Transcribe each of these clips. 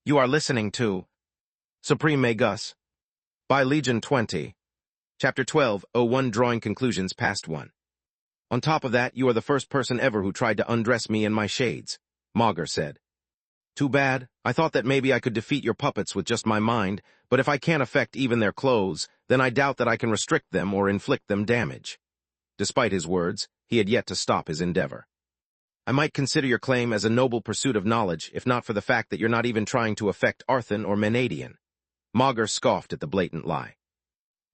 You are listening to Supreme Magus by Legion 20. Chapter 12:01 Drawing Conclusions Past 1. On top of that, you are the first person ever who tried to undress me in my shades, Magus said. Too bad. I thought that maybe I could defeat your puppets with just my mind, but if I can't affect even their clothes, then I doubt that I can restrict them or inflict them damage. Despite his words, he had yet to stop his endeavor. I might consider your claim as a noble pursuit of knowledge, if not for the fact that you're not even trying to affect Arthon or Menadian. Magus scoffed at the blatant lie.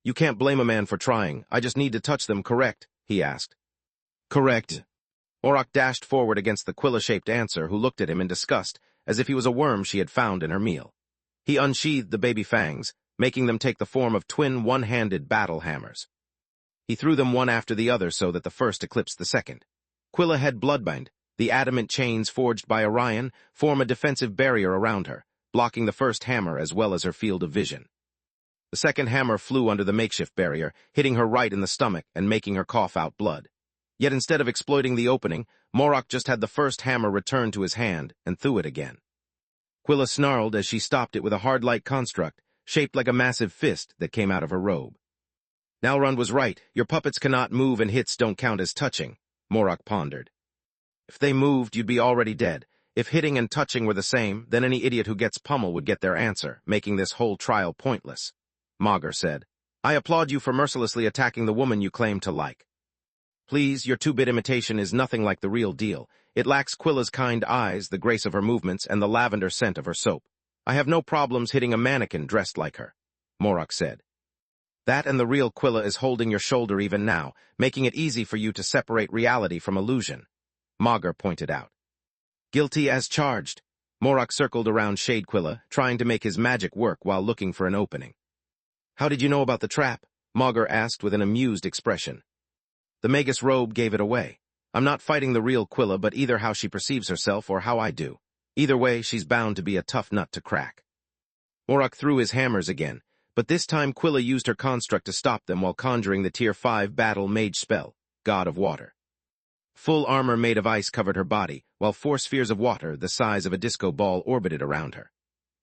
You can't blame a man for trying. I just need to touch them, correct? He asked. Correct. Morag dashed forward against the Quilla-shaped answer, who looked at him in disgust, as if he was a worm she had found in her meal. He unsheathed the baby fangs, making them take the form of twin one-handed battle hammers. He threw them one after the other so that the first eclipsed the second. Quilla had bloodbind. The adamant chains forged by Orion form a defensive barrier around her, blocking the first hammer as well as her field of vision. The second hammer flew under the makeshift barrier, hitting her right in the stomach and making her cough out blood. Yet instead of exploiting the opening, Morag just had the first hammer return to his hand and threw it again. Quilla snarled as she stopped it with a hard-like construct, shaped like a massive fist that came out of her robe. Nalrund was right. Your puppets cannot move and hits don't count as touching, Morag pondered. If they moved, you'd be already dead. If hitting and touching were the same, then any idiot who gets pummel would get their answer, making this whole trial pointless. Magus said, I applaud you for mercilessly attacking the woman you claim to like. Please, your two-bit imitation is nothing like the real deal. It lacks Quilla's kind eyes, the grace of her movements, and the lavender scent of her soap. I have no problems hitting a mannequin dressed like her, Morag said. That and the real Quilla is holding your shoulder even now, making it easy for you to separate reality from illusion, Magus pointed out. Guilty as charged. Morag circled around Shade Quilla, trying to make his magic work while looking for an opening. How did you know about the trap? Magus asked with an amused expression. The Magus robe gave it away. I'm not fighting the real Quilla, but either how she perceives herself or how I do. Either way, she's bound to be a tough nut to crack. Morag threw his hammers again, but this time Quilla used her construct to stop them while conjuring the Tier 5 battle mage spell, God of Water. Full armor made of ice covered her body, while 4 spheres of water, the size of a disco ball, orbited around her.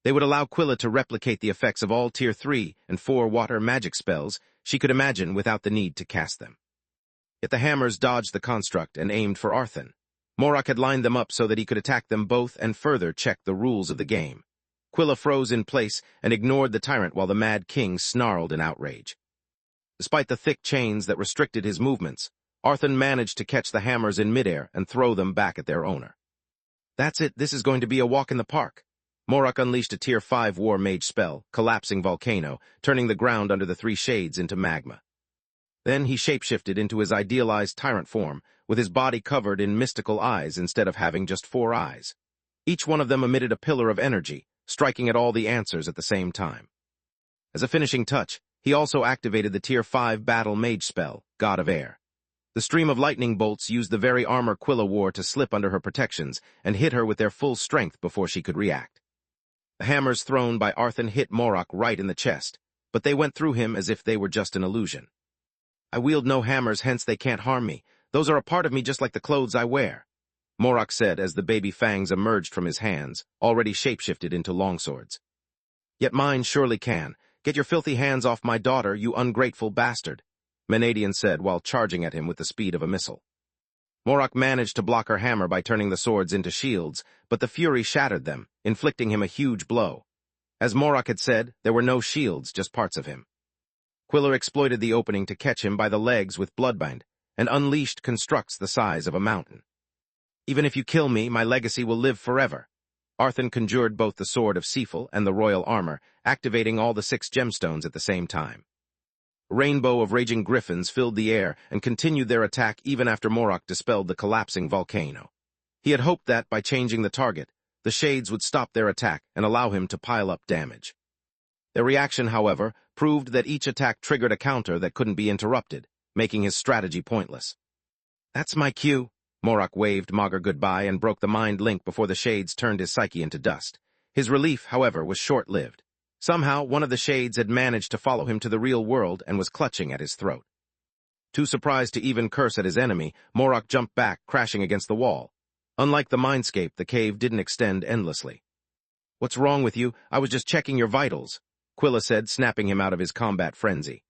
They would allow Quilla to replicate the effects of all Tier 3 and 4 water magic spells she could imagine without the need to cast them. Yet the hammers dodged the construct and aimed for Arthon. Morag had lined them up so that he could attack them both and further check the rules of the game. Quilla froze in place and ignored the tyrant while the Mad King snarled in outrage. Despite the thick chains that restricted his movements, Arthon managed to catch the hammers in midair and throw them back at their owner. That's it, this is going to be a walk in the park. Morag unleashed a Tier 5 war mage spell, Collapsing Volcano, turning the ground under the 3 shades into magma. Then he shapeshifted into his idealized tyrant form, with his body covered in mystical eyes instead of having just 4 eyes. Each one of them emitted a pillar of energy, striking at all the answers at the same time. As a finishing touch, he also activated the Tier 5 battle mage spell, God of Air. The stream of lightning bolts used the very armor Quilla wore to slip under her protections and hit her with their full strength before she could react. The hammers thrown by Arthon hit Morag right in the chest, but they went through him as if they were just an illusion. I wield no hammers, hence they can't harm me. Those are a part of me just like the clothes I wear, Morag said as the baby fangs emerged from his hands, already shapeshifted into longswords. Yet mine surely can. Get your filthy hands off my daughter, you ungrateful bastard, Menadian said while charging at him with the speed of a missile. Morag managed to block her hammer by turning the swords into shields, but the fury shattered them, inflicting him a huge blow. As Morag had said, there were no shields, just parts of him. Quilla exploited the opening to catch him by the legs with bloodbind, and unleashed constructs the size of a mountain. Even if you kill me, my legacy will live forever. Arthon conjured both the Sword of Seafel and the royal armor, activating all the 6 gemstones at the same time. A rainbow of raging griffins filled the air and continued their attack even after Morag dispelled the collapsing volcano. He had hoped that, by changing the target, the shades would stop their attack and allow him to pile up damage. Their reaction, however, proved that each attack triggered a counter that couldn't be interrupted, making his strategy pointless. That's my cue. Morag waved Magus goodbye and broke the mind link before the shades turned his psyche into dust. His relief, however, was short-lived. Somehow, one of the shades had managed to follow him to the real world and was clutching at his throat. Too surprised to even curse at his enemy, Morag jumped back, crashing against the wall. Unlike the mindscape, the cave didn't extend endlessly. What's wrong with you? I was just checking your vitals, Quilla said, snapping him out of his combat frenzy.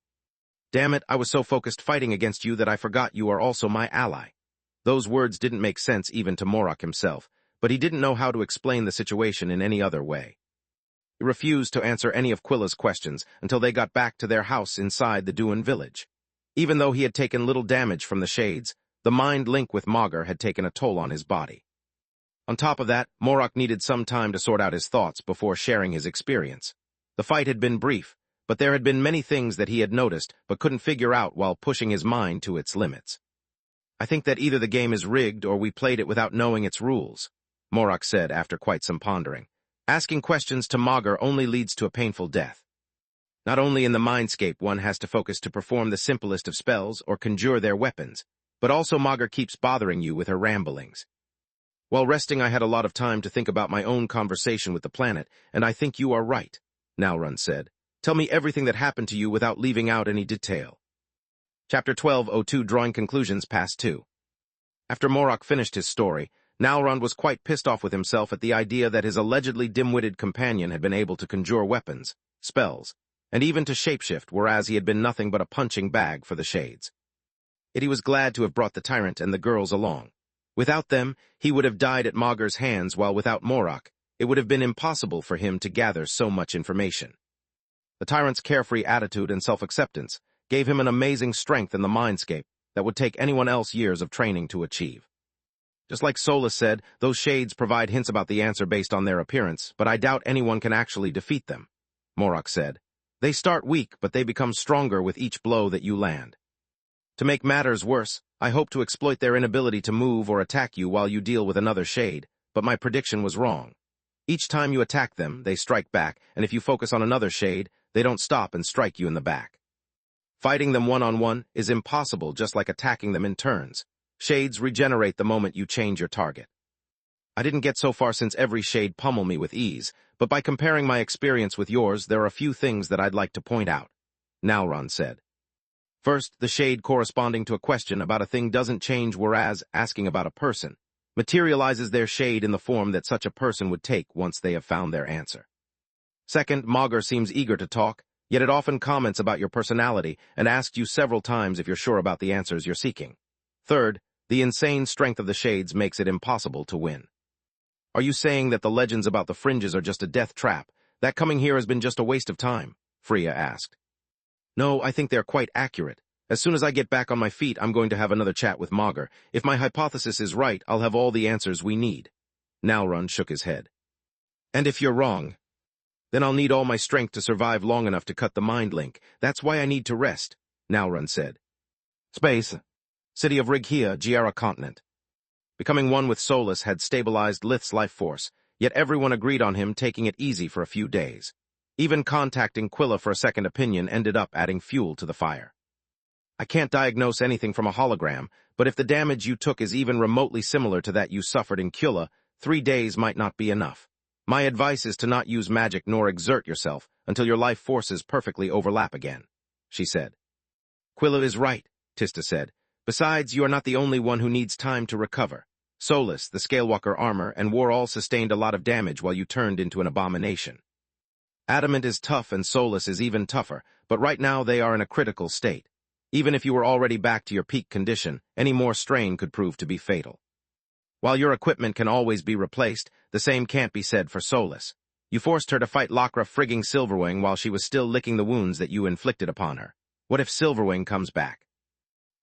Damn it, I was so focused fighting against you that I forgot you are also my ally. Those words didn't make sense even to Morok himself, but he didn't know how to explain the situation in any other way. He refused to answer any of Quilla's questions until they got back to their house inside the Duan village. Even though he had taken little damage from the shades, the mind link with Magur had taken a toll on his body. On top of that, Morok needed some time to sort out his thoughts before sharing his experience. The fight had been brief, but there had been many things that he had noticed but couldn't figure out while pushing his mind to its limits. I think that either the game is rigged or we played it without knowing its rules, Morok said after quite some pondering. Asking questions to Magur only leads to a painful death. Not only in the mindscape one has to focus to perform the simplest of spells or conjure their weapons, but also Magur keeps bothering you with her ramblings. While resting, I had a lot of time to think about my own conversation with the planet, and I think you are right, Nalrun said. Tell me everything that happened to you without leaving out any detail. Chapter 12:02 Drawing Conclusions Past 2. After Morok finished his story, Nalrun was quite pissed off with himself at the idea that his allegedly dim-witted companion had been able to conjure weapons, spells, and even to shapeshift, whereas he had been nothing but a punching bag for the shades. Yet he was glad to have brought the tyrant and the girls along. Without them, he would have died at Magur's hands, while without Morok, it would have been impossible for him to gather so much information. The tyrant's carefree attitude and self-acceptance gave him an amazing strength in the mindscape that would take anyone else years of training to achieve. Just like Solus said, those shades provide hints about the answer based on their appearance, but I doubt anyone can actually defeat them, Morok said. They start weak, but they become stronger with each blow that you land. To make matters worse, I hope to exploit their inability to move or attack you while you deal with another shade, but my prediction was wrong. Each time you attack them, they strike back, and if you focus on another shade, they don't stop and strike you in the back. Fighting them one-on-one is impossible, just like attacking them in turns. Shades regenerate the moment you change your target. I didn't get so far since every shade pummel me with ease, but by comparing my experience with yours, there are a few things that I'd like to point out, Nalrun said. First, the shade corresponding to a question about a thing doesn't change, whereas asking about a person materializes their shade in the form that such a person would take once they have found their answer. Second, Magur seems eager to talk, yet it often comments about your personality and asks you several times if you're sure about the answers you're seeking. Third, the insane strength of the shades makes it impossible to win. Are you saying that the legends about the fringes are just a death trap? That coming here has been just a waste of time? Freya asked. No, I think they're quite accurate. As soon as I get back on my feet, I'm going to have another chat with Magur. If my hypothesis is right, I'll have all the answers we need. Nalrun shook his head. And if you're wrong, then I'll need all my strength to survive long enough to cut the mind link. That's why I need to rest, Nalrun said. Space. City of Righia, Giara continent. Becoming one with Solus had stabilized Lith's life force, yet everyone agreed on him taking it easy for a few days. Even contacting Quilla for a second opinion ended up adding fuel to the fire. I can't diagnose anything from a hologram, but if the damage you took is even remotely similar to that you suffered in Quilla, 3 days might not be enough. My advice is to not use magic nor exert yourself until your life forces perfectly overlap again, she said. Quilla is right, Tista said. Besides, you are not the only one who needs time to recover. Solus, the Scalewalker armor, and War all sustained a lot of damage while you turned into an abomination. Adamant is tough and Solus is even tougher, but right now they are in a critical state. Even if you were already back to your peak condition, any more strain could prove to be fatal. While your equipment can always be replaced, the same can't be said for Solus. You forced her to fight Lakra frigging Silverwing while she was still licking the wounds that you inflicted upon her. What if Silverwing comes back?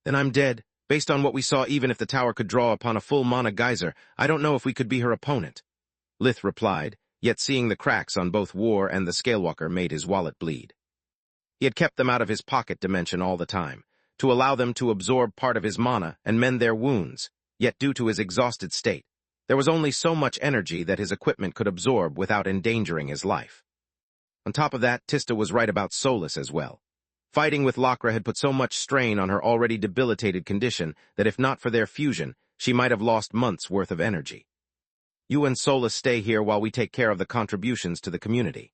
Then I'm dead. Based on what we saw, even if the tower could draw upon a full mana geyser, I don't know if we could be her opponent. Lith replied, yet seeing the cracks on both War and the Scalewalker made his wallet bleed. He had kept them out of his pocket dimension all the time, to allow them to absorb part of his mana and mend their wounds, yet due to his exhausted state, there was only so much energy that his equipment could absorb without endangering his life. On top of that, Tista was right about Solus as well. Fighting with Lakra had put so much strain on her already debilitated condition that if not for their fusion, she might have lost months' worth of energy. You and Solus stay here while we take care of the contributions to the community,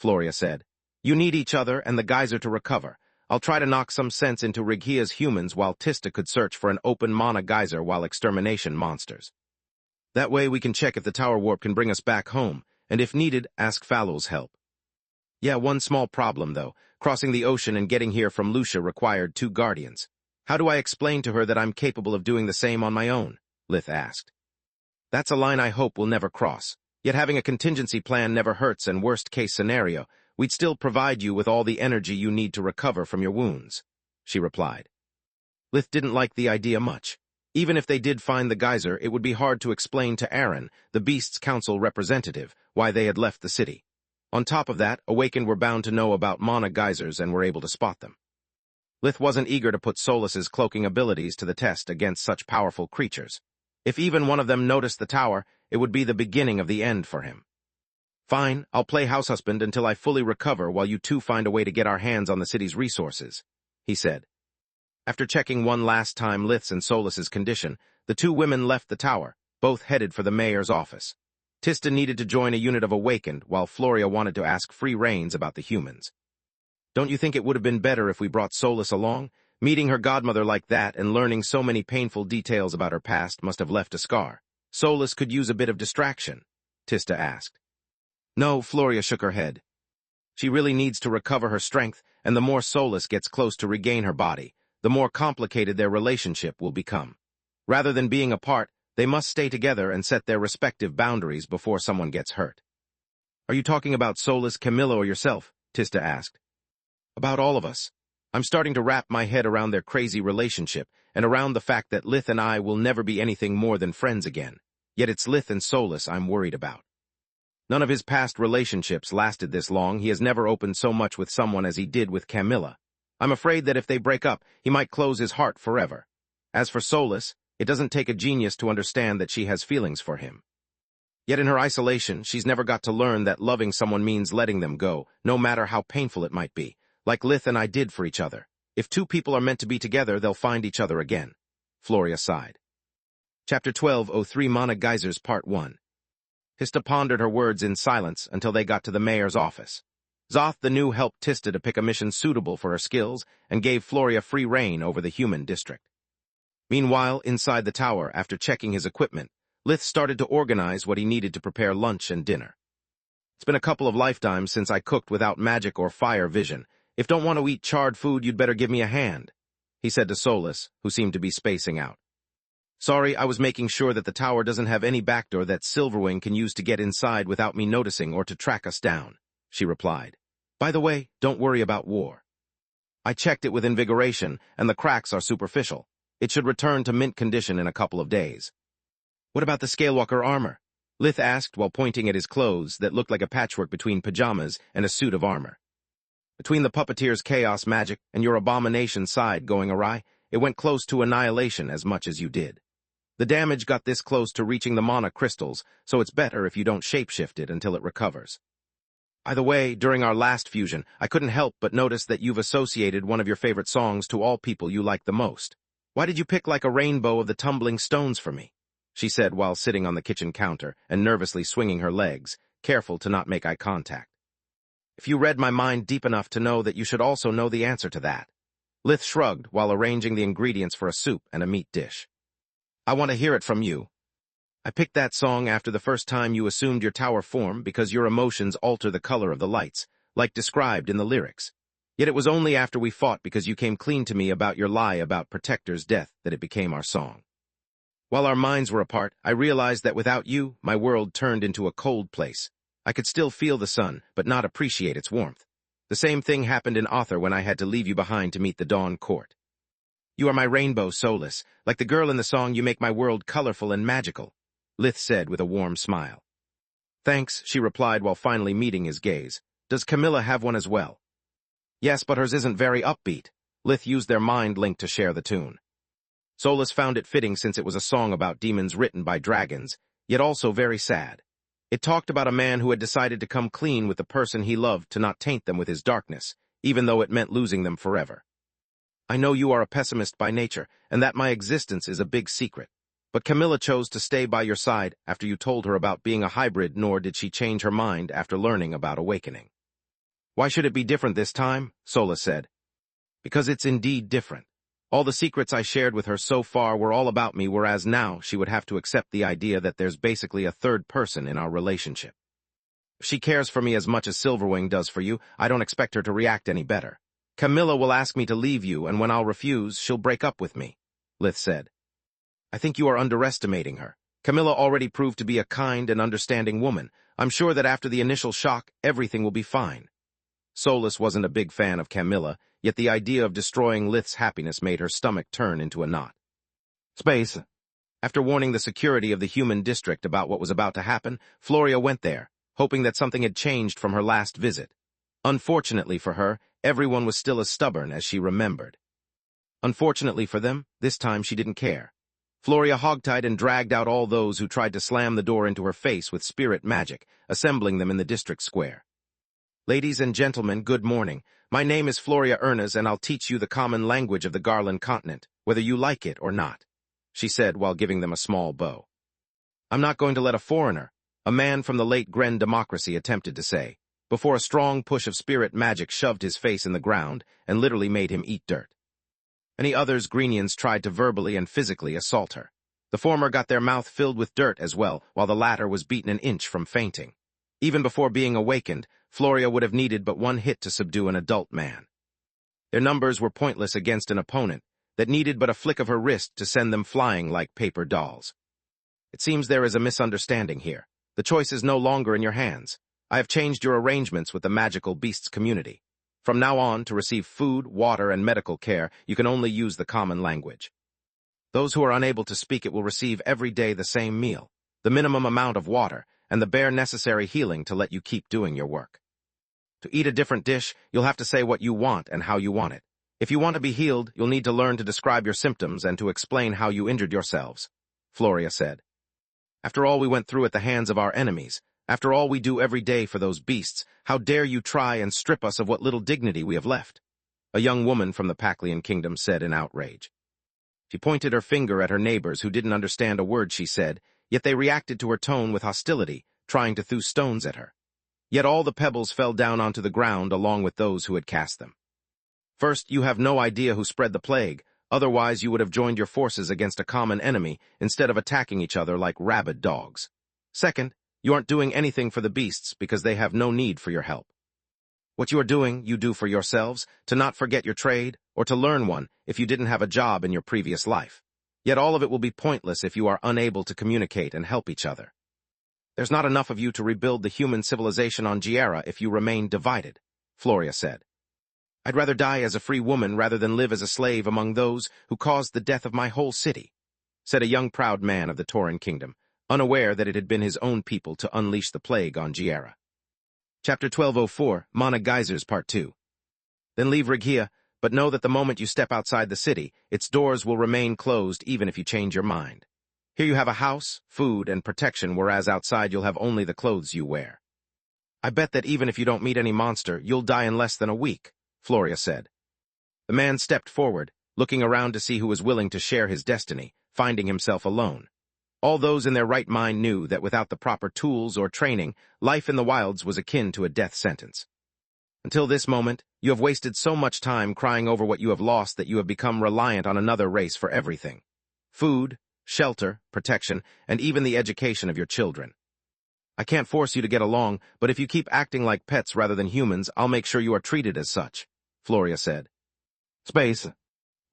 Floria said. You need each other and the geyser to recover. I'll try to knock some sense into Righia's humans while Tista could search for an open mana geyser while extermination monsters. That way we can check if the tower warp can bring us back home, and if needed, ask Fallow's help. Yeah, one small problem, though. Crossing the ocean and getting here from Lucia required 2 guardians. How do I explain to her that I'm capable of doing the same on my own? Lith asked. That's a line I hope we'll never cross. Yet having a contingency plan never hurts, and worst-case scenario, we'd still provide you with all the energy you need to recover from your wounds, she replied. Lith didn't like the idea much. Even if they did find the geyser, it would be hard to explain to Aaron, the Beast's Council representative, why they had left the city. On top of that, Awakened were bound to know about mana geysers and were able to spot them. Lith wasn't eager to put Solus's cloaking abilities to the test against such powerful creatures. If even one of them noticed the tower, it would be the beginning of the end for him. Fine, I'll play house husband until I fully recover while you 2 find a way to get our hands on the city's resources, he said. After checking one last time Lith's and Solus's condition, the 2 women left the tower, both headed for the mayor's office. Tista needed to join a unit of Awakened, while Floria wanted to ask free reins about the humans. Don't you think it would have been better if we brought Solus along? Meeting her godmother like that and learning so many painful details about her past must have left a scar. Solus could use a bit of distraction, Tista asked. No, Floria shook her head. She really needs to recover her strength, and the more Solus gets close to regain her body, the more complicated their relationship will become. Rather than being apart, they must stay together and set their respective boundaries before someone gets hurt. Are you talking about Solus, Camilla, or yourself? Tista asked. About all of us. I'm starting to wrap my head around their crazy relationship and around the fact that Lith and I will never be anything more than friends again. Yet it's Lith and Solus I'm worried about. None of his past relationships lasted this long. He has never opened so much with someone as he did with Camilla. I'm afraid that if they break up, he might close his heart forever. As for Solus, it doesn't take a genius to understand that she has feelings for him. Yet in her isolation, she's never got to learn that loving someone means letting them go, no matter how painful it might be, like Lith and I did for each other. If 2 people are meant to be together, they'll find each other again. Floria sighed. Chapter 12:03 Mana Geysers Part 1. Tista pondered her words in silence until they got to the mayor's office. Zoth the New helped Tista to pick a mission suitable for her skills and gave Floria free reign over the human district. Meanwhile, inside the tower, after checking his equipment, Lith started to organize what he needed to prepare lunch and dinner. It's been a couple of lifetimes since I cooked without magic or fire vision. If don't want to eat charred food, you'd better give me a hand, he said to Solus, who seemed to be spacing out. Sorry, I was making sure that the tower doesn't have any backdoor that Silverwing can use to get inside without me noticing or to track us down, she replied. By the way, don't worry about war. I checked it with invigoration, and the cracks are superficial. It should return to mint condition in a couple of days. What about the Scalewalker armor? Lith asked while pointing at his clothes that looked like a patchwork between pajamas and a suit of armor. Between the puppeteer's chaos magic and your abomination side going awry, it went close to annihilation as much as you did. The damage got this close to reaching the mana crystals, so it's better if you don't shapeshift it until it recovers. By the way, during our last fusion, I couldn't help but notice that you've associated one of your favorite songs to all people you like the most. Why did you pick like a rainbow of the tumbling stones for me? She said while sitting on the kitchen counter and nervously swinging her legs, careful to not make eye contact. If you read my mind deep enough to know that you should also know the answer to that. Lith shrugged while arranging the ingredients for a soup and a meat dish. I want to hear it from you. I picked that song after the first time you assumed your tower form because your emotions alter the color of the lights, like described in the lyrics. Yet it was only after we fought because you came clean to me about your lie about Protector's death that it became our song. While our minds were apart, I realized that without you, my world turned into a cold place. I could still feel the sun, but not appreciate its warmth. The same thing happened in Author when I had to leave you behind to meet the Dawn Court. You are my rainbow, Solus. Like the girl in the song, you make my world colorful and magical, Lith said with a warm smile. Thanks, she replied while finally meeting his gaze. Does Camilla have one as well? Yes, but hers isn't very upbeat. Lith used their mind link to share the tune. Solus found it fitting since it was a song about demons written by dragons, yet also very sad. It talked about a man who had decided to come clean with the person he loved to not taint them with his darkness, even though it meant losing them forever. I know you are a pessimist by nature, and that my existence is a big secret. But Camilla chose to stay by your side after you told her about being a hybrid, nor did she change her mind after learning about awakening. Why should it be different this time? Solus said. Because it's indeed different. All the secrets I shared with her so far were all about me, whereas now she would have to accept the idea that there's basically a third person in our relationship. If she cares for me as much as Silverwing does for you, I don't expect her to react any better. Camilla will ask me to leave you, and when I'll refuse, she'll break up with me, Lith said. I think you are underestimating her. Camilla already proved to be a kind and understanding woman. I'm sure that after the initial shock, everything will be fine. Solus wasn't a big fan of Camilla, yet the idea of destroying Lith's happiness made her stomach turn into a knot. Space. After warning the security of the human district about what was about to happen, Floria went there, hoping that something had changed from her last visit. Unfortunately for her, everyone was still as stubborn as she remembered. Unfortunately for them, this time she didn't care. Floria hogtied and dragged out all those who tried to slam the door into her face with spirit magic, assembling them in the district square. Ladies and gentlemen, good morning. My name is Floria Ernaz, and I'll teach you the common language of the Garland continent, whether you like it or not, she said while giving them a small bow. I'm not going to let a foreigner, a man from the late Gren democracy attempted to say, before a strong push of spirit magic shoved his face in the ground and literally made him eat dirt. Many others Greenians tried to verbally and physically assault her. The former got their mouth filled with dirt as well, while the latter was beaten an inch from fainting. Even before being awakened, Floria would have needed but one hit to subdue an adult man. Their numbers were pointless against an opponent that needed but a flick of her wrist to send them flying like paper dolls. It seems there is a misunderstanding here. The choice is no longer in your hands. I have changed your arrangements with the magical beasts community. From now on, to receive food, water, and medical care, you can only use the common language. Those who are unable to speak it will receive every day the same meal, the minimum amount of water, and the bare necessary healing to let you keep doing your work. To eat a different dish, you'll have to say what you want and how you want it. If you want to be healed, you'll need to learn to describe your symptoms and to explain how you injured yourselves, Floria said. After all we went through at the hands of our enemies, after all we do every day for those beasts, how dare you try and strip us of what little dignity we have left? A young woman from the Paclian kingdom said in outrage. She pointed her finger at her neighbors who didn't understand a word she said, yet they reacted to her tone with hostility, trying to throw stones at her. Yet all the pebbles fell down onto the ground along with those who had cast them. First, you have no idea who spread the plague, otherwise you would have joined your forces against a common enemy instead of attacking each other like rabid dogs. Second, you aren't doing anything for the beasts because they have no need for your help. What you are doing, you do for yourselves, to not forget your trade, or to learn one if you didn't have a job in your previous life. Yet all of it will be pointless if you are unable to communicate and help each other. There's not enough of you to rebuild the human civilization on Giera if you remain divided, Floria said. I'd rather die as a free woman rather than live as a slave among those who caused the death of my whole city, said a young proud man of the Tauren kingdom, unaware that it had been his own people to unleash the plague on Giera. Chapter 1204, Mana Geysers Part 2. Then leave Rigia, but know that the moment you step outside the city, its doors will remain closed even if you change your mind. Here you have a house, food, and protection, whereas outside you'll have only the clothes you wear. I bet that even if you don't meet any monster, you'll die in less than a week, Floria said. The man stepped forward, looking around to see who was willing to share his destiny, finding himself alone. All those in their right mind knew that without the proper tools or training, life in the wilds was akin to a death sentence. Until this moment, you have wasted so much time crying over what you have lost that you have become reliant on another race for everything. Food, shelter, protection, and even the education of your children. I can't force you to get along, but if you keep acting like pets rather than humans, I'll make sure you are treated as such, Floria said. Space.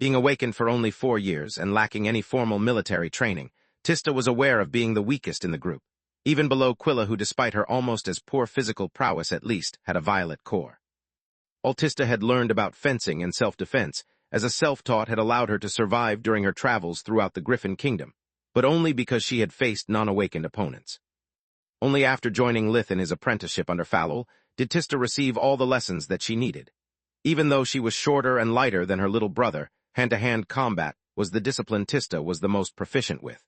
Being awakened for only 4 years and lacking any formal military training, Tista was aware of being the weakest in the group, even below Quilla, who despite her almost as poor physical prowess at least had a violet core. All Tista had learned about fencing and self-defense, as a self-taught had allowed her to survive during her travels throughout the Griffin Kingdom, but only because she had faced non-awakened opponents. Only after joining Lith in his apprenticeship under Falol did Tista receive all the lessons that she needed. Even though she was shorter and lighter than her little brother, hand-to-hand combat was the discipline Tista was the most proficient with.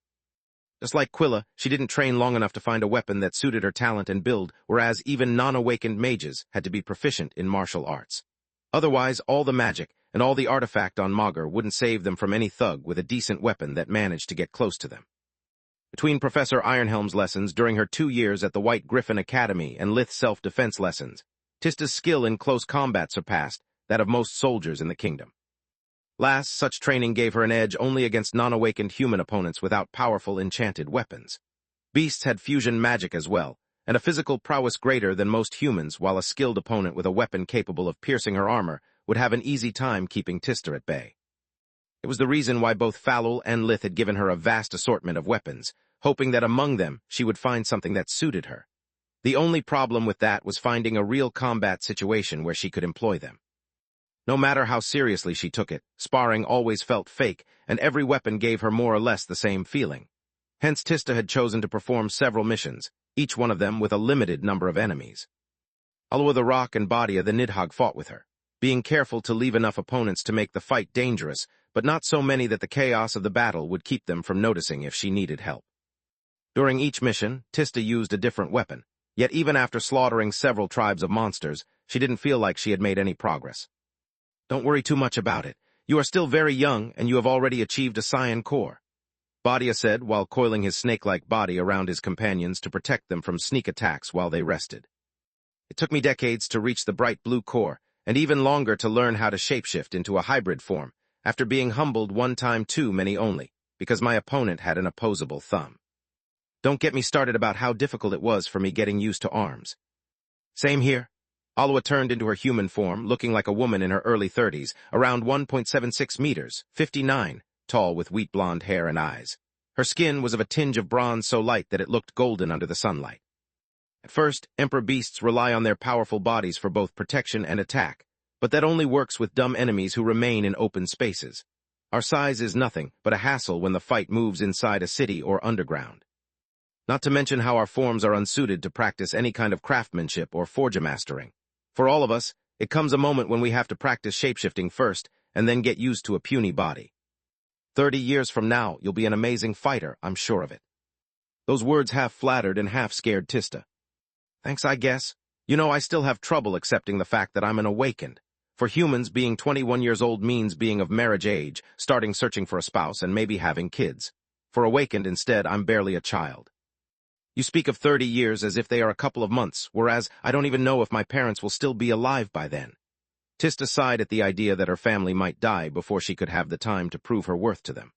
Just like Quilla, she didn't train long enough to find a weapon that suited her talent and build, whereas even non-awakened mages had to be proficient in martial arts. Otherwise, all the magic and all the artifact on Magur wouldn't save them from any thug with a decent weapon that managed to get close to them. Between Professor Ironhelm's lessons during her 2 years at the White Griffin Academy and Lith's self-defense lessons, Tista's skill in close combat surpassed that of most soldiers in the kingdom. Last, such training gave her an edge only against non-awakened human opponents without powerful enchanted weapons. Beasts had fusion magic as well, and a physical prowess greater than most humans, while a skilled opponent with a weapon capable of piercing her armor would have an easy time keeping Tista at bay. It was the reason why both Falul and Lith had given her a vast assortment of weapons, hoping that among them she would find something that suited her. The only problem with that was finding a real combat situation where she could employ them. No matter how seriously she took it, sparring always felt fake, and every weapon gave her more or less the same feeling. Hence Tista had chosen to perform several missions, each one of them with a limited number of enemies. Alwa the Rock and Badia the Nidhogg fought with her, being careful to leave enough opponents to make the fight dangerous, but not so many that the chaos of the battle would keep them from noticing if she needed help. During each mission, Tista used a different weapon, yet even after slaughtering several tribes of monsters, she didn't feel like she had made any progress. "Don't worry too much about it. You are still very young, and you have already achieved a Saiyan core," Badia said while coiling his snake-like body around his companions to protect them from sneak attacks while they rested. "It took me decades to reach the bright blue core, and even longer to learn how to shapeshift into a hybrid form, after being humbled one time too many only, because my opponent had an opposable thumb. Don't get me started about how difficult it was for me getting used to arms." "Same here." Alwa turned into her human form, looking like a woman in her early 30s, around 1.76 meters, 59, tall with wheat blonde hair and eyes. Her skin was of a tinge of bronze so light that it looked golden under the sunlight. At first, Emperor beasts rely on their powerful bodies for both protection and attack, but that only works with dumb enemies who remain in open spaces. Our size is nothing but a hassle when the fight moves inside a city or underground. Not to mention how our forms are unsuited to practice any kind of craftsmanship or forge mastering. For all of us, it comes a moment when we have to practice shapeshifting first and then get used to a puny body. 30 years from now, you'll be an amazing fighter, I'm sure of it. Those words half flattered and half scared Tista. Thanks, I guess. You know, I still have trouble accepting the fact that I'm an awakened. For humans, being 21 years old means being of marriage age, starting searching for a spouse, and maybe having kids. For awakened, instead, I'm barely a child. You speak of 30 years as if they are a couple of months, whereas I don't even know if my parents will still be alive by then. Tista sighed at the idea that her family might die before she could have the time to prove her worth to them.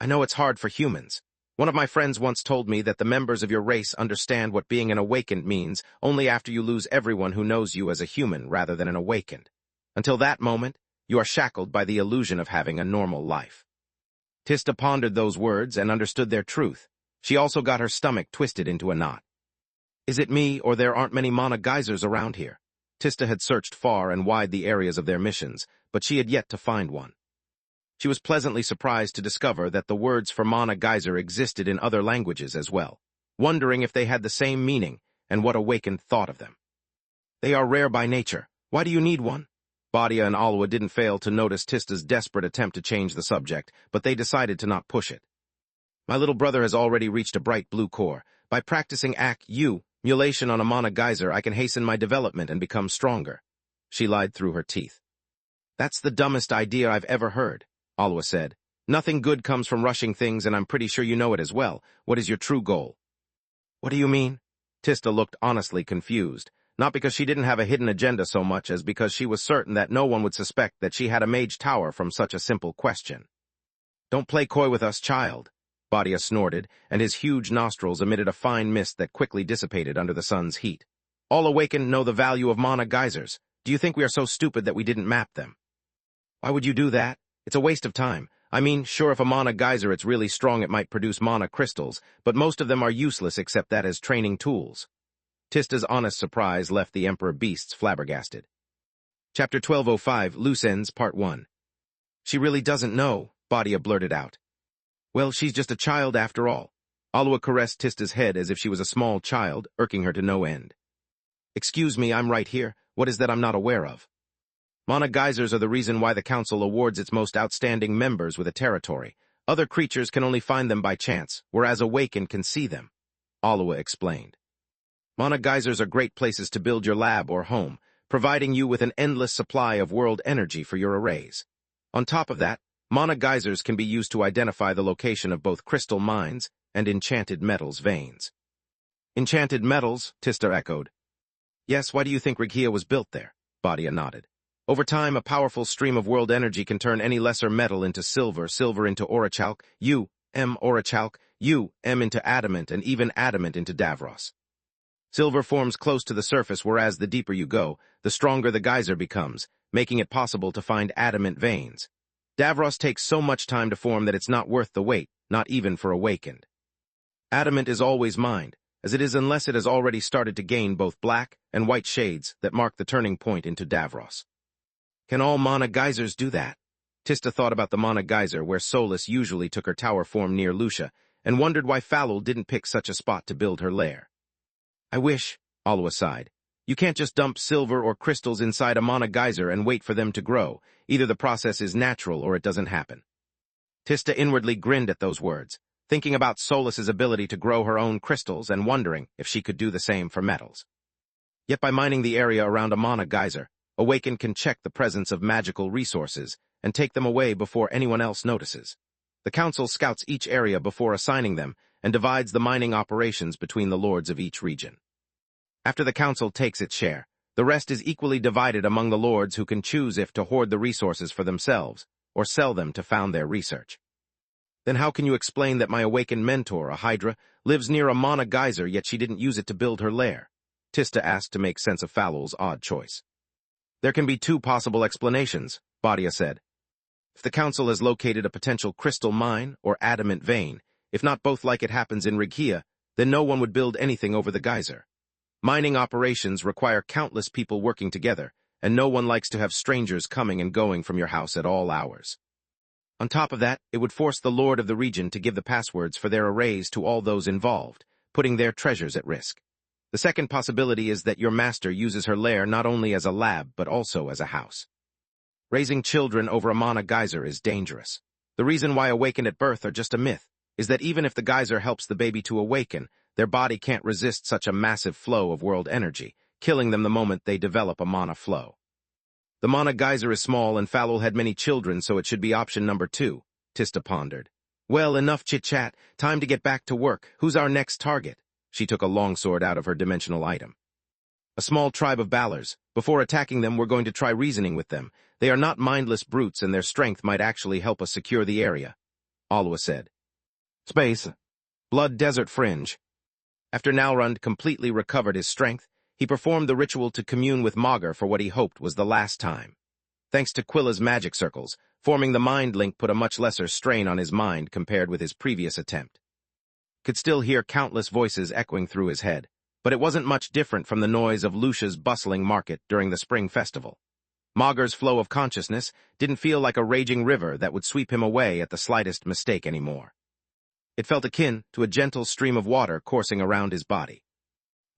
"I know it's hard for humans. One of my friends once told me that the members of your race understand what being an awakened means only after you lose everyone who knows you as a human rather than an awakened. Until that moment, you are shackled by the illusion of having a normal life." Tista pondered those words and understood their truth. She also got her stomach twisted into a knot. Is it me, or there aren't many mana geysers around here? Tista had searched far and wide the areas of their missions, but she had yet to find one. She was pleasantly surprised to discover that the words for mana geyser existed in other languages as well, wondering if they had the same meaning and what Awakened thought of them. "They are rare by nature. Why do you need one?" Badia and Alwa didn't fail to notice Tista's desperate attempt to change the subject, but they decided to not push it. "My little brother has already reached a bright blue core. By practicing Ak-U, mulation on a mana geyser, I can hasten my development and become stronger." She lied through her teeth. "That's the dumbest idea I've ever heard," Alwa said. "Nothing good comes from rushing things, and I'm pretty sure you know it as well. What is your true goal?" "What do you mean?" Tista looked honestly confused, not because she didn't have a hidden agenda so much as because she was certain that no one would suspect that she had a mage tower from such a simple question. "Don't play coy with us, child," Badia snorted, and his huge nostrils emitted a fine mist that quickly dissipated under the sun's heat. "All Awakened know the value of mana geysers. Do you think we are so stupid that we didn't map them?" "Why would you do that? It's a waste of time. I mean, sure, if a mana geyser it's really strong it might produce mana crystals, but most of them are useless except that as training tools." Tista's honest surprise left the Emperor beasts flabbergasted. Chapter 1205, Loose Ends, Part 1. "She really doesn't know," Badia blurted out. "Well, she's just a child after all." Alwa caressed Tista's head as if she was a small child, irking her to no end. "Excuse me, I'm right here. What is that I'm not aware of?" "Mana geysers are the reason why the Council awards its most outstanding members with a territory. Other creatures can only find them by chance, whereas Awakened can see them," Alwa explained. "Mana geysers are great places to build your lab or home, providing you with an endless supply of world energy for your arrays. On top of that, mana geysers can be used to identify the location of both crystal mines and enchanted metals veins." "Enchanted metals?" Tista echoed. "Yes, why do you think Rigia was built there?" Badia nodded. "Over time, a powerful stream of world energy can turn any lesser metal into silver, silver into orichalc, orichalc, into adamant, and even adamant into davros. Silver forms close to the surface, whereas the deeper you go, the stronger the geyser becomes, making it possible to find adamant veins. Davros takes so much time to form that it's not worth the wait, not even for awakened. Adamant is always mined, as it is unless it has already started to gain both black and white shades that mark the turning point into Davros. Can all mana geysers do that? Tista thought about the mana geyser where Solus usually took her tower form near Lucia, and wondered why Falul didn't pick such a spot to build her lair. I wish, Alua sighed. You can't just dump silver or crystals inside a mana geyser and wait for them to grow. Either the process is natural or it doesn't happen. Tista inwardly grinned at those words, thinking about Solus's ability to grow her own crystals and wondering if she could do the same for metals. Yet by mining the area around a mana geyser, Awakened can check the presence of magical resources and take them away before anyone else notices. The Council scouts each area before assigning them and divides the mining operations between the lords of each region. After the Council takes its share, the rest is equally divided among the lords who can choose if to hoard the resources for themselves or sell them to found their research. Then how can you explain that my awakened mentor, a Hydra, lives near a mana geyser yet she didn't use it to build her lair? Tista asked to make sense of Falul's odd choice. There can be two possible explanations, Badia said. If the Council has located a potential crystal mine or adamant vein, if not both like it happens in Rigia, then no one would build anything over the geyser. Mining operations require countless people working together, and no one likes to have strangers coming and going from your house at all hours. On top of that, it would force the lord of the region to give the passwords for their arrays to all those involved, putting their treasures at risk. The second possibility is that your master uses her lair not only as a lab but also as a house. Raising children over a mana geyser is dangerous. The reason why awakened at birth are just a myth is that even if the geyser helps the baby to awaken, their body can't resist such a massive flow of world energy, killing them the moment they develop a mana flow. The mana geyser is small and Falul had many children, so it should be option number 2, Tista pondered. Well, enough chit-chat. Time to get back to work. Who's our next target? She took a longsword out of her dimensional item. A small tribe of Balors. Before attacking them, we're going to try reasoning with them. They are not mindless brutes, and their strength might actually help us secure the area, Alua said. Space. Blood Desert Fringe. After Nalrund completely recovered his strength, he performed the ritual to commune with Magur for what he hoped was the last time. Thanks to Quilla's magic circles, forming the mind link put a much lesser strain on his mind compared with his previous attempt. Could still hear countless voices echoing through his head, but it wasn't much different from the noise of Lucia's bustling market during the spring festival. Magur's flow of consciousness didn't feel like a raging river that would sweep him away at the slightest mistake anymore. It felt akin to a gentle stream of water coursing around his body.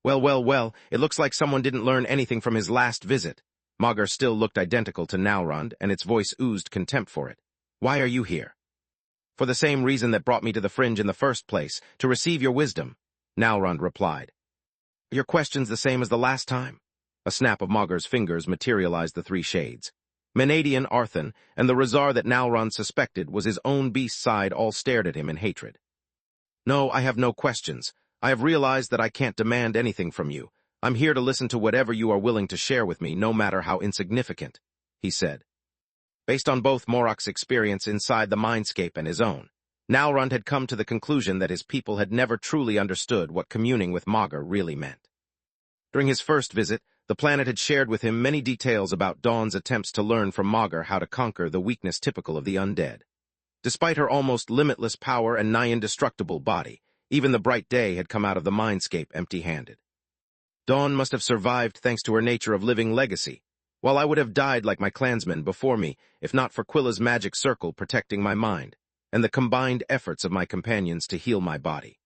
Well, it looks like someone didn't learn anything from his last visit. Magur still looked identical to Nalrund, and its voice oozed contempt for it. Why are you here? For the same reason that brought me to the Fringe in the first place, to receive your wisdom, Nalrund replied. Are your questions the same as the last time? A snap of Magur's fingers materialized the 3 shades. Menadian, Arthan, and the Razar that Nalrund suspected was his own beast side all stared at him in hatred. No, I have no questions. I have realized that I can't demand anything from you. I'm here to listen to whatever you are willing to share with me, no matter how insignificant, he said. Based on both Morok's experience inside the mindscape and his own, Nalrund had come to the conclusion that his people had never truly understood what communing with Magur really meant. During his first visit, the planet had shared with him many details about Dawn's attempts to learn from Magur how to conquer the weakness typical of the undead. Despite her almost limitless power and nigh-indestructible body, even the bright day had come out of the mindscape empty-handed. Dawn must have survived thanks to her nature of living legacy, while I would have died like my clansmen before me if not for Quilla's magic circle protecting my mind, and the combined efforts of my companions to heal my body.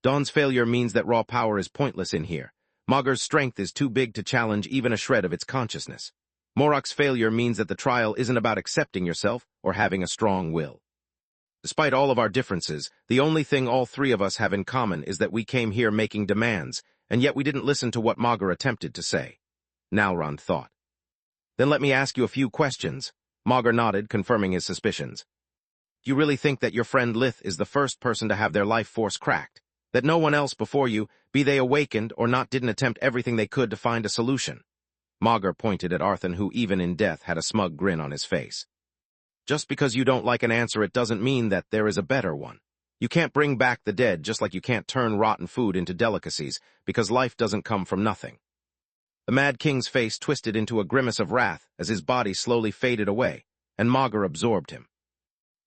Dawn's failure means that raw power is pointless in here. Magur's strength is too big to challenge even a shred of its consciousness. Morok's failure means that the trial isn't about accepting yourself or having a strong will. Despite all of our differences, the only thing all 3 of us have in common is that we came here making demands, and yet we didn't listen to what Magur attempted to say, Nalrund thought. Then let me ask you a few questions. Magur nodded, confirming his suspicions. Do you really think that your friend Lith is the first person to have their life force cracked? That no one else before you, be they awakened or not, didn't attempt everything they could to find a solution? Magur pointed at Arthan, who even in death had a smug grin on his face. Just because you don't like an answer, it doesn't mean that there is a better one. You can't bring back the dead just like you can't turn rotten food into delicacies, because life doesn't come from nothing. The Mad King's face twisted into a grimace of wrath as his body slowly faded away, and Magur absorbed him.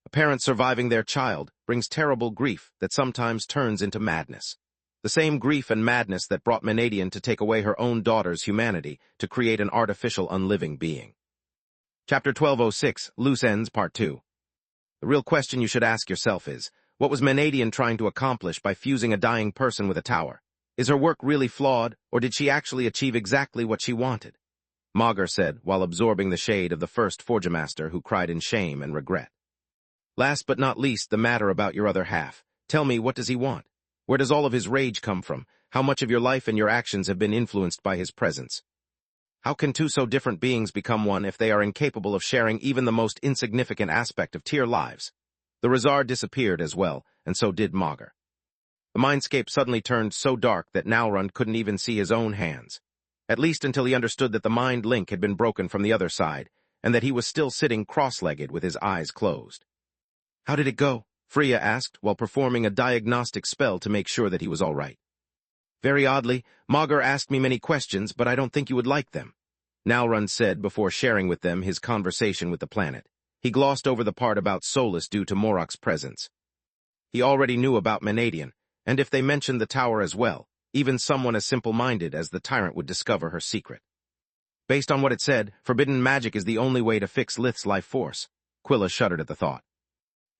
A parent surviving their child brings terrible grief that sometimes turns into madness. The same grief and madness that brought Menadian to take away her own daughter's humanity to create an artificial unliving being. Chapter 1206, Loose Ends, Part 2. The real question you should ask yourself is, what was Menadian trying to accomplish by fusing a dying person with a tower? Is her work really flawed, or did she actually achieve exactly what she wanted? Magur said, while absorbing the shade of the first Forgemaster, who cried in shame and regret. Last but not least, the matter about your other half. Tell me, what does he want? Where does all of his rage come from? How much of your life and your actions have been influenced by his presence? How can two so different beings become one if they are incapable of sharing even the most insignificant aspect of tier lives? The Rizar disappeared as well, and so did Magur. The mindscape suddenly turned so dark that Nalrund couldn't even see his own hands. At least until he understood that the mind link had been broken from the other side, and that he was still sitting cross-legged with his eyes closed. How did it go? Freya asked, while performing a diagnostic spell to make sure that he was all right. Very oddly, Magur asked me many questions, but I don't think you would like them, Nalrund said before sharing with them his conversation with the planet. He glossed over the part about Solus due to Morok's presence. He already knew about Menadian, and if they mentioned the tower as well, even someone as simple-minded as the tyrant would discover her secret. Based on what it said, forbidden magic is the only way to fix Lith's life force. Quilla shuddered at the thought.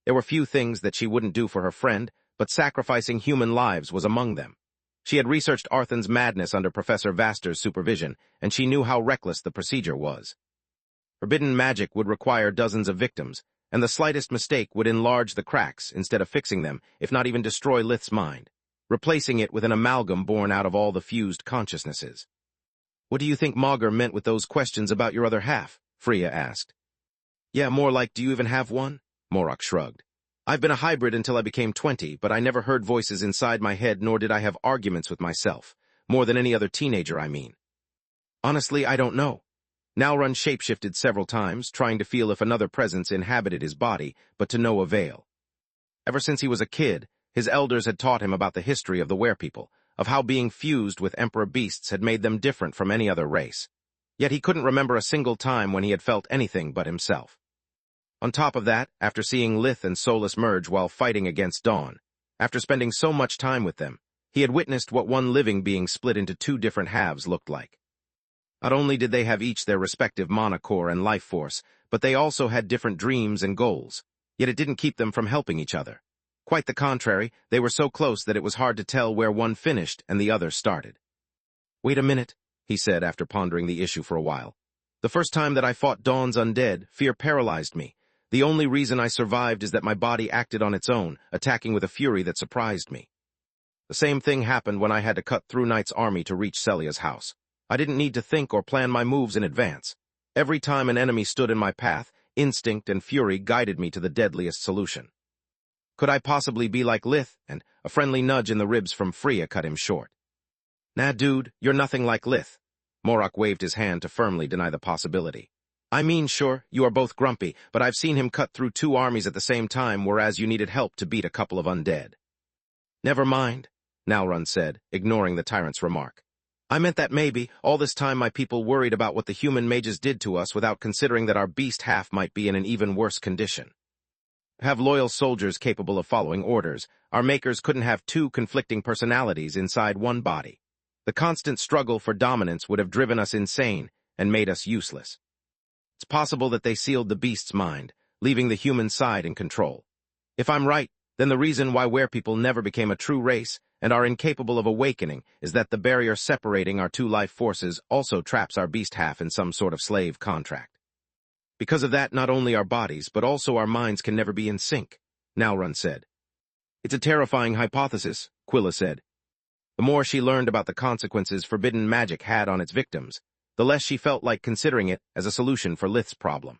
There were few things that she wouldn't do for her friend, but sacrificing human lives was among them. She had researched Arthan's madness under Professor Vaster's supervision, and she knew how reckless the procedure was. Forbidden magic would require dozens of victims, and the slightest mistake would enlarge the cracks instead of fixing them, if not even destroy Lith's mind, replacing it with an amalgam born out of all the fused consciousnesses. What do you think Magur meant with those questions about your other half? Freya asked. Yeah, more like, do you even have one? Morok shrugged. I've been a hybrid until I became 20, but I never heard voices inside my head, nor did I have arguments with myself. More than any other teenager, I mean. Honestly, I don't know. Nalrund shapeshifted several times, trying to feel if another presence inhabited his body, but to no avail. Ever since he was a kid, his elders had taught him about the history of the werepeople, of how being fused with emperor beasts had made them different from any other race. Yet he couldn't remember a single time when he had felt anything but himself. On top of that, after seeing Lith and Solus merge while fighting against Dawn, after spending so much time with them, he had witnessed what one living being split into two different halves looked like. Not only did they have each their respective monocore and life force, but they also had different dreams and goals, yet it didn't keep them from helping each other. Quite the contrary, they were so close that it was hard to tell where one finished and the other started. Wait a minute, he said after pondering the issue for a while. The first time that I fought Dawn's undead, fear paralyzed me. The only reason I survived is that my body acted on its own, attacking with a fury that surprised me. The same thing happened when I had to cut through Knight's army to reach Celia's house. I didn't need to think or plan my moves in advance. Every time an enemy stood in my path, instinct and fury guided me to the deadliest solution. Could I possibly be like Lith? And a friendly nudge in the ribs from Freya cut him short. Nah, dude, you're nothing like Lith. Morok waved his hand to firmly deny the possibility. I mean, sure, you are both grumpy, but I've seen him cut through two armies at the same time, whereas you needed help to beat a couple of undead. Never mind, Nalrund said, ignoring the tyrant's remark. I meant that maybe, all this time my people worried about what the human mages did to us without considering that our beast half might be in an even worse condition. To have loyal soldiers capable of following orders, our makers couldn't have two conflicting personalities inside one body. The constant struggle for dominance would have driven us insane and made us useless. It's possible that they sealed the beast's mind, leaving the human side in control. If I'm right, then the reason why werepeople never became a true race and are incapable of awakening is that the barrier separating our two life forces also traps our beast half in some sort of slave contract. Because of that, not only our bodies, but also our minds can never be in sync, Nalrund said. It's a terrifying hypothesis, Quilla said. The more she learned about the consequences forbidden magic had on its victims, the less she felt like considering it as a solution for Lith's problem.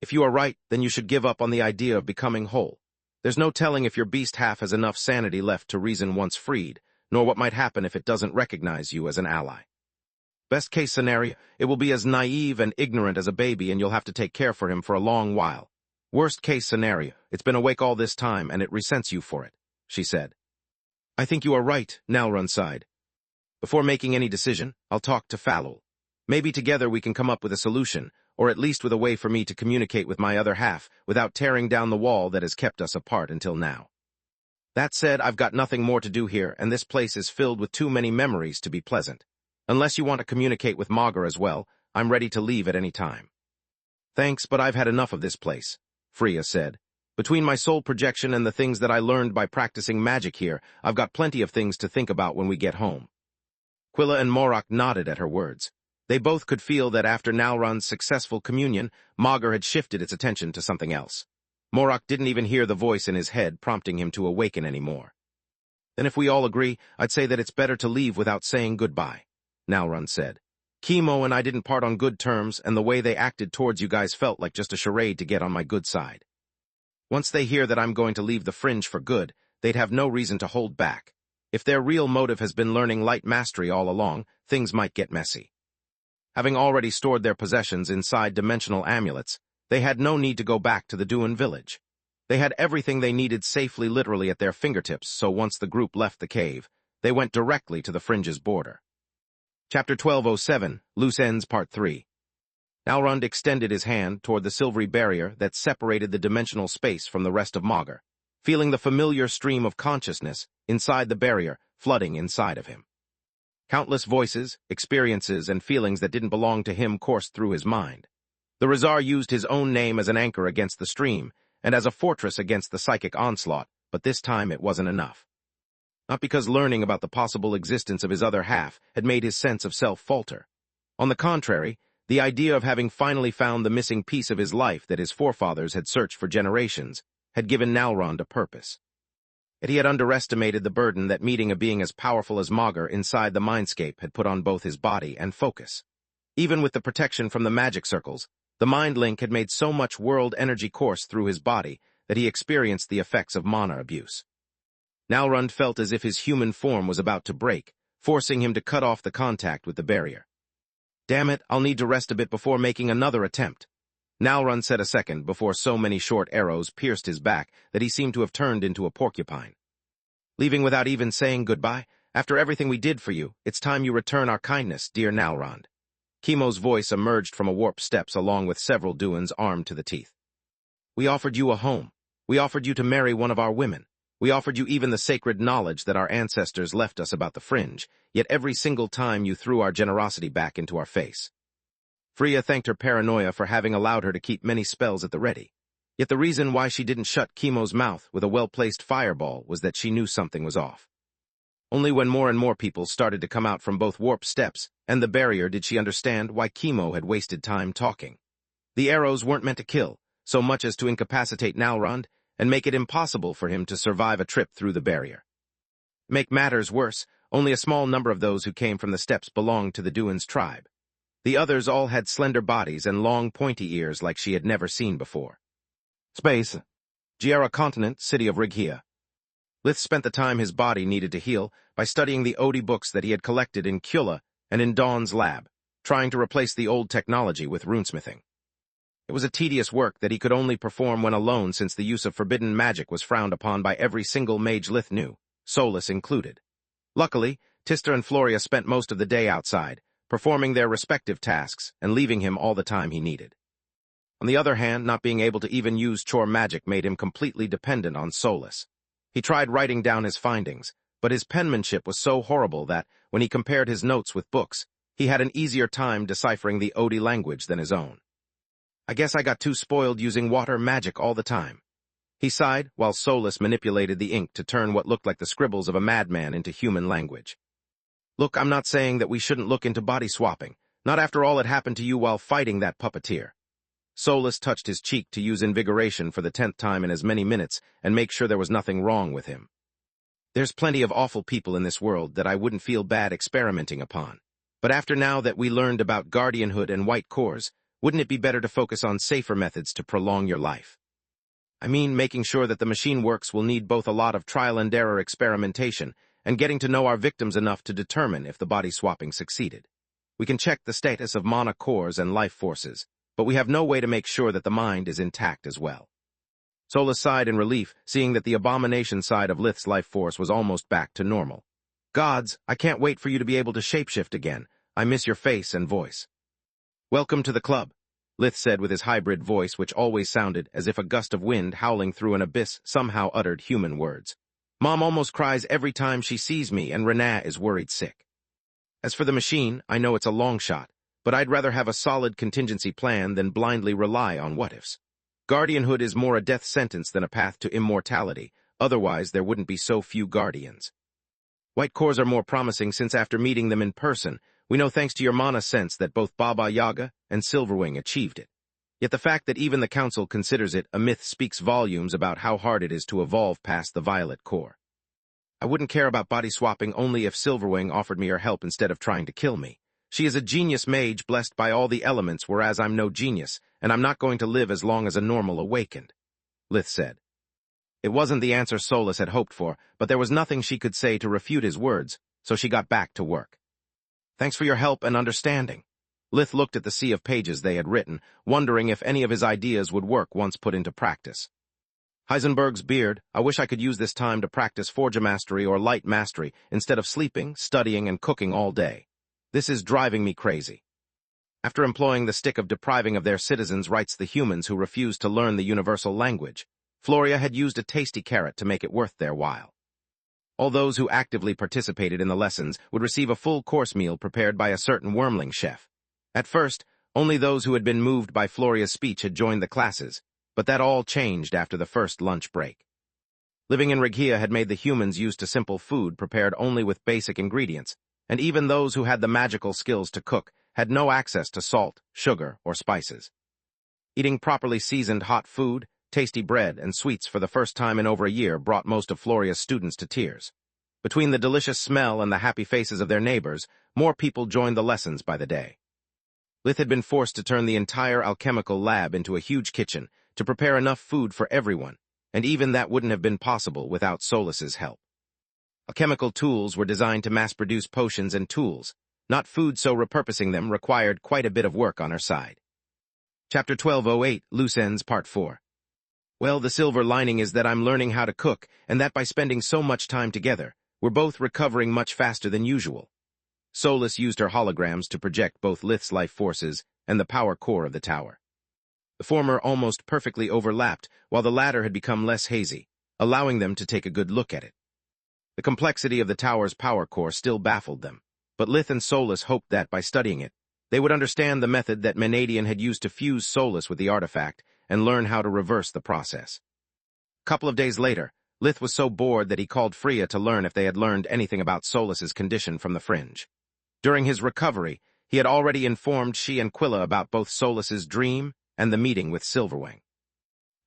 If you are right, then you should give up on the idea of becoming whole. There's no telling if your beast half has enough sanity left to reason once freed, nor what might happen if it doesn't recognize you as an ally. Best case scenario, it will be as naive and ignorant as a baby and you'll have to take care for him for a long while. Worst case scenario, it's been awake all this time and it resents you for it, she said. I think you are right, Nalrun sighed. Before making any decision, I'll talk to Falul. Maybe together we can come up with a solution, or at least with a way for me to communicate with my other half without tearing down the wall that has kept us apart until now. That said, I've got nothing more to do here, and this place is filled with too many memories to be pleasant. Unless you want to communicate with Magur as well, I'm ready to leave at any time. Thanks, but I've had enough of this place, Freya said. Between my soul projection and the things that I learned by practicing magic here, I've got plenty of things to think about when we get home. Quilla and Morak nodded at her words. They both could feel that after Nalrun's successful communion, Magur had shifted its attention to something else. Morak didn't even hear the voice in his head prompting him to awaken anymore. Then if we all agree, I'd say that it's better to leave without saying goodbye, Nalrun said. Chemo and I didn't part on good terms, and the way they acted towards you guys felt like just a charade to get on my good side. Once they hear that I'm going to leave the Fringe for good, they'd have no reason to hold back. If their real motive has been learning light mastery all along, things might get messy. Having already stored their possessions inside dimensional amulets, they had no need to go back to the Duin village. They had everything they needed safely literally at their fingertips, so once the group left the cave, they went directly to the Fringe's border. Chapter 1207, Loose Ends Part 3. Nalrund extended his hand toward the silvery barrier that separated the dimensional space from the rest of Magur, feeling the familiar stream of consciousness inside the barrier flooding inside of him. Countless voices, experiences, and feelings that didn't belong to him coursed through his mind. The Rizar used his own name as an anchor against the stream and as a fortress against the psychic onslaught, but this time it wasn't enough. Not because learning about the possible existence of his other half had made his sense of self falter. On the contrary, the idea of having finally found the missing piece of his life that his forefathers had searched for generations had given Nalrund a purpose. Yet he had underestimated the burden that meeting a being as powerful as Magur inside the mindscape had put on both his body and focus. Even with the protection from the magic circles, the mind link had made so much world energy course through his body that he experienced the effects of mana abuse. Nalrund felt as if his human form was about to break, forcing him to cut off the contact with the barrier. Damn it, I'll need to rest a bit before making another attempt. Nalrund said a second before so many short arrows pierced his back that he seemed to have turned into a porcupine. Leaving without even saying goodbye? After everything we did for you, it's time you return our kindness, dear Nalrund. Chemo's voice emerged from a warp steps along with several Duins armed to the teeth. We offered you a home. We offered you to marry one of our women. We offered you even the sacred knowledge that our ancestors left us about the Fringe, yet every single time you threw our generosity back into our face. Freya thanked her paranoia for having allowed her to keep many spells at the ready. Yet the reason why she didn't shut Chemo's mouth with a well-placed fireball was that she knew something was off. Only when more and more people started to come out from both warp steps and the barrier did she understand why Chemo had wasted time talking. The arrows weren't meant to kill, so much as to incapacitate Nalrund and make it impossible for him to survive a trip through the barrier. To make matters worse, only a small number of those who came from the steps belonged to the Duin's tribe. The others all had slender bodies and long pointy ears like she had never seen before. Space. Giera Continent, City of Righia. Lith spent the time his body needed to heal by studying the Audibooks that he had collected in Kula and in Dawn's lab, trying to replace the old technology with runesmithing. It was a tedious work that he could only perform when alone since the use of forbidden magic was frowned upon by every single mage Lith knew, Solus included. Luckily, Tister and Floria spent most of the day outside, performing their respective tasks and leaving him all the time he needed. On the other hand, not being able to even use chore magic made him completely dependent on Solus. He tried writing down his findings, but his penmanship was so horrible that, when he compared his notes with books, he had an easier time deciphering the Odi language than his own. I guess I got too spoiled using water magic all the time. He sighed while Solus manipulated the ink to turn what looked like the scribbles of a madman into human language. Look, I'm not saying that we shouldn't look into body swapping, not after all that happened to you while fighting that puppeteer. Solus touched his cheek to use invigoration for the 10th time in as many minutes and make sure there was nothing wrong with him. There's plenty of awful people in this world that I wouldn't feel bad experimenting upon. But after now that we learned about guardianhood and white cores, wouldn't it be better to focus on safer methods to prolong your life? I mean, making sure that the machine works will need both a lot of trial-and-error experimentation and getting to know our victims enough to determine if the body swapping succeeded. We can check the status of mana cores and life forces, but we have no way to make sure that the mind is intact as well. Solus sighed in relief, seeing that the abomination side of Lith's life force was almost back to normal. Gods, I can't wait for you to be able to shapeshift again. I miss your face and voice. Welcome to the club, Lith said with his hybrid voice, which always sounded as if a gust of wind howling through an abyss somehow uttered human words. Mom almost cries every time she sees me, and Renee is worried sick. As for the machine, I know it's a long shot, but I'd rather have a solid contingency plan than blindly rely on what-ifs. Guardianhood is more a death sentence than a path to immortality, otherwise there wouldn't be so few guardians. White cores are more promising since after meeting them in person, we know thanks to your mana sense that both Baba Yaga and Silverwing achieved it. Yet the fact that even the Council considers it a myth speaks volumes about how hard it is to evolve past the Violet Core. I wouldn't care about body swapping only if Silverwing offered me her help instead of trying to kill me. She is a genius mage blessed by all the elements, whereas I'm no genius, and I'm not going to live as long as a normal awakened, Lith said. It wasn't the answer Solus had hoped for, but there was nothing she could say to refute his words, so she got back to work. Thanks for your help and understanding. Lith looked at the sea of pages they had written, wondering if any of his ideas would work once put into practice. Heisenberg's beard, I wish I could use this time to practice Forge Mastery or Light Mastery instead of sleeping, studying, and cooking all day. This is driving me crazy. After employing the stick of depriving of their citizens rights the humans who refused to learn the universal language, Floria had used a tasty carrot to make it worth their while. All those who actively participated in the lessons would receive a full course meal prepared by a certain wormling chef. At first, only those who had been moved by Floria's speech had joined the classes, but that all changed after the first lunch break. Living in Regia had made the humans used to simple food prepared only with basic ingredients, and even those who had the magical skills to cook had no access to salt, sugar, or spices. Eating properly seasoned hot food, tasty bread, and sweets for the first time in over a year brought most of Floria's students to tears. Between the delicious smell and the happy faces of their neighbors, more people joined the lessons by the day. Lith had been forced to turn the entire alchemical lab into a huge kitchen to prepare enough food for everyone, and even that wouldn't have been possible without Solus's help. Alchemical tools were designed to mass-produce potions and tools, not food, so repurposing them required quite a bit of work on her side. Chapter 1208, Loose Ends, Part 4. Well, the silver lining is that I'm learning how to cook, and that by spending so much time together, we're both recovering much faster than usual. Solus used her holograms to project both Lith's life forces and the power core of the tower. The former almost perfectly overlapped, while the latter had become less hazy, allowing them to take a good look at it. The complexity of the tower's power core still baffled them, but Lith and Solus hoped that, by studying it, they would understand the method that Menadian had used to fuse Solus with the artifact and learn how to reverse the process. A couple of days later, Lith was so bored that he called Freya to learn if they had learned anything about Solus's condition from the fringe. During his recovery, he had already informed she and Quilla about both Solus's dream and the meeting with Silverwing.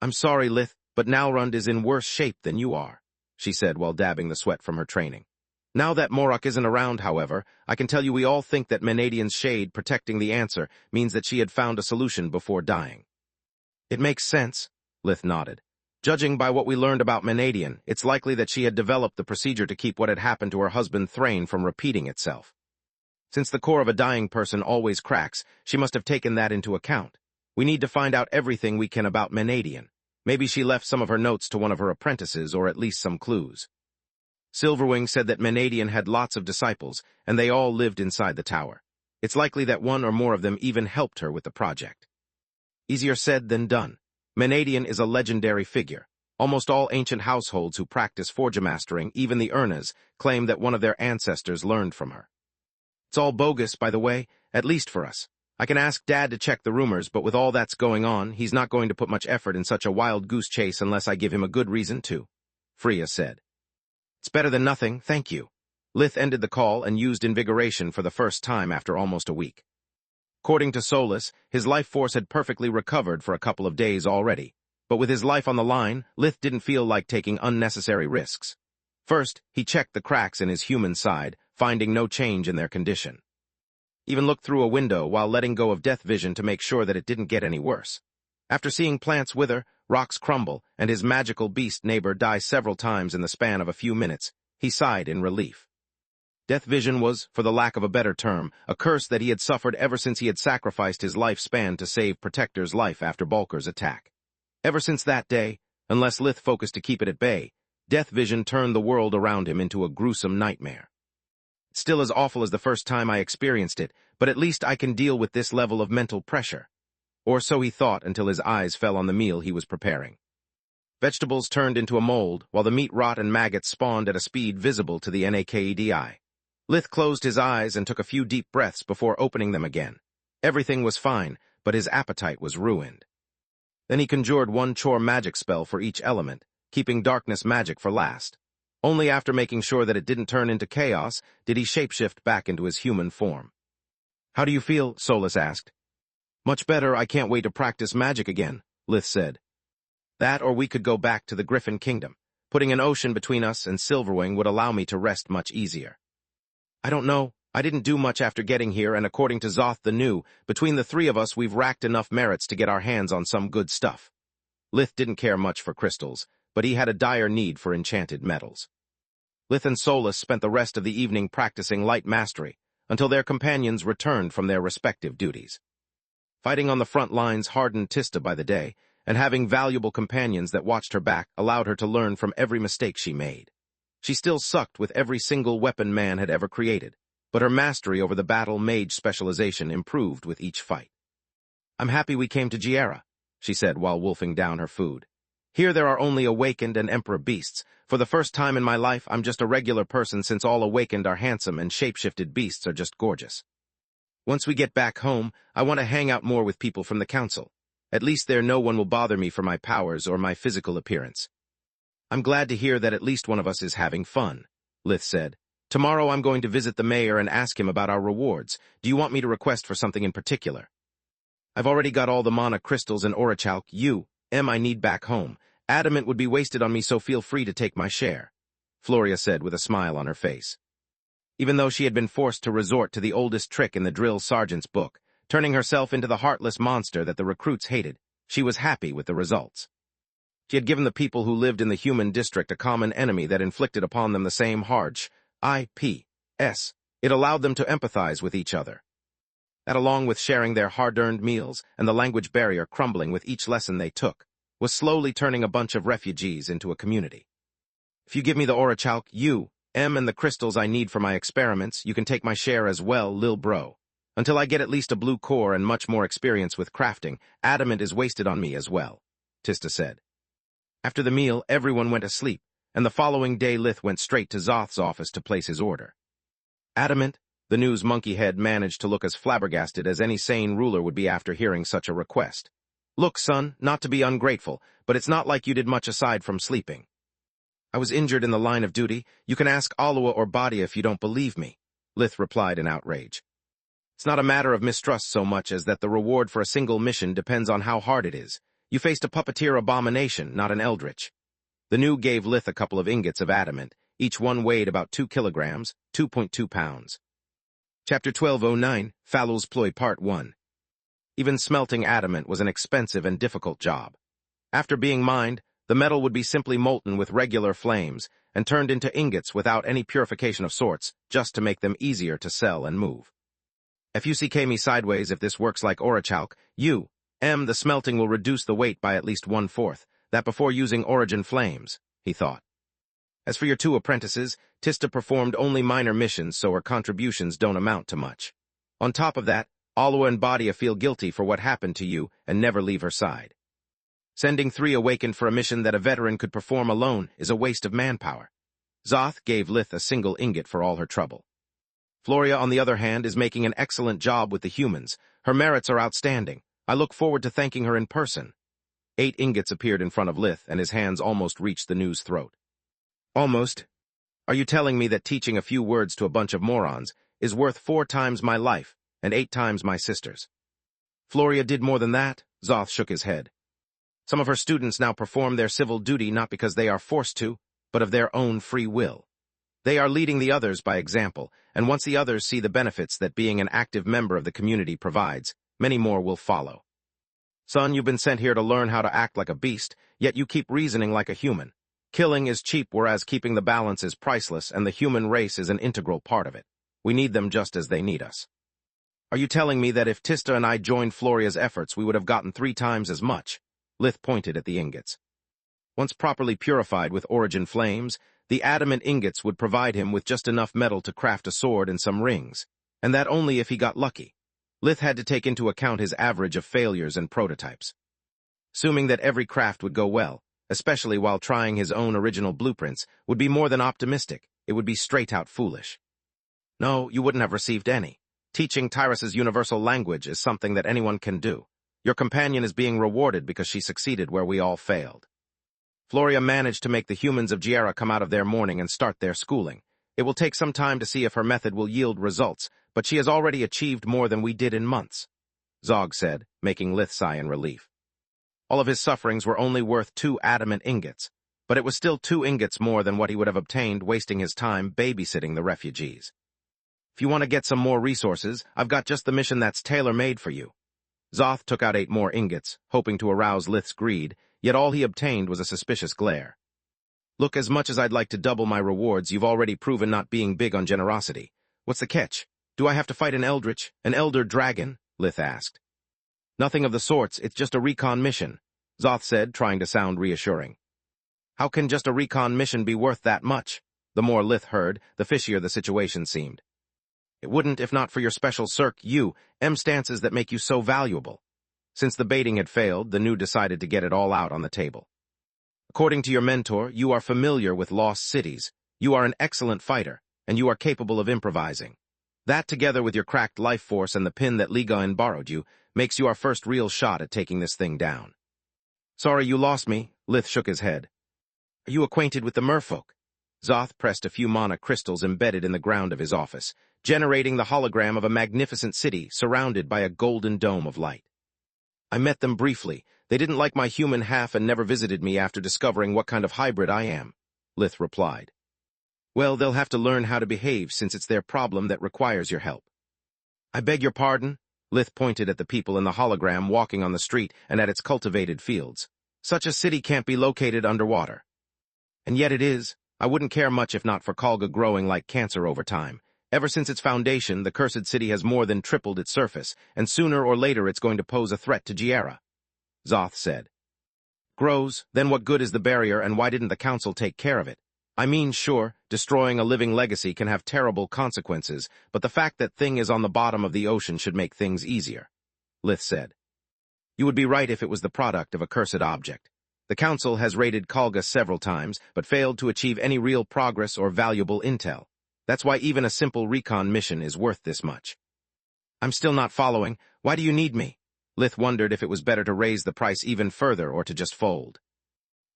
I'm sorry, Lith, but Nalrund is in worse shape than you are, she said while dabbing the sweat from her training. Now that Morok isn't around, however, I can tell you we all think that Menadian's shade protecting the answer means that she had found a solution before dying. It makes sense, Lith nodded. Judging by what we learned about Menadian, it's likely that she had developed the procedure to keep what had happened to her husband Thrain from repeating itself. Since the core of a dying person always cracks, she must have taken that into account. We need to find out everything we can about Menadian. Maybe she left some of her notes to one of her apprentices, or at least some clues. Silverwing said that Menadian had lots of disciples, and they all lived inside the tower. It's likely that one or more of them even helped her with the project. Easier said than done. Menadian is a legendary figure. Almost all ancient households who practice forge mastering, even the Urnas, claim that one of their ancestors learned from her. It's all bogus, by the way, at least for us. I can ask Dad to check the rumors, but with all that's going on, he's not going to put much effort in such a wild goose chase unless I give him a good reason to, Freya said. It's better than nothing, thank you. Lith ended the call and used invigoration for the first time after almost a week. According to Solus, his life force had perfectly recovered for a couple of days already, but with his life on the line, Lith didn't feel like taking unnecessary risks. First, he checked the cracks in his human side, finding no change in their condition. Even looked through a window while letting go of death vision to make sure that it didn't get any worse. After seeing plants wither, rocks crumble, and his magical beast neighbor die several times in the span of a few minutes, he sighed in relief. Death vision was, for the lack of a better term, a curse that he had suffered ever since he had sacrificed his lifespan to save Protector's life after Balker's attack. Ever since that day, Unless Lith focused to keep it at bay, death vision turned the world around him into a gruesome nightmare. It's still as awful as the first time I experienced it, but at least I can deal with this level of mental pressure. Or so he thought until his eyes fell on the meal he was preparing. Vegetables turned into a mold, while the meat rot and maggots spawned at a speed visible to the Nakedi. Lith closed his eyes and took a few deep breaths before opening them again. Everything was fine, but his appetite was ruined. Then he conjured one chore magic spell for each element, keeping darkness magic for last. Only after making sure that it didn't turn into chaos did he shapeshift back into his human form. "How do you feel?" Solus asked. "Much better. I can't wait to practice magic again," Lith said. "That or we could go back to the Griffin Kingdom. Putting an ocean between us and Silverwing would allow me to rest much easier." "I don't know. I didn't do much after getting here, and according to Zoth the New, between the three of us we've racked enough merits to get our hands on some good stuff." Lith didn't care much for crystals, but he had a dire need for enchanted metals. Lith and Solus spent the rest of the evening practicing light mastery, until their companions returned from their respective duties. Fighting on the front lines hardened Tista by the day, and having valuable companions that watched her back allowed her to learn from every mistake she made. She still sucked with every single weapon man had ever created, but her mastery over the battle mage specialization improved with each fight. "I'm happy we came to Giera," she said while wolfing down her food. "Here there are only awakened and emperor beasts. For the first time in my life, I'm just a regular person since all awakened are handsome and shapeshifted beasts are just gorgeous. Once we get back home, I want to hang out more with people from the council. At least there no one will bother me for my powers or my physical appearance." "I'm glad to hear that at least one of us is having fun," Lith said. "Tomorrow I'm going to visit the mayor and ask him about our rewards. Do you want me to request for something in particular?" "I've already got all the mana crystals and orichalk I need back home. Adamant would be wasted on me, so feel free to take my share," Floria said with a smile on her face. Even though she had been forced to resort to the oldest trick in the drill sergeant's book, turning herself into the heartless monster that the recruits hated, she was happy with the results. She had given the people who lived in the human district a common enemy that inflicted upon them the same harsh IPS. It allowed them to empathize with each other. That, along with sharing their hard-earned meals and the language barrier crumbling with each lesson they took, was slowly turning a bunch of refugees into a community. "If you give me the orichalk, and the crystals I need for my experiments, you can take my share as well, lil bro. Until I get at least a blue core and much more experience with crafting, adamant is wasted on me as well," Tista said. After the meal, everyone went asleep, and the following day Lith went straight to Zoth's office to place his order. "Adamant," the news monkey head managed to look as flabbergasted as any sane ruler would be after hearing such a request. "Look, son, not to be ungrateful, but it's not like you did much aside from sleeping." "I was injured in the line of duty. You can ask Alua or Badia if you don't believe me," Lith replied in outrage. "It's not a matter of mistrust so much as that the reward for a single mission depends on how hard it is. You faced a puppeteer abomination, not an eldritch." The new gave Lith a couple of ingots of adamant. Each one weighed about 2 kilograms, 2.2 pounds. Chapter 1209, Falul's Ploy Part 1. Even smelting adamant was an expensive and difficult job. After being mined, the metal would be simply molten with regular flames and turned into ingots without any purification of sorts, just to make them easier to sell and move. "If you CK me sideways if this works like orichalk, the smelting will reduce the weight by at least 1/4, that before using origin flames," he thought. As for your 2 apprentices, Tista performed only minor missions, so her contributions don't amount to much. On top of that, Alua and Badia feel guilty for what happened to you and never leave her side. Sending 3 awakened for a mission that a veteran could perform alone is a waste of manpower. Zoth gave Lith a single ingot for all her trouble. Floria, on the other hand, is making an excellent job with the humans. Her merits are outstanding. I look forward to thanking her in person. 8 ingots appeared in front of Lith, and his hands almost reached the new's throat. "Almost? Are you telling me that teaching a few words to a bunch of morons is worth 4 times my life and 8 times my sister's?" "Floria did more than that," Zoth shook his head. "Some of her students now perform their civil duty not because they are forced to, but of their own free will. They are leading the others by example, and once the others see the benefits that being an active member of the community provides, many more will follow. Son, you've been sent here to learn how to act like a beast, yet you keep reasoning like a human. Killing is cheap, whereas keeping the balance is priceless, and the human race is an integral part of it. We need them just as they need us. Are you telling me that if Tista and I joined Floria's efforts, we would have gotten 3 times as much?" Lith pointed at the ingots. Once properly purified with origin flames, the adamant ingots would provide him with just enough metal to craft a sword and some rings, and that only if he got lucky. Lith had to take into account his average of failures and prototypes. Assuming that every craft would go well, especially while trying his own original blueprints, would be more than optimistic. It would be straight-out foolish. No, you wouldn't have received any. Teaching Tyrus's universal language is something that anyone can do. Your companion is being rewarded because she succeeded where we all failed. Floria managed to make the humans of Giera come out of their mourning and start their schooling. It will take some time to see if her method will yield results, but she has already achieved more than we did in months, Zog said, making Lith sigh in relief. All of his sufferings were only worth 2 adamant ingots, but it was still 2 ingots more than what he would have obtained wasting his time babysitting the refugees. If you want to get some more resources, I've got just the mission that's tailor-made for you. Zoth took out 8 more ingots, hoping to arouse Lith's greed, yet all he obtained was a suspicious glare. Look, as much as I'd like to double my rewards, you've already proven not being big on generosity. What's the catch? Do I have to fight an elder dragon? Lith asked. Nothing of the sorts, it's just a recon mission, Zoth said, trying to sound reassuring. How can just a recon mission be worth that much? The more Lith heard, the fishier the situation seemed. It wouldn't if not for your special stances that make you so valuable. Since the baiting had failed, the new decided to get it all out on the table. According to your mentor, you are familiar with lost cities, you are an excellent fighter, and you are capable of improvising. That, together with your cracked life force and the pin that Ligaen borrowed you, makes you our first real shot at taking this thing down. Sorry you lost me, Lith shook his head. Are you acquainted with the merfolk? Zoth pressed a few mana crystals embedded in the ground of his office, generating the hologram of a magnificent city surrounded by a golden dome of light. I met them briefly. They didn't like my human half and never visited me after discovering what kind of hybrid I am, Lith replied. Well, they'll have to learn how to behave since it's their problem that requires your help. I beg your pardon? Lith pointed at the people in the hologram walking on the street and at its cultivated fields. Such a city can't be located underwater. And yet it is. I wouldn't care much if not for Kalga growing like cancer over time. Ever since its foundation, the cursed city has more than tripled its surface, and sooner or later it's going to pose a threat to Giera, Zoth said. Grows, then what good is the barrier and why didn't the council take care of it? I mean, sure, destroying a living legacy can have terrible consequences, but the fact that thing is on the bottom of the ocean should make things easier, Lith said. You would be right if it was the product of a cursed object. The council has raided Kalga several times, but failed to achieve any real progress or valuable intel. That's why even a simple recon mission is worth this much. I'm still not following. Why do you need me? Lith wondered if it was better to raise the price even further or to just fold.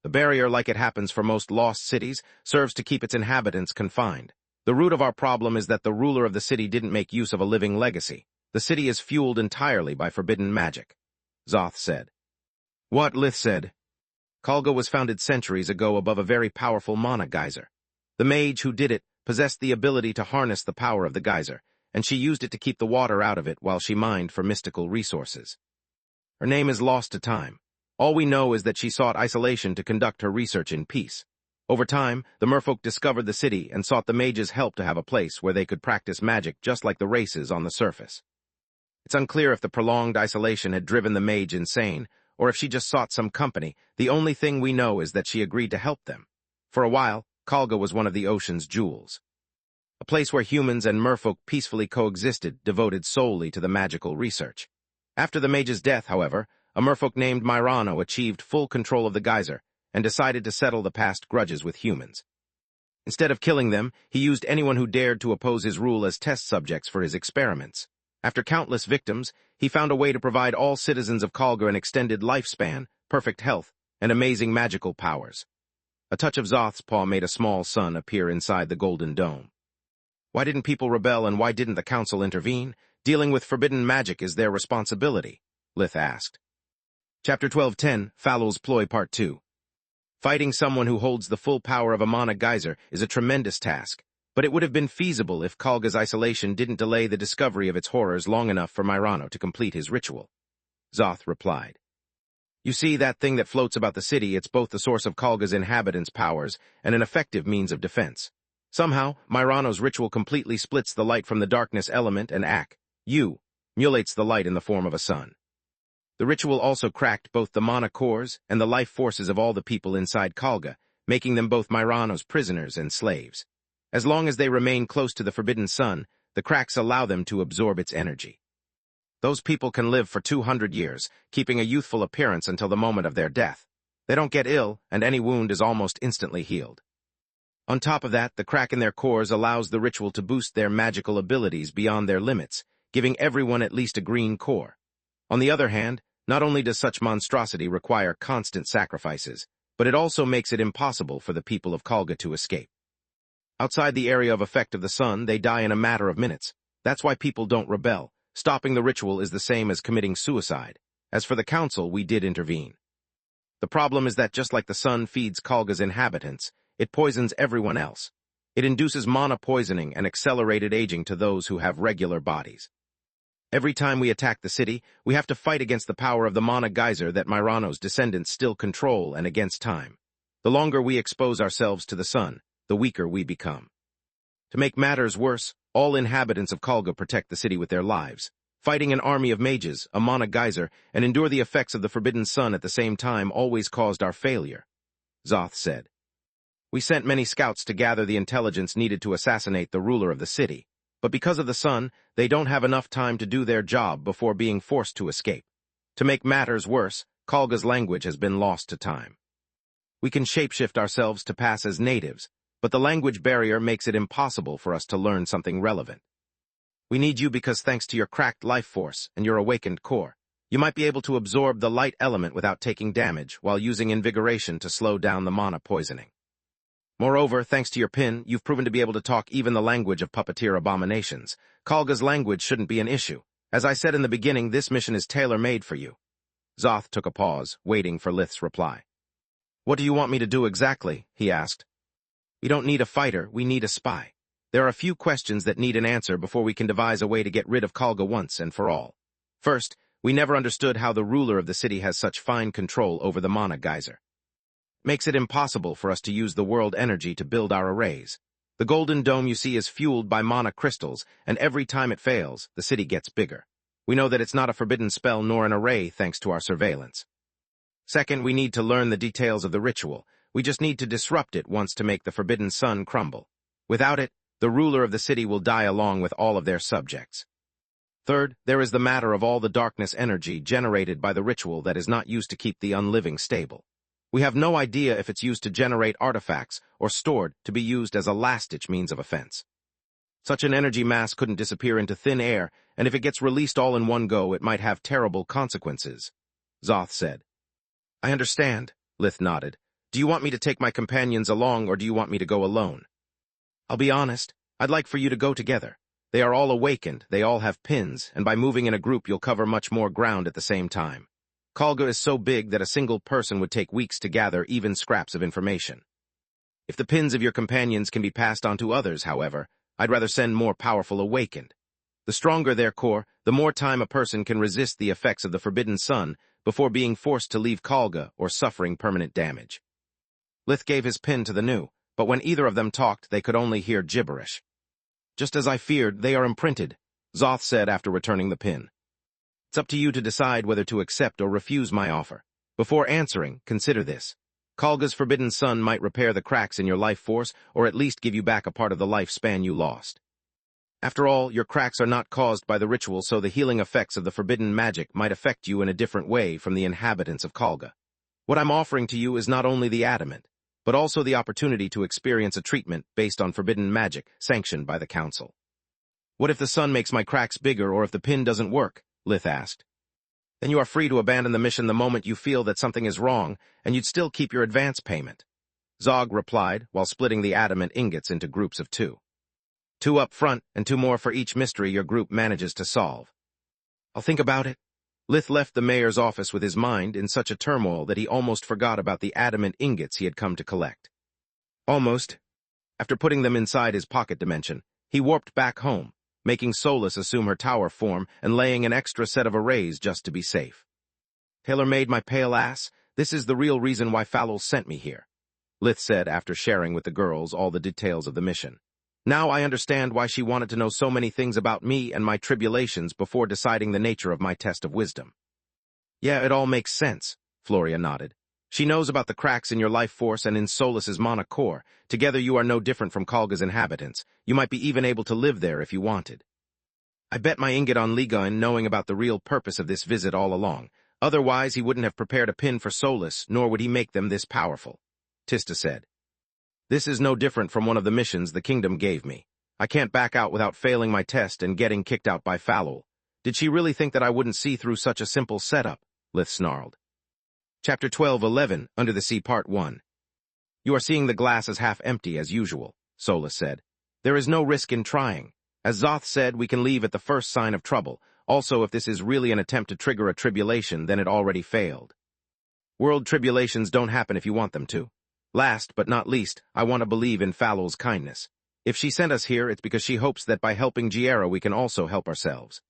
The barrier, like it happens for most lost cities, serves to keep its inhabitants confined. The root of our problem is that the ruler of the city didn't make use of a living legacy. The city is fueled entirely by forbidden magic, Zoth said. What? Lith said. Kalga was founded centuries ago above a very powerful mana geyser. The mage who did it possessed the ability to harness the power of the geyser, and she used it to keep the water out of it while she mined for mystical resources. Her name is lost to time. All we know is that she sought isolation to conduct her research in peace. Over time, the merfolk discovered the city and sought the mages' help to have a place where they could practice magic just like the races on the surface. It's unclear if the prolonged isolation had driven the mage insane, or if she just sought some company. The only thing we know is that she agreed to help them. For a while, Kalga was one of the ocean's jewels. A place where humans and merfolk peacefully coexisted, devoted solely to the magical research. After the mage's death, however, a merfolk named Myrano achieved full control of the geyser and decided to settle the past grudges with humans. Instead of killing them, he used anyone who dared to oppose his rule as test subjects for his experiments. After countless victims, he found a way to provide all citizens of Kalga an extended lifespan, perfect health, and amazing magical powers. A touch of Zoth's paw made a small sun appear inside the golden dome. Why didn't people rebel and why didn't the council intervene? Dealing with forbidden magic is their responsibility, Lith asked. Chapter 12:10, Fallow's Ploy Part 2. Fighting someone who holds the full power of a mana geyser is a tremendous task, but it would have been feasible if Kalga's isolation didn't delay the discovery of its horrors long enough for Myrano to complete his ritual, Zoth replied. You see, that thing that floats about the city, it's both the source of Kalga's inhabitants' powers and an effective means of defense. Somehow, Myrano's ritual completely splits the light from the darkness element and mulates the light in the form of a sun. The ritual also cracked both the mana cores and the life forces of all the people inside Kalga, making them both Myrano's prisoners and slaves. As long as they remain close to the Forbidden Sun, the cracks allow them to absorb its energy. Those people can live for 200 years, keeping a youthful appearance until the moment of their death. They don't get ill, and any wound is almost instantly healed. On top of that, the crack in their cores allows the ritual to boost their magical abilities beyond their limits, giving everyone at least a green core. On the other hand, not only does such monstrosity require constant sacrifices, but it also makes it impossible for the people of Kalga to escape. Outside the area of effect of the sun, they die in a matter of minutes. That's why people don't rebel. Stopping the ritual is the same as committing suicide. As for the council, we did intervene. The problem is that just like the sun feeds Kalga's inhabitants, it poisons everyone else. It induces mana poisoning and accelerated aging to those who have regular bodies. Every time we attack the city, we have to fight against the power of the mana geyser that Myrano's descendants still control and against time. The longer we expose ourselves to the sun, the weaker we become. To make matters worse, all inhabitants of Kalga protect the city with their lives. Fighting an army of mages, a mana geyser, and endure the effects of the Forbidden Sun at the same time always caused our failure, Zoth said. We sent many scouts to gather the intelligence needed to assassinate the ruler of the city, but because of the sun, they don't have enough time to do their job before being forced to escape. To make matters worse, Kalga's language has been lost to time. We can shapeshift ourselves to pass as natives, but the language barrier makes it impossible for us to learn something relevant. We need you because thanks to your cracked life force and your awakened core, you might be able to absorb the light element without taking damage while using invigoration to slow down the mana poisoning. Moreover, thanks to your pin, you've proven to be able to talk even the language of puppeteer abominations. Kalga's language shouldn't be an issue. As I said in the beginning, this mission is tailor-made for you. Zoth took a pause, waiting for Lith's reply. What do you want me to do exactly? He asked. We don't need a fighter, we need a spy. There are a few questions that need an answer before we can devise a way to get rid of Kalga once and for all. First, we never understood how the ruler of the city has such fine control over the mana geyser. Makes it impossible for us to use the world energy to build our arrays. The golden dome you see is fueled by mana crystals, and every time it fails, the city gets bigger. We know that it's not a forbidden spell nor an array thanks to our surveillance. Second, we need to learn the details of the ritual. We just need to disrupt it once to make the Forbidden Sun crumble. Without it, the ruler of the city will die along with all of their subjects. Third, there is the matter of all the darkness energy generated by the ritual that is not used to keep the unliving stable. We have no idea if it's used to generate artifacts or stored to be used as a last-ditch means of offense. Such an energy mass couldn't disappear into thin air, and if it gets released all in one go, it might have terrible consequences, Zoth said. I understand, Lith nodded. Do you want me to take my companions along, or do you want me to go alone? I'll be honest, I'd like for you to go together. They are all awakened, they all have pins, and by moving in a group you'll cover much more ground at the same time. Kalga is so big that a single person would take weeks to gather even scraps of information. If the pins of your companions can be passed on to others, however, I'd rather send more powerful awakened. The stronger their core, the more time a person can resist the effects of the Forbidden Sun before being forced to leave Kalga or suffering permanent damage. Lith gave his pin to the new, but when either of them talked, they could only hear gibberish. Just as I feared, they are imprinted, Zoth said after returning the pin. It's up to you to decide whether to accept or refuse my offer. Before answering, consider this. Kalga's Forbidden Sun might repair the cracks in your life force, or at least give you back a part of the lifespan you lost. After all, your cracks are not caused by the ritual, so the healing effects of the forbidden magic might affect you in a different way from the inhabitants of Kalga. What I'm offering to you is not only the adamant, but also the opportunity to experience a treatment based on forbidden magic sanctioned by the council. What if the sun makes my cracks bigger, or if the pin doesn't work? Lith asked. Then you are free to abandon the mission the moment you feel that something is wrong, and you'd still keep your advance payment. Zog replied, while splitting the adamant ingots into groups of 2. 2 up front, and 2 more for each mystery your group manages to solve. I'll think about it. Lith left the mayor's office with his mind in such a turmoil that he almost forgot about the adamant ingots he had come to collect. Almost. After putting them inside his pocket dimension, he warped back home, making Solus assume her tower form and laying an extra set of arrays just to be safe. Tailor-made, my pale ass, this is the real reason why Falol sent me here, Lith said after sharing with the girls all the details of the mission. Now I understand why she wanted to know so many things about me and my tribulations before deciding the nature of my test of wisdom. Yeah, it all makes sense, Floria nodded. She knows about the cracks in your life force and in Solus's mana core. Together you are no different from Kalga's inhabitants. You might be even able to live there if you wanted. I bet my ingot on Ligon knowing about the real purpose of this visit all along. Otherwise, he wouldn't have prepared a pin for Solus, nor would he make them this powerful. Tista said. This is no different from one of the missions the kingdom gave me. I can't back out without failing my test and getting kicked out by Falul. Did she really think that I wouldn't see through such a simple setup? Lith snarled. Chapter 12:11, Under the Sea Part 1. You are seeing the glass as half empty as usual, Solus said. There is no risk in trying. As Zoth said, we can leave at the first sign of trouble. Also, if this is really an attempt to trigger a tribulation, then it already failed. World tribulations don't happen if you want them to. Last, but not least, I want to believe in Falul's kindness. If she sent us here, it's because she hopes that by helping Giera we can also help ourselves.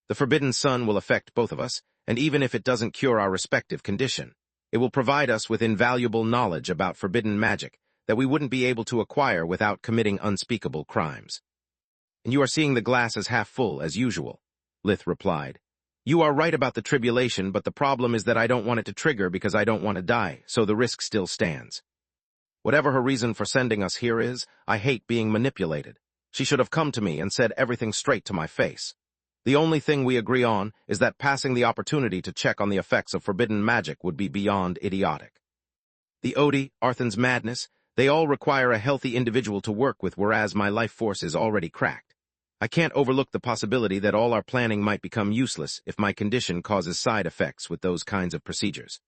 The Forbidden Sun will affect both of us, and even if it doesn't cure our respective condition, it will provide us with invaluable knowledge about forbidden magic that we wouldn't be able to acquire without committing unspeakable crimes. And you are seeing the glass as half full, as usual, Lith replied. You are right about the tribulation, but the problem is that I don't want it to trigger because I don't want to die, so the risk still stands. Whatever her reason for sending us here is, I hate being manipulated. She should have come to me and said everything straight to my face. The only thing we agree on is that passing the opportunity to check on the effects of forbidden magic would be beyond idiotic. The Odi, Arthan's madness, they all require a healthy individual to work with, whereas my life force is already cracked. I can't overlook the possibility that all our planning might become useless if my condition causes side effects with those kinds of procedures.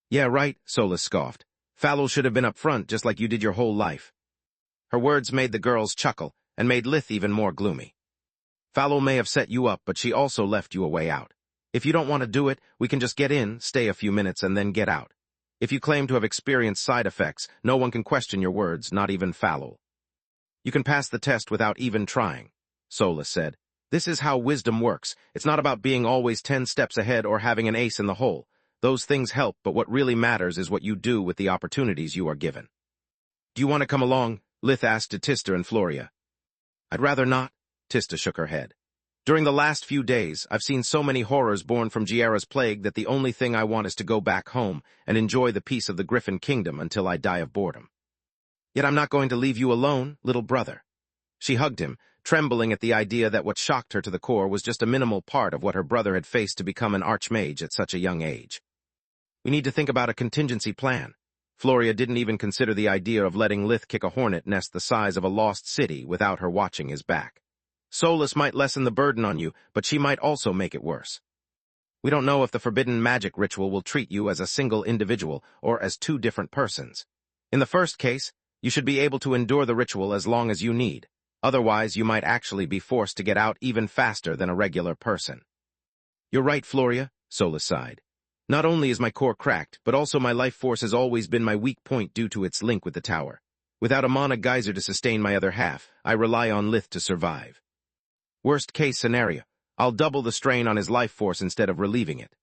Yeah, right, Solus scoffed. Falul should have been up front just like you did your whole life. Her words made the girls chuckle and made Lith even more gloomy. Falul may have set you up, but she also left you a way out. If you don't want to do it, we can just get in, stay a few minutes, and then get out. If you claim to have experienced side effects, no one can question your words, not even Falul. You can pass the test without even trying, Solus said. This is how wisdom works. It's not about being always 10 steps ahead or having an ace in the hole. Those things help, but what really matters is what you do with the opportunities you are given. Do you want to come along? Lith asked to Tista and Floria. I'd rather not. Tista shook her head. During the last few days, I've seen so many horrors born from Giera's plague that the only thing I want is to go back home and enjoy the peace of the Griffin Kingdom until I die of boredom. Yet I'm not going to leave you alone, little brother. She hugged him, trembling at the idea that what shocked her to the core was just a minimal part of what her brother had faced to become an archmage at such a young age. We need to think about a contingency plan. Floria didn't even consider the idea of letting Lith kick a hornet nest the size of a lost city without her watching his back. Solus might lessen the burden on you, but she might also make it worse. We don't know if the forbidden magic ritual will treat you as a single individual or as two different persons. In the first case, you should be able to endure the ritual as long as you need. Otherwise, you might actually be forced to get out even faster than a regular person. You're right, Floria, Solus sighed. Not only is my core cracked, but also my life force has always been my weak point due to its link with the tower. Without a mana geyser to sustain my other half, I rely on Lith to survive. Worst case scenario, I'll double the strain on his life force instead of relieving it.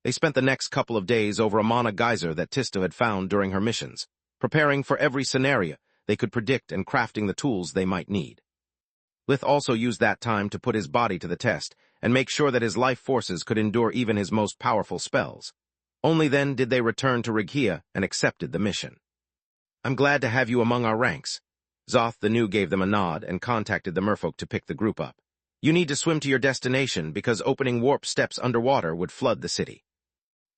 They spent the next couple of days over a mana geyser that Tista had found during her missions, preparing for every scenario they could predict and crafting the tools they might need. Lith also used that time to put his body to the test and make sure that his life forces could endure even his most powerful spells. Only then did they return to Righia and accepted the mission. I'm glad to have you among our ranks. Zoth the New gave them a nod and contacted the merfolk to pick the group up. You need to swim to your destination because opening warp steps underwater would flood the city.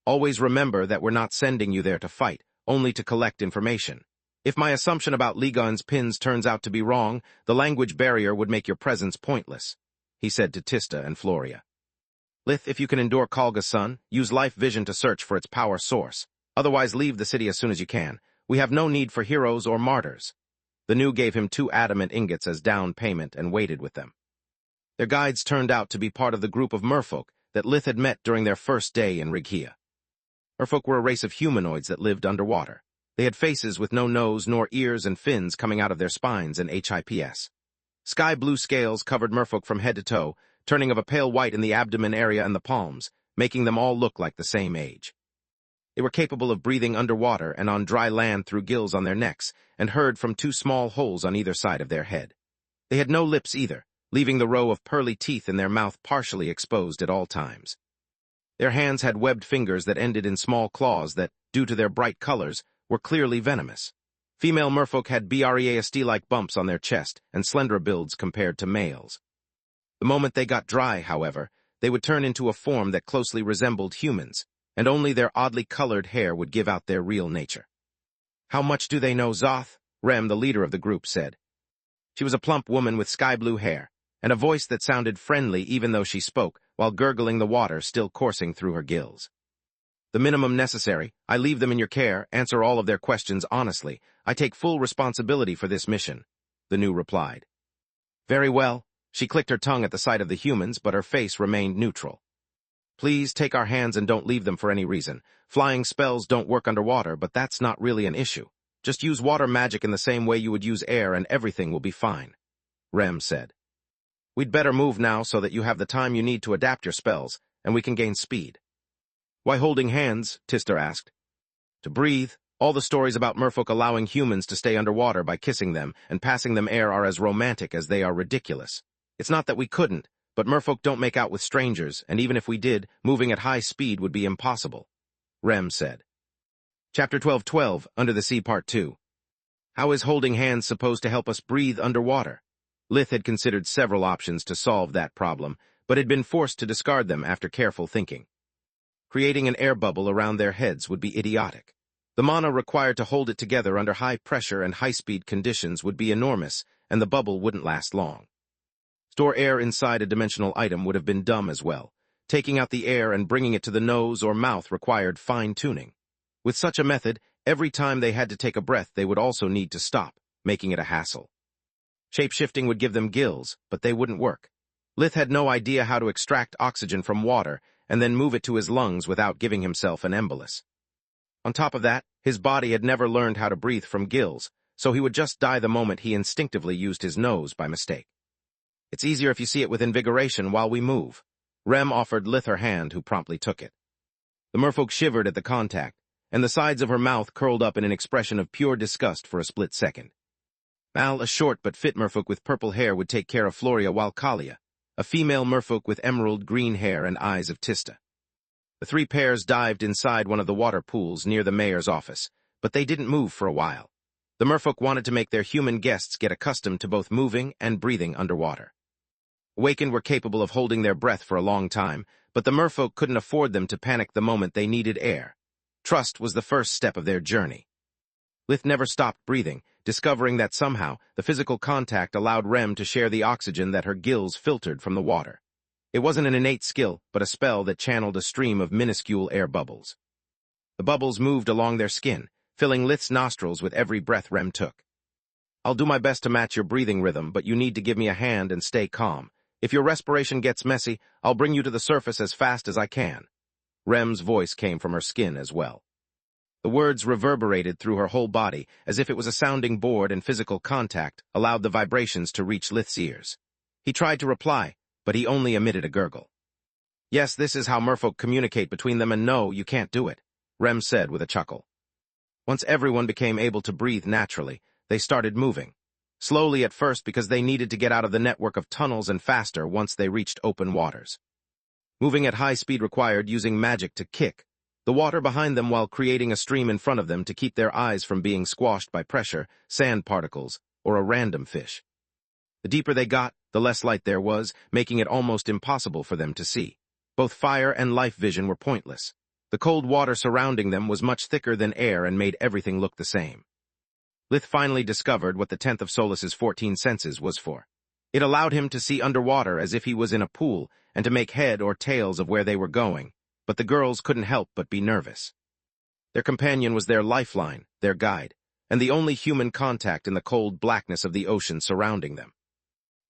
Always remember that we're not sending you there to fight, only to collect information. If my assumption about Ligon's pins turns out to be wrong, the language barrier would make your presence pointless, he said to Tista and Floria. Lith, if you can endure Kalga's sun, use life vision to search for its power source. Otherwise, leave the city as soon as you can. We have no need for heroes or martyrs. The New gave him 2 adamant ingots as down payment and waited with them. Their guides turned out to be part of the group of merfolk that Lith had met during their first day in Righia. Merfolk were a race of humanoids that lived underwater. They had faces with no nose nor ears and fins coming out of their spines and hips. Sky-blue scales covered merfolk from head to toe, turning of a pale white in the abdomen area and the palms, making them all look like the same age. They were capable of breathing underwater and on dry land through gills on their necks, and heard from 2 small holes on either side of their head. They had no lips either, leaving the row of pearly teeth in their mouth partially exposed at all times. Their hands had webbed fingers that ended in small claws that, due to their bright colors, were clearly venomous. Female merfolk had BREASD-like bumps on their chest and slender builds compared to males. The moment they got dry, however, they would turn into a form that closely resembled humans, and only their oddly colored hair would give out their real nature. "How much do they know Zoth?" Rem, the leader of the group, said. She was a plump woman with sky-blue hair, and a voice that sounded friendly even though she spoke, while gurgling the water still coursing through her gills. "The minimum necessary. I leave them in your care, answer all of their questions honestly. I take full responsibility for this mission," the new replied. "Very well." She clicked her tongue at the sight of the humans, but her face remained neutral. "Please take our hands and don't leave them for any reason. Flying spells don't work underwater, but that's not really an issue. Just use water magic in the same way you would use air and everything will be fine," Rem said. "We'd better move now so that you have the time you need to adapt your spells, and we can gain speed." "Why holding hands?" Tister asked. "To breathe. All the stories about merfolk allowing humans to stay underwater by kissing them and passing them air are as romantic as they are ridiculous. It's not that we couldn't, but merfolk don't make out with strangers, and even if we did, moving at high speed would be impossible," Rem said. Chapter 12:12, Under the Sea Part 2. How is holding hands supposed to help us breathe underwater? Lith had considered several options to solve that problem, but had been forced to discard them after careful thinking. Creating an air bubble around their heads would be idiotic. The mana required to hold it together under high pressure and high-speed conditions would be enormous, and the bubble wouldn't last long. Store air inside a dimensional item would have been dumb as well. Taking out the air and bringing it to the nose or mouth required fine-tuning. With such a method, every time they had to take a breath they would also need to stop, making it a hassle. Shape-shifting would give them gills, but they wouldn't work. Lith had no idea how to extract oxygen from water and then move it to his lungs without giving himself an embolus. On top of that, his body had never learned how to breathe from gills, so he would just die the moment he instinctively used his nose by mistake. "It's easier if you see it with invigoration while we move." Rem offered Lith her hand, who promptly took it. The merfolk shivered at the contact, and the sides of her mouth curled up in an expression of pure disgust for a split second. Mal, a short but fit merfolk with purple hair, would take care of Floria, while Kalia, a female merfolk with emerald green hair and eyes of Tista. The three pairs dived inside one of the water pools near the mayor's office, but they didn't move for a while. The merfolk wanted to make their human guests get accustomed to both moving and breathing underwater. Awakened were capable of holding their breath for a long time, but the merfolk couldn't afford them to panic the moment they needed air. Trust was the first step of their journey. Lith never stopped breathing, discovering that somehow the physical contact allowed Rem to share the oxygen that her gills filtered from the water. It wasn't an innate skill, but a spell that channeled a stream of minuscule air bubbles. The bubbles moved along their skin, filling Lith's nostrils with every breath Rem took. "I'll do my best to match your breathing rhythm, but you need to give me a hand and stay calm. If your respiration gets messy, I'll bring you to the surface as fast as I can." Rem's voice came from her skin as well. The words reverberated through her whole body, as if it was a sounding board, and physical contact allowed the vibrations to reach Lith's ears. He tried to reply, but he only emitted a gurgle. "Yes, this is how merfolk communicate between them, and no, you can't do it," Rem said with a chuckle. Once everyone became able to breathe naturally, they started moving. Slowly at first because they needed to get out of the network of tunnels, and faster once they reached open waters. Moving at high speed required using magic to kick the water behind them while creating a stream in front of them to keep their eyes from being squashed by pressure, sand particles, or a random fish. The deeper they got, the less light there was, making it almost impossible for them to see. Both fire and life vision were pointless. The cold water surrounding them was much thicker than air and made everything look the same. Lith finally discovered what the 10th of Solus's 14 senses was for. It allowed him to see underwater as if he was in a pool and to make head or tails of where they were going, but the girls couldn't help but be nervous. Their companion was their lifeline, their guide, and the only human contact in the cold blackness of the ocean surrounding them.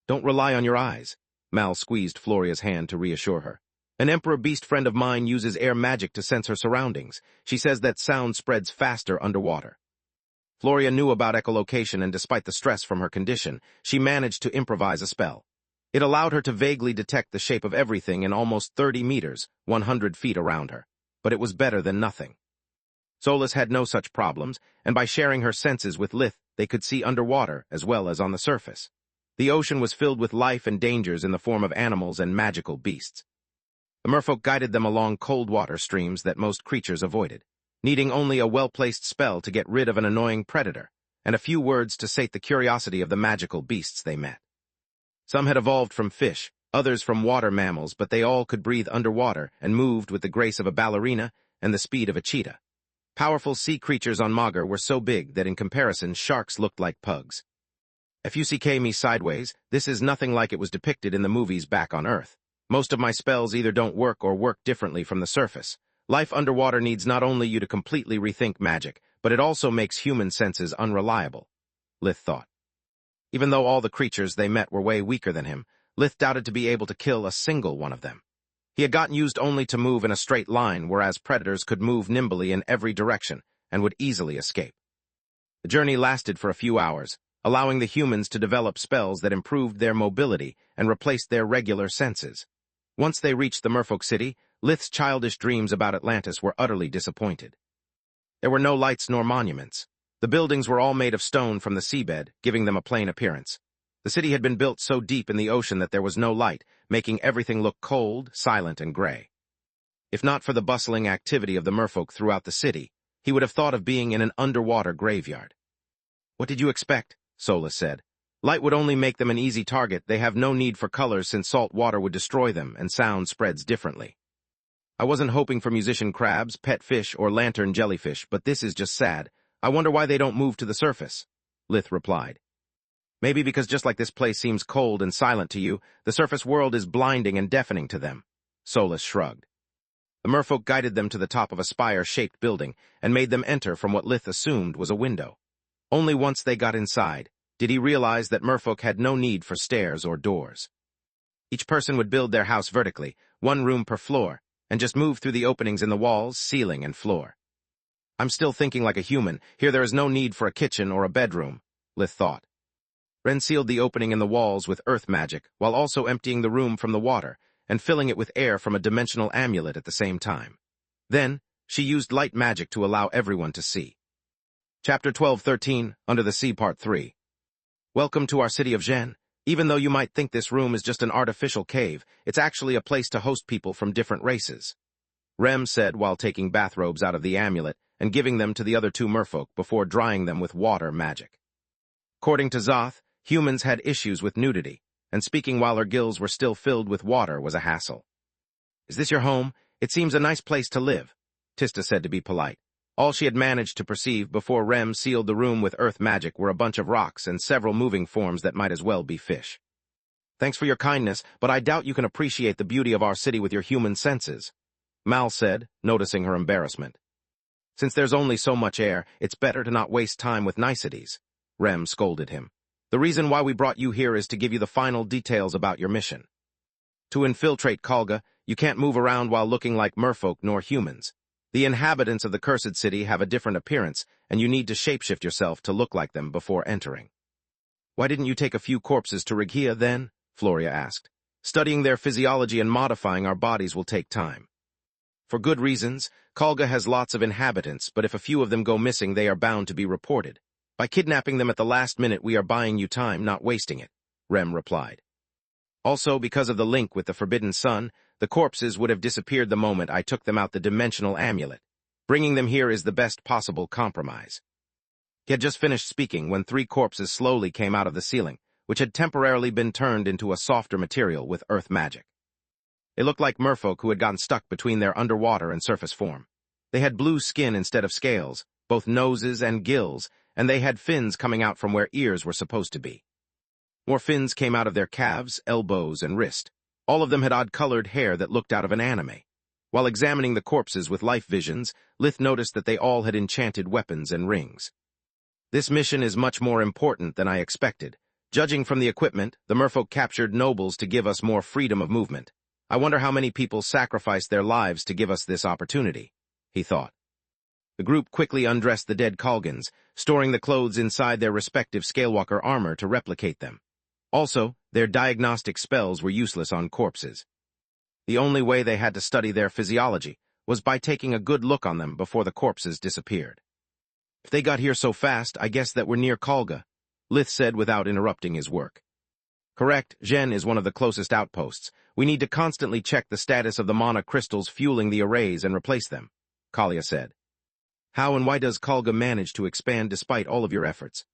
"Don't rely on your eyes," Mal squeezed Floria's hand to reassure her. "An Emperor Beast friend of mine uses air magic to sense her surroundings. She says that sound spreads faster underwater." Floria knew about echolocation, and despite the stress from her condition, she managed to improvise a spell. It allowed her to vaguely detect the shape of everything in almost 30 meters, 100 feet around her, but it was better than nothing. Solus had no such problems, and by sharing her senses with Lith, they could see underwater as well as on the surface. The ocean was filled with life and dangers in the form of animals and magical beasts. The merfolk guided them along cold water streams that most creatures avoided, needing only a well-placed spell to get rid of an annoying predator, and a few words to sate the curiosity of the magical beasts they met. Some had evolved from fish, others from water mammals, but they all could breathe underwater and moved with the grace of a ballerina and the speed of a cheetah. Powerful sea creatures on Magur were so big that in comparison sharks looked like pugs. If you see me sideways, this is nothing like it was depicted in the movies back on Earth. Most of my spells either don't work or work differently from the surface. Life underwater needs not only you to completely rethink magic, but it also makes human senses unreliable, Lith thought. Even though all the creatures they met were way weaker than him, Lith doubted to be able to kill a single one of them. He had gotten used only to move in a straight line, whereas predators could move nimbly in every direction and would easily escape. The journey lasted for a few hours, allowing the humans to develop spells that improved their mobility and replaced their regular senses. Once they reached the merfolk city, Lith's childish dreams about Atlantis were utterly disappointed. There were no lights nor monuments. The buildings were all made of stone from the seabed, giving them a plain appearance. The city had been built so deep in the ocean that there was no light, making everything look cold, silent, and gray. If not for the bustling activity of the merfolk throughout the city, he would have thought of being in an underwater graveyard. "What did you expect?" Solus said. "Light would only make them an easy target. They have no need for colors since salt water would destroy them, and sound spreads differently. I wasn't hoping for musician crabs, pet fish, or lantern jellyfish, but this is just sad. I wonder why they don't move to the surface," Lith replied. "Maybe because just like this place seems cold and silent to you, the surface world is blinding and deafening to them," Solus shrugged. The merfolk guided them to the top of a spire-shaped building and made them enter from what Lith assumed was a window. Only once they got inside did he realize that merfolk had no need for stairs or doors. Each person would build their house vertically, one room per floor, and just move through the openings in the walls, ceiling, and floor. "I'm still thinking like a human. Here there is no need for a kitchen or a bedroom," Lith thought. Ren sealed the opening in the walls with earth magic, while also emptying the room from the water and filling it with air from a dimensional amulet at the same time. Then, she used light magic to allow everyone to see. Chapter 12-13, Under the Sea Part 3. Welcome to our city of Zhen. Even though you might think this room is just an artificial cave, it's actually a place to host people from different races, Rem said while taking bathrobes out of the amulet and giving them to the other two merfolk before drying them with water magic. According to Zoth, humans had issues with nudity, and speaking while her gills were still filled with water was a hassle. "Is this your home? It seems a nice place to live," Tista said to be polite. All she had managed to perceive before Rem sealed the room with earth magic were a bunch of rocks and several moving forms that might as well be fish. "Thanks for your kindness, but I doubt you can appreciate the beauty of our city with your human senses," Mal said, noticing her embarrassment. "Since there's only so much air, it's better to not waste time with niceties," Rem scolded him. "The reason why we brought you here is to give you the final details about your mission. To infiltrate Kalga, you can't move around while looking like merfolk nor humans. The inhabitants of the cursed city have a different appearance, and you need to shapeshift yourself to look like them before entering." "Why didn't you take a few corpses to Regia then?" Floria asked. "Studying their physiology and modifying our bodies will take time." "For good reasons. Kalga has lots of inhabitants, but if a few of them go missing, they are bound to be reported. By kidnapping them at the last minute, we are buying you time, not wasting it," Rem replied. "Also, because of the link with the Forbidden Sun, the corpses would have disappeared the moment I took them out the dimensional amulet. Bringing them here is the best possible compromise." He had just finished speaking when 3 corpses slowly came out of the ceiling, which had temporarily been turned into a softer material with earth magic. They looked like merfolk who had gotten stuck between their underwater and surface form. They had blue skin instead of scales, both noses and gills, and they had fins coming out from where ears were supposed to be. More fins came out of their calves, elbows, and wrist. All of them had odd-colored hair that looked out of an anime. While examining the corpses with life visions, Lith noticed that they all had enchanted weapons and rings. "This mission is much more important than I expected. Judging from the equipment, the merfolk captured nobles to give us more freedom of movement. I wonder how many people sacrificed their lives to give us this opportunity," he thought. The group quickly undressed the dead Kalgans, storing the clothes inside their respective Scalewalker armor to replicate them. Also, their diagnostic spells were useless on corpses. The only way they had to study their physiology was by taking a good look on them before the corpses disappeared. "If they got here so fast, I guess that we're near Kalga," Lith said without interrupting his work. "Correct, Zhen is one of the closest outposts. We need to constantly check the status of the mana crystals fueling the arrays and replace them, Kalia said. How and why does Kalga manage to expand despite all of your efforts?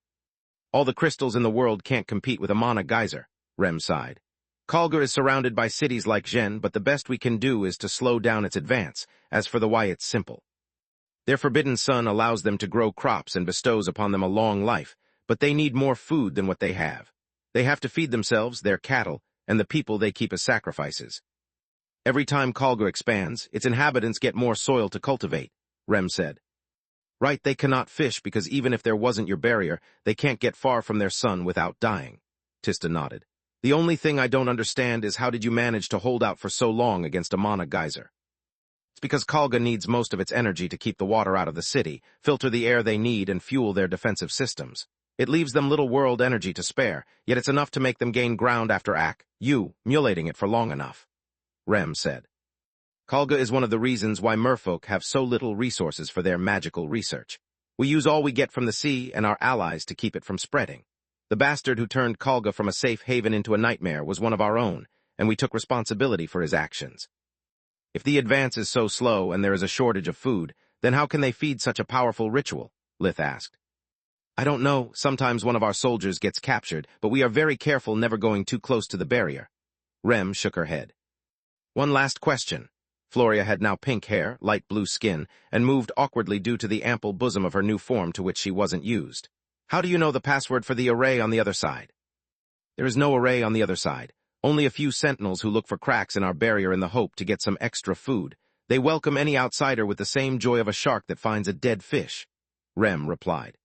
All the crystals in the world can't compete with a mana geyser, Rem sighed. Kalga is surrounded by cities like Zhen, but the best we can do is to slow down its advance. As for the why, it's simple. Their forbidden sun allows them to grow crops and bestows upon them a long life, but they need more food than what they have. They have to feed themselves, their cattle, and the people they keep as sacrifices. Every time Kalga expands, its inhabitants get more soil to cultivate, Rem said. Right, they cannot fish because even if there wasn't your barrier, they can't get far from their sun without dying. Tista nodded. The only thing I don't understand is how did you manage to hold out for so long against a mana geyser? It's because Kalga needs most of its energy to keep the water out of the city, filter the air they need, and fuel their defensive systems. It leaves them little world energy to spare, yet it's enough to make them gain ground after mulating it for long enough, Rem said. Kalga is one of the reasons why merfolk have so little resources for their magical research. We use all we get from the sea and our allies to keep it from spreading. The bastard who turned Kalga from a safe haven into a nightmare was one of our own, and we took responsibility for his actions. If the advance is so slow and there is a shortage of food, then how can they feed such a powerful ritual? Lith asked. I don't know, sometimes one of our soldiers gets captured, but we are very careful never going too close to the barrier. Rem shook her head. One last question. Floria had now pink hair, light blue skin, and moved awkwardly due to the ample bosom of her new form to which she wasn't used. How do you know the password for the array on the other side? There is no array on the other side. Only a few sentinels who look for cracks in our barrier in the hope to get some extra food. They welcome any outsider with the same joy of a shark that finds a dead fish, Rem replied.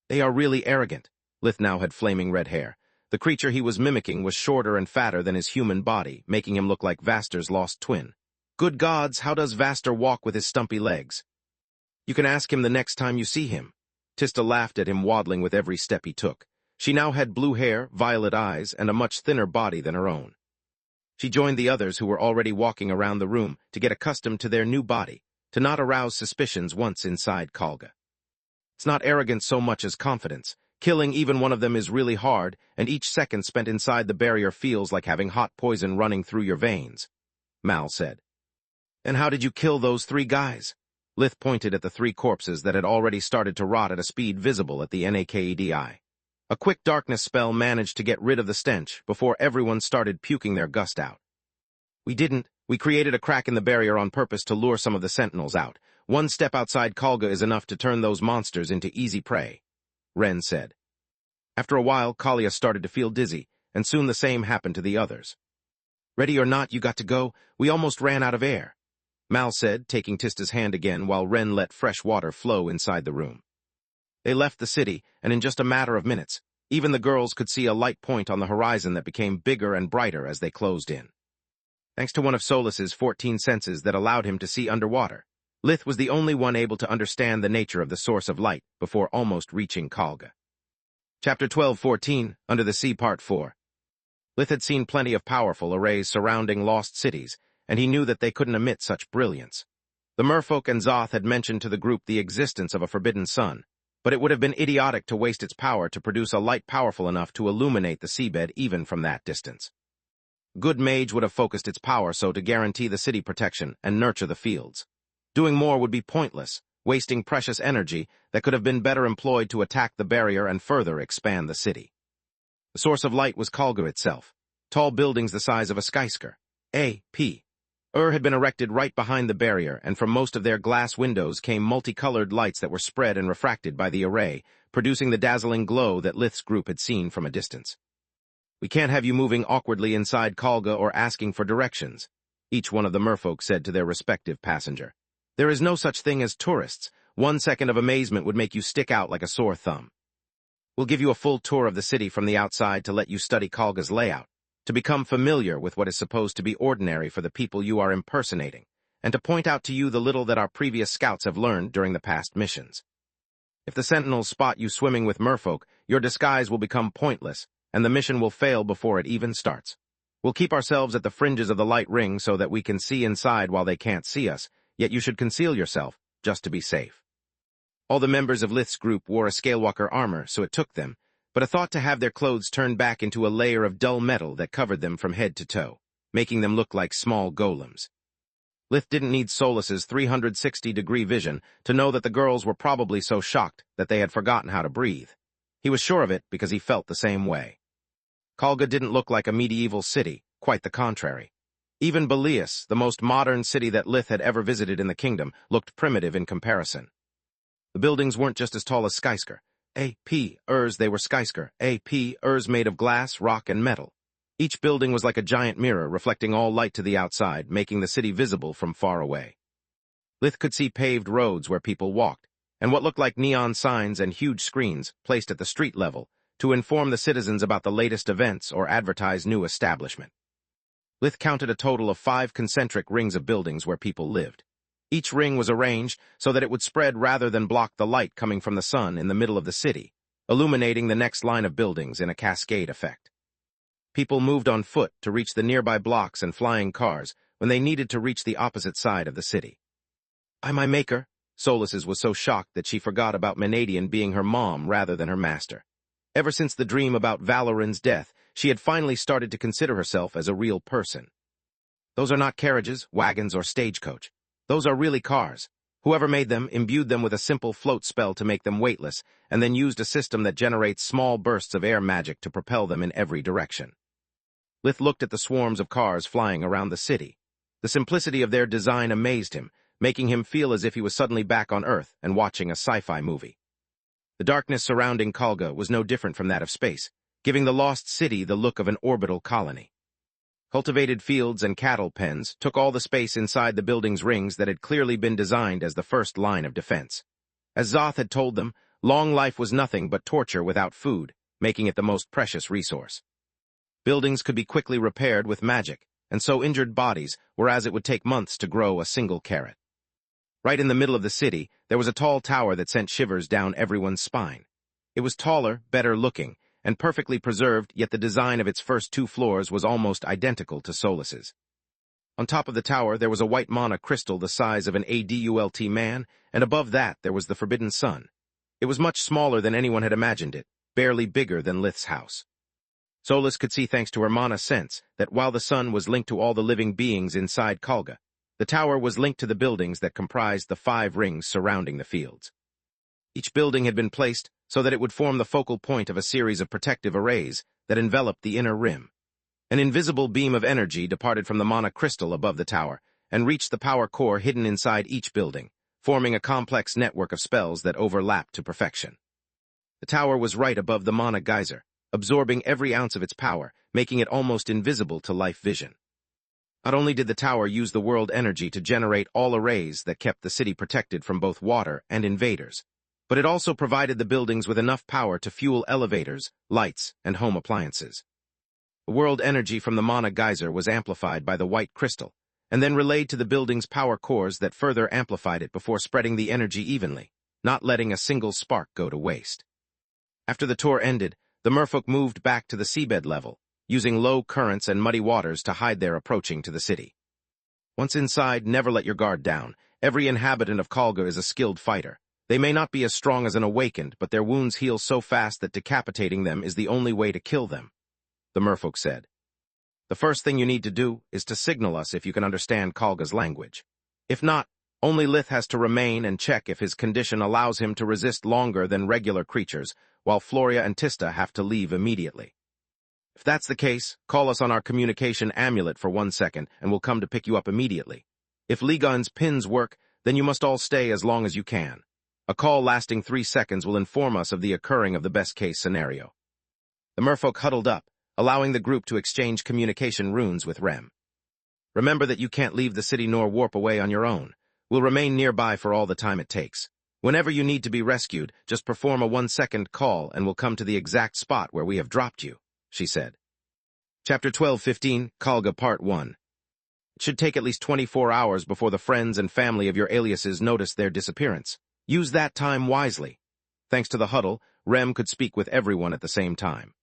They are really arrogant. Lith now had flaming red hair. The creature he was mimicking was shorter and fatter than his human body, making him look like Vaster's lost twin. Good gods, how does Vaster walk with his stumpy legs? You can ask him the next time you see him. Tista laughed at him, waddling with every step he took. She now had blue hair, violet eyes, and a much thinner body than her own. She joined the others who were already walking around the room to get accustomed to their new body, to not arouse suspicions once inside Kalga. It's not arrogance so much as confidence. Killing even one of them is really hard, and each second spent inside the barrier feels like having hot poison running through your veins, Mal said. And how did you kill those 3 guys? Lith pointed at the 3 corpses that had already started to rot at a speed visible at the Nakedi. A quick darkness spell managed to get rid of the stench before everyone started puking their gust out. We didn't. We created a crack in the barrier on purpose to lure some of the sentinels out. One step outside Kalga is enough to turn those monsters into easy prey, Ren said. After a while, Kalia started to feel dizzy, and soon the same happened to the others. Ready or not, you got to go. We almost ran out of air, Mal said, taking Tista's hand again while Ren let fresh water flow inside the room. They left the city, and in just a matter of minutes, even the girls could see a light point on the horizon that became bigger and brighter as they closed in. Thanks to one of Solus's 14 senses that allowed him to see underwater, Lith was the only one able to understand the nature of the source of light before almost reaching Kalga. Chapter 12:14, Under the Sea Part 4. Lith had seen plenty of powerful arrays surrounding lost cities, and he knew that they couldn't emit such brilliance. The merfolk and Zoth had mentioned to the group the existence of a forbidden sun, but it would have been idiotic to waste its power to produce a light powerful enough to illuminate the seabed even from that distance. Good Mage would have focused its power so to guarantee the city protection and nurture the fields. Doing more would be pointless, wasting precious energy that could have been better employed to attack the barrier and further expand the city. The source of light was Kalga itself, tall buildings the size of a skyscraper. A.P. Had been erected right behind the barrier, and from most of their glass windows came multicolored lights that were spread and refracted by the array, producing the dazzling glow that Lith's group had seen from a distance. We can't have you moving awkwardly inside Kalga or asking for directions, each one of the merfolk said to their respective passenger. There is no such thing as tourists. 1 second of amazement would make you stick out like a sore thumb. We'll give you a full tour of the city from the outside to let you study Kalga's layout, to become familiar with what is supposed to be ordinary for the people you are impersonating, and to point out to you the little that our previous scouts have learned during the past missions. If the sentinels spot you swimming with merfolk, your disguise will become pointless, and the mission will fail before it even starts. We'll keep ourselves at the fringes of the light ring so that we can see inside while they can't see us, yet you should conceal yourself, just to be safe. All the members of Lith's group wore a Scalewalker armor, so it took them, but a thought to have their clothes turned back into a layer of dull metal that covered them from head to toe. making them look like small golems. Lith didn't need Solus's 360-degree vision to know that the girls were probably so shocked that they had forgotten how to breathe. He was sure of it because he felt the same way. Kalga didn't look like a medieval city, quite the contrary. Even Belias, the most modern city that Lith had ever visited in the kingdom, looked primitive in comparison. The buildings weren't just as tall as Skysker. They were Skysker, made of glass, rock, and metal. Each building was like a giant mirror, reflecting all light to the outside, making the city visible from far away. Lith could see paved roads where people walked, and what looked like neon signs and huge screens placed at the street level to inform the citizens about the latest events or advertise new establishment. Lith counted a total of 5 concentric rings of buildings where people lived. Each ring was arranged so that it would spread rather than block the light coming from the sun in the middle of the city, illuminating the next line of buildings in a cascade effect. People moved on foot to reach the nearby blocks and flying cars when they needed to reach the opposite side of the city. My maker, Solus's was so shocked that she forgot about Menadian being her mom rather than her master. Ever since the dream about Valorin's death, she had finally started to consider herself as a real person. Those are not carriages, wagons, or stagecoach. Those are really cars. Whoever made them imbued them with a simple float spell to make them weightless, and then used a system that generates small bursts of air magic to propel them in every direction. Lith looked at the swarms of cars flying around the city. The simplicity of their design amazed him, making him feel as if he was suddenly back on Earth and watching a sci-fi movie. The darkness surrounding Kalga was no different from that of space, giving the lost city the look of an orbital colony. Cultivated fields and cattle pens took all the space inside the building's rings that had clearly been designed as the first line of defense. As Zoth had told them, long life was nothing but torture without food, making it the most precious resource. Buildings could be quickly repaired with magic, and so injured bodies, whereas it would take months to grow a single carrot. Right in the middle of the city, there was a tall tower that sent shivers down everyone's spine. It was taller, better looking, and perfectly preserved, yet the design of its first 2 floors was almost identical to Solus's. On top of the tower, there was a white mana crystal the size of an adult man, and above that there was the Forbidden Sun. It was much smaller than anyone had imagined it, barely bigger than Lith's house. Solus could see, thanks to her mana sense, that while the sun was linked to all the living beings inside Kalga, the tower was linked to the buildings that comprised the 5 rings surrounding the fields. Each building had been placed so that it would form the focal point of a series of protective arrays that enveloped the inner rim. An invisible beam of energy departed from the mana crystal above the tower and reached the power core hidden inside each building, forming a complex network of spells that overlapped to perfection. The tower was right above the mana geyser, absorbing every ounce of its power, making it almost invisible to life vision. Not only did the tower use the world energy to generate all arrays that kept the city protected from both water and invaders, but it also provided the buildings with enough power to fuel elevators, lights, and home appliances. The world energy from the mana geyser was amplified by the white crystal, and then relayed to the building's power cores that further amplified it before spreading the energy evenly, not letting a single spark go to waste. After the tour ended, the merfolk moved back to the seabed level, using low currents and muddy waters to hide their approaching to the city. Once inside, never let your guard down. Every inhabitant of Kalga is a skilled fighter. They may not be as strong as an awakened, but their wounds heal so fast that decapitating them is the only way to kill them, the merfolk said. The first thing you need to do is to signal us if you can understand Kalga's language. If not, only Lith has to remain and check if his condition allows him to resist longer than regular creatures, while Floria and Tista have to leave immediately. If that's the case, call us on our communication amulet for 1 second, and we'll come to pick you up immediately. If Ligon's pins work, then you must all stay as long as you can. A call lasting 3 seconds will inform us of the occurring of the best-case scenario. The merfolk huddled up, allowing the group to exchange communication runes with Rem. Remember that you can't leave the city nor warp away on your own. We'll remain nearby for all the time it takes. Whenever you need to be rescued, just perform a 1-second call and we'll come to the exact spot where we have dropped you, she said. Chapter 12:15, Kalga Part 1. It should take at least 24 hours before the friends and family of your aliases notice their disappearance. Use that time wisely. Thanks to the huddle, Rem could speak with everyone at the same time.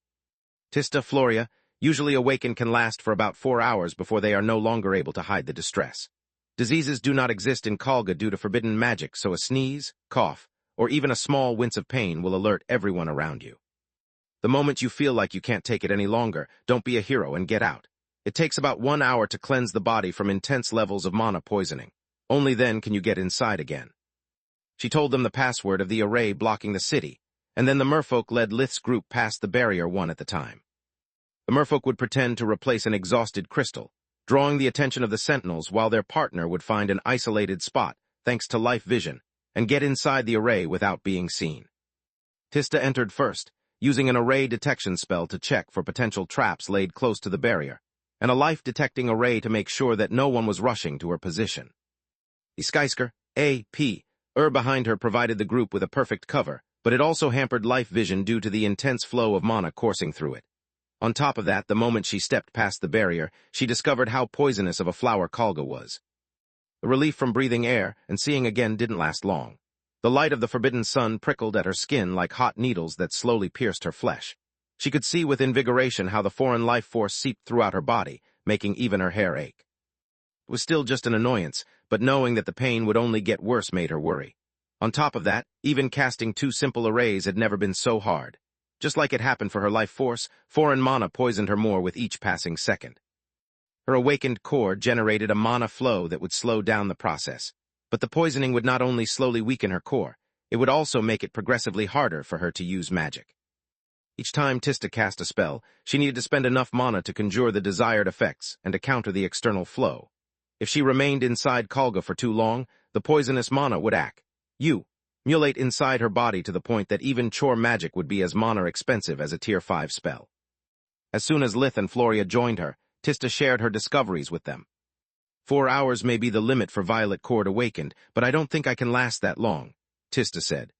Tista, Floria, usually awakened, can last for about 4 hours before they are no longer able to hide the distress. Diseases do not exist in Kalga due to forbidden magic, so a sneeze, cough, or even a small wince of pain will alert everyone around you. The moment you feel like you can't take it any longer, don't be a hero and get out. It takes about 1 hour to cleanse the body from intense levels of mana poisoning. Only then can you get inside again. She told them the password of the array blocking the city, and then the merfolk led Lith's group past the barrier one at a time. The merfolk would pretend to replace an exhausted crystal, drawing the attention of the sentinels while their partner would find an isolated spot, thanks to life vision, and get inside the array without being seen. Tista entered first, using an array detection spell to check for potential traps laid close to the barrier, and a life-detecting array to make sure that no one was rushing to her position. The Skysker, A.P., behind her provided the group with a perfect cover, but it also hampered life vision due to the intense flow of mana coursing through it. On top of that, the moment she stepped past the barrier, she discovered how poisonous of a flower Kalga was. The relief from breathing air and seeing again didn't last long. The light of the forbidden sun prickled at her skin like hot needles that slowly pierced her flesh. She could see with invigoration how the foreign life force seeped throughout her body, making even her hair ache. It was still just an annoyance, but knowing that the pain would only get worse made her worry. On top of that, even casting 2 simple arrays had never been so hard. Just like it happened for her life force, foreign mana poisoned her more with each passing second. Her awakened core generated a mana flow that would slow down the process. But the poisoning would not only slowly weaken her core, it would also make it progressively harder for her to use magic. Each time Tista cast a spell, she needed to spend enough mana to conjure the desired effects and to counter the external flow. If she remained inside Kalga for too long, the poisonous mana would accumulate inside her body to the point that even chore magic would be as mana expensive as a tier 5 spell. As soon as Lith and Floria joined her, Tista shared her discoveries with them. 4 hours may be the limit for Violet Cord awakened, but I don't think I can last that long, Tista said.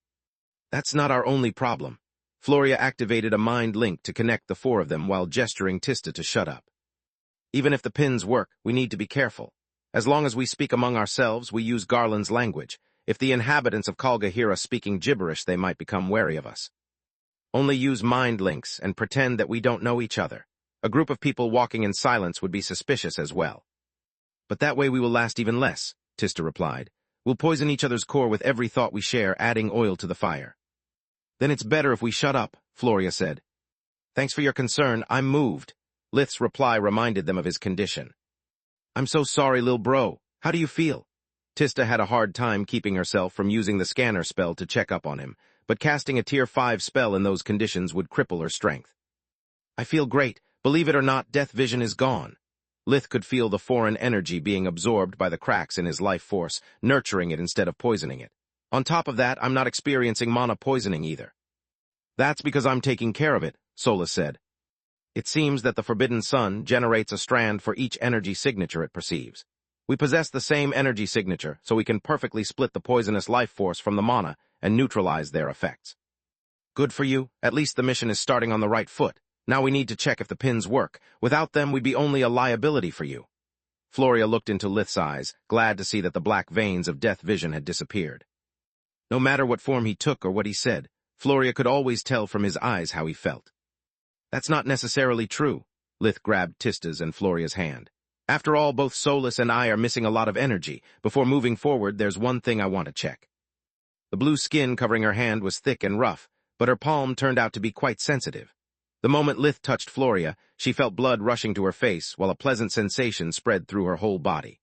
That's not our only problem. Floria activated a mind link to connect the 4 of them while gesturing Tista to shut up. Even if the pins work, we need to be careful. As long as we speak among ourselves, we use Garland's language. If the inhabitants of Kalga hear us speaking gibberish, they might become wary of us. Only use mind links and pretend that we don't know each other. A group of people walking in silence would be suspicious as well. But that way we will last even less, Tista replied. We'll poison each other's core with every thought we share, adding oil to the fire. Then it's better if we shut up, Floria said. Thanks for your concern, I'm moved. Lith's reply reminded them of his condition. I'm so sorry, lil bro. How do you feel? Tista had a hard time keeping herself from using the scanner spell to check up on him, but casting a tier 5 spell in those conditions would cripple her strength. I feel great. Believe it or not, death vision is gone. Lith could feel the foreign energy being absorbed by the cracks in his life force, nurturing it instead of poisoning it. On top of that, I'm not experiencing mana poisoning either. That's because I'm taking care of it, Solus said. It seems that the Forbidden Sun generates a strand for each energy signature it perceives. We possess the same energy signature, so we can perfectly split the poisonous life force from the mana and neutralize their effects. Good for you. At least the mission is starting on the right foot. Now we need to check if the pins work. Without them, we'd be only a liability for you. Floria looked into Lith's eyes, glad to see that the black veins of death vision had disappeared. No matter what form he took or what he said, Floria could always tell from his eyes how he felt. That's not necessarily true. Lith grabbed Tista's and Floria's hand. After all, both Solus and I are missing a lot of energy. Before moving forward, there's one thing I want to check. The blue skin covering her hand was thick and rough, but her palm turned out to be quite sensitive. The moment Lith touched Floria, she felt blood rushing to her face while a pleasant sensation spread through her whole body.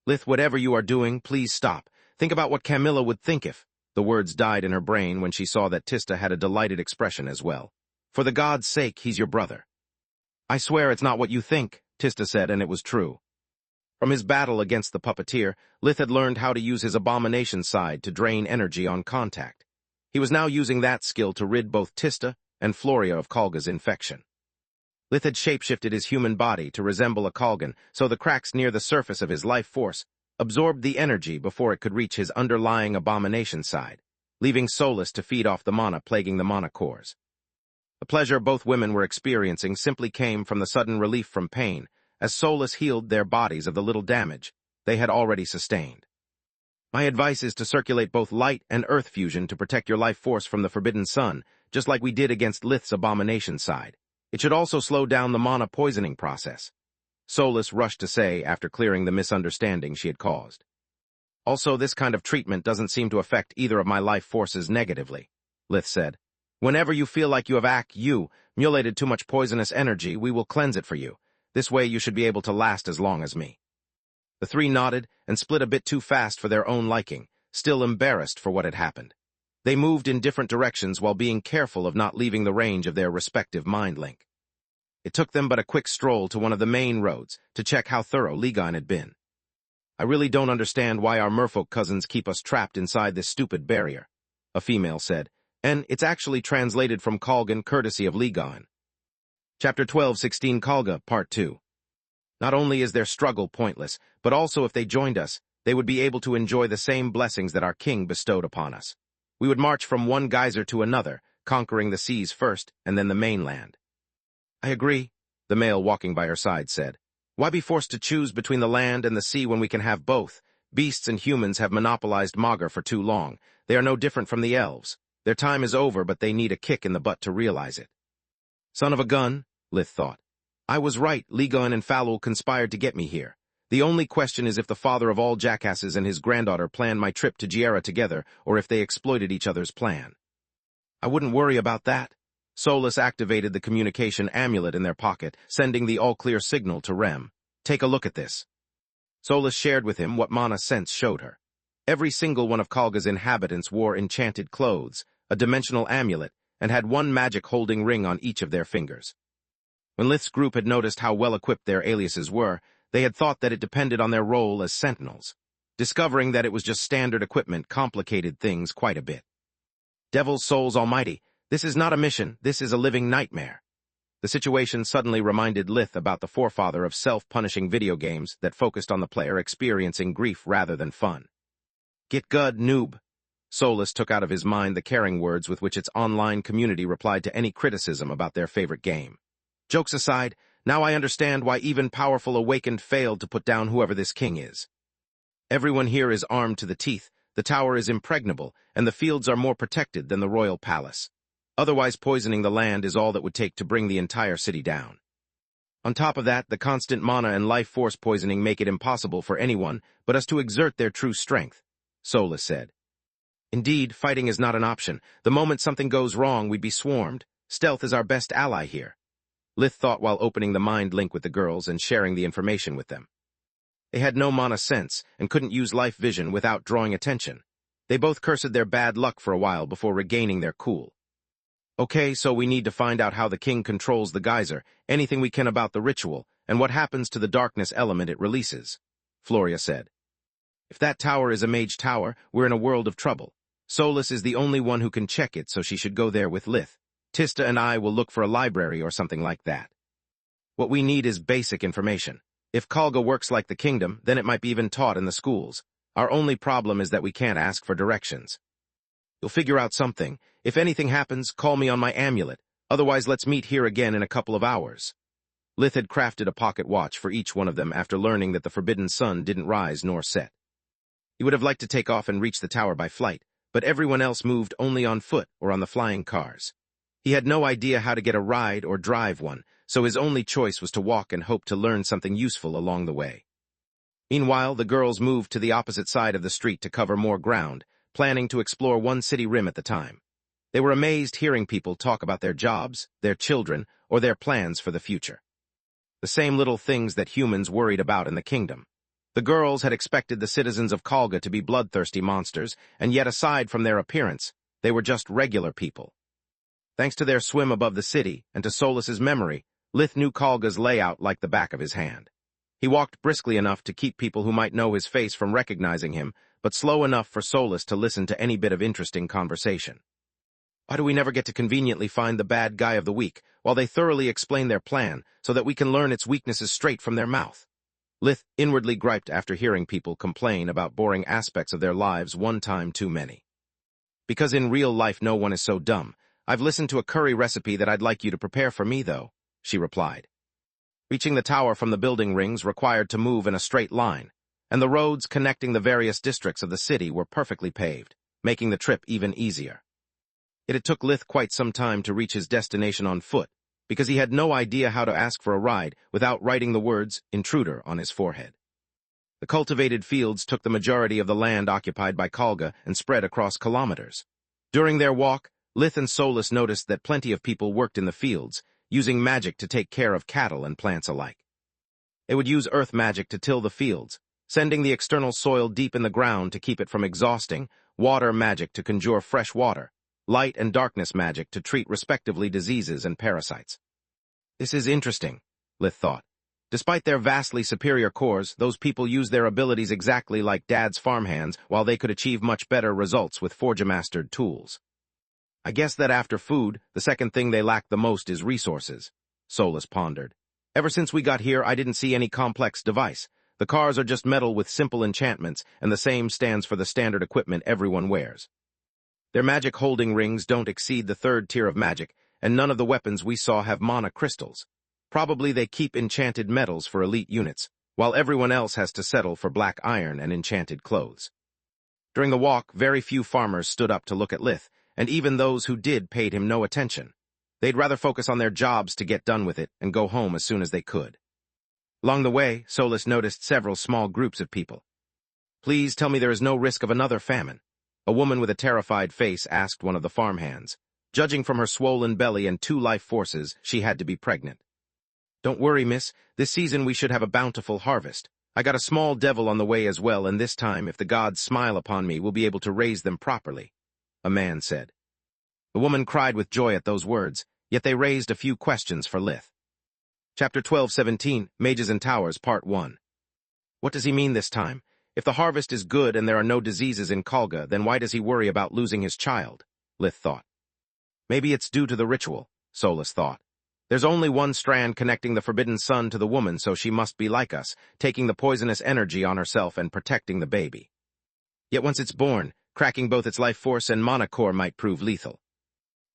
Lith, whatever you are doing, please stop. Think about what Camilla would think if... The words died in her brain when she saw that Tista had a delighted expression as well. For the god's sake, he's your brother. I swear it's not what you think, Tista said, and it was true. From his battle against the puppeteer, Lith had learned how to use his abomination side to drain energy on contact. He was now using that skill to rid both Tista and Floria of Kalga's infection. Lith had shapeshifted his human body to resemble a Kalgan, so the cracks near the surface of his life force absorbed the energy before it could reach his underlying abomination side, leaving Solus to feed off the mana plaguing the mana cores. The pleasure both women were experiencing simply came from the sudden relief from pain, as Solus healed their bodies of the little damage they had already sustained. My advice is to circulate both light and earth fusion to protect your life force from the Forbidden Sun, just like we did against Lith's abomination side. It should also slow down the mana poisoning process, Solus rushed to say after clearing the misunderstanding she had caused. Also, this kind of treatment doesn't seem to affect either of my life forces negatively, Lith said. Whenever you feel like you have accumulated too much poisonous energy, we will cleanse it for you. This way you should be able to last as long as me." The three nodded and split a bit too fast for their own liking, still embarrassed for what had happened. They moved in different directions while being careful of not leaving the range of their respective mind link. It took them but a quick stroll to one of the main roads to check how thorough Ligon had been. "I really don't understand why our merfolk cousins keep us trapped inside this stupid barrier," a female said, and it's actually translated from Kalgan courtesy of Ligon. Chapter 12:16 Kalga, Part 2. Not only is their struggle pointless, but also if they joined us, they would be able to enjoy the same blessings that our king bestowed upon us. We would march from one geyser to another, conquering the seas first and then the mainland. "I agree," the male walking by her side said. "Why be forced to choose between the land and the sea when we can have both? Beasts and humans have monopolized Magar for too long. They are no different from the elves. Their time is over, but they need a kick in the butt to realize it." "Son of a gun," Lith thought. "I was right, Ligon and Falul conspired to get me here. The only question is if the father of all jackasses and his granddaughter planned my trip to Giera together, or if they exploited each other's plan." "I wouldn't worry about that." Solus activated the communication amulet in their pocket, sending the all-clear signal to Rem. "Take a look at this." Solus shared with him what Mana Sense showed her. Every single one of Kalga's inhabitants wore enchanted clothes, a dimensional amulet, and had one magic holding ring on each of their fingers. When Lith's group had noticed how well-equipped their aliases were, they had thought that it depended on their role as sentinels. Discovering that it was just standard equipment complicated things quite a bit. "Devil's souls almighty, this is not a mission, this is a living nightmare." The situation suddenly reminded Lith about the forefather of self-punishing video games that focused on the player experiencing grief rather than fun. "Get good, noob." Solus took out of his mind the caring words with which its online community replied to any criticism about their favorite game. "Jokes aside, now I understand why even powerful awakened failed to put down whoever this king is. Everyone here is armed to the teeth, the tower is impregnable, and the fields are more protected than the royal palace. Otherwise poisoning the land is all that would take to bring the entire city down. On top of that, the constant mana and life force poisoning make it impossible for anyone but us to exert their true strength," Solus said. "Indeed, fighting is not an option. The moment something goes wrong, we'd be swarmed. Stealth is our best ally here," Lith thought while opening the mind link with the girls and sharing the information with them. They had no mana sense and couldn't use life vision without drawing attention. They both cursed their bad luck for a while before regaining their cool. "Okay, so we need to find out how the king controls the geyser, anything we can about the ritual, and what happens to the darkness element it releases," Floria said. "If that tower is a mage tower, we're in a world of trouble. Solus is the only one who can check it, so she should go there with Lith. Tista and I will look for a library or something like that. What we need is basic information. If Kalga works like the kingdom, then it might be even taught in the schools. Our only problem is that we can't ask for directions. You'll figure out something. If anything happens, call me on my amulet. Otherwise, let's meet here again in a couple of hours." Lith had crafted a pocket watch for each one of them after learning that the forbidden sun didn't rise nor set. He would have liked to take off and reach the tower by flight, but everyone else moved only on foot or on the flying cars. He had no idea how to get a ride or drive one, so his only choice was to walk and hope to learn something useful along the way. Meanwhile, the girls moved to the opposite side of the street to cover more ground, planning to explore one city rim at the time. They were amazed hearing people talk about their jobs, their children, or their plans for the future. The same little things that humans worried about in the kingdom. The girls had expected the citizens of Kalga to be bloodthirsty monsters, and yet aside from their appearance, they were just regular people. Thanks to their swim above the city, and to Solus's memory, Lith knew Kalga's layout like the back of his hand. He walked briskly enough to keep people who might know his face from recognizing him, but slow enough for Solus to listen to any bit of interesting conversation. "Why do we never get to conveniently find the bad guy of the week, while they thoroughly explain their plan, so that we can learn its weaknesses straight from their mouth?" Lith inwardly griped after hearing people complain about boring aspects of their lives one time too many. "Because in real life no one is so dumb. I've listened to a curry recipe that I'd like you to prepare for me, though," she replied. Reaching the tower from the building rings required to move in a straight line, and the roads connecting the various districts of the city were perfectly paved, making the trip even easier. It had took Lith quite some time to reach his destination on foot, because he had no idea how to ask for a ride without writing the words "intruder" on his forehead. The cultivated fields took the majority of the land occupied by Kalga and spread across kilometers. During their walk, Lith and Solus noticed that plenty of people worked in the fields, using magic to take care of cattle and plants alike. It would use earth magic to till the fields, sending the external soil deep in the ground to keep it from exhausting, water magic to conjure fresh water, light and darkness magic to treat respectively diseases and parasites. This is interesting, Lith thought. Despite their vastly superior cores, those people use their abilities exactly like Dad's farmhands, while they could achieve much better results with Forge-mastered tools. I guess that after food, the second thing they lack the most is resources, Solus pondered. Ever since we got here, I didn't see any complex device. The cars are just metal with simple enchantments, and the same stands for the standard equipment everyone wears. Their magic holding rings don't exceed the third tier of magic, and none of the weapons we saw have mana crystals. Probably they keep enchanted metals for elite units, while everyone else has to settle for black iron and enchanted clothes. During the walk, very few farmers stood up to look at Lith, and even those who did paid him no attention. They'd rather focus on their jobs to get done with it and go home as soon as they could. Along the way, Solus noticed several small groups of people. Please tell me there is no risk of another famine. A woman with a terrified face asked one of the farmhands. Judging from her swollen belly and 2 life forces, she had to be pregnant. Don't worry, miss. This season we should have a bountiful harvest. I got a small devil on the way as well, and this time, if the gods smile upon me, we'll be able to raise them properly, a man said. The woman cried with joy at those words, yet they raised a few questions for Lith. Chapter 12:17, Mages and Towers, Part 1. What does he mean this time? If the harvest is good and there are no diseases in Kalga, then why does he worry about losing his child? Lith thought. Maybe it's due to the ritual, Solus thought. There's only one strand connecting the forbidden sun to the woman, so she must be like us, taking the poisonous energy on herself and protecting the baby. Yet once it's born, cracking both its life force and mana core might prove lethal.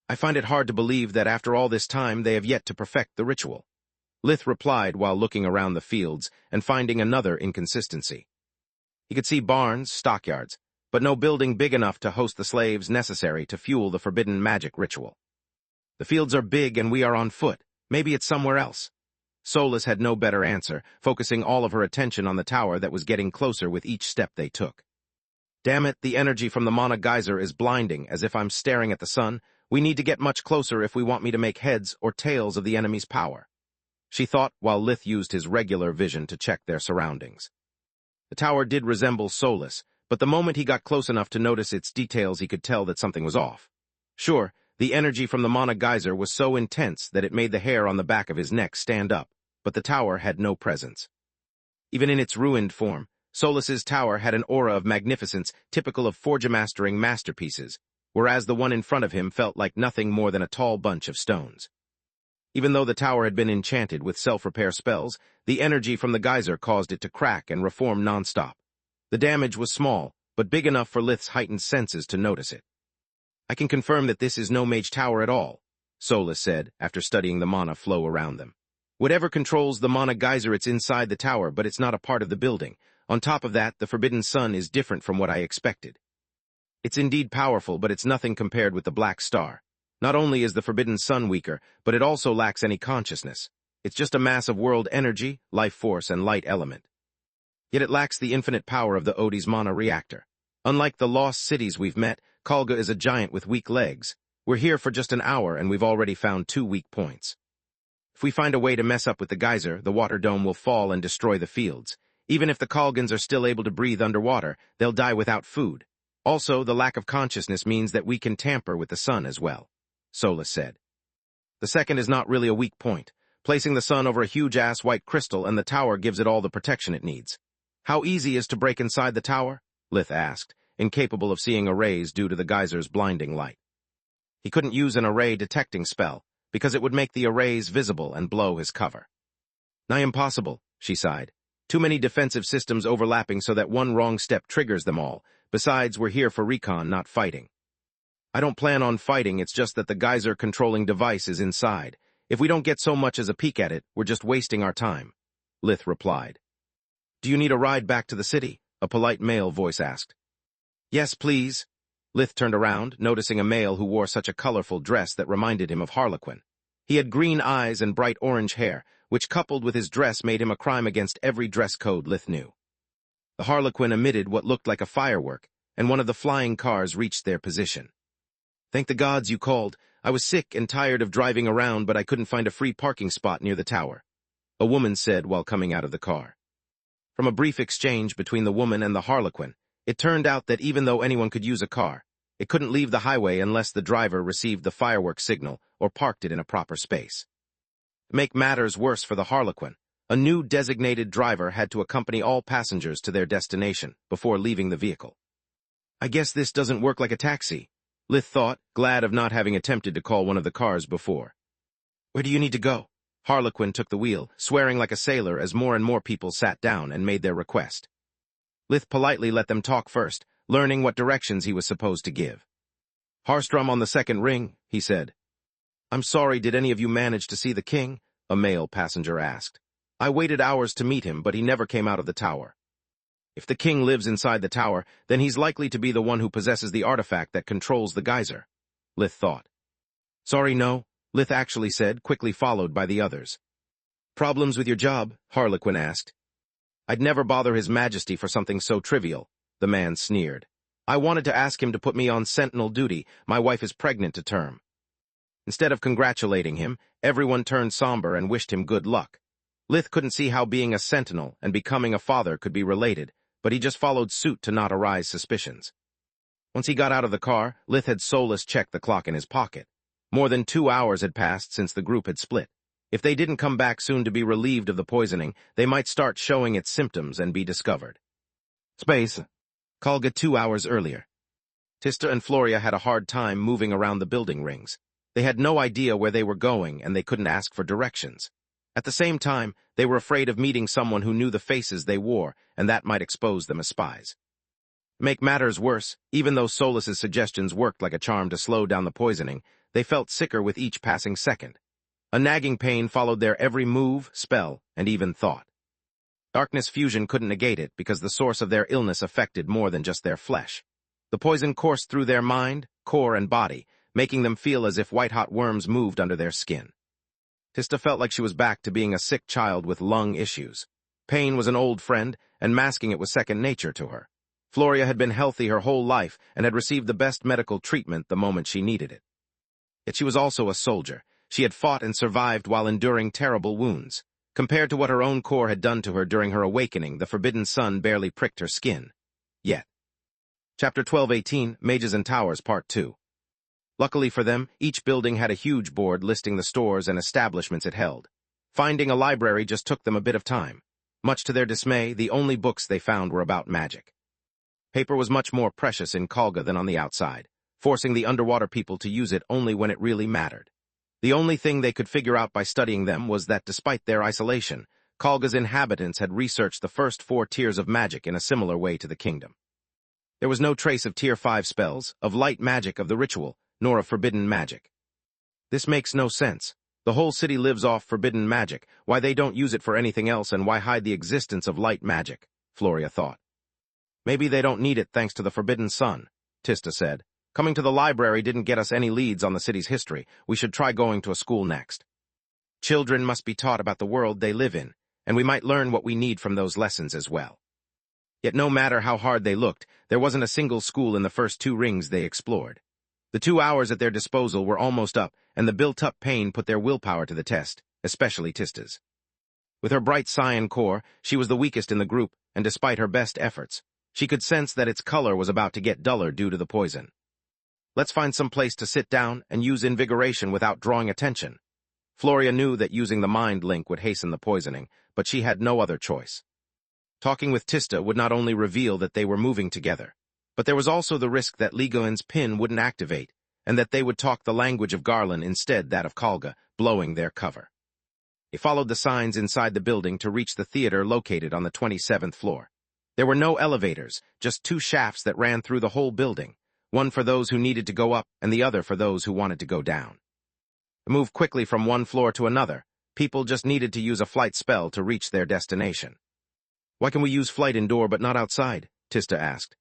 I find it hard to believe that after all this time they have yet to perfect the ritual. Lith replied while looking around the fields and finding another inconsistency. He could see barns, stockyards, but no building big enough to host the slaves necessary to fuel the forbidden magic ritual. The fields are big and we are on foot. Maybe it's somewhere else. Solus had no better answer, focusing all of her attention on the tower that was getting closer with each step they took. Damn it, the energy from the mana geyser is blinding, as if I'm staring at the sun. We need to get much closer if we want me to make heads or tails of the enemy's power, she thought while Lith used his regular vision to check their surroundings. The tower did resemble Solus, but the moment he got close enough to notice its details he could tell that something was off. Sure, the energy from the mana geyser was so intense that it made the hair on the back of his neck stand up, but the tower had no presence. Even in its ruined form, Solus's tower had an aura of magnificence typical of Forge-mastering masterpieces, whereas the one in front of him felt like nothing more than a tall bunch of stones. Even though the tower had been enchanted with self-repair spells, the energy from the geyser caused it to crack and reform non-stop. The damage was small, but big enough for Lith's heightened senses to notice it. I can confirm that this is no mage tower at all, Solus said after studying the mana flow around them. Whatever controls the mana geyser, it's inside the tower, but it's not a part of the building. On top of that, the forbidden sun is different from what I expected. It's indeed powerful, but it's nothing compared with the black star. Not only is the forbidden sun weaker, but it also lacks any consciousness. It's just a mass of world energy, life force, and light element. Yet it lacks the infinite power of the Odie's mana reactor. Unlike the lost cities we've met, Kalga is a giant with weak legs. We're here for just an hour and we've already found 2 weak points. If we find a way to mess up with the geyser, the water dome will fall and destroy the fields. Even if the Kalgans are still able to breathe underwater, they'll die without food. Also, the lack of consciousness means that we can tamper with the sun as well, Solus said. The second is not really a weak point. Placing the sun over a huge-ass white crystal and the tower gives it all the protection it needs. How easy is to break inside the tower? Lith asked, incapable of seeing arrays due to the geyser's blinding light. He couldn't use an array detecting spell, because it would make the arrays visible and blow his cover. Nigh impossible, she sighed. Too many defensive systems overlapping so that one wrong step triggers them all. Besides, we're here for recon, not fighting. I don't plan on fighting, it's just that the geyser-controlling device is inside. If we don't get so much as a peek at it, we're just wasting our time, Lith replied. Do you need a ride back to the city? A polite male voice asked. Yes, please. Lith turned around, noticing a male who wore such a colorful dress that reminded him of Harlequin. He had green eyes and bright orange hair, which coupled with his dress made him a crime against every dress code Lith knew. The Harlequin emitted what looked like a firework, and one of the flying cars reached their position. Thank the gods you called. I was sick and tired of driving around, but I couldn't find a free parking spot near the tower. a woman said while coming out of the car. From a brief exchange between the woman and the Harlequin, it turned out that even though anyone could use a car, it couldn't leave the highway unless the driver received the fireworks signal or parked it in a proper space. To make matters worse for the Harlequin, a new designated driver had to accompany all passengers to their destination before leaving the vehicle. I guess this doesn't work like a taxi, Lith thought, glad of not having attempted to call one of the cars before. Where do you need to go? Harlequin took the wheel, swearing like a sailor as more and more people sat down and made their request. Lith politely let them talk first, learning what directions he was supposed to give. Harstrom on the second ring, he said. I'm sorry, did any of you manage to see the king? A male passenger asked. I waited hours to meet him, but he never came out of the tower. If the king lives inside the tower, then he's likely to be the one who possesses the artifact that controls the geyser, Lith thought. Sorry, no, Lith actually said, quickly followed by the others. Problems with your job? Harlequin asked. I'd never bother His Majesty for something so trivial, the man sneered. I wanted to ask him to put me on sentinel duty. My wife is pregnant to term. Instead of congratulating him, everyone turned somber and wished him good luck. Lith couldn't see how being a sentinel and becoming a father could be related, but he just followed suit to not arouse suspicions. Once he got out of the car, Lith had soulless checked the clock in his pocket. More than 2 hours had passed since the group had split. If they didn't come back soon to be relieved of the poisoning, they might start showing its symptoms and be discovered. Space. Kalga 2 hours earlier. Tista and Floria had a hard time moving around the building rings. They had no idea where they were going, and they couldn't ask for directions. At the same time, they were afraid of meeting someone who knew the faces they wore, and that might expose them as spies. To make matters worse, even though Solus's suggestions worked like a charm to slow down the poisoning, they felt sicker with each passing second. A nagging pain followed their every move, spell, and even thought. Darkness fusion couldn't negate it because the source of their illness affected more than just their flesh. The poison coursed through their mind, core, and body, making them feel as if white-hot worms moved under their skin. Tista felt like she was back to being a sick child with lung issues. Pain was an old friend, and masking it was second nature to her. Floria had been healthy her whole life and had received the best medical treatment the moment she needed it. Yet she was also a soldier. She had fought and survived while enduring terrible wounds. Compared to what her own core had done to her during her awakening, the forbidden sun barely pricked her skin. Yet. Chapter 12:18, Mages and Towers, Part 2. Luckily for them, each building had a huge board listing the stores and establishments it held. Finding a library just took them a bit of time. Much to their dismay, the only books they found were about magic. Paper was much more precious in Kalga than on the outside, forcing the underwater people to use it only when it really mattered. The only thing they could figure out by studying them was that despite their isolation, Kalga's inhabitants had researched the first 4 tiers of magic in a similar way to the kingdom. There was no trace of Tier 5 spells, of light magic of the ritual, nor of forbidden magic. This makes no sense. The whole city lives off forbidden magic, why they don't use it for anything else and why hide the existence of light magic, Floria thought. Maybe they don't need it thanks to the forbidden sun, Tista said. Coming to the library didn't get us any leads on the city's history. We should try going to a school next. Children must be taught about the world they live in, and we might learn what we need from those lessons as well. Yet no matter how hard they looked, there wasn't a single school in the first 2 rings they explored. The 2 hours at their disposal were almost up, and the built-up pain put their willpower to the test, especially Tista's. With her bright cyan core, she was the weakest in the group, and despite her best efforts, she could sense that its color was about to get duller due to the poison. Let's find some place to sit down and use invigoration without drawing attention. Floria knew that using the mind link would hasten the poisoning, but she had no other choice. Talking with Tista would not only reveal that they were moving together, but there was also the risk that Ligoin's pin wouldn't activate, and that they would talk the language of Garland instead that of Kalga, blowing their cover. They followed the signs inside the building to reach the theater located on the 27th floor. There were no elevators, just 2 shafts that ran through the whole building, one for those who needed to go up and the other for those who wanted to go down. To move quickly from one floor to another, people just needed to use a flight spell to reach their destination. Why can we use flight indoor but not outside? Tista asked.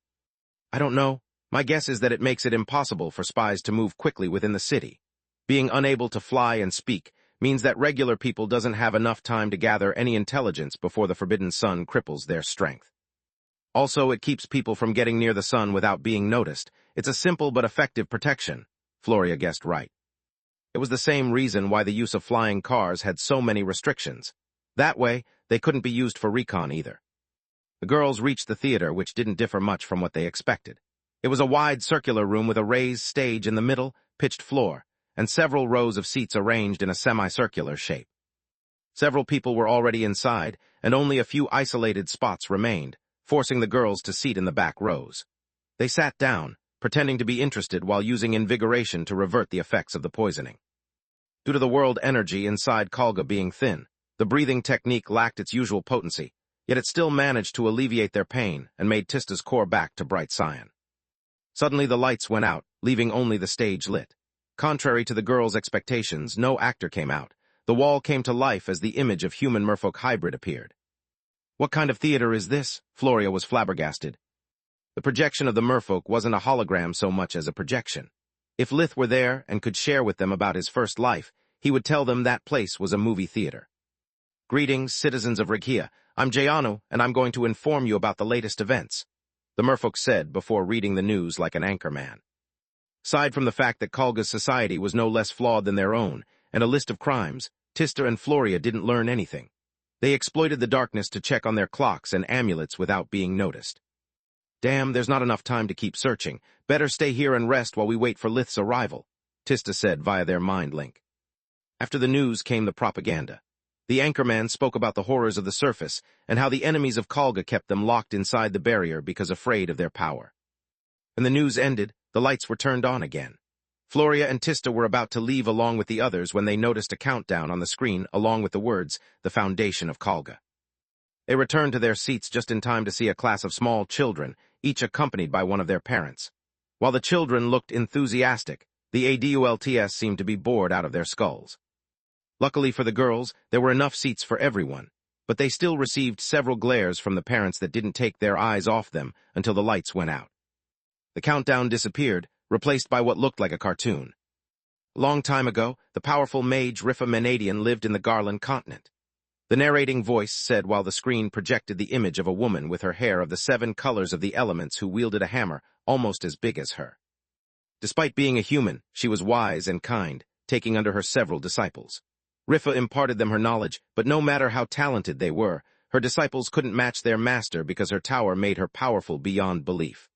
I don't know. My guess is that it makes it impossible for spies to move quickly within the city. Being unable to fly and speak means that regular people doesn't have enough time to gather any intelligence before the forbidden sun cripples their strength. Also, it keeps people from getting near the sun without being noticed. It's a simple but effective protection, Floria guessed right. It was the same reason why the use of flying cars had so many restrictions. That way, they couldn't be used for recon either. The girls reached the theater, which didn't differ much from what they expected. It was a wide circular room with a raised stage in the middle, pitched floor, and several rows of seats arranged in a semicircular shape. Several people were already inside, and only a few isolated spots remained, forcing the girls to seat in the back rows. They sat down, pretending to be interested while using invigoration to revert the effects of the poisoning. Due to the world energy inside Kalga being thin, the breathing technique lacked its usual potency, yet it still managed to alleviate their pain and made Tista's core back to bright cyan. Suddenly the lights went out, leaving only the stage lit. Contrary to the girls' expectations, no actor came out. The wall came to life as the image of human merfolk hybrid appeared. "What kind of theater is this?" Floria was flabbergasted. The projection of the merfolk wasn't a hologram so much as a projection. If Lith were there and could share with them about his first life, he would tell them that place was a movie theater. "Greetings, citizens of Rigia. I'm Jayanu, and I'm going to inform you about the latest events," the merfolk said before reading the news like an anchorman. Aside from the fact that Kalga's society was no less flawed than their own, and a list of crimes, Tista and Floria didn't learn anything. They exploited the darkness to check on their clocks and amulets without being noticed. "Damn, there's not enough time to keep searching. Better stay here and rest while we wait for Lith's arrival," Tista said via their mind link. After the news came the propaganda. The anchorman spoke about the horrors of the surface and how the enemies of Kalga kept them locked inside the barrier because afraid of their power. When the news ended, the lights were turned on again. Floria and Tista were about to leave along with the others when they noticed a countdown on the screen along with the words, "The Foundation of Kalga." They returned to their seats just in time to see a class of small children, each accompanied by one of their parents. While the children looked enthusiastic, the adults seemed to be bored out of their skulls. Luckily for the girls, there were enough seats for everyone, but they still received several glares from the parents that didn't take their eyes off them until the lights went out. The countdown disappeared, replaced by what looked like a cartoon. A long time ago, the powerful mage Rifa Menadian lived in the Garland continent. The narrating voice said while the screen projected the image of a woman with her hair of the 7 colors of the elements who wielded a hammer almost as big as her. Despite being a human, she was wise and kind, taking under her several disciples. Rifa imparted them her knowledge, but no matter how talented they were, her disciples couldn't match their master because her tower made her powerful beyond belief.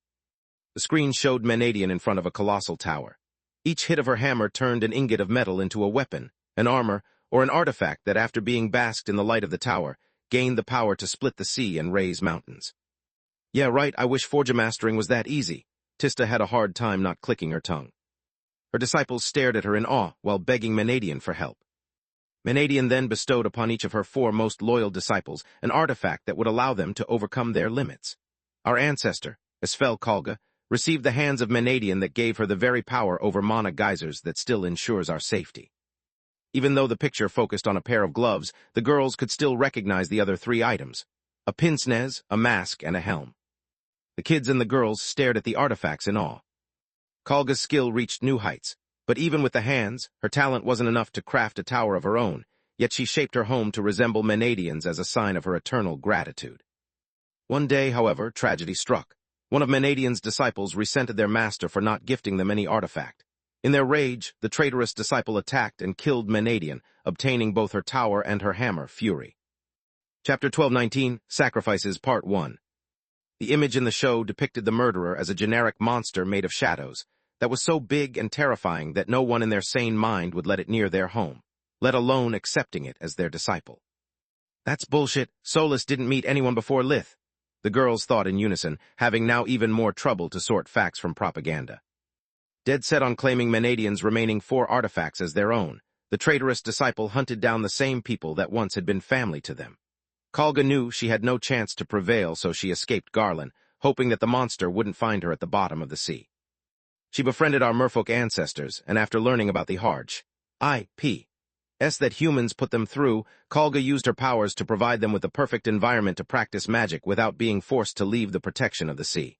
The screen showed Menadian in front of a colossal tower. Each hit of her hammer turned an ingot of metal into a weapon, an armor, or an artifact that after being basked in the light of the tower, gained the power to split the sea and raise mountains. "Yeah, right, I wish Forja mastering was that easy." Tista had a hard time not clicking her tongue. Her disciples stared at her in awe while begging Menadian for help. Menadian then bestowed upon each of her 4 most loyal disciples an artifact that would allow them to overcome their limits. Our ancestor, Esfel Kalga, received the hands of Menadian that gave her the very power over mana geysers that still ensures our safety. Even though the picture focused on a pair of gloves, the girls could still recognize the other 3 items: a pince nez, a mask, and a helm. The kids and the girls stared at the artifacts in awe. Kalga's skill reached new heights. But even with the hands, her talent wasn't enough to craft a tower of her own, yet she shaped her home to resemble Menadian's as a sign of her eternal gratitude. One day, however, tragedy struck. One of Menadian's disciples resented their master for not gifting them any artifact. In their rage, the traitorous disciple attacked and killed Menadian, obtaining both her tower and her hammer, Fury. Chapter 1219, Sacrifices, Part 1. The image in the show depicted the murderer as a generic monster made of shadows, that was so big and terrifying that no one in their sane mind would let it near their home, let alone accepting it as their disciple. "That's bullshit. Solus didn't meet anyone before Lith," the girls thought in unison, having now even more trouble to sort facts from propaganda. Dead set on claiming Menadian's remaining 4 artifacts as their own, the traitorous disciple hunted down the same people that once had been family to them. Kalga knew she had no chance to prevail, so she escaped Garland, hoping that the monster wouldn't find her at the bottom of the sea. She befriended our merfolk ancestors, and after learning about the harsh I.P.S. that humans put them through, Kalga used her powers to provide them with the perfect environment to practice magic without being forced to leave the protection of the sea.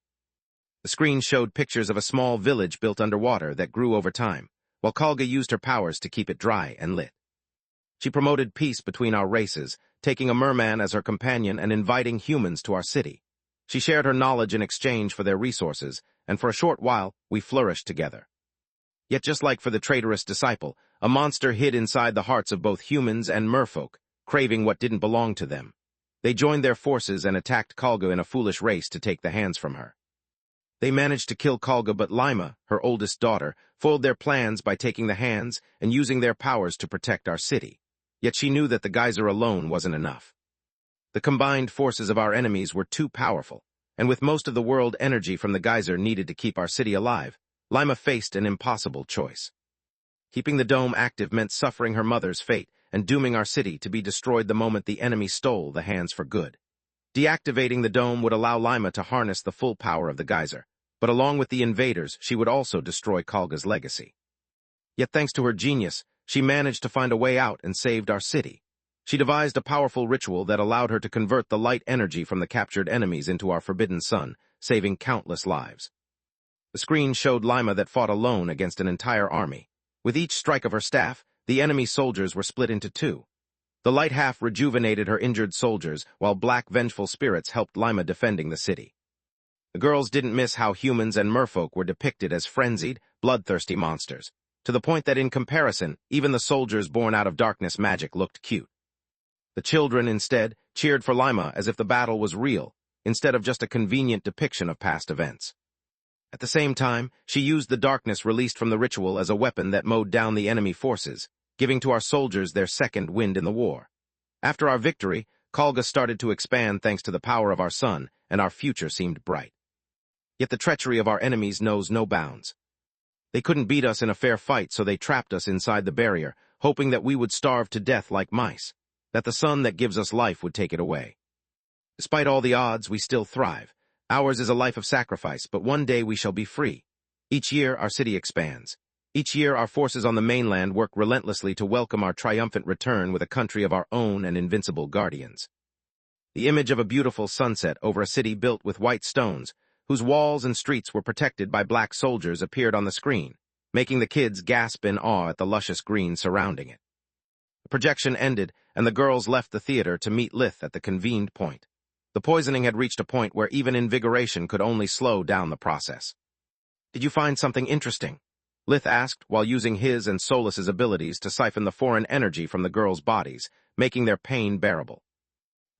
The screen showed pictures of a small village built underwater that grew over time, while Kalga used her powers to keep it dry and lit. She promoted peace between our races, taking a merman as her companion and inviting humans to our city. She shared her knowledge in exchange for their resources, and for a short while, we flourished together. Yet just like for the traitorous disciple, a monster hid inside the hearts of both humans and merfolk, craving what didn't belong to them. They joined their forces and attacked Kalga in a foolish race to take the hands from her. They managed to kill Kalga, but Lima, her oldest daughter, foiled their plans by taking the hands and using their powers to protect our city. Yet she knew that the geyser alone wasn't enough. The combined forces of our enemies were too powerful, and with most of the world energy from the geyser needed to keep our city alive, Lima faced an impossible choice. Keeping the dome active meant suffering her mother's fate and dooming our city to be destroyed the moment the enemy stole the hands for good. Deactivating the dome would allow Lima to harness the full power of the geyser, but along with the invaders, she would also destroy Kalga's legacy. Yet thanks to her genius, she managed to find a way out and saved our city. She devised a powerful ritual that allowed her to convert the light energy from the captured enemies into our forbidden sun, saving countless lives. The screen showed Lima that fought alone against an entire army. With each strike of her staff, the enemy soldiers were split into two. The light half rejuvenated her injured soldiers, while black vengeful spirits helped Lima defending the city. The girls didn't miss how humans and merfolk were depicted as frenzied, bloodthirsty monsters, to the point that in comparison, even the soldiers born out of darkness magic looked cute. The children, instead, cheered for Lima as if the battle was real, instead of just a convenient depiction of past events. At the same time, she used the darkness released from the ritual as a weapon that mowed down the enemy forces, giving to our soldiers their second wind in the war. After our victory, Kalga started to expand thanks to the power of our sun, and our future seemed bright. Yet the treachery of our enemies knows no bounds. They couldn't beat us in a fair fight, so they trapped us inside the barrier, hoping that we would starve to death like mice, that the sun that gives us life would take it away. Despite all the odds, we still thrive. Ours is a life of sacrifice, but one day we shall be free. Each year, our city expands. Each year, our forces on the mainland work relentlessly to welcome our triumphant return with a country of our own and invincible guardians. The image of a beautiful sunset over a city built with white stones, whose walls and streets were protected by black soldiers, appeared on the screen, making the kids gasp in awe at the luscious green surrounding it. The projection ended, and the girls left the theater to meet Lith at the convened point. The poisoning had reached a point where even invigoration could only slow down the process. "Did you find something interesting?" Lith asked, while using his and Solus's abilities to siphon the foreign energy from the girls' bodies, making their pain bearable.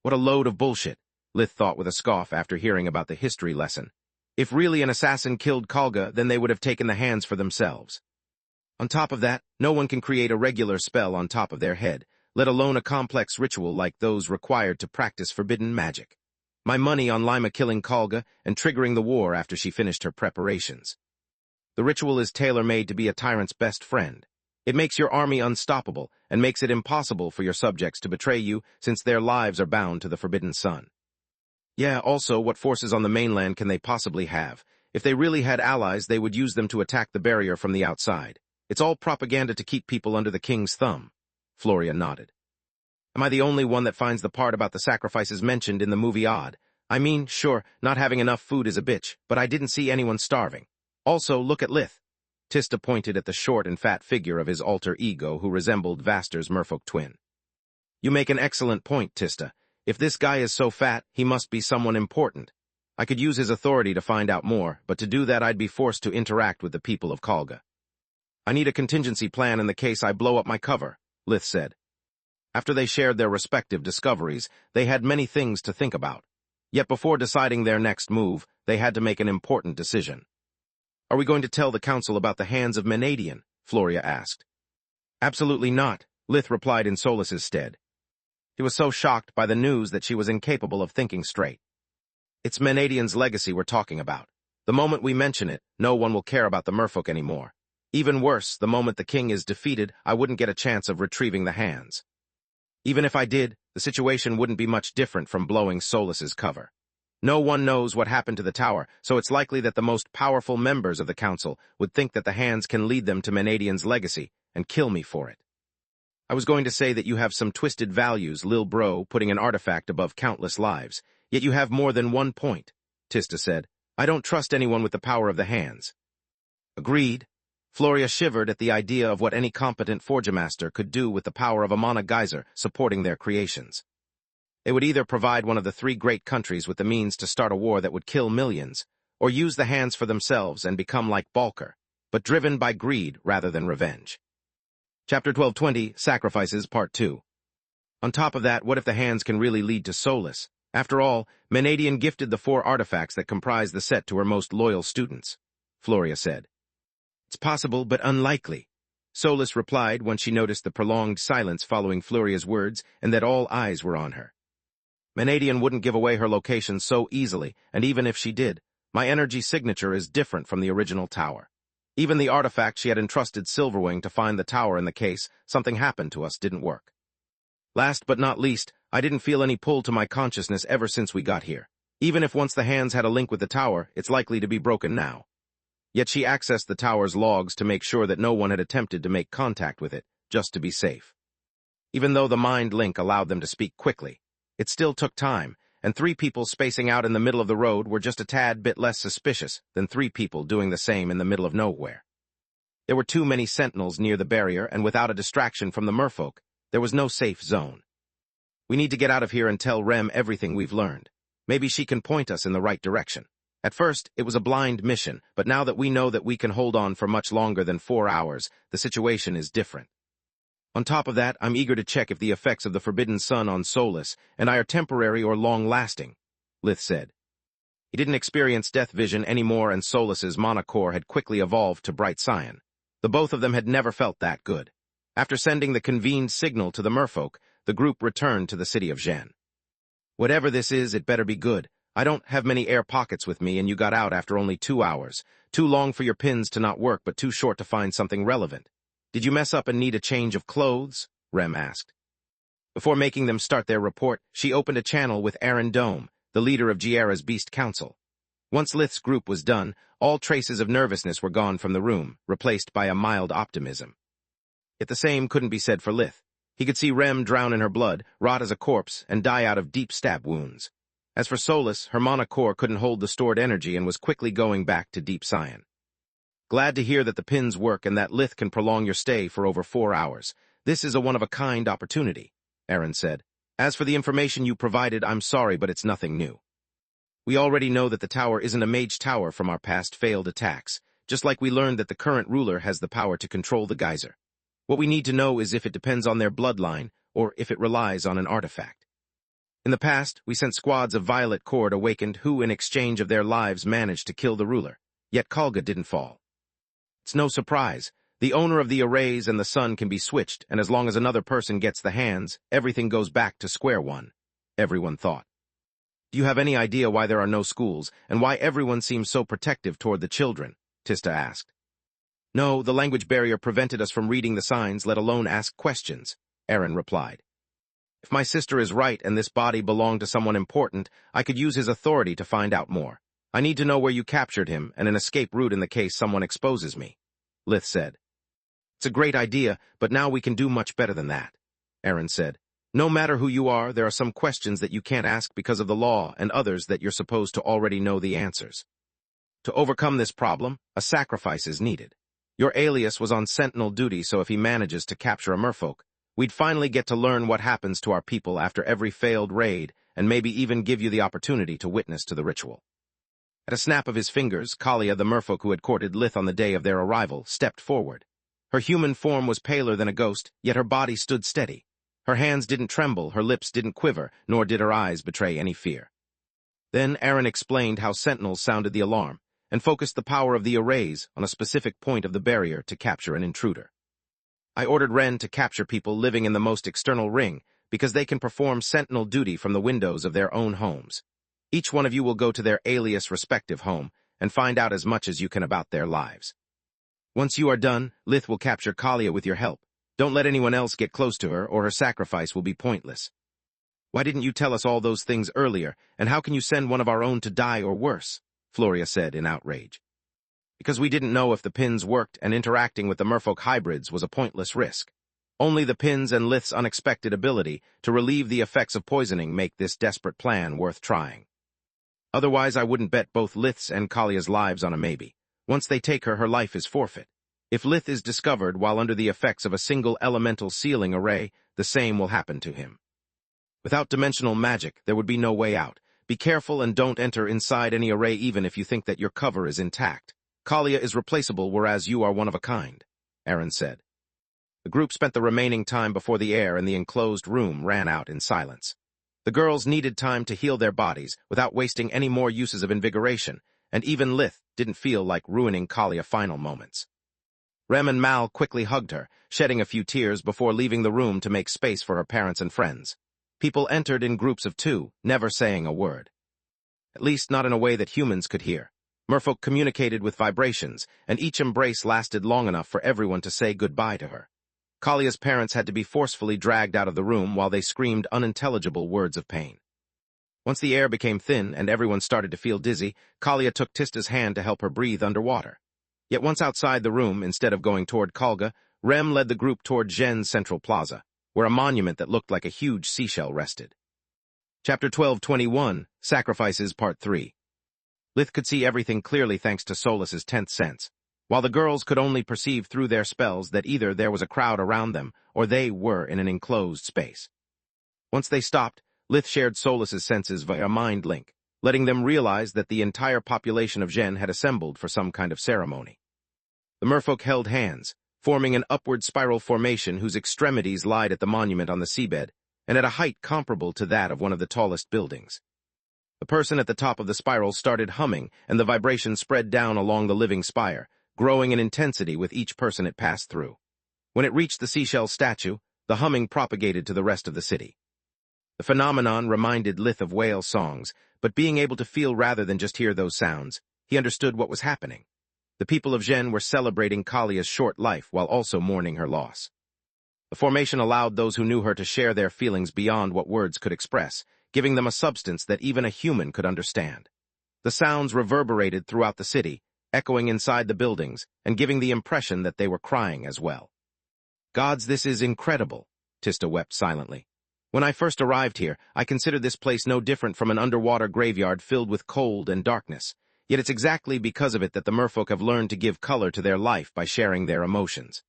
What a load of bullshit, Lith thought with a scoff after hearing about the history lesson. If really an assassin killed Kalga, then they would have taken the hands for themselves. On top of that, no one can create a regular spell on top of their head, let alone a complex ritual like those required to practice forbidden magic. My money on Lima killing Kalga and triggering the war after she finished her preparations. The ritual is tailor-made to be a tyrant's best friend. It makes your army unstoppable and makes it impossible for your subjects to betray you, since their lives are bound to the forbidden sun. Yeah, also, what forces on the mainland can they possibly have? If they really had allies, they would use them to attack the barrier from the outside. It's all propaganda to keep people under the king's thumb. Floria nodded. Am I the only one that finds the part about the sacrifices mentioned in the movie odd? I mean, sure, not having enough food is a bitch, but I didn't see anyone starving. Also, look at Lith. Tista pointed at the short and fat figure of his alter ego who resembled Vaster's merfolk twin. You make an excellent point, Tista. If this guy is so fat, he must be someone important. I could use his authority to find out more, but to do that I'd be forced to interact with the people of Kalga. I need a contingency plan in the case I blow up my cover, Lith said. After they shared their respective discoveries, they had many things to think about. Yet before deciding their next move, they had to make an important decision. Are we going to tell the council about the hands of Menadian? Floria asked. Absolutely not, Lith replied in Solus's stead. He was so shocked by the news that she was incapable of thinking straight. It's Menadian's legacy we're talking about. The moment we mention it, no one will care about the merfolk anymore. Even worse, the moment the king is defeated, I wouldn't get a chance of retrieving the hands. Even if I did, the situation wouldn't be much different from blowing Solus's cover. No one knows what happened to the tower, so it's likely that the most powerful members of the council would think that the hands can lead them to Menadian's legacy and kill me for it. I was going to say that you have some twisted values, Lil Bro, putting an artifact above countless lives, yet you have more than one point, Tista said. I don't trust anyone with the power of the hands. Agreed. Floria shivered at the idea of what any competent forgemaster could do with the power of a mana geyser supporting their creations. They would either provide one of the three great countries with the means to start a war that would kill millions, or use the hands for themselves and become like Balker, but driven by greed rather than revenge. Chapter 1220, Sacrifices, Part 2. On top of that, what if the hands can really lead to Solus? After all, Menadian gifted the 4 artifacts that comprise the set to her most loyal students, Floria said. It's possible, but unlikely, Solus replied when she noticed the prolonged silence following Floria's words and that all eyes were on her. Menadian wouldn't give away her location so easily, and even if she did, my energy signature is different from the original tower. Even the artifact she had entrusted Silverwing to find the tower in the case, something happened to us, didn't work. Last but not least, I didn't feel any pull to my consciousness ever since we got here. Even if once the hands had a link with the tower, it's likely to be broken now. Yet she accessed the tower's logs to make sure that no one had attempted to make contact with it, just to be safe. Even though the mind link allowed them to speak quickly, it still took time, and 3 people spacing out in the middle of the road were just a tad bit less suspicious than 3 people doing the same in the middle of nowhere. There were too many sentinels near the barrier, and without a distraction from the merfolk, there was no safe zone. We need to get out of here and tell Rem everything we've learned. Maybe she can point us in the right direction. At first, it was a blind mission, but now that we know that we can hold on for much longer than 4 hours, the situation is different. On top of that, I'm eager to check if the effects of the Forbidden Sun on Solus and I are temporary or long-lasting, Lith said. He didn't experience death vision anymore, and Solus's mana core had quickly evolved to bright cyan. The both of them had never felt that good. After sending the convened signal to the merfolk, the group returned to the city of Zhen. Whatever this is, it better be good. I don't have many air pockets with me, and you got out after only 2 hours. Too long for your pins to not work, but too short to find something relevant. Did you mess up and need a change of clothes? Rem asked. Before making them start their report, she opened a channel with Aaron Dome, the leader of Giera's Beast Council. Once Lith's group was done, all traces of nervousness were gone from the room, replaced by a mild optimism. Yet the same couldn't be said for Lith. He could see Rem drown in her blood, rot as a corpse, and die out of deep stab wounds. As for Solus, her mana core couldn't hold the stored energy and was quickly going back to deep cyan. Glad to hear that the pins work and that Lith can prolong your stay for over 4 hours. This is a one-of-a-kind opportunity, Aaron said. As for the information you provided, I'm sorry, but it's nothing new. We already know that the tower isn't a mage tower from our past failed attacks, just like we learned that the current ruler has the power to control the geyser. What we need to know is if it depends on their bloodline or if it relies on an artifact. In the past, we sent squads of Violet Cord awakened who, in exchange of their lives, managed to kill the ruler. Yet Kalga didn't fall. It's no surprise. The owner of the arrays and the sun can be switched, and as long as another person gets the hands, everything goes back to square one, everyone thought. Do you have any idea why there are no schools, and why everyone seems so protective toward the children? Tista asked. No, the language barrier prevented us from reading the signs, let alone ask questions, Aaron replied. If my sister is right and this body belonged to someone important, I could use his authority to find out more. I need to know where you captured him and an escape route in the case someone exposes me, Lith said. It's a great idea, but now we can do much better than that, Aaron said. No matter who you are, there are some questions that you can't ask because of the law and others that you're supposed to already know the answers. To overcome this problem, a sacrifice is needed. Your alias was on sentinel duty, so if he manages to capture a merfolk, we'd finally get to learn what happens to our people after every failed raid and maybe even give you the opportunity to witness to the ritual. At a snap of his fingers, Kalia, the merfolk who had courted Lith on the day of their arrival, stepped forward. Her human form was paler than a ghost, yet her body stood steady. Her hands didn't tremble, her lips didn't quiver, nor did her eyes betray any fear. Then Aaron explained how sentinels sounded the alarm, and focused the power of the arrays on a specific point of the barrier to capture an intruder. I ordered Ren to capture people living in the most external ring, because they can perform sentinel duty from the windows of their own homes. Each one of you will go to their alias respective home and find out as much as you can about their lives. Once you are done, Lith will capture Kalia with your help. Don't let anyone else get close to her, or her sacrifice will be pointless. Why didn't you tell us all those things earlier, and how can you send one of our own to die or worse? Floria said in outrage. Because we didn't know if the pins worked, and interacting with the merfolk hybrids was a pointless risk. Only the pins and Lith's unexpected ability to relieve the effects of poisoning make this desperate plan worth trying. Otherwise, I wouldn't bet both Lith's and Kalia's lives on a maybe. Once they take her, her life is forfeit. If Lith is discovered while under the effects of a single elemental sealing array, the same will happen to him. Without dimensional magic, there would be no way out. Be careful and don't enter inside any array even if you think that your cover is intact. Kalia is replaceable, whereas you are one of a kind, Aaron said. The group spent the remaining time before the air in the enclosed room ran out in silence. The girls needed time to heal their bodies without wasting any more uses of invigoration, and even Lith didn't feel like ruining Kalia's final moments. Rem and Mal quickly hugged her, shedding a few tears before leaving the room to make space for her parents and friends. People entered in groups of 2, never saying a word. At least not in a way that humans could hear. Merfolk communicated with vibrations, and each embrace lasted long enough for everyone to say goodbye to her. Kalia's parents had to be forcefully dragged out of the room while they screamed unintelligible words of pain. Once the air became thin and everyone started to feel dizzy, Kalia took Tista's hand to help her breathe underwater. Yet once outside the room, instead of going toward Kalga, Rem led the group toward Zhen's central plaza, where a monument that looked like a huge seashell rested. Chapter 12:21, Sacrifices Part 3. Lith could see everything clearly thanks to Solas's 10th sense, while the girls could only perceive through their spells that either there was a crowd around them or they were in an enclosed space. Once they stopped, Lith shared Solas's senses via mind link, letting them realize that the entire population of Zhen had assembled for some kind of ceremony. The merfolk held hands, forming an upward spiral formation whose extremities lied at the monument on the seabed, and at a height comparable to that of one of the tallest buildings. The person at the top of the spiral started humming, and the vibration spread down along the living spire, growing in intensity with each person it passed through. When it reached the seashell statue, the humming propagated to the rest of the city. The phenomenon reminded Lith of whale songs, but being able to feel rather than just hear those sounds, he understood what was happening. The people of Zhen were celebrating Kalia's short life while also mourning her loss. The formation allowed those who knew her to share their feelings beyond what words could express, giving them a substance that even a human could understand. The sounds reverberated throughout the city, echoing inside the buildings, and giving the impression that they were crying as well. Gods, this is incredible, Tista wept silently. When I first arrived here, I considered this place no different from an underwater graveyard filled with cold and darkness, yet it's exactly because of it that the merfolk have learned to give color to their life by sharing their emotions.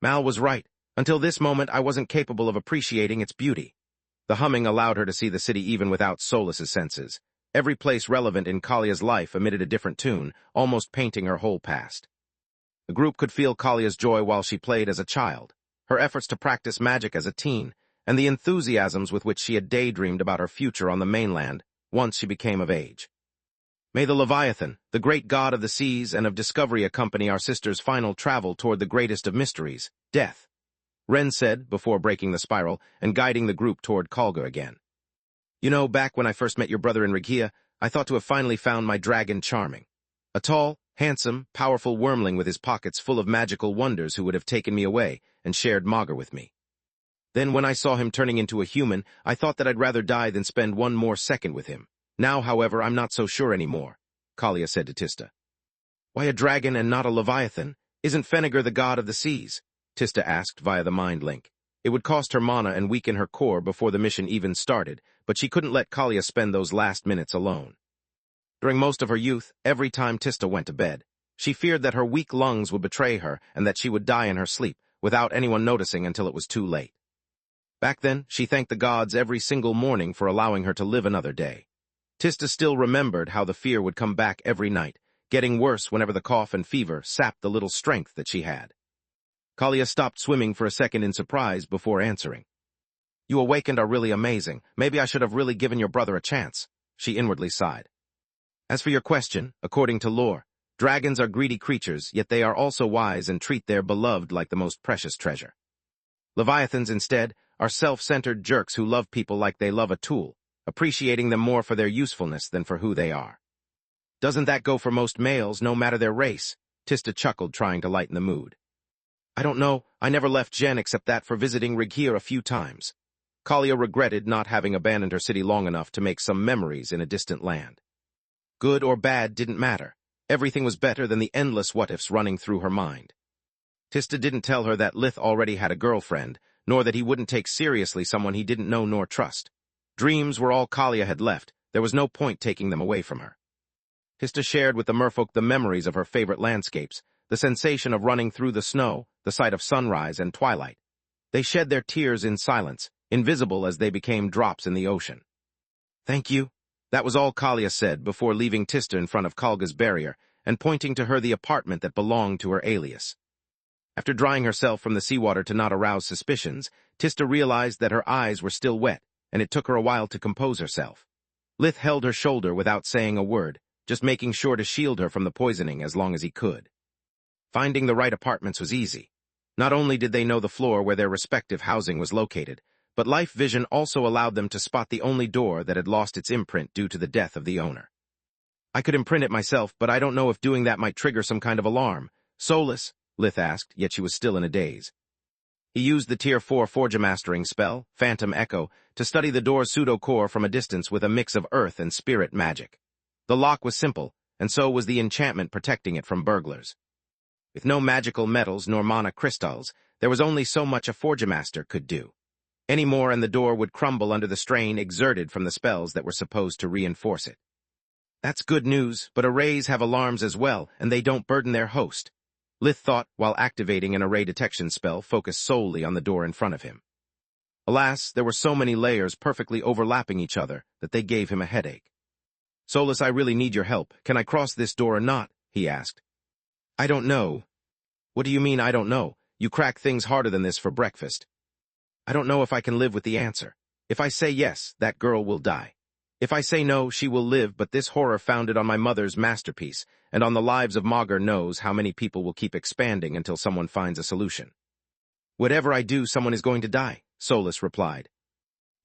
Mal was right. Until this moment, I wasn't capable of appreciating its beauty. The humming allowed her to see the city even without Solas's senses. Every place relevant in Kalia's life emitted a different tune, almost painting her whole past. The group could feel Kalia's joy while she played as a child, her efforts to practice magic as a teen, and the enthusiasms with which she had daydreamed about her future on the mainland once she became of age. May the Leviathan, the great god of the seas and of discovery, accompany our sister's final travel toward the greatest of mysteries, death, Ren said before breaking the spiral and guiding the group toward Kalga again. You know, back when I first met your brother in Regia, I thought to have finally found my dragon charming. A tall, handsome, powerful wormling with his pockets full of magical wonders who would have taken me away and shared Maga with me. Then when I saw him turning into a human, I thought that I'd rather die than spend one more second with him. Now, however, I'm not so sure anymore, Kalia said to Tista. Why a dragon and not a Leviathan? Isn't Feniger the god of the seas? Tista asked via the mind link. It would cost her mana and weaken her core before the mission even started, but she couldn't let Kalia spend those last minutes alone. During most of her youth, every time Tista went to bed, she feared that her weak lungs would betray her and that she would die in her sleep, without anyone noticing until it was too late. Back then, she thanked the gods every single morning for allowing her to live another day. Tista still remembered how the fear would come back every night, getting worse whenever the cough and fever sapped the little strength that she had. Kalia stopped swimming for a second in surprise before answering. You awakened are really amazing. Maybe I should have really given your brother a chance, she inwardly sighed. As for your question, according to lore, dragons are greedy creatures, yet they are also wise and treat their beloved like the most precious treasure. Leviathans, instead, are self-centered jerks who love people like they love a tool, appreciating them more for their usefulness than for who they are. Doesn't that go for most males, no matter their race? Tista chuckled, trying to lighten the mood. I don't know. I never left Zhen except that for visiting Regia a few times. Kalia regretted not having abandoned her city long enough to make some memories in a distant land. Good or bad didn't matter. Everything was better than the endless what-ifs running through her mind. Tista didn't tell her that Lith already had a girlfriend, nor that he wouldn't take seriously someone he didn't know nor trust. Dreams were all Kalia had left. There was no point taking them away from her. Tista shared with the merfolk the memories of her favorite landscapes, the sensation of running through the snow, the sight of sunrise and twilight. They shed their tears in silence, invisible as they became drops in the ocean. Thank you. That was all Kalia said before leaving Tista in front of Kalga's barrier and pointing to her the apartment that belonged to her alias. After drying herself from the seawater to not arouse suspicions, Tista realized that her eyes were still wet, and it took her a while to compose herself. Lith held her shoulder without saying a word, just making sure to shield her from the poisoning as long as he could. Finding the right apartments was easy. Not only did they know the floor where their respective housing was located, but life vision also allowed them to spot the only door that had lost its imprint due to the death of the owner. I could imprint it myself, but I don't know if doing that might trigger some kind of alarm. Soulless, Lith asked, yet she was still in a daze. He used the Tier 4 Forgemastering spell, Phantom Echo, to study the door's pseudo-core from a distance with a mix of earth and spirit magic. The lock was simple, and so was the enchantment protecting it from burglars. With no magical metals nor mana crystals, there was only so much a Forgemaster could do. Any more and the door would crumble under the strain exerted from the spells that were supposed to reinforce it. That's good news, but arrays have alarms as well, and they don't burden their host, Lith thought while activating an array detection spell focused solely on the door in front of him. Alas, there were so many layers perfectly overlapping each other that they gave him a headache. Soulless, I really need your help. Can I cross this door or not? He asked. I don't know. What do you mean, I don't know? You crack things harder than this for breakfast. I don't know if I can live with the answer. If I say yes, that girl will die. If I say no, she will live, but this horror founded on my mother's masterpiece, and on the lives of Magus knows how many people will keep expanding until someone finds a solution. Whatever I do, someone is going to die, Soulless replied.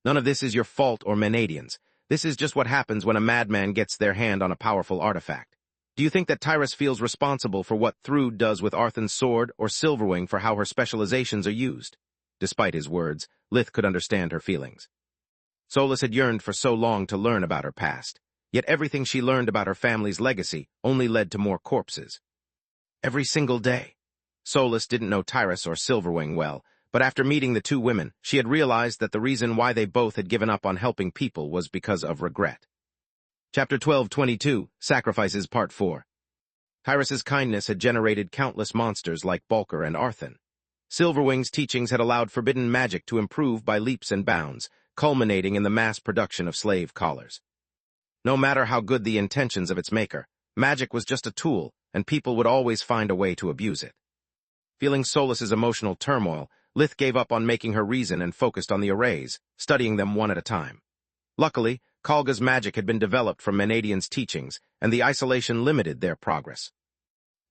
None of this is your fault or Menadian's. This is just what happens when a madman gets their hand on a powerful artifact. Do you think that Tyrus feels responsible for what Thrud does with Arthan's sword, or Silverwing for how her specializations are used? Despite his words, Lith could understand her feelings. Soulless had yearned for so long to learn about her past, yet everything she learned about her family's legacy only led to more corpses. Every single day. Soulless didn't know Tyrus or Silverwing well, but after meeting the two women, she had realized that the reason why they both had given up on helping people was because of regret. Chapter 12:22, Sacrifices Part 4. Tyrus's kindness had generated countless monsters like Balker and Arthan. Silverwing's teachings had allowed forbidden magic to improve by leaps and bounds, culminating in the mass production of slave collars. No matter how good the intentions of its maker, magic was just a tool, and people would always find a way to abuse it. Feeling Soulless's emotional turmoil, Lith gave up on making her reason and focused on the arrays, studying them one at a time. Luckily, Khalga's magic had been developed from Menadian's teachings, and the isolation limited their progress.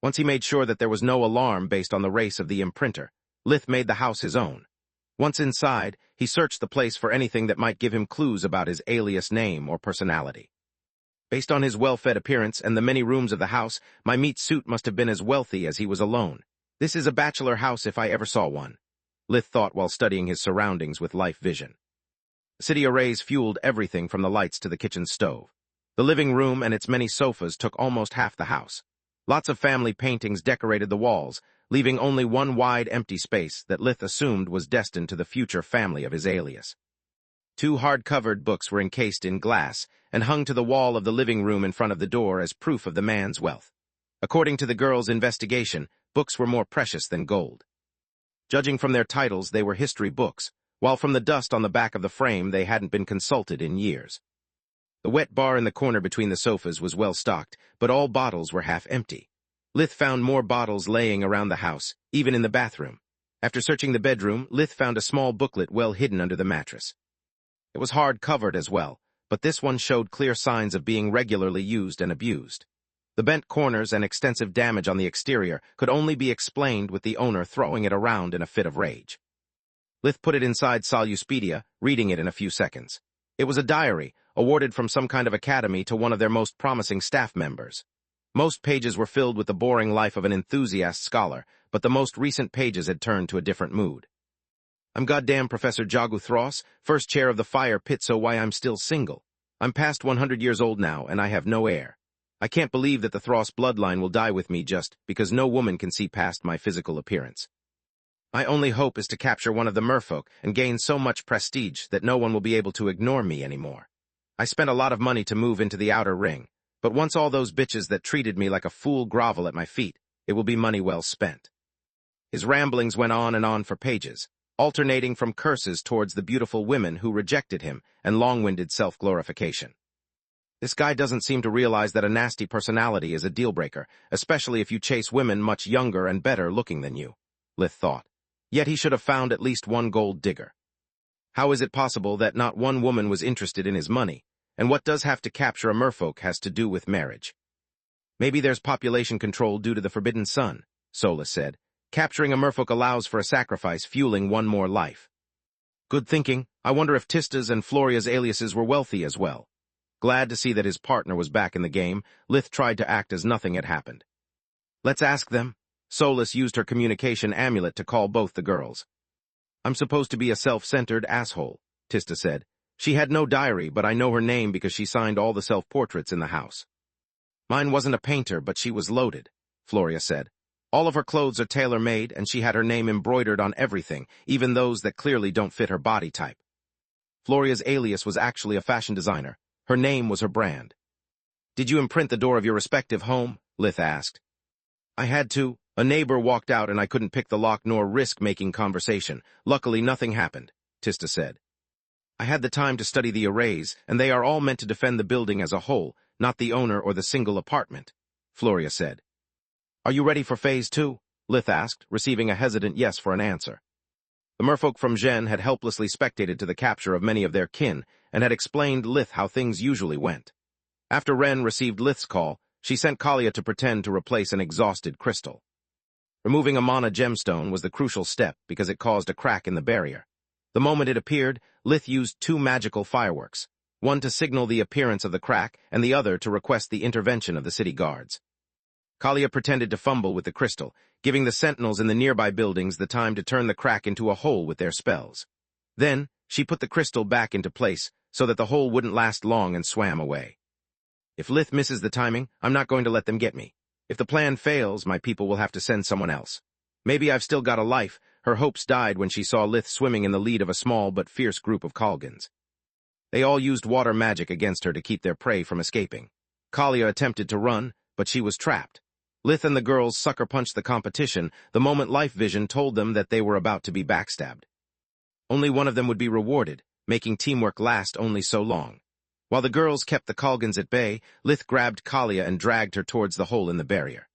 Once he made sure that there was no alarm based on the race of the imprinter, Lith made the house his own. Once inside, he searched the place for anything that might give him clues about his alias name or personality. Based on his well-fed appearance and the many rooms of the house, my meat suit must have been as wealthy as he was alone. This is a bachelor house if I ever saw one, Lith thought while studying his surroundings with life vision. City arrays fueled everything from the lights to the kitchen stove. The living room and its many sofas took almost half the house. Lots of family paintings decorated the walls, leaving only one wide empty space that Lith assumed was destined to the future family of his alias. 2 hard-covered books were encased in glass and hung to the wall of the living room in front of the door as proof of the man's wealth. According to the girl's investigation, books were more precious than gold. Judging from their titles, they were history books, while from the dust on the back of the frame they hadn't been consulted in years. The wet bar in the corner between the sofas was well stocked, but all bottles were half empty. Lith found more bottles laying around the house, even in the bathroom. After searching the bedroom, Lith found a small booklet well hidden under the mattress. It was hard-covered as well, but this one showed clear signs of being regularly used and abused. The bent corners and extensive damage on the exterior could only be explained with the owner throwing it around in a fit of rage. Lith put it inside Soluspedia, reading it in a few seconds. It was a diary, awarded from some kind of academy to one of their most promising staff members. Most pages were filled with the boring life of an enthusiast scholar, but the most recent pages had turned to a different mood. I'm goddamn Professor Jagu Thross, first chair of the fire pit, so why I'm still single. I'm past 100 years old now, and I have no heir. I can't believe that the Thross bloodline will die with me just because no woman can see past my physical appearance. My only hope is to capture one of the merfolk and gain so much prestige that no one will be able to ignore me anymore. I spent a lot of money to move into the outer ring, but once all those bitches that treated me like a fool grovel at my feet, it will be money well spent. His ramblings went on and on for pages, alternating from curses towards the beautiful women who rejected him and long-winded self-glorification. This guy doesn't seem to realize that a nasty personality is a deal-breaker, especially if you chase women much younger and better looking than you. Lith thought. Yet he should have found at least one gold digger. How is it possible that not one woman was interested in his money, and what does have to capture a merfolk has to do with marriage? Maybe there's population control due to the Forbidden Sun, Solus said. Capturing a merfolk allows for a sacrifice, fueling one more life. Good thinking. I wonder if Tista's and Floria's aliases were wealthy as well. Glad to see that his partner was back in the game, Lith tried to act as nothing had happened. Let's ask them. Solus used her communication amulet to call both the girls. I'm supposed to be a self-centered asshole, Tista said. She had no diary, but I know her name because she signed all the self-portraits in the house. Mine wasn't a painter, but she was loaded, Floria said. All of her clothes are tailor-made, and she had her name embroidered on everything, even those that clearly don't fit her body type. Floria's alias was actually a fashion designer. Her name was her brand. Did you imprint the door of your respective home? Lith asked. I had to. A neighbor walked out and I couldn't pick the lock nor risk making conversation. Luckily, nothing happened, Tista said. I had the time to study the arrays, and they are all meant to defend the building as a whole, not the owner or the single apartment, Floria said. Are you ready for Phase 2? Lith asked, receiving a hesitant yes for an answer. The merfolk from Gen had helplessly spectated to the capture of many of their kin and had explained Lith how things usually went. After Ren received Lith's call, she sent Kalia to pretend to replace an exhausted crystal. Removing a mana gemstone was the crucial step because it caused a crack in the barrier. The moment it appeared, Lith used two magical fireworks, one to signal the appearance of the crack and the other to request the intervention of the city guards. Kalia pretended to fumble with the crystal, giving the sentinels in the nearby buildings the time to turn the crack into a hole with their spells. Then, she put the crystal back into place so that the hole wouldn't last long and swam away. If Lith misses the timing, I'm not going to let them get me. If the plan fails, my people will have to send someone else. Maybe I've still got a life. Her hopes died when she saw Lith swimming in the lead of a small but fierce group of Kalgans. They all used water magic against her to keep their prey from escaping. Kalia attempted to run, but she was trapped. Lith and the girls sucker-punched the competition the moment Life Vision told them that they were about to be backstabbed. Only one of them would be rewarded, making teamwork last only so long. While the girls kept the Kalgans at bay, Lith grabbed Kalia and dragged her towards the hole in the barrier.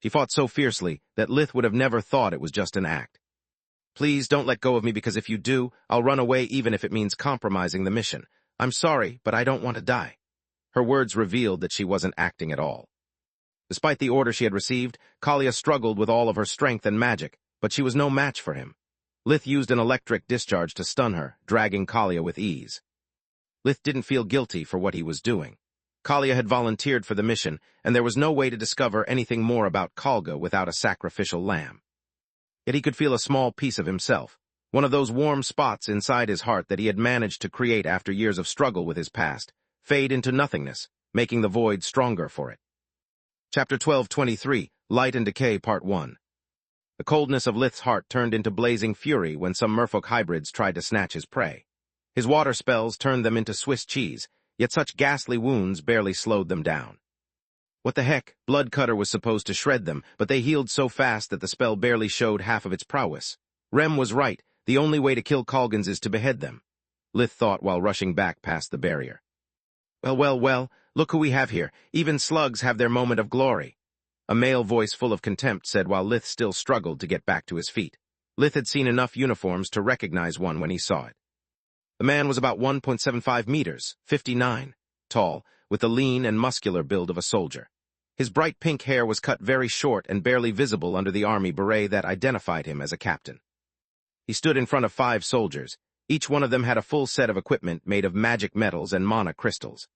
She fought so fiercely that Lith would have never thought it was just an act. Please don't let go of me because if you do, I'll run away even if it means compromising the mission. I'm sorry, but I don't want to die. Her words revealed that she wasn't acting at all. Despite the order she had received, Kalia struggled with all of her strength and magic, but she was no match for him. Lith used an electric discharge to stun her, dragging Kalia with ease. Lith didn't feel guilty for what he was doing. Kalia had volunteered for the mission, and there was no way to discover anything more about Kalga without a sacrificial lamb. Yet he could feel a small piece of himself, one of those warm spots inside his heart that he had managed to create after years of struggle with his past, fade into nothingness, making the void stronger for it. Chapter 12:23, Light and Decay Part 1. The coldness of Lith's heart turned into blazing fury when some merfolk hybrids tried to snatch his prey. His water spells turned them into Swiss cheese, yet such ghastly wounds barely slowed them down. What the heck? Blood Cutter was supposed to shred them, but they healed so fast that the spell barely showed half of its prowess. Rem was right, the only way to kill Kalgans is to behead them, Lith thought while rushing back past the barrier. Well, look who we have here. Even slugs have their moment of glory. A male voice full of contempt said while Lith still struggled to get back to his feet. Lith had seen enough uniforms to recognize one when he saw it. The man was about 1.75 meters, 59, tall, with the lean and muscular build of a soldier. His bright pink hair was cut very short and barely visible under the army beret that identified him as a captain. He stood in front of 5 soldiers. Each one of them had a full set of equipment made of magic metals and mana crystals.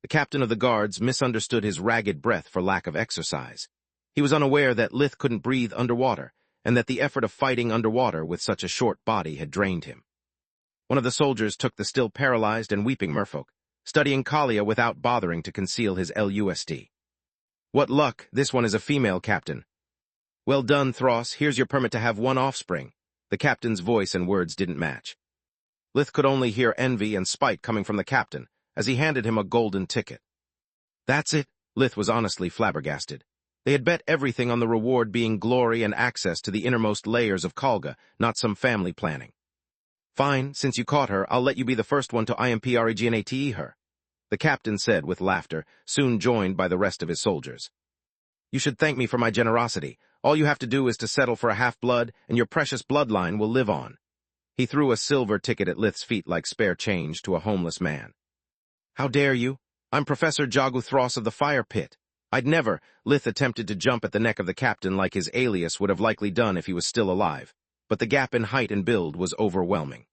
The captain of the guards misunderstood his ragged breath for lack of exercise. He was unaware that Lith couldn't breathe underwater, and that the effort of fighting underwater with such a short body had drained him. One of the soldiers took the still paralyzed and weeping merfolk, studying Kalia without bothering to conceal his LUSD. What luck, this one is a female captain. Well done, Thros, here's your permit to have one offspring. The captain's voice and words didn't match. Lith could only hear envy and spite coming from the captain as he handed him a golden ticket. That's it, Lith was honestly flabbergasted. They had bet everything on the reward being glory and access to the innermost layers of Kalga, not some family planning. Fine, since you caught her, I'll let you be the first one to IMPREGNATE her, the captain said with laughter, soon joined by the rest of his soldiers. You should thank me for my generosity. All you have to do is to settle for a half-blood, and your precious bloodline will live on. He threw a silver ticket at Lith's feet like spare change to a homeless man. How dare you? I'm Professor Jaguthros of the Fire Pit. I'd never. Lith attempted to jump at the neck of the captain like his alias would have likely done if he was still alive, but the gap in height and build was overwhelming.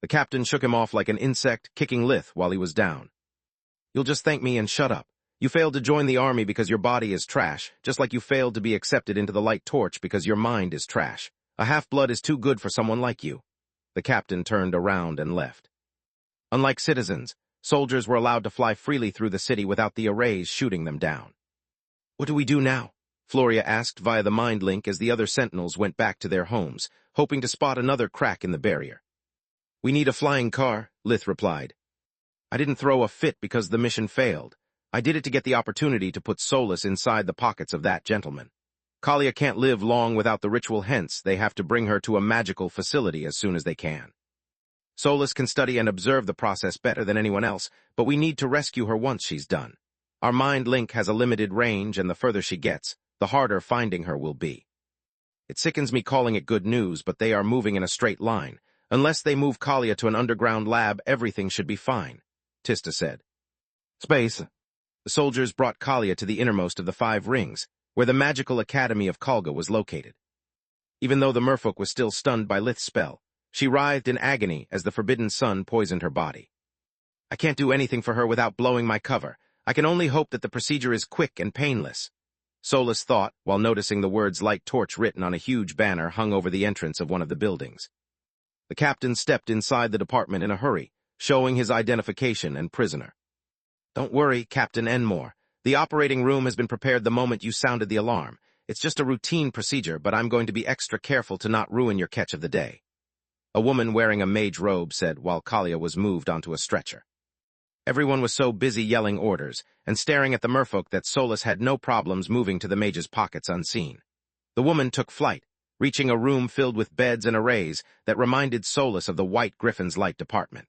The captain shook him off like an insect, kicking Lith while he was down. You'll just thank me and shut up. You failed to join the army because your body is trash, just like you failed to be accepted into the Light Torch because your mind is trash. A half-blood is too good for someone like you. The captain turned around and left. Unlike citizens, soldiers were allowed to fly freely through the city without the arrays shooting them down. What do we do now? Floria asked via the mind link as the other sentinels went back to their homes, hoping to spot another crack in the barrier. We need a flying car, Lith replied. I didn't throw a fit because the mission failed. I did it to get the opportunity to put Solus inside the pockets of that gentleman. Kalia can't live long without the ritual, hence they have to bring her to a magical facility as soon as they can. Solus can study and observe the process better than anyone else, but we need to rescue her once she's done. Our mind link has a limited range, and the further she gets, the harder finding her will be. It sickens me calling it good news, but they are moving in a straight line. Unless they move Kalia to an underground lab, everything should be fine, Tista said. Space. The soldiers brought Kalia to the innermost of the 5 rings, where the magical academy of Kalga was located. Even though the merfolk was still stunned by Lith's spell, she writhed in agony as the forbidden sun poisoned her body. I can't do anything for her without blowing my cover. I can only hope that the procedure is quick and painless, Solus thought while noticing the words Light Torch written on a huge banner hung over the entrance of one of the buildings. The captain stepped inside the department in a hurry, showing his identification and prisoner. Don't worry, Captain Enmore. The operating room has been prepared the moment you sounded the alarm. It's just a routine procedure, but I'm going to be extra careful to not ruin your catch of the day. A woman wearing a mage robe said while Kalia was moved onto a stretcher. Everyone was so busy yelling orders and staring at the merfolk that Solus had no problems moving to the mage's pockets unseen. The woman took flight, reaching a room filled with beds and arrays that reminded Solus of the White Griffin's light department.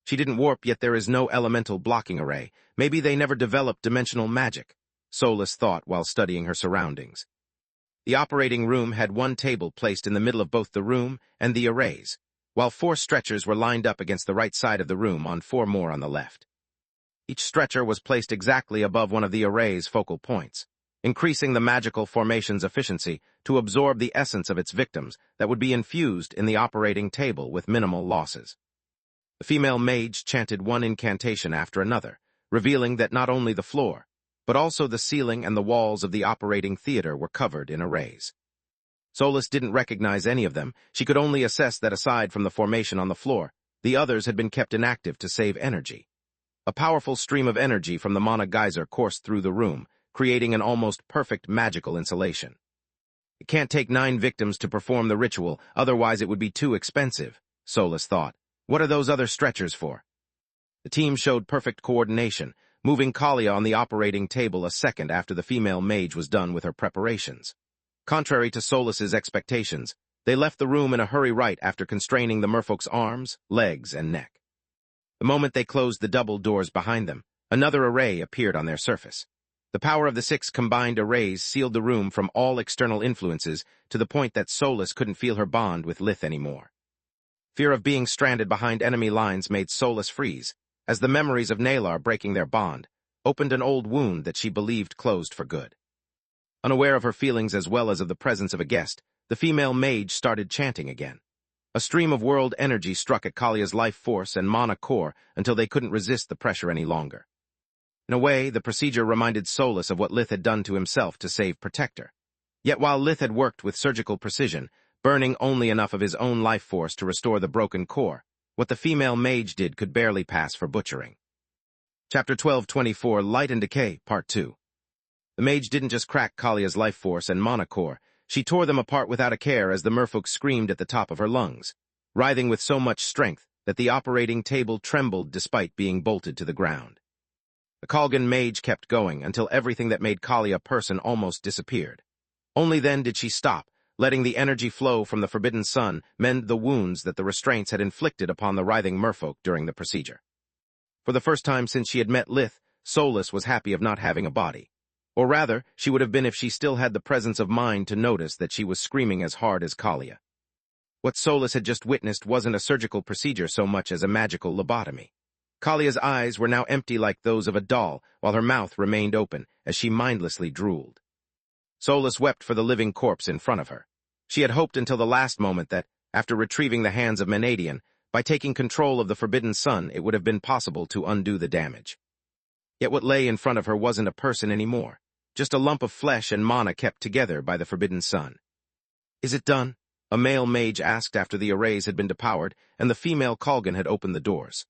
She didn't warp, yet there is no elemental blocking array. Maybe they never developed dimensional magic, Solus thought while studying her surroundings. The operating room had one table placed in the middle of both the room and the arrays, while 4 stretchers were lined up against the right side of the room on 4 more on the left. Each stretcher was placed exactly above one of the array's focal points, increasing the magical formation's efficiency to absorb the essence of its victims that would be infused in the operating table with minimal losses. The female mage chanted one incantation after another, revealing that not only the floor, but also the ceiling and the walls of the operating theater were covered in arrays. Solus didn't recognize any of them. She could only assess that aside from the formation on the floor, the others had been kept inactive to save energy. A powerful stream of energy from the mana geyser coursed through the room, creating an almost perfect magical insulation. It can't take 9 victims to perform the ritual, otherwise it would be too expensive, Solus thought. What are those other stretchers for? The team showed perfect coordination, moving Kalia on the operating table a second after the female mage was done with her preparations. Contrary to Solus's expectations, they left the room in a hurry right after constraining the merfolk's arms, legs, and neck. The moment they closed the double doors behind them, another array appeared on their surface. The power of the 6 combined arrays sealed the room from all external influences to the point that Solus couldn't feel her bond with Lith anymore. Fear of being stranded behind enemy lines made Solus freeze, as the memories of Nalar breaking their bond opened an old wound that she believed closed for good. Unaware of her feelings as well as of the presence of a guest, the female mage started chanting again. A stream of world energy struck at Kalia's life force and mana core until they couldn't resist the pressure any longer. In a way, the procedure reminded Solus of what Lith had done to himself to save Protector. Yet while Lith had worked with surgical precision, burning only enough of his own life force to restore the broken core, what the female mage did could barely pass for butchering. Chapter 1224, Light and Decay, Part 2. The mage didn't just crack Kalia's life force and mana core, she tore them apart without a care as the merfolk screamed at the top of her lungs, writhing with so much strength that the operating table trembled despite being bolted to the ground. The Kalgan mage kept going until everything that made Kalia a person almost disappeared. Only then did she stop, letting the energy flow from the forbidden sun mend the wounds that the restraints had inflicted upon the writhing merfolk during the procedure. For the first time since she had met Lith, Solus was happy of not having a body. Or rather, she would have been if she still had the presence of mind to notice that she was screaming as hard as Kalia. What Solus had just witnessed wasn't a surgical procedure so much as a magical lobotomy. Kalia's eyes were now empty like those of a doll, while her mouth remained open as she mindlessly drooled. Solus wept for the living corpse in front of her. She had hoped until the last moment that, after retrieving the hands of Menadian, by taking control of the Forbidden Sun, it would have been possible to undo the damage. Yet what lay in front of her wasn't a person anymore, just a lump of flesh and mana kept together by the Forbidden Sun. "Is it done?" a male mage asked after the arrays had been depowered and the female Kalgan had opened the doors.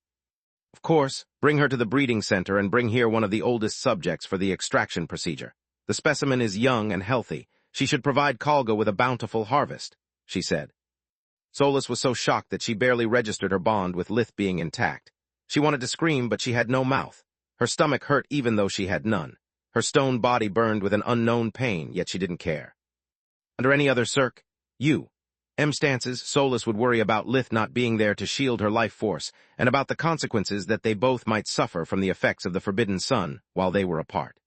"Of course, bring her to the breeding center and bring here one of the oldest subjects for the extraction procedure. The specimen is young and healthy. She should provide Kalga with a bountiful harvest," she said. Solus was so shocked that she barely registered her bond with Lith being intact. She wanted to scream, but she had no mouth. Her stomach hurt even though she had none. Her stone body burned with an unknown pain, yet she didn't care. Under any other stances, Solus would worry about Lith not being there to shield her life force, and about the consequences that they both might suffer from the effects of the Forbidden Sun while they were apart.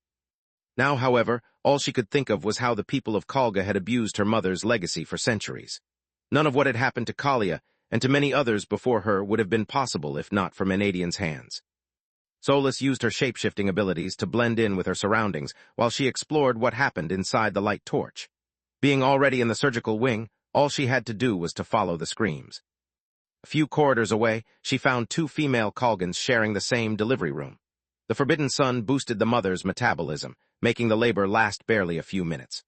Now, however, all she could think of was how the people of Kalga had abused her mother's legacy for centuries. None of what had happened to Kalia, and to many others before her, would have been possible if not for Menadian's hands. Solus used her shape-shifting abilities to blend in with her surroundings while she explored what happened inside the light torch. Being already in the surgical wing, all she had to do was to follow the screams. A few corridors away, she found two female Kalgans sharing the same delivery room. The Forbidden Sun boosted the mother's metabolism, making the labor last barely a few minutes.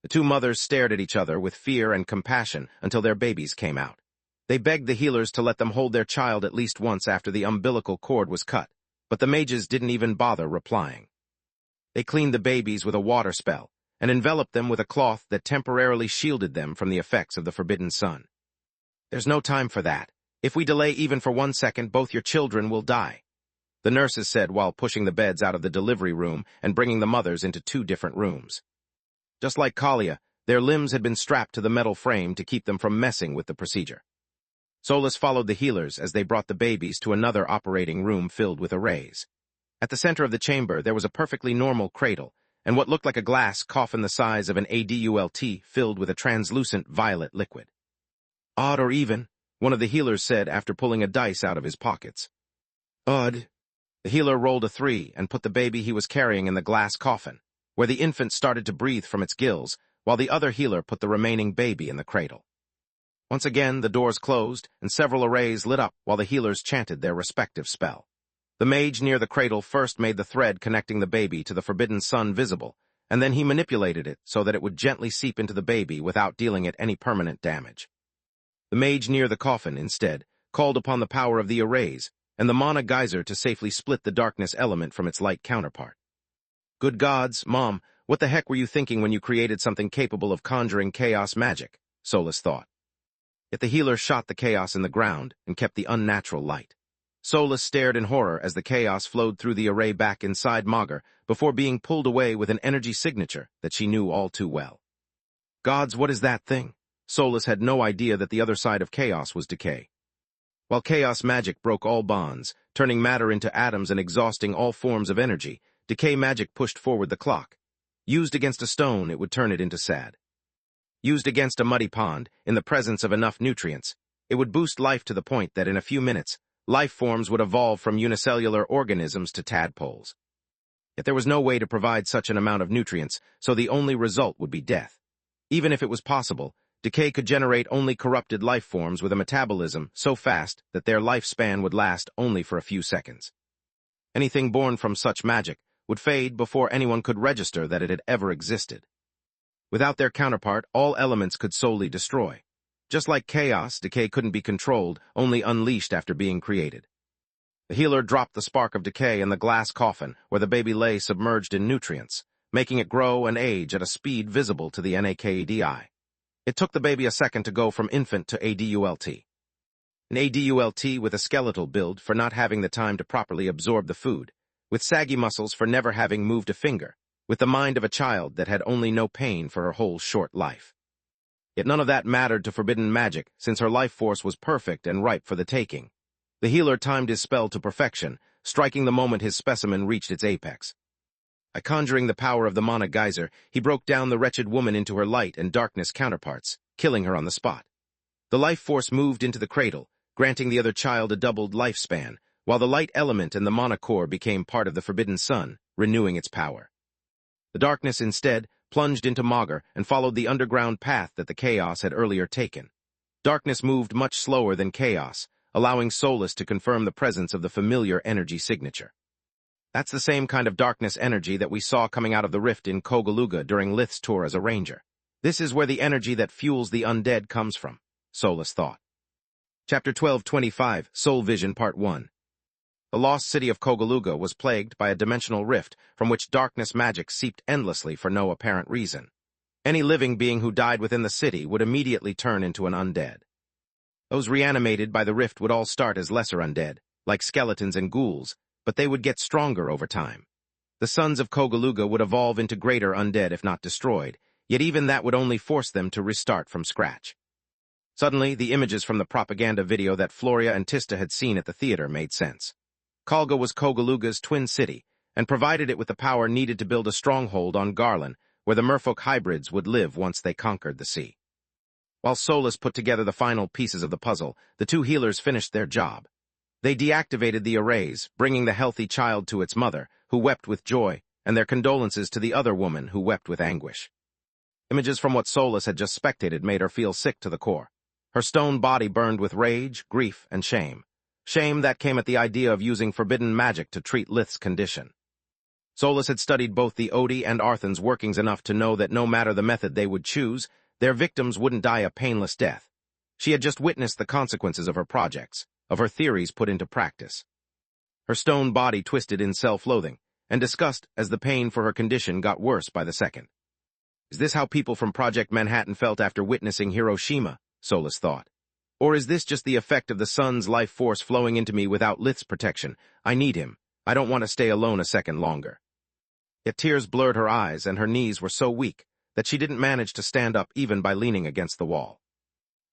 The two mothers stared at each other with fear and compassion until their babies came out. They begged the healers to let them hold their child at least once after the umbilical cord was cut, but the mages didn't even bother replying. They cleaned the babies with a water spell and enveloped them with a cloth that temporarily shielded them from the effects of the Forbidden Sun. "There's no time for that. If we delay even for 1 second, both your children will die," the nurses said while pushing the beds out of the delivery room and bringing the mothers into 2 different rooms. Just like Kalia, their limbs had been strapped to the metal frame to keep them from messing with the procedure. Solus followed the healers as they brought the babies to another operating room filled with arrays. At the center of the chamber, there was a perfectly normal cradle, and what looked like a glass coffin the size of an adult filled with a translucent violet liquid. "Odd or even," one of the healers said after pulling a dice out of his pockets. "Odd." The healer rolled a 3 and put the baby he was carrying in the glass coffin, where the infant started to breathe from its gills, while the other healer put the remaining baby in the cradle. Once again, the doors closed, and several arrays lit up while the healers chanted their respective spell. The mage near the cradle first made the thread connecting the baby to the Forbidden Sun visible, and then he manipulated it so that it would gently seep into the baby without dealing it any permanent damage. The mage near the coffin, instead, called upon the power of the arrays and the mana geyser to safely split the darkness element from its light counterpart. "Good gods, Mom, what the heck were you thinking when you created something capable of conjuring chaos magic?" Solus thought. Yet the healer shot the chaos in the ground and kept the unnatural light. Solus stared in horror as the chaos flowed through the array back inside Magur before being pulled away with an energy signature that she knew all too well. Gods, what is that thing? Solus had no idea that the other side of chaos was decay. While chaos magic broke all bonds, turning matter into atoms and exhausting all forms of energy, decay magic pushed forward the clock. Used against a stone, it would turn it into sand. Used against a muddy pond, in the presence of enough nutrients, it would boost life to the point that in a few minutes, life forms would evolve from unicellular organisms to tadpoles. Yet there was no way to provide such an amount of nutrients, so the only result would be death. Even if it was possible, decay could generate only corrupted life forms with a metabolism so fast that their lifespan would last only for a few seconds. Anything born from such magic would fade before anyone could register that it had ever existed. Without their counterpart, all elements could solely destroy. Just like chaos, decay couldn't be controlled, only unleashed after being created. The healer dropped the spark of decay in the glass coffin where the baby lay submerged in nutrients, making it grow and age at a speed visible to the naked. It took the baby a second to go from infant to adult. An adult with a skeletal build for not having the time to properly absorb the food, with saggy muscles for never having moved a finger, with the mind of a child that had only no pain for her whole short life. Yet none of that mattered to forbidden magic, since her life force was perfect and ripe for the taking. The healer timed his spell to perfection, striking the moment his specimen reached its apex. By conjuring the power of the mana geyser, he broke down the wretched woman into her light and darkness counterparts, killing her on the spot. The life force moved into the cradle, granting the other child a doubled lifespan, while the light element and the mana core became part of the forbidden sun, renewing its power. The darkness, instead, plunged into Magur and followed the underground path that the chaos had earlier taken. Darkness moved much slower than chaos, allowing Solus to confirm the presence of the familiar energy signature. That's the same kind of darkness energy that we saw coming out of the rift in Kogaluga during Lith's tour as a ranger. This is where the energy that fuels the undead comes from, Solus thought. Chapter 1225, Soul Vision Part 1. The lost city of Kogaluga was plagued by a dimensional rift from which darkness magic seeped endlessly for no apparent reason. Any living being who died within the city would immediately turn into an undead. Those reanimated by the rift would all start as lesser undead, like skeletons and ghouls, but they would get stronger over time. The sons of Kogaluga would evolve into greater undead if not destroyed, yet even that would only force them to restart from scratch. Suddenly, the images from the propaganda video that Floria and Tista had seen at the theater made sense. Kalga was Kogaluga's twin city, and provided it with the power needed to build a stronghold on Garland, where the merfolk hybrids would live once they conquered the sea. While Solus put together the final pieces of the puzzle, the two healers finished their job. They deactivated the arrays, bringing the healthy child to its mother, who wept with joy, and their condolences to the other woman who wept with anguish. Images from what Solus had just spectated made her feel sick to the core. Her stone body burned with rage, grief, and shame. Shame that came at the idea of using forbidden magic to treat Lith's condition. Solus had studied both the Odi and Arthan's workings enough to know that no matter the method they would choose, their victims wouldn't die a painless death. She had just witnessed the consequences of her projects, of her theories put into practice. Her stone body twisted in self-loathing, and disgust as the pain for her condition got worse by the second. Is this how people from Project Manhattan felt after witnessing Hiroshima? Solus thought. Or is this just the effect of the sun's life force flowing into me without Lith's protection? I need him. I don't want to stay alone a second longer. Yet tears blurred her eyes, and her knees were so weak that she didn't manage to stand up even by leaning against the wall.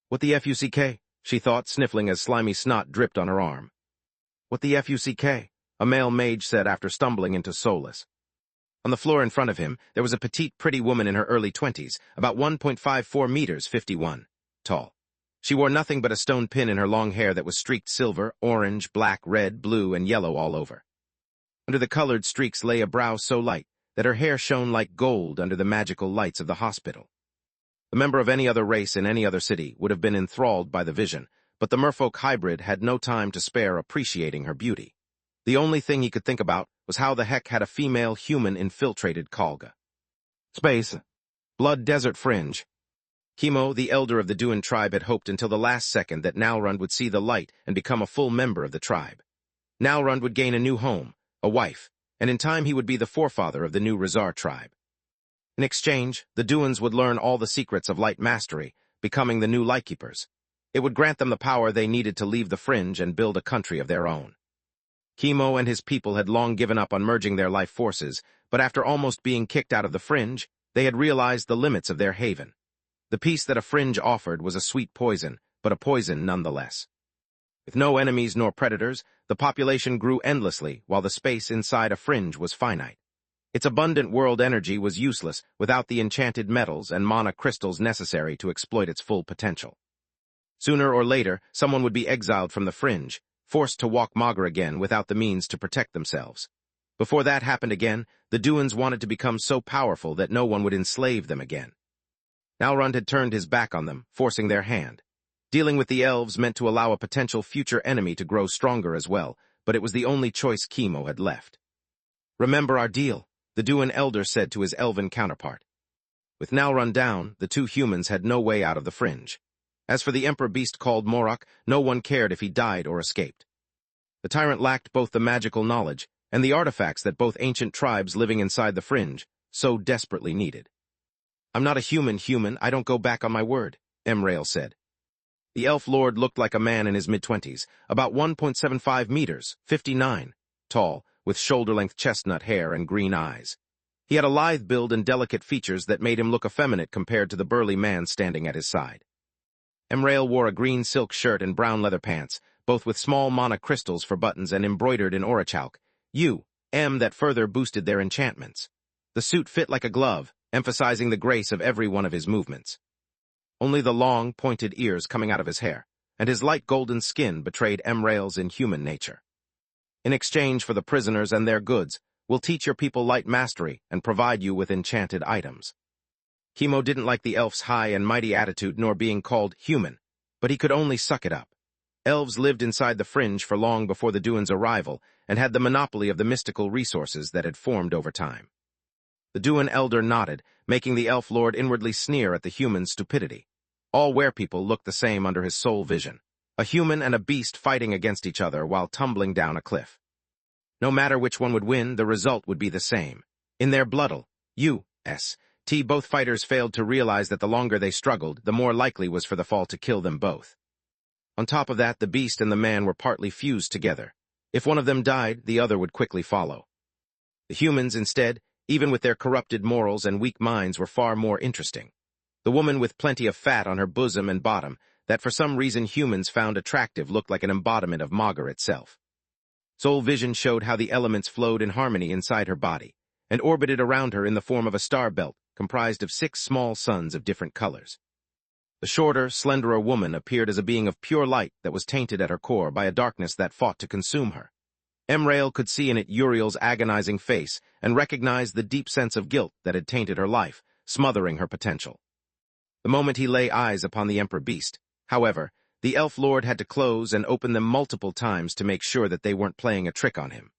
What the fuck? She thought, sniffling as slimy snot dripped on her arm. What the fuck? A male mage said after stumbling into Solus. On the floor in front of him, there was a petite, pretty woman in her early 20s, about 1.54 meters, 51, tall. She wore nothing but a stone pin in her long hair that was streaked silver, orange, black, red, blue, and yellow all over. Under the colored streaks lay a brow so light that her hair shone like gold under the magical lights of the hospital. The member of any other race in any other city would have been enthralled by the vision, but the merfolk hybrid had no time to spare appreciating her beauty. The only thing he could think about was how the heck had a female human infiltrated Kalga. Space. Blood Desert Fringe. Kimo, the elder of the Duan tribe, had hoped until the last second that Nalrund would see the light and become a full member of the tribe. Nalrund would gain a new home, a wife, and in time he would be the forefather of the new Razar tribe. In exchange, the Duans would learn all the secrets of light mastery, becoming the new Lightkeepers. It would grant them the power they needed to leave the fringe and build a country of their own. Kimo and his people had long given up on merging their life forces, but after almost being kicked out of the fringe, they had realized the limits of their haven. The peace that a fringe offered was a sweet poison, but a poison nonetheless. With no enemies nor predators, the population grew endlessly while the space inside a fringe was finite. Its abundant world energy was useless without the enchanted metals and mana crystals necessary to exploit its full potential. Sooner or later, someone would be exiled from the fringe, forced to walk Magur again without the means to protect themselves. Before that happened again, the Duans wanted to become so powerful that no one would enslave them again. Nalrund had turned his back on them, forcing their hand. Dealing with the elves meant to allow a potential future enemy to grow stronger as well, but it was the only choice Kimo had left. Remember our deal, the Duan elder said to his elven counterpart. With Nalrund down, the two humans had no way out of the fringe. As for the emperor beast called Morak, no one cared if he died or escaped. The tyrant lacked both the magical knowledge and the artifacts that both ancient tribes living inside the fringe so desperately needed. I'm not a human, I don't go back on my word, Emrail said. The elf lord looked like a man in his mid-20s, about 1.75 meters, 59, tall, with shoulder-length chestnut hair and green eyes. He had a lithe build and delicate features that made him look effeminate compared to the burly man standing at his side. Emrail wore a green silk shirt and brown leather pants, both with small mana crystals for buttons and embroidered in orichalk. that further boosted their enchantments. The suit fit like a glove, emphasizing the grace of every one of his movements. Only the long, pointed ears coming out of his hair, and his light golden skin betrayed Emrail's inhuman nature. In exchange for the prisoners and their goods, we'll teach your people light mastery and provide you with enchanted items. Chemo didn't like the elf's high and mighty attitude nor being called human, but he could only suck it up. Elves lived inside the fringe for long before the Duan's arrival and had the monopoly of the mystical resources that had formed over time. The Duan elder nodded, making the elf lord inwardly sneer at the human's stupidity. All werepeople looked the same under his soul vision, a human and a beast fighting against each other while tumbling down a cliff. No matter which one would win, the result would be the same. In their bloodle, both fighters failed to realize that the longer they struggled, the more likely was for the fall to kill them both. On top of that, the beast and the man were partly fused together. If one of them died, the other would quickly follow. The humans, instead, even with their corrupted morals and weak minds, were far more interesting. The woman with plenty of fat on her bosom and bottom, that for some reason humans found attractive, looked like an embodiment of Magus itself. Soul vision showed how the elements flowed in harmony inside her body, and orbited around her in the form of a star belt comprised of 6 small suns of different colors. The shorter, slenderer woman appeared as a being of pure light that was tainted at her core by a darkness that fought to consume her. Emrail could see in it Uriel's agonizing face and recognized the deep sense of guilt that had tainted her life, smothering her potential. The moment he lay eyes upon the Emperor Beast, however, the Elf Lord had to close and open them multiple times to make sure that they weren't playing a trick on him.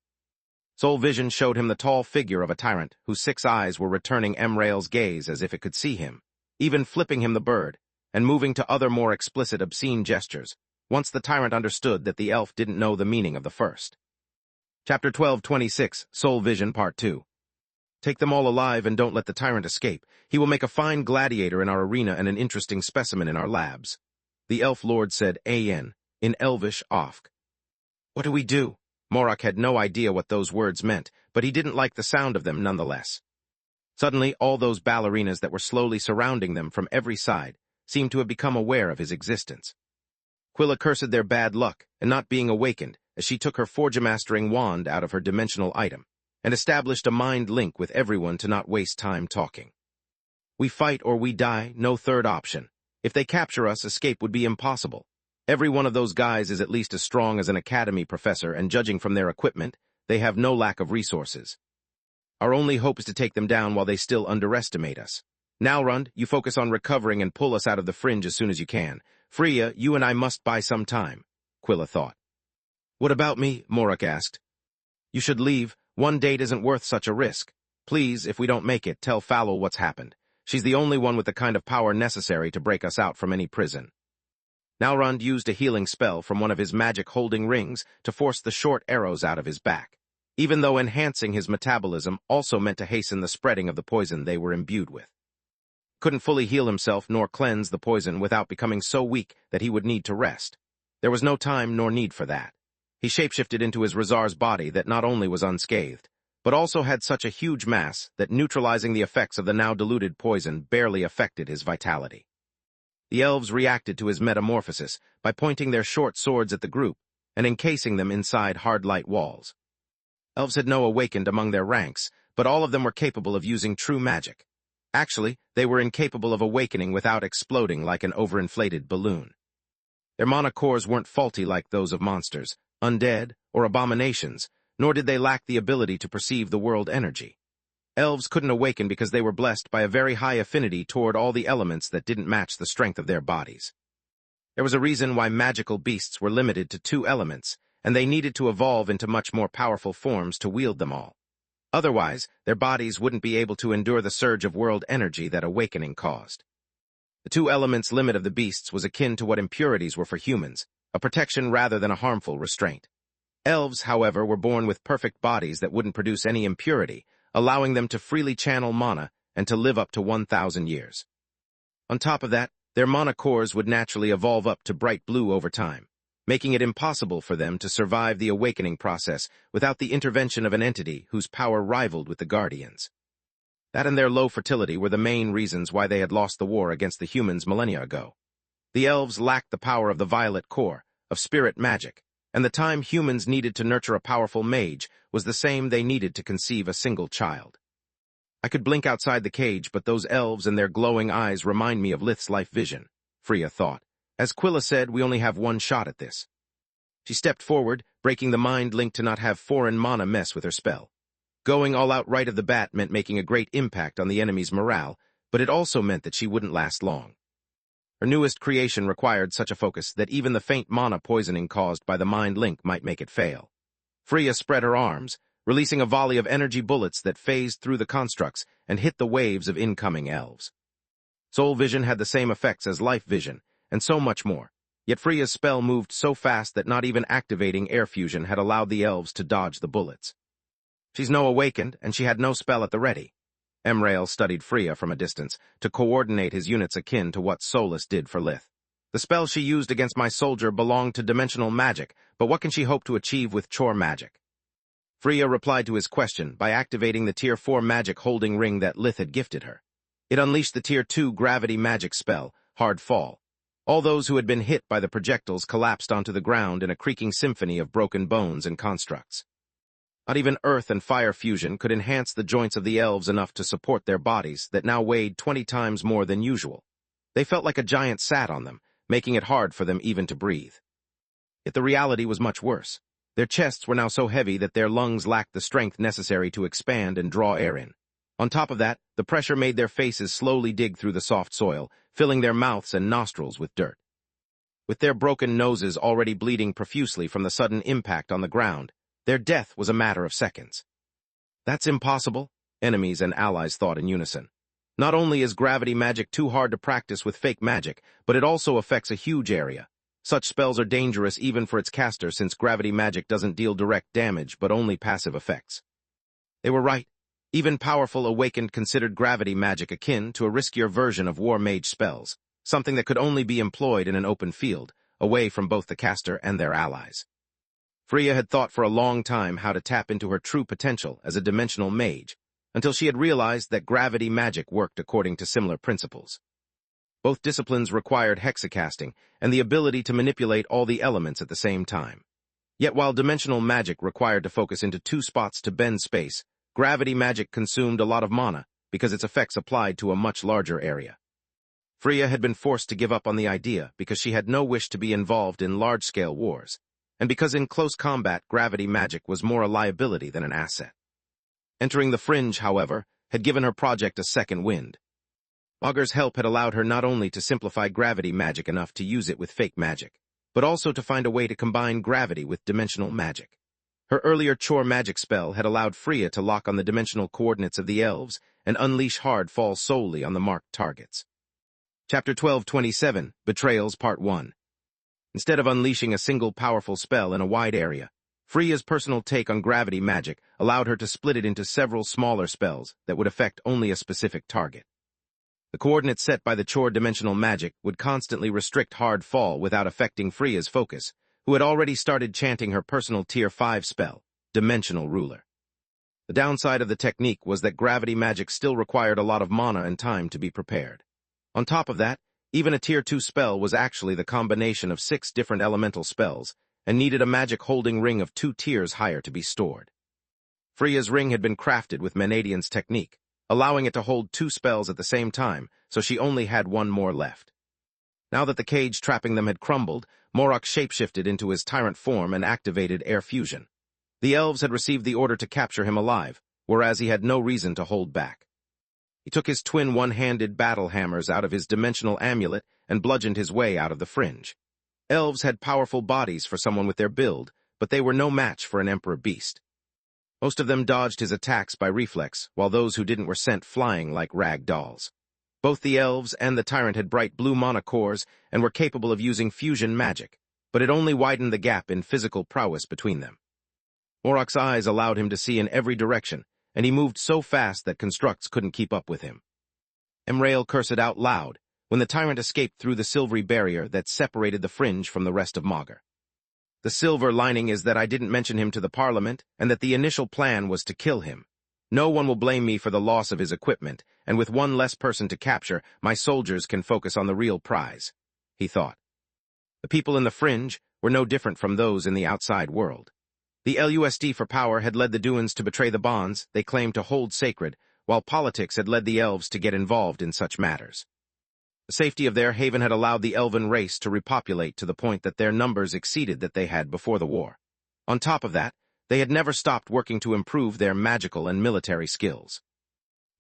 Soul vision showed him the tall figure of a tyrant whose 6 eyes were returning Emrail's gaze as if it could see him, even flipping him the bird, and moving to other more explicit obscene gestures, once the tyrant understood that the elf didn't know the meaning of the first. Chapter 12:26, Soul Vision Part 2. Take them all alive and don't let the tyrant escape. He will make a fine gladiator in our arena and an interesting specimen in our labs. The elf lord said in Elvish Ofk. What do we do? Morak had no idea what those words meant, but he didn't like the sound of them nonetheless. Suddenly, all those ballerinas that were slowly surrounding them from every side seemed to have become aware of his existence. Quilla cursed their bad luck and not being awakened as she took her forge-mastering wand out of her dimensional item and established a mind link with everyone to not waste time talking. We fight or we die, no third option. If they capture us, escape would be impossible. Every one of those guys is at least as strong as an academy professor, and judging from their equipment, they have no lack of resources. Our only hope is to take them down while they still underestimate us. Nalrund, you focus on recovering and pull us out of the fringe as soon as you can. Freya, you and I must buy some time, Quilla thought. What about me? Morak asked. You should leave. One date isn't worth such a risk. Please, if we don't make it, tell Fallow what's happened. She's the only one with the kind of power necessary to break us out from any prison. Nalrund used a healing spell from one of his magic holding rings to force the short arrows out of his back, even though enhancing his metabolism also meant to hasten the spreading of the poison they were imbued with. Couldn't fully heal himself nor cleanse the poison without becoming so weak that he would need to rest. There was no time nor need for that. He shapeshifted into his Razar's body that not only was unscathed, but also had such a huge mass that neutralizing the effects of the now diluted poison barely affected his vitality. The elves reacted to his metamorphosis by pointing their short swords at the group and encasing them inside hard light walls. Elves had no awakened among their ranks, but all of them were capable of using true magic. Actually, they were incapable of awakening without exploding like an overinflated balloon. Their mana cores weren't faulty like those of monsters, undead, or abominations, nor did they lack the ability to perceive the world energy. Elves couldn't awaken because they were blessed by a very high affinity toward all the elements that didn't match the strength of their bodies. There was a reason why magical beasts were limited to 2 elements, and they needed to evolve into much more powerful forms to wield them all. Otherwise, their bodies wouldn't be able to endure the surge of world energy that awakening caused. The 2 elements limit of the beasts was akin to what impurities were for humans, a protection rather than a harmful restraint. Elves, however, were born with perfect bodies that wouldn't produce any impurity, allowing them to freely channel mana and to live up to 1,000 years. On top of that, their mana cores would naturally evolve up to bright blue over time, making it impossible for them to survive the awakening process without the intervention of an entity whose power rivaled with the Guardians. That and their low fertility were the main reasons why they had lost the war against the humans millennia ago. The elves lacked the power of the violet core, of spirit magic, and the time humans needed to nurture a powerful mage was the same they needed to conceive a single child. I could blink outside the cage, but those elves and their glowing eyes remind me of Lith's life vision, Freya thought. As Quilla said, we only have one shot at this. She stepped forward, breaking the mind link to not have foreign mana mess with her spell. Going all out right of the bat meant making a great impact on the enemy's morale, but it also meant that she wouldn't last long. Her newest creation required such a focus that even the faint mana poisoning caused by the mind link might make it fail. Freya spread her arms, releasing a volley of energy bullets that phased through the constructs and hit the waves of incoming elves. Soul Vision had the same effects as Life Vision, and so much more. Yet Freya's spell moved so fast that not even activating air fusion had allowed the elves to dodge the bullets. She's no awakened, and she had no spell at the ready. Emrail studied Freya from a distance to coordinate his units akin to what Solus did for Lith. The spell she used against my soldier belonged to dimensional magic, but what can she hope to achieve with chore magic? Freya replied to his question by activating the Tier 4 magic holding ring that Lith had gifted her. It unleashed the Tier 2 gravity magic spell, Hard Fall. All those who had been hit by the projectiles collapsed onto the ground in a creaking symphony of broken bones and constructs. Not even earth and fire fusion could enhance the joints of the elves enough to support their bodies that now weighed 20 times more than usual. They felt like a giant sat on them, making it hard for them even to breathe. Yet the reality was much worse. Their chests were now so heavy that their lungs lacked the strength necessary to expand and draw air in. On top of that, the pressure made their faces slowly dig through the soft soil, filling their mouths and nostrils with dirt. With their broken noses already bleeding profusely from the sudden impact on the ground, their death was a matter of seconds. That's impossible, enemies and allies thought in unison. Not only is gravity magic too hard to practice with fake magic, but it also affects a huge area. Such spells are dangerous even for its caster since gravity magic doesn't deal direct damage but only passive effects. They were right. Even powerful awakened considered gravity magic akin to a riskier version of war mage spells, something that could only be employed in an open field, away from both the caster and their allies. Freya had thought for a long time how to tap into her true potential as a dimensional mage, until she had realized that gravity magic worked according to similar principles. Both disciplines required hexacasting and the ability to manipulate all the elements at the same time. Yet while dimensional magic required to focus into two spots to bend space, gravity magic consumed a lot of mana because its effects applied to a much larger area. Freya had been forced to give up on the idea because she had no wish to be involved in large-scale wars, and because in close combat gravity magic was more a liability than an asset. Entering the Fringe, however, had given her project a second wind. Augur's help had allowed her not only to simplify gravity magic enough to use it with fake magic, but also to find a way to combine gravity with dimensional magic. Her earlier chore magic spell had allowed Freya to lock on the dimensional coordinates of the elves and unleash Hard Fall solely on the marked targets. Chapter 1227, Betrayals Part 1. Instead of unleashing a single powerful spell in a wide area, Freya's personal take on gravity magic allowed her to split it into several smaller spells that would affect only a specific target. The coordinates set by the chore dimensional magic would constantly restrict Hard Fall without affecting Freya's focus, who had already started chanting her personal Tier 5 spell, Dimensional Ruler. The downside of the technique was that gravity magic still required a lot of mana and time to be prepared. On top of that, even a Tier 2 spell was actually the combination of 6 different elemental spells and needed a magic holding ring of 2 tiers higher to be stored. Freya's ring had been crafted with Menadian's technique, allowing it to hold 2 spells at the same time, so she only had 1 more left. Now that the cage trapping them had crumbled, Morok shapeshifted into his tyrant form and activated air fusion. The elves had received the order to capture him alive, whereas he had no reason to hold back. He took his twin one-handed battle hammers out of his dimensional amulet and bludgeoned his way out of the Fringe. Elves had powerful bodies for someone with their build, but they were no match for an emperor beast. Most of them dodged his attacks by reflex, while those who didn't were sent flying like rag dolls. Both the elves and the tyrant had bright blue mana cores and were capable of using fusion magic, but it only widened the gap in physical prowess between them. Morok's eyes allowed him to see in every direction, and he moved so fast that constructs couldn't keep up with him. Emrail cursed out loud when the tyrant escaped through the silvery barrier that separated the Fringe from the rest of Magur. The silver lining is that I didn't mention him to the Parliament, and that the initial plan was to kill him. No one will blame me for the loss of his equipment, and with 1 less person to capture, my soldiers can focus on the real prize, he thought. The people in the fringe were no different from those in the outside world. The LUSD for power had led the Duans to betray the bonds they claimed to hold sacred, while politics had led the elves to get involved in such matters. The safety of their haven had allowed the elven race to repopulate to the point that their numbers exceeded that they had before the war. On top of that, they had never stopped working to improve their magical and military skills.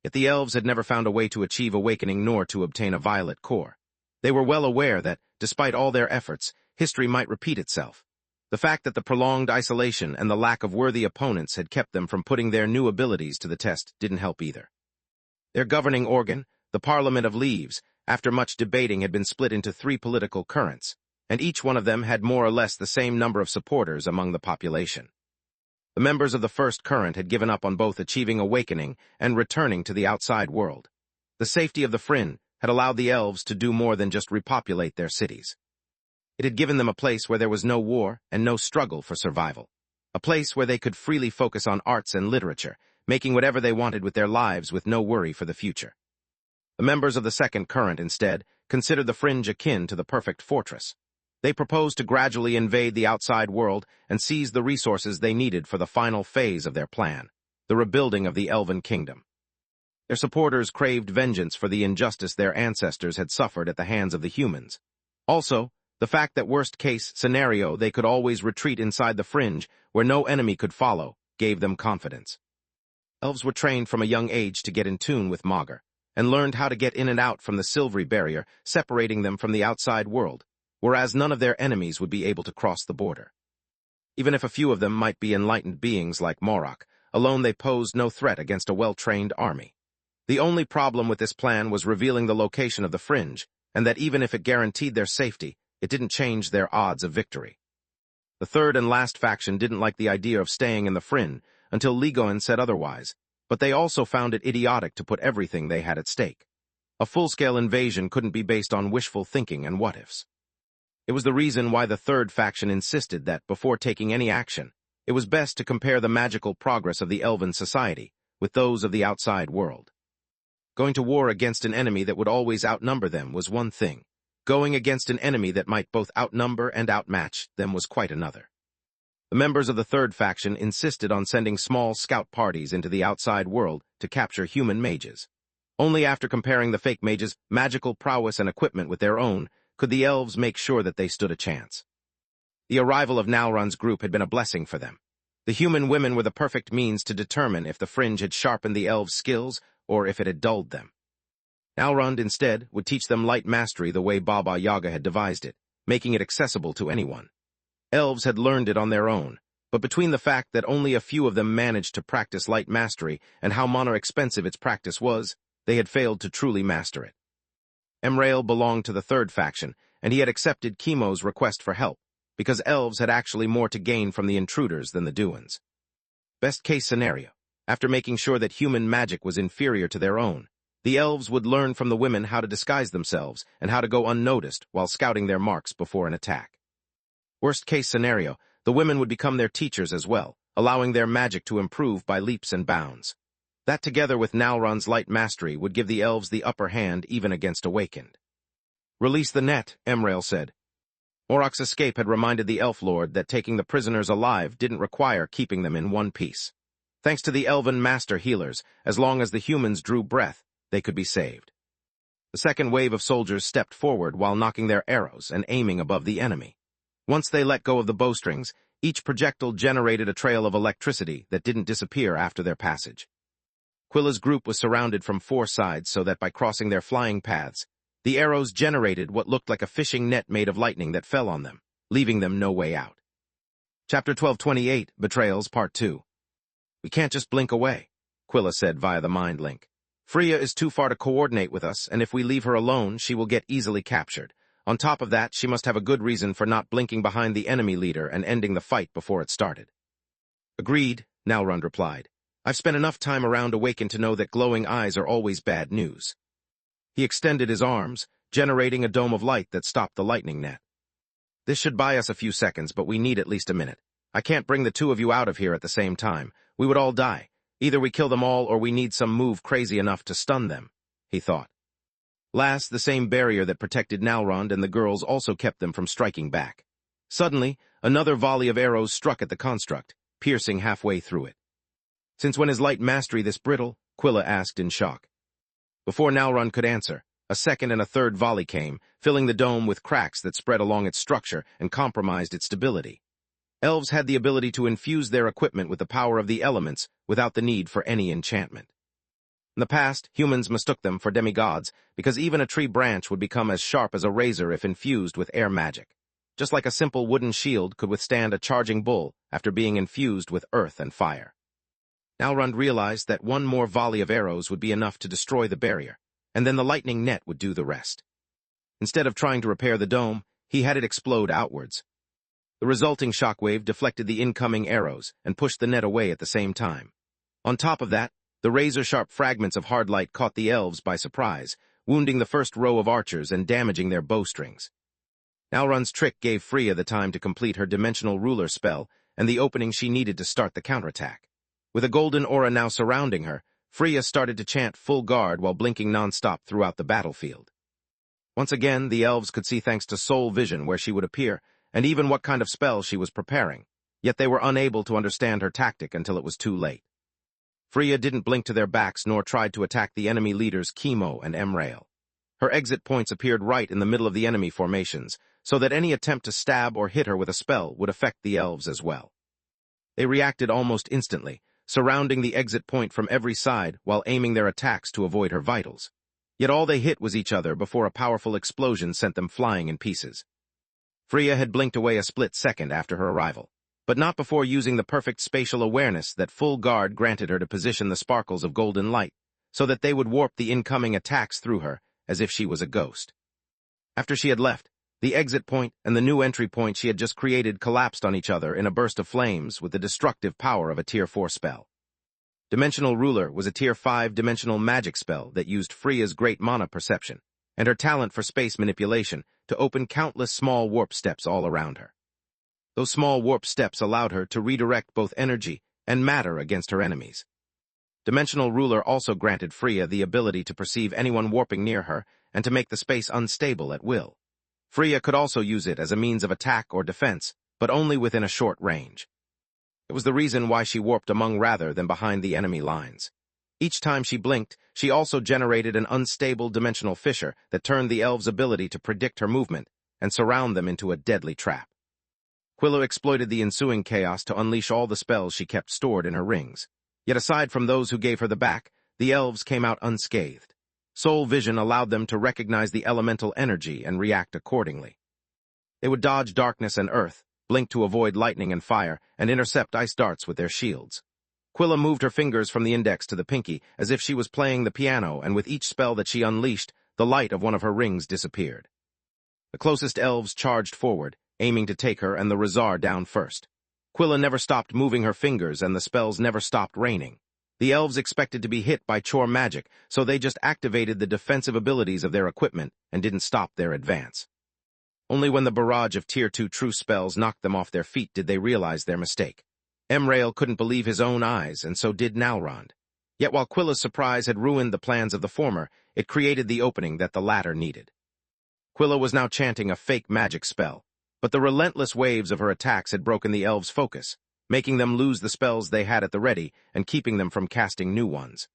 Yet the elves had never found a way to achieve awakening nor to obtain a violet core. They were well aware that, despite all their efforts, history might repeat itself. The fact that the prolonged isolation and the lack of worthy opponents had kept them from putting their new abilities to the test didn't help either. Their governing organ, the Parliament of Leaves, after much debating had been split into 3 political currents, and each one of them had more or less the same number of supporters among the population. The members of the first current had given up on both achieving awakening and returning to the outside world. The safety of the Frin had allowed the elves to do more than just repopulate their cities. It had given them a place where there was no war and no struggle for survival. A place where they could freely focus on arts and literature, making whatever they wanted with their lives with no worry for the future. The members of the second current, instead, considered the fringe akin to the perfect fortress. They proposed to gradually invade the outside world and seize the resources they needed for the final phase of their plan, the rebuilding of the Elven Kingdom. Their supporters craved vengeance for the injustice their ancestors had suffered at the hands of the humans. Also, the fact that worst-case scenario they could always retreat inside the fringe, where no enemy could follow, gave them confidence. Elves were trained from a young age to get in tune with Magus, and learned how to get in and out from the silvery barrier separating them from the outside world, whereas none of their enemies would be able to cross the border. Even if a few of them might be enlightened beings like Morok, alone they posed no threat against a well-trained army. The only problem with this plan was revealing the location of the fringe, and that even if it guaranteed their safety, it didn't change their odds of victory. The third and last faction didn't like the idea of staying in the Frin until Ligoan said otherwise, but they also found it idiotic to put everything they had at stake. A full-scale invasion couldn't be based on wishful thinking and what-ifs. It was the reason why the third faction insisted that, before taking any action, it was best to compare the magical progress of the Elven society with those of the outside world. Going to war against an enemy that would always outnumber them was one thing. Going against an enemy that might both outnumber and outmatch them was quite another. The members of the third faction insisted on sending small scout parties into the outside world to capture human mages. Only after comparing the fake mages' magical prowess and equipment with their own could the elves make sure that they stood a chance. The arrival of Nalrun's group had been a blessing for them. The human women were the perfect means to determine if the fringe had sharpened the elves' skills or if it had dulled them. Nalrund, instead, would teach them light mastery the way Baba Yaga had devised it, making it accessible to anyone. Elves had learned it on their own, but between the fact that only a few of them managed to practice light mastery and how expensive its practice was, they had failed to truly master it. Emrail belonged to the third faction, and he had accepted Chemo's request for help, because elves had actually more to gain from the intruders than the Duans. Best-case scenario, after making sure that human magic was inferior to their own, the elves would learn from the women how to disguise themselves and how to go unnoticed while scouting their marks before an attack. Worst-case scenario, the women would become their teachers as well, allowing their magic to improve by leaps and bounds. That together with Nalrun's light mastery would give the elves the upper hand even against awakened. "Release the net," Emrail said. Morok's escape had reminded the elf lord that taking the prisoners alive didn't require keeping them in one piece. Thanks to the elven master healers, as long as the humans drew breath, they could be saved. The second wave of soldiers stepped forward while knocking their arrows and aiming above the enemy. Once they let go of the bowstrings, each projectile generated a trail of electricity that didn't disappear after their passage. Quilla's group was surrounded from 4 sides so that by crossing their flying paths, the arrows generated what looked like a fishing net made of lightning that fell on them, leaving them no way out. Chapter 1228, Betrayals, Part 2. "We can't just blink away," Quilla said via the mind link. "Freya is too far to coordinate with us, and if we leave her alone, she will get easily captured. On top of that, she must have a good reason for not blinking behind the enemy leader and ending the fight before it started." "Agreed," Nalrund replied. "I've spent enough time around Awaken to know that glowing eyes are always bad news." He extended his arms, generating a dome of light that stopped the lightning net. "This should buy us a few seconds, but we need at least a minute. I can't bring the 2 of you out of here at the same time. We would all die. Either we kill them all or we need some move crazy enough to stun them," he thought. Last, the same barrier that protected Nalrond and the girls also kept them from striking back. Suddenly, another volley of arrows struck at the construct, piercing halfway through it. "Since when is light mastery this brittle?" Quilla asked in shock. Before Nalrond could answer, a second and a third volley came, filling the dome with cracks that spread along its structure and compromised its stability. Elves had the ability to infuse their equipment with the power of the elements without the need for any enchantment. In the past, humans mistook them for demigods because even a tree branch would become as sharp as a razor if infused with air magic, just like a simple wooden shield could withstand a charging bull after being infused with earth and fire. Nalrond realized that one more volley of arrows would be enough to destroy the barrier, and then the lightning net would do the rest. Instead of trying to repair the dome, he had it explode outwards. The resulting shockwave deflected the incoming arrows and pushed the net away at the same time. On top of that, the razor-sharp fragments of hard light caught the elves by surprise, wounding the first row of archers and damaging their bowstrings. Nalrond's trick gave Freya the time to complete her dimensional ruler spell and the opening she needed to start the counterattack. With a golden aura now surrounding her, Freya started to chant full guard while blinking non-stop throughout the battlefield. Once again, the elves could see thanks to soul vision where she would appear, and even what kind of spell she was preparing, yet they were unable to understand her tactic until it was too late. Freya didn't blink to their backs nor tried to attack the enemy leaders Chemo and Emrail. Her exit points appeared right in the middle of the enemy formations, so that any attempt to stab or hit her with a spell would affect the elves as well. They reacted almost instantly, surrounding the exit point from every side while aiming their attacks to avoid her vitals. Yet all they hit was each other before a powerful explosion sent them flying in pieces. Freya had blinked away a split second after her arrival, but not before using the perfect spatial awareness that full guard granted her to position the sparkles of golden light, so that they would warp the incoming attacks through her as if she was a ghost. After she had left, the exit point and the new entry point she had just created collapsed on each other in a burst of flames with the destructive power of a Tier 4 spell. Dimensional Ruler was a Tier 5 dimensional magic spell that used Freya's great mana perception and her talent for space manipulation to open countless small warp steps all around her. Those small warp steps allowed her to redirect both energy and matter against her enemies. Dimensional Ruler also granted Freya the ability to perceive anyone warping near her and to make the space unstable at will. Freya could also use it as a means of attack or defense, but only within a short range. It was the reason why she warped among rather than behind the enemy lines. Each time she blinked, she also generated an unstable dimensional fissure that turned the elves' ability to predict her movement and surround them into a deadly trap. Quilla exploited the ensuing chaos to unleash all the spells she kept stored in her rings. Yet aside from those who gave her the back, the elves came out unscathed. Soul vision allowed them to recognize the elemental energy and react accordingly. They would dodge darkness and earth, blink to avoid lightning and fire, and intercept ice darts with their shields. Quilla moved her fingers from the index to the pinky as if she was playing the piano, and with each spell that she unleashed, the light of one of her rings disappeared. The closest elves charged forward, aiming to take her and the Razar down first. Quilla never stopped moving her fingers and the spells never stopped raining. The elves expected to be hit by chore magic, so they just activated the defensive abilities of their equipment and didn't stop their advance. Only when the barrage of Tier 2 true spells knocked them off their feet did they realize their mistake. Emrail couldn't believe his own eyes, and so did Nalrond. Yet while Quilla's surprise had ruined the plans of the former, it created the opening that the latter needed. Quilla was now chanting a fake magic spell, but the relentless waves of her attacks had broken the elves' focus, making them lose the spells they had at the ready and keeping them from casting new ones.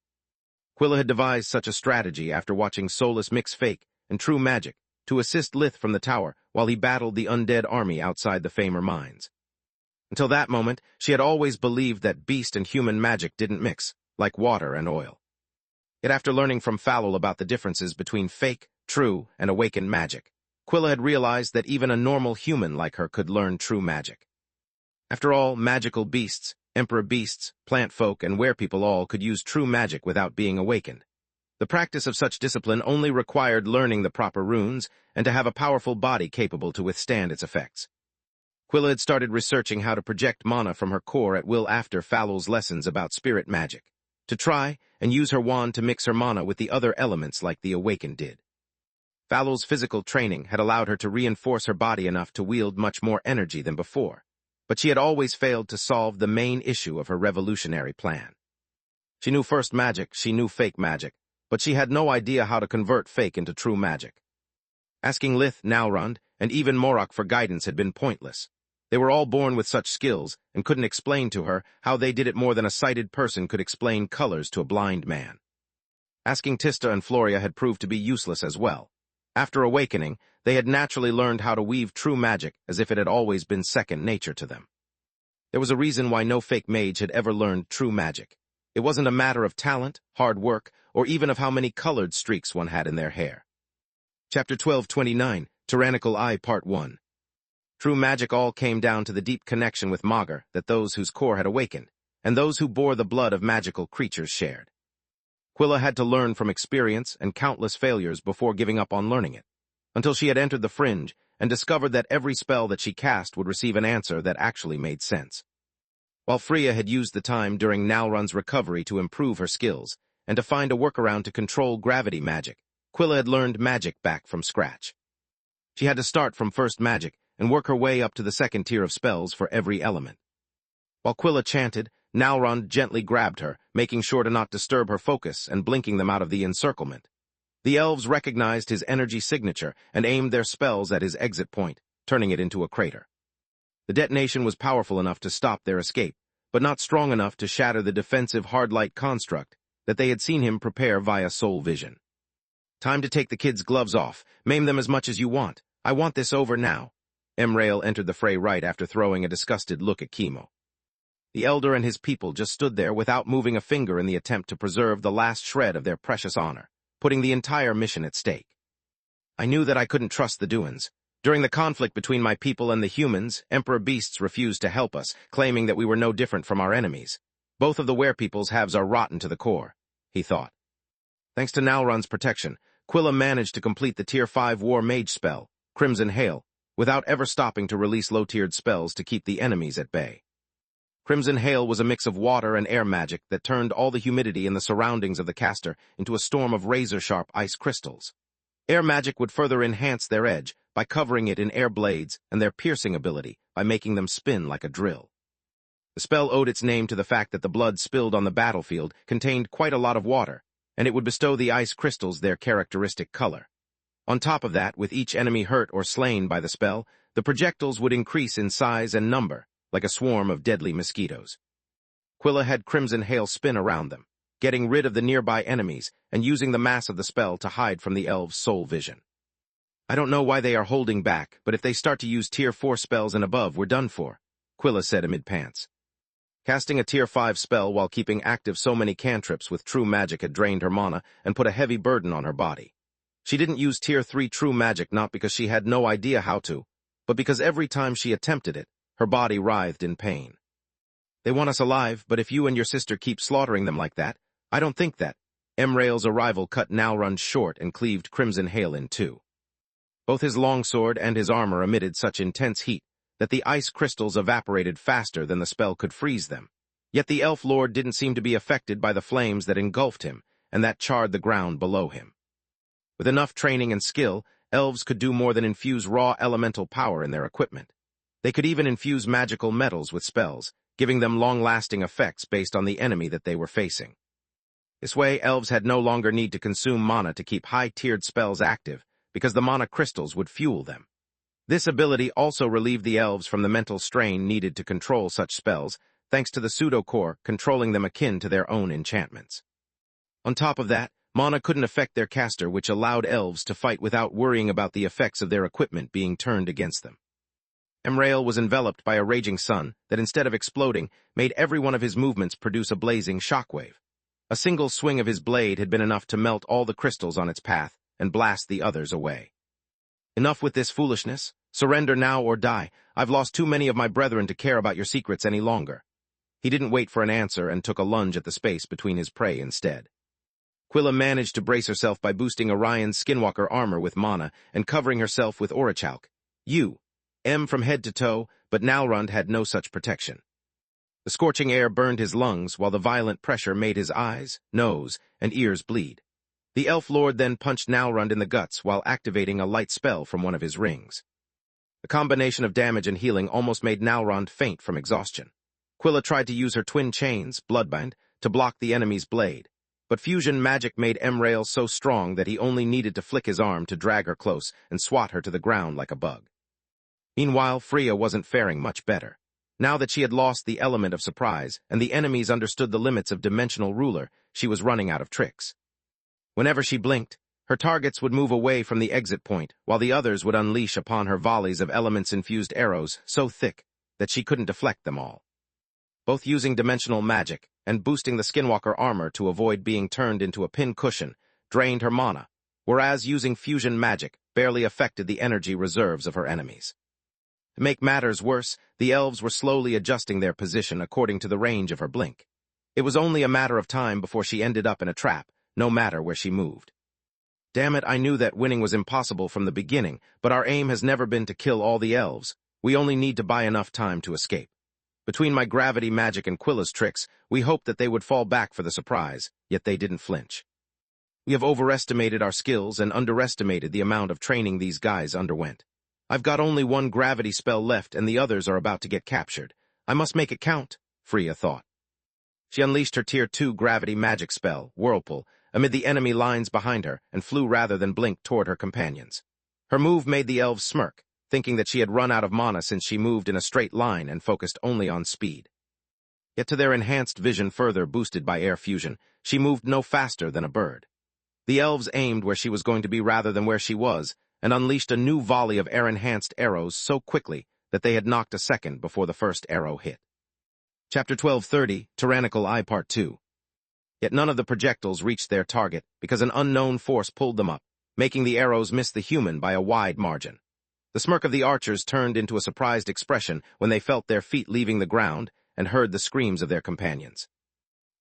Quilla had devised such a strategy after watching Solus mix fake and true magic to assist Lith from the tower while he battled the undead army outside the Famer mines. Until that moment, she had always believed that beast and human magic didn't mix, like water and oil. Yet after learning from Falul about the differences between fake, true, and awakened magic, Quilla had realized that even a normal human like her could learn true magic. After all, magical beasts, emperor beasts, plant folk, and werepeople all could use true magic without being awakened. The practice of such discipline only required learning the proper runes and to have a powerful body capable to withstand its effects. Quilla had started researching how to project mana from her core at will after Falul's lessons about spirit magic, to try and use her wand to mix her mana with the other elements like the Awakened did. Falul's physical training had allowed her to reinforce her body enough to wield much more energy than before, but she had always failed to solve the main issue of her revolutionary plan. She knew first magic, she knew fake magic, but she had no idea how to convert fake into true magic. Asking Lith, Nalrund, and even Morok for guidance had been pointless. They were all born with such skills and couldn't explain to her how they did it more than a sighted person could explain colors to a blind man. Asking Tista and Floria had proved to be useless as well. After awakening, they had naturally learned how to weave true magic as if it had always been second nature to them. There was a reason why no fake mage had ever learned true magic. It wasn't a matter of talent, hard work, or even of how many colored streaks one had in their hair. Chapter 1229, Tyrannical Eye Part 1. True magic all came down to the deep connection with Magur that those whose core had awakened, and those who bore the blood of magical creatures shared. Quilla had to learn from experience and countless failures before giving up on learning it, until she had entered the Fringe and discovered that every spell that she cast would receive an answer that actually made sense. While Freya had used the time during Nalrund's recovery to improve her skills and to find a workaround to control gravity magic, Quilla had learned magic back from scratch. She had to start from first magic and work her way up to the second tier of spells for every element. While Quilla chanted, Nalrund gently grabbed her, making sure to not disturb her focus and blinking them out of the encirclement. The elves recognized his energy signature and aimed their spells at his exit point, turning it into a crater. The detonation was powerful enough to stop their escape, but not strong enough to shatter the defensive hard-light construct that they had seen him prepare via soul vision. Time to take the kids' gloves off. Maim them as much as you want. I want this over now. Emrail entered the fray right after throwing a disgusted look at Kimo. The elder and his people just stood there without moving a finger in the attempt to preserve the last shred of their precious honor, putting the entire mission at stake. I knew that I couldn't trust the Duans. During the conflict between my people and the humans, Emperor Beasts refused to help us, claiming that we were no different from our enemies. Both of the Werepeople's halves are rotten to the core, he thought. Thanks to Nalrund's protection, Quilla managed to complete the Tier 5 War Mage spell, Crimson Hail, without ever stopping to release low-tiered spells to keep the enemies at bay. Crimson Hail was a mix of water and air magic that turned all the humidity in the surroundings of the caster into a storm of razor-sharp ice crystals. Air magic would further enhance their edge by covering it in air blades and their piercing ability by making them spin like a drill. The spell owed its name to the fact that the blood spilled on the battlefield contained quite a lot of water, and it would bestow the ice crystals their characteristic color. On top of that, with each enemy hurt or slain by the spell, the projectiles would increase in size and number, like a swarm of deadly mosquitoes. Quilla had Crimson Hail spin around them, getting rid of the nearby enemies and using the mass of the spell to hide from the elves' soul vision. I don't know why they are holding back, but if they start to use Tier 4 spells and above, we're done for, Quilla said amid pants. Casting a Tier 5 spell while keeping active so many cantrips with true magic had drained her mana and put a heavy burden on her body. She didn't use Tier 3 true magic not because she had no idea how to, but because every time she attempted it, her body writhed in pain. They want us alive, but if you and your sister keep slaughtering them like that, I don't think that. Emrail's arrival cut Nalrund short and cleaved Crimson Hail in two. Both his longsword and his armor emitted such intense heat that the ice crystals evaporated faster than the spell could freeze them. Yet the elf lord didn't seem to be affected by the flames that engulfed him and that charred the ground below him. With enough training and skill, elves could do more than infuse raw elemental power in their equipment. They could even infuse magical metals with spells, giving them long-lasting effects based on the enemy that they were facing. This way, elves had no longer need to consume mana to keep high-tiered spells active, because the mana crystals would fuel them. This ability also relieved the elves from the mental strain needed to control such spells, thanks to the pseudo-core controlling them akin to their own enchantments. On top of that, mana couldn't affect their caster, which allowed elves to fight without worrying about the effects of their equipment being turned against them. Emrail was enveloped by a raging sun that, instead of exploding, made every one of his movements produce a blazing shockwave. A single swing of his blade had been enough to melt all the crystals on its path and blast the others away. Enough with this foolishness. Surrender now or die. I've lost too many of my brethren to care about your secrets any longer. He didn't wait for an answer and took a lunge at the space between his prey instead. Quilla managed to brace herself by boosting Orion's skinwalker armor with mana and covering herself with orichalk. From head to toe, but Nalrund had no such protection. The scorching air burned his lungs while the violent pressure made his eyes, nose, and ears bleed. The elf lord then punched Nalrund in the guts while activating a light spell from one of his rings. The combination of damage and healing almost made Nalrund faint from exhaustion. Quilla tried to use her twin chains, Bloodbind, to block the enemy's blade, But fusion magic made Emrail so strong that he only needed to flick his arm to drag her close and swat her to the ground like a bug. Meanwhile, Freya wasn't faring much better. Now that she had lost the element of surprise and the enemies understood the limits of dimensional ruler, she was running out of tricks. Whenever she blinked, her targets would move away from the exit point, while the others would unleash upon her volleys of elements-infused arrows so thick that she couldn't deflect them all. Both using dimensional magic and boosting the Skinwalker armor to avoid being turned into a pin cushion drained her mana, whereas using fusion magic barely affected the energy reserves of her enemies. To make matters worse, the elves were slowly adjusting their position according to the range of her blink. It was only a matter of time before she ended up in a trap, no matter where she moved. Damn it, I knew that winning was impossible from the beginning, but our aim has never been to kill all the elves. We only need to buy enough time to escape. Between my gravity magic and Quilla's tricks, we hoped that they would fall back for the surprise, yet they didn't flinch. We have overestimated our skills and underestimated the amount of training these guys underwent. I've got only one gravity spell left and the others are about to get captured. I must make it count, Freya thought. She unleashed her Tier 2 gravity magic spell, Whirlpool, amid the enemy lines behind her and flew rather than blink toward her companions. Her move made the elves smirk, thinking that she had run out of mana since she moved in a straight line and focused only on speed. Yet to their enhanced vision further boosted by air fusion, she moved no faster than a bird. The elves aimed where she was going to be rather than where she was, and unleashed a new volley of air-enhanced arrows so quickly that they had knocked a second before the first arrow hit. Chapter 1230, Tyrannical Eye Part 2. Yet none of the projectiles reached their target because an unknown force pulled them up, making the arrows miss the human by a wide margin. The smirk of the archers turned into a surprised expression when they felt their feet leaving the ground and heard the screams of their companions.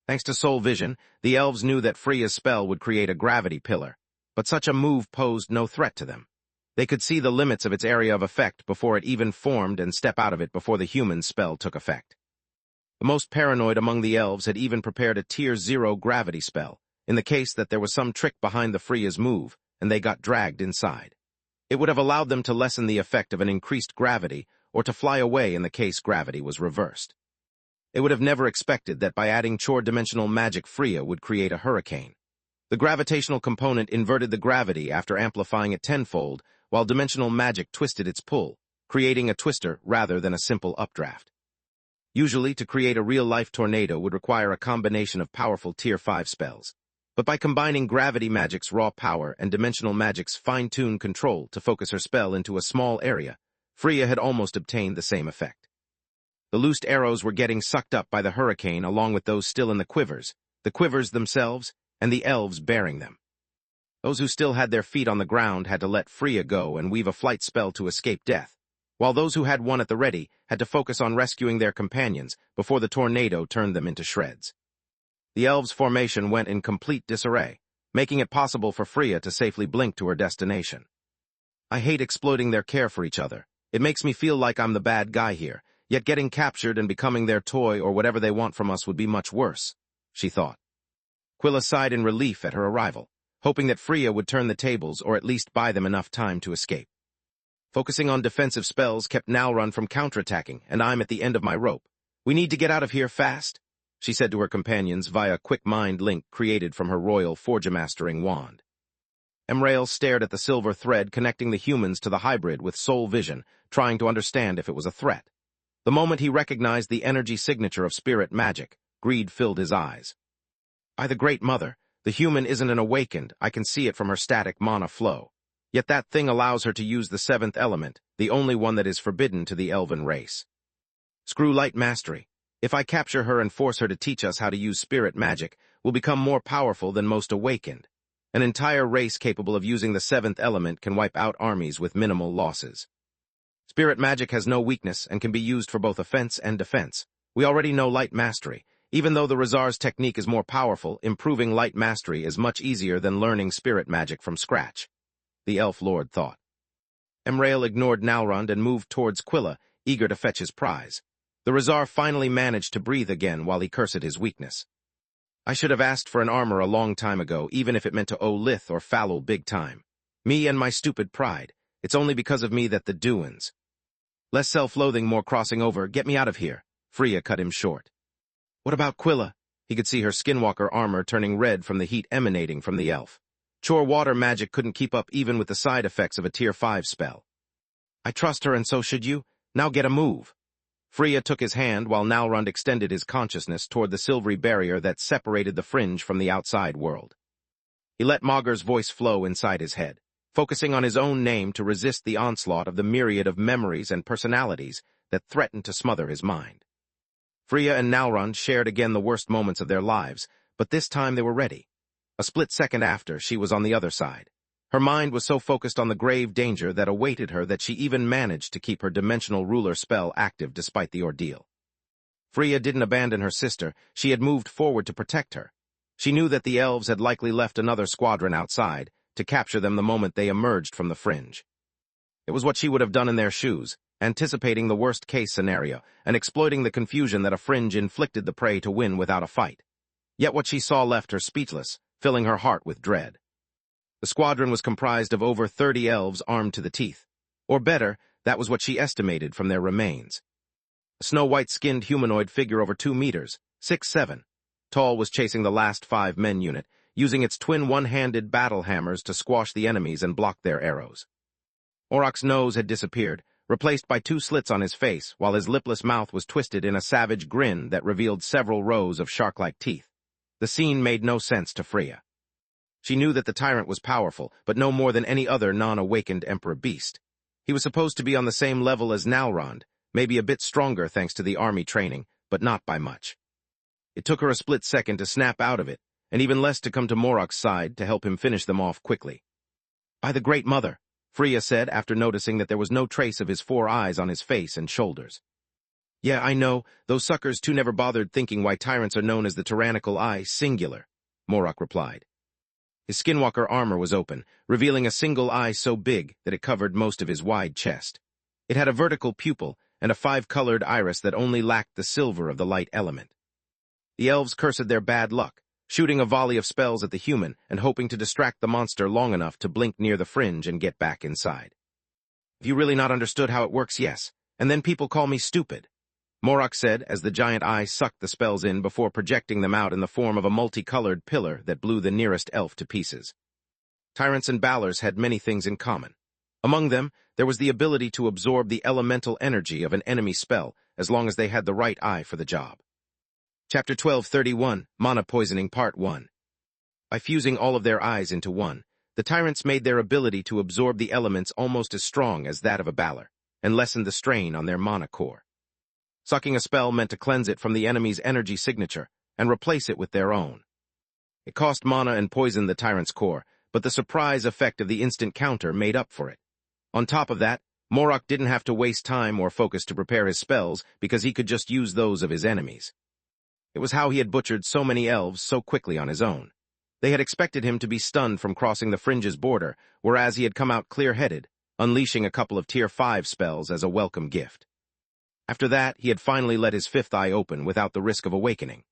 Thanks to soul vision, the elves knew that Freya's spell would create a gravity pillar, but such a move posed no threat to them. They could see the limits of its area of effect before it even formed and step out of it before the human spell took effect. The most paranoid among the elves had even prepared a Tier 0 gravity spell, in the case that there was some trick behind the Freya's move, and they got dragged inside. It would have allowed them to lessen the effect of an increased gravity, or to fly away in the case gravity was reversed. They would have never expected that by adding chore-dimensional magic Freya would create a hurricane. The gravitational component inverted the gravity after amplifying it tenfold, while dimensional magic twisted its pull, creating a twister rather than a simple updraft. Usually, to create a real-life tornado would require a combination of powerful Tier 5 spells. But by combining gravity magic's raw power and dimensional magic's fine-tuned control to focus her spell into a small area, Freya had almost obtained the same effect. The loosed arrows were getting sucked up by the hurricane along with those still in the quivers themselves, and the elves bearing them. Those who still had their feet on the ground had to let Freya go and weave a flight spell to escape death, while those who had one at the ready had to focus on rescuing their companions before the tornado turned them into shreds. The elves' formation went in complete disarray, making it possible for Freya to safely blink to her destination. I hate exploiting their care for each other. It makes me feel like I'm the bad guy here, yet getting captured and becoming their toy or whatever they want from us would be much worse, she thought. Quilla sighed in relief at her arrival, hoping that Freya would turn the tables or at least buy them enough time to escape. Focusing on defensive spells kept Nalrun from counterattacking, and I'm at the end of my rope. We need to get out of here fast, she said to her companions via a quick mind link created from her royal forgemastering wand. Emrail stared at the silver thread connecting the humans to the hybrid with soul vision, trying to understand if it was a threat. The moment he recognized the energy signature of spirit magic, greed filled his eyes. By the Great Mother, the human isn't an awakened, I can see it from her static mana flow. Yet that thing allows her to use the seventh element, the only one that is forbidden to the elven race. Screw light mastery. If I capture her and force her to teach us how to use spirit magic, we'll become more powerful than most awakened. An entire race capable of using the seventh element can wipe out armies with minimal losses. Spirit magic has no weakness and can be used for both offense and defense. We already know light mastery. Even though the Razar's technique is more powerful, improving light mastery is much easier than learning spirit magic from scratch, the elf lord thought. Emrail ignored Nalrund and moved towards Quilla, eager to fetch his prize. The Razar finally managed to breathe again while he cursed his weakness. I should have asked for an armor a long time ago, even if it meant to owe Lith or Fallow big time. Me and my stupid pride. It's only because of me that the doings. Less self-loathing, more crossing over. Get me out of here. Freya cut him short. What about Quilla? He could see her skinwalker armor turning red from the heat emanating from the elf. Chore water magic couldn't keep up even with the side effects of a Tier 5 spell. I trust her and so should you. Now get a move. Freya took his hand while Nalrund extended his consciousness toward the silvery barrier that separated the fringe from the outside world. He let Maugur's voice flow inside his head, focusing on his own name to resist the onslaught of the myriad of memories and personalities that threatened to smother his mind. Freya and Nalrund shared again the worst moments of their lives, but this time they were ready. A split second after, she was on the other side. Her mind was so focused on the grave danger that awaited her that she even managed to keep her dimensional ruler spell active despite the ordeal. Freya didn't abandon her sister. She had moved forward to protect her. She knew that the elves had likely left another squadron outside to capture them the moment they emerged from the fringe. It was what she would have done in their shoes, anticipating the worst-case scenario and exploiting the confusion that a fringe inflicted the prey to win without a fight. Yet what she saw left her speechless, filling her heart with dread. The squadron was comprised of over 30 elves armed to the teeth. Or better, that was what she estimated from their remains. A snow-white-skinned humanoid figure over 2 meters, 6'7", tall was chasing the last 5 men unit, using its twin one-handed battle hammers to squash the enemies and block their arrows. Auroch's nose had disappeared, replaced by 2 slits on his face, while his lipless mouth was twisted in a savage grin that revealed several rows of shark-like teeth. The scene made no sense to Freya. She knew that the tyrant was powerful, but no more than any other non-awakened Emperor beast. He was supposed to be on the same level as Nalrund, maybe a bit stronger thanks to the army training, but not by much. It took her a split second to snap out of it, and even less to come to Morok's side to help him finish them off quickly. By the Great Mother, Freya said after noticing that there was no trace of his 4 eyes on his face and shoulders. Yeah, I know, those suckers too never bothered thinking why tyrants are known as the tyrannical eye, singular, Morok replied. His skinwalker armor was open, revealing a single eye so big that it covered most of his wide chest. It had a vertical pupil and a 5-colored iris that only lacked the silver of the light element. The elves cursed their bad luck, shooting a volley of spells at the human and hoping to distract the monster long enough to blink near the fringe and get back inside. Have you really not understood how it works? Yes. And then people call me stupid, Morok said as the giant eye sucked the spells in before projecting them out in the form of a multicolored pillar that blew the nearest elf to pieces. Tyrants and Balors had many things in common. Among them, there was the ability to absorb the elemental energy of an enemy spell as long as they had the right eye for the job. Chapter 12:31, Mana Poisoning Part 1. By fusing all of their eyes into one, the tyrants made their ability to absorb the elements almost as strong as that of a Balor, and lessened the strain on their mana core. Sucking a spell meant to cleanse it from the enemy's energy signature and replace it with their own. It cost mana and poisoned the tyrant's core, but the surprise effect of the instant counter made up for it. On top of that, Morok didn't have to waste time or focus to prepare his spells because he could just use those of his enemies. It was how he had butchered so many elves so quickly on his own. They had expected him to be stunned from crossing the fringe's border, whereas he had come out clear-headed, unleashing a couple of Tier 5 spells as a welcome gift. After that, he had finally let his 5th eye open without the risk of awakening.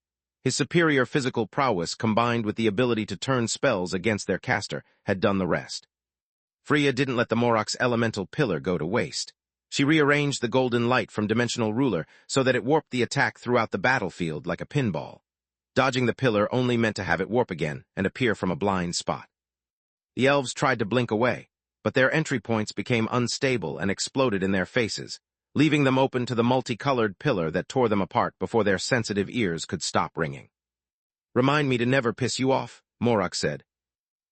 His superior physical prowess combined with the ability to turn spells against their caster had done the rest. Freya didn't let the Morok's elemental pillar go to waste. She rearranged the golden light from Dimensional Ruler so that it warped the attack throughout the battlefield like a pinball. Dodging the pillar only meant to have it warp again and appear from a blind spot. The elves tried to blink away, but their entry points became unstable and exploded in their faces, leaving them open to the multicolored pillar that tore them apart before their sensitive ears could stop ringing. Remind me to never piss you off, Morok said.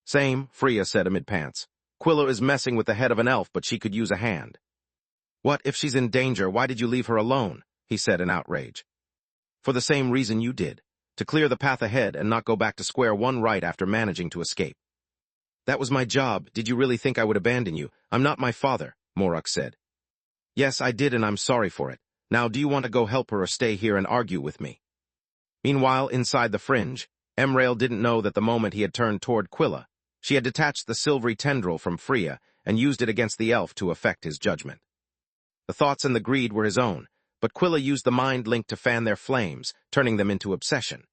Same, Freya said amid pants. Quilla is messing with the head of an elf, but she could use a hand. What, if she's in danger, why did you leave her alone? He said in outrage. For the same reason you did, to clear the path ahead and not go back to square one right after managing to escape. That was my job. Did you really think I would abandon you? I'm not my father, Morok said. Yes, I did, and I'm sorry for it. Now, do you want to go help her or stay here and argue with me? Meanwhile, inside the fringe, Emrail didn't know that the moment he had turned toward Quilla, she had detached the silvery tendril from Freya and used it against the elf to affect his judgment. The thoughts and the greed were his own, but Quilla used the mind link to fan their flames, turning them into obsession.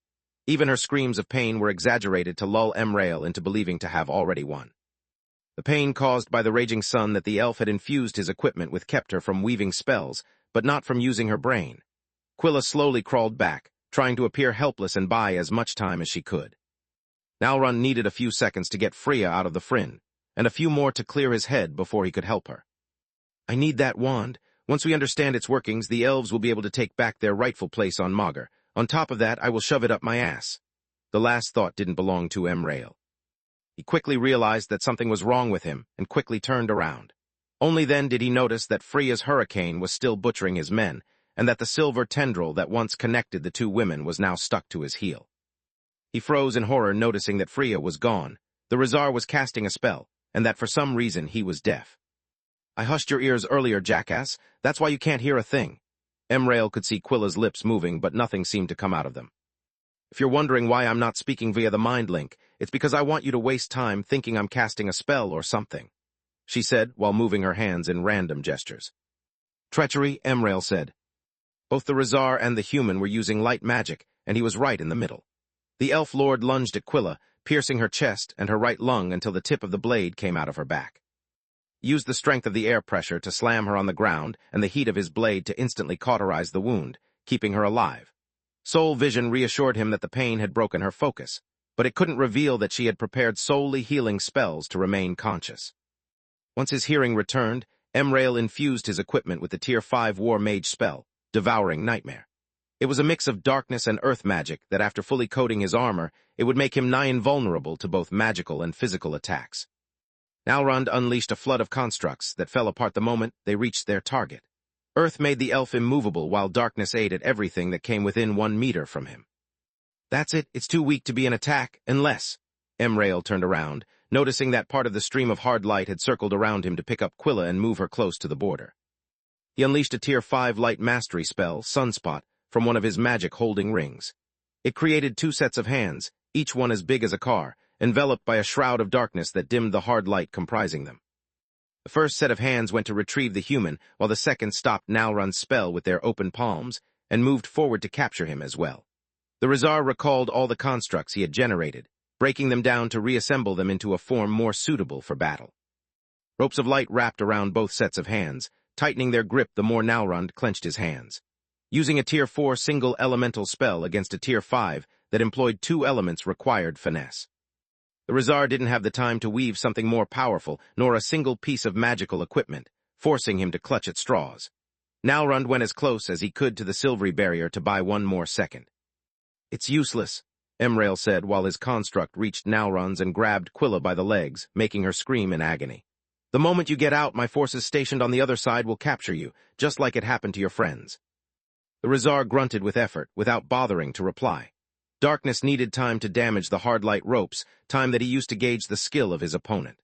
Even her screams of pain were exaggerated to lull Emrail into believing to have already won. The pain caused by the raging sun that the elf had infused his equipment with kept her from weaving spells, but not from using her brain. Quilla slowly crawled back, trying to appear helpless and buy as much time as she could. Nalrund needed a few seconds to get Freya out of the Fryn, and a few more to clear his head before he could help her. I need that wand. Once we understand its workings, the elves will be able to take back their rightful place on Magur. On top of that, I will shove it up my ass. The last thought didn't belong to Emrail. He quickly realized that something was wrong with him and quickly turned around. Only then did he notice that Freya's hurricane was still butchering his men, and that the silver tendril that once connected the two women was now stuck to his heel. He froze in horror, noticing that Freya was gone. The Rizar was casting a spell, and that for some reason he was deaf. I hushed your ears earlier, jackass. That's why you can't hear a thing. Emrail could see Quilla's lips moving, but nothing seemed to come out of them. If you're wondering why I'm not speaking via the mind link, it's because I want you to waste time thinking I'm casting a spell or something, she said while moving her hands in random gestures. Treachery, Emrail said. Both the Rizar and the human were using light magic, and he was right in the middle. The elf lord lunged at Quilla, piercing her chest and her right lung until the tip of the blade came out of her back. He used the strength of the air pressure to slam her on the ground and the heat of his blade to instantly cauterize the wound, keeping her alive. Soul vision reassured him that the pain had broken her focus, but it couldn't reveal that she had prepared solely healing spells to remain conscious. Once his hearing returned, Emrail infused his equipment with the Tier 5 War Mage spell, Devouring Nightmare. It was a mix of darkness and earth magic that after fully coating his armor, it would make him nigh invulnerable to both magical and physical attacks. Nalrund unleashed a flood of constructs that fell apart the moment they reached their target. Earth made the elf immovable while darkness ate at everything that came within 1 meter from him. That's it, it's too weak to be an attack, unless... Emrail turned around, noticing that part of the stream of hard light had circled around him to pick up Quilla and move her close to the border. He unleashed a Tier 5 light mastery spell, Sunspot, from one of his magic holding rings. It created 2 sets of hands, each one as big as a car, enveloped by a shroud of darkness that dimmed the hard light comprising them. The first set of hands went to retrieve the human, while the second stopped Nalrund's spell with their open palms and moved forward to capture him as well. The Rizar recalled all the constructs he had generated, breaking them down to reassemble them into a form more suitable for battle. Ropes of light wrapped around both sets of hands, tightening their grip the more Nalrund clenched his hands. Using a Tier 4 single elemental spell against a Tier 5 that employed 2 elements required finesse. The Rizar didn't have the time to weave something more powerful, nor a single piece of magical equipment, forcing him to clutch at straws. Nalrund went as close as he could to the silvery barrier to buy 1 more second. It's useless, Emrail said while his construct reached Nalrund's and grabbed Quilla by the legs, making her scream in agony. The moment you get out, my forces stationed on the other side will capture you, just like it happened to your friends. The Rizar grunted with effort, without bothering to reply. Darkness needed time to damage the hard light ropes, time that he used to gauge the skill of his opponent.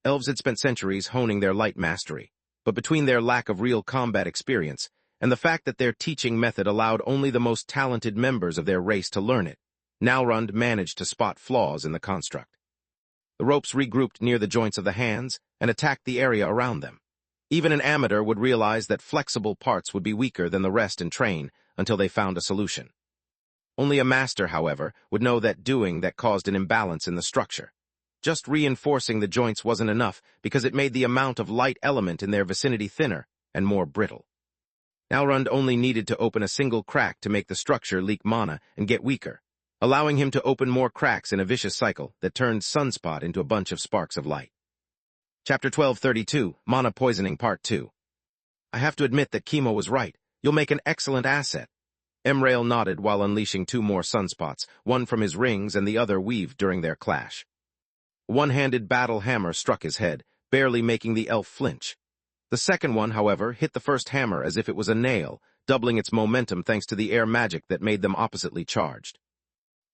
Elves had spent centuries honing their light mastery, but between their lack of real combat experience and the fact that their teaching method allowed only the most talented members of their race to learn it, Nalrund managed to spot flaws in the construct. The ropes regrouped near the joints of the hands and attacked the area around them. Even an amateur would realize that flexible parts would be weaker than the rest and train until they found a solution. Only a master, however, would know that doing that caused an imbalance in the structure. Just reinforcing the joints wasn't enough because it made the amount of light element in their vicinity thinner and more brittle. Nalrund only needed to open a single crack to make the structure leak mana and get weaker, allowing him to open more cracks in a vicious cycle that turned Sunspot into a bunch of sparks of light. Chapter 1232, Mana Poisoning Part 2. I have to admit that Kimo was right. You'll make an excellent asset. Emrail nodded while unleashing 2 more sunspots, one from his rings and the other weaved during their clash. A one-handed battle hammer struck his head, barely making the elf flinch. The second one, however, hit the first hammer as if it was a nail, doubling its momentum thanks to the air magic that made them oppositely charged.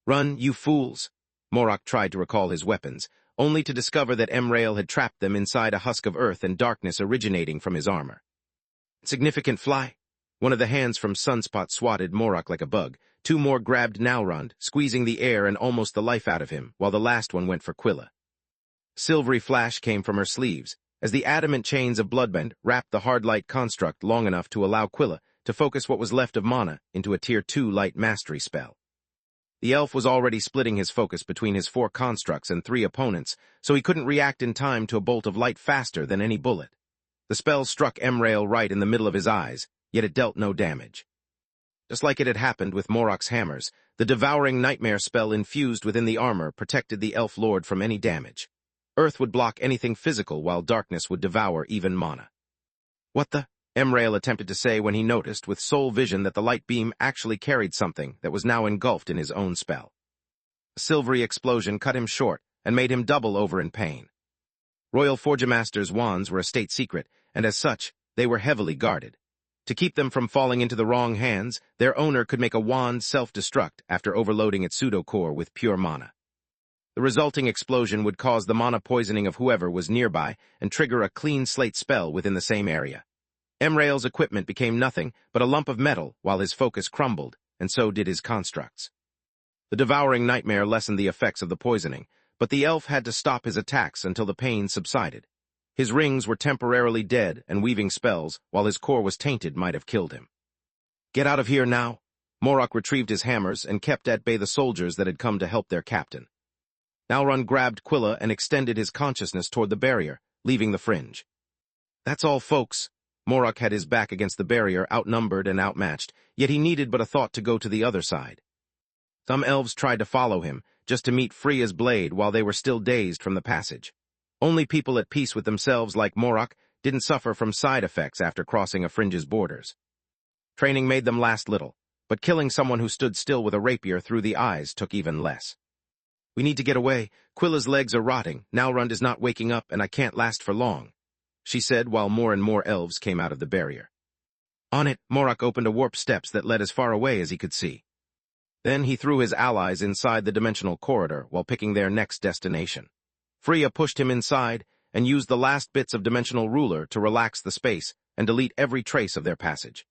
Run, you fools! Morok tried to recall his weapons, only to discover that Emrail had trapped them inside a husk of earth and darkness originating from his armor. Significant fly? One of the hands from Sunspot swatted Morok like a bug. 2 more grabbed Nalrund, squeezing the air and almost the life out of him, while the last one went for Quilla. Silvery flash came from her sleeves, as the adamant chains of bloodbend wrapped the hard light construct long enough to allow Quilla to focus what was left of mana into a Tier 2 light mastery spell. The elf was already splitting his focus between his 4 constructs and 3 opponents, so he couldn't react in time to a bolt of light faster than any bullet. The spell struck Emrail right in the middle of his eyes, yet it dealt no damage. Just like it had happened with Morok's hammers, the devouring nightmare spell infused within the armor protected the elf lord from any damage. Earth would block anything physical while darkness would devour even mana. What the? Emrail attempted to say when he noticed with soul vision that the light beam actually carried something that was now engulfed in his own spell. A silvery explosion cut him short and made him double over in pain. Royal Forgemasters' wands were a state secret, and as such, they were heavily guarded. To keep them from falling into the wrong hands, their owner could make a wand self-destruct after overloading its pseudo-core with pure mana. The resulting explosion would cause the mana poisoning of whoever was nearby and trigger a clean slate spell within the same area. Emrail's equipment became nothing but a lump of metal while his focus crumbled, and so did his constructs. The devouring nightmare lessened the effects of the poisoning, but the elf had to stop his attacks until the pain subsided. His rings were temporarily dead, and weaving spells, while his core was tainted, might have killed him. Get out of here now! Morok retrieved his hammers and kept at bay the soldiers that had come to help their captain. Nowrun grabbed Quilla and extended his consciousness toward the barrier, leaving the fringe. That's all, folks. Morok had his back against the barrier, outnumbered and outmatched, yet he needed but a thought to go to the other side. Some elves tried to follow him, just to meet Freya's blade while they were still dazed from the passage. Only people at peace with themselves like Morok didn't suffer from side effects after crossing a fringe's borders. Training made them last little, but killing someone who stood still with a rapier through the eyes took even less. We need to get away. Quilla's legs are rotting, Nowrun is not waking up, and I can't last for long, she said while more and more elves came out of the barrier. On it, Morok opened a warp steps that led as far away as he could see. Then he threw his allies inside the dimensional corridor while picking their next destination. Freya pushed him inside and used the last bits of dimensional ruler to relax the space and delete every trace of their passage.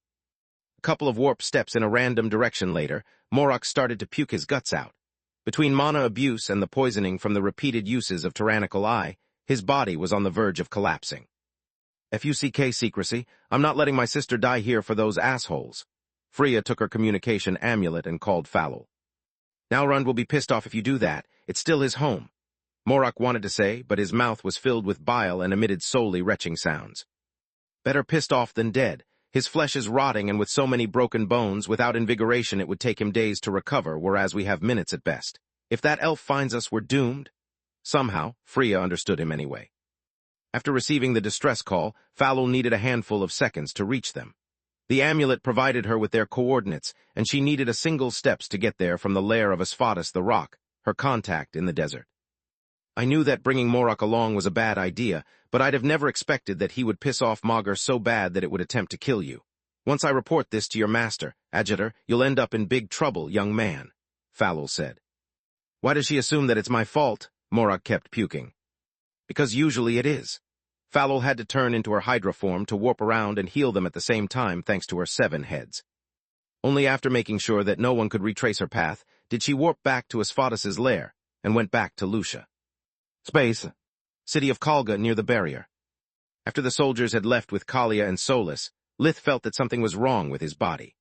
A couple of warp steps in a random direction later, Morok started to puke his guts out. Between mana abuse and the poisoning from the repeated uses of Tyrannical Eye, his body was on the verge of collapsing. FUCK secrecy, I'm not letting my sister die here for those assholes. Freya took her communication amulet and called Falul. Nowrun will be pissed off if you do that. It's still his home. Morok wanted to say, but his mouth was filled with bile and emitted solely retching sounds. Better pissed off than dead. His flesh is rotting, and with so many broken bones, without invigoration it would take him days to recover, whereas we have minutes at best. If that elf finds us, we're doomed. Somehow, Freya understood him anyway. After receiving the distress call, Falul needed a handful of seconds to reach them. The amulet provided her with their coordinates, and she needed a single steps to get there from the lair of Asphodus the Rock, her contact in the desert. I knew that bringing Morok along was a bad idea, but I'd have never expected that he would piss off Magus so bad that it would attempt to kill you. Once I report this to your master, Adjutor, you'll end up in big trouble, young man, Falul said. Why does she assume that it's my fault? Morok kept puking. Because usually it is. Falul had to turn into her Hydra form to warp around and heal them at the same time thanks to her 7 heads. Only after making sure that no one could retrace her path did she warp back to Asphodus's lair and went back to Lucia. Space. City of Kalga near the barrier. After the soldiers had left with Kalia and Solus, Lith felt that something was wrong with his body.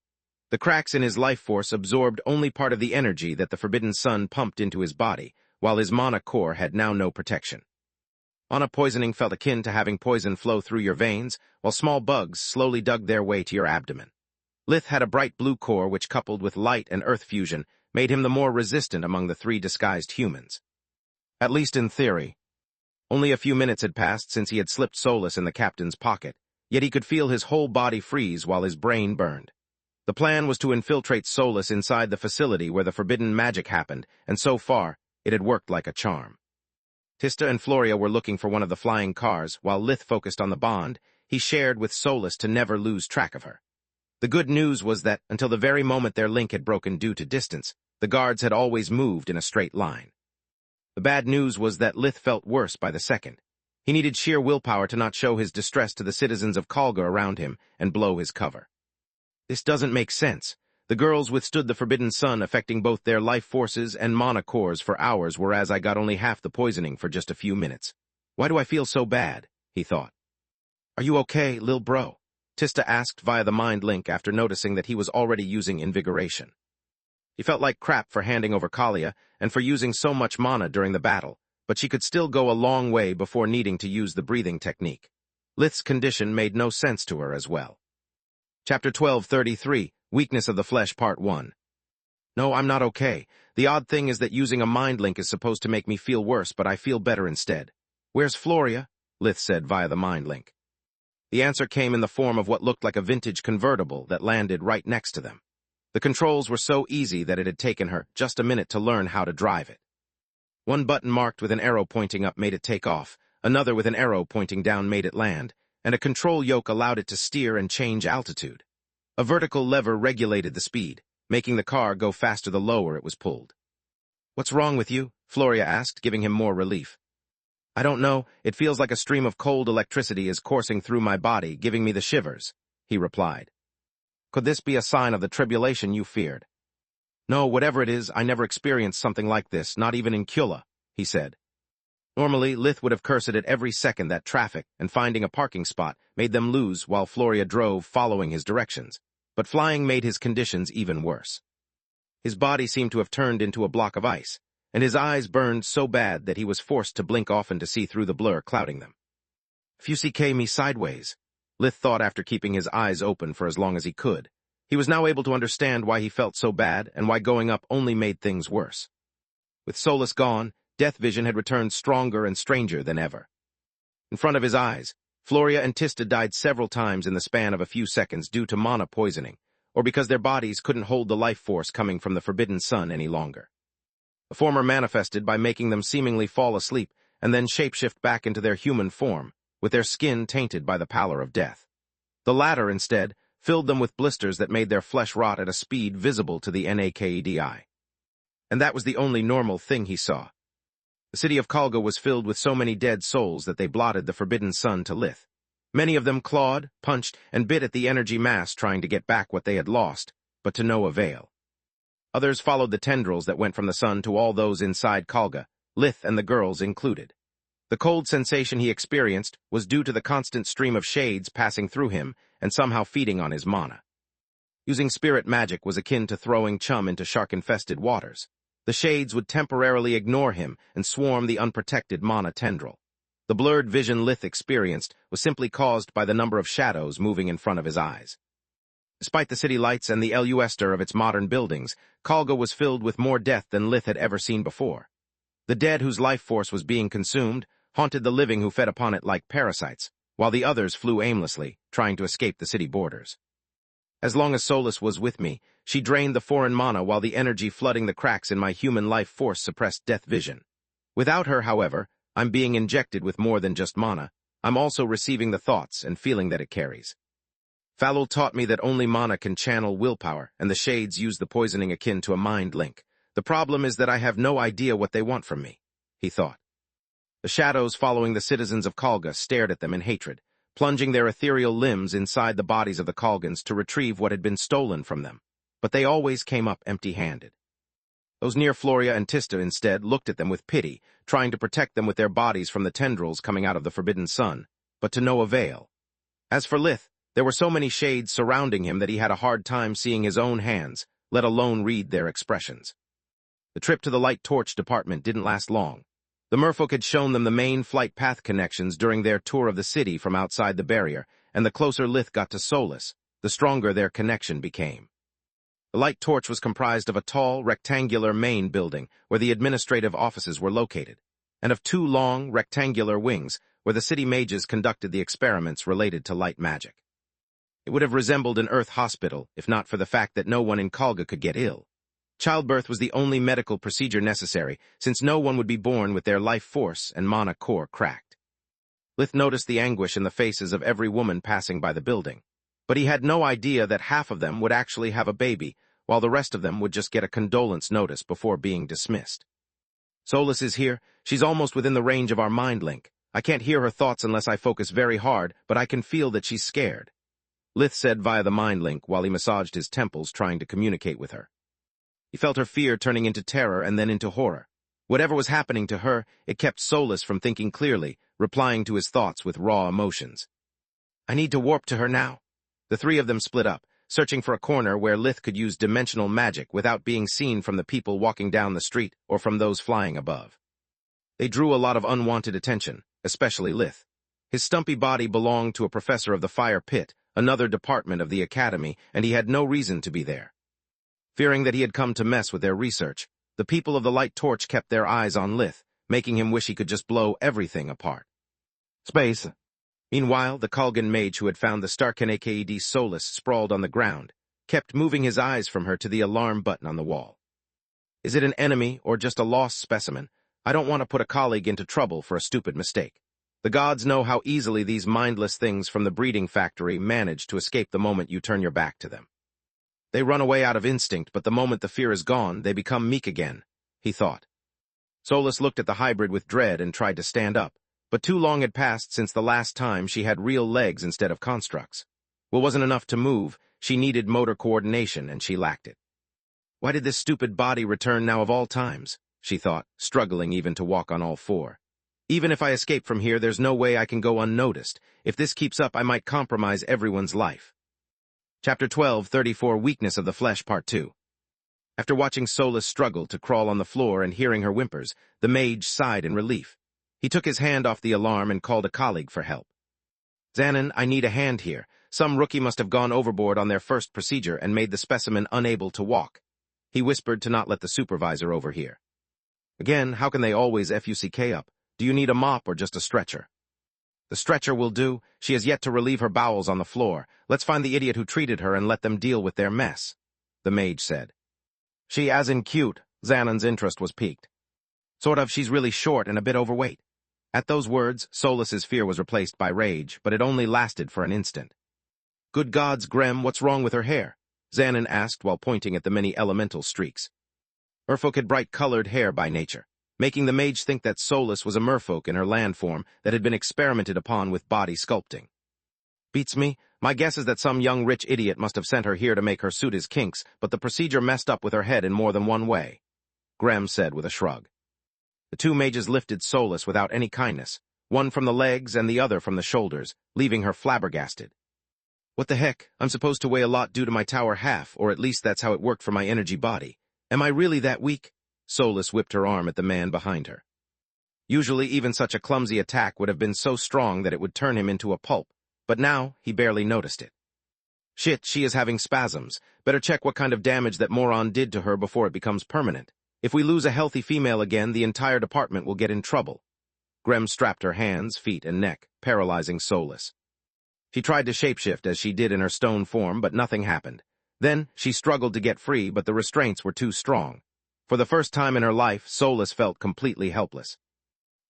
The cracks in his life force absorbed only part of the energy that the Forbidden Sun pumped into his body, while his mana core had now no protection. Mana poisoning felt akin to having poison flow through your veins, while small bugs slowly dug their way to your abdomen. Lith had a bright blue core which, coupled with light and earth fusion, made him the more resistant among the 3 disguised humans. At least in theory. Only a few minutes had passed since he had slipped Solus in the captain's pocket, yet he could feel his whole body freeze while his brain burned. The plan was to infiltrate Solus inside the facility where the forbidden magic happened, and so far, it had worked like a charm. Tista and Floria were looking for one of the flying cars, while Lith focused on the bond he shared with Solus to never lose track of her. The good news was that, until the very moment their link had broken due to distance, the guards had always moved in a straight line. The bad news was that Lith felt worse by the second. He needed sheer willpower to not show his distress to the citizens of Kalga around him and blow his cover. This doesn't make sense. The girls withstood the Forbidden Sun, affecting both their life forces and mana cores for hours, whereas I got only half the poisoning for just a few minutes. Why do I feel so bad? He thought. Are you okay, lil bro? Tista asked via the mind link after noticing that he was already using invigoration. He felt like crap for handing over Kalia and for using so much mana during the battle, but she could still go a long way before needing to use the breathing technique. Lith's condition made no sense to her as well. Chapter 12:33, Weakness of the Flesh Part 1. No, I'm not okay. The odd thing is that using a mind link is supposed to make me feel worse, but I feel better instead. Where's Floria? Lith said via the mind link. The answer came in the form of what looked like a vintage convertible that landed right next to them. The controls were so easy that it had taken her just a minute to learn how to drive it. One button marked with an arrow pointing up made it take off, another with an arrow pointing down made it land, and a control yoke allowed it to steer and change altitude. A vertical lever regulated the speed, making the car go faster the lower it was pulled. What's wrong with you? Floria asked, giving him more relief. I don't know, it feels like a stream of cold electricity is coursing through my body, giving me the shivers, he replied. Could this be a sign of the tribulation you feared? No, whatever it is, I never experienced something like this, not even in Kula, he said. Normally, Lith would have cursed at every second that traffic and finding a parking spot made them lose while Floria drove following his directions, but flying made his conditions even worse. His body seemed to have turned into a block of ice, and his eyes burned so bad that he was forced to blink often to see through the blur clouding them. If you see me sideways, Lith thought after keeping his eyes open for as long as he could. He was now able to understand why he felt so bad and why going up only made things worse. With Solus gone, death vision had returned stronger and stranger than ever. In front of his eyes, Floria and Tista died several times in the span of a few seconds due to mana poisoning, or because their bodies couldn't hold the life force coming from the Forbidden Sun any longer. The former manifested by making them seemingly fall asleep and then shapeshift back into their human form, with their skin tainted by the pallor of death. The latter, instead, filled them with blisters that made their flesh rot at a speed visible to the Nakedi. And that was the only normal thing he saw. The city of Kalga was filled with so many dead souls that they blotted the Forbidden Sun to Lith. Many of them clawed, punched, and bit at the energy mass trying to get back what they had lost, but to no avail. Others followed the tendrils that went from the sun to all those inside Kalga, Lith and the girls included. The cold sensation he experienced was due to the constant stream of shades passing through him and somehow feeding on his mana. Using spirit magic was akin to throwing chum into shark-infested waters. The shades would temporarily ignore him and swarm the unprotected mana tendril. The blurred vision Lith experienced was simply caused by the number of shadows moving in front of his eyes. Despite the city lights and the luster of its modern buildings, Kalga was filled with more death than Lith had ever seen before. The dead whose life force was being consumed haunted the living who fed upon it like parasites, while the others flew aimlessly, trying to escape the city borders. As long as Solus was with me, she drained the foreign mana while the energy flooding the cracks in my human life force suppressed death vision. Without her, however, I'm being injected with more than just mana. I'm also receiving the thoughts and feeling that it carries. Falul taught me that only mana can channel willpower, and the shades use the poisoning akin to a mind link. The problem is that I have no idea what they want from me, he thought. The shadows following the citizens of Kalga stared at them in hatred, plunging their ethereal limbs inside the bodies of the Kalgans to retrieve what had been stolen from them. But they always came up empty-handed. Those near Floria and Tista instead looked at them with pity, trying to protect them with their bodies from the tendrils coming out of the Forbidden Sun, but to no avail. As for Lith, there were so many shades surrounding him that he had a hard time seeing his own hands, let alone read their expressions. The trip to the light torch department didn't last long. The merfolk had shown them the main flight path connections during their tour of the city from outside the barrier, and the closer Lith got to Solus, the stronger their connection became. The light torch was comprised of a tall, rectangular main building where the administrative offices were located, and of two long, rectangular wings where the city mages conducted the experiments related to light magic. It would have resembled an Earth hospital if not for the fact that no one in Kalga could get ill. Childbirth was the only medical procedure necessary, since no one would be born with their life force and mana core cracked. Lith noticed the anguish in the faces of every woman passing by the building, but he had no idea that half of them would actually have a baby, while the rest of them would just get a condolence notice before being dismissed. Solus is here. She's almost within the range of our mind link. I can't hear her thoughts unless I focus very hard, but I can feel that she's scared, Lith said via the mind link while he massaged his temples trying to communicate with her. He felt her fear turning into terror and then into horror. Whatever was happening to her, it kept Solus from thinking clearly, replying to his thoughts with raw emotions. I need to warp to her now. The three of them split up, searching for a corner where Lith could use dimensional magic without being seen from the people walking down the street or from those flying above. They drew a lot of unwanted attention, especially Lith. His stumpy body belonged to a professor of the fire pit, another department of the academy, and he had no reason to be there. Fearing that he had come to mess with their research, the people of the light torch kept their eyes on Lith, making him wish he could just blow everything apart. Space. Meanwhile, the Kalgan mage who had found the Starkanaked Solus sprawled on the ground, kept moving his eyes from her to the alarm button on the wall. Is it an enemy or just a lost specimen? I don't want to put a colleague into trouble for a stupid mistake. The gods know how easily these mindless things from the breeding factory manage to escape the moment you turn your back to them. They run away out of instinct, but the moment the fear is gone, they become meek again, he thought. Solus looked at the hybrid with dread and tried to stand up, but too long had passed since the last time she had real legs instead of constructs. What wasn't enough to move, she needed motor coordination, and she lacked it. Why did this stupid body return now of all times? She thought, struggling even to walk on all four. Even if I escape from here, there's no way I can go unnoticed. If this keeps up, I might compromise everyone's life. Chapter 12, 34, Weakness of the Flesh, Part 2. After watching Solus struggle to crawl on the floor and hearing her whimpers, the mage sighed in relief. He took his hand off the alarm and called a colleague for help. Xanon, I need a hand here. Some rookie must have gone overboard on their first procedure and made the specimen unable to walk. He whispered to not let the supervisor overhear. Again, how can they always FUCK up? Do you need a mop or just a stretcher? The stretcher will do. She has yet to relieve her bowels on the floor. Let's find the idiot who treated her and let them deal with their mess, the mage said. She as in cute. Xanon's interest was piqued. Sort of, she's really short and a bit overweight. At those words, Solus's fear was replaced by rage, but it only lasted for an instant. Good gods, Grem, what's wrong with her hair? Xanon asked while pointing at the many elemental streaks. Merfolk had bright-colored hair by nature, making the mage think that Solus was a merfolk in her land form that had been experimented upon with body sculpting. Beats me. My guess is that some young rich idiot must have sent her here to make her suit his kinks, but the procedure messed up with her head in more than one way, Grem said with a shrug. The two mages lifted Solus without any kindness, one from the legs and the other from the shoulders, leaving her flabbergasted. What the heck? I'm supposed to weigh a lot due to my tower half, or at least that's how it worked for my energy body. Am I really that weak? Solus whipped her arm at the man behind her. Usually even such a clumsy attack would have been so strong that it would turn him into a pulp, but now he barely noticed it. Shit, she is having spasms. Better check what kind of damage that moron did to her before it becomes permanent. If we lose a healthy female again, the entire department will get in trouble. Grem strapped her hands, feet, and neck, paralyzing Solus. She tried to shapeshift as she did in her stone form, but nothing happened. Then she struggled to get free, but the restraints were too strong. For the first time in her life, Solus felt completely helpless.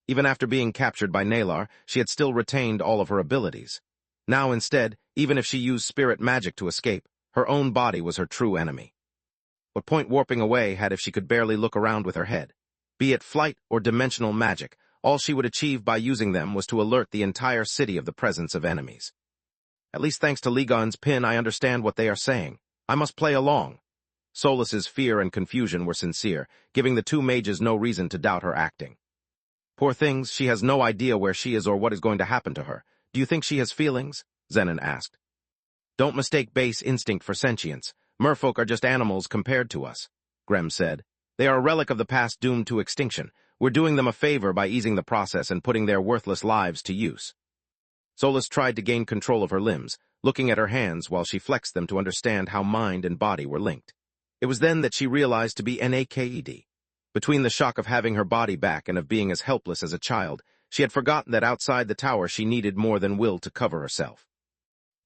Even after being captured by Nalar, she had still retained all of her abilities. Now instead, even if she used spirit magic to escape, her own body was her true enemy. What point warping away had if she could barely look around with her head? Be it flight or dimensional magic, all she would achieve by using them was to alert the entire city of the presence of enemies. At least thanks to Ligon's pin, I understand what they are saying. I must play along. Solus's fear and confusion were sincere, giving the two mages no reason to doubt her acting. Poor things, she has no idea where she is or what is going to happen to her. Do you think she has feelings? Xanon asked. Don't mistake base instinct for sentience. Merfolk are just animals compared to us, Grem said. They are a relic of the past doomed to extinction. We're doing them a favor by easing the process and putting their worthless lives to use. Solus tried to gain control of her limbs, looking at her hands while she flexed them to understand how mind and body were linked. It was then that she realized to be naked. Between the shock of having her body back and of being as helpless as a child, she had forgotten that outside the tower she needed more than will to cover herself.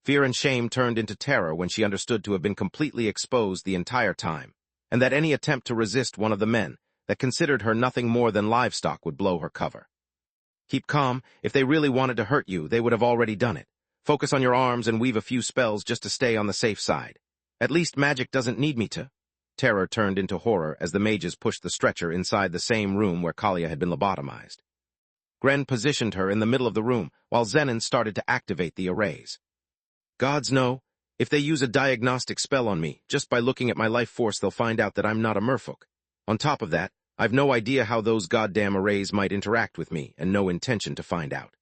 Fear and shame turned into terror when she understood to have been completely exposed the entire time, and that any attempt to resist one of the men that considered her nothing more than livestock would blow her cover. Keep calm. If they really wanted to hurt you, they would have already done it. Focus on your arms and weave a few spells just to stay on the safe side. At least magic doesn't need me to. Terror turned into horror as the mages pushed the stretcher inside the same room where Kalia had been lobotomized. Gren positioned her in the middle of the room, while Xanon started to activate the arrays. Gods know, if they use a diagnostic spell on me, just by looking at my life force they'll find out that I'm not a merfolk. On top of that, I've no idea how those goddamn arrays might interact with me, and no intention to find out.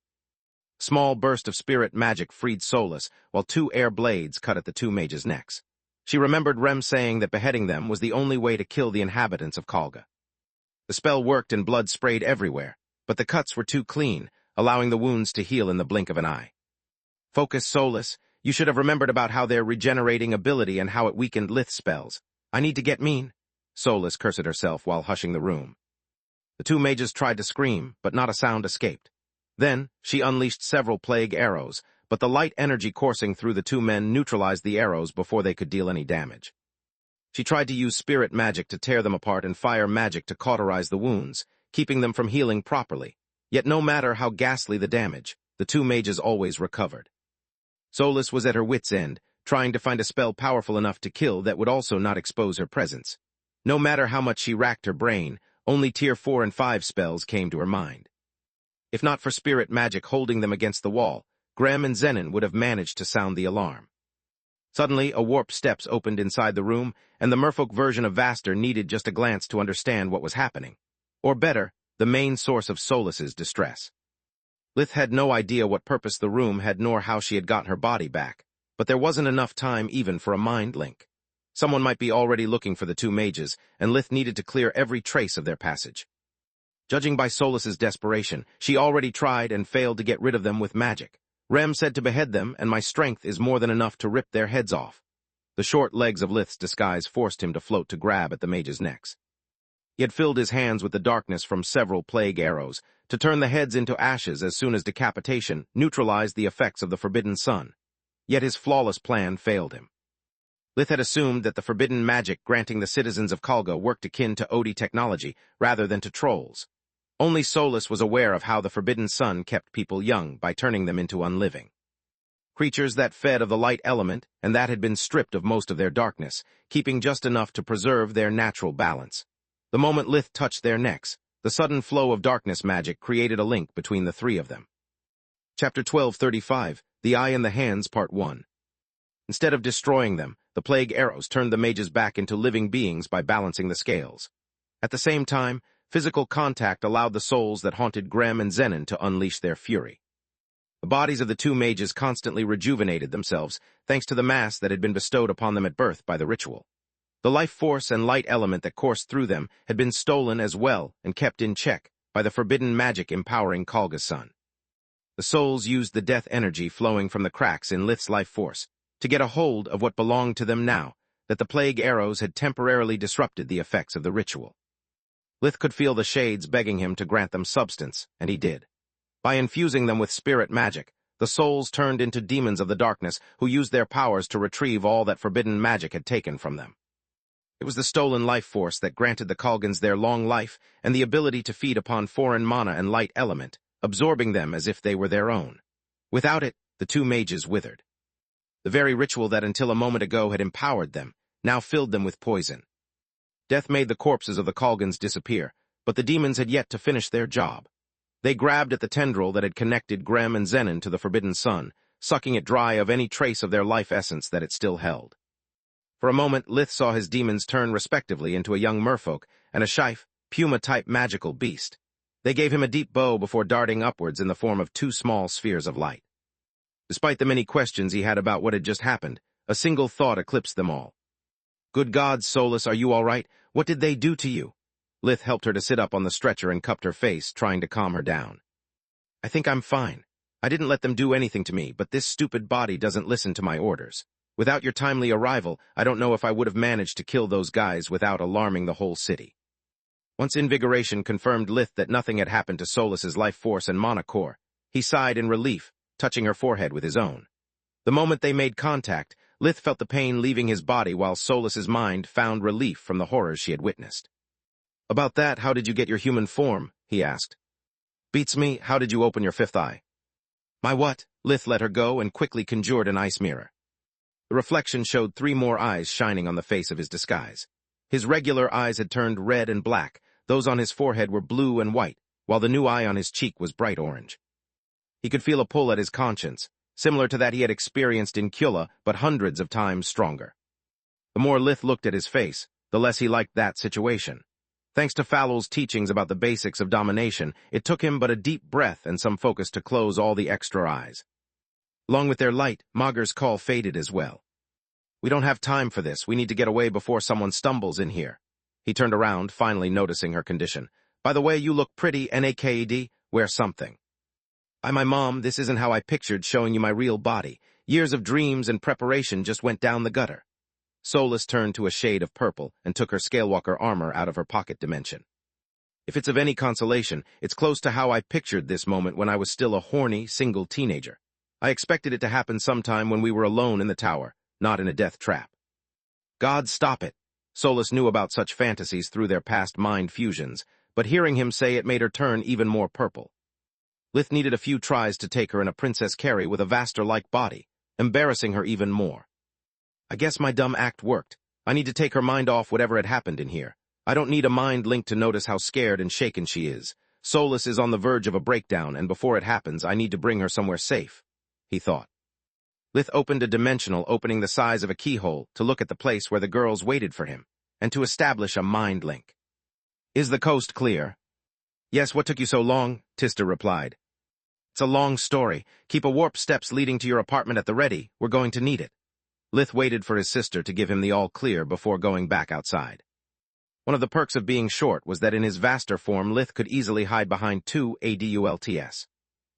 Small burst of spirit magic freed Solus, while two air blades cut at the two mages' necks. She remembered Rem saying that beheading them was the only way to kill the inhabitants of Kalga. The spell worked and blood sprayed everywhere, but the cuts were too clean, allowing the wounds to heal in the blink of an eye. Focus, Solus. You should have remembered about how their regenerating ability and how it weakened Lith's spells. I need to get mean. Solus cursed herself while hushing the room. The two mages tried to scream, but not a sound escaped. Then, she unleashed several plague arrows, but the light energy coursing through the two men neutralized the arrows before they could deal any damage. She tried to use spirit magic to tear them apart and fire magic to cauterize the wounds, keeping them from healing properly. Yet no matter how ghastly the damage, the two mages always recovered. Solus was at her wit's end, trying to find a spell powerful enough to kill that would also not expose her presence. No matter how much she racked her brain, only Tier 4 and 5 spells came to her mind. If not for spirit magic holding them against the wall, Graham and Zenon would have managed to sound the alarm. Suddenly, a warp steps opened inside the room, and the merfolk version of Vaster needed just a glance to understand what was happening. Or better, the main source of Solus's distress. Lith had no idea what purpose the room had nor how she had gotten her body back, but there wasn't enough time even for a mind link. Someone might be already looking for the two mages, and Lith needed to clear every trace of their passage. Judging by Solus's desperation, she already tried and failed to get rid of them with magic. Rem said to behead them, and my strength is more than enough to rip their heads off. The short legs of Lith's disguise forced him to float to grab at the mages' necks. He had filled his hands with the darkness from several plague arrows, to turn the heads into ashes as soon as decapitation neutralized the effects of the forbidden sun. Yet his flawless plan failed him. Lith had assumed that the forbidden magic granting the citizens of Kalga worked akin to Odi technology rather than to trolls. Only Solus was aware of how the forbidden sun kept people young by turning them into unliving. Creatures that fed of the light element and that had been stripped of most of their darkness, keeping just enough to preserve their natural balance. The moment Lith touched their necks, the sudden flow of darkness magic created a link between the three of them. Chapter 1235, The Eye in the Hands, Part 1. Instead of destroying them, the plague arrows turned the mages back into living beings by balancing the scales. At the same time, physical contact allowed the souls that haunted Graham and Zenon to unleash their fury. The bodies of the two mages constantly rejuvenated themselves, thanks to the mass that had been bestowed upon them at birth by the ritual. The life force and light element that coursed through them had been stolen as well and kept in check by the forbidden magic empowering Kalga's sun. The souls used the death energy flowing from the cracks in Lith's life force to get a hold of what belonged to them now that the plague arrows had temporarily disrupted the effects of the ritual. Lith could feel the shades begging him to grant them substance, and he did. By infusing them with spirit magic, the souls turned into demons of the darkness who used their powers to retrieve all that forbidden magic had taken from them. It was the stolen life force that granted the Kalgans their long life and the ability to feed upon foreign mana and light element, absorbing them as if they were their own. Without it, the two mages withered. The very ritual that until a moment ago had empowered them now filled them with poison. Death made the corpses of the Kalgans disappear, but the demons had yet to finish their job. They grabbed at the tendril that had connected Graham and Zenon to the forbidden sun, sucking it dry of any trace of their life essence that it still held. For a moment, Lith saw his demons turn respectively into a young merfolk and a Shife, puma-type magical beast. They gave him a deep bow before darting upwards in the form of two small spheres of light. Despite the many questions he had about what had just happened, a single thought eclipsed them all. Good gods, Solus, are you all right? What did they do to you? Lith helped her to sit up on the stretcher and cupped her face, trying to calm her down. I think I'm fine. I didn't let them do anything to me, but this stupid body doesn't listen to my orders. Without your timely arrival, I don't know if I would have managed to kill those guys without alarming the whole city. Once invigoration confirmed Lith that nothing had happened to Solus's life force and mana core, he sighed in relief, touching her forehead with his own. The moment they made contact, Lith felt the pain leaving his body while Solus's mind found relief from the horrors she had witnessed. About that, how did you get your human form? He asked. Beats me, how did you open your fifth eye? My what? Lith let her go and quickly conjured an ice mirror. The reflection showed 3 more eyes shining on the face of his disguise. His regular eyes had turned red and black, those on his forehead were blue and white, while the new eye on his cheek was bright orange. He could feel a pull at his conscience, similar to that he had experienced in Kula, but hundreds of times stronger. The more Lith looked at his face, the less he liked that situation. Thanks to Fallow's teachings about the basics of domination, it took him but a deep breath and some focus to close all the extra eyes. Along with their light, Magus' call faded as well. We don't have time for this. We need to get away before someone stumbles in here. He turned around, finally noticing her condition. By the way, you look pretty, Naked. Wear something. My mom, this isn't how I pictured showing you my real body. Years of dreams and preparation just went down the gutter. Solus turned to a shade of purple and took her Scalewalker armor out of her pocket dimension. If it's of any consolation, it's close to how I pictured this moment when I was still a horny, single teenager. I expected it to happen sometime when we were alone in the tower, not in a death trap. God, stop it! Solus knew about such fantasies through their past mind fusions, but hearing him say it made her turn even more purple. Lith needed a few tries to take her in a Princess Carrie with a Vaster-like body, embarrassing her even more. I guess my dumb act worked. I need to take her mind off whatever had happened in here. I don't need a mind link to notice how scared and shaken she is. Solus is on the verge of a breakdown, and before it happens, I need to bring her somewhere safe, he thought. Lith opened a dimensional opening the size of a keyhole to look at the place where the girls waited for him, and to establish a mind link. Is the coast clear? Yes, what took you so long? Tista replied. It's a long story. Keep a warp steps leading to your apartment at the ready. We're going to need it. Lith waited for his sister to give him the all-clear before going back outside. One of the perks of being short was that in his Vaster form, Lith could easily hide behind two ADULTS.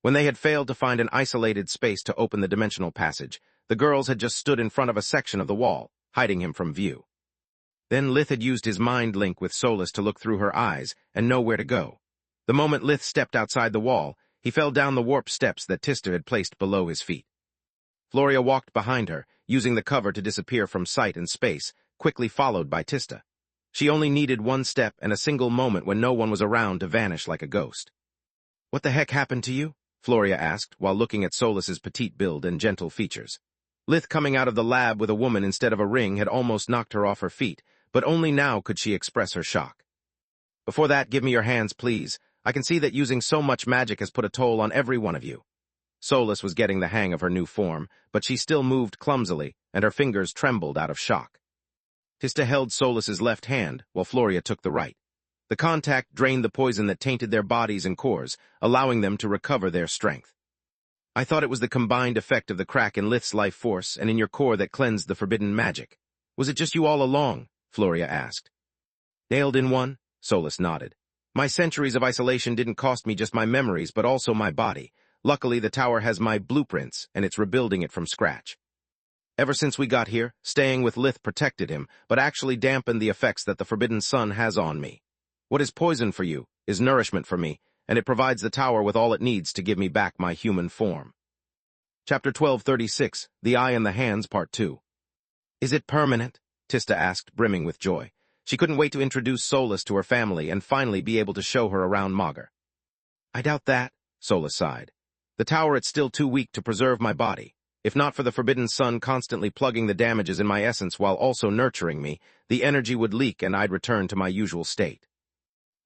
When they had failed to find an isolated space to open the dimensional passage, the girls had just stood in front of a section of the wall, hiding him from view. Then Lith had used his mind link with Solus to look through her eyes and know where to go. The moment Lith stepped outside the wall, he fell down the warp steps that Tista had placed below his feet. Floria walked behind her, using the cover to disappear from sight and space, quickly followed by Tista. She only needed one step and a single moment when no one was around to vanish like a ghost. What the heck happened to you? Floria asked, while looking at Solus's petite build and gentle features. Lith coming out of the lab with a woman instead of a ring had almost knocked her off her feet, but only now could she express her shock. Before that, give me your hands, please. I can see that using so much magic has put a toll on every one of you. Solus was getting the hang of her new form, but she still moved clumsily, and her fingers trembled out of shock. Tista held Solus's left hand, while Floria took the right. The contact drained the poison that tainted their bodies and cores, allowing them to recover their strength. I thought it was the combined effect of the crack in Lith's life force and in your core that cleansed the forbidden magic. Was it just you all along? Floria asked. Nailed in one? Solus nodded. My centuries of isolation didn't cost me just my memories, but also my body. Luckily, the tower has my blueprints, and it's rebuilding it from scratch. Ever since we got here, staying with Lith protected him, but actually dampened the effects that the forbidden sun has on me. What is poison for you is nourishment for me, and it provides the tower with all it needs to give me back my human form. Chapter 1236, The Eye and the Hands, Part 2. Is it permanent? Tista asked, brimming with joy. She couldn't wait to introduce Solus to her family and finally be able to show her around Magus. I doubt that, Solus sighed. The tower is still too weak to preserve my body. If not for the forbidden sun constantly plugging the damages in my essence while also nurturing me, the energy would leak and I'd return to my usual state.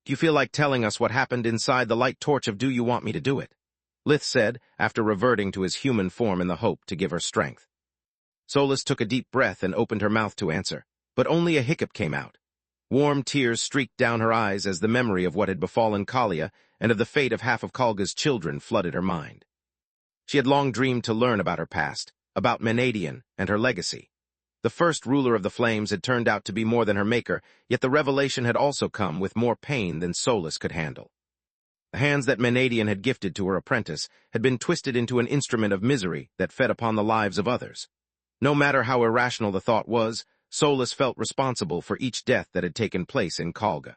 Do you feel like telling us what happened inside the light torch of Do You Want Me to Do It? Lith said, after reverting to his human form in the hope to give her strength. Solus took a deep breath and opened her mouth to answer, but only a hiccup came out. Warm tears streaked down her eyes as the memory of what had befallen Kalia and of the fate of half of Kalga's children flooded her mind. She had long dreamed to learn about her past, about Menadian and her legacy. The first ruler of the Flames had turned out to be more than her maker, yet the revelation had also come with more pain than Solus could handle. The hands that Menadian had gifted to her apprentice had been twisted into an instrument of misery that fed upon the lives of others. No matter how irrational the thought was, Solus felt responsible for each death that had taken place in Kalga.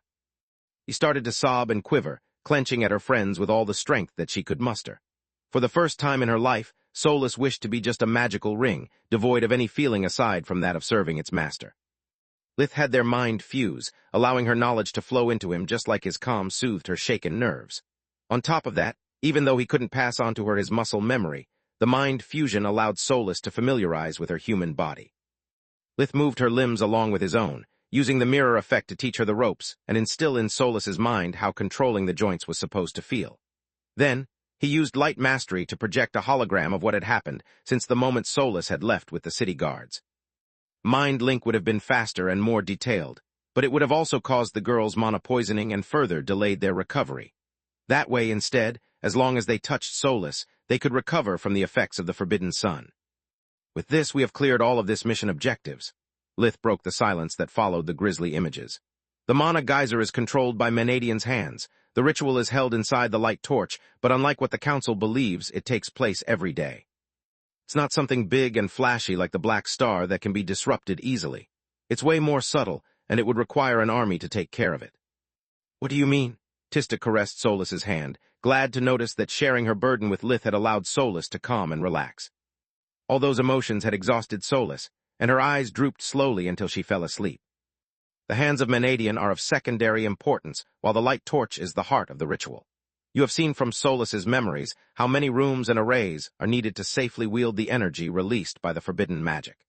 He started to sob and quiver, clenching at her friends with all the strength that she could muster. For the first time in her life, Solus wished to be just a magical ring, devoid of any feeling aside from that of serving its master. Lith had their mind fuse, allowing her knowledge to flow into him just like his calm soothed her shaken nerves. On top of that, even though he couldn't pass on to her his muscle memory, the mind fusion allowed Solus to familiarize with her human body. Lith moved her limbs along with his own, using the mirror effect to teach her the ropes and instill in Solus's mind how controlling the joints was supposed to feel. Then, he used light mastery to project a hologram of what had happened since the moment Solus had left with the city guards. Mind link would have been faster and more detailed, but it would have also caused the girls monopoisoning and further delayed their recovery. That way, instead, as long as they touched Solus, they could recover from the effects of the forbidden sun. With this, we have cleared all of this mission objectives. Lith broke the silence that followed the grisly images. The mana geyser is controlled by Menadian's hands. The ritual is held inside the light torch, but unlike what the council believes, it takes place every day. It's not something big and flashy like the Black Star that can be disrupted easily. It's way more subtle, and it would require an army to take care of it. What do you mean? Tista caressed Solas's hand, glad to notice that sharing her burden with Lith had allowed Solas to calm and relax. All those emotions had exhausted Solas, and her eyes drooped slowly until she fell asleep. The hands of Menadian are of secondary importance, while the light torch is the heart of the ritual. You have seen from Solas's memories how many rooms and arrays are needed to safely wield the energy released by the forbidden magic.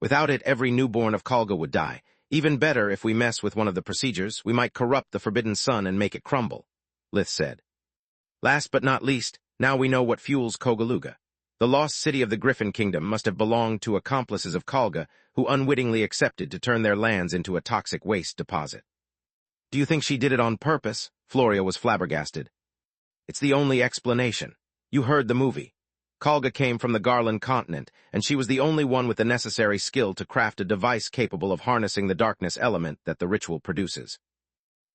Without it, every newborn of Kalga would die. Even better, if we mess with one of the procedures, we might corrupt the forbidden sun and make it crumble, Lith said. Last but not least, now we know what fuels Kogaluga. The lost city of the Griffin Kingdom must have belonged to accomplices of Kalga who unwittingly accepted to turn their lands into a toxic waste deposit. Do you think she did it on purpose? Floria was flabbergasted. It's the only explanation. You heard the movie. Kalga came from the Garland continent, and she was the only one with the necessary skill to craft a device capable of harnessing the darkness element that the ritual produces.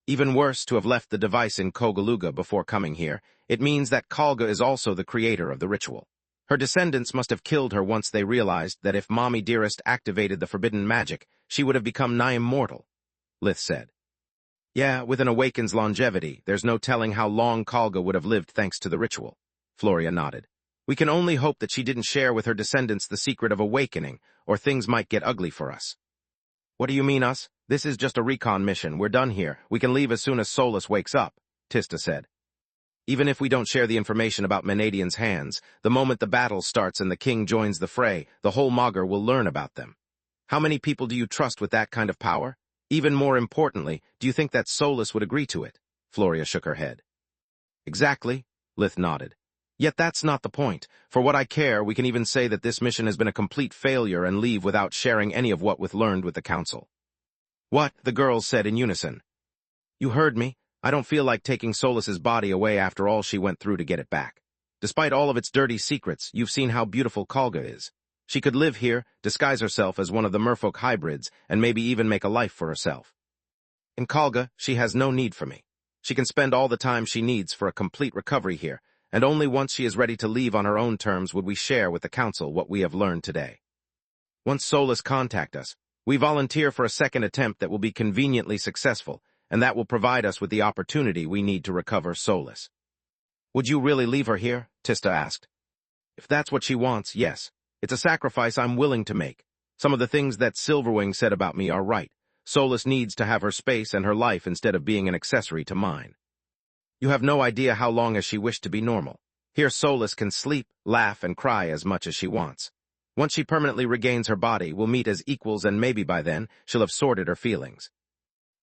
Even worse, to have left the device in Kogaluga before coming here, it means that Kalga is also the creator of the ritual. Her descendants must have killed her once they realized that if Mommy Dearest activated the forbidden magic, she would have become nigh immortal, Lith said. Yeah, with an awakened's longevity, there's no telling how long Kalga would have lived thanks to the ritual. Floria nodded. We can only hope that she didn't share with her descendants the secret of awakening, or things might get ugly for us. What do you mean us? This is just a recon mission. We're done here. We can leave as soon as Solas wakes up, Tista said. Even if we don't share the information about Menadian's hands, the moment the battle starts and the king joins the fray, the whole Magar will learn about them. How many people do you trust with that kind of power? Even more importantly, do you think that Solas would agree to it? Floria shook her head. Exactly, Lith nodded. Yet that's not the point. For what I care, we can even say that this mission has been a complete failure and leave without sharing any of what we've learned with the council. What? The girls said in unison. You heard me. I don't feel like taking Solas's body away after all she went through to get it back. Despite all of its dirty secrets, you've seen how beautiful Kalga is. She could live here, disguise herself as one of the merfolk hybrids, and maybe even make a life for herself. In Kalga, she has no need for me. She can spend all the time she needs for a complete recovery here, and only once she is ready to leave on her own terms would we share with the council what we have learned today. Once Solas contact us, we volunteer for a second attempt that will be conveniently successful, and that will provide us with the opportunity we need to recover Solas. Would you really leave her here? Tista asked. If that's what she wants, yes. It's a sacrifice I'm willing to make. Some of the things that Silverwing said about me are right. Solas needs to have her space and her life instead of being an accessory to mine. You have no idea how long as she wished to be normal. Here Solas can sleep, laugh, and cry as much as she wants. Once she permanently regains her body, we'll meet as equals, and maybe by then, she'll have sorted her feelings.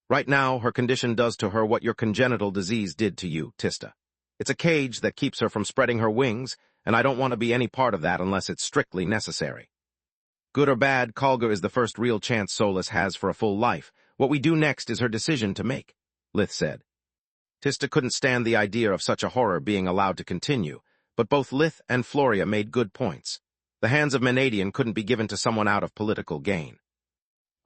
Right now, her condition does to her what your congenital disease did to you, Tista. It's a cage that keeps her from spreading her wings, and I don't want to be any part of that unless it's strictly necessary. Good or bad, Kalga is the first real chance Solas has for a full life. What we do next is her decision to make, Lith said. Tista couldn't stand the idea of such a horror being allowed to continue, but both Lith and Floria made good points. The hands of Menadian couldn't be given to someone out of political gain.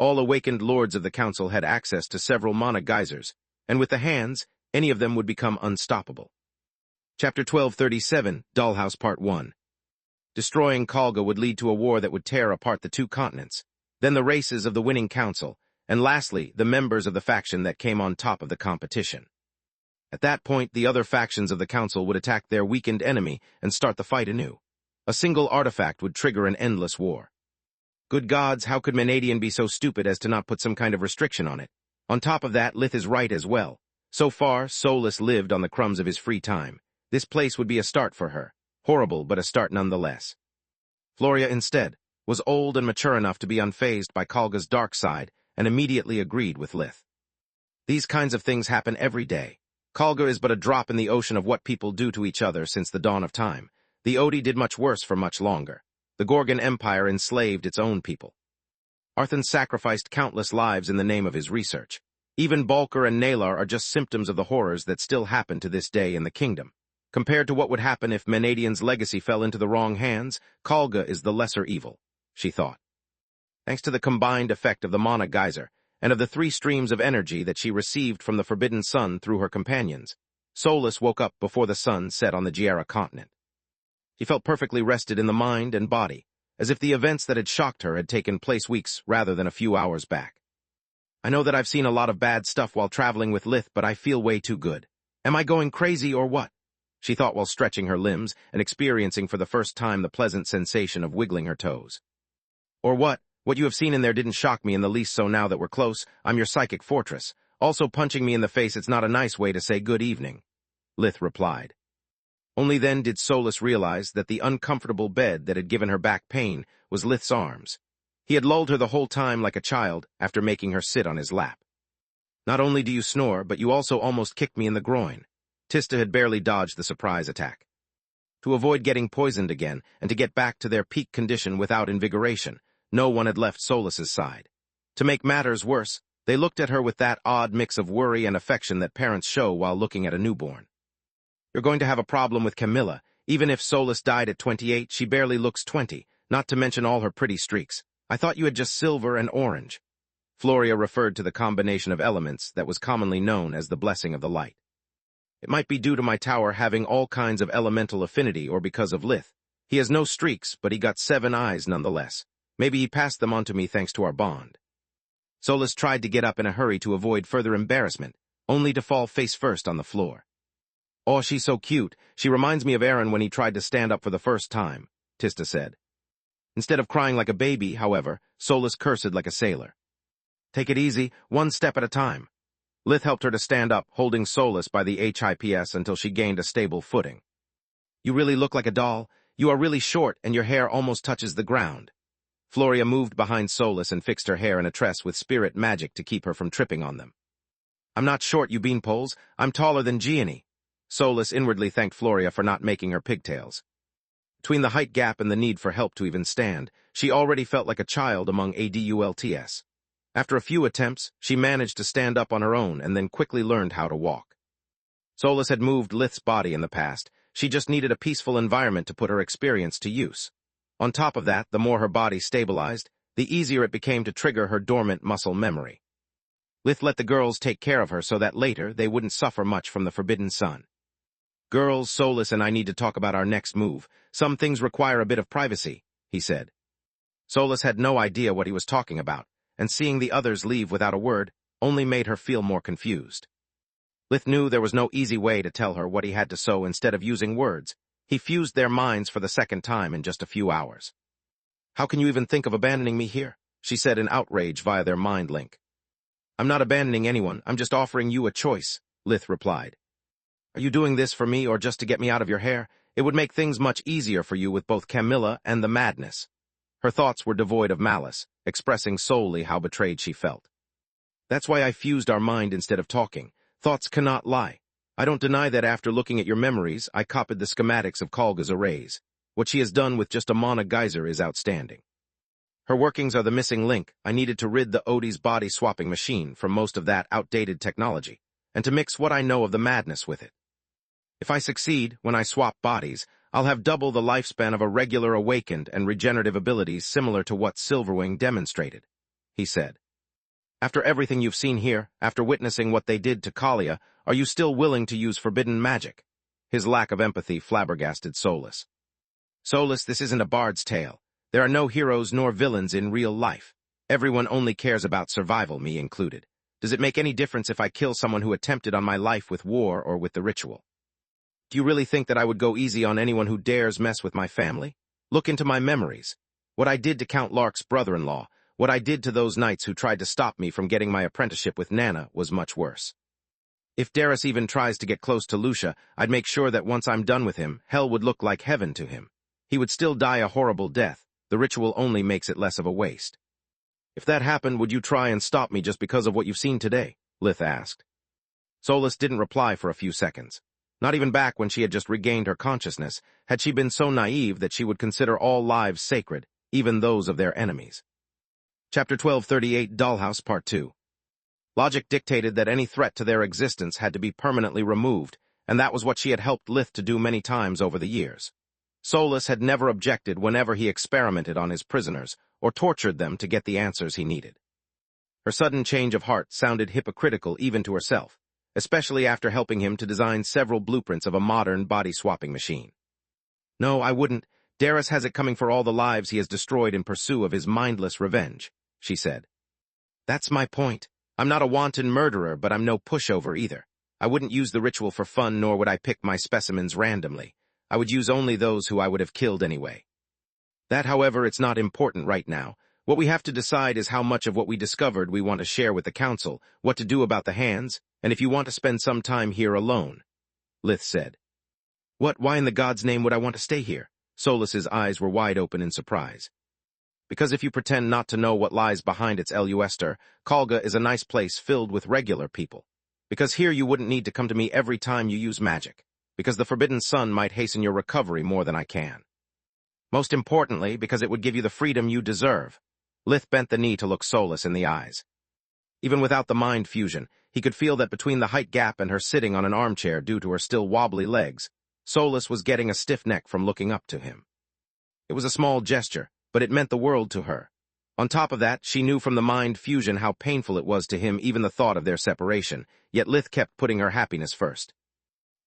All awakened lords of the council had access to several mana geysers, and with the hands, any of them would become unstoppable. Chapter 1237, Dollhouse Part 1. Destroying Kalga would lead to a war that would tear apart the two continents, then the races of the winning council, and lastly, the members of the faction that came on top of the competition. At that point, the other factions of the council would attack their weakened enemy and start the fight anew. A single artifact would trigger an endless war. Good gods, how could Menadian be so stupid as to not put some kind of restriction on it? On top of that, Lith is right as well. So far, Solas lived on the crumbs of his free time. This place would be a start for her. Horrible, but a start nonetheless. Floria, instead, was old and mature enough to be unfazed by Kalga's dark side and immediately agreed with Lith. These kinds of things happen every day. Kalga is but a drop in the ocean of what people do to each other since the dawn of time. The Odi did much worse for much longer. The Gorgon Empire enslaved its own people. Arthon sacrificed countless lives in the name of his research. Even Balker and Nalar are just symptoms of the horrors that still happen to this day in the kingdom. Compared to what would happen if Menadian's legacy fell into the wrong hands, Kalga is the lesser evil, she thought. Thanks to the combined effect of the mana geyser and of the 3 streams of energy that she received from the forbidden sun through her companions, Solus woke up before the sun set on the Giera continent. She felt perfectly rested in the mind and body, as if the events that had shocked her had taken place weeks rather than a few hours back. I know that I've seen a lot of bad stuff while traveling with Lith, but I feel way too good. Am I going crazy or what? She thought while stretching her limbs and experiencing for the first time the pleasant sensation of wiggling her toes. Or what? What you have seen in there didn't shock me in the least, so now that we're close, I'm your psychic fortress. Also punching me in the face, it's not a nice way to say good evening, Lith replied. Only then did Solus realize that the uncomfortable bed that had given her back pain was Lith's arms. He had lulled her the whole time like a child after making her sit on his lap. Not only do you snore, but you also almost kicked me in the groin. Tista had barely dodged the surprise attack. To avoid getting poisoned again and to get back to their peak condition without invigoration, no one had left Solus's side. To make matters worse, they looked at her with that odd mix of worry and affection that parents show while looking at a newborn. You're going to have a problem with Camilla. Even if Solus died at 28, she barely looks 20, not to mention all her pretty streaks. I thought you had just silver and orange. Floria referred to the combination of elements that was commonly known as the blessing of the light. It might be due to my tower having all kinds of elemental affinity or because of Lith. He has no streaks, but he got 7 eyes nonetheless. Maybe he passed them on to me thanks to our bond. Solus tried to get up in a hurry to avoid further embarrassment, only to fall face first on the floor. Oh, she's so cute. She reminds me of Aaron when he tried to stand up for the first time, Tista said. Instead of crying like a baby, however, Solus cursed like a sailor. Take it easy, one step at a time. Lith helped her to stand up, holding Solus by the hips until she gained a stable footing. You really look like a doll. You are really short and your hair almost touches the ground. Floria moved behind Solus and fixed her hair in a tress with spirit magic to keep her from tripping on them. I'm not short, you beanpoles. I'm taller than Gianni. Solus inwardly thanked Floria for not making her pigtails. Between the height gap and the need for help to even stand, she already felt like a child among adults. After a few attempts, she managed to stand up on her own and then quickly learned how to walk. Solus had moved Lith's body in the past. She just needed a peaceful environment to put her experience to use. On top of that, the more her body stabilized, the easier it became to trigger her dormant muscle memory. Lith let the girls take care of her so that later they wouldn't suffer much from the forbidden sun. Girls, Solus and I need to talk about our next move. Some things require a bit of privacy, he said. Solus had no idea what he was talking about, and seeing the others leave without a word only made her feel more confused. Lith knew there was no easy way to tell her what he had to, so instead of using words, he fused their minds for the second time in just a few hours. How can you even think of abandoning me here? She said in outrage via their mind link. I'm not abandoning anyone, I'm just offering you a choice, Lith replied. Are you doing this for me or just to get me out of your hair? It would make things much easier for you with both Camilla and the madness. Her thoughts were devoid of malice, expressing solely how betrayed she felt. That's why I fused our mind instead of talking. Thoughts cannot lie. I don't deny that after looking at your memories, I copied the schematics of Kalga's arrays. What she has done with just a mana geyser is outstanding. Her workings are the missing link. I needed to rid the Odie's body-swapping machine from most of that outdated technology, and to mix what I know of the madness with it. If I succeed, when I swap bodies, I'll have double the lifespan of a regular awakened and regenerative abilities similar to what Silverwing demonstrated, he said. After everything you've seen here, after witnessing what they did to Kalia, are you still willing to use forbidden magic? His lack of empathy flabbergasted Solus. Solus, this isn't a bard's tale. There are no heroes nor villains in real life. Everyone only cares about survival, me included. Does it make any difference if I kill someone who attempted on my life with war or with the ritual? Do you really think that I would go easy on anyone who dares mess with my family? Look into my memories. What I did to Count Lark's brother-in-law, what I did to those knights who tried to stop me from getting my apprenticeship with Nana was much worse. If Darius even tries to get close to Lucia, I'd make sure that once I'm done with him, hell would look like heaven to him. He would still die a horrible death. The ritual only makes it less of a waste. If that happened, would you try and stop me just because of what you've seen today? Lith asked. Solus didn't reply for a few seconds. Not even back when she had just regained her consciousness had she been so naive that she would consider all lives sacred, even those of their enemies. Chapter 1238, Dollhouse Part 2. Logic dictated that any threat to their existence had to be permanently removed, and that was what she had helped Lith to do many times over the years. Solus had never objected whenever he experimented on his prisoners or tortured them to get the answers he needed. Her sudden change of heart sounded hypocritical even to herself, especially after helping him to design several blueprints of a modern body-swapping machine. "No, I wouldn't. Darius has it coming for all the lives he has destroyed in pursuit of his mindless revenge," she said. "That's my point. I'm not a wanton murderer, but I'm no pushover either. I wouldn't use the ritual for fun, nor would I pick my specimens randomly. I would use only those who I would have killed anyway. That, however, it's not important right now. What we have to decide is how much of what we discovered we want to share with the council, what to do about the hands, and if you want to spend some time here alone," Lith said. "Why in the God's name would I want to stay here?" Solus's eyes were wide open in surprise. "Because if you pretend not to know what lies behind its Eluester, Kalga is a nice place filled with regular people. Because here you wouldn't need to come to me every time you use magic. Because the Forbidden Sun might hasten your recovery more than I can. Most importantly, because it would give you the freedom you deserve." Lith bent the knee to look Solus in the eyes. Even without the mind fusion, he could feel that between the height gap and her sitting on an armchair due to her still wobbly legs, Solus was getting a stiff neck from looking up to him. It was a small gesture, but it meant the world to her. On top of that, she knew from the mind fusion how painful it was to him even the thought of their separation, yet Lith kept putting her happiness first.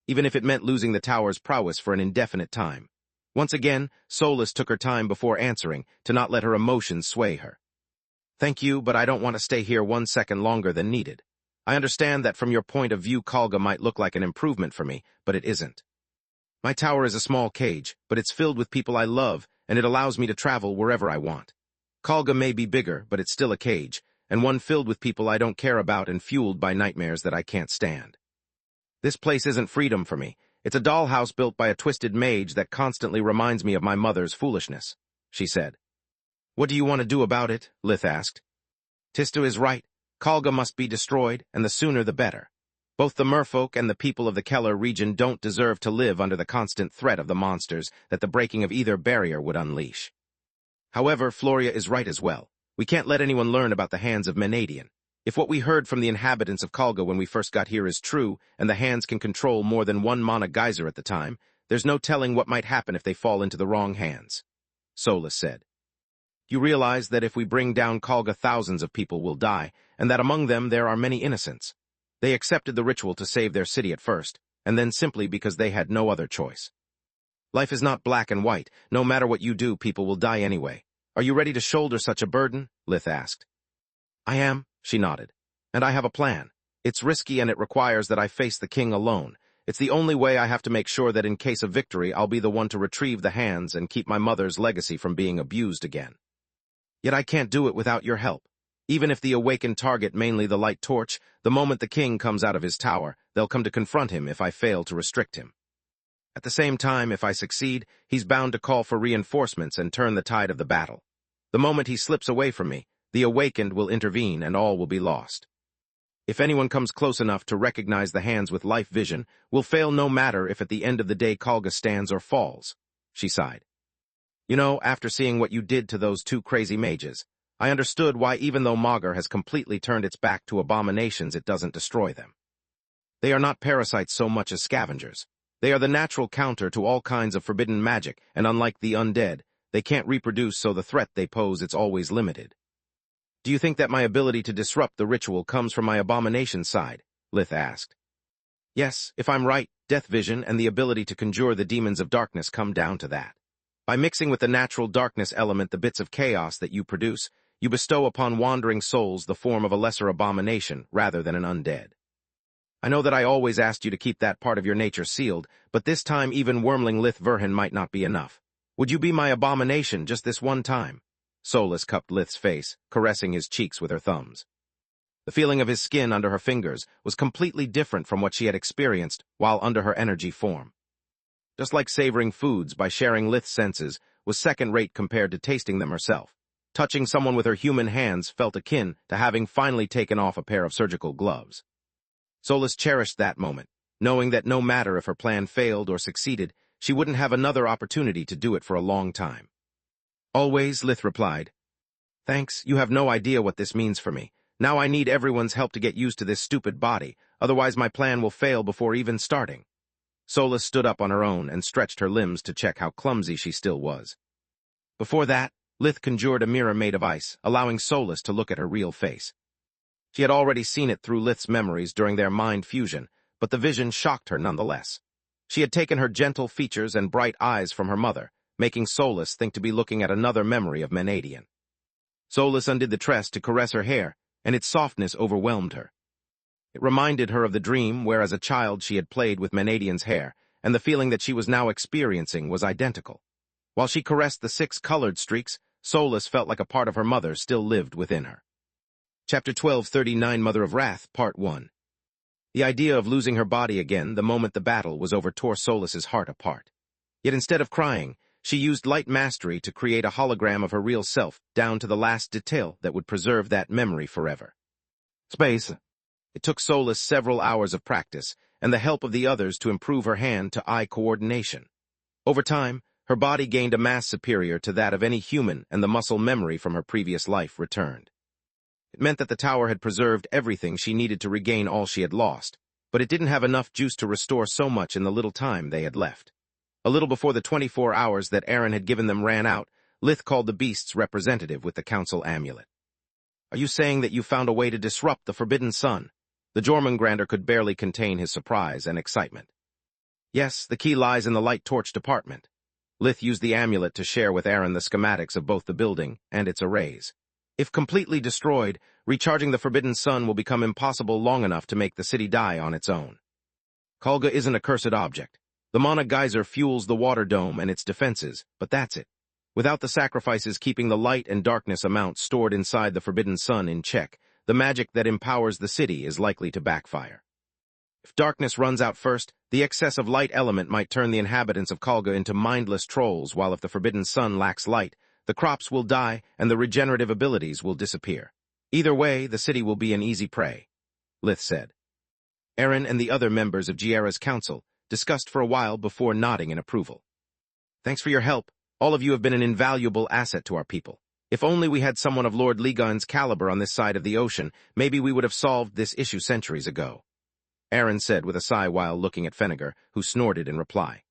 Even if it meant losing the tower's prowess for an indefinite time. Once again, Solus took her time before answering, to not let her emotions sway her. "Thank you, but I don't want to stay here 1 second longer than needed. I understand that from your point of view Kalga might look like an improvement for me, but it isn't. My tower is a small cage, but it's filled with people I love, and it allows me to travel wherever I want. Kalga may be bigger, but it's still a cage, and one filled with people I don't care about and fueled by nightmares that I can't stand. This place isn't freedom for me. It's a dollhouse built by a twisted mage that constantly reminds me of my mother's foolishness," she said. "What do you want to do about it?" Lith asked. "Tistu is right. Kalga must be destroyed, and the sooner the better. Both the merfolk and the people of the Keller region don't deserve to live under the constant threat of the monsters that the breaking of either barrier would unleash. However, Floria is right as well. We can't let anyone learn about the hands of Menadian. If what we heard from the inhabitants of Kalga when we first got here is true, and the hands can control more than one mana geyser at the time, there's no telling what might happen if they fall into the wrong hands," Solus said. "You realize that if we bring down Kalga, thousands of people will die, and that among them there are many innocents. They accepted the ritual to save their city at first, and then simply because they had no other choice. Life is not black and white. No matter what you do, people will die anyway. Are you ready to shoulder such a burden?" Lith asked. "I am," she nodded. "And I have a plan. It's risky and it requires that I face the king alone. It's the only way. I have to make sure that in case of victory, I'll be the one to retrieve the hands and keep my mother's legacy from being abused again. Yet I can't do it without your help. Even if the awakened target mainly the light torch, the moment the king comes out of his tower, they'll come to confront him if I fail to restrict him. At the same time, if I succeed, he's bound to call for reinforcements and turn the tide of the battle. The moment he slips away from me, the awakened will intervene and all will be lost. If anyone comes close enough to recognize the hands with life vision, will fail no matter if at the end of the day Kalga stands or falls," she sighed. "You know, after seeing what you did to those two crazy mages, I understood why even though Magar has completely turned its back to abominations, it doesn't destroy them. They are not parasites so much as scavengers. They are the natural counter to all kinds of forbidden magic, and unlike the undead, they can't reproduce, so the threat they pose is always limited. Do you think that my ability to disrupt the ritual comes from my abomination side?" Lith asked. "Yes, if I'm right, death vision and the ability to conjure the demons of darkness come down to that. By mixing with the natural darkness element the bits of chaos that you produce, you bestow upon wandering souls the form of a lesser abomination rather than an undead. I know that I always asked you to keep that part of your nature sealed, but this time even wormling Lith Verhin might not be enough. Would you be my abomination just this one time?" Solus cupped Lith's face, caressing his cheeks with her thumbs. The feeling of his skin under her fingers was completely different from what she had experienced while under her energy form. Just like savoring foods by sharing Lith's senses was second-rate compared to tasting them herself. Touching someone with her human hands felt akin to having finally taken off a pair of surgical gloves. Solus cherished that moment, knowing that no matter if her plan failed or succeeded, she wouldn't have another opportunity to do it for a long time. "Always," Lith replied. "Thanks, you have no idea what this means for me. Now I need everyone's help to get used to this stupid body, otherwise my plan will fail before even starting." Solus stood up on her own and stretched her limbs to check how clumsy she still was. Before that, Lith conjured a mirror made of ice, allowing Solus to look at her real face. She had already seen it through Lith's memories during their mind fusion, but the vision shocked her nonetheless. She had taken her gentle features and bright eyes from her mother, making Solus think to be looking at another memory of Menadian. Solus undid the tress to caress her hair, and its softness overwhelmed her. It reminded her of the dream where as a child she had played with Menadian's hair, and the feeling that she was now experiencing was identical. While she caressed the 6 colored streaks, Solus felt like a part of her mother still lived within her. Chapter 1239, Mother of Wrath, Part 1. The idea of losing her body again the moment the battle was over tore Solus's heart apart. Yet instead of crying, she used light mastery to create a hologram of her real self, down to the last detail that would preserve that memory forever. Space. It took Solus several hours of practice, and the help of the others to improve her hand-to-eye coordination. Over time, her body gained a mass superior to that of any human, and the muscle memory from her previous life returned. It meant that the tower had preserved everything she needed to regain all she had lost, but it didn't have enough juice to restore so much in the little time they had left. A little before the 24 hours that Aaron had given them ran out, Lith called the beast's representative with the council amulet. "Are you saying that you found a way to disrupt the Forbidden Sun?" The Jormungandr could barely contain his surprise and excitement. "Yes, the key lies in the light torch department." Lith used the amulet to share with Aaron the schematics of both the building and its arrays. If completely destroyed, recharging the Forbidden Sun will become impossible long enough to make the city die on its own. Kalga isn't a cursed object. The Mana Geyser fuels the water dome and its defenses, but that's it. Without the sacrifices keeping the light and darkness amounts stored inside the Forbidden Sun in check, the magic that empowers the city is likely to backfire. If darkness runs out first, the excess of light element might turn the inhabitants of Kalga into mindless trolls, while if the Forbidden Sun lacks light, the crops will die and the regenerative abilities will disappear. Either way, the city will be an easy prey, Lith said. Aaron and the other members of Giera's council discussed for a while before nodding in approval. "Thanks for your help. All of you have been an invaluable asset to our people. If only we had someone of Lord Ligon's caliber on this side of the ocean, maybe we would have solved this issue centuries ago," Aaron said with a sigh while looking at Fennegar, who snorted in reply.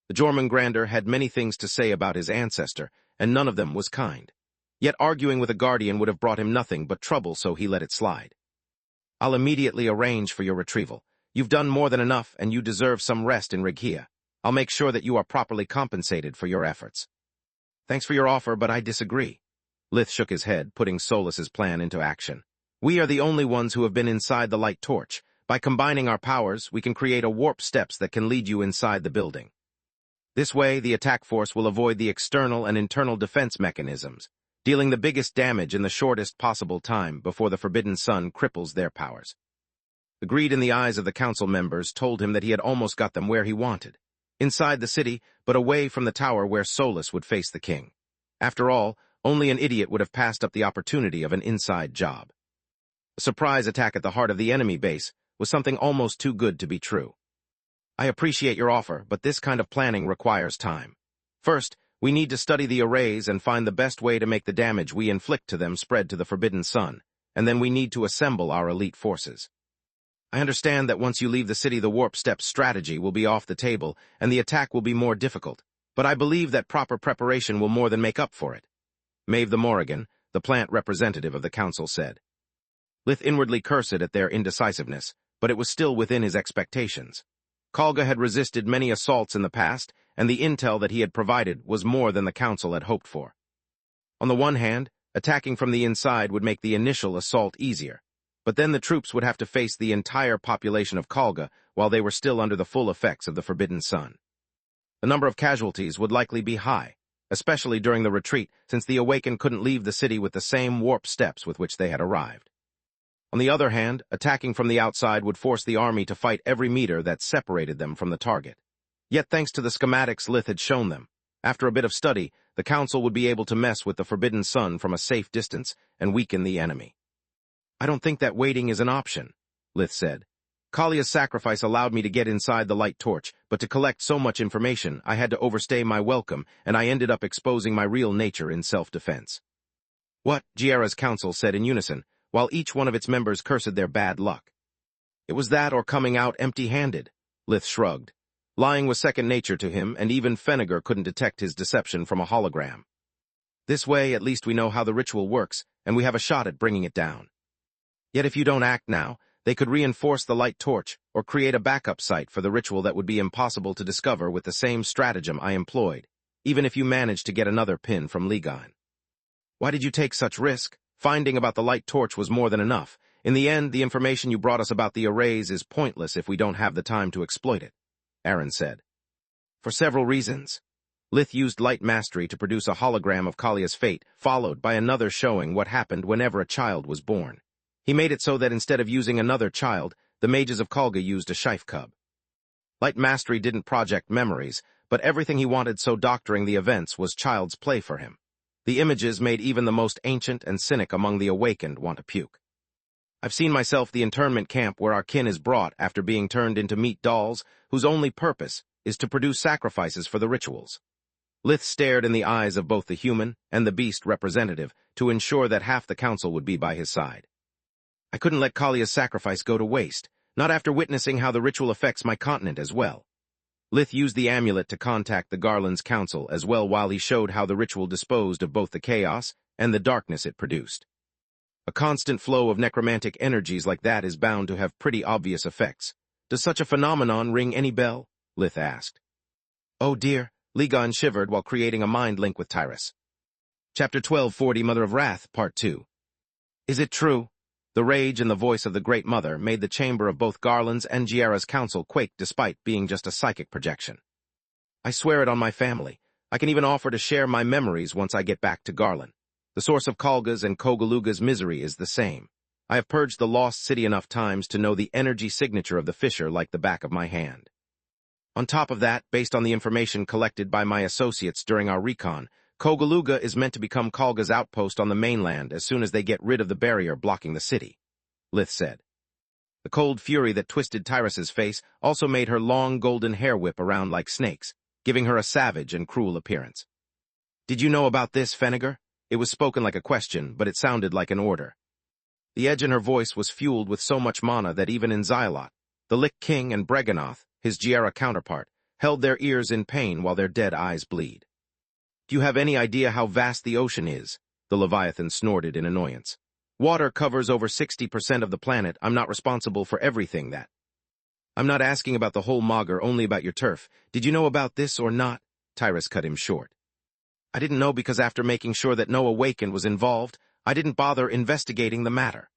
The Jormungandr had many things to say about his ancestor, and none of them was kind. Yet arguing with a guardian would have brought him nothing but trouble, so he let it slide. "I'll immediately arrange for your retrieval. You've done more than enough, and you deserve some rest in Regia. I'll make sure that you are properly compensated for your efforts." "Thanks for your offer, but I disagree." Lith shook his head, putting Solus's plan into action. "We are the only ones who have been inside the light torch. By combining our powers, we can create a warp steps that can lead you inside the building. This way, the attack force will avoid the external and internal defense mechanisms, dealing the biggest damage in the shortest possible time before the Forbidden Sun cripples their powers." The greed in the eyes of the council members told him that he had almost got them where he wanted. Inside the city, but away from the tower where Solus would face the king. After all, only an idiot would have passed up the opportunity of an inside job. A surprise attack at the heart of the enemy base was something almost too good to be true. "I appreciate your offer, but this kind of planning requires time. First, we need to study the arrays and find the best way to make the damage we inflict to them spread to the Forbidden Sun, and then we need to assemble our elite forces. I understand that once you leave the city, the warp step strategy will be off the table, and the attack will be more difficult, but I believe that proper preparation will more than make up for it," Maeve the Morrigan, the plant representative of the council, said. Lith inwardly cursed at their indecisiveness, but it was still within his expectations. Kalga had resisted many assaults in the past, and the intel that he had provided was more than the council had hoped for. On the one hand, attacking from the inside would make the initial assault easier, but then the troops would have to face the entire population of Kalga while they were still under the full effects of the Forbidden Sun. The number of casualties would likely be high, especially during the retreat, since the Awakened couldn't leave the city with the same warp steps with which they had arrived. On the other hand, attacking from the outside would force the army to fight every meter that separated them from the target. Yet thanks to the schematics Lith had shown them, after a bit of study, the council would be able to mess with the Forbidden Sun from a safe distance and weaken the enemy. "I don't think that waiting is an option," Lith said. "Kalia's sacrifice allowed me to get inside the light torch, but to collect so much information, I had to overstay my welcome, and I ended up exposing my real nature in self-defense." "What?" Giera's council said in unison, while each one of its members cursed their bad luck. "It was that or coming out empty-handed," Lith shrugged. Lying was second nature to him, and even Fennegar couldn't detect his deception from a hologram. "This way, at least we know how the ritual works, and we have a shot at bringing it down." Yet if you don't act now, they could reinforce the light torch or create a backup site for the ritual that would be impossible to discover with the same stratagem I employed, even if you managed to get another pin from Ligon. Why did you take such risk? Finding about the light torch was more than enough. In the end, the information you brought us about the arrays is pointless if we don't have the time to exploit it, Aaron said. For several reasons. Lith used light mastery to produce a hologram of Kalia's fate, followed by another showing what happened whenever a child was born. He made it so that instead of using another child, the mages of Kalga used a Shife cub. Light mastery didn't project memories, but everything he wanted so doctoring the events was child's play for him. The images made even the most ancient and cynic among the awakened want to puke. I've seen myself the internment camp where our kin is brought after being turned into meat dolls, whose only purpose is to produce sacrifices for the rituals. Lith stared in the eyes of both the human and the beast representative to ensure that half the council would be by his side. I couldn't let Kalia's sacrifice go to waste, not after witnessing how the ritual affects my continent as well. Lith used the amulet to contact the Garland's council as well while he showed how the ritual disposed of both the chaos and the darkness it produced. A constant flow of necromantic energies like that is bound to have pretty obvious effects. Does such a phenomenon ring any bell? Lith asked. Oh dear, Ligon shivered while creating a mind link with Tyrus. Chapter 1240 Mother of Wrath, Part 2. Is it true? The rage in the voice of the Great Mother made the chamber of both Garland's and Giera's council quake despite being just a psychic projection. I swear it on my family. I can even offer to share my memories once I get back to Garland. The source of Kalga's and Kogaluga's misery is the same. I have purged the lost city enough times to know the energy signature of the fissure like the back of my hand. On top of that, based on the information collected by my associates during our recon, Kogaluga is meant to become Kalga's outpost on the mainland as soon as they get rid of the barrier blocking the city, Lith said. The cold fury that twisted Tyrus's face also made her long golden hair whip around like snakes, giving her a savage and cruel appearance. Did you know about this, Feniger? It was spoken like a question, but it sounded like an order. The edge in her voice was fueled with so much mana that even in Xylot, the Lich King and Breganoth, his Giera counterpart, held their ears in pain while their dead eyes bleed. Do you have any idea how vast the ocean is? The Leviathan snorted in annoyance. Water covers over 60% of the planet. I'm not responsible for everything that. I'm not asking about the whole Mogger, only about your turf. Did you know about this or not? Tyrus cut him short. I didn't know because after making sure that no Awakened was involved, I didn't bother investigating the matter.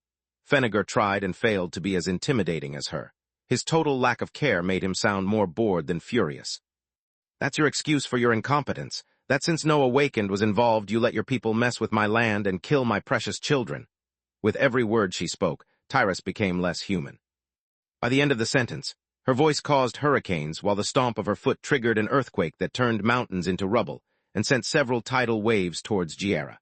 Feniger tried and failed to be as intimidating as her. His total lack of care made him sound more bored than furious. That's your excuse for your incompetence, that since no Awakened was involved you let your people mess with my land and kill my precious children. With every word she spoke, Tyrus became less human. By the end of the sentence, her voice caused hurricanes while the stomp of her foot triggered an earthquake that turned mountains into rubble and sent several tidal waves towards Giera.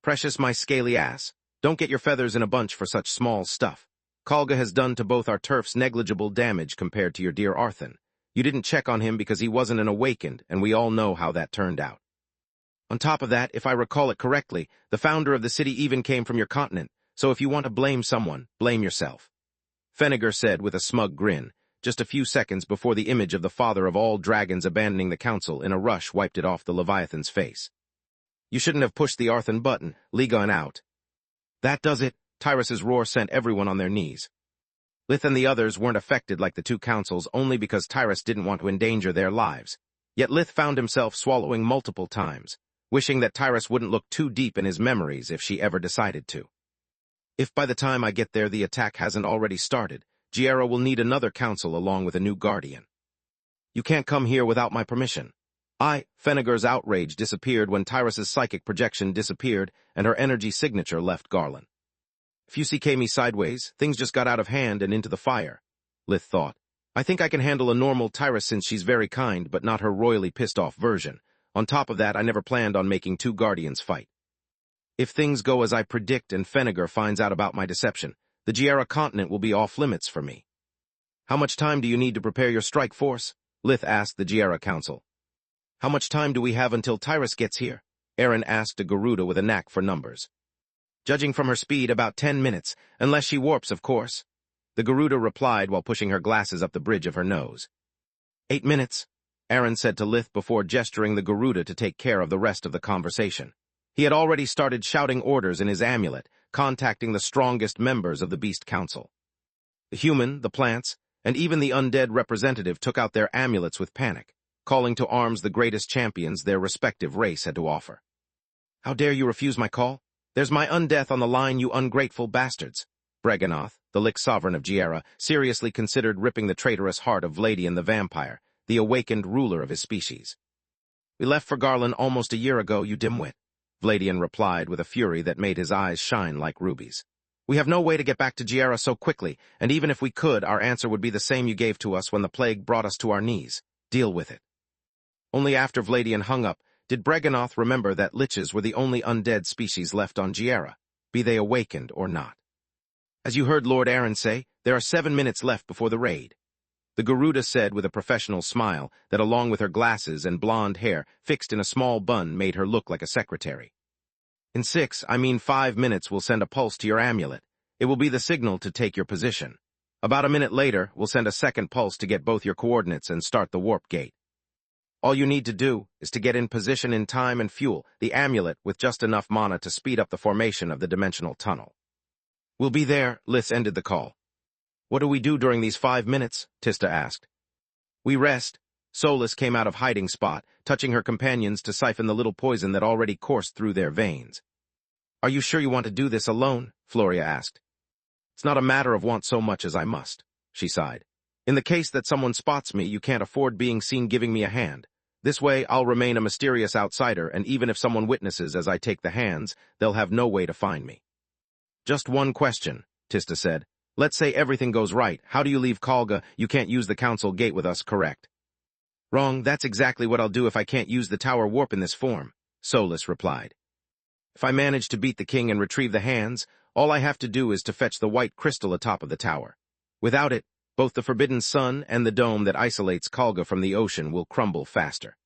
Precious my scaly ass, don't get your feathers in a bunch for such small stuff. Kalga has done to both our turfs negligible damage compared to your dear Arthun. You didn't check on him because he wasn't an Awakened, and we all know how that turned out. On top of that, if I recall it correctly, the founder of the city even came from your continent, so if you want to blame someone, blame yourself. Feniger said with a smug grin, just a few seconds before the image of the father of all dragons abandoning the council in a rush wiped it off the Leviathan's face. You shouldn't have pushed the Arthun button, Ligon out. That does it. Tyrus's roar sent everyone on their knees. Lith and the others weren't affected like the two councils only because Tyrus didn't want to endanger their lives. Yet Lith found himself swallowing multiple times, wishing that Tyrus wouldn't look too deep in his memories if she ever decided to. If by the time I get there the attack hasn't already started, Giera will need another council along with a new guardian. You can't come here without my permission. Feniger's outrage disappeared when Tyrus's psychic projection disappeared and her energy signature left Garland. If you CK me sideways, things just got out of hand and into the fire, Lith thought. I think I can handle a normal Tyrus since she's very kind, but not her royally pissed-off version. On top of that, I never planned on making two guardians fight. If things go as I predict and Feniger finds out about my deception, the Giera continent will be off-limits for me. How much time do you need to prepare your strike force? Lith asked the Giera council. How much time do we have until Tyrus gets here? Aaron asked a Garuda with a knack for numbers. Judging from her speed, about 10 minutes, unless she warps, of course. The Garuda replied while pushing her glasses up the bridge of her nose. 8 minutes, Aaron said to Lith before gesturing the Garuda to take care of the rest of the conversation. He had already started shouting orders in his amulet, contacting the strongest members of the Beast Council. The human, the plants, and even the undead representative took out their amulets with panic, calling to arms the greatest champions their respective race had to offer. "How dare you refuse my call? There's my undeath on the line, you ungrateful bastards." Breganoth, the Lick sovereign of Giera, seriously considered ripping the traitorous heart of Vladian the vampire, the awakened ruler of his species. "We left for Garland almost a year ago, you dimwit," Vladian replied with a fury that made his eyes shine like rubies. "We have no way to get back to Giera so quickly, and even if we could, our answer would be the same you gave to us when the plague brought us to our knees. Deal with it." Only after Vladian hung up did Breganoth remember that liches were the only undead species left on Giera, be they awakened or not. "As you heard Lord Aaron say, there are 7 minutes left before the raid." The Garuda said with a professional smile that, along with her glasses and blonde hair fixed in a small bun, made her look like a secretary. "In 5 minutes we'll send a pulse to your amulet. It will be the signal to take your position. About a minute later, we'll send a second pulse to get both your coordinates and start the warp gate. All you need to do is to get in position in time and fuel the amulet with just enough mana to speed up the formation of the dimensional tunnel." "We'll be there," Lith ended the call. "What do we do during these 5 minutes?" Tista asked. "We rest." Solus came out of hiding spot, touching her companions to siphon the little poison that already coursed through their veins. "Are you sure you want to do this alone?" Floria asked. "It's not a matter of want so much as I must," she sighed. "In the case that someone spots me, you can't afford being seen giving me a hand. This way, I'll remain a mysterious outsider, and even if someone witnesses as I take the hands, they'll have no way to find me." "Just one question," Tista said. "Let's say everything goes right. How do you leave Kalga? You can't use the council gate with us, correct?" "Wrong, that's exactly what I'll do if I can't use the tower warp in this form," Solus replied. "If I manage to beat the king and retrieve the hands, all I have to do is to fetch the white crystal atop of the tower. Without it, both the forbidden sun and the dome that isolates Kalga from the ocean will crumble faster.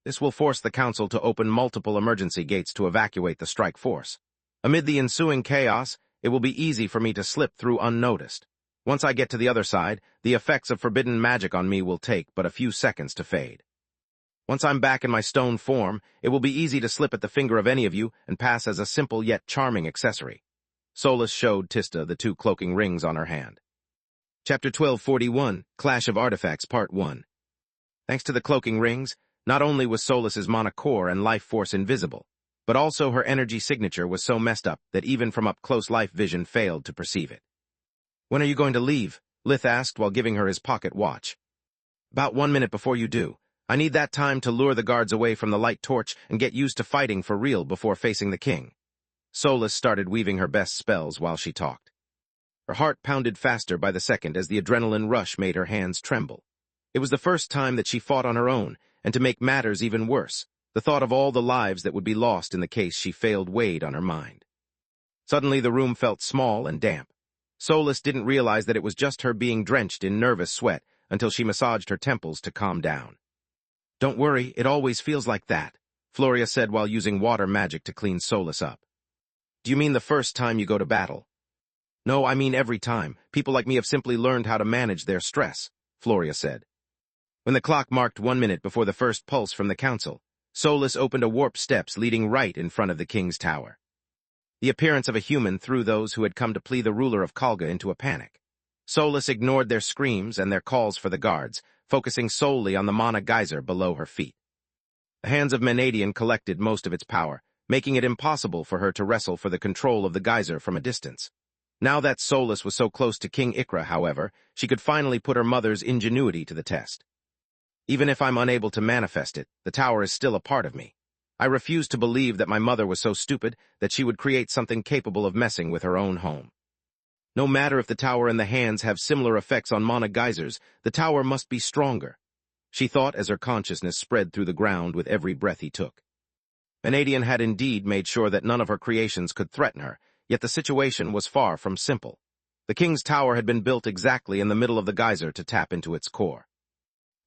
This will force the council to open multiple emergency gates to evacuate the strike force. Amid the ensuing chaos, it will be easy for me to slip through unnoticed. Once I get to the other side, the effects of forbidden magic on me will take but a few seconds to fade. Once I'm back in my stone form, it will be easy to slip at the finger of any of you and pass as a simple yet charming accessory." Solus showed Tista the 2 cloaking rings on her hand. Chapter 1241, Clash of Artifacts, Part 1. Thanks to the cloaking rings, not only was Solus's mana core and life force invisible, but also her energy signature was so messed up that even from up-close life vision failed to perceive it. "When are you going to leave?" Lith asked while giving her his pocket watch. "About 1 minute before you do. I need that time to lure the guards away from the light torch and get used to fighting for real before facing the king." Solus started weaving her best spells while she talked. Her heart pounded faster by the second as the adrenaline rush made her hands tremble. It was the first time that she fought on her own, and to make matters even worse, the thought of all the lives that would be lost in the case she failed weighed on her mind. Suddenly the room felt small and damp. Solus didn't realize that it was just her being drenched in nervous sweat until she massaged her temples to calm down. "Don't worry, it always feels like that," Floria said while using water magic to clean Solus up. "Do you mean the first time you go to battle?" "No, I mean every time. People like me have simply learned how to manage their stress," Floria said. When the clock marked 1 minute before the first pulse from the council, Solus opened a warp steps leading right in front of the king's tower. The appearance of a human threw those who had come to plead the ruler of Kalga into a panic. Solus ignored their screams and their calls for the guards, focusing solely on the mana geyser below her feet. The hands of Menadian collected most of its power, making it impossible for her to wrestle for the control of the geyser from a distance. Now that Solus was so close to King Ikra, however, she could finally put her mother's ingenuity to the test. "Even if I'm unable to manifest it, the tower is still a part of me. I refuse to believe that my mother was so stupid that she would create something capable of messing with her own home. No matter if the tower and the hands have similar effects on mana geysers, the tower must be stronger," she thought as her consciousness spread through the ground with every breath he took. Menadian had indeed made sure that none of her creations could threaten her, yet the situation was far from simple. The king's tower had been built exactly in the middle of the geyser to tap into its core.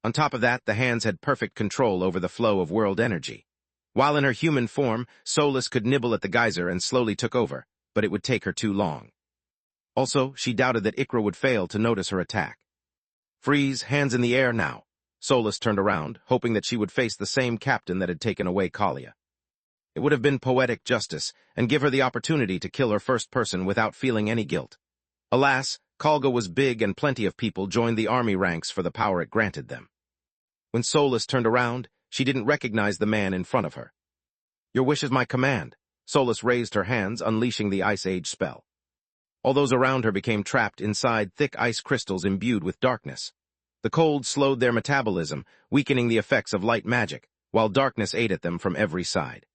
On top of that, the hands had perfect control over the flow of world energy. While in her human form, Solus could nibble at the geyser and slowly took over, but it would take her too long. Also, she doubted that Ikra would fail to notice her attack. "Freeze, hands in the air now." Solus turned around, hoping that she would face the same captain that had taken away Kalia. It would have been poetic justice, and give her the opportunity to kill her first person without feeling any guilt. Alas, Kalga was big and plenty of people joined the army ranks for the power it granted them. When Solus turned around, she didn't recognize the man in front of her. "Your wish is my command." Solus raised her hands, unleashing the Ice Age spell. All those around her became trapped inside thick ice crystals imbued with darkness. The cold slowed their metabolism, weakening the effects of light magic, while darkness ate at them from every side.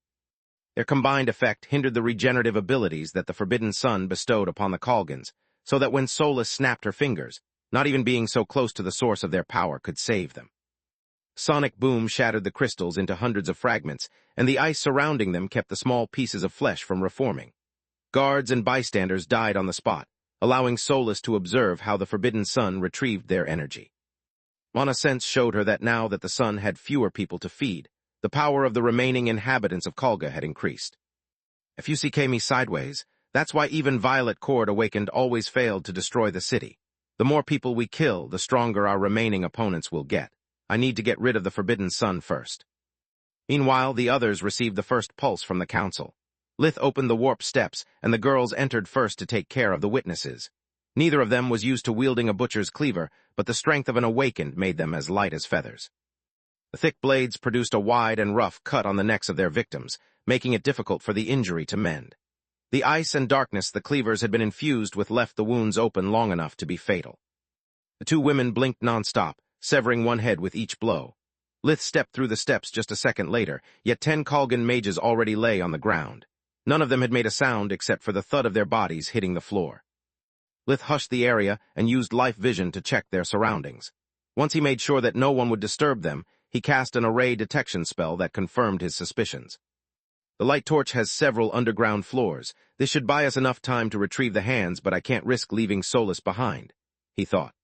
Their combined effect hindered the regenerative abilities that the Forbidden Sun bestowed upon the Kalgans, so that when Solus snapped her fingers, not even being so close to the source of their power could save them. Sonic boom shattered the crystals into hundreds of fragments, and the ice surrounding them kept the small pieces of flesh from reforming. Guards and bystanders died on the spot, allowing Solus to observe how the Forbidden Sun retrieved their energy. Mana sense showed her that now that the sun had fewer people to feed, the power of the remaining inhabitants of Kalga had increased. "If you see me sideways, that's why even Violet Cord Awakened always failed to destroy the city. The more people we kill, the stronger our remaining opponents will get. I need to get rid of the Forbidden Sun first." Meanwhile, the others received the first pulse from the council. Lith opened the warp steps, and the girls entered first to take care of the witnesses. Neither of them was used to wielding a butcher's cleaver, but the strength of an awakened made them as light as feathers. The thick blades produced a wide and rough cut on the necks of their victims, making it difficult for the injury to mend. The ice and darkness the cleavers had been infused with left the wounds open long enough to be fatal. The two women blinked nonstop, severing one head with each blow. Lith stepped through the steps just a second later, yet 10 Kalgan mages already lay on the ground. None of them had made a sound except for the thud of their bodies hitting the floor. Lith hushed the area and used life vision to check their surroundings. Once he made sure that no one would disturb them, he cast an array detection spell that confirmed his suspicions. The light torch has several underground floors. This should buy us enough time to retrieve the hands, but I can't risk leaving Solus behind, he thought.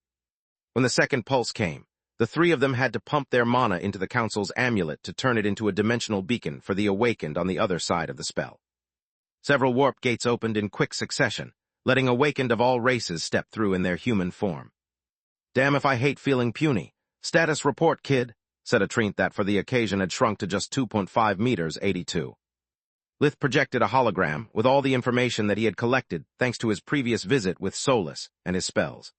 When the second pulse came, the three of them had to pump their mana into the council's amulet to turn it into a dimensional beacon for the awakened on the other side of the spell. Several warp gates opened in quick succession, letting awakened of all races step through in their human form. "Damn if I hate feeling puny. Status report, kid," said a Treant that for the occasion had shrunk to just 2.5 meters 82. Lith projected a hologram with all the information that he had collected thanks to his previous visit with Solus and his spells.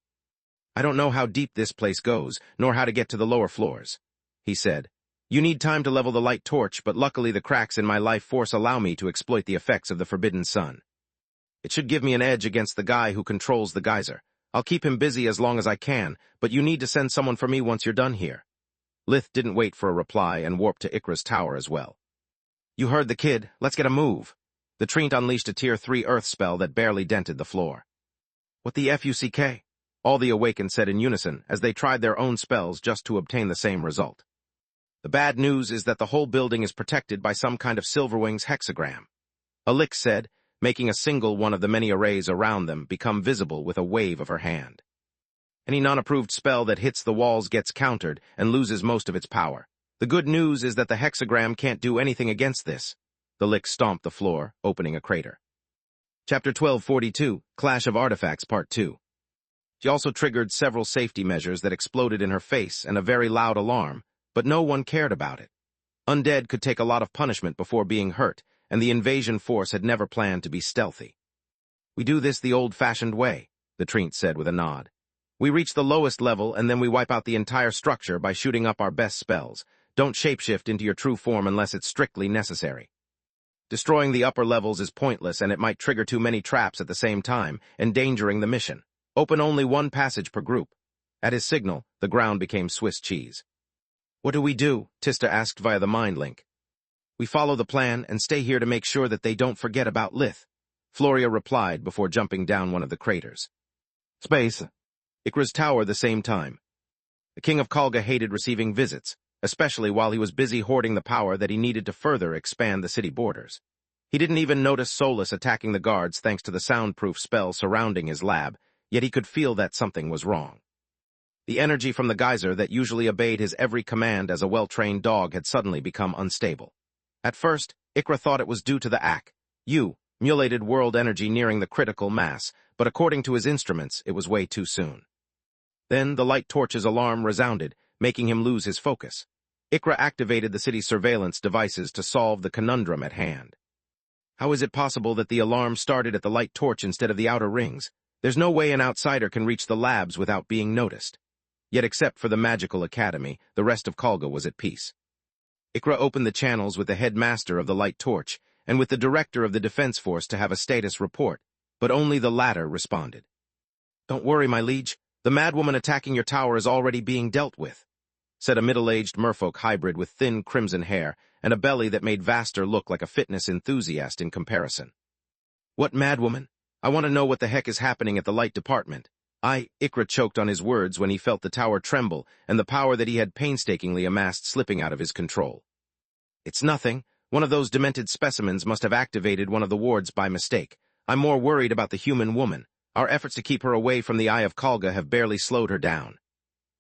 "I don't know how deep this place goes, nor how to get to the lower floors," he said. "You need time to level the light torch, but luckily the cracks in my life force allow me to exploit the effects of the Forbidden Sun. It should give me an edge against the guy who controls the geyser. I'll keep him busy as long as I can, but you need to send someone for me once you're done here." Lith didn't wait for a reply and warped to Ikra's tower as well. "You heard the kid. Let's get a move." The Treant unleashed a Tier 3 Earth spell that barely dented the floor. "What the fuck?" all the awakened said in unison as they tried their own spells just to obtain the same result. "The bad news is that the whole building is protected by some kind of Silverwing's hexagram," Alik said, making a single one of the many arrays around them become visible with a wave of her hand. "Any non-approved spell that hits the walls gets countered and loses most of its power. The good news is that the hexagram can't do anything against this." The Lick stomped the floor, opening a crater. Chapter 1242, Clash of Artifacts Part 2. She also triggered several safety measures that exploded in her face and a very loud alarm, but no one cared about it. Undead could take a lot of punishment before being hurt, and the invasion force had never planned to be stealthy. "We do this the old-fashioned way," the Treant said with a nod. "We reach the lowest level and then we wipe out the entire structure by shooting up our best spells. Don't shapeshift into your true form unless it's strictly necessary. Destroying the upper levels is pointless and it might trigger too many traps at the same time, endangering the mission. Open only one passage per group." At his signal, the ground became Swiss cheese. "What do we do?" Tista asked via the mind link. "We follow the plan and stay here to make sure that they don't forget about Lith," Floria replied before jumping down one of the craters. Space. Ikra's tower the same time. The King of Kalga hated receiving visits, especially while he was busy hoarding the power that he needed to further expand the city borders. He didn't even notice Solus attacking the guards thanks to the soundproof spell surrounding his lab, yet he could feel that something was wrong. The energy from the geyser that usually obeyed his every command as a well-trained dog had suddenly become unstable. At first, Ikra thought it was due to the mulated world energy nearing the critical mass, but according to his instruments, it was way too soon. Then the light torch's alarm resounded, making him lose his focus. Ikra activated the city's surveillance devices to solve the conundrum at hand. How is it possible that the alarm started at the light torch instead of the outer rings? There's no way an outsider can reach the labs without being noticed. Yet except for the Magical Academy, the rest of Kalga was at peace. Ikra opened the channels with the headmaster of the light torch and with the director of the defense force to have a status report, but only the latter responded. "Don't worry, my liege. The madwoman attacking your tower is already being dealt with," said a middle-aged merfolk hybrid with thin crimson hair and a belly that made Vaster look like a fitness enthusiast in comparison. "What madwoman? I want to know what the heck is happening at the light department." Ikra choked on his words when he felt the tower tremble and the power that he had painstakingly amassed slipping out of his control. "It's nothing. One of those demented specimens must have activated one of the wards by mistake. I'm more worried about the human woman. Our efforts to keep her away from the Eye of Kalga have barely slowed her down."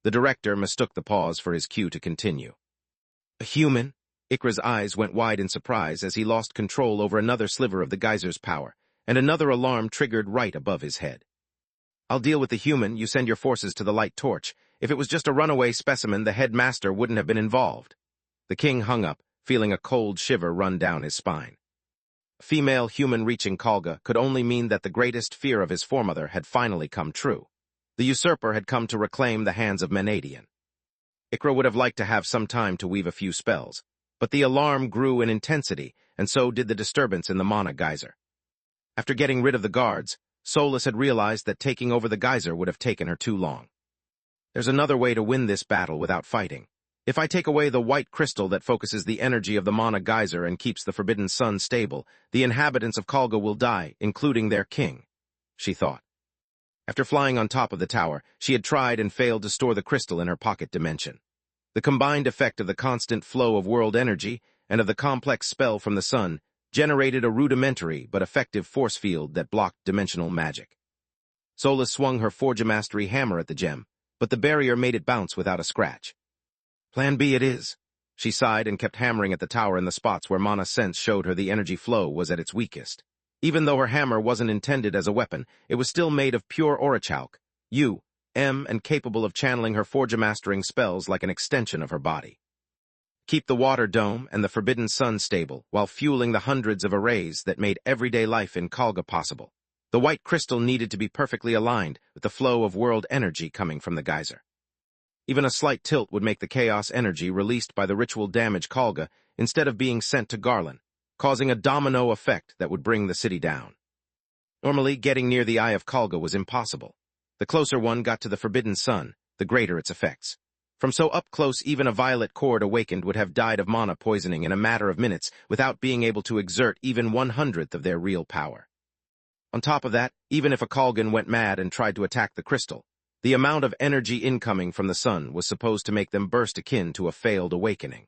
The director mistook the pause for his cue to continue. "A human?" Ikra's eyes went wide in surprise as he lost control over another sliver of the geyser's power, and another alarm triggered right above his head. "I'll deal with the human. You send your forces to the light torch. If it was just a runaway specimen, the headmaster wouldn't have been involved." The king hung up, feeling a cold shiver run down his spine. A female human reaching Kalga could only mean that the greatest fear of his foremother had finally come true. The usurper had come to reclaim the hands of Menadian. Ikra would have liked to have some time to weave a few spells, but the alarm grew in intensity, and so did the disturbance in the mana geyser. After getting rid of the guards, Solus had realized that taking over the geyser would have taken her too long. "There's another way to win this battle without fighting. If I take away the white crystal that focuses the energy of the mana geyser and keeps the Forbidden Sun stable, the inhabitants of Kalga will die, including their king," she thought. After flying on top of the tower, she had tried and failed to store the crystal in her pocket dimension. The combined effect of the constant flow of world energy and of the complex spell from the sun generated a rudimentary but effective force field that blocked dimensional magic. Solus swung her Forge Mastery hammer at the gem, but the barrier made it bounce without a scratch. "Plan B it is." She sighed and kept hammering at the tower in the spots where Mana Sense showed her the energy flow was at its weakest. Even though her hammer wasn't intended as a weapon, it was still made of pure orichalk, and capable of channeling her Forge Mastering spells like an extension of her body. Keep the water dome and the Forbidden Sun stable while fueling the hundreds of arrays that made everyday life in Kalga possible. The white crystal needed to be perfectly aligned with the flow of world energy coming from the geyser. Even a slight tilt would make the chaos energy released by the ritual damage Kalga instead of being sent to Garland, causing a domino effect that would bring the city down. Normally, getting near the Eye of Kalga was impossible. The closer one got to the Forbidden Sun, the greater its effects. From so up close, even a violet cord awakened would have died of mana poisoning in a matter of minutes without being able to exert even 1/100th of their real power. On top of that, even if a Kalgan went mad and tried to attack the crystal, the amount of energy incoming from the sun was supposed to make them burst akin to a failed awakening.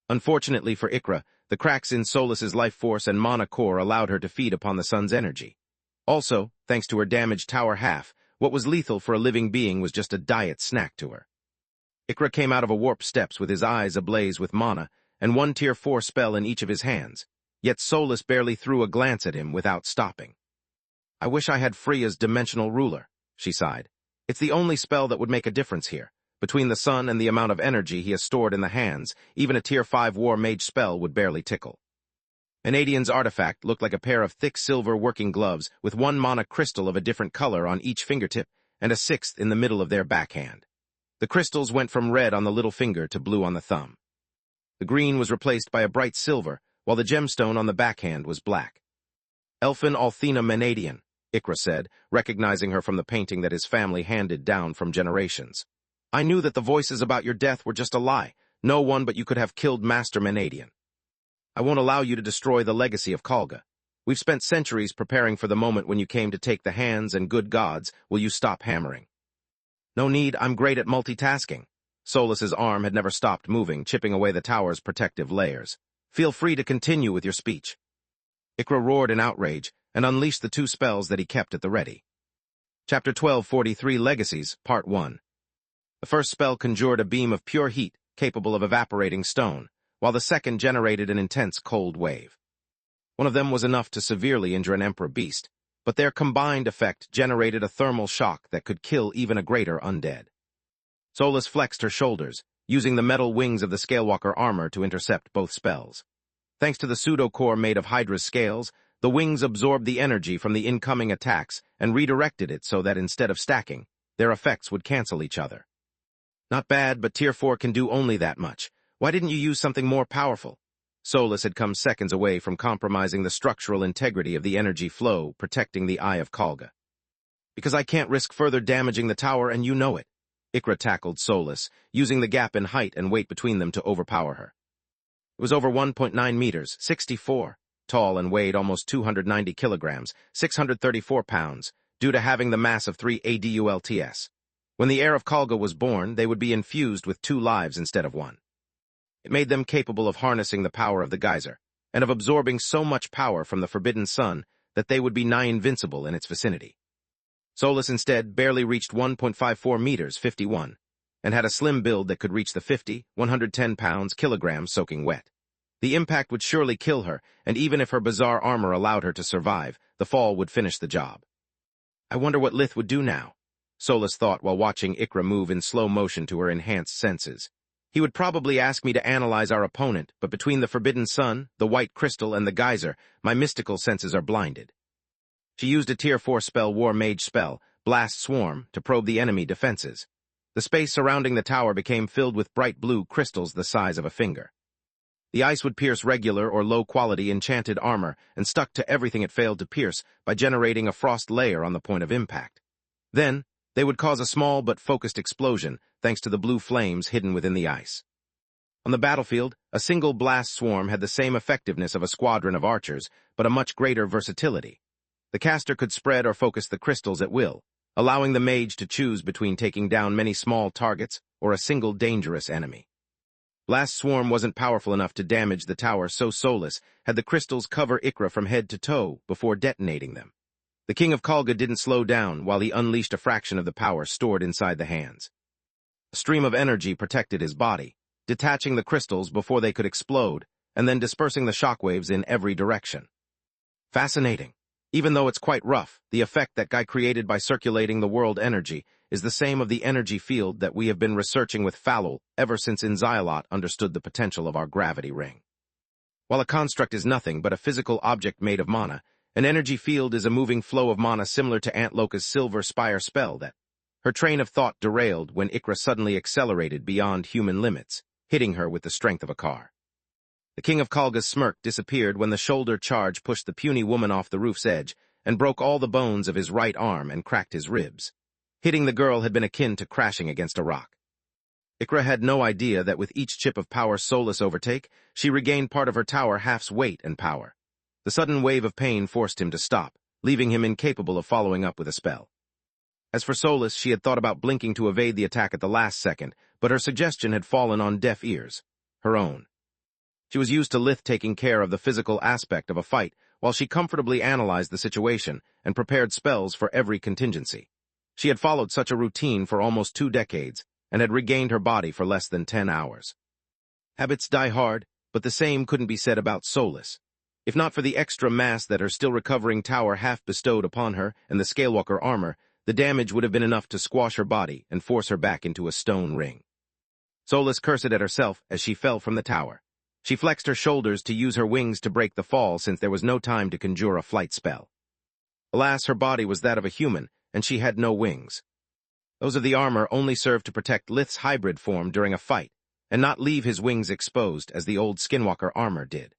Unfortunately for Ikra, the cracks in Solus's life force and mana core allowed her to feed upon the sun's energy. Also, thanks to her damaged tower half, what was lethal for a living being was just a diet snack to her. Ikra came out of a warp steps with his eyes ablaze with mana and one tier 4 spell in each of his hands, yet Solus barely threw a glance at him without stopping. "I wish I had Freya's dimensional ruler," she sighed. "It's the only spell that would make a difference here. Between the sun and the amount of energy he has stored in the hands, even a tier 5 war mage spell would barely tickle." Menadian's artifact looked like a pair of thick silver working gloves with one mana crystal of a different color on each fingertip and a 6th in the middle of their backhand. The crystals went from red on the little finger to blue on the thumb. The green was replaced by a bright silver, while the gemstone on the backhand was black. "Elfin Althena Menadian," Ikra said, recognizing her from the painting that his family handed down from generations. "I knew that the voices about your death were just a lie. No one but you could have killed Master Menadian. I won't allow you to destroy the legacy of Kalga. We've spent centuries preparing for the moment when you came to take the hands and good gods. Will you stop hammering?" "No need, I'm great at multitasking." Solus's arm had never stopped moving, chipping away the tower's protective layers. "Feel free to continue with your speech." Ikra roared in outrage and unleashed the 2 spells that he kept at the ready. Chapter 1243 Legacies, Part 1. The first spell conjured a beam of pure heat capable of evaporating stone, while the second generated an intense cold wave. One of them was enough to severely injure an emperor beast, but their combined effect generated a thermal shock that could kill even a greater undead. Solus flexed her shoulders, using the metal wings of the Scalewalker armor to intercept both spells. Thanks to the pseudo-core made of Hydra's scales, the wings absorbed the energy from the incoming attacks and redirected it so that instead of stacking, their effects would cancel each other. Not bad, but Tier 4 can do only that much. Why didn't you use something more powerful? Solus had come seconds away from compromising the structural integrity of the energy flow, protecting the Eye of Kalga. Because I can't risk further damaging the tower, and you know it. Ikra tackled Solus, using the gap in height and weight between them to overpower her. It was over 1.9 meters, 64, tall and weighed almost 290 kilograms, 634 pounds, due to having the mass of 3 ADULTS. When the heir of Kalga was born, they would be infused with 2 lives instead of 1. It made them capable of harnessing the power of the geyser, and of absorbing so much power from the Forbidden Sun that they would be nigh invincible in its vicinity. Solus instead barely reached 1.54 meters, 51, and had a slim build that could reach the 50, 110 pounds, kilograms soaking wet. The impact would surely kill her, and even if her bizarre armor allowed her to survive, the fall would finish the job. I wonder what Lith would do now, Solus thought while watching Ikra move in slow motion to her enhanced senses. He would probably ask me to analyze our opponent, but between the Forbidden Sun, the White Crystal, and the Geyser, my mystical senses are blinded. She used a Tier 4 spell, War Mage spell, Blast Swarm, to probe the enemy defenses. The space surrounding the tower became filled with bright blue crystals the size of a finger. The ice would pierce regular or low-quality enchanted armor and stuck to everything it failed to pierce by generating a frost layer on the point of impact. Then, they would cause a small but focused explosion thanks to the blue flames hidden within the ice. On the battlefield, a single blast swarm had the same effectiveness of a squadron of archers, but a much greater versatility. The caster could spread or focus the crystals at will, allowing the mage to choose between taking down many small targets or a single dangerous enemy. Blast Swarm wasn't powerful enough to damage the tower, so Solus had the crystals cover Ikra from head to toe before detonating them. The King of Kalga didn't slow down while he unleashed a fraction of the power stored inside the hands. A stream of energy protected his body, detaching the crystals before they could explode, and then dispersing the shockwaves in every direction. Fascinating. Even though it's quite rough, the effect that guy created by circulating the world energy is the same of the energy field that we have been researching with Falul ever since Inzialot understood the potential of our gravity ring. While a construct is nothing but a physical object made of mana, an energy field is a moving flow of mana similar to Antloka's Silver Spire spell that. Her train of thought derailed when Ikra suddenly accelerated beyond human limits, hitting her with the strength of a car. The King of Kalga's smirk disappeared when the shoulder charge pushed the puny woman off the roof's edge and broke all the bones of his right arm and cracked his ribs. Hitting the girl had been akin to crashing against a rock. Ikra had no idea that with each chip of power Solus overtake, she regained part of her tower half's weight and power. The sudden wave of pain forced him to stop, leaving him incapable of following up with a spell. As for Solus, she had thought about blinking to evade the attack at the last second, but her suggestion had fallen on deaf ears. Her own. She was used to Lith taking care of the physical aspect of a fight, while she comfortably analyzed the situation and prepared spells for every contingency. She had followed such a routine for almost 2 decades, and had regained her body for less than 10 hours. Habits die hard, but the same couldn't be said about Solus. If not for the extra mass that her still-recovering tower half bestowed upon her and the Scalewalker armor, the damage would have been enough to squash her body and force her back into a stone ring. Solus cursed at herself as she fell from the tower. She flexed her shoulders to use her wings to break the fall since there was no time to conjure a flight spell. Alas, her body was that of a human, and she had no wings. Those of the armor only served to protect Lith's hybrid form during a fight, and not leave his wings exposed as the old Skinwalker armor did.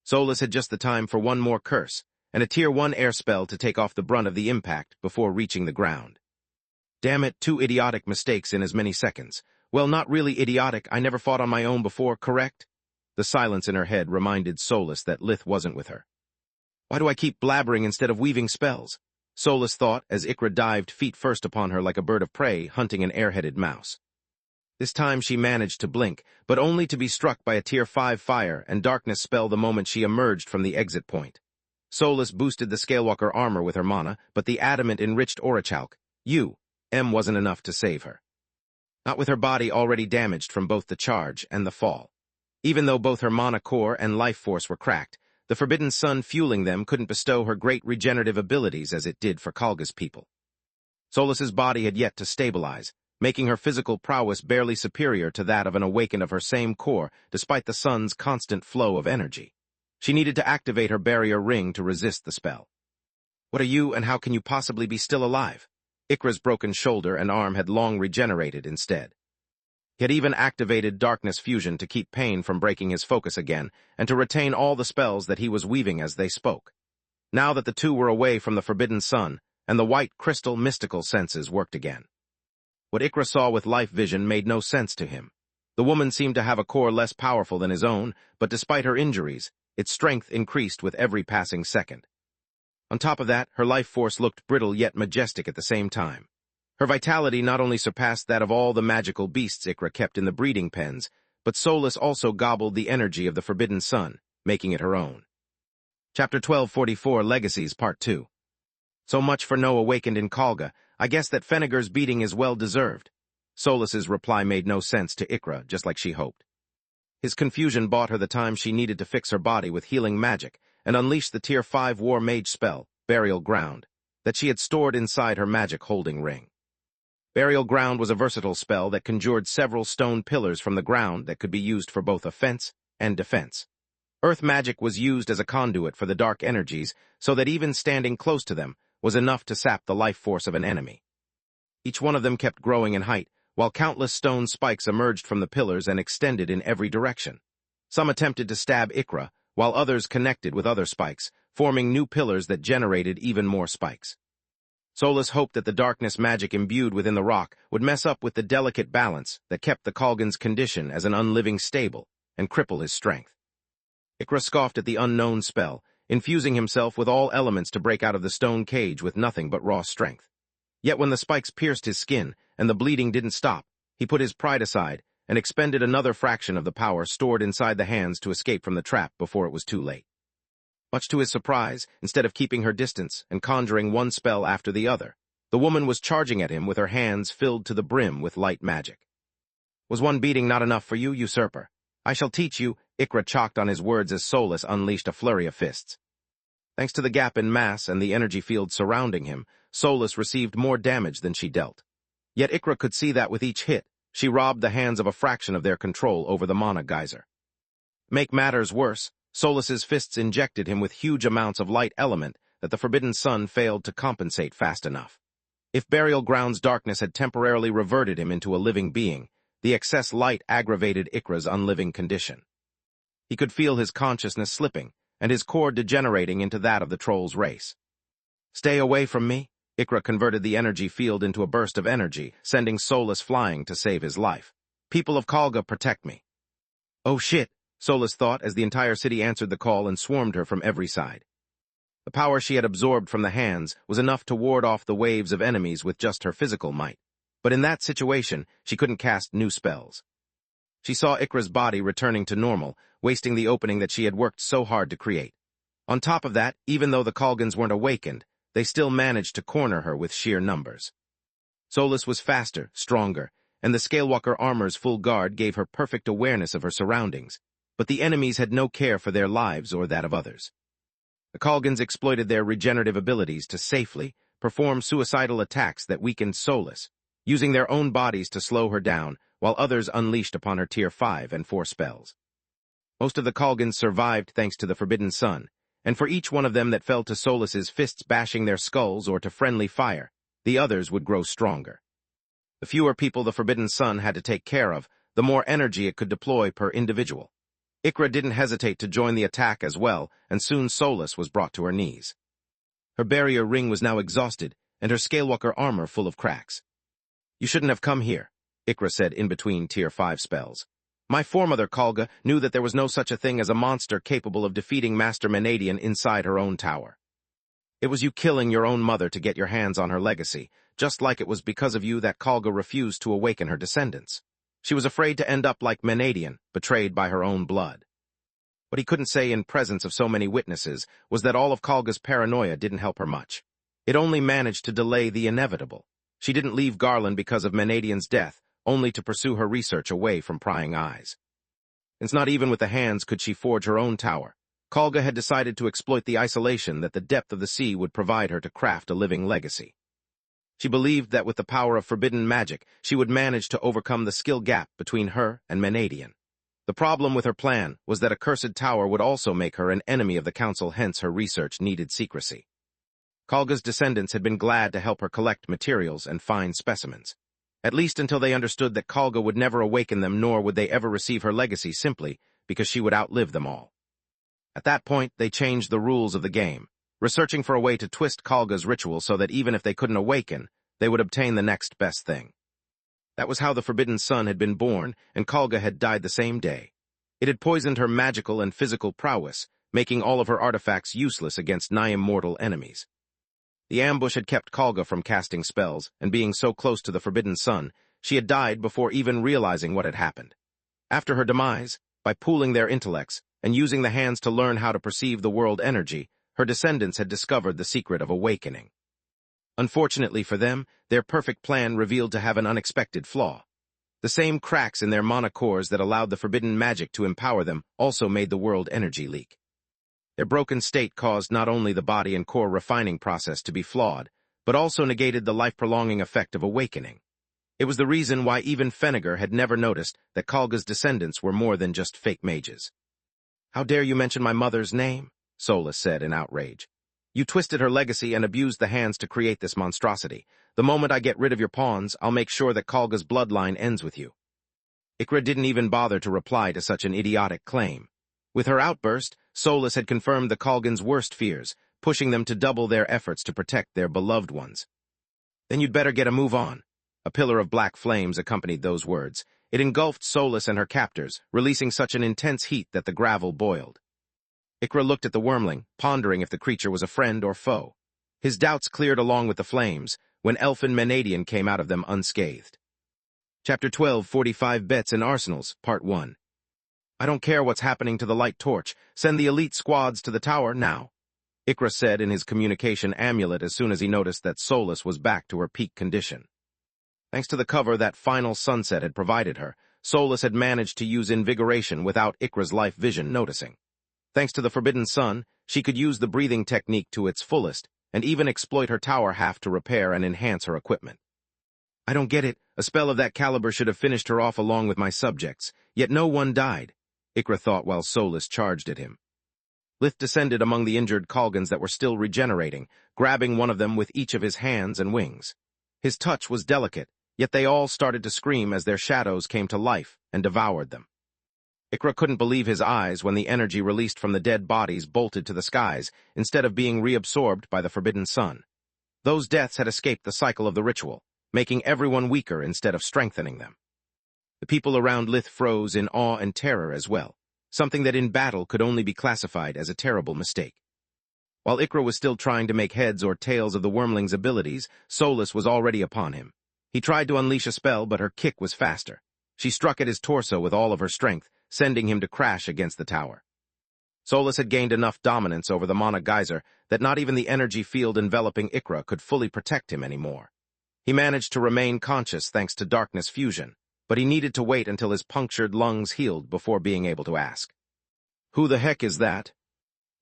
Solus had just the time for one more curse, and a Tier 1 air spell to take off the brunt of the impact before reaching the ground. Damn it, 2 idiotic mistakes in as many seconds. Well, not really idiotic, I never fought on my own before, correct? The silence in her head reminded Solus that Lith wasn't with her. Why do I keep blabbering instead of weaving spells? Solus thought as Ikra dived feet first upon her like a bird of prey hunting an airheaded mouse. This time she managed to blink, but only to be struck by a Tier 5 fire and darkness spell the moment she emerged from the exit point. Solus boosted the Scalewalker armor with her mana, but the adamant-enriched Orichalk, wasn't enough to save her. Not with her body already damaged from both the charge and the fall. Even though both her mana core and life force were cracked, the Forbidden Sun fueling them couldn't bestow her great regenerative abilities as it did for Kalga's people. Solus's body had yet to stabilize, making her physical prowess barely superior to that of an awakened of her same core, despite the sun's constant flow of energy. She needed to activate her barrier ring to resist the spell. "What are you, and how can you possibly be still alive?" Ikra's broken shoulder and arm had long regenerated instead. He had even activated darkness fusion to keep pain from breaking his focus again, and to retain all the spells that he was weaving as they spoke. Now that the two were away from the forbidden sun, and the white crystal mystical senses worked again. What Ikra saw with life vision made no sense to him. The woman seemed to have a core less powerful than his own, but despite her injuries, its strength increased with every passing second. On top of that, her life force looked brittle yet majestic at the same time. Her vitality not only surpassed that of all the magical beasts Ikra kept in the breeding pens, but Solus also gobbled the energy of the forbidden sun, making it her own. Chapter 1244, Legacies, Part 2. "So much for no awakened in Kalga. I guess that Fenneger's beating is well-deserved." Solus's reply made no sense to Ikra, just like she hoped. His confusion bought her the time she needed to fix her body with healing magic and unleash the Tier 5 War Mage spell, Burial Ground, that she had stored inside her magic holding ring. Burial Ground was a versatile spell that conjured several stone pillars from the ground that could be used for both offense and defense. Earth magic was used as a conduit for the dark energies, so that even standing close to them was enough to sap the life force of an enemy. Each one of them kept growing in height, while countless stone spikes emerged from the pillars and extended in every direction. Some attempted to stab Ikra, while others connected with other spikes, forming new pillars that generated even more spikes. Solus hoped that the darkness magic imbued within the rock would mess up with the delicate balance that kept the Kalgan's condition as an unliving stable and cripple his strength. Ikra scoffed at the unknown spell, infusing himself with all elements to break out of the stone cage with nothing but raw strength. Yet when the spikes pierced his skin and the bleeding didn't stop, he put his pride aside and expended another fraction of the power stored inside the hands to escape from the trap before it was too late. Much to his surprise, instead of keeping her distance and conjuring one spell after the other, the woman was charging at him with her hands filled to the brim with light magic. "Was one beating not enough for you, usurper? I shall teach you," Ikra chalked on his words as Solus unleashed a flurry of fists. Thanks to the gap in mass and the energy field surrounding him, Solus received more damage than she dealt. Yet Ikra could see that with each hit, she robbed the hands of a fraction of their control over the mana geyser. Make matters worse, Solus's fists injected him with huge amounts of light element that the forbidden sun failed to compensate fast enough. If Burial Ground's darkness had temporarily reverted him into a living being, the excess light aggravated Ikra's unliving condition. He could feel his consciousness slipping, and his core degenerating into that of the troll's race. "Stay away from me." Ikra converted the energy field into a burst of energy, sending Solus flying to save his life. "People of Kalga, protect me." "Oh shit," Solus thought as the entire city answered the call and swarmed her from every side. The power she had absorbed from the hands was enough to ward off the waves of enemies with just her physical might. But in that situation, she couldn't cast new spells. She saw Ikra's body returning to normal, wasting the opening that she had worked so hard to create. On top of that, even though the Kalgans weren't awakened, they still managed to corner her with sheer numbers. Solus was faster, stronger, and the Scalewalker armor's full guard gave her perfect awareness of her surroundings, but the enemies had no care for their lives or that of others. The Kalgans exploited their regenerative abilities to safely perform suicidal attacks that weakened Solus, using their own bodies to slow her down, while others unleashed upon her Tier 5 and 4 spells. Most of the Kalgans survived thanks to the Forbidden Sun, and for each one of them that fell to Solus's fists bashing their skulls or to friendly fire, the others would grow stronger. The fewer people the Forbidden Sun had to take care of, the more energy it could deploy per individual. Ikra didn't hesitate to join the attack as well, and soon Solus was brought to her knees. Her barrier ring was now exhausted, and her Scalewalker armor full of cracks. "You shouldn't have come here," Ikra said in between Tier 5 spells. "My foremother, Kalga, knew that there was no such a thing as a monster capable of defeating Master Menadian inside her own tower. It was you killing your own mother to get your hands on her legacy, just like it was because of you that Kalga refused to awaken her descendants. She was afraid to end up like Menadian, betrayed by her own blood." What he couldn't say in presence of so many witnesses was that all of Kalga's paranoia didn't help her much. It only managed to delay the inevitable. She didn't leave Garland because of Menadian's death, only to pursue her research away from prying eyes. Since not even with the hands could she forge her own tower, Kalga had decided to exploit the isolation that the depth of the sea would provide her to craft a living legacy. She believed that with the power of forbidden magic, she would manage to overcome the skill gap between her and Menadian. The problem with her plan was that a cursed tower would also make her an enemy of the council, hence her research needed secrecy. Kalga's descendants had been glad to help her collect materials and find specimens, at least until they understood that Kalga would never awaken them, nor would they ever receive her legacy simply because she would outlive them all. At that point, they changed the rules of the game, researching for a way to twist Kalga's ritual so that even if they couldn't awaken, they would obtain the next best thing. That was how the Forbidden Sun had been born, and Kalga had died the same day. It had poisoned her magical and physical prowess, making all of her artifacts useless against nigh-immortal enemies. The ambush had kept Kalga from casting spells, and being so close to the Forbidden Sun, she had died before even realizing what had happened. After her demise, by pooling their intellects and using the hands to learn how to perceive the world energy, her descendants had discovered the secret of awakening. Unfortunately for them, their perfect plan revealed to have an unexpected flaw. The same cracks in their mana cores that allowed the forbidden magic to empower them also made the world energy leak. Their broken state caused not only the body and core refining process to be flawed, but also negated the life-prolonging effect of awakening. It was the reason why even Feniger had never noticed that Kalga's descendants were more than just fake mages. "How dare you mention my mother's name?" Solus said in outrage. "You twisted her legacy and abused the hands to create this monstrosity. The moment I get rid of your pawns, I'll make sure that Kalga's bloodline ends with you." Ikra didn't even bother to reply to such an idiotic claim. With her outburst, Solus had confirmed the Kalgans' worst fears, pushing them to double their efforts to protect their beloved ones. "Then you'd better get a move on." A pillar of black flames accompanied those words. It engulfed Solus and her captors, releasing such an intense heat that the gravel boiled. Ikra looked at the wormling, pondering if the creature was a friend or foe. His doubts cleared along with the flames, when Elfin Menadian came out of them unscathed. Chapter 12, 45 Bets and Arsenals, Part 1. "I don't care what's happening to the light torch. Send the elite squads to the tower now," Ikra said in his communication amulet as soon as he noticed that Solus was back to her peak condition. Thanks to the cover that final sunset had provided her, Solus had managed to use invigoration without Ikra's life vision noticing. Thanks to the Forbidden Sun, she could use the breathing technique to its fullest and even exploit her tower half to repair and enhance her equipment. "I don't get it. A spell of that caliber should have finished her off along with my subjects, yet no one died," Ikra thought while Solus charged at him. Lith descended among the injured Kalgans that were still regenerating, grabbing one of them with each of his hands and wings. His touch was delicate, yet they all started to scream as their shadows came to life and devoured them. Ikra couldn't believe his eyes when the energy released from the dead bodies bolted to the skies instead of being reabsorbed by the Forbidden Sun. Those deaths had escaped the cycle of the ritual, making everyone weaker instead of strengthening them. The people around Lith froze in awe and terror as well, something that in battle could only be classified as a terrible mistake. While Ikra was still trying to make heads or tails of the wormling's abilities, Solus was already upon him. He tried to unleash a spell, but her kick was faster. She struck at his torso with all of her strength, sending him to crash against the tower. Solus had gained enough dominance over the mana geyser that not even the energy field enveloping Ikra could fully protect him anymore. He managed to remain conscious thanks to darkness fusion, but he needed to wait until his punctured lungs healed before being able to ask. "Who the heck is that?"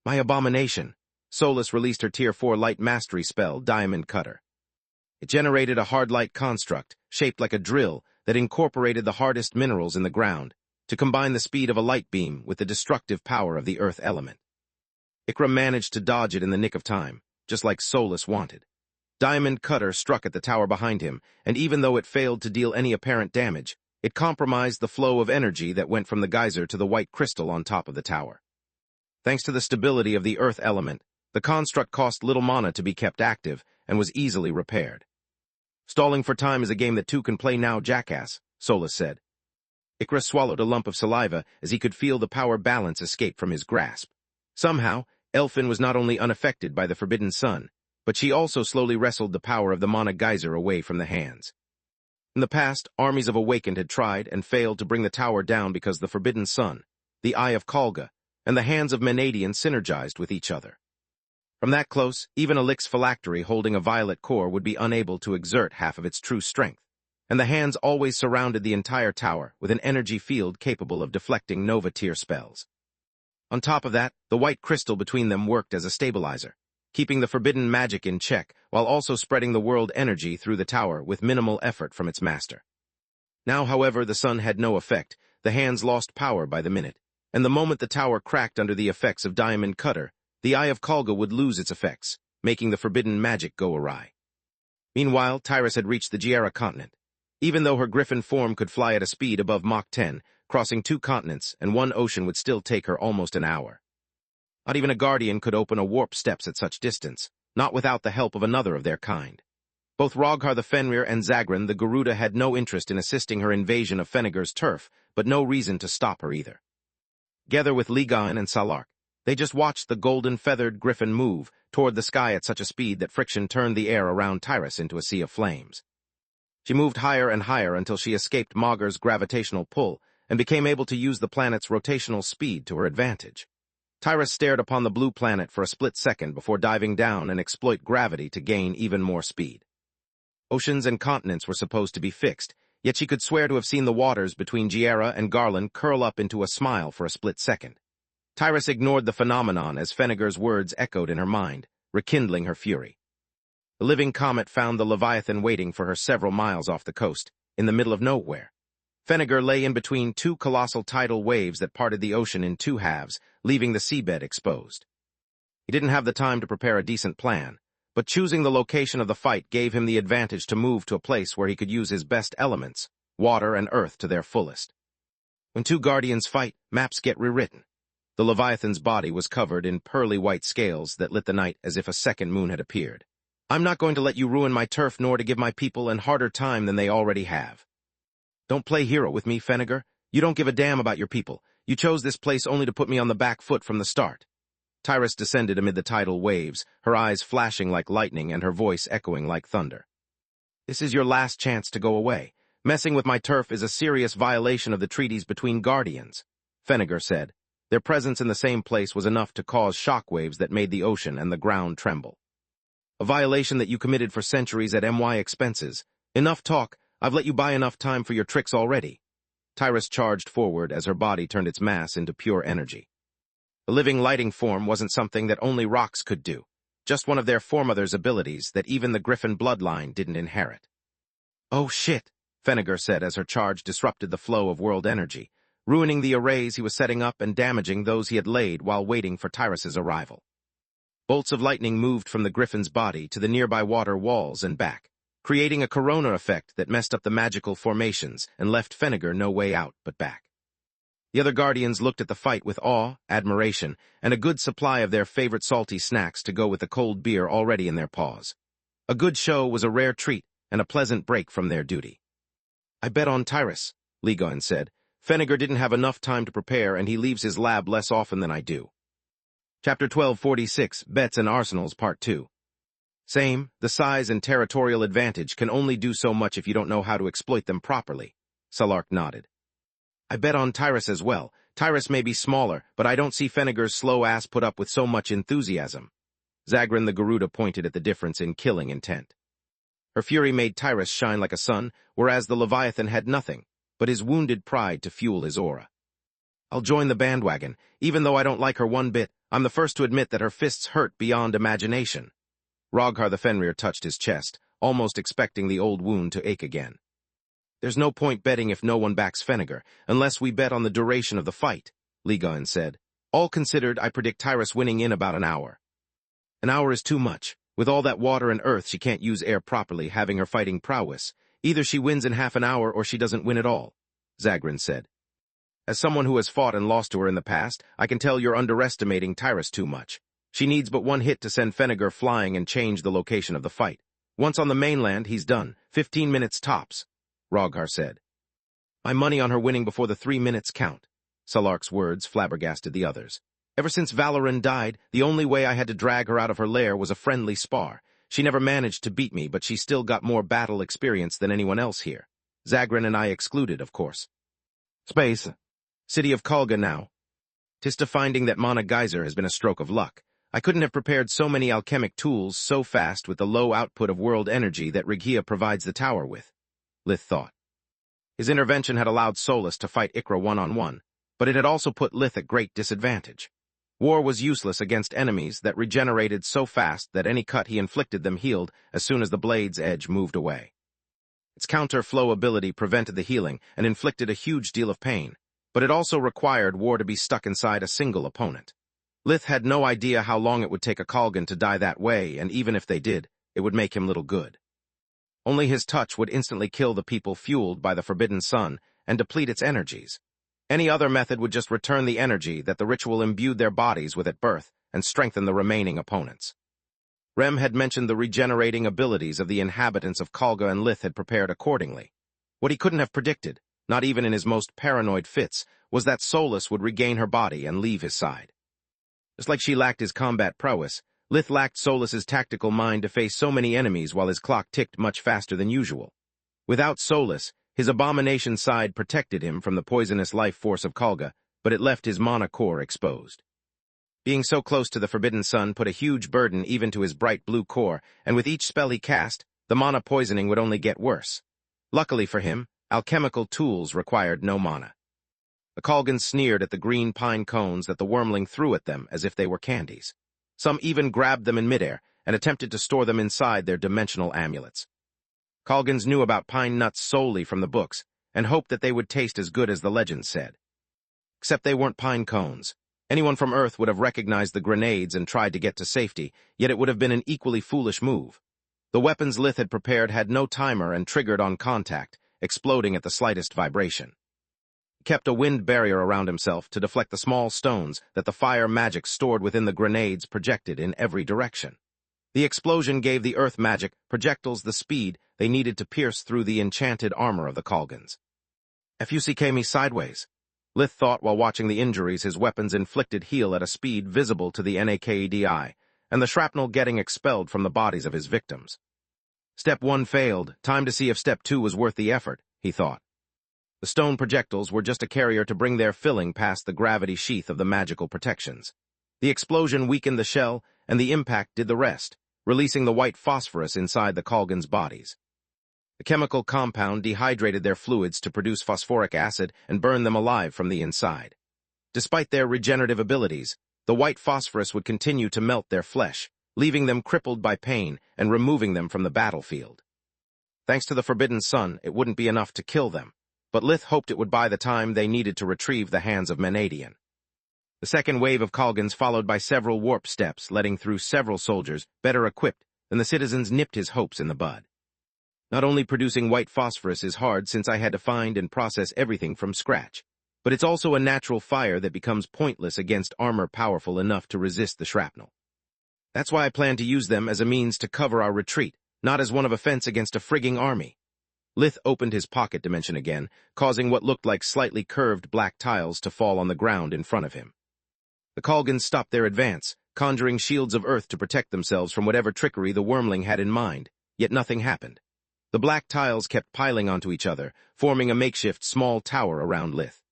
"My abomination." Solus released her Tier 4 light mastery spell, Diamond Cutter. It generated a hard light construct, shaped like a drill, that incorporated the hardest minerals in the ground, to combine the speed of a light beam with the destructive power of the earth element. Ikra managed to dodge it in the nick of time, just like Solus wanted. Diamond Cutter struck at the tower behind him, and even though it failed to deal any apparent damage, it compromised the flow of energy that went from the geyser to the white crystal on top of the tower. Thanks to the stability of the earth element, the construct cost little mana to be kept active and was easily repaired. "Stalling for time is a game that two can play now, jackass," Solus said. Ikra swallowed a lump of saliva as he could feel the power balance escape from his grasp. Somehow, Elfin was not only unaffected by the Forbidden Sun, but she also slowly wrestled the power of the mana geyser away from the hands. In the past, armies of Awakened had tried and failed to bring the tower down because the Forbidden Sun, the Eye of Kalga, and the hands of Menadian synergized with each other. From that close, even Elix's phylactery holding a violet core would be unable to exert half of its true strength, and the hands always surrounded the entire tower with an energy field capable of deflecting Nova-tier spells. On top of that, the white crystal between them worked as a stabilizer. keeping the forbidden magic in check while also spreading the world energy through the tower with minimal effort from its master. Now, however, the sun had no effect. The hands lost power by the minute, and the moment the tower cracked under the effects of Diamond Cutter, the Eye of Kalga would lose its effects, making the forbidden magic go awry. Meanwhile, Tyrus had reached the Giera continent. Even though her griffin form could fly at a speed above Mach 10, crossing 2 continents and 1 ocean would still take her almost an hour. Not even a guardian could open a warp steps at such distance, not without the help of another of their kind. Both Roghar the Fenrir and Zagran the Garuda had no interest in assisting her invasion of Fenneger's turf, but no reason to stop her either. Together with Ligan and Salark, they just watched the golden-feathered griffin move toward the sky at such a speed that friction turned the air around Tyrus into a sea of flames. She moved higher and higher until she escaped Maugur's gravitational pull and became able to use the planet's rotational speed to her advantage. Tyrus stared upon the blue planet for a split second before diving down and exploit gravity to gain even more speed. Oceans and continents were supposed to be fixed, yet she could swear to have seen the waters between Giera and Garland curl up into a smile for a split second. Tyrus ignored the phenomenon as Fenneger's words echoed in her mind, rekindling her fury. The living comet found the Leviathan waiting for her several miles off the coast, in the middle of nowhere. Fenneger lay in between 2 colossal tidal waves that parted the ocean in 2 halves, leaving the seabed exposed. He didn't have the time to prepare a decent plan, but choosing the location of the fight gave him the advantage to move to a place where he could use his best elements, water and earth, to their fullest. When 2 guardians fight, maps get rewritten. The Leviathan's body was covered in pearly white scales that lit the night as if a second moon had appeared. I'm not going to let you ruin my turf nor to give my people an harder time than they already have. Don't play hero with me, Fenneger. You don't give a damn about your people. You chose this place only to put me on the back foot from the start. Tyrus descended amid the tidal waves, her eyes flashing like lightning and her voice echoing like thunder. This is your last chance to go away. Messing with my turf is a serious violation of the treaties between guardians, Fenneger said. Their presence in the same place was enough to cause shockwaves that made the ocean and the ground tremble. A violation that you committed for centuries at MY expenses. Enough talk. I've let you buy enough time for your tricks already. Tyrus charged forward as her body turned its mass into pure energy. The living lighting form wasn't something that only rocks could do, just one of their foremother's abilities that even the Griffin bloodline didn't inherit. Oh shit, Fenneger said as her charge disrupted the flow of world energy, ruining the arrays he was setting up and damaging those he had laid while waiting for Tyrus's arrival. Bolts of lightning moved from the Griffin's body to the nearby water walls and back, creating a corona effect that messed up the magical formations and left Fenneger no way out but back. The other guardians looked at the fight with awe, admiration, and a good supply of their favorite salty snacks to go with the cold beer already in their paws. A good show was a rare treat and a pleasant break from their duty. I bet on Tyrus, Ligon said. Fenneger didn't have enough time to prepare and he leaves his lab less often than I do. Chapter 1246, Bets and Arsenals, Part 2. Same, the size and territorial advantage can only do so much if you don't know how to exploit them properly. Salark nodded. I bet on Tyrus as well. Tyrus may be smaller, but I don't see Fenneger's slow ass put up with so much enthusiasm. Zagran the Garuda pointed at the difference in killing intent. Her fury made Tyrus shine like a sun, whereas the Leviathan had nothing but his wounded pride to fuel his aura. I'll join the bandwagon. Even though I don't like her one bit, I'm the first to admit that her fists hurt beyond imagination. Roghar the Fenrir touched his chest, almost expecting the old wound to ache again. There's no point betting if no one backs Fenneger, unless we bet on the duration of the fight, Ligon said. All considered, I predict Tyrus winning in about an hour. An hour is too much. With all that water and earth, she can't use air properly, having her fighting prowess. Either she wins in half an hour or she doesn't win at all, Zagran said. As someone who has fought and lost to her in the past, I can tell you're underestimating Tyrus too much. She needs but one hit to send Fenneger flying and change the location of the fight. Once on the mainland, he's done. 15 minutes tops, Roghar said. My money on her winning before the 3 minutes count. Salark's words flabbergasted the others. Ever since Valoran died, the only way I had to drag her out of her lair was a friendly spar. She never managed to beat me, but she still got more battle experience than anyone else here. Zagran and I excluded, of course. Space. City of Kalga now. Tista finding that Mana Geyser has been a stroke of luck. I couldn't have prepared so many alchemic tools so fast with the low output of world energy that Rigia provides the tower with, Lith thought. His intervention had allowed Solus to fight Ikra one-on-one, but it had also put Lith at great disadvantage. War was useless against enemies that regenerated so fast that any cut he inflicted them healed as soon as the blade's edge moved away. Its counter-flow ability prevented the healing and inflicted a huge deal of pain, but it also required War to be stuck inside a single opponent. Lith had no idea how long it would take a Kalgan to die that way, and even if they did, it would make him little good. Only his touch would instantly kill the people fueled by the Forbidden Sun and deplete its energies. Any other method would just return the energy that the ritual imbued their bodies with at birth and strengthen the remaining opponents. Rem had mentioned the regenerating abilities of the inhabitants of Kalga, and Lith had prepared accordingly. What he couldn't have predicted, not even in his most paranoid fits, was that Solus would regain her body and leave his side. Just like she lacked his combat prowess, Lith lacked Solus's tactical mind to face so many enemies while his clock ticked much faster than usual. Without Solus, his abomination side protected him from the poisonous life force of Kalga, but it left his mana core exposed. Being so close to the Forbidden Sun put a huge burden even to his bright blue core, and with each spell he cast, the mana poisoning would only get worse. Luckily for him, alchemical tools required no mana. The Kalgans sneered at the green pine cones that the wormling threw at them as if they were candies. Some even grabbed them in midair and attempted to store them inside their dimensional amulets. Kalgans knew about pine nuts solely from the books and hoped that they would taste as good as the legends said. Except they weren't pine cones. Anyone from Earth would have recognized the grenades and tried to get to safety, yet it would have been an equally foolish move. The weapons Lith had prepared had no timer and triggered on contact, exploding at the slightest vibration. He kept a wind barrier around himself to deflect the small stones that the fire magic stored within the grenades projected in every direction. The explosion gave the earth magic projectiles the speed they needed to pierce through the enchanted armor of the Kalgans. "FUCK me sideways," Lith thought while watching the injuries his weapons inflicted heal at a speed visible to the Nakedi, and the shrapnel getting expelled from the bodies of his victims. Step 1 failed, time to see if Step 2 was worth the effort, he thought. The stone projectiles were just a carrier to bring their filling past the gravity sheath of the magical protections. The explosion weakened the shell, and the impact did the rest, releasing the white phosphorus inside the Kalgans' bodies. The chemical compound dehydrated their fluids to produce phosphoric acid and burn them alive from the inside. Despite their regenerative abilities, the white phosphorus would continue to melt their flesh, leaving them crippled by pain and removing them from the battlefield. Thanks to the Forbidden Sun, it wouldn't be enough to kill them, but Lith hoped it would buy the time they needed to retrieve the hands of Menadian. The second wave of Kalgans followed by several warp steps, letting through several soldiers better equipped than the citizens nipped his hopes in the bud. Not only producing white phosphorus is hard since I had to find and process everything from scratch, but it's also a natural fire that becomes pointless against armor powerful enough to resist the shrapnel. That's why I plan to use them as a means to cover our retreat, not as one of offense against a frigging army. Lith opened his pocket dimension again, causing what looked like slightly curved black tiles to fall on the ground in front of him. The Kalgans stopped their advance, conjuring shields of earth to protect themselves from whatever trickery the wormling had in mind, yet nothing happened. The black tiles kept piling onto each other, forming a makeshift small tower around Lith.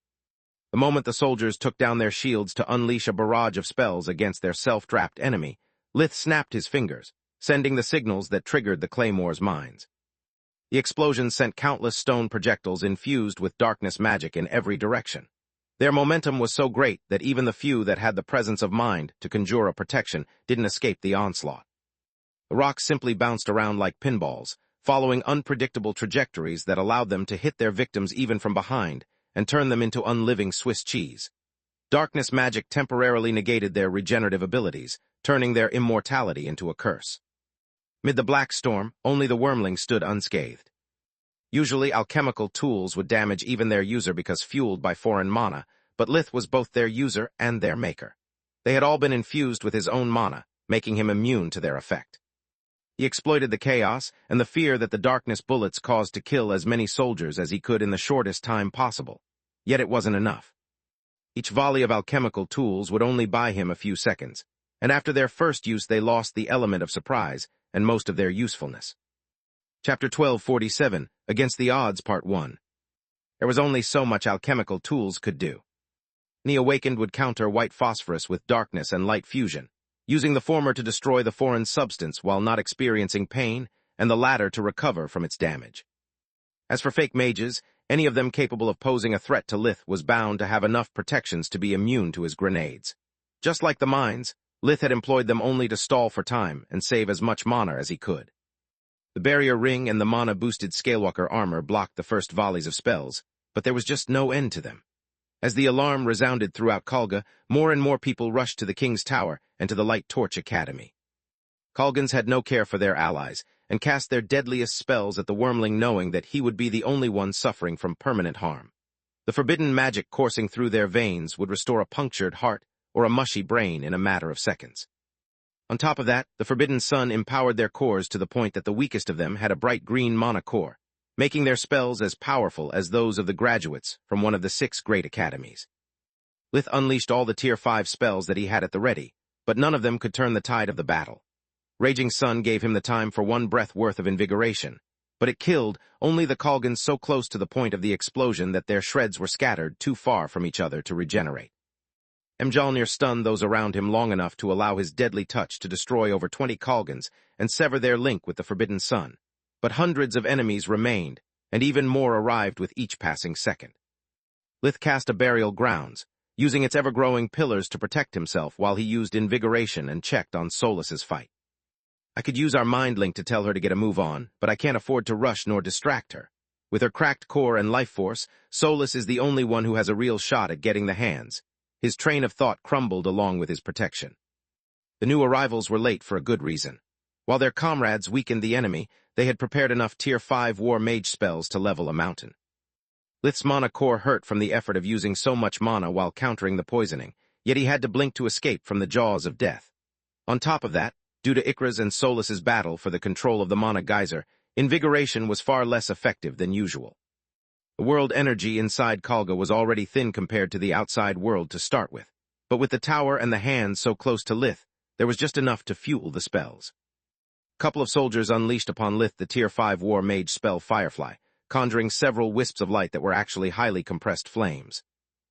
The moment the soldiers took down their shields to unleash a barrage of spells against their self-trapped enemy, Lith snapped his fingers, sending the signals that triggered the Claymore's mines. The explosion sent countless stone projectiles infused with darkness magic in every direction. Their momentum was so great that even the few that had the presence of mind to conjure a protection didn't escape the onslaught. The rocks simply bounced around like pinballs, following unpredictable trajectories that allowed them to hit their victims even from behind and turn them into unliving Swiss cheese. Darkness magic temporarily negated their regenerative abilities, turning their immortality into a curse. Mid the black storm, only the wormling stood unscathed. Usually, alchemical tools would damage even their user because fueled by foreign mana, but Lith was both their user and their maker. They had all been infused with his own mana, making him immune to their effect. He exploited the chaos and the fear that the darkness bullets caused to kill as many soldiers as he could in the shortest time possible. Yet it wasn't enough. Each volley of alchemical tools would only buy him a few seconds, and after their first use they lost the element of surprise and most of their usefulness. Chapter 1247, Against the Odds, Part 1. There was only so much alchemical tools could do. He awakened would counter white phosphorus with darkness and light fusion, using the former to destroy the foreign substance while not experiencing pain, and the latter to recover from its damage. As for fake mages, any of them capable of posing a threat to Lith was bound to have enough protections to be immune to his grenades. Just like the mines, Lith had employed them only to stall for time and save as much mana as he could. The barrier ring and the mana-boosted Scalewalker armor blocked the first volleys of spells, but there was just no end to them. As the alarm resounded throughout Khalga, more and more people rushed to the King's Tower and to the Light Torch Academy. Khalgans had no care for their allies, and cast their deadliest spells at the Wormling, knowing that he would be the only one suffering from permanent harm. The forbidden magic coursing through their veins would restore a punctured heart or a mushy brain in a matter of seconds. On top of that, the Forbidden Sun empowered their cores to the point that the weakest of them had a bright green mana core, making their spells as powerful as those of the graduates from one of the 6 great academies. Lith unleashed all the Tier 5 spells that he had at the ready, but none of them could turn the tide of the battle. Raging Sun gave him the time for 1 breath worth of invigoration, but it killed only the Khalgans so close to the point of the explosion that their shreds were scattered too far from each other to regenerate. Mjolnir stunned those around him long enough to allow his deadly touch to destroy over 20 Khalgans and sever their link with the Forbidden Sun, but hundreds of enemies remained, and even more arrived with each passing second. Lith cast a Burial Grounds, using its ever-growing pillars to protect himself while he used Invigoration and checked on Solas's fight. I could use our mind link to tell her to get a move on, but I can't afford to rush nor distract her. With her cracked core and life force, Solas is the only one who has a real shot at getting the hands. His train of thought crumbled along with his protection. The new arrivals were late for a good reason. While their comrades weakened the enemy, they had prepared enough Tier 5 War Mage spells to level a mountain. Lith's mana core hurt from the effort of using so much mana while countering the poisoning, yet he had to blink to escape from the jaws of death. On top of that, due to Ikra's and Solas's battle for the control of the mana geyser, Invigoration was far less effective than usual. The world energy inside Khalga was already thin compared to the outside world to start with, but with the tower and the hands so close to Lith, there was just enough to fuel the spells. A couple of soldiers unleashed upon Lith the Tier 5 War Mage spell Firefly, conjuring several wisps of light that were actually highly compressed flames.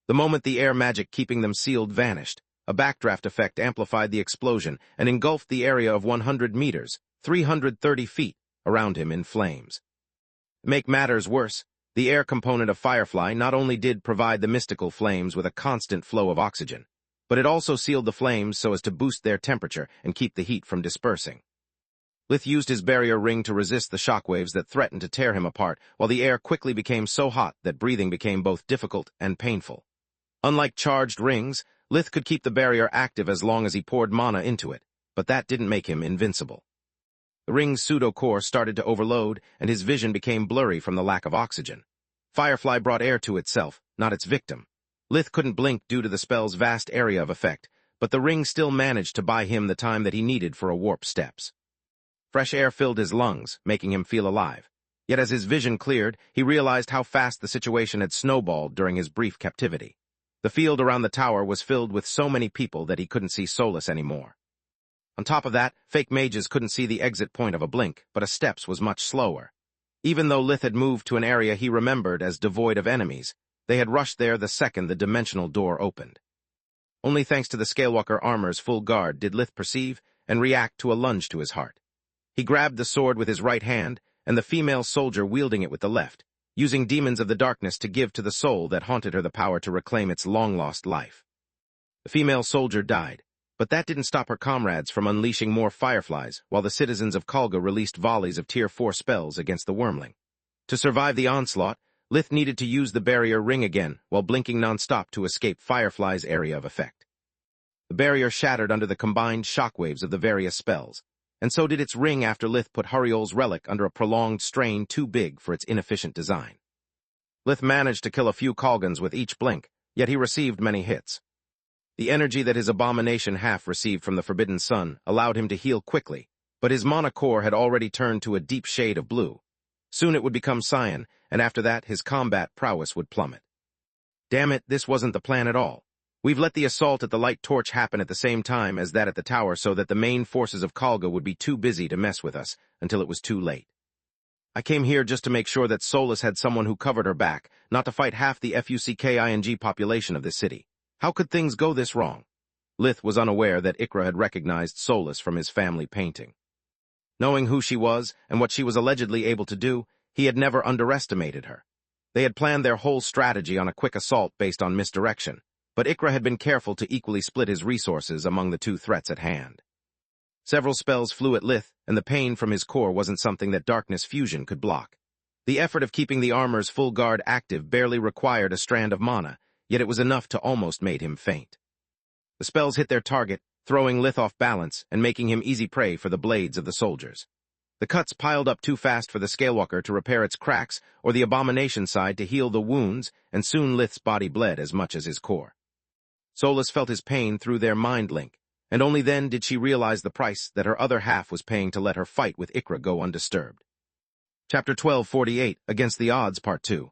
The moment the air magic keeping them sealed vanished, a backdraft effect amplified the explosion and engulfed the area of 100 meters, 330 feet, around him in flames. To make matters worse, the air component of Firefly not only did provide the mystical flames with a constant flow of oxygen, but it also sealed the flames so as to boost their temperature and keep the heat from dispersing. Lith used his barrier ring to resist the shockwaves that threatened to tear him apart, while the air quickly became so hot that breathing became both difficult and painful. Unlike charged rings, Lith could keep the barrier active as long as he poured mana into it, but that didn't make him invincible. The ring's pseudo-core started to overload, and his vision became blurry from the lack of oxygen. Firefly brought air to itself, not its victim. Lith couldn't blink due to the spell's vast area of effect, but the ring still managed to buy him the time that he needed for a warp steps. Fresh air filled his lungs, making him feel alive. Yet as his vision cleared, he realized how fast the situation had snowballed during his brief captivity. The field around the tower was filled with so many people that he couldn't see Solas anymore. On top of that, fake mages couldn't see the exit point of a blink, but a steps was much slower. Even though Lith had moved to an area he remembered as devoid of enemies, they had rushed there the second the dimensional door opened. Only thanks to the Scalewalker armor's full guard did Lith perceive and react to a lunge to his heart. He grabbed the sword with his right hand, and the female soldier wielding it with the left, using demons of the darkness to give to the soul that haunted her the power to reclaim its long-lost life. The female soldier died, but that didn't stop her comrades from unleashing more fireflies, while the citizens of Khalga released volleys of Tier 4 spells against the Wormling. To survive the onslaught, Lith needed to use the barrier ring again, while blinking non-stop to escape Firefly's area of effect. The barrier shattered under the combined shockwaves of the various spells, and so did its ring after Lith put Huriel's relic under a prolonged strain too big for its inefficient design. Lith managed to kill a few Khalgans with each blink, yet he received many hits. The energy that his abomination half received from the Forbidden Sun allowed him to heal quickly, but his mana core had already turned to a deep shade of blue. Soon it would become cyan, and after that his combat prowess would plummet. Damn it, this wasn't the plan at all. We've let the assault at the Light Torch happen at the same time as that at the tower so that the main forces of Khalga would be too busy to mess with us until it was too late. I came here just to make sure that Solas had someone who covered her back, not to fight half the FUCKING population of this city. How could things go this wrong? Lith was unaware that Ikra had recognized Solas from his family painting. Knowing who she was and what she was allegedly able to do, he had never underestimated her. They had planned their whole strategy on a quick assault based on misdirection, but Ikra had been careful to equally split his resources among the two threats at hand. Several spells flew at Lith, and the pain from his core wasn't something that darkness fusion could block. The effort of keeping the armor's full guard active barely required a strand of mana, yet it was enough to almost made him faint. The spells hit their target, throwing Lith off balance and making him easy prey for the blades of the soldiers. The cuts piled up too fast for the Scalewalker to repair its cracks or the Abomination side to heal the wounds, and soon Lith's body bled as much as his core. Solus felt his pain through their mind link, and only then did she realize the price that her other half was paying to let her fight with Ikra go undisturbed. Chapter 1248, Against the Odds, Part 2.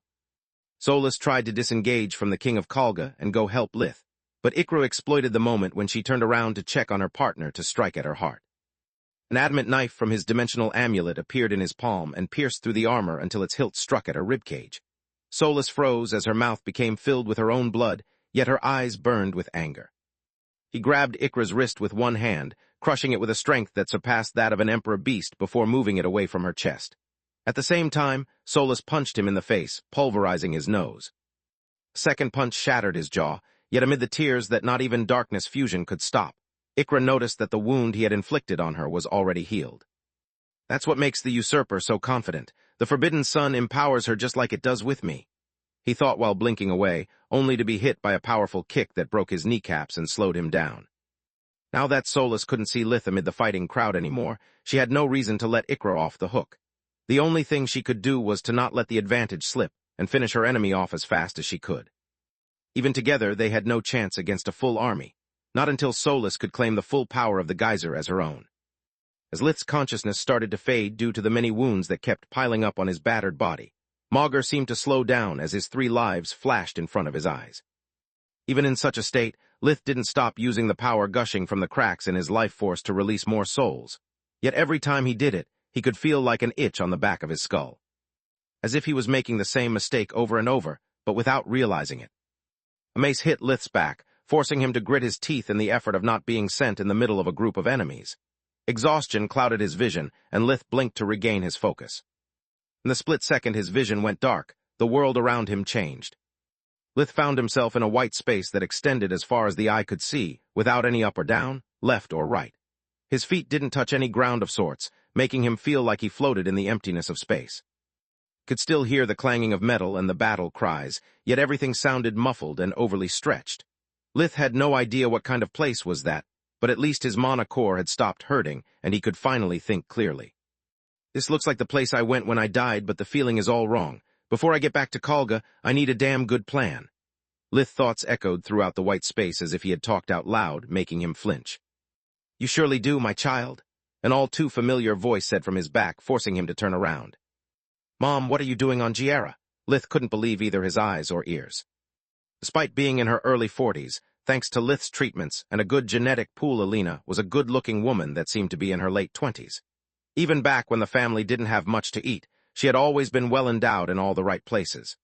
Solus tried to disengage from the King of Kalga and go help Lith, but Ikra exploited the moment when she turned around to check on her partner to strike at her heart. An adamant knife from his dimensional amulet appeared in his palm and pierced through the armor until its hilt struck at her ribcage. Solus froze as her mouth became filled with her own blood, yet her eyes burned with anger. He grabbed Ikra's wrist with one hand, crushing it with a strength that surpassed that of an emperor beast before moving it away from her chest. At the same time, Solus punched him in the face, pulverizing his nose. A second punch shattered his jaw, yet amid the tears that not even darkness fusion could stop, Ikra noticed that the wound he had inflicted on her was already healed. That's what makes the usurper so confident. The Forbidden Sun empowers her just like it does with me, he thought while blinking away, only to be hit by a powerful kick that broke his kneecaps and slowed him down. Now that Solus couldn't see Lith amid the fighting crowd anymore, she had no reason to let Ikra off the hook. The only thing she could do was to not let the advantage slip and finish her enemy off as fast as she could. Even together, they had no chance against a full army, not until Solus could claim the full power of the geyser as her own. As Lith's consciousness started to fade due to the many wounds that kept piling up on his battered body, Magus seemed to slow down as his 3 lives flashed in front of his eyes. Even in such a state, Lith didn't stop using the power gushing from the cracks in his life force to release more souls. Yet every time he did it, he could feel like an itch on the back of his skull. As if he was making the same mistake over and over, but without realizing it. A mace hit Lith's back, forcing him to grit his teeth in the effort of not being sent in the middle of a group of enemies. Exhaustion clouded his vision, and Lith blinked to regain his focus. In the split second his vision went dark, the world around him changed. Lith found himself in a white space that extended as far as the eye could see, without any up or down, left or right. His feet didn't touch any ground of sorts, making him feel like he floated in the emptiness of space. He could still hear the clanging of metal and the battle cries, yet everything sounded muffled and overly stretched. Lith had no idea what kind of place was that, but at least his mana core had stopped hurting, and he could finally think clearly. This looks like the place I went when I died, but the feeling is all wrong. Before I get back to Kalga, I need a damn good plan. Lith's thoughts echoed throughout the white space as if he had talked out loud, making him flinch. You surely do, my child, an all too familiar voice said from his back, forcing him to turn around. Mom, what are you doing on Giera? Lith couldn't believe either his eyes or ears. Despite being in her early 40s, thanks to Lith's treatments and a good genetic pool, Alina was a good-looking woman that seemed to be in her late 20s. Even back when the family didn't have much to eat, she had always been well endowed in all the right places.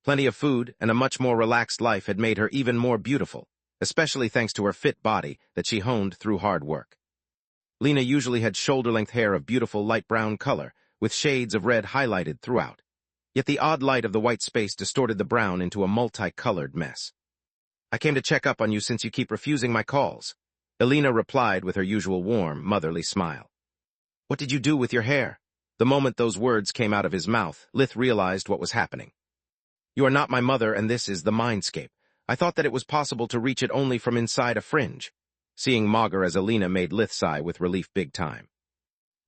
Plenty of food and a much more relaxed life had made her even more beautiful, especially thanks to her fit body that she honed through hard work. Lena usually had shoulder-length hair of beautiful light brown color, with shades of red highlighted throughout. Yet the odd light of the white space distorted the brown into a multicolored mess. I came to check up on you since you keep refusing my calls. Elena replied with her usual warm, motherly smile. What did you do with your hair? The moment those words came out of his mouth, Lith realized what was happening. You are not my mother, and this is the mindscape. I thought that it was possible to reach it only from inside a fringe. Seeing Magur as Elena made Lith sigh with relief big time.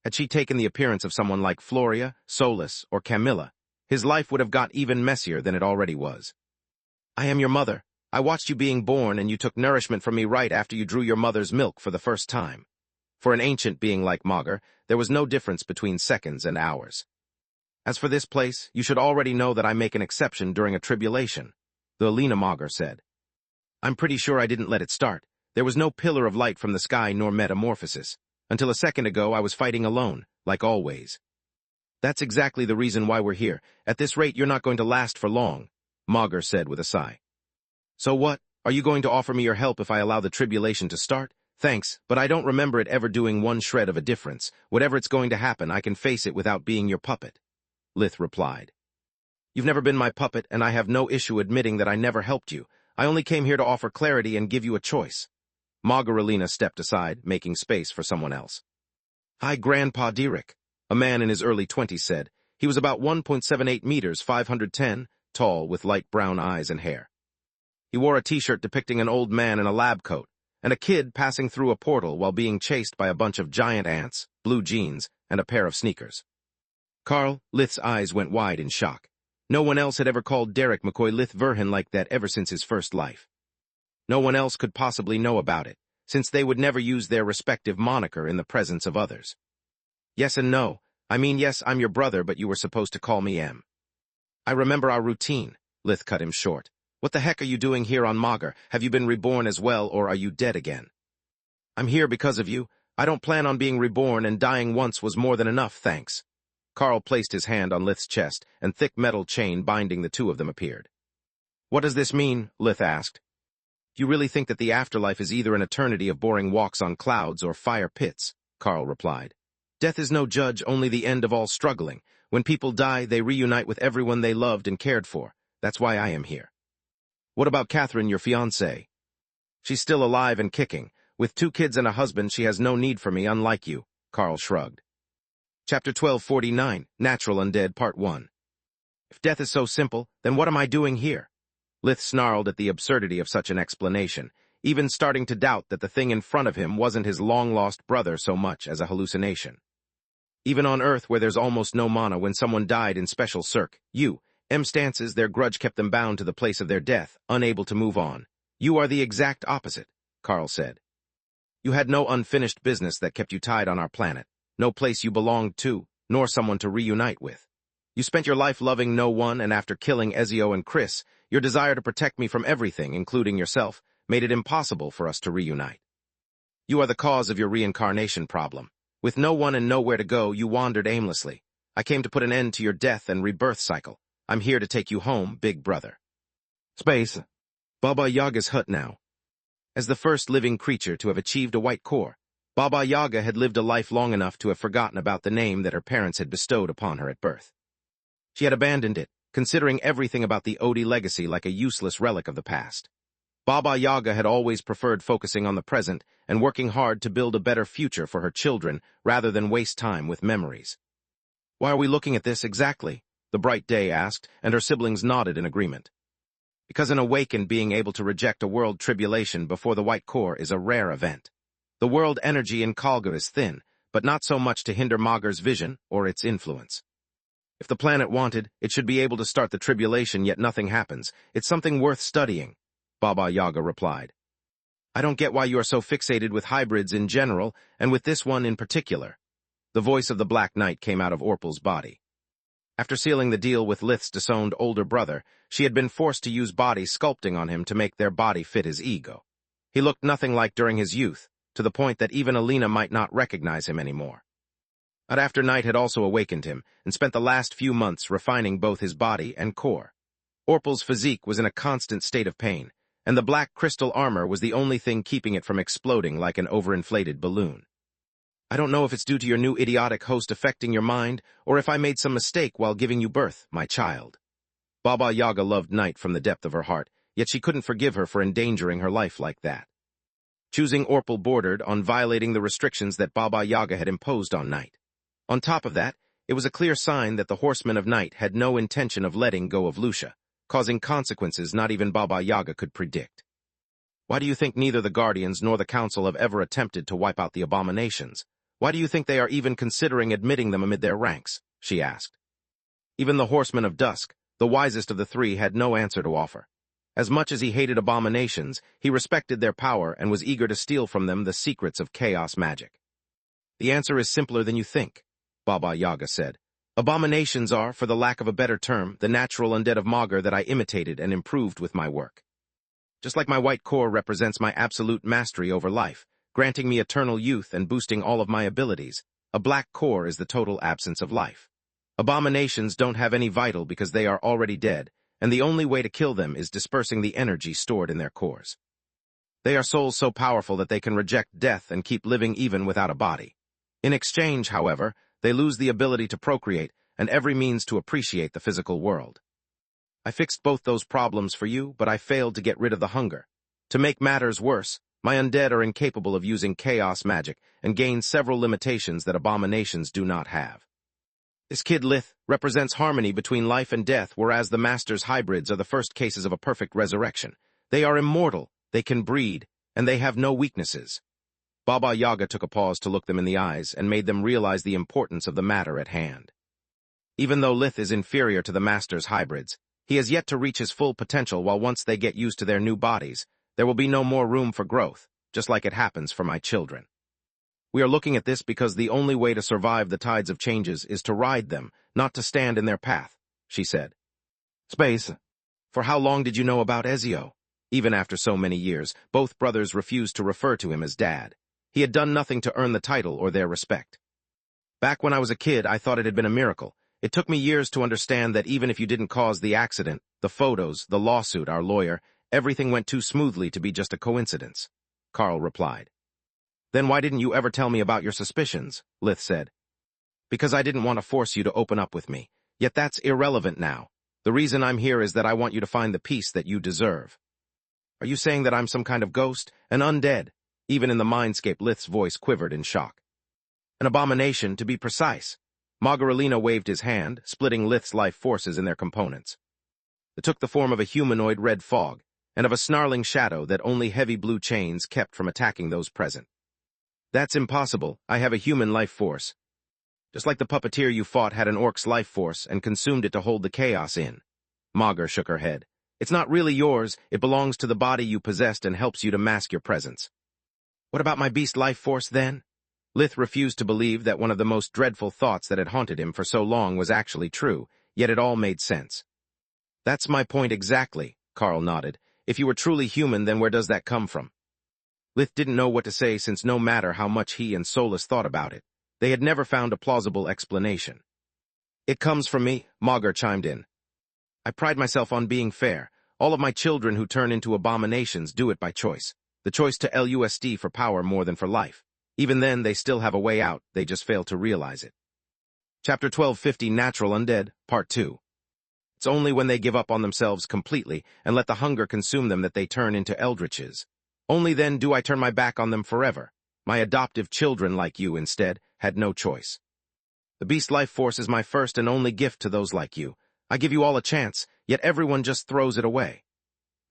Had she taken the appearance of someone like Floria, Solus, or Camilla, his life would have got even messier than it already was. I am your mother. I watched you being born, and you took nourishment from me right after you drew your mother's milk for the first time. For an ancient being like Magur, there was no difference between seconds and hours. As for this place, you should already know that I make an exception during a tribulation, the Elena Magur said. I'm pretty sure I didn't let it start. There was no pillar of light from the sky nor metamorphosis. Until a second ago, I was fighting alone, like always. That's exactly the reason why we're here. At this rate, you're not going to last for long, Magur said with a sigh. So what? Are you going to offer me your help if I allow the tribulation to start? Thanks, but I don't remember it ever doing one shred of a difference. Whatever it's going to happen, I can face it without being your puppet, Lith replied. You've never been my puppet, and I have no issue admitting that I never helped you. I only came here to offer clarity and give you a choice. Margarelina stepped aside, making space for someone else. Hi, Grandpa Derek, a man in his early 20s said. He was about 1.78 meters, 510, tall, with light brown eyes and hair. He wore a t-shirt depicting an old man in a lab coat, and a kid passing through a portal while being chased by a bunch of giant ants, blue jeans, and a pair of sneakers. Carl, Lith's eyes went wide in shock. No one else had ever called Derek McCoy Lith Verhin like that ever since his first life. No one else could possibly know about it, since they would never use their respective moniker in the presence of others. Yes and no. I mean, yes, I'm your brother, but you were supposed to call me M. I remember our routine, Lith cut him short. What the heck are you doing here on Magar? Have you been reborn as well, or are you dead again? I'm here because of you. I don't plan on being reborn, and dying once was more than enough, thanks. Carl placed his hand on Lith's chest, and thick metal chain binding the two of them appeared. What does this mean? Lith asked. Do you really think that the afterlife is either an eternity of boring walks on clouds or fire pits? Carl replied. Death is no judge, only the end of all struggling. When people die, they reunite with everyone they loved and cared for. That's why I am here. What about Catherine, your fiancée? She's still alive and kicking. With 2 kids and a husband, she has no need for me, unlike you, Carl shrugged. Chapter 1249, Natural Undead, Part 1. If death is so simple, then what am I doing here? Lith snarled at the absurdity of such an explanation, even starting to doubt that the thing in front of him wasn't his long-lost brother so much as a hallucination. Even on Earth, where there's almost no mana, when someone died in special circ, stances, their grudge kept them bound to the place of their death, unable to move on. You are the exact opposite, Carl said. You had no unfinished business that kept you tied on our planet, no place you belonged to, nor someone to reunite with. You spent your life loving no one, and after killing Ezio and Chris, your desire to protect me from everything, including yourself, made it impossible for us to reunite. You are the cause of your reincarnation problem. With no one and nowhere to go, you wandered aimlessly. I came to put an end to your death and rebirth cycle. I'm here to take you home, big brother. Space. Baba Yaga's hut now. As the first living creature to have achieved a white core, Baba Yaga had lived a life long enough to have forgotten about the name that her parents had bestowed upon her at birth. She had abandoned it, considering everything about the Odi legacy like a useless relic of the past. Baba Yaga had always preferred focusing on the present and working hard to build a better future for her children rather than waste time with memories. Why are we looking at this exactly? The bright day asked, and her siblings nodded in agreement. Because an awakened being able to reject a world tribulation before the white core is a rare event. The world energy in Kalgar is thin, but not so much to hinder Magar's vision or its influence. If the planet wanted, it should be able to start the tribulation, yet nothing happens. It's something worth studying, Baba Yaga replied. I don't get why you are so fixated with hybrids in general, and with this one in particular. The voice of the Black Knight came out of Orpal's body. After sealing the deal with Lith's disowned older brother, she had been forced to use body sculpting on him to make their body fit his ego. He looked nothing like during his youth, to the point that even Alina might not recognize him anymore. But after Night had also awakened him, and spent the last few months refining both his body and core. Orpal's physique was in a constant state of pain, and the black crystal armor was the only thing keeping it from exploding like an overinflated balloon. I don't know if it's due to your new idiotic host affecting your mind, or if I made some mistake while giving you birth, my child. Baba Yaga loved Night from the depth of her heart, yet she couldn't forgive her for endangering her life like that. Choosing Orpal bordered on violating the restrictions that Baba Yaga had imposed on Night. On top of that, it was a clear sign that the Horsemen of Night had no intention of letting go of Lucia, causing consequences not even Baba Yaga could predict. Why do you think neither the Guardians nor the Council have ever attempted to wipe out the abominations? Why do you think they are even considering admitting them amid their ranks? She asked. Even the Horsemen of Dusk, the wisest of the three, had no answer to offer. As much as he hated abominations, he respected their power and was eager to steal from them the secrets of chaos magic. The answer is simpler than you think, Baba Yaga said. Abominations are, for the lack of a better term, the natural undead of Magar that I imitated and improved with my work. Just like my white core represents my absolute mastery over life, granting me eternal youth and boosting all of my abilities, a black core is the total absence of life. Abominations don't have any vital because they are already dead, and the only way to kill them is dispersing the energy stored in their cores. They are souls so powerful that they can reject death and keep living even without a body. In exchange, however, they lose the ability to procreate and every means to appreciate the physical world. I fixed both those problems for you, but I failed to get rid of the hunger. To make matters worse, my undead are incapable of using chaos magic and gain several limitations that abominations do not have. This kid Lith represents harmony between life and death, whereas the Master's hybrids are the first cases of a perfect resurrection. They are immortal, they can breed, and they have no weaknesses. Baba Yaga took a pause to look them in the eyes and made them realize the importance of the matter at hand. Even though Lith is inferior to the Master's hybrids, he has yet to reach his full potential. While once they get used to their new bodies, there will be no more room for growth, just like it happens for my children. We are looking at this because the only way to survive the tides of changes is to ride them, not to stand in their path, she said. Space. For how long did you know about Ezio? Even after so many years, both brothers refused to refer to him as Dad. He had done nothing to earn the title or their respect. Back when I was a kid, I thought it had been a miracle. It took me years to understand that even if you didn't cause the accident, the photos, the lawsuit, our lawyer, everything went too smoothly to be just a coincidence, Carl replied. Then why didn't you ever tell me about your suspicions? Lith said. Because I didn't want to force you to open up with me. Yet that's irrelevant now. The reason I'm here is that I want you to find the peace that you deserve. Are you saying that I'm some kind of ghost, an undead? Even in the mindscape, Lith's voice quivered in shock. An abomination, to be precise. Margarelina waved his hand, splitting Lith's life forces in their components. It took the form of a humanoid red fog, and of a snarling shadow that only heavy blue chains kept from attacking those present. That's impossible. I have a human life force. Just like the puppeteer you fought had an orc's life force and consumed it to hold the chaos in. Magur shook her head. It's not really yours, it belongs to the body you possessed and helps you to mask your presence. What about my beast life force then? Lith refused to believe that one of the most dreadful thoughts that had haunted him for so long was actually true, yet it all made sense. That's my point exactly, Carl nodded. If you were truly human, then where does that come from? Lith didn't know what to say, since no matter how much he and Solus thought about it, they had never found a plausible explanation. It comes from me, Magur chimed in. I pride myself on being fair. All of my children who turn into abominations do it by choice. The choice to LUSD for power more than for life. Even then, they still have a way out, they just fail to realize it. Chapter 1250, Natural Undead, Part 2. It's only when they give up on themselves completely and let the hunger consume them that they turn into eldritches. Only then do I turn my back on them forever. My adoptive children, like you instead, had no choice. The beast life force is my first and only gift to those like you. I give you all a chance, yet everyone just throws it away.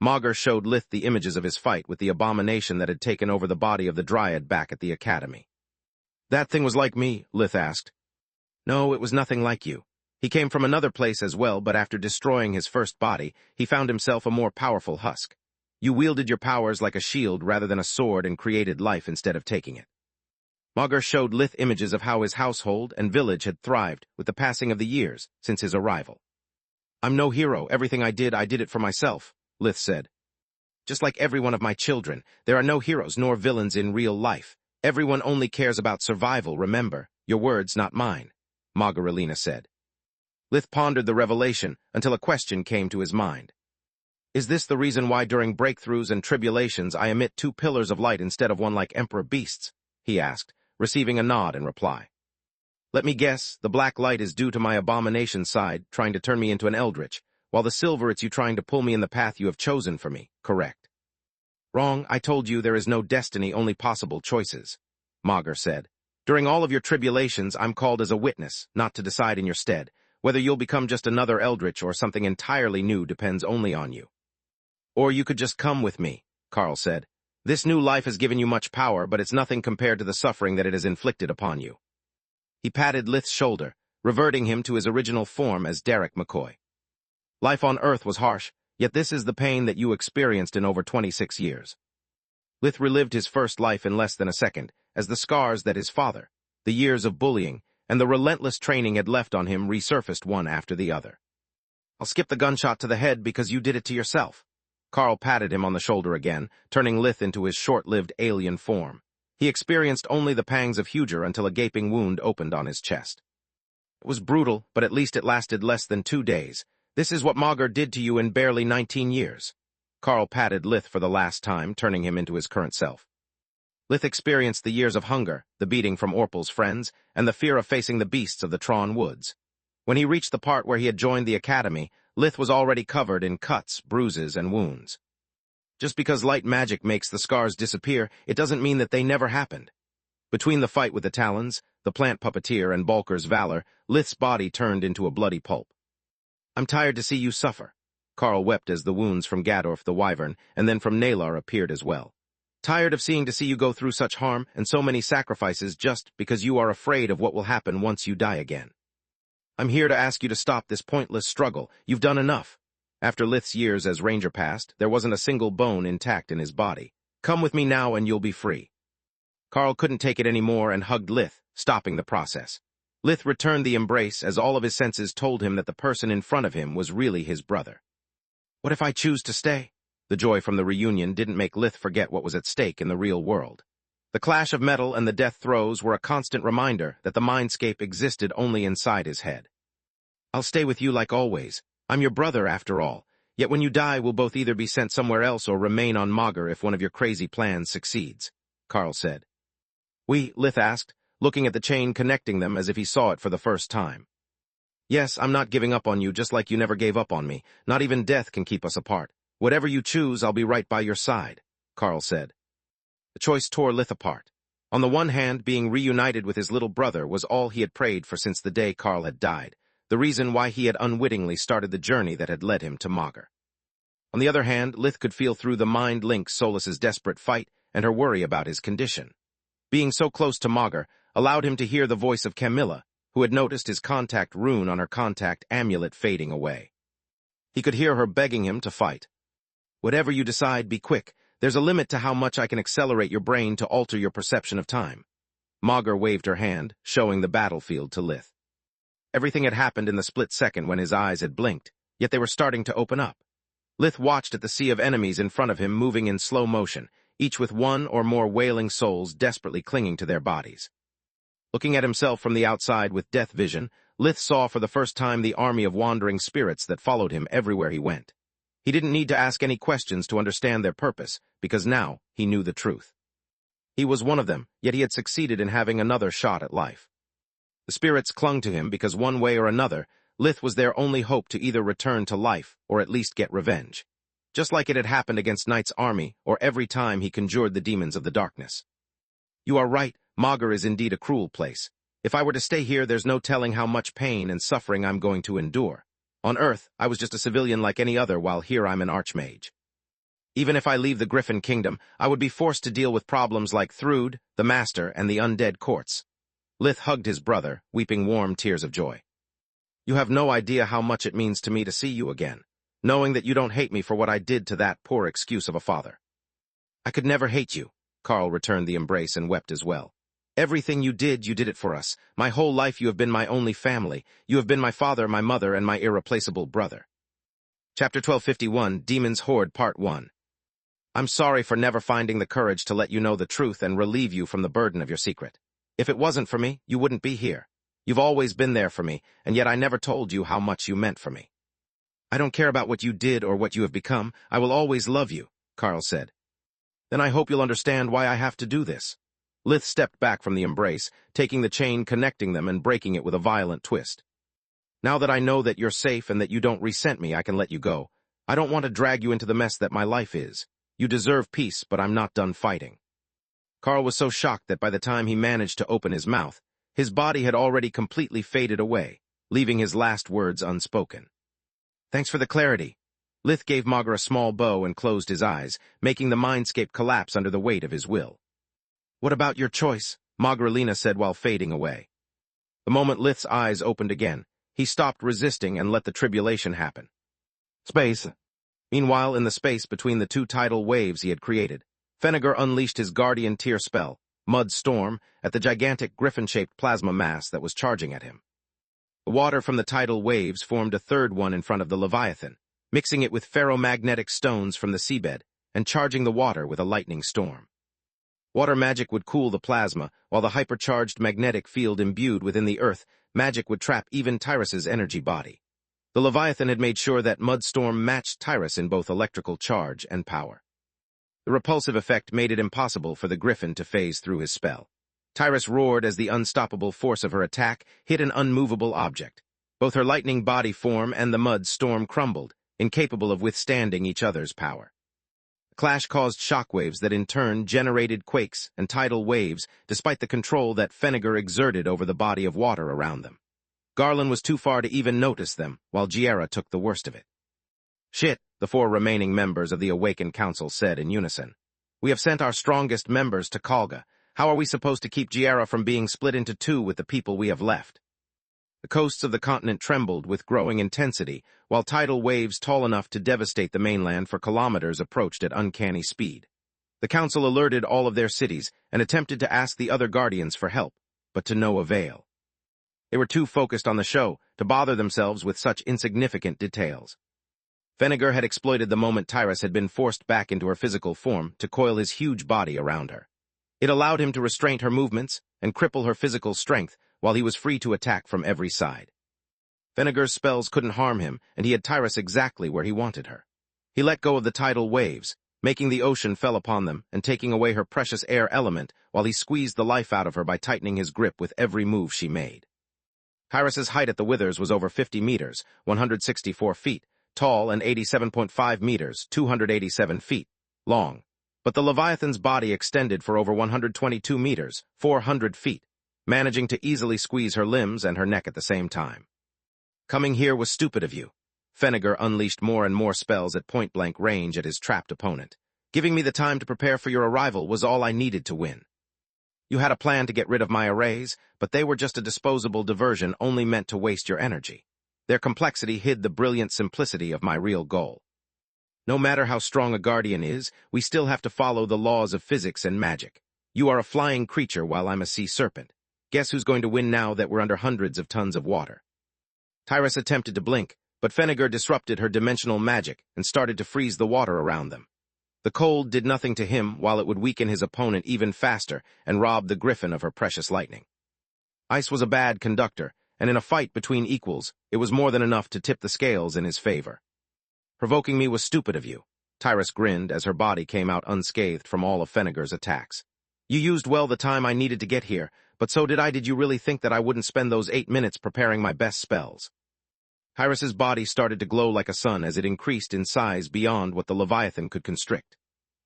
Magur showed Lith the images of his fight with the abomination that had taken over the body of the Dryad back at the academy. That thing was like me, Lith asked. No, it was nothing like you. He came from another place as well, but after destroying his first body, he found himself a more powerful husk. You wielded your powers like a shield rather than a sword and created life instead of taking it. Magur showed Lith images of how his household and village had thrived with the passing of the years since his arrival. I'm no hero. Everything I did it for myself, Lith said. Just like every one of my children, there are no heroes nor villains in real life. Everyone only cares about survival, remember. Your words, not mine, Margarelina said. Lith pondered the revelation until a question came to his mind. Is this the reason why during breakthroughs and tribulations I emit two pillars of light instead of one like Emperor Beasts? He asked, receiving a nod in reply. Let me guess, the black light is due to my abomination side, trying to turn me into an eldritch, while the silver it's you trying to pull me in the path you have chosen for me, correct? Wrong, I told you there is no destiny, only possible choices, Magur said. During all of your tribulations, I'm called as a witness, not to decide in your stead. Whether you'll become just another eldritch or something entirely new depends only on you. Or you could just come with me, Carl said. This new life has given you much power, but it's nothing compared to the suffering that it has inflicted upon you. He patted Lith's shoulder, reverting him to his original form as Derek McCoy. Life on Earth was harsh, yet this is the pain that you experienced in over 26 years. Lith relived his first life in less than a second, as the scars that his father, the years of bullying, and the relentless training had left on him resurfaced one after the other. I'll skip the gunshot to the head because you did it to yourself. Carl patted him on the shoulder again, turning Lith into his short-lived alien form. He experienced only the pangs of Huger until a gaping wound opened on his chest. It was brutal, but at least it lasted less than 2 days. This is what Magur did to you in barely 19 years. Carl patted Lith for the last time, turning him into his current self. Lith experienced the years of hunger, the beating from Orpel's friends, and the fear of facing the beasts of the Tron Woods. When he reached the part where he had joined the academy, Lith was already covered in cuts, bruises, and wounds. Just because light magic makes the scars disappear, it doesn't mean that they never happened. Between the fight with the Talons, the plant puppeteer, and Balker's valor, Lith's body turned into a bloody pulp. "I'm tired to see you suffer." Carl wept as the wounds from Gadorf the Wyvern and then from Nalar appeared as well. "Tired of seeing to see you go through such harm and so many sacrifices just because you are afraid of what will happen once you die again. I'm here to ask you to stop this pointless struggle. You've done enough." After Lith's years as ranger passed, there wasn't a single bone intact in his body. "Come with me now and you'll be free." Carl couldn't take it anymore and hugged Lith, stopping the process. Lith returned the embrace as all of his senses told him that the person in front of him was really his brother. "What if I choose to stay?" The joy from the reunion didn't make Lith forget what was at stake in the real world. The clash of metal and the death throes were a constant reminder that the mindscape existed only inside his head. "I'll stay with you like always. I'm your brother after all. Yet when you die, we'll both either be sent somewhere else or remain on Magur if one of your crazy plans succeeds," Carl said. Lith asked, looking at the chain connecting them as if he saw it for the first time. "Yes, I'm not giving up on you just like you never gave up on me. Not even death can keep us apart. Whatever you choose, I'll be right by your side," Carl said. The choice tore Lith apart. On the one hand, being reunited with his little brother was all he had prayed for since the day Carl had died, the reason why he had unwittingly started the journey that had led him to Magur. On the other hand, Lith could feel through the mind link Solas's desperate fight and her worry about his condition. Being so close to Magur allowed him to hear the voice of Camilla, who had noticed his contact rune on her contact amulet fading away. He could hear her begging him to fight. "Whatever you decide, be quick. There's a limit to how much I can accelerate your brain to alter your perception of time." Magur waved her hand, showing the battlefield to Lith. Everything had happened in the split second when his eyes had blinked, yet they were starting to open up. Lith watched at the sea of enemies in front of him moving in slow motion, each with one or more wailing souls desperately clinging to their bodies. Looking at himself from the outside with death vision, Lith saw for the first time the army of wandering spirits that followed him everywhere he went. He didn't need to ask any questions to understand their purpose, because now he knew the truth. He was one of them, yet he had succeeded in having another shot at life. The spirits clung to him because one way or another, Lith was their only hope to either return to life or at least get revenge. Just like it had happened against Knight's army or every time he conjured the demons of the darkness. "You are right, Magur is indeed a cruel place. If I were to stay here, there's no telling how much pain and suffering I'm going to endure. On Earth, I was just a civilian like any other, while here I'm an archmage. Even if I leave the Griffin Kingdom, I would be forced to deal with problems like Thrud, the Master, and the undead courts." Lith hugged his brother, weeping warm tears of joy. "You have no idea how much it means to me to see you again, knowing that you don't hate me for what I did to that poor excuse of a father." "I could never hate you." Carl returned the embrace and wept as well. "Everything you did it for us. My whole life you have been my only family. You have been my father, my mother, and my irreplaceable brother." Chapter 1251, Demon's Horde, Part 1. "I'm sorry for never finding the courage to let you know the truth and relieve you from the burden of your secret. If it wasn't for me, you wouldn't be here. You've always been there for me, and yet I never told you how much you meant for me." "I don't care about what you did or what you have become. I will always love you," Carl said. "Then I hope you'll understand why I have to do this." Lith stepped back from the embrace, taking the chain connecting them and breaking it with a violent twist. "Now that I know that you're safe and that you don't resent me, I can let you go. I don't want to drag you into the mess that my life is. You deserve peace, but I'm not done fighting." Carl was so shocked that by the time he managed to open his mouth, his body had already completely faded away, leaving his last words unspoken. "Thanks for the clarity." Lith gave Magur a small bow and closed his eyes, making the mindscape collapse under the weight of his will. "What about your choice?" Magrelina said while fading away. The moment Lith's eyes opened again, he stopped resisting and let the tribulation happen. Space. Meanwhile, in the space between the two tidal waves he had created, Fennegar unleashed his guardian tier spell, Mud Storm, at the gigantic griffin-shaped plasma mass that was charging at him. The water from the tidal waves formed a third one in front of the Leviathan, mixing it with ferromagnetic stones from the seabed and charging the water with a lightning storm. Water magic would cool the plasma, while the hypercharged magnetic field imbued within the earth magic would trap even Tyrus's energy body. The Leviathan had made sure that Mudstorm matched Tyrus in both electrical charge and power. The repulsive effect made it impossible for the Griffin to phase through his spell. Tyrus roared as the unstoppable force of her attack hit an unmovable object, Both her lightning body form and the mud storm crumbled, incapable of withstanding each other's power. The clash caused shockwaves that in turn generated quakes and tidal waves, despite the control that Fennegar exerted over the body of water around them. Garland was too far to even notice them, while Giera took the worst of it. "Shit," the 4 remaining members of the Awakened Council said in unison. "We have sent our strongest members to Kalga. How are we supposed to keep Giera from being split into 2 with the people we have left?" The coasts of the continent trembled with growing intensity, while tidal waves tall enough to devastate the mainland for kilometers approached at uncanny speed. The council alerted all of their cities and attempted to ask the other guardians for help, but to no avail. They were too focused on the show to bother themselves with such insignificant details. Fennegar had exploited the moment Tyrus had been forced back into her physical form to coil his huge body around her. It allowed him to restrain her movements and cripple her physical strength while he was free to attack from every side. Fennegar's spells couldn't harm him, and he had Tyrus exactly where he wanted her. He let go of the tidal waves, making the ocean fell upon them and taking away her precious air element while he squeezed the life out of her by tightening his grip with every move she made. Tyrus's height at the withers was over 50 meters, 164 feet, tall, and 87.5 meters, 287 feet, long. But the Leviathan's body extended for over 122 meters, 400 feet, managing to easily squeeze her limbs and her neck at the same time. "Coming here was stupid of you." Fennegar unleashed more and more spells at point-blank range at his trapped opponent. "Giving me the time to prepare for your arrival was all I needed to win. You had a plan to get rid of my arrays, but they were just a disposable diversion only meant to waste your energy. Their complexity hid the brilliant simplicity of my real goal. No matter how strong a guardian is, we still have to follow the laws of physics and magic. You are a flying creature while I'm a sea serpent. Guess who's going to win now that we're under hundreds of tons of water?" Tyrus attempted to blink, but Fennegar disrupted her dimensional magic and started to freeze the water around them. The cold did nothing to him, while it would weaken his opponent even faster and rob the griffin of her precious lightning. Ice was a bad conductor, and in a fight between equals, it was more than enough to tip the scales in his favor. "Provoking me was stupid of you." Tyrus grinned as her body came out unscathed from all of Fennegar's attacks. "You used well the time I needed to get here, but so did I. Did you really think that I wouldn't spend those 8 minutes preparing my best spells?" Tyrus's body started to glow like a sun as it increased in size beyond what the Leviathan could constrict.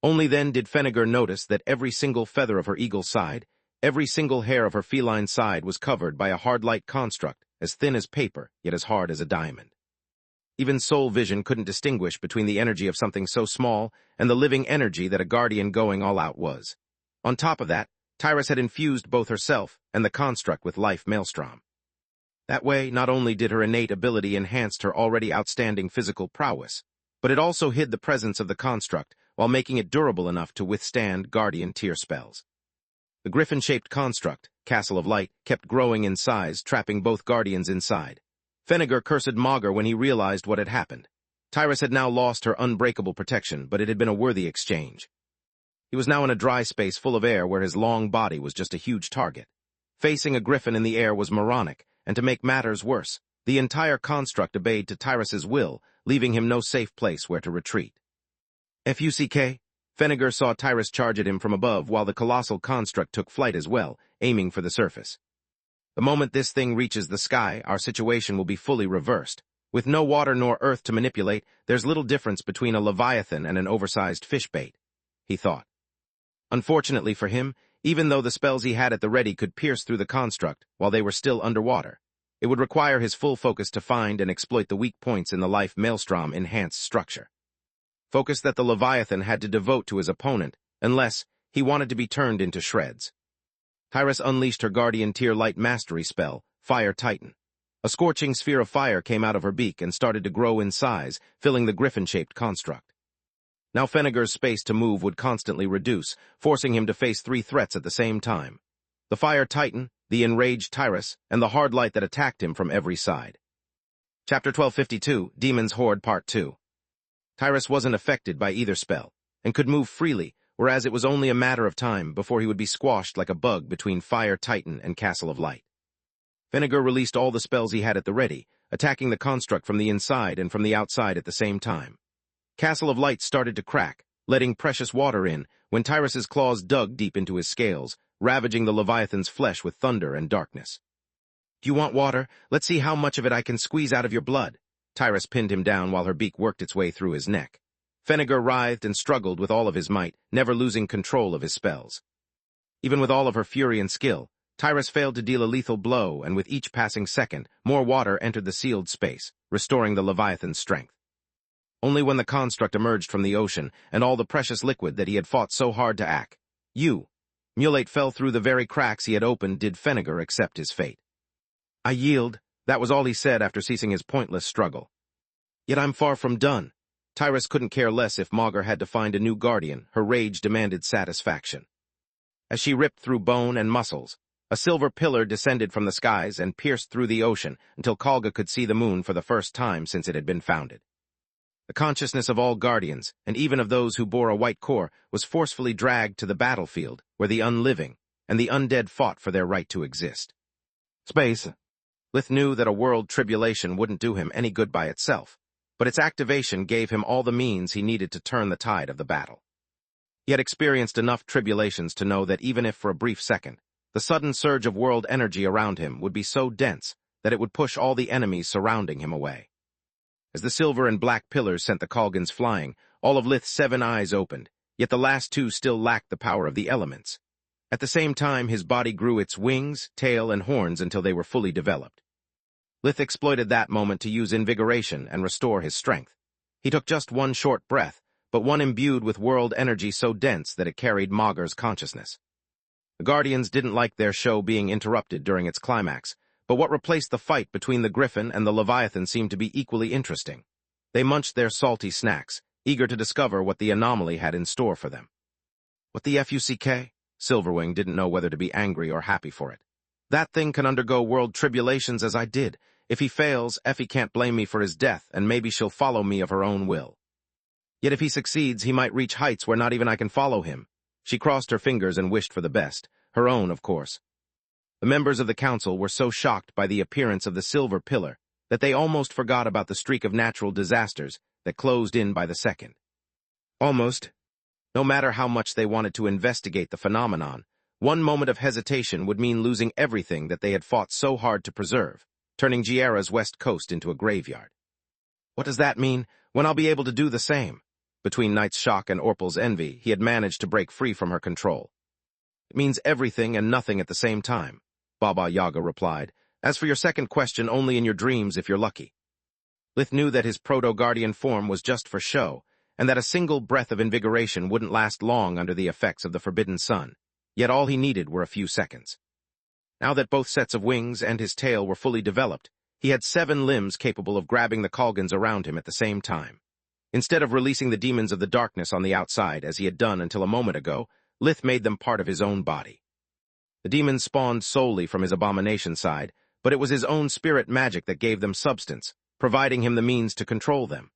Only then did Fennegar notice that every single feather of her eagle's side, every single hair of her feline side was covered by a hard light construct, as thin as paper, yet as hard as a diamond. Even soul vision couldn't distinguish between the energy of something so small and the living energy that a guardian going all out was. On top of that, Tyrus had infused both herself and the construct with life maelstrom. That way, not only did her innate ability enhance her already outstanding physical prowess, but it also hid the presence of the construct while making it durable enough to withstand guardian tier spells. The griffin-shaped construct, Castle of Light, kept growing in size, trapping both guardians inside. Fennegar cursed Magur when he realized what had happened. Tyrus had now lost her unbreakable protection, but it had been a worthy exchange. He was now in a dry space full of air where his long body was just a huge target. Facing a griffin in the air was moronic, and to make matters worse, the entire construct obeyed to Tyrus's will, leaving him no safe place where to retreat. "Fuck?" Fennegar saw Tyrus charge at him from above while the colossal construct took flight as well, aiming for the surface. "The moment this thing reaches the sky, our situation will be fully reversed. With no water nor earth to manipulate, there's little difference between a leviathan and an oversized fish bait," he thought. Unfortunately for him, even though the spells he had at the ready could pierce through the construct while they were still underwater, it would require his full focus to find and exploit the weak points in the life maelstrom-enhanced structure. Focus that the Leviathan had to devote to his opponent, unless he wanted to be turned into shreds. Tyrus unleashed her Guardian Tier Light Mastery spell, Fire Titan. A scorching sphere of fire came out of her beak and started to grow in size, filling the griffin-shaped construct. Now Fennegar's space to move would constantly reduce, forcing him to face 3 threats at the same time: the Fire Titan, the enraged Tyrus, and the hard light that attacked him from every side. Chapter 1252, Demon's Horde Part 2. Tyrus wasn't affected by either spell, and could move freely, whereas it was only a matter of time before he would be squashed like a bug between Fire Titan and Castle of Light. Fennegar released all the spells he had at the ready, attacking the construct from the inside and from the outside at the same time. Castle of Light started to crack, letting precious water in, when Tyrus's claws dug deep into his scales, ravaging the Leviathan's flesh with thunder and darkness. Do you want water? Let's see how much of it I can squeeze out of your blood. Tyrus pinned him down while her beak worked its way through his neck. Fennegar writhed and struggled with all of his might, never losing control of his spells. Even with all of her fury and skill, Tyrus failed to deal a lethal blow, and with each passing second, more water entered the sealed space, restoring the Leviathan's strength. Only when the construct emerged from the ocean, and all the precious liquid that he had fought so hard to Mulate fell through the very cracks he had opened, did Fennegar accept his fate. I yield, that was all he said after ceasing his pointless struggle. Yet I'm far from done. Tyrus couldn't care less if Maugre had to find a new guardian, her rage demanded satisfaction. As she ripped through bone and muscles, a silver pillar descended from the skies and pierced through the ocean until Kalga could see the moon for the first time since it had been founded. The consciousness of all guardians, and even of those who bore a white core, was forcefully dragged to the battlefield, where the unliving and the undead fought for their right to exist. Space. Lith knew that a world tribulation wouldn't do him any good by itself, but its activation gave him all the means he needed to turn the tide of the battle. He had experienced enough tribulations to know that even if for a brief second, the sudden surge of world energy around him would be so dense that it would push all the enemies surrounding him away. As the silver and black pillars sent the Kalgans flying, all of Lith's 7 eyes opened, yet the last 2 still lacked the power of the elements. At the same time, his body grew its wings, tail, and horns until they were fully developed. Lith exploited that moment to use invigoration and restore his strength. He took just one short breath, but one imbued with world energy so dense that it carried Maugre's consciousness. The Guardians didn't like their show being interrupted during its climax, but what replaced the fight between the Griffin and the Leviathan seemed to be equally interesting. They munched their salty snacks, eager to discover what the anomaly had in store for them. What the fuck? Silverwing didn't know whether to be angry or happy for it. That thing can undergo world tribulations as I did. If he fails, Effie can't blame me for his death, and maybe she'll follow me of her own will. Yet if he succeeds, he might reach heights where not even I can follow him. She crossed her fingers and wished for the best. Her own, of course. The members of the council were so shocked by the appearance of the silver pillar that they almost forgot about the streak of natural disasters that closed in by the second. Almost. No matter how much they wanted to investigate the phenomenon, one moment of hesitation would mean losing everything that they had fought so hard to preserve, turning Giera's west coast into a graveyard. What does that mean? When I'll be able to do the same? Between Knight's shock and Orpal's envy, he had managed to break free from her control. It means everything and nothing at the same time, Baba Yaga replied. As for your second question, only in your dreams if you're lucky. Lith knew that his proto-guardian form was just for show, and that a single breath of invigoration wouldn't last long under the effects of the forbidden sun, yet all he needed were a few seconds. Now that both sets of wings and his tail were fully developed, he had 7 limbs capable of grabbing the Kalgans around him at the same time. Instead of releasing the demons of the darkness on the outside, as he had done until a moment ago, Lith made them part of his own body. The demons spawned solely from his abomination side, but it was his own spirit magic that gave them substance, providing him the means to control them.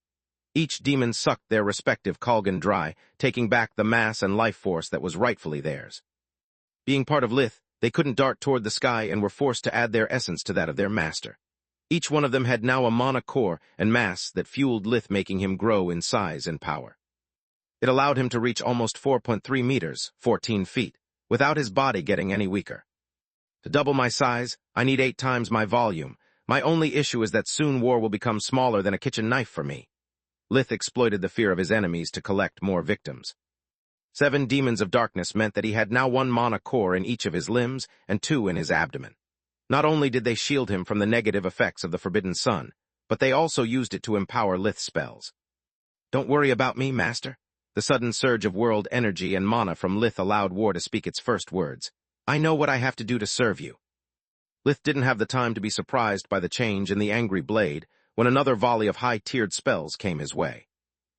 Each demon sucked their respective Kalgan dry, taking back the mass and life force that was rightfully theirs. Being part of Lith, they couldn't dart toward the sky and were forced to add their essence to that of their master. Each one of them had now a mana core and mass that fueled Lith, making him grow in size and power. It allowed him to reach almost 4.3 meters, 14 feet, without his body getting any weaker. To double my size, I need 8 times my volume. My only issue is that soon war will become smaller than a kitchen knife for me. Lith exploited the fear of his enemies to collect more victims. 7 demons of darkness meant that he had now 1 mana core in each of his limbs and 2 in his abdomen. Not only did they shield him from the negative effects of the forbidden sun, but they also used it to empower Lith's spells. Don't worry about me, master. The sudden surge of world energy and mana from Lith allowed war to speak its first words. I know what I have to do to serve you. Lith didn't have the time to be surprised by the change in the angry blade when another volley of high-tiered spells came his way.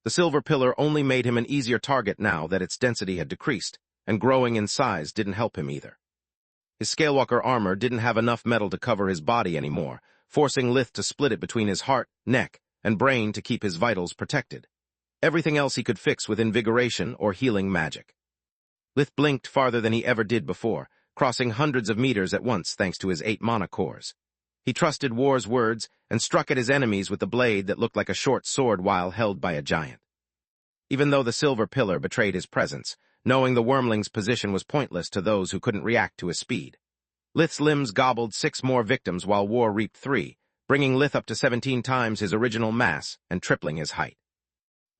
The silver pillar only made him an easier target now that its density had decreased, and growing in size didn't help him either. His Scalewalker armor didn't have enough metal to cover his body anymore, forcing Lith to split it between his heart, neck, and brain to keep his vitals protected. Everything else he could fix with invigoration or healing magic. Lith blinked farther than he ever did before, crossing hundreds of meters at once thanks to his 8 mana cores. He trusted war's words and struck at his enemies with the blade that looked like a short sword while held by a giant. Even though the silver pillar betrayed his presence, knowing the wormling's position was pointless to those who couldn't react to his speed. Lith's limbs gobbled 6 more victims while War reaped 3, bringing Lith up to 17 times his original mass and tripling his height.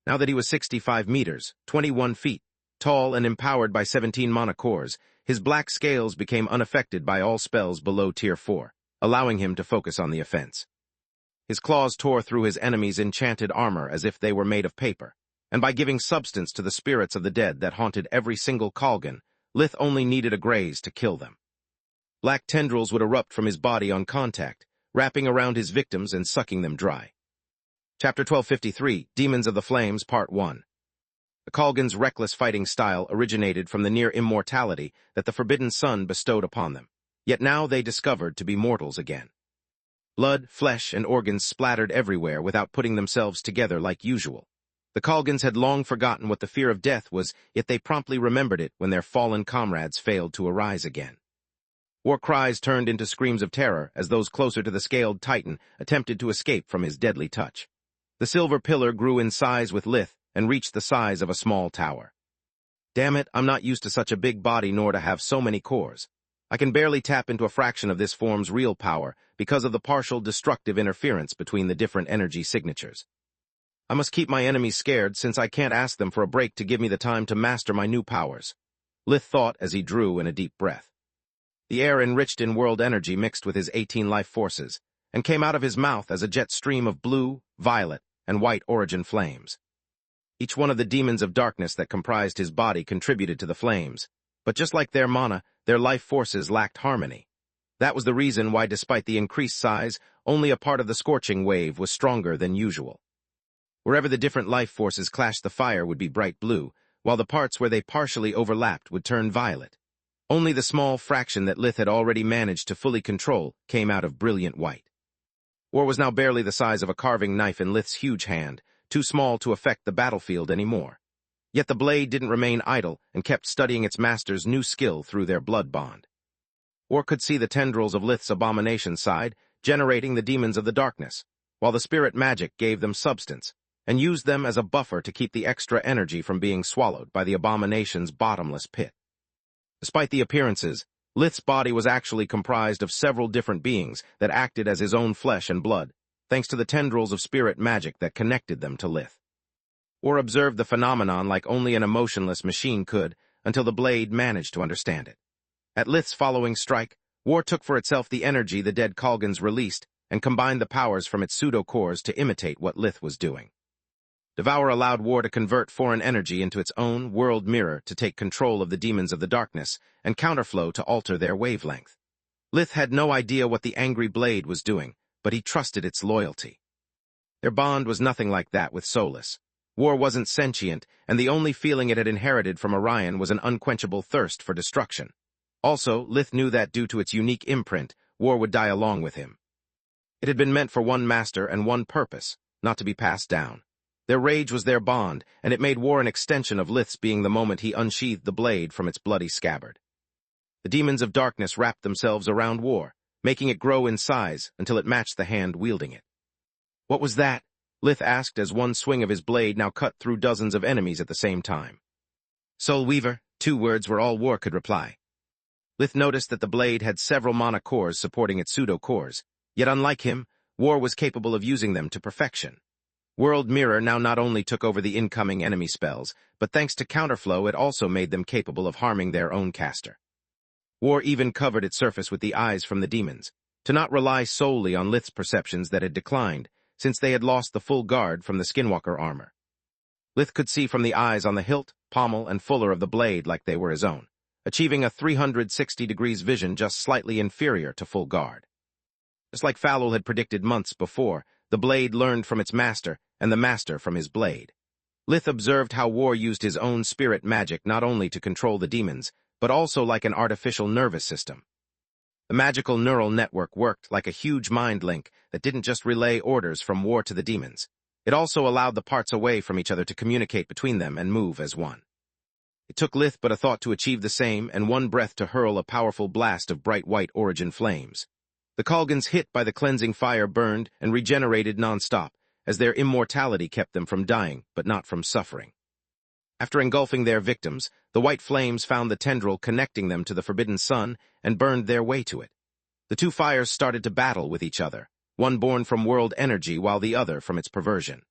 Now that he was 65 meters, 21 feet, tall and empowered by 17 mana cores, his black scales became unaffected by all spells below Tier 4, allowing him to focus on the offense. His claws tore through his enemies' enchanted armor as if they were made of paper, and by giving substance to the spirits of the dead that haunted every single Kalgan, Lith only needed a graze to kill them. Black tendrils would erupt from his body on contact, wrapping around his victims and sucking them dry. Chapter 1253, Demons of the Flames, Part 1. The Kalgan's reckless fighting style originated from the near immortality that the Forbidden Sun bestowed upon them, yet now they discovered to be mortals again. Blood, flesh, and organs splattered everywhere without putting themselves together like usual. The Kalgans had long forgotten what the fear of death was, yet they promptly remembered it when their fallen comrades failed to arise again. War cries turned into screams of terror as those closer to the scaled titan attempted to escape from his deadly touch. The silver pillar grew in size with Lith and reached the size of a small tower. Damn it, I'm not used to such a big body nor to have so many cores. I can barely tap into a fraction of this form's real power because of the partial destructive interference between the different energy signatures. I must keep my enemies scared since I can't ask them for a break to give me the time to master my new powers, Lith thought as he drew in a deep breath. The air enriched in world energy mixed with his 18 life forces and came out of his mouth as a jet stream of blue, violet, and white origin flames. Each one of the demons of darkness that comprised his body contributed to the flames, but just like their mana, their life forces lacked harmony. That was the reason why, despite the increased size, only a part of the scorching wave was stronger than usual. Wherever the different life forces clashed, the fire would be bright blue, while the parts where they partially overlapped would turn violet. Only the small fraction that Lith had already managed to fully control came out of brilliant white. War was now barely the size of a carving knife in Lith's huge hand, too small to affect the battlefield anymore. Yet the blade didn't remain idle and kept studying its master's new skill through their blood bond. War could see the tendrils of Lith's abomination side, generating the demons of the darkness, while the spirit magic gave them substance, and used them as a buffer to keep the extra energy from being swallowed by the abomination's bottomless pit. Despite the appearances, Lith's body was actually comprised of several different beings that acted as his own flesh and blood, thanks to the tendrils of spirit magic that connected them to Lith. War observed the phenomenon like only an emotionless machine could, until the blade managed to understand it. At Lith's following strike, War took for itself the energy the dead Kalgans released and combined the powers from its pseudo-cores to imitate what Lith was doing. Devour allowed War to convert foreign energy into its own world mirror to take control of the demons of the darkness and counterflow to alter their wavelength. Lith had no idea what the angry blade was doing, but he trusted its loyalty. Their bond was nothing like that with Solus. War wasn't sentient, and the only feeling it had inherited from Orion was an unquenchable thirst for destruction. Also, Lith knew that due to its unique imprint, War would die along with him. It had been meant for one master and one purpose, not to be passed down. Their rage was their bond, and it made War an extension of Lith's being the moment he unsheathed the blade from its bloody scabbard. The demons of darkness wrapped themselves around War, making it grow in size until it matched the hand wielding it. What was that? Lith asked as one swing of his blade now cut through dozens of enemies at the same time. Soul Weaver, 2 words were all War could reply. Lith noticed that the blade had several mana cores supporting its pseudo-cores, yet unlike him, War was capable of using them to perfection. World Mirror now not only took over the incoming enemy spells, but thanks to counterflow it also made them capable of harming their own caster. War even covered its surface with the eyes from the demons, to not rely solely on Lith's perceptions that had declined, since they had lost the full guard from the Skinwalker armor. Lith could see from the eyes on the hilt, pommel, and fuller of the blade like they were his own, achieving a 360 degrees vision just slightly inferior to full guard. Just like Falul had predicted months before, the blade learned from its master, and the master from his blade. Lith observed how War used his own spirit magic not only to control the demons, but also like an artificial nervous system. The magical neural network worked like a huge mind link that didn't just relay orders from War to the demons. It also allowed the parts away from each other to communicate between them and move as one. It took Lith but a thought to achieve the same and one breath to hurl a powerful blast of bright white origin flames. The Kalgans hit by the cleansing fire burned and regenerated non-stop, as their immortality kept them from dying but not from suffering. After engulfing their victims, the white flames found the tendril connecting them to the forbidden sun and burned their way to it. The two fires started to battle with each other, one born from world energy while the other from its perversion.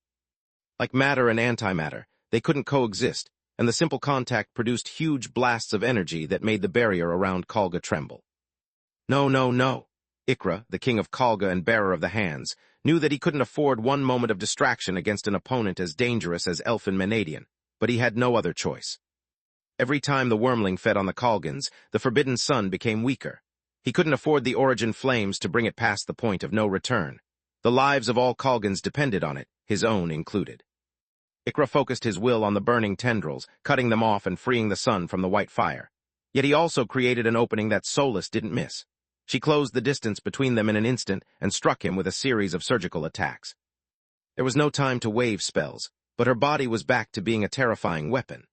Like matter and antimatter, they couldn't coexist, and the simple contact produced huge blasts of energy that made the barrier around Kalga tremble. No, no, no. Ikra, the king of Kalga and bearer of the hands, knew that he couldn't afford one moment of distraction against an opponent as dangerous as Elfin Menadian, but he had no other choice. Every time the wormling fed on the Kalgans, the forbidden sun became weaker. He couldn't afford the origin flames to bring it past the point of no return. The lives of all Kalgans depended on it, his own included. Ikra focused his will on the burning tendrils, cutting them off and freeing the sun from the white fire. Yet he also created an opening that Solus didn't miss. She closed the distance between them in an instant and struck him with a series of surgical attacks. There was no time to wave spells, but her body was back to being a terrifying weapon.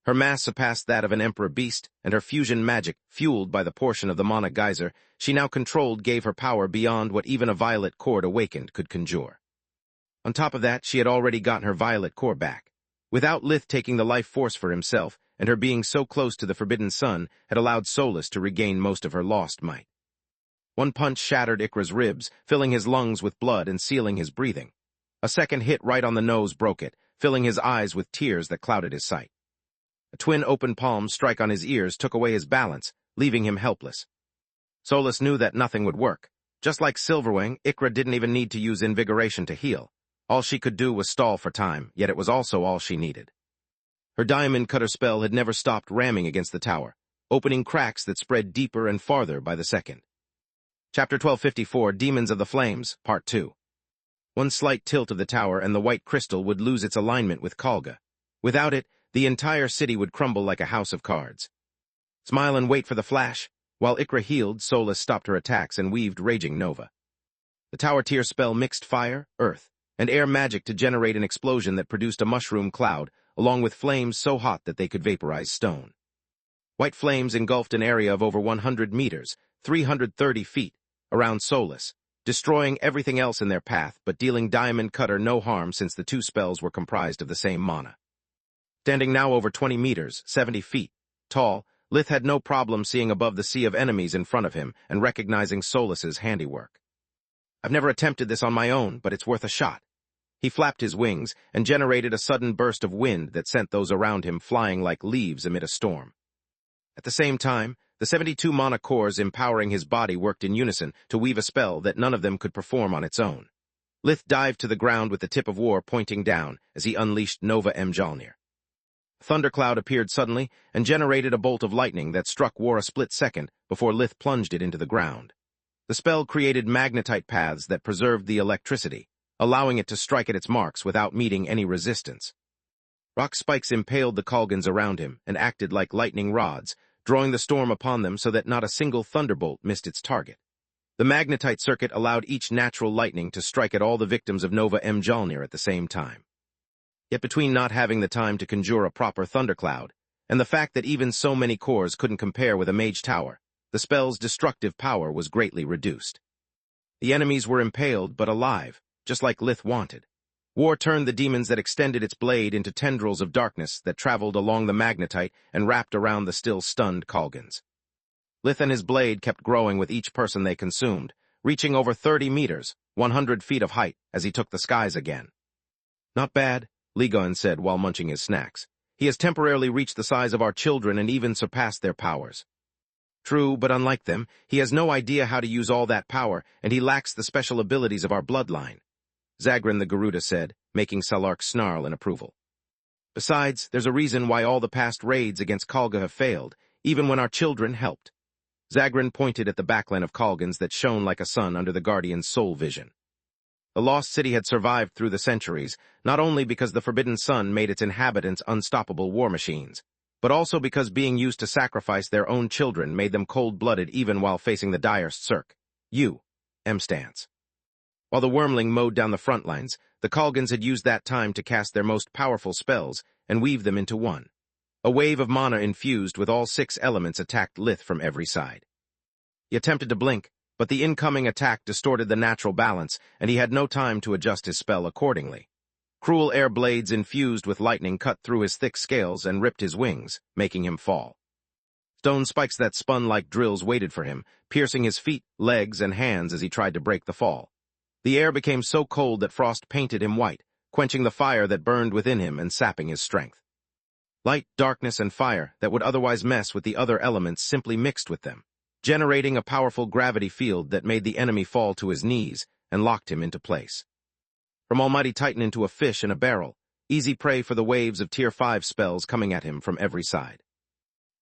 Her mass surpassed that of an emperor beast, and her fusion magic, fueled by the portion of the mana geyser she now controlled, gave her power beyond what even a violet cord awakened could conjure. On top of that, she had already gotten her violet core back. Without Lith taking the life force for himself, and her being so close to the forbidden sun had allowed Solus to regain most of her lost might. One punch shattered Ikra's ribs, filling his lungs with blood and sealing his breathing. A second hit right on the nose broke it, filling his eyes with tears that clouded his sight. A twin open palm strike on his ears took away his balance, leaving him helpless. Solus knew that nothing would work. Just like Silverwing, Ikra didn't even need to use invigoration to heal. All she could do was stall for time, yet it was also all she needed. Her diamond cutter spell had never stopped ramming against the tower, opening cracks that spread deeper and farther by the second. Chapter 1254, Demons of the Flames, Part 2. One slight tilt of the tower and the white crystal would lose its alignment with Kalga. Without it, the entire city would crumble like a house of cards. Smile and wait for the flash. While Ikra healed, Solus stopped her attacks and weaved Raging Nova. The tower tier spell mixed fire, earth, and air magic to generate an explosion that produced a mushroom cloud, along with flames so hot that they could vaporize stone. White flames engulfed an area of over 100 meters, 330 feet, around Solus, destroying everything else in their path but dealing Diamond Cutter no harm since the two spells were comprised of the same mana. Standing now over 20 meters, 70 feet, tall, Lith had no problem seeing above the sea of enemies in front of him and recognizing Solus's handiwork. I've never attempted this on my own, but it's worth a shot. He flapped his wings and generated a sudden burst of wind that sent those around him flying like leaves amid a storm. At the same time, the 72 mana cores empowering his body worked in unison to weave a spell that none of them could perform on its own. Lith dived to the ground with the tip of war pointing down as he unleashed Nova Mjolnir. A thundercloud appeared suddenly and generated a bolt of lightning that struck War a split second before Lith plunged it into the ground. The spell created magnetite paths that preserved the electricity, allowing it to strike at its marks without meeting any resistance. Rock spikes impaled the Kalgans around him and acted like lightning rods, drawing the storm upon them so that not a single thunderbolt missed its target. The magnetite circuit allowed each natural lightning to strike at all the victims of Nova Mjolnir at the same time. Yet between not having the time to conjure a proper thundercloud, and the fact that even so many cores couldn't compare with a mage tower, the spell's destructive power was greatly reduced. The enemies were impaled but alive, just like Lith wanted. War turned the demons that extended its blade into tendrils of darkness that traveled along the magnetite and wrapped around the still stunned Kalgans. Lith and his blade kept growing with each person they consumed, reaching over 30 meters, 100 feet of height, as he took the skies again. Not bad, Ligon said while munching his snacks. He has temporarily reached the size of our children and even surpassed their powers. True, but unlike them, he has no idea how to use all that power, and he lacks the special abilities of our bloodline, Zagran the Garuda said, making Salark snarl in approval. Besides, there's a reason why all the past raids against Kalga have failed, even when our children helped. Zagran pointed at the backline of Kalgans that shone like a sun under the Guardian's soul vision. The lost city had survived through the centuries, not only because the Forbidden Sun made its inhabitants unstoppable war machines, but also because being used to sacrifice their own children made them cold-blooded even while facing the direst circ. M-stance. While the Wormling mowed down the front lines, the Kalgans had used that time to cast their most powerful spells and weave them into one. A wave of mana infused with all 6 elements attacked Lith from every side. He attempted to blink, but the incoming attack distorted the natural balance, and he had no time to adjust his spell accordingly. Cruel air blades infused with lightning cut through his thick scales and ripped his wings, making him fall. Stone spikes that spun like drills waited for him, piercing his feet, legs, and hands as he tried to break the fall. The air became so cold that frost painted him white, quenching the fire that burned within him and sapping his strength. Light, darkness, and fire that would otherwise mess with the other elements simply mixed with them, generating a powerful gravity field that made the enemy fall to his knees and locked him into place. From Almighty Titan into a fish in a barrel, easy prey for the waves of Tier 5 spells coming at him from every side.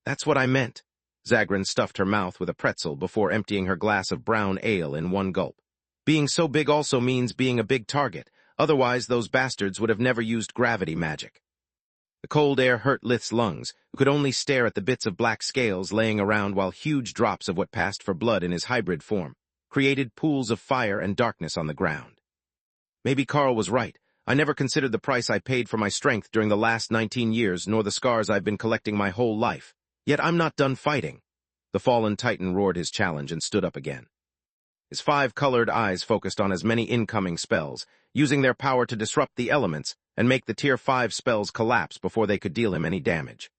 That's what I meant. Zagran stuffed her mouth with a pretzel before emptying her glass of brown ale in one gulp. Being so big also means being a big target, otherwise those bastards would have never used gravity magic. The cold air hurt Lith's lungs, who could only stare at the bits of black scales laying around while huge drops of what passed for blood in his hybrid form created pools of fire and darkness on the ground. Maybe Carl was right. I never considered the price I paid for my strength during the last 19 years, nor the scars I've been collecting my whole life. Yet I'm not done fighting. The fallen Titan roared his challenge and stood up again. His 5-colored eyes focused on as many incoming spells, using their power to disrupt the elements and make the Tier 5 spells collapse before they could deal him any damage.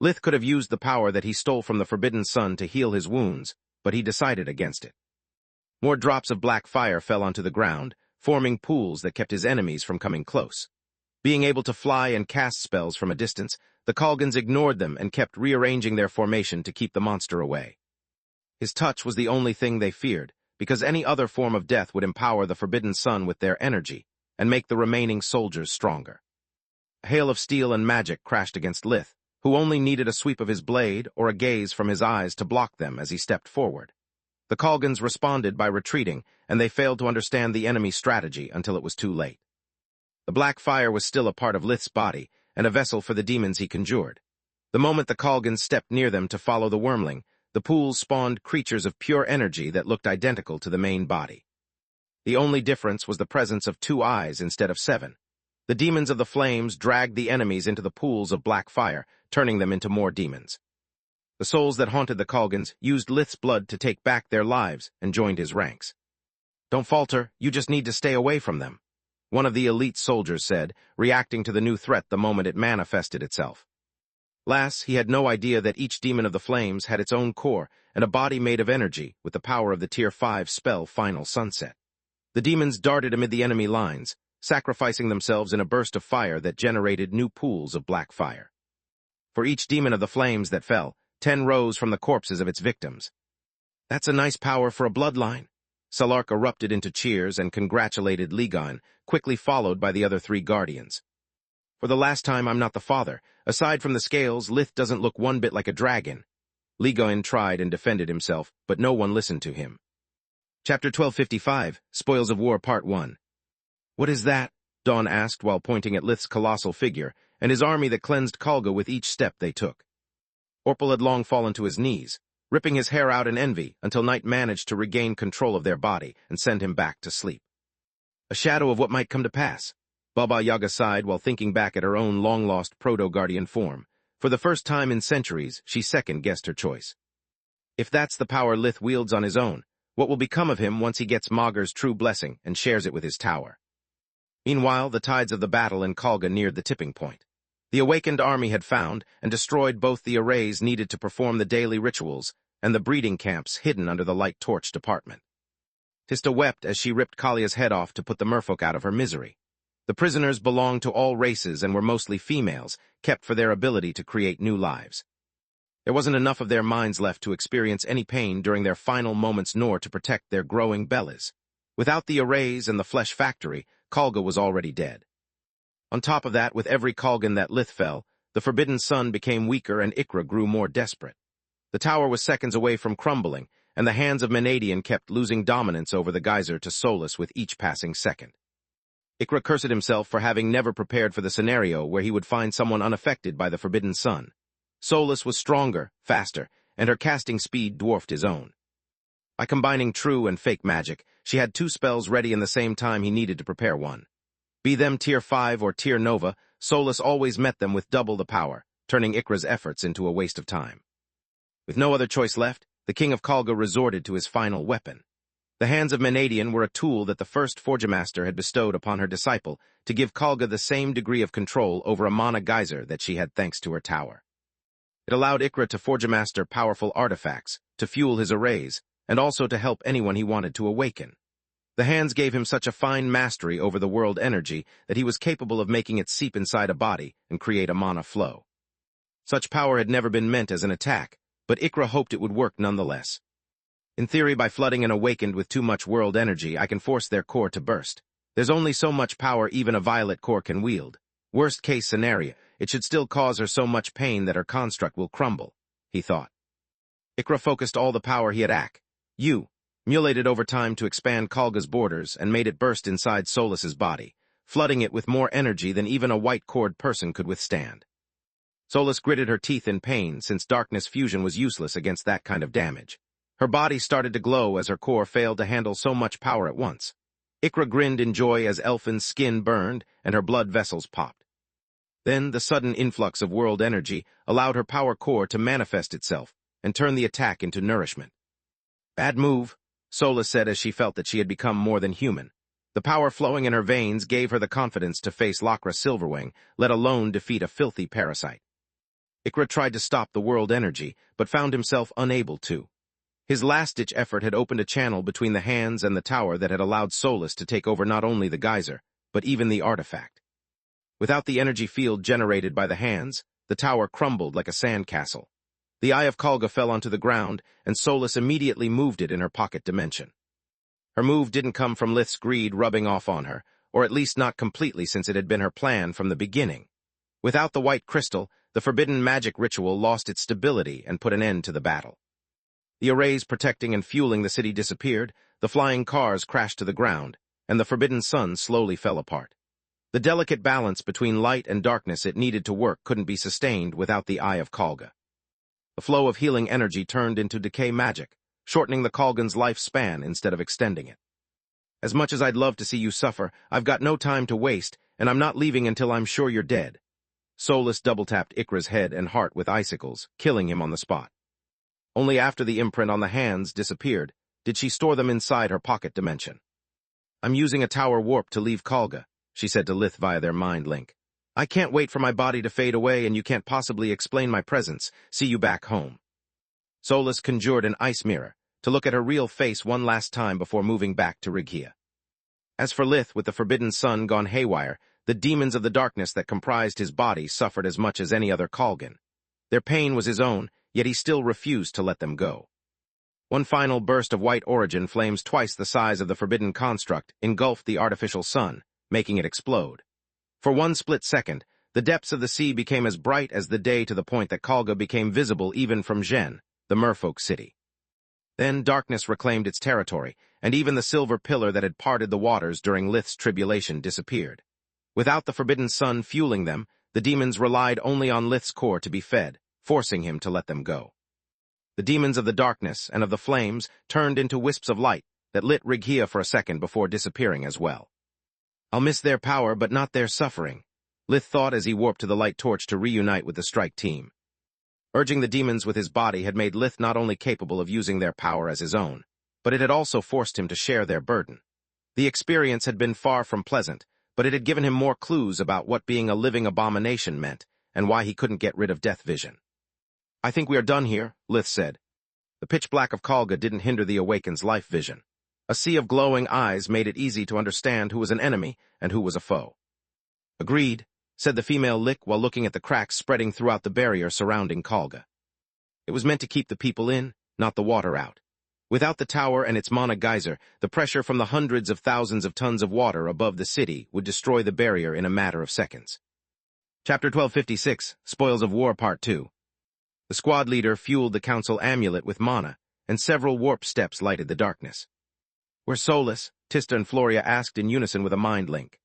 Lith could have used the power that he stole from the Forbidden Sun to heal his wounds, but he decided against it. More drops of black fire fell onto the ground, forming pools that kept his enemies from coming close. Being able to fly and cast spells from a distance, the Kalgans ignored them and kept rearranging their formation to keep the monster away. His touch was the only thing they feared, because any other form of death would empower the Forbidden Sun with their energy and make the remaining soldiers stronger. A hail of steel and magic crashed against Lith, who only needed a sweep of his blade or a gaze from his eyes to block them as he stepped forward. The Kalgans responded by retreating, and they failed to understand the enemy's strategy until it was too late. The black fire was still a part of Lith's body, and a vessel for the demons he conjured. The moment the Kalgans stepped near them to follow the wormling, the pools spawned creatures of pure energy that looked identical to the main body. The only difference was the presence of 2 eyes instead of 7. The demons of the flames dragged the enemies into the pools of black fire, turning them into more demons. The souls that haunted the Kalgans used Lith's blood to take back their lives and joined his ranks. "Don't falter, you just need to stay away from them," one of the elite soldiers said, reacting to the new threat the moment it manifested itself. Lass, he had no idea that each demon of the flames had its own core and a body made of energy with the power of the Tier 5 spell Final Sunset. The demons darted amid the enemy lines, sacrificing themselves in a burst of fire that generated new pools of black fire. For each demon of the flames that fell, 10 rose from the corpses of its victims. "That's a nice power for a bloodline." Salark erupted into cheers and congratulated Ligon, quickly followed by the other 3 guardians. "For the last time, I'm not the father. Aside from the scales, Lith doesn't look one bit like a dragon." Ligon tried and defended himself, but no one listened to him. Chapter 1255, Spoils of War Part 1. "What is that?" Dawn asked while pointing at Lith's colossal figure and his army that cleansed Kalga with each step they took. Orpal had long fallen to his knees, ripping his hair out in envy until night managed to regain control of their body and send him back to sleep. A shadow of what might come to pass. Baba Yaga sighed while thinking back at her own long-lost proto-guardian form. For the first time in centuries, she second-guessed her choice. If that's the power Lith wields on his own, what will become of him once he gets Mager's true blessing and shares it with his tower? Meanwhile, the tides of the battle in Kalga neared the tipping point. The awakened army had found and destroyed both the arrays needed to perform the daily rituals and the breeding camps hidden under the light torch department. Tista wept as she ripped Kalia's head off to put the merfolk out of her misery. The prisoners belonged to all races and were mostly females, kept for their ability to create new lives. There wasn't enough of their minds left to experience any pain during their final moments nor to protect their growing bellies. Without the arrays and the flesh factory, Kalga was already dead. On top of that, with every Kalgan that Lith fell, the Forbidden Sun became weaker and Ikra grew more desperate. The tower was seconds away from crumbling, and the hands of Menadian kept losing dominance over the geyser to Solus with each passing second. Ikra cursed himself for having never prepared for the scenario where he would find someone unaffected by the Forbidden Sun. Solus was stronger, faster, and her casting speed dwarfed his own. By combining true and fake magic, she had 2 spells ready in the same time he needed to prepare one. Be them Tier 5 or Tier Nova, Solus always met them with double the power, turning Ikra's efforts into a waste of time. With no other choice left, the King of Kalga resorted to his final weapon. The hands of Menadian were a tool that the first Forgemaster had bestowed upon her disciple to give Kalga the same degree of control over a mana geyser that she had thanks to her tower. It allowed Ikra to Forgemaster powerful artifacts, to fuel his arrays, and also to help anyone he wanted to awaken. The hands gave him such a fine mastery over the world energy that he was capable of making it seep inside a body and create a mana flow. Such power had never been meant as an attack, but Ikra hoped it would work nonetheless. In theory, by flooding an awakened with too much world energy, I can force their core to burst. There's only so much power even a violet core can wield. Worst case scenario, it should still cause her so much pain that her construct will crumble, he thought. Ikra focused all the power he had mulated over time to expand Kalga's borders and made it burst inside Solus's body, flooding it with more energy than even a white-cored person could withstand. Solus gritted her teeth in pain since darkness fusion was useless against that kind of damage. Her body started to glow as her core failed to handle so much power at once. Ikra grinned in joy as Elfin's skin burned and her blood vessels popped. Then the sudden influx of world energy allowed her power core to manifest itself and turn the attack into nourishment. Bad move, Solus said as she felt that she had become more than human. The power flowing in her veins gave her the confidence to face Lakra Silverwing, let alone defeat a filthy parasite. Ikra tried to stop the world energy, but found himself unable to. His last-ditch effort had opened a channel between the hands and the tower that had allowed Solus to take over not only the geyser, but even the artifact. Without the energy field generated by the hands, the tower crumbled like a sandcastle. The Eye of Kalga fell onto the ground, and Solus immediately moved it in her pocket dimension. Her move didn't come from Lith's greed rubbing off on her, or at least not completely since it had been her plan from the beginning. Without the white crystal, the forbidden magic ritual lost its stability and put an end to the battle. The arrays protecting and fueling the city disappeared, the flying cars crashed to the ground, and the forbidden sun slowly fell apart. The delicate balance between light and darkness it needed to work couldn't be sustained without the Eye of Kalga. The flow of healing energy turned into decay magic, shortening the Kalgan's lifespan instead of extending it. As much as I'd love to see you suffer, I've got no time to waste, and I'm not leaving until I'm sure you're dead. Solus double-tapped Ikra's head and heart with icicles, killing him on the spot. Only after the imprint on the hands disappeared did she store them inside her pocket dimension. I'm using a tower warp to leave Kalga, she said to Lith via their mind link. I can't wait for my body to fade away and you can't possibly explain my presence. See you back home. Solus conjured an ice mirror to look at her real face one last time before moving back to Rigia. As for Lith, with the forbidden sun gone haywire, the demons of the darkness that comprised his body suffered as much as any other Kalgan. Their pain was his own, yet he still refused to let them go. One final burst of white origin, flames twice the size of the forbidden construct, engulfed the artificial sun, making it explode. For one split second, the depths of the sea became as bright as the day to the point that Kalga became visible even from Zhen, the merfolk city. Then darkness reclaimed its territory, and even the silver pillar that had parted the waters during Lith's tribulation disappeared. Without the forbidden sun fueling them, the demons relied only on Lith's core to be fed, forcing him to let them go. The demons of the darkness and of the flames turned into wisps of light that lit Rigia for a second before disappearing as well. I'll miss their power, but not their suffering, Lith thought as he warped to the light torch to reunite with the strike team. Urging the demons with his body had made Lith not only capable of using their power as his own, but it had also forced him to share their burden. The experience had been far from pleasant, but it had given him more clues about what being a living abomination meant and why he couldn't get rid of death vision. I think we are done here, Lith said. The pitch black of Kalga didn't hinder the Awaken's life vision. A sea of glowing eyes made it easy to understand who was an enemy and who was a foe. Agreed, said the female Lick while looking at the cracks spreading throughout the barrier surrounding Kalga. It was meant to keep the people in, not the water out. Without the tower and its mana geyser, the pressure from the hundreds of thousands of tons of water above the city would destroy the barrier in a matter of seconds. Chapter 1256, Spoils of War Part 2. The squad leader fueled the council amulet with mana, and several warp steps lighted the darkness. Where's Solus? Tista and Floria asked in unison with a mind link.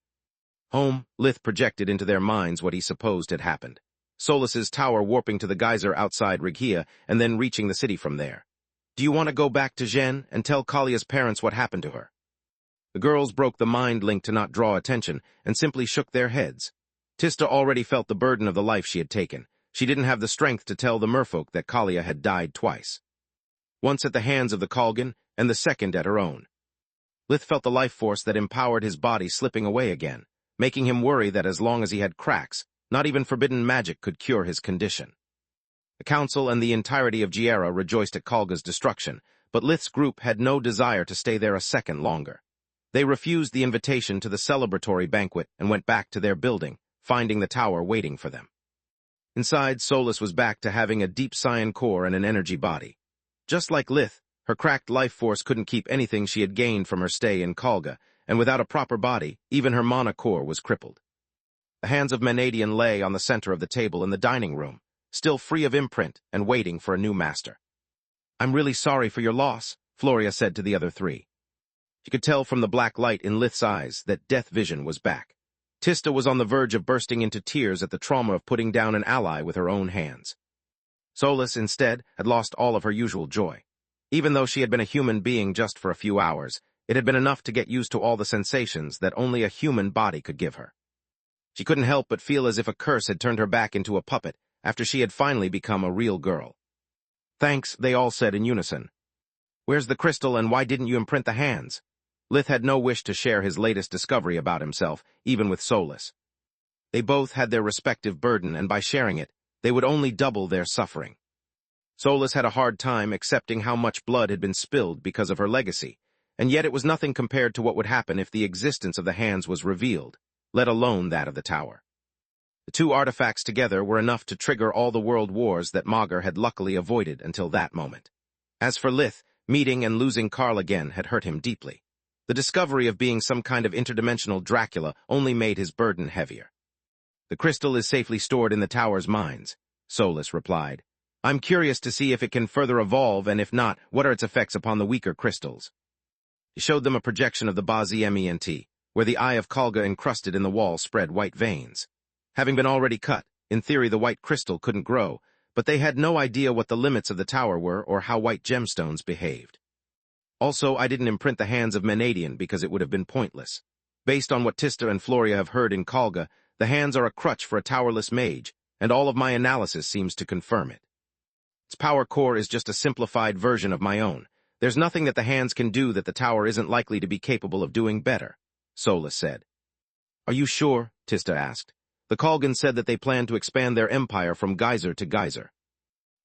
Home, Lith projected into their minds what he supposed had happened. Solus's tower warping to the geyser outside Rigia and then reaching the city from there. Do you want to go back to Zhen and tell Kalia's parents what happened to her? The girls broke the mind link to not draw attention and simply shook their heads. Tista already felt the burden of the life she had taken. She didn't have the strength to tell the merfolk that Kalia had died twice. Once at the hands of the Kalgan, and the second at her own. Lith felt the life force that empowered his body slipping away again, making him worry that as long as he had cracks, not even forbidden magic could cure his condition. The council and the entirety of Giera rejoiced at Kalga's destruction, but Lith's group had no desire to stay there a second longer. They refused the invitation to the celebratory banquet and went back to their building, finding the tower waiting for them. Inside, Solus was back to having a deep cyan core and an energy body. Just like Lith, her cracked life force couldn't keep anything she had gained from her stay in Kalga, and without a proper body, even her mana core was crippled. The hands of Menadian lay on the center of the table in the dining room, still free of imprint and waiting for a new master. "I'm really sorry for your loss," Floria said to the other three. She could tell from the black light in Lith's eyes that death vision was back. Tista was on the verge of bursting into tears at the trauma of putting down an ally with her own hands. Solus, instead, had lost all of her usual joy. Even though she had been a human being just for a few hours, it had been enough to get used to all the sensations that only a human body could give her. She couldn't help but feel as if a curse had turned her back into a puppet after she had finally become a real girl. "Thanks," they all said in unison. "Where's the crystal and why didn't you imprint the hands?" Lith had no wish to share his latest discovery about himself, even with Solus. They both had their respective burden, and by sharing it, they would only double their suffering. Solus had a hard time accepting how much blood had been spilled because of her legacy, and yet it was nothing compared to what would happen if the existence of the hands was revealed, let alone that of the tower. The two artifacts together were enough to trigger all the world wars that Magur had luckily avoided until that moment. As for Lith, meeting and losing Karl again had hurt him deeply. The discovery of being some kind of interdimensional Dracula only made his burden heavier. "The crystal is safely stored in the tower's mines," Solus replied. "I'm curious to see if it can further evolve, and if not, what are its effects upon the weaker crystals." He showed them a projection of the Baz-Ment, where the eye of Kalga encrusted in the wall spread white veins. Having been already cut, in theory the white crystal couldn't grow, but they had no idea what the limits of the tower were or how white gemstones behaved. "Also, I didn't imprint the hands of Menadian because it would have been pointless. Based on what Tista and Floria have heard in Kalga, the hands are a crutch for a towerless mage, and all of my analysis seems to confirm it. Its power core is just a simplified version of my own. There's nothing that the hands can do that the tower isn't likely to be capable of doing better," Solus said. "Are you sure?" Tista asked. "The Kalgans said that they plan to expand their empire from geyser to geyser."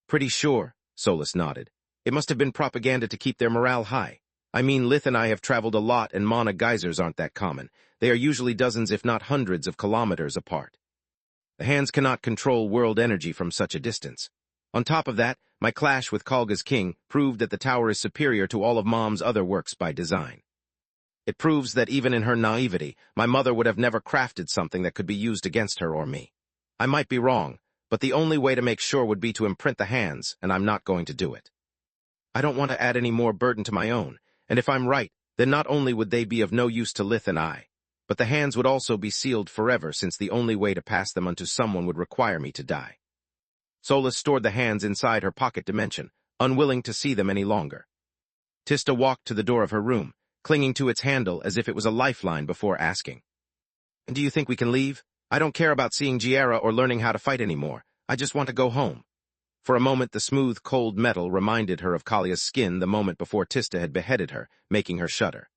"Pretty sure," Solus nodded. "It must have been propaganda to keep their morale high. I mean, Lith and I have traveled a lot, and mana geysers aren't that common. They are usually dozens if not hundreds of kilometers apart. The hands cannot control world energy from such a distance. On top of that, my clash with Kalga's king proved that the tower is superior to all of Mom's other works by design. It proves that even in her naivety, my mother would have never crafted something that could be used against her or me. I might be wrong, but the only way to make sure would be to imprint the hands, and I'm not going to do it. I don't want to add any more burden to my own, and if I'm right, then not only would they be of no use to Lith and I, but the hands would also be sealed forever, since the only way to pass them unto someone would require me to die." Solus stored the hands inside her pocket dimension, unwilling to see them any longer. Tista walked to the door of her room, clinging to its handle as if it was a lifeline before asking, "And do you think we can leave? I don't care about seeing Giera or learning how to fight anymore. I just want to go home." For a moment, the smooth, cold metal reminded her of Kalia's skin the moment before Tista had beheaded her, making her shudder.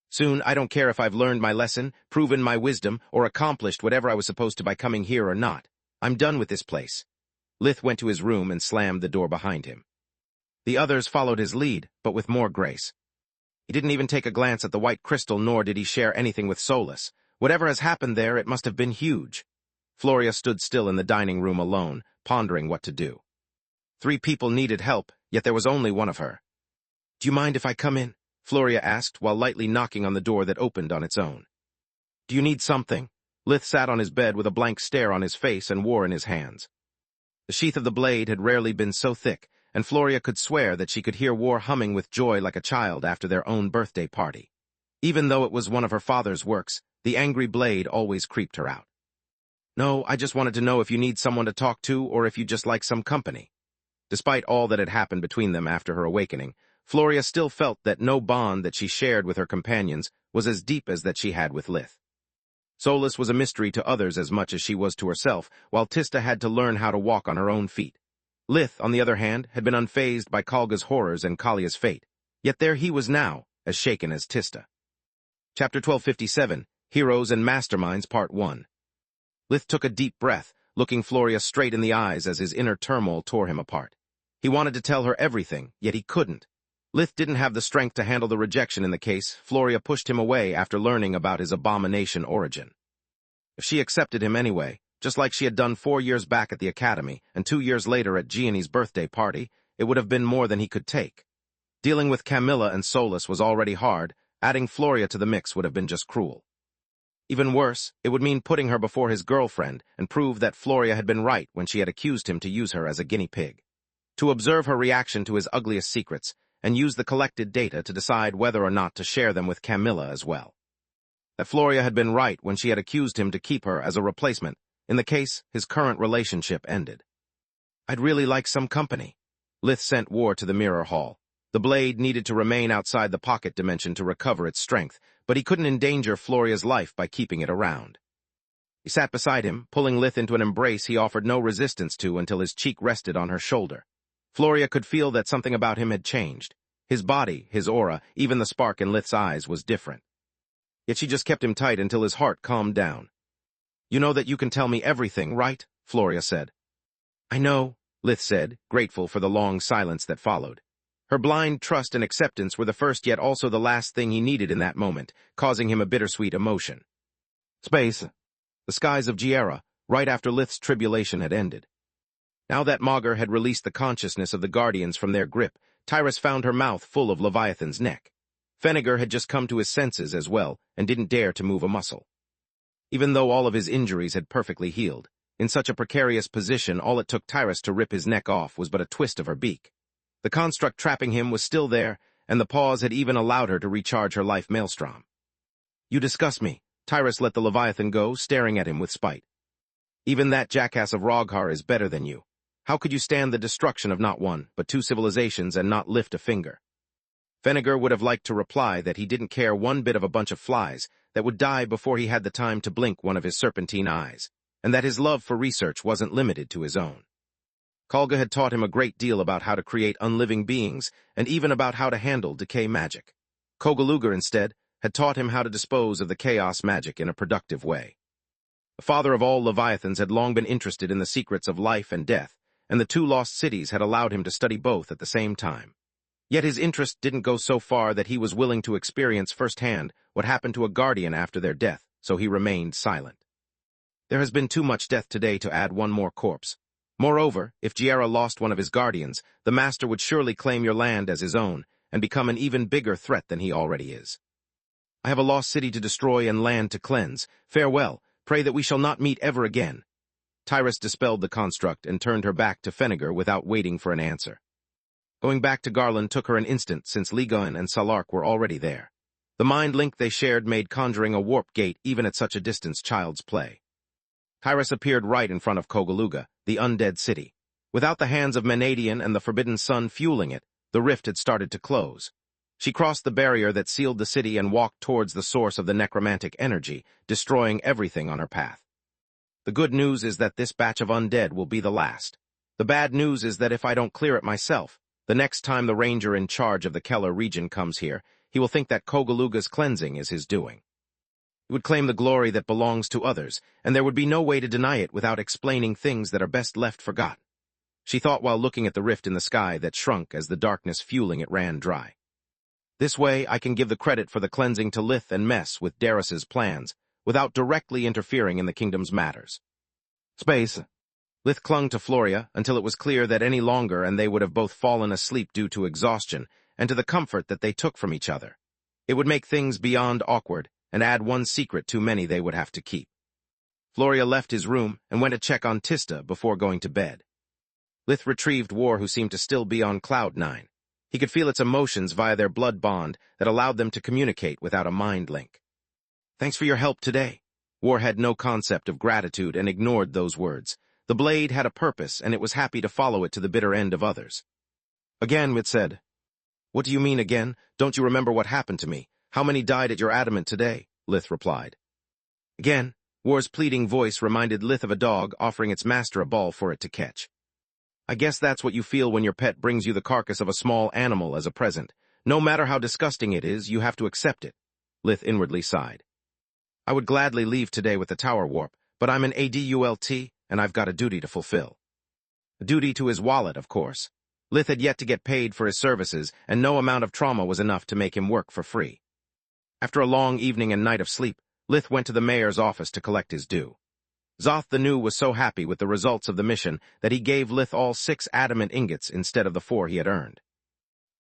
"Soon, I don't care if I've learned my lesson, proven my wisdom, or accomplished whatever I was supposed to by coming here or not. I'm done with this place." Lith went to his room and slammed the door behind him. The others followed his lead, but with more grace. He didn't even take a glance at the white crystal, nor did he share anything with Solus. Whatever has happened there, it must have been huge. Floria stood still in the dining room alone, pondering what to do. 3 people needed help, yet there was only one of her. "Do you mind if I come in?" Floria asked, while lightly knocking on the door that opened on its own. "Do you need something?" Lith sat on his bed with a blank stare on his face and war in his hands. The sheath of the blade had rarely been so thick, and Floria could swear that she could hear War humming with joy like a child after their own birthday party. Even though it was one of her father's works, the angry blade always creeped her out. "No, I just wanted to know if you need someone to talk to or if you just like some company." Despite all that had happened between them after her awakening, Floria still felt that no bond that she shared with her companions was as deep as that she had with Lith. Solus was a mystery to others as much as she was to herself, while Tista had to learn how to walk on her own feet. Lith, on the other hand, had been unfazed by Kalga's horrors and Kalia's fate, yet there he was now, as shaken as Tista. Chapter 1257, Heroes and Masterminds, Part 1. Lith took a deep breath, looking Floria straight in the eyes as his inner turmoil tore him apart. He wanted to tell her everything, yet he couldn't. Lith didn't have the strength to handle the rejection in the case. Floria pushed him away after learning about his abomination origin. If she accepted him anyway, just like she had done 4 years back at the academy and 2 years later at Gianni's birthday party, it would have been more than he could take. Dealing with Camilla and Solus was already hard. Adding Floria to the mix would have been just cruel. Even worse, it would mean putting her before his girlfriend and prove that Floria had been right when she had accused him to use her as a guinea pig. To observe her reaction to his ugliest secrets and use the collected data to decide whether or not to share them with Camilla as well. That Floria had been right when she had accused him to keep her as a replacement. In the case, his current relationship ended. I'd really like some company. Lith sent War to the mirror hall. The blade needed to remain outside the pocket dimension to recover its strength, but he couldn't endanger Floria's life by keeping it around. He sat beside him, pulling Lith into an embrace he offered no resistance to until his cheek rested on her shoulder. Floria could feel that something about him had changed. His body, his aura, even the spark in Lith's eyes was different. Yet she just kept him tight until his heart calmed down. You know that you can tell me everything, right? Floria said. I know, Lith said, grateful for the long silence that followed. Her blind trust and acceptance were the first yet also the last thing he needed in that moment, causing him a bittersweet emotion. Space. The skies of Giera, right after Lith's tribulation had ended. Now that Maugre had released the consciousness of the Guardians from their grip, Tyrus found her mouth full of Leviathan's neck. Fennegar had just come to his senses as well, and didn't dare to move a muscle. Even though all of his injuries had perfectly healed, in such a precarious position all it took Tyrus to rip his neck off was but a twist of her beak. The construct trapping him was still there, and the pause had even allowed her to recharge her life maelstrom. You disgust me. Tyrus let the Leviathan go, staring at him with spite. Even that jackass of Roghar is better than you. How could you stand the destruction of not one, but 2 civilizations and not lift a finger? Fennegar would have liked to reply that he didn't care one bit of a bunch of flies that would die before he had the time to blink one of his serpentine eyes, and that his love for research wasn't limited to his own. Kalga had taught him a great deal about how to create unliving beings, and even about how to handle decay magic. Kogaluga, instead, had taught him how to dispose of the chaos magic in a productive way. The father of all Leviathans had long been interested in the secrets of life and death, and the 2 lost cities had allowed him to study both at the same time. Yet his interest didn't go so far that he was willing to experience firsthand what happened to a guardian after their death, so he remained silent. There has been too much death today to add one more corpse. Moreover, if Giera lost one of his guardians, the Master would surely claim your land as his own, and become an even bigger threat than he already is. I have a lost city to destroy and land to cleanse. Farewell, pray that we shall not meet ever again. Tyrus dispelled the construct and turned her back to Fennegar without waiting for an answer. Going back to Garland took her an instant since Ligon and Salark were already there. The mind link they shared made conjuring a warp gate even at such a distance child's play. Tyrus appeared right in front of Kogaluga, the undead city. Without the hands of Menadian and the Forbidden Sun fueling it, the rift had started to close. She crossed the barrier that sealed the city and walked towards the source of the necromantic energy, destroying everything on her path. The good news is that this batch of undead will be the last. The bad news is that if I don't clear it myself, the next time the ranger in charge of the Keller region comes here, he will think that Kogaluga's cleansing is his doing. He would claim the glory that belongs to others, and there would be no way to deny it without explaining things that are best left forgotten. She thought while looking at the rift in the sky that shrunk as the darkness fueling it ran dry. This way I can give the credit for the cleansing to Lith and mess with Darius's plans, without directly interfering in the kingdom's matters. Space. Lith clung to Floria until it was clear that any longer and they would have both fallen asleep due to exhaustion and to the comfort that they took from each other. It would make things beyond awkward, and add one secret too many they would have to keep. Floria left his room and went to check on Tista before going to bed. Lith retrieved War, who seemed to still be on cloud 9. He could feel its emotions via their blood bond that allowed them to communicate without a mind link. Thanks for your help today. War had no concept of gratitude and ignored those words. The blade had a purpose, and it was happy to follow it to the bitter end of others. Again, it said. What do you mean again? Don't you remember what happened to me? How many died at your adamant today? Lith replied. Again, War's pleading voice reminded Lith of a dog offering its master a ball for it to catch. I guess that's what you feel when your pet brings you the carcass of a small animal as a present. No matter how disgusting it is, you have to accept it. Lith inwardly sighed. I would gladly leave today with the tower warp, but I'm an ADULT, and I've got a duty to fulfill. A duty to his wallet, of course. Lith had yet to get paid for his services, and no amount of trauma was enough to make him work for free. After a long evening and night of sleep, Lith went to the mayor's office to collect his due. Zoth the New was so happy with the results of the mission that he gave Lith all 6 adamant ingots instead of the 4 he had earned.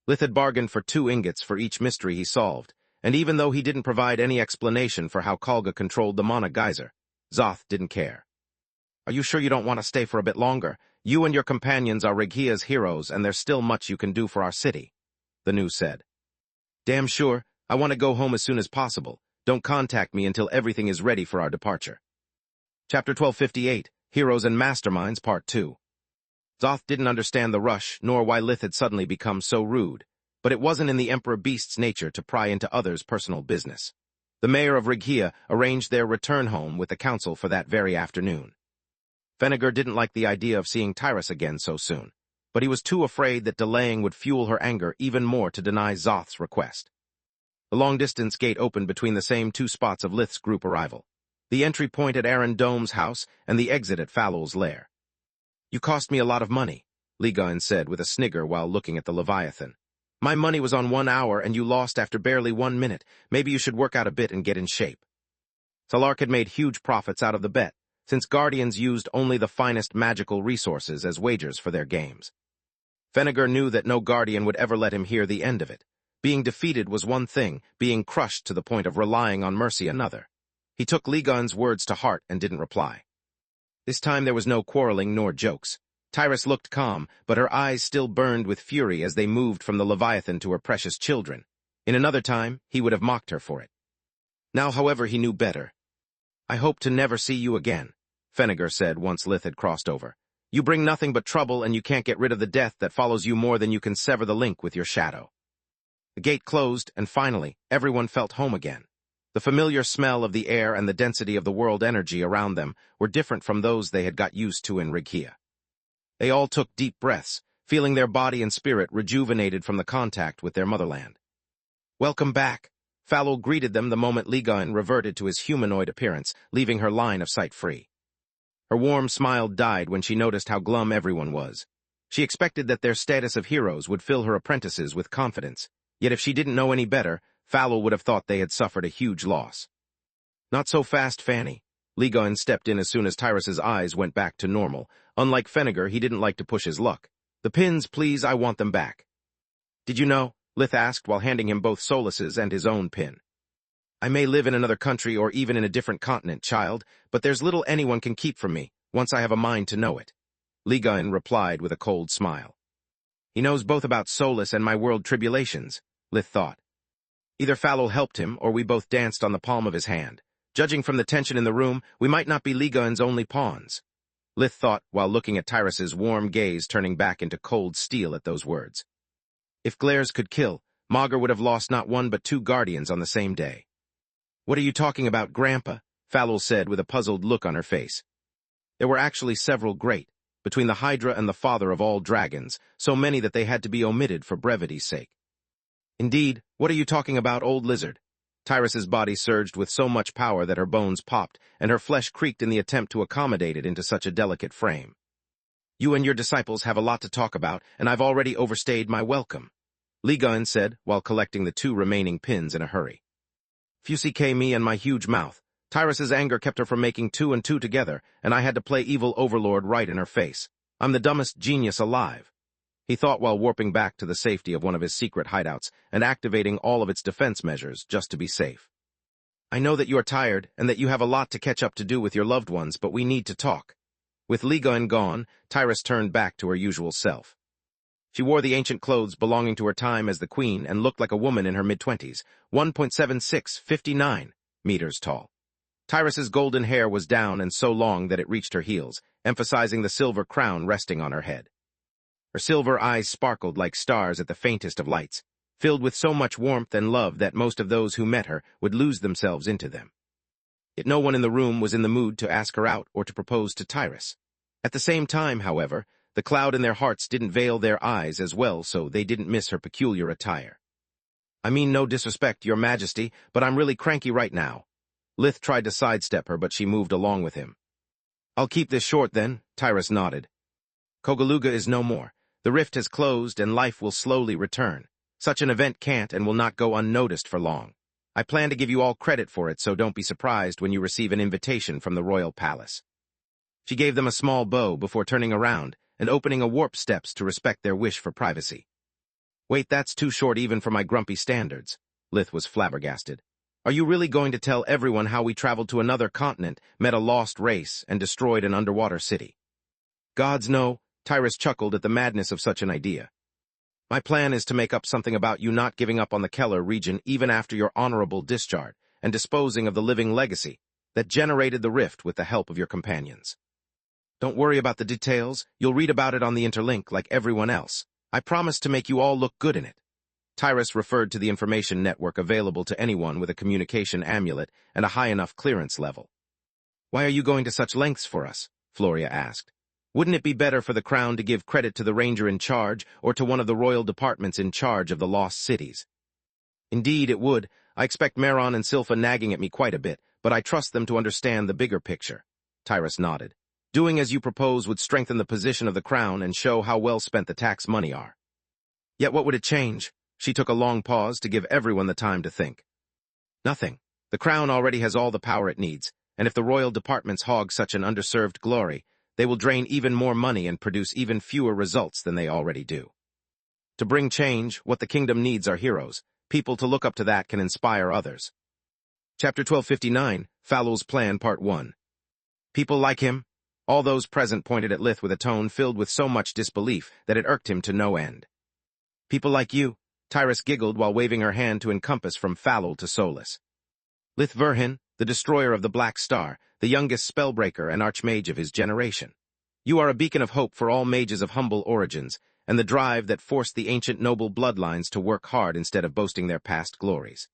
Lith had bargained for 2 ingots for each mystery he solved, and even though he didn't provide any explanation for how Kalga controlled the mana geyser, Zoth didn't care. Are you sure you don't want to stay for a bit longer? You and your companions are Righia's heroes, and there's still much you can do for our city, the New said. Damn sure, I want to go home as soon as possible. Don't contact me until everything is ready for our departure. Chapter 1258, Heroes and Masterminds, Part 2. Zoth didn't understand the rush, nor why Lith had suddenly become so rude, but it wasn't in the Emperor Beast's nature to pry into others' personal business. The mayor of Righia arranged their return home with the council for that very afternoon. Fennegar didn't like the idea of seeing Tyrus again so soon, but he was too afraid that delaying would fuel her anger even more to deny Zoth's request. The long-distance gate opened between the same 2 spots of Lith's group arrival, the entry point at Aaron Dome's house and the exit at Fallow's lair. You cost me a lot of money, Ligon said with a snigger while looking at the Leviathan. My money was on 1 hour and you lost after barely 1 minute. Maybe you should work out a bit and get in shape. Salark had made huge profits out of the bet, since Guardians used only the finest magical resources as wagers for their games. Fennegar knew that no Guardian would ever let him hear the end of it. Being defeated was one thing, being crushed to the point of relying on mercy another. He took Ligon's words to heart and didn't reply. This time there was no quarreling nor jokes. Tyrus looked calm, but her eyes still burned with fury as they moved from the Leviathan to her precious children. In another time, he would have mocked her for it. Now, however, he knew better. I hope to never see you again, Fennegar said once Lith had crossed over. You bring nothing but trouble, and you can't get rid of the death that follows you more than you can sever the link with your shadow. The gate closed, and finally, everyone felt home again. The familiar smell of the air and the density of the world energy around them were different from those they had got used to in Righia. They all took deep breaths, feeling their body and spirit rejuvenated from the contact with their motherland. Welcome back. Fallow greeted them the moment Ligon reverted to his humanoid appearance, leaving her line of sight free. Her warm smile died when she noticed how glum everyone was. She expected that their status of heroes would fill her apprentices with confidence, yet if she didn't know any better, Fallow would have thought they had suffered a huge loss. Not so fast, Fanny. Ligon stepped in as soon as Tyrus's eyes went back to normal. Unlike Fennegar, he didn't like to push his luck. The pins, please, I want them back. Did you know? Lith asked while handing him both Solus's and his own pin. I may live in another country or even in a different continent, child, but there's little anyone can keep from me, once I have a mind to know it. Ligon replied with a cold smile. He knows both about Solus and my world tribulations, Lith thought. Either Fallow helped him, or we both danced on the palm of his hand. Judging from the tension in the room, we might not be Ligon's only pawns. Lith thought while looking at Tyrus's warm gaze turning back into cold steel at those words. If Glares could kill, Maugre would have lost not 1 but 2 guardians on the same day. What are you talking about, Grandpa? Fallow said with a puzzled look on her face. There were actually several great, between the Hydra and the father of all dragons, so many that they had to be omitted for brevity's sake. Indeed, what are you talking about, old lizard? Tyrus's body surged with so much power that her bones popped, and her flesh creaked in the attempt to accommodate it into such a delicate frame. You and your disciples have a lot to talk about, and I've already overstayed my welcome, Ligon said while collecting the 2 remaining pins in a hurry. Fusique me and my huge mouth. Tyrus's anger kept her from making 2 and 2 together, and I had to play evil overlord right in her face. I'm the dumbest genius alive, he thought while warping back to the safety of one of his secret hideouts and activating all of its defense measures just to be safe. I know that you are tired and that you have a lot to catch up to do with your loved ones, but we need to talk. With Ligon gone, Tyrus turned back to her usual self. She wore the ancient clothes belonging to her time as the queen and looked like a woman in her mid-20s, 1.7659 meters tall. Tyrus's golden hair was down and so long that it reached her heels, emphasizing the silver crown resting on her head. Her silver eyes sparkled like stars at the faintest of lights, filled with so much warmth and love that most of those who met her would lose themselves into them. Yet no one in the room was in the mood to ask her out or to propose to Tyrus. At the same time, however, the cloud in their hearts didn't veil their eyes as well, so they didn't miss her peculiar attire. I mean no disrespect, your majesty, but I'm really cranky right now. Lith tried to sidestep her, but she moved along with him. I'll keep this short then, Tyrus nodded. Kogaluga is no more. The rift has closed and life will slowly return. Such an event can't and will not go unnoticed for long. I plan to give you all credit for it, so don't be surprised when you receive an invitation from the royal palace. She gave them a small bow before turning around and opening a warp steps to respect their wish for privacy. Wait, that's too short even for my grumpy standards. Lith was flabbergasted. Are you really going to tell everyone how we traveled to another continent, met a lost race, and destroyed an underwater city? Gods no, Tyrus chuckled at the madness of such an idea. My plan is to make up something about you not giving up on the Keller region even after your honorable discharge, and disposing of the living legacy that generated the rift with the help of your companions. Don't worry about the details, you'll read about it on the interlink like everyone else. I promise to make you all look good in it. Tyrus referred to the information network available to anyone with a communication amulet and a high enough clearance level. Why are you going to such lengths for us? Floria asked. Wouldn't it be better for the crown to give credit to the ranger in charge or to one of the royal departments in charge of the lost cities? Indeed, it would. I expect Maron and Silpha nagging at me quite a bit, but I trust them to understand the bigger picture. Tyrus nodded. Doing as you propose would strengthen the position of the crown and show how well spent the tax money are. Yet what would it change? She took a long pause to give everyone the time to think. Nothing. The crown already has all the power it needs, and if the royal departments hog such an underserved glory, they will drain even more money and produce even fewer results than they already do. To bring change, what the kingdom needs are heroes, people to look up to that can inspire others. Chapter 1259, Falul's Plan, Part 1. People like him? All those present pointed at Lith with a tone filled with so much disbelief that it irked him to no end. People like you? Tyrus giggled while waving her hand to encompass from Falul to Solus. Lith Verhin, the destroyer of the Black Star, the youngest spellbreaker and archmage of his generation. You are a beacon of hope for all mages of humble origins, and the drive that forced the ancient noble bloodlines to work hard instead of boasting their past glories.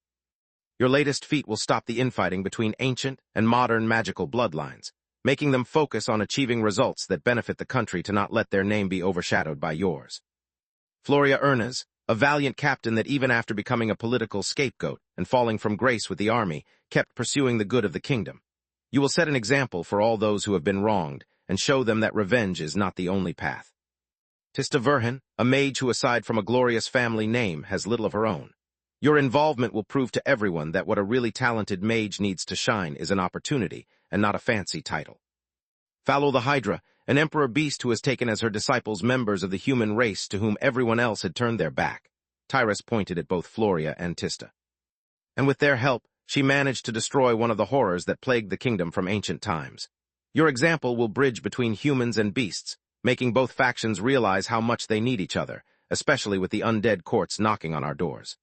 Your latest feat will stop the infighting between ancient and modern magical bloodlines, making them focus on achieving results that benefit the country to not let their name be overshadowed by yours. Floria Ernas, a valiant captain that even after becoming a political scapegoat and falling from grace with the army, kept pursuing the good of the kingdom. You will set an example for all those who have been wronged and show them that revenge is not the only path. Tista Verhin, a mage who aside from a glorious family name has little of her own. Your involvement will prove to everyone that what a really talented mage needs to shine is an opportunity and not a fancy title. Falul the Hydra, an emperor beast who has taken as her disciples members of the human race to whom everyone else had turned their back. Tyrus pointed at both Floria and Tista. And with their help, she managed to destroy one of the horrors that plagued the kingdom from ancient times. Your example will bridge between humans and beasts, making both factions realize how much they need each other, especially with the undead courts knocking on our doors.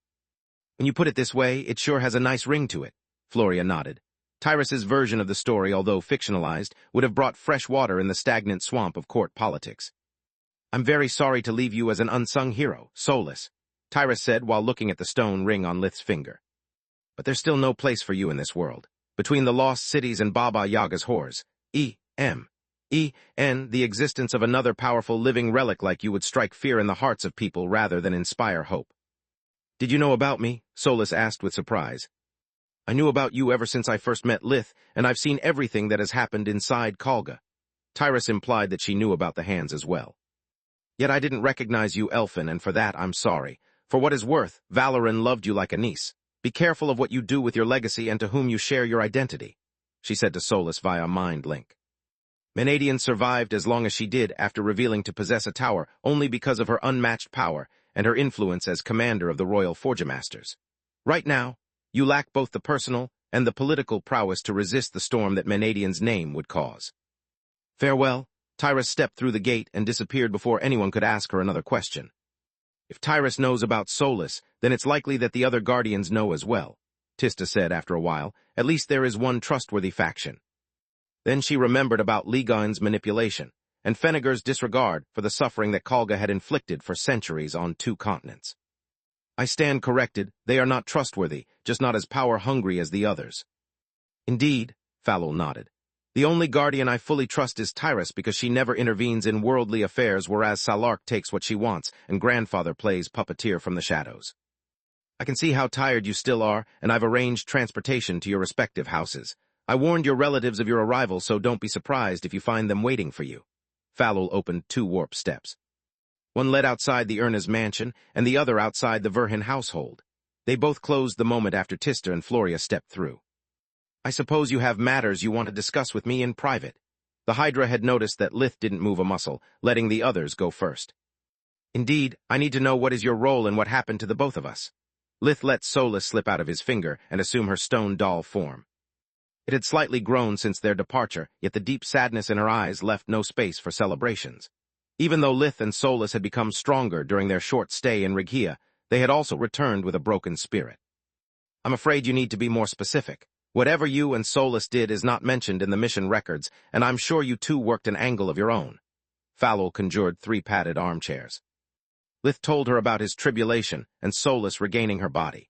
When you put it this way, it sure has a nice ring to it, Floria nodded. Tyrus's version of the story, although fictionalized, would have brought fresh water in the stagnant swamp of court politics. I'm very sorry to leave you as an unsung hero, Solus, Tyrus said while looking at the stone ring on Lith's finger. But there's still no place for you in this world. Between the lost cities and Baba Yaga's whores, the existence of another powerful living relic like you would strike fear in the hearts of people rather than inspire hope. Did you know about me? Solus asked with surprise. I knew about you ever since I first met Lith, and I've seen everything that has happened inside Kalga. Tyrus implied that she knew about the hands as well. Yet I didn't recognize you, Elfin, and for that I'm sorry. For what is worth, Valoran loved you like a niece. Be careful of what you do with your legacy and to whom you share your identity, she said to Solus via mind link. Menadian survived as long as she did after revealing to possess a tower only because of her unmatched power and her influence as commander of the Royal Forgemasters. Right now, you lack both the personal and the political prowess to resist the storm that Menadian's name would cause. Farewell. Tyrus stepped through the gate and disappeared before anyone could ask her another question. If Tyrus knows about Solus, then it's likely that the other Guardians know as well, Tista said after a while. At least there is one trustworthy faction. Then she remembered about Ligon's manipulation and Fenneger's disregard for the suffering that Kalga had inflicted for centuries on 2 continents. I stand corrected. They are not trustworthy, just not as power-hungry as the others. Indeed, Falul nodded. The only guardian I fully trust is Tyrus because she never intervenes in worldly affairs, whereas Salark takes what she wants and grandfather plays puppeteer from the shadows. I can see how tired you still are, and I've arranged transportation to your respective houses. I warned your relatives of your arrival, so don't be surprised if you find them waiting for you. Falul opened 2 warp steps. One led outside the Erna's mansion, and the other outside the Verhin household. They both closed the moment after Tista and Floria stepped through. I suppose you have matters you want to discuss with me in private. The Hydra had noticed that Lith didn't move a muscle, letting the others go first. Indeed, I need to know what is your role and what happened to the both of us. Lith let Solus slip out of his finger and assume her stone doll form. It had slightly grown since their departure, yet the deep sadness in her eyes left no space for celebrations. Even though Lith and Solus had become stronger during their short stay in Rigia, they had also returned with a broken spirit. I'm afraid you need to be more specific. Whatever you and Solus did is not mentioned in the mission records, and I'm sure you two worked an angle of your own. Falul conjured 3 padded armchairs. Lith told her about his tribulation and Solus regaining her body.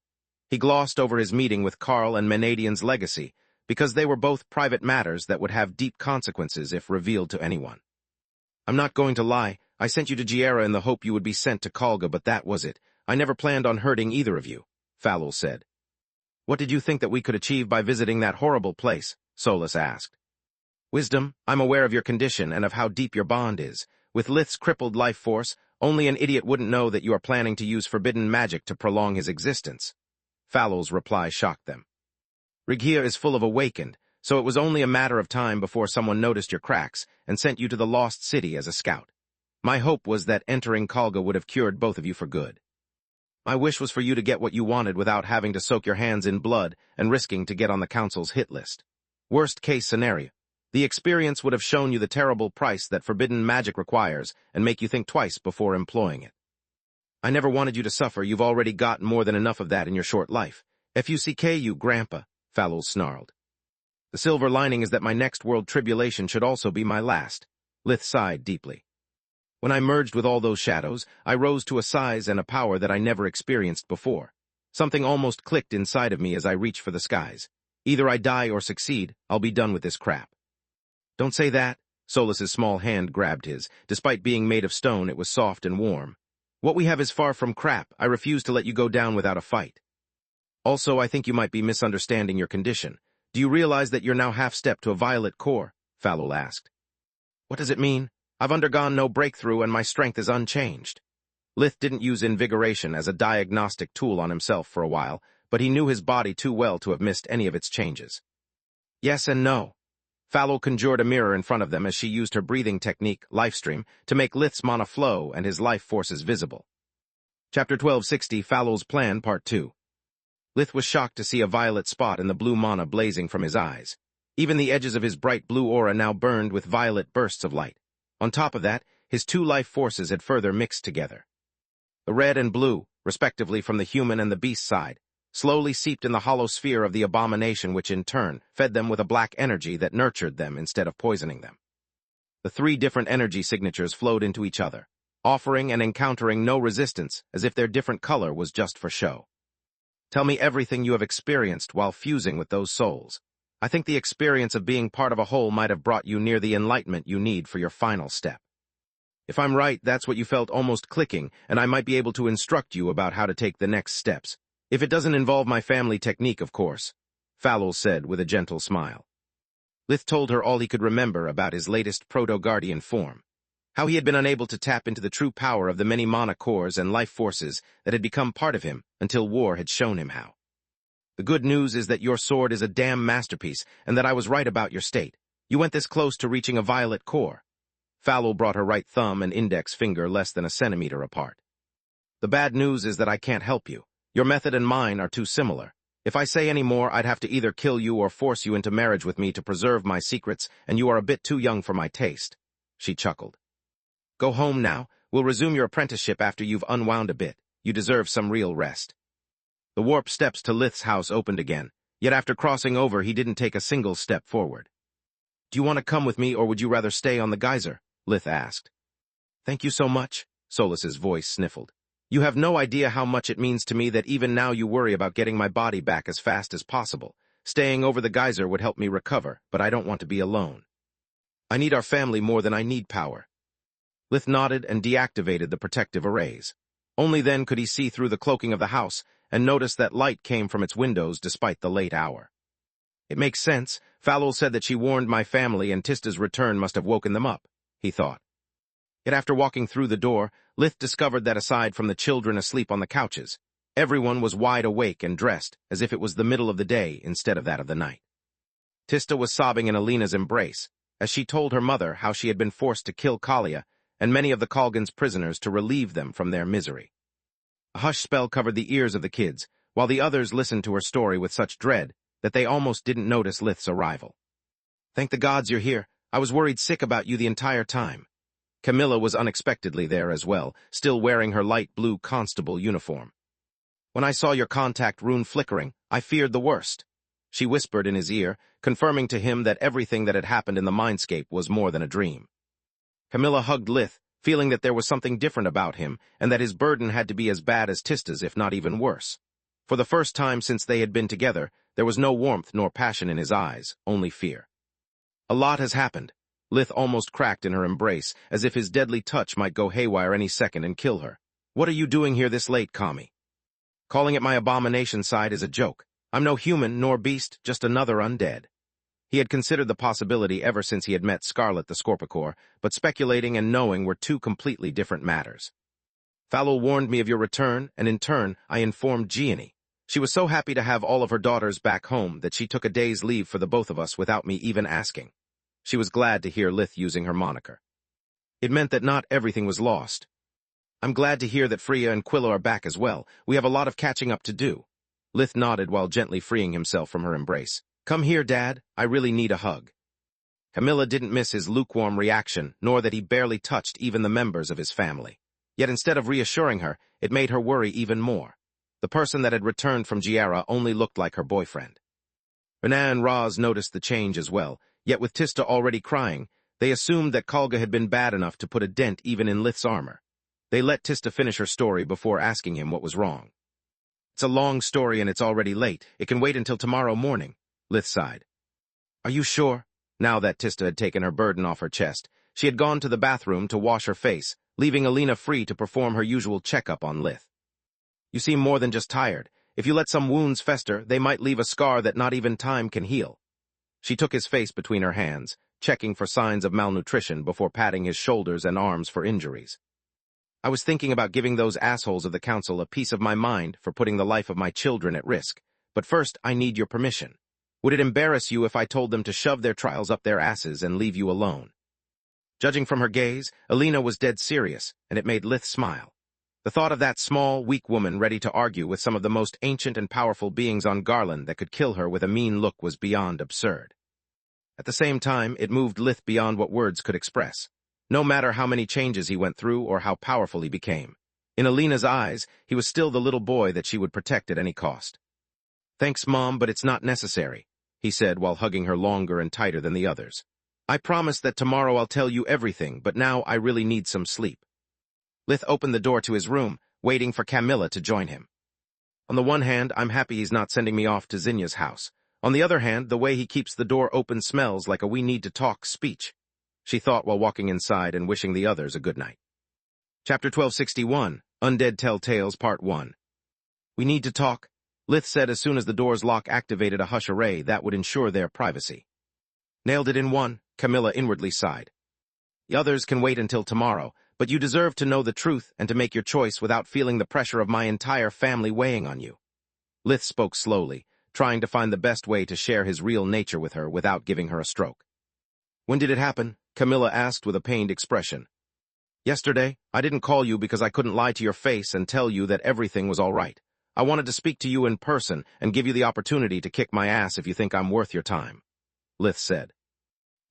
He glossed over his meeting with Karl and Menadian's legacy, because they were both private matters that would have deep consequences if revealed to anyone. I'm not going to lie, I sent you to Giera in the hope you would be sent to Kalga, but that was it. I never planned on hurting either of you, Falul said. What did you think that we could achieve by visiting that horrible place? Solus asked. Wisdom, I'm aware of your condition and of how deep your bond is. With Lith's crippled life force, only an idiot wouldn't know that you are planning to use forbidden magic to prolong his existence. Falul's reply shocked them. Rigia is full of awakened, so it was only a matter of time before someone noticed your cracks and sent you to the Lost City as a scout. My hope was that entering Kalga would have cured both of you for good. My wish was for you to get what you wanted without having to soak your hands in blood and risking to get on the Council's hit list. Worst-case scenario. The experience would have shown you the terrible price that forbidden magic requires and make you think twice before employing it. I never wanted you to suffer. You've already got more than enough of that in your short life. Fuck you, Grandpa, Falul snarled. The silver lining is that my next world tribulation should also be my last. Lith sighed deeply. When I merged with all those shadows, I rose to a size and a power that I never experienced before. Something almost clicked inside of me as I reached for the skies. Either I die or succeed, I'll be done with this crap. Don't say that. Solus's small hand grabbed his. Despite being made of stone, it was soft and warm. What we have is far from crap. I refuse to let you go down without a fight. Also, I think you might be misunderstanding your condition. Do you realize that you're now half-step to a violet core? Falul asked. What does it mean? I've undergone no breakthrough and my strength is unchanged. Lith didn't use invigoration as a diagnostic tool on himself for a while, but he knew his body too well to have missed any of its changes. Yes and no. Falul conjured a mirror in front of them as she used her breathing technique, Lifestream, to make Lith's mana flow and his life forces visible. Chapter 1260, Falul's Plan, Part 2. Lith was shocked to see a violet spot in the blue mana blazing from his eyes. Even the edges of his bright blue aura now burned with violet bursts of light. On top of that, his 2 life forces had further mixed together. The red and blue, respectively from the human and the beast side, slowly seeped in the hollow sphere of the abomination, which in turn fed them with a black energy that nurtured them instead of poisoning them. The 3 different energy signatures flowed into each other, offering and encountering no resistance, as if their different color was just for show. Tell me everything you have experienced while fusing with those souls. I think the experience of being part of a whole might have brought you near the enlightenment you need for your final step. If I'm right, that's what you felt almost clicking, and I might be able to instruct you about how to take the next steps. If it doesn't involve my family technique, of course, Falul said with a gentle smile. Lith told her all he could remember about his latest proto-guardian form, how he had been unable to tap into the true power of the many mana cores and life forces that had become part of him until war had shown him how. The good news is that your sword is a damn masterpiece and that I was right about your state. You went this close to reaching a violet core. Falul brought her right thumb and index finger less than a centimeter apart. The bad news is that I can't help you. Your method and mine are too similar. If I say any more, I'd have to either kill you or force you into marriage with me to preserve my secrets, and you are a bit too young for my taste. She chuckled. Go home now. We'll resume your apprenticeship after you've unwound a bit. You deserve some real rest. The warp steps to Lith's house opened again, yet after crossing over, he didn't take a single step forward. Do you want to come with me, or would you rather stay on the geyser? Lith asked. Thank you so much, Solus's voice sniffled. You have no idea how much it means to me that even now you worry about getting my body back as fast as possible. Staying over the geyser would help me recover, but I don't want to be alone. I need our family more than I need power. Lith nodded and deactivated the protective arrays. Only then could he see through the cloaking of the house, and noticed that light came from its windows despite the late hour. It makes sense. Falwell said that she warned my family and Tista's return must have woken them up, he thought. Yet after walking through the door, Lith discovered that aside from the children asleep on the couches, everyone was wide awake and dressed as if it was the middle of the day instead of that of the night. Tista was sobbing in Alina's embrace as she told her mother how she had been forced to kill Kalia and many of the Colgan's prisoners to relieve them from their misery. A hush spell covered the ears of the kids, while the others listened to her story with such dread that they almost didn't notice Lith's arrival. "Thank the gods you're here. I was worried sick about you the entire time." Camilla was unexpectedly there as well, still wearing her light blue constable uniform. "When I saw your contact rune flickering, I feared the worst," she whispered in his ear, confirming to him that everything that had happened in the mindscape was more than a dream. Camilla hugged Lith, feeling that there was something different about him and that his burden had to be as bad as Tista's, if not even worse. For the first time since they had been together, there was no warmth nor passion in his eyes, only fear. "A lot has happened." Lith almost cracked in her embrace, as if his deadly touch might go haywire any second and kill her. "What are you doing here this late, Kami?" "Calling it my abomination side is a joke. I'm no human nor beast, just another undead." He had considered the possibility ever since he had met Scarlet the Scorpicore, but speculating and knowing were two completely different matters. "Falwell warned me of your return, and in turn, I informed Gianni. She was so happy to have all of her daughters back home that she took a day's leave for the both of us without me even asking." She was glad to hear Lith using her moniker. It meant that not everything was lost. "I'm glad to hear that Freya and Quilla are back as well. We have a lot of catching up to do." Lith nodded while gently freeing himself from her embrace. "Come here, Dad. I really need a hug." Camilla didn't miss his lukewarm reaction, nor that he barely touched even the members of his family. Yet instead of reassuring her, it made her worry even more. The person that had returned from Giara only looked like her boyfriend. Renan and Roz noticed the change as well, yet with Tista already crying, they assumed that Kalga had been bad enough to put a dent even in Lith's armor. They let Tista finish her story before asking him what was wrong. "It's a long story and it's already late. It can wait until tomorrow morning," Lith sighed. "Are you sure?" Now that Tista had taken her burden off her chest, she had gone to the bathroom to wash her face, leaving Alina free to perform her usual checkup on Lith. "You seem more than just tired. If you let some wounds fester, they might leave a scar that not even time can heal." She took his face between her hands, checking for signs of malnutrition before patting his shoulders and arms for injuries. "I was thinking about giving those assholes of the council a piece of my mind for putting the life of my children at risk, but first I need your permission. Would it embarrass you if I told them to shove their trials up their asses and leave you alone?" Judging from her gaze, Alina was dead serious, and it made Lith smile. The thought of that small, weak woman ready to argue with some of the most ancient and powerful beings on Garland that could kill her with a mean look was beyond absurd. At the same time, it moved Lith beyond what words could express. No matter how many changes he went through or how powerful he became, in Alina's eyes, he was still the little boy that she would protect at any cost. "Thanks, Mom, but it's not necessary," he said while hugging her longer and tighter than the others. "I promise that tomorrow I'll tell you everything, but now I really need some sleep." Lith opened the door to his room, waiting for Camilla to join him. "On the one hand, I'm happy he's not sending me off to Zinya's house. On the other hand, the way he keeps the door open smells like a we need to talk speech," she thought while walking inside and wishing the others a good night. Chapter 1261, Undead Tell Tales Part 1. "We need to talk," Lith said as soon as the door's lock activated a hush array that would ensure their privacy. "Nailed it in one," Camilla inwardly sighed. "The others can wait until tomorrow, but you deserve to know the truth and to make your choice without feeling the pressure of my entire family weighing on you." Lith spoke slowly, trying to find the best way to share his real nature with her without giving her a stroke. "When did it happen?" Camilla asked with a pained expression. "Yesterday. I didn't call you because I couldn't lie to your face and tell you that everything was all right. I wanted to speak to you in person and give you the opportunity to kick my ass if you think I'm worth your time," Lith said.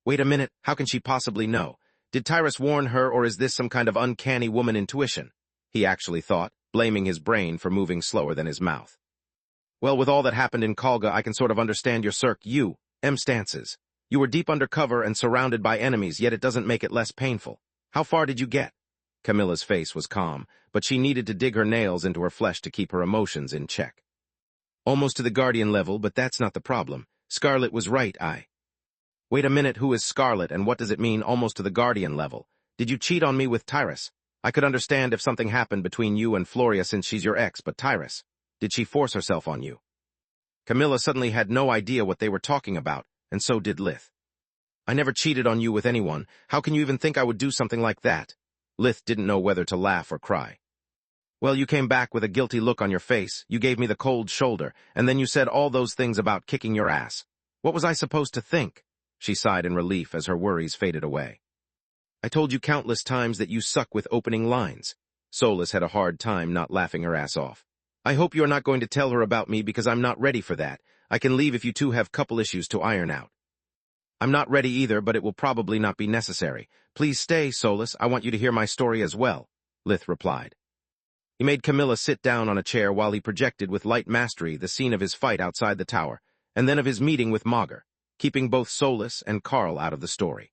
"Wait a minute, how can she possibly know? Did Tyrus warn her, or is this some kind of uncanny woman intuition?" he actually thought, blaming his brain for moving slower than his mouth. "Well, with all that happened in Kalga, I can sort of understand your stances. You were deep undercover and surrounded by enemies, yet it doesn't make it less painful. How far did you get?" Camilla's face was calm, but she needed to dig her nails into her flesh to keep her emotions in check. "Almost to the Guardian level, but that's not the problem. Scarlet was right, Wait a minute, who is Scarlet, and what does it mean, almost to the Guardian level? Did you cheat on me with Tyrus? I could understand if something happened between you and Floria since she's your ex, but Tyrus." Did she force herself on you? Camilla suddenly had no idea what they were talking about, and so did Lith. I never cheated on you with anyone. How can you even think I would do something like that? Lith didn't know whether to laugh or cry. Well, you came back with a guilty look on your face, you gave me the cold shoulder, and then you said all those things about kicking your ass. What was I supposed to think? She sighed in relief as her worries faded away. I told you countless times that you suck with opening lines. Solus had a hard time not laughing her ass off. I hope you're not going to tell her about me because I'm not ready for that. I can leave if you two have couple issues to iron out. I'm not ready either, but it will probably not be necessary. Please stay, Solus. I want you to hear my story as well, Lith replied. He made Camilla sit down on a chair while he projected with light mastery the scene of his fight outside the tower, and then of his meeting with Magus, keeping both Solus and Carl out of the story.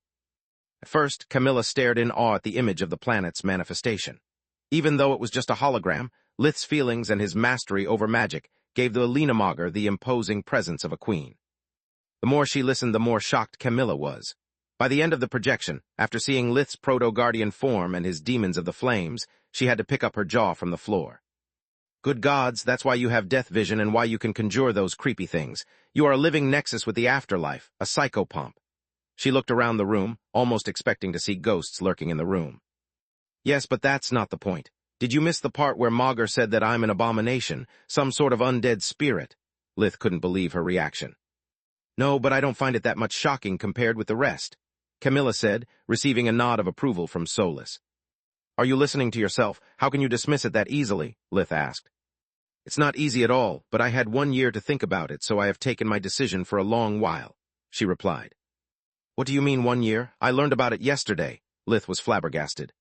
At first, Camilla stared in awe at the image of the planet's manifestation. Even though it was just a hologram, Lith's feelings and his mastery over magic gave the Alina Magus the imposing presence of a queen. The more she listened, the more shocked Camilla was. By the end of the projection, after seeing Lith's proto-guardian form and his demons of the flames, she had to pick up her jaw from the floor. Good gods, that's why you have death vision and why you can conjure those creepy things. You are a living nexus with the afterlife, a psychopomp. She looked around the room, almost expecting to see ghosts lurking in the room. Yes, but that's not the point. Did you miss the part where Magus said that I'm an abomination, some sort of undead spirit? Lith couldn't believe her reaction. No, but I don't find it that much shocking compared with the rest, Camilla said, receiving a nod of approval from Solus. Are you listening to yourself? How can you dismiss it that easily? Lith asked. It's not easy at all, but I had 1 year to think about it, so I have taken my decision for a long while, she replied. What do you mean 1 year? I learned about it yesterday. Lith was flabbergasted.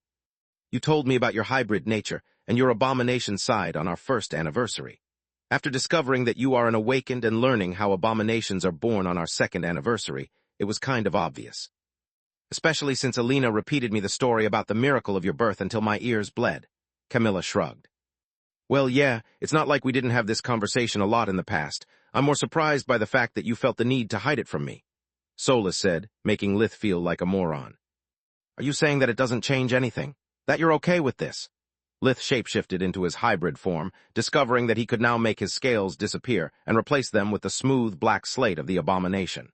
You told me about your hybrid nature and your abomination side on our first anniversary. After discovering that you are an awakened and learning how abominations are born on our second anniversary, it was kind of obvious. Especially since Alina repeated me the story about the miracle of your birth until my ears bled. Camilla shrugged. Well, yeah, it's not like we didn't have this conversation a lot in the past. I'm more surprised by the fact that you felt the need to hide it from me, Solus said, making Lith feel like a moron. Are you saying that it doesn't change anything? That you're okay with this? Lith shapeshifted into his hybrid form, discovering that he could now make his scales disappear and replace them with the smooth black slate of the abomination.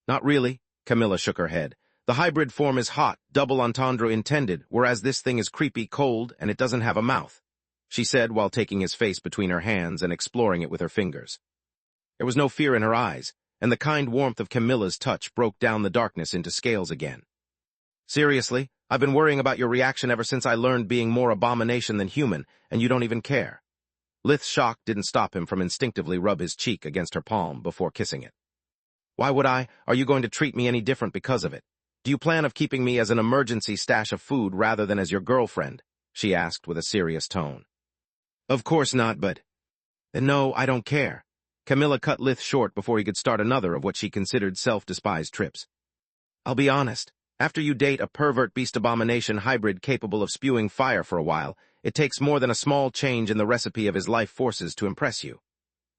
Not really, Camilla shook her head. The hybrid form is hot, double entendre intended, whereas this thing is creepy, cold, and it doesn't have a mouth, she said while taking his face between her hands and exploring it with her fingers. There was no fear in her eyes, and the kind warmth of Camilla's touch broke down the darkness into scales again. Seriously, I've been worrying about your reaction ever since I learned being more abomination than human, and you don't even care. Lith's shock didn't stop him from instinctively rub his cheek against her palm before kissing it. Why would I? Are you going to treat me any different because of it? Do you plan of keeping me as an emergency stash of food rather than as your girlfriend? She asked with a serious tone. Of course not, but... Then no, I don't care. Camilla cut Lith short before he could start another of what she considered self-despised trips. I'll be honest. After you date a pervert beast abomination hybrid capable of spewing fire for a while, it takes more than a small change in the recipe of his life forces to impress you.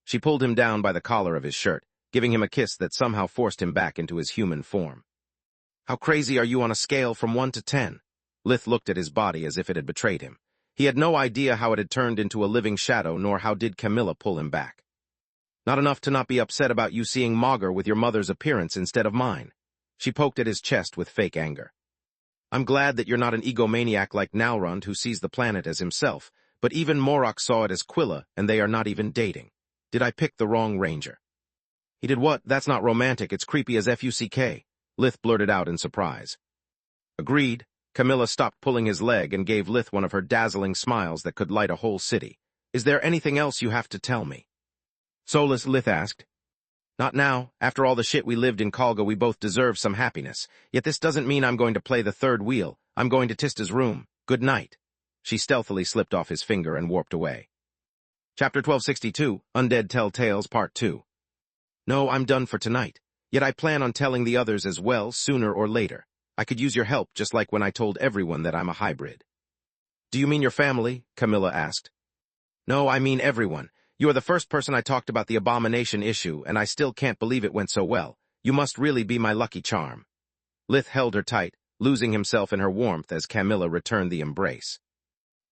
She pulled him down by the collar of his shirt, giving him a kiss that somehow forced him back into his human form. How crazy are you on a scale from 1 to 10? Lith looked at his body as if it had betrayed him. He had no idea how it had turned into a living shadow, nor how did Camilla pull him back. Not enough to not be upset about you seeing Magus with your mother's appearance instead of mine. She poked at his chest with fake anger. I'm glad that you're not an egomaniac like Nalrund who sees the planet as himself, but even Morok saw it as Quilla, and they are not even dating. Did I pick the wrong ranger? He did what? That's not romantic, it's creepy as fuck, Lith blurted out in surprise. Agreed. Camilla stopped pulling his leg and gave Lith one of her dazzling smiles that could light a whole city. Is there anything else you have to tell me? Solus, Lith asked. Not now. After all the shit we lived in Kalga, we both deserve some happiness. Yet this doesn't mean I'm going to play the third wheel. I'm going to Tista's room. Good night. She stealthily slipped off his finger and warped away. Chapter 1262, Undead Tell Tales, Part 2. No, I'm done for tonight. Yet I plan on telling the others as well, sooner or later. I could use your help just like when I told everyone that I'm a hybrid. Do you mean your family? Camilla asked. No, I mean everyone. You are the first person I talked about the abomination issue, and I still can't believe it went so well. You must really be my lucky charm. Lith held her tight, losing himself in her warmth as Camilla returned the embrace.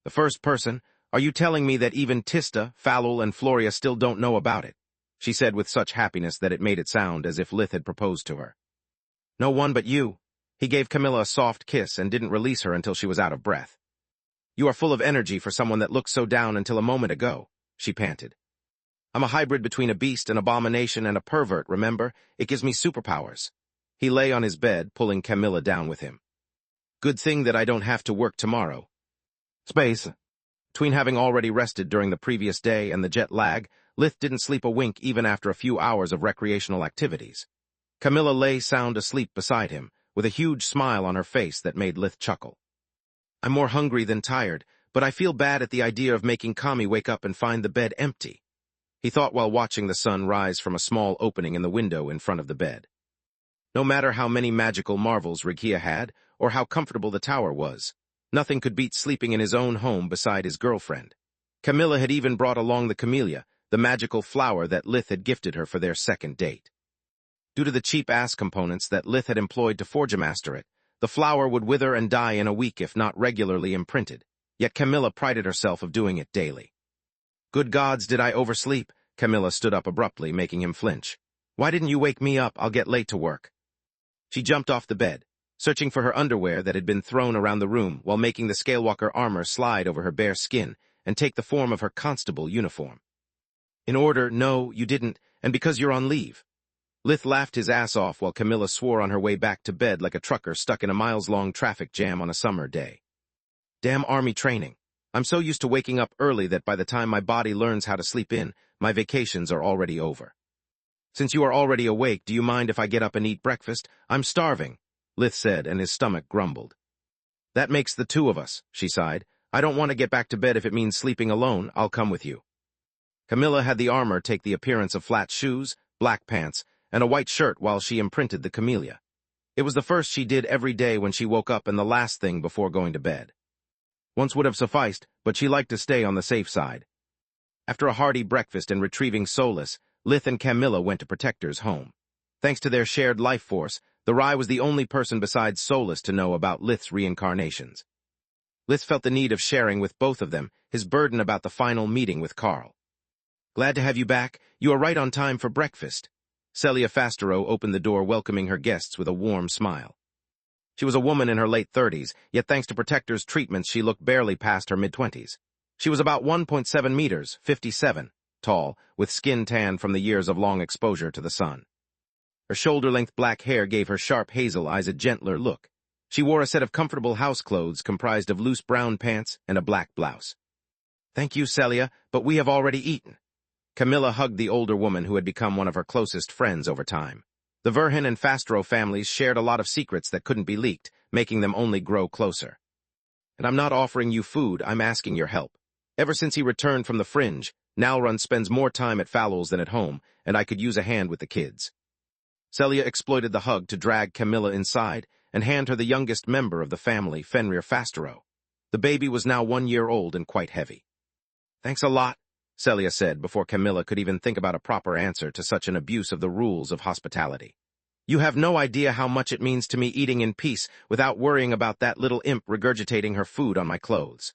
The first person? Are you telling me that even Tista, Falul, and Floria still don't know about it? She said with such happiness that it made it sound as if Lith had proposed to her. No one but you. He gave Camilla a soft kiss and didn't release her until she was out of breath. You are full of energy for someone that looked so down until a moment ago, she panted. I'm a hybrid between a beast, an abomination, and a pervert, remember? It gives me superpowers. He lay on his bed, pulling Camilla down with him. Good thing that I don't have to work tomorrow. Space. Between having already rested during the previous day and the jet lag, Lith didn't sleep a wink even after a few hours of recreational activities. Camilla lay sound asleep beside him, with a huge smile on her face that made Lith chuckle. I'm more hungry than tired, but I feel bad at the idea of making Kami wake up and find the bed empty, he thought while watching the sun rise from a small opening in the window in front of the bed. No matter how many magical marvels Rigia had, or how comfortable the tower was, nothing could beat sleeping in his own home beside his girlfriend. Camilla had even brought along the camellia, the magical flower that Lith had gifted her for their second date. Due to the cheap-ass components that Lith had employed to forge-master it, the flower would wither and die in a week if not regularly imprinted, yet Camilla prided herself of doing it daily. Good gods, did I oversleep? Camilla stood up abruptly, making him flinch. Why didn't you wake me up? I'll get late to work. She jumped off the bed, searching for her underwear that had been thrown around the room while making the Scalewalker armor slide over her bare skin and take the form of her constable uniform. In order, no, you didn't, and because you're on leave. Lith laughed his ass off while Camilla swore on her way back to bed like a trucker stuck in a miles-long traffic jam on a summer day. Damn army training. I'm so used to waking up early that by the time my body learns how to sleep in, my vacations are already over. Since you are already awake, do you mind if I get up and eat breakfast? I'm starving, Lith said, and his stomach grumbled. That makes the two of us, she sighed. I don't want to get back to bed if it means sleeping alone. I'll come with you. Camilla had the armor take the appearance of flat shoes, black pants, and a white shirt while she imprinted the camellia. It was the first she did every day when she woke up and the last thing before going to bed. Once would have sufficed, but she liked to stay on the safe side. After a hearty breakfast and retrieving solace, Lith and Camilla went to Protector's home. Thanks to their shared life force, the Rye was the only person besides Solus to know about Lith's reincarnations. Lith felt the need of sharing with both of them his burden about the final meeting with Carl. Glad to have you back. You are right on time for breakfast. Celia Fastero opened the door welcoming her guests with a warm smile. She was a woman in her late 30s, yet thanks to Protector's treatments she looked barely past her mid-20s. She was about 1.7 meters, 57, tall, with skin tan from the years of long exposure to the sun. Her shoulder-length black hair gave her sharp hazel eyes a gentler look. She wore a set of comfortable house clothes comprised of loose brown pants and a black blouse. Thank you, Celia, but we have already eaten. Camilla hugged the older woman who had become one of her closest friends over time. The Verhin and Fastro families shared a lot of secrets that couldn't be leaked, making them only grow closer. And I'm not offering you food, I'm asking your help. Ever since he returned from the fringe, Nalrun spends more time at Fallow's than at home, and I could use a hand with the kids. Celia exploited the hug to drag Camilla inside and hand her the youngest member of the family, Fenrir Fastero. The baby was now 1 year old and quite heavy. Thanks a lot, Celia said before Camilla could even think about a proper answer to such an abuse of the rules of hospitality. You have no idea how much it means to me eating in peace without worrying about that little imp regurgitating her food on my clothes.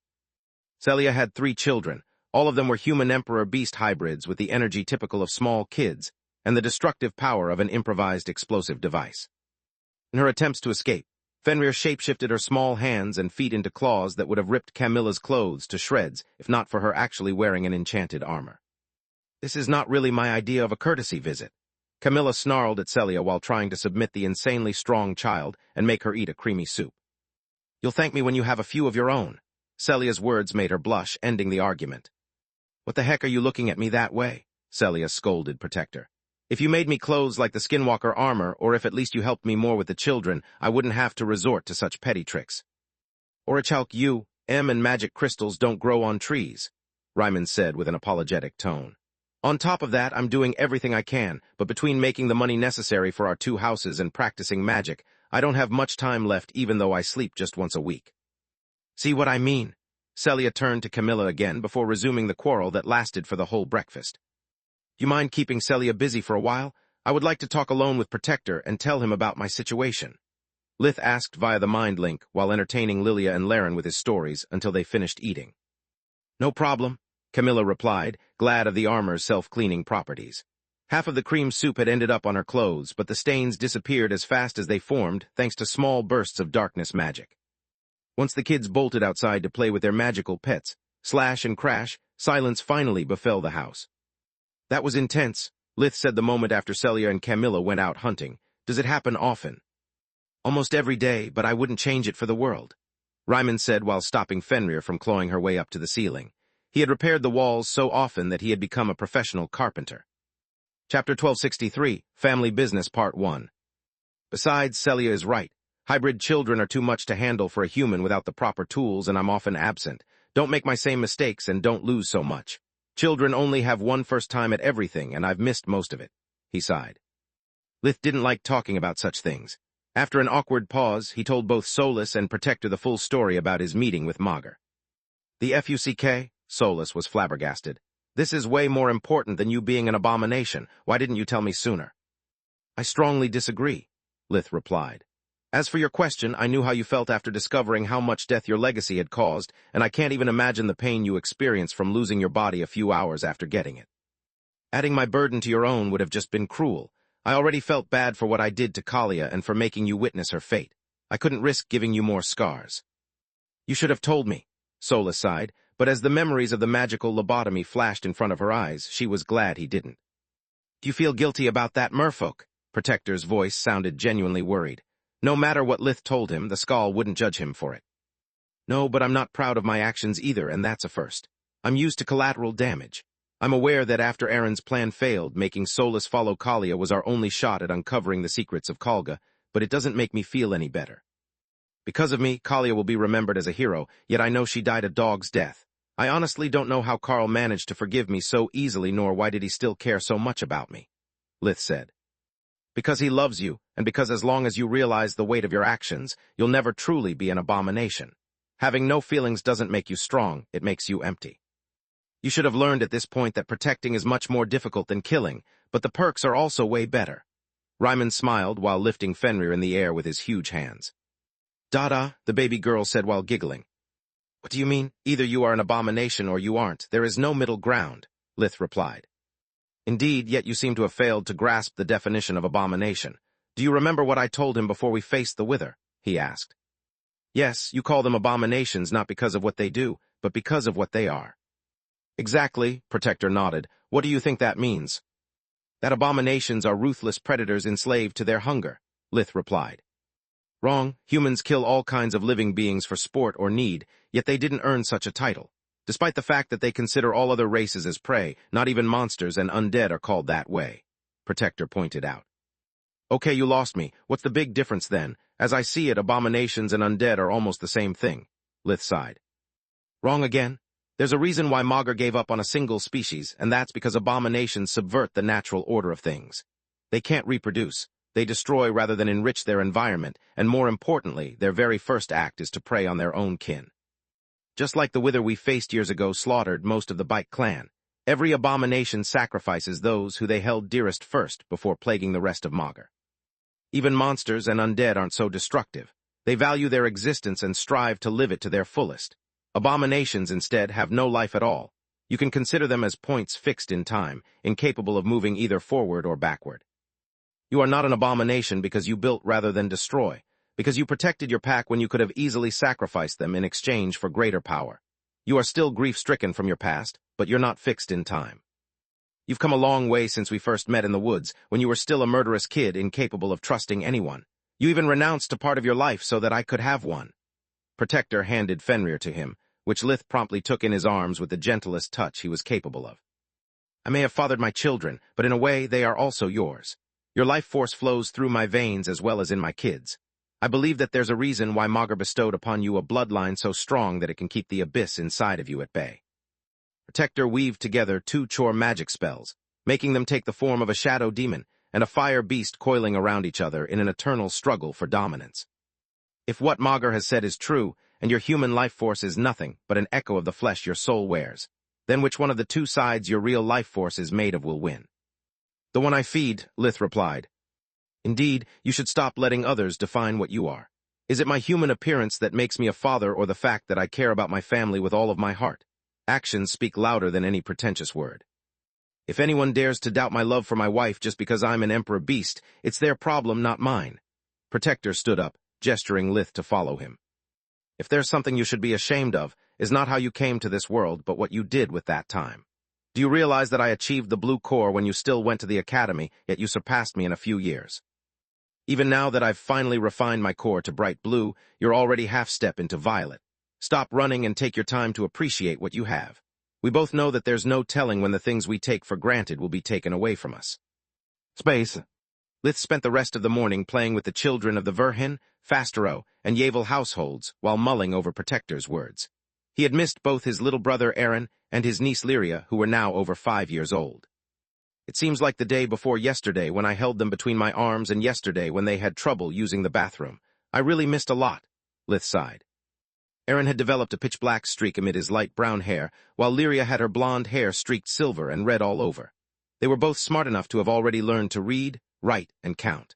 Celia had 3 children. All of them were human emperor-beast hybrids with the energy typical of small kids and the destructive power of an improvised explosive device. In her attempts to escape, Fenrir shapeshifted her small hands and feet into claws that would have ripped Camilla's clothes to shreds if not for her actually wearing an enchanted armor. This is not really my idea of a courtesy visit. Camilla snarled at Celia while trying to submit the insanely strong child and make her eat a creamy soup. You'll thank me when you have a few of your own. Celia's words made her blush, ending the argument. What the heck are you looking at me that way? Celia scolded Protector. If you made me clothes like the Skinwalker armor, or if at least you helped me more with the children, I wouldn't have to resort to such petty tricks. Orichalk, you, and magic crystals don't grow on trees, Ryman said with an apologetic tone. On top of that, I'm doing everything I can, but between making the money necessary for our 2 houses and practicing magic, I don't have much time left even though I sleep just once a week. See what I mean? Celia turned to Camilla again before resuming the quarrel that lasted for the whole breakfast. You mind keeping Celia busy for a while? I would like to talk alone with Protector and tell him about my situation. Lith asked via the mind link while entertaining Lilia and Laren with his stories until they finished eating. No problem, Camilla replied, glad of the armor's self-cleaning properties. Half of the cream soup had ended up on her clothes, but the stains disappeared as fast as they formed, thanks to small bursts of darkness magic. Once the kids bolted outside to play with their magical pets, slash and crash, silence finally befell the house. That was intense, Lith said the moment after Celia and Camilla went out hunting. Does it happen often? Almost every day, but I wouldn't change it for the world, Ryman said while stopping Fenrir from clawing her way up to the ceiling. He had repaired the walls so often that he had become a professional carpenter. Chapter 1263, Family Business Part 1. Besides, Celia is right. Hybrid children are too much to handle for a human without the proper tools, and I'm often absent. Don't make my same mistakes and don't lose so much. Children only have one first time at everything, and I've missed most of it, he sighed. Lith didn't like talking about such things. After an awkward pause, he told both Solus and Protector the full story about his meeting with Magur. The fuck? Solus was flabbergasted. This is way more important than you being an abomination. Why didn't you tell me sooner? I strongly disagree, Lith replied. As for your question, I knew how you felt after discovering how much death your legacy had caused, and I can't even imagine the pain you experienced from losing your body a few hours after getting it. Adding my burden to your own would have just been cruel. I already felt bad for what I did to Kalia and for making you witness her fate. I couldn't risk giving you more scars. You should have told me, Solus sighed, but as the memories of the magical lobotomy flashed in front of her eyes, she was glad he didn't. Do you feel guilty about that, merfolk? Protector's voice sounded genuinely worried. No matter what Lith told him, the Skald wouldn't judge him for it. No, but I'm not proud of my actions either, and that's a first. I'm used to collateral damage. I'm aware that after Aaron's plan failed, making Solus follow Kalia was our only shot at uncovering the secrets of Kalga, but it doesn't make me feel any better. Because of me, Kalia will be remembered as a hero, yet I know she died a dog's death. I honestly don't know how Carl managed to forgive me so easily, nor why did he still care so much about me, Lith said. Because he loves you, and because as long as you realize the weight of your actions, you'll never truly be an abomination. Having no feelings doesn't make you strong, it makes you empty. You should have learned at this point that protecting is much more difficult than killing, but the perks are also way better. Ryman smiled while lifting Fenrir in the air with his huge hands. Dada, the baby girl said while giggling. What do you mean? Either you are an abomination or you aren't. There is no middle ground, Lith replied. Indeed, yet you seem to have failed to grasp the definition of abomination. Do you remember what I told him before we faced the Wither? He asked. Yes, you call them abominations not because of what they do, but because of what they are. Exactly, Protector nodded. What do you think that means? That abominations are ruthless predators enslaved to their hunger, Lith replied. Wrong, humans kill all kinds of living beings for sport or need, yet they didn't earn such a title. Despite the fact that they consider all other races as prey, not even monsters and undead are called that way, Protector pointed out. Okay, you lost me. What's the big difference then? As I see it, abominations and undead are almost the same thing, Lith sighed. Wrong again. There's a reason why Magur gave up on a single species, and that's because abominations subvert the natural order of things. They can't reproduce. They destroy rather than enrich their environment, and more importantly, their very first act is to prey on their own kin. Just like the Wither we faced years ago slaughtered most of the Bite clan, every abomination sacrifices those who they held dearest first before plaguing the rest of Magur. Even monsters and undead aren't so destructive. They value their existence and strive to live it to their fullest. Abominations, instead, have no life at all. You can consider them as points fixed in time, incapable of moving either forward or backward. You are not an abomination because you built rather than destroy, because you protected your pack when you could have easily sacrificed them in exchange for greater power. You are still grief-stricken from your past, but you're not fixed in time. You've come a long way since we first met in the woods, when you were still a murderous kid incapable of trusting anyone. You even renounced a part of your life so that I could have one. Protector handed Fenrir to him, which Lith promptly took in his arms with the gentlest touch he was capable of. I may have fathered my children, but in a way they are also yours. Your life force flows through my veins as well as in my kids. I believe that there's a reason why Magur bestowed upon you a bloodline so strong that it can keep the abyss inside of you at bay. Protector weaved together 2 chore magic spells, making them take the form of a shadow demon and a fire beast coiling around each other in an eternal struggle for dominance. If what Magur has said is true, and your human life force is nothing but an echo of the flesh your soul wears, then which one of the 2 sides your real life force is made of will win? The one I feed, Lith replied. Indeed, you should stop letting others define what you are. Is it my human appearance that makes me a father or the fact that I care about my family with all of my heart? Actions speak louder than any pretentious word. If anyone dares to doubt my love for my wife just because I'm an emperor beast, it's their problem, not mine. Protector stood up, gesturing Lith to follow him. If there's something you should be ashamed of, is not how you came to this world, but what you did with that time. Do you realize that I achieved the blue core when you still went to the academy, yet you surpassed me in a few years? Even now that I've finally refined my core to bright blue, you're already half-step into violet. Stop running and take your time to appreciate what you have. We both know that there's no telling when the things we take for granted will be taken away from us. Space. Lith spent the rest of the morning playing with the children of the Verhin, Fastero, and Yavel households while mulling over Protector's words. He had missed both his little brother Aaron and his niece Lyria, who were now over 5 years old. It seems like the day before yesterday when I held them between my arms and yesterday when they had trouble using the bathroom. I really missed a lot, Lith sighed. Aaron had developed a pitch-black streak amid his light brown hair, while Lyria had her blonde hair streaked silver and red all over. They were both smart enough to have already learned to read, write, and count.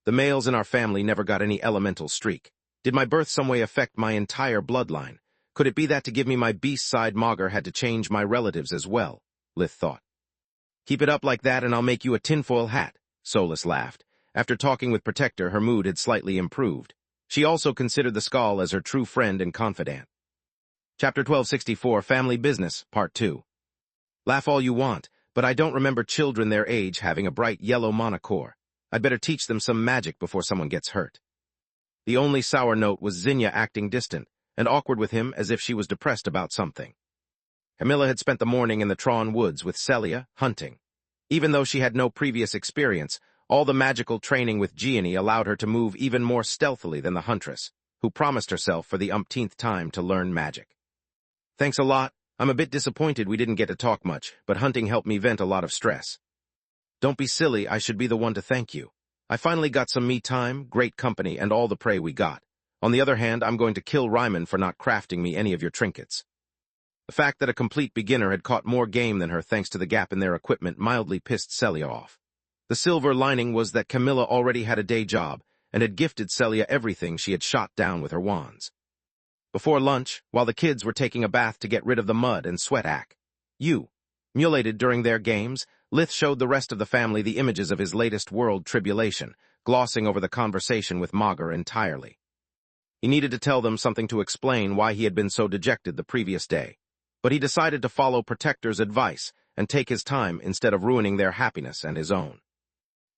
The males in our family never got any elemental streak. Did my birth some way affect my entire bloodline? Could it be that to give me my beast side Magur had to change my relatives as well? Lith thought. Keep it up like that and I'll make you a tinfoil hat, Solus laughed. After talking with Protector, her mood had slightly improved. She also considered the Skull as her true friend and confidant. Chapter 1264, Family Business, Part 2. Laugh all you want, but I don't remember children their age having a bright yellow monocore. I'd better teach them some magic before someone gets hurt. The only sour note was Zinnia acting distant and awkward with him as if she was depressed about something. Camilla had spent the morning in the Tron woods with Celia, hunting. Even though she had no previous experience, all the magical training with Gianni allowed her to move even more stealthily than the huntress, who promised herself for the umpteenth time to learn magic. Thanks a lot. I'm a bit disappointed we didn't get to talk much, but hunting helped me vent a lot of stress. Don't be silly, I should be the one to thank you. I finally got some me time, great company, and all the prey we got. On the other hand, I'm going to kill Ryman for not crafting me any of your trinkets. The fact that a complete beginner had caught more game than her thanks to the gap in their equipment mildly pissed Celia off. The silver lining was that Camilla already had a day job and had gifted Celia everything she had shot down with her wands. Before lunch, while the kids were taking a bath to get rid of the mud and sweat emulated during their games, Lith showed the rest of the family the images of his latest world tribulation, glossing over the conversation with Magur entirely. He needed to tell them something to explain why he had been so dejected the previous day, but he decided to follow Protector's advice and take his time instead of ruining their happiness and his own.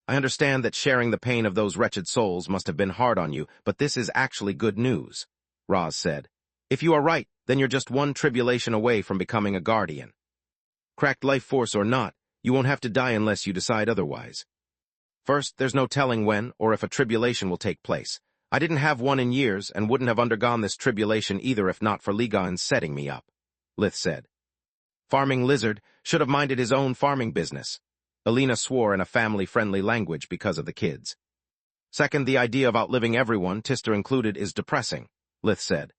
I understand that sharing the pain of those wretched souls must have been hard on you, but this is actually good news, Roz said. If you are right, then you're just one tribulation away from becoming a guardian. Cracked life force or not, you won't have to die unless you decide otherwise. First, there's no telling when or if a tribulation will take place. I didn't have one in years and wouldn't have undergone this tribulation either if not for Ligon setting me up, Lith said. Farming lizard should have minded his own farming business. Alina swore in a family-friendly language because of the kids. Second, the idea of outliving everyone, Tister included, is depressing, Lith said.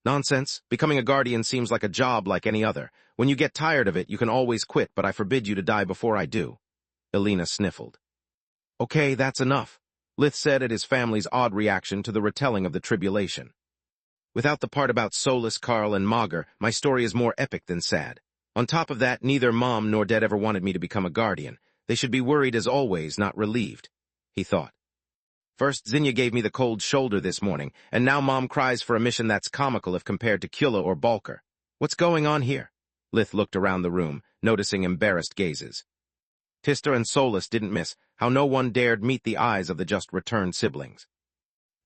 Nonsense. Becoming a guardian seems like a job like any other. When you get tired of it, you can always quit, but I forbid you to die before I do. Alina sniffled. Okay, that's enough, Lith said at his family's odd reaction to the retelling of the tribulation. Without the part about Solus, Carl, and Magur, my story is more epic than sad. On top of that, neither Mom nor Dad ever wanted me to become a guardian. They should be worried as always, not relieved, he thought. First, Zinnia gave me the cold shoulder this morning, and now Mom cries for a mission that's comical if compared to Kula or Balker. What's going on here? Lith looked around the room, noticing embarrassed gazes. Tister and Solus didn't miss how no one dared meet the eyes of the just-returned siblings.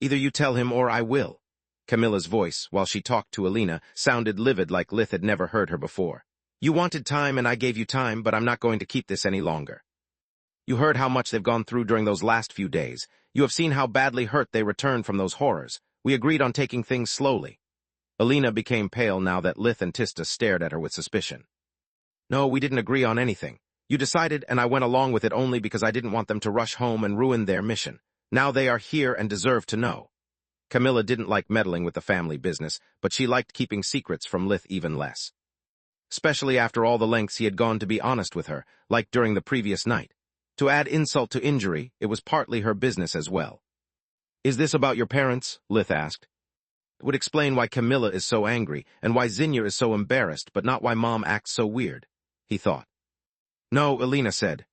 Either you tell him or I will. Camilla's voice, while she talked to Alina, sounded livid like Lith had never heard her before. You wanted time and I gave you time, but I'm not going to keep this any longer. You heard how much they've gone through during those last few days. You have seen how badly hurt they returned from those horrors. We agreed on taking things slowly. Alina became pale now that Lith and Tista stared at her with suspicion. No, we didn't agree on anything. You decided and I went along with it only because I didn't want them to rush home and ruin their mission. Now they are here and deserve to know. Camilla didn't like meddling with the family business, but she liked keeping secrets from Lith even less. Especially after all the lengths he had gone to be honest with her, like during the previous night. To add insult to injury, it was partly her business as well. Is this about your parents? Lith asked. It would explain why Camilla is so angry and why Zinnia is so embarrassed, but not why Mom acts so weird, he thought. No, Elena said.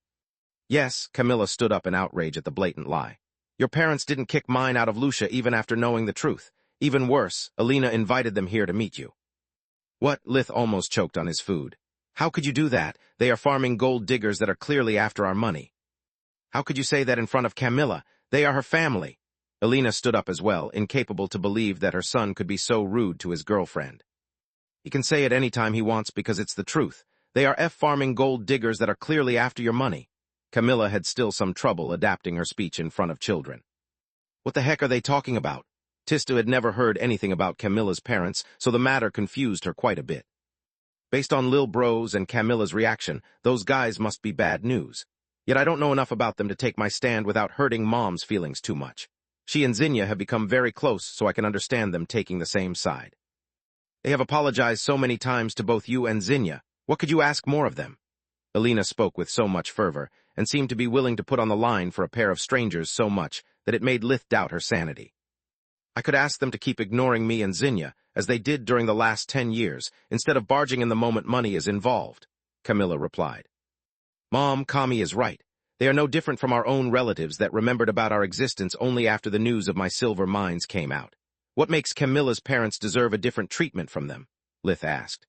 Yes, Camilla stood up in outrage at the blatant lie. Your parents didn't kick mine out of Lucia even after knowing the truth. Even worse, Elena invited them here to meet you. What? Lith almost choked on his food. How could you do that? They are farming gold diggers that are clearly after our money. How could you say that in front of Camilla? They are her family. Elena stood up as well, incapable to believe that her son could be so rude to his girlfriend. He can say it any time he wants because it's the truth. They are farming gold diggers that are clearly after your money. Camilla had still some trouble adapting her speech in front of children. What the heck are they talking about? Tista had never heard anything about Camilla's parents, so the matter confused her quite a bit. Based on Lil Bro's and Camilla's reaction, those guys must be bad news. Yet I don't know enough about them to take my stand without hurting Mom's feelings too much. She and Zinnia have become very close, so I can understand them taking the same side. They have apologized so many times to both you and Zinnia. What could you ask more of them? Elena spoke with so much fervor, and seemed to be willing to put on the line for a pair of strangers so much that it made Lith doubt her sanity. I could ask them to keep ignoring me and Zinnia, as they did during the last 10 years, instead of barging in the moment money is involved, Camilla replied. Mom, Kami is right. They are no different from our own relatives that remembered about our existence only after the news of my silver mines came out. What makes Camilla's parents deserve a different treatment from them? Lith asked.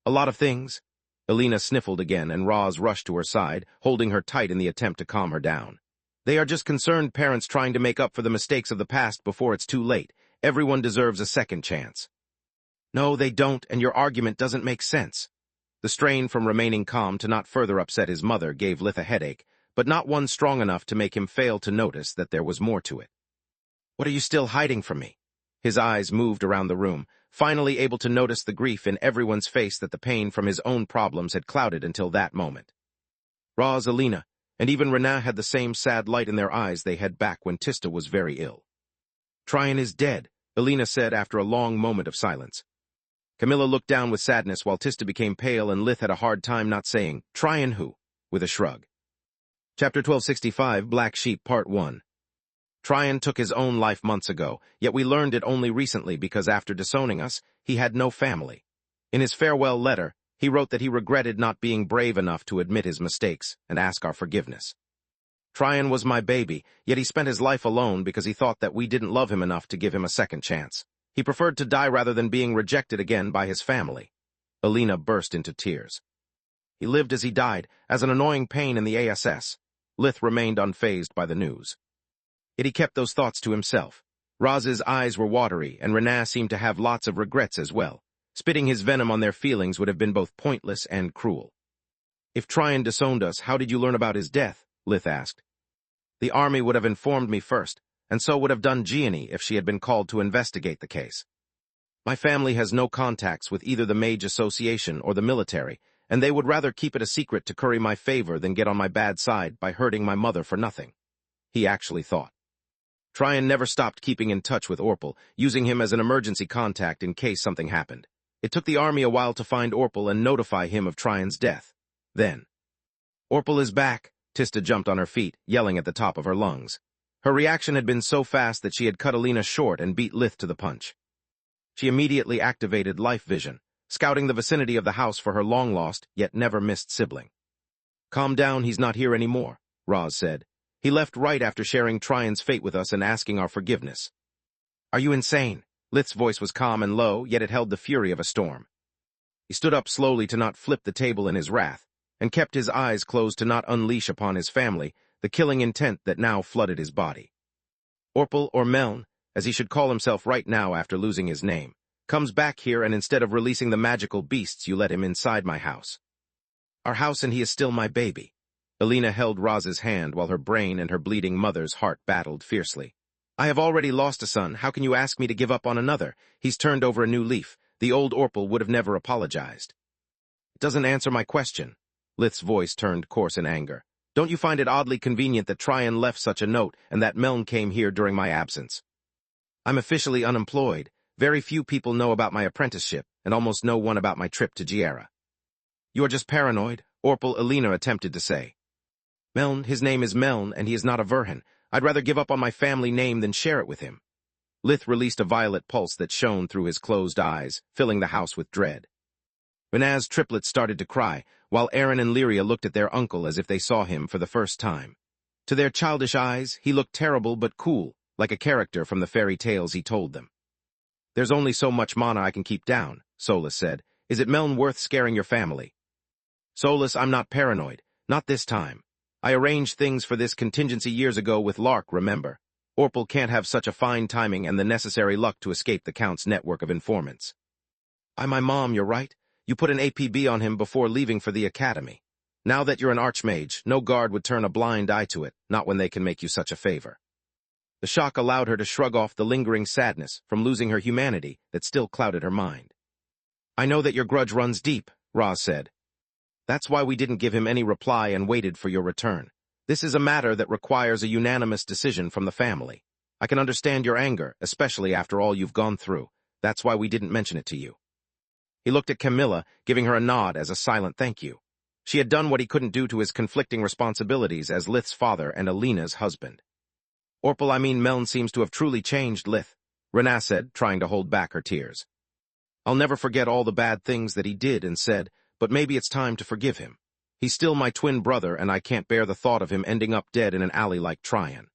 A lot of things. Elena sniffled again, and Roz rushed to her side, holding her tight in the attempt to calm her down. They are just concerned parents trying to make up for the mistakes of the past before it's too late. Everyone deserves a second chance. No, they don't, and your argument doesn't make sense. The strain from remaining calm to not further upset his mother gave Lith a headache, but not one strong enough to make him fail to notice that there was more to it. What are you still hiding from me? His eyes moved around the room, finally able to notice the grief in everyone's face that the pain from his own problems had clouded until that moment. Roz, Elena, and even Renaa had the same sad light in their eyes they had back when Tista was very ill. Tryon is dead, Elena said after a long moment of silence. Camilla looked down with sadness while Tista became pale and Lith had a hard time not saying, Tryon who? With a shrug. Chapter 1265, Black Sheep, Part 1. Tryon took his own life months ago, yet we learned it only recently because after disowning us, he had no family. In his farewell letter, he wrote that he regretted not being brave enough to admit his mistakes and ask our forgiveness. Tryon was my baby, yet he spent his life alone because he thought that we didn't love him enough to give him a second chance. He preferred to die rather than being rejected again by his family. Elena burst into tears. He lived as he died, as an annoying pain in the ASS. Lith remained unfazed by the news. Yet he kept those thoughts to himself. Roz's eyes were watery, and Renaa seemed to have lots of regrets as well. Spitting his venom on their feelings would have been both pointless and cruel. If Tryon disowned us, how did you learn about his death? Lith asked. The army would have informed me first, and so would have done Gianni if she had been called to investigate the case. My family has no contacts with either the Mage Association or the military, and they would rather keep it a secret to curry my favor than get on my bad side by hurting my mother for nothing. He actually thought. Tryon never stopped keeping in touch with Orpal, using him as an emergency contact in case something happened. It took the army a while to find Orpal and notify him of Tryon's death. Then, Orpal is back, Tista jumped on her feet, yelling at the top of her lungs. Her reaction had been so fast that she had cut Elena short and beat Lith to the punch. She immediately activated Life Vision, scouting the vicinity of the house for her long-lost, yet never-missed sibling. Calm down, he's not here anymore, Roz said. He left right after sharing Tryon's fate with us and asking our forgiveness. Are you insane? Lith's voice was calm and low, yet it held the fury of a storm. He stood up slowly to not flip the table in his wrath, and kept his eyes closed to not unleash upon his family the killing intent that now flooded his body. Orpal, or Meln, as he should call himself right now after losing his name, comes back here and instead of releasing the magical beasts you let him inside my house. Our house and he is still my baby. Elena held Roz's hand while her brain and her bleeding mother's heart battled fiercely. I have already lost a son, how can you ask me to give up on another? He's turned over a new leaf. The old Orpal would have never apologized. It doesn't answer my question. Lith's voice turned coarse in anger. Don't you find it oddly convenient that Tryon left such a note and that Meln came here during my absence? I'm officially unemployed. Very few people know about my apprenticeship, and almost no one about my trip to Giera. You're just paranoid, Orpal, Elena attempted to say. Meln, his name is Meln, and he is not a Verhan. I'd rather give up on my family name than share it with him. Lith released a violet pulse that shone through his closed eyes, filling the house with dread. Renaz's triplets started to cry, while Aaron and Lyria looked at their uncle as if they saw him for the first time. To their childish eyes, he looked terrible but cool, like a character from the fairy tales he told them. "There's only so much mana I can keep down," Solus said. "Is it Meln worth scaring your family?" "Solus, I'm not paranoid. Not this time. I arranged things for this contingency years ago with Lark, remember? Orpal can't have such a fine timing and the necessary luck to escape the Count's network of informants." My mom, you're right. You put an APB on him before leaving for the academy. Now that you're an archmage, no guard would turn a blind eye to it, not when they can make you such a favor." The shock allowed her to shrug off the lingering sadness from losing her humanity that still clouded her mind. "I know that your grudge runs deep," Roz said. "That's why we didn't give him any reply and waited for your return. This is a matter that requires a unanimous decision from the family. I can understand your anger, especially after all you've gone through. That's why we didn't mention it to you." He looked at Camilla, giving her a nod as a silent thank you. She had done what he couldn't do to his conflicting responsibilities as Lith's father and Alina's husband. "Orpal, Meln seems to have truly changed Lith," Renaz said, trying to hold back her tears. "I'll never forget all the bad things that he did and said, but maybe it's time to forgive him. He's still my twin brother, and I can't bear the thought of him ending up dead in an alley like Tryon."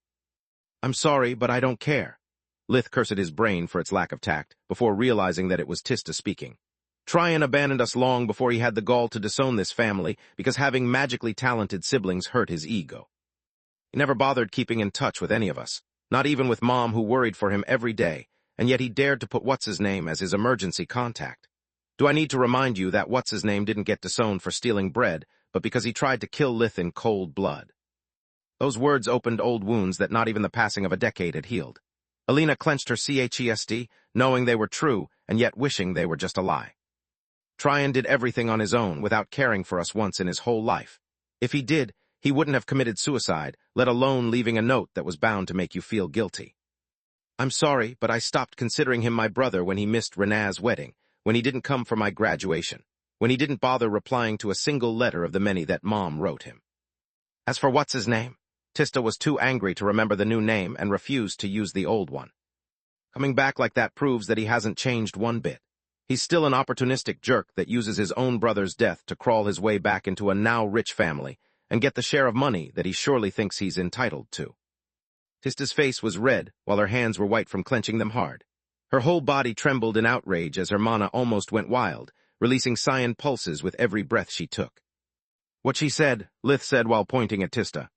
"I'm sorry, but I don't care." Lith cursed his brain for its lack of tact, before realizing that it was Tista speaking. "Tryon abandoned us long before he had the gall to disown this family because having magically talented siblings hurt his ego. He never bothered keeping in touch with any of us, not even with Mom, who worried for him every day, and yet he dared to put What's-His-Name as his emergency contact. Do I need to remind you that What's-His-Name didn't get disowned for stealing bread, but because he tried to kill Lith in cold blood?" Those words opened old wounds that not even the passing of a decade had healed. Alina clenched her chest, knowing they were true, and yet wishing they were just a lie. "Tryon did everything on his own without caring for us once in his whole life. If he did, he wouldn't have committed suicide, let alone leaving a note that was bound to make you feel guilty. I'm sorry, but I stopped considering him my brother when he missed Renaz's wedding, when he didn't come for my graduation, when he didn't bother replying to a single letter of the many that Mom wrote him. As for What's-His-Name, Tista was too angry to remember the new name and refused to use the old one. Coming back like that proves that he hasn't changed one bit. He's still an opportunistic jerk that uses his own brother's death to crawl his way back into a now-rich family and get the share of money that he surely thinks he's entitled to." Tista's face was red, while her hands were white from clenching them hard. Her whole body trembled in outrage as her mana almost went wild, releasing cyan pulses with every breath she took. "What she said," Lith said while pointing at Tista.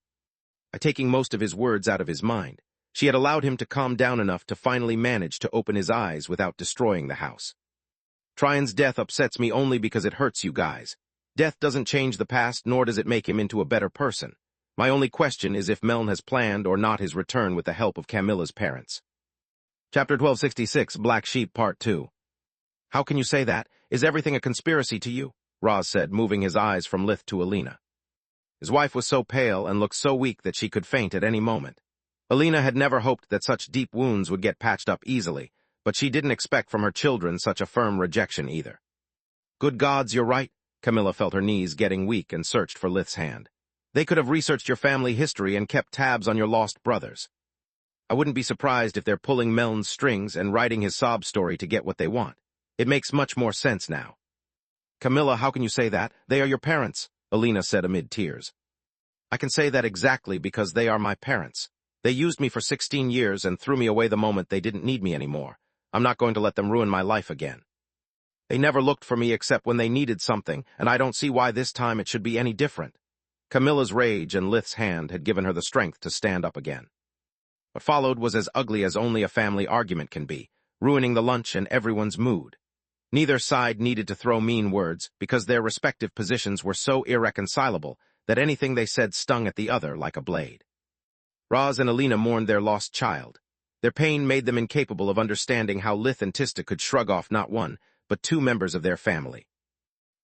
Taking most of his words out of his mind, she had allowed him to calm down enough to finally manage to open his eyes without destroying the house. "Tryon's death upsets me only because it hurts you guys. Death doesn't change the past, nor does it make him into a better person. My only question is if Meln has planned or not his return with the help of Camilla's parents." Chapter 1266, Black Sheep, Part 2. "How can you say that? Is everything a conspiracy to you?" Roz said, moving his eyes from Lith to Alina. His wife was so pale and looked so weak that she could faint at any moment. Alina had never hoped that such deep wounds would get patched up easily, but she didn't expect from her children such a firm rejection either. "Good gods, you're right." Camilla felt her knees getting weak and searched for Lith's hand. "They could have researched your family history and kept tabs on your lost brothers. I wouldn't be surprised if they're pulling Meln's strings and writing his sob story to get what they want. It makes much more sense now." "Camilla, how can you say that? They are your parents," Alina said amid tears. "I can say that exactly because they are my parents. They used me for 16 years and threw me away the moment they didn't need me anymore. I'm not going to let them ruin my life again. They never looked for me except when they needed something, and I don't see why this time it should be any different." Camilla's rage and Lith's hand had given her the strength to stand up again. What followed was as ugly as only a family argument can be, ruining the lunch and everyone's mood. Neither side needed to throw mean words because their respective positions were so irreconcilable that anything they said stung at the other like a blade. Roz and Alina mourned their lost child. Their pain made them incapable of understanding how Lith and Tista could shrug off not one, but two members of their family.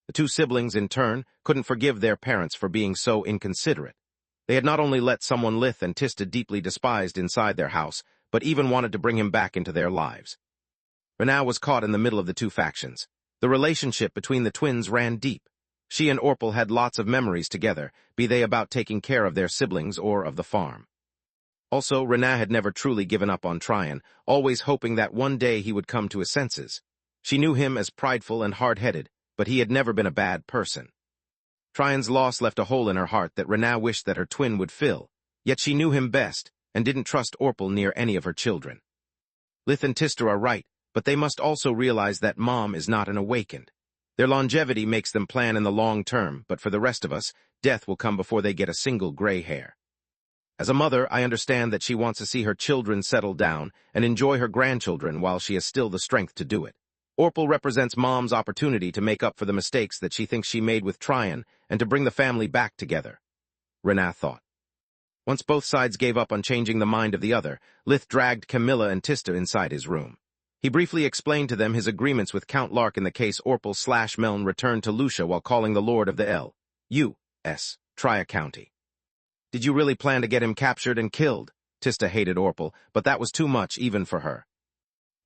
The two siblings, in turn, couldn't forgive their parents for being so inconsiderate. They had not only let someone Lith and Tista deeply despised inside their house, but even wanted to bring him back into their lives. Renaz was caught in the middle of the two factions. The relationship between the twins ran deep. She and Orpal had lots of memories together, be they about taking care of their siblings or of the farm. Also, Renat had never truly given up on Tryon, always hoping that one day he would come to his senses. She knew him as prideful and hard-headed, but he had never been a bad person. Tryon's loss left a hole in her heart that Renat wished that her twin would fill, yet she knew him best and didn't trust Orpal near any of her children. Lith and Tister are right, but they must also realize that Mom is not an awakened. Their longevity makes them plan in the long term, but for the rest of us, death will come before they get a single gray hair. As a mother, I understand that she wants to see her children settle down and enjoy her grandchildren while she has still the strength to do it. Orpal represents Mom's opportunity to make up for the mistakes that she thinks she made with Tryon and to bring the family back together, Renat thought. Once both sides gave up on changing the mind of the other, Lith dragged Camilla and Tista inside his room. He briefly explained to them his agreements with Count Lark in the case Orpal/Meln returned to Lucia while calling the Lord of the L.U.S. Tria County. Did you really plan to get him captured and killed? Tista hated Orpal, but that was too much even for her.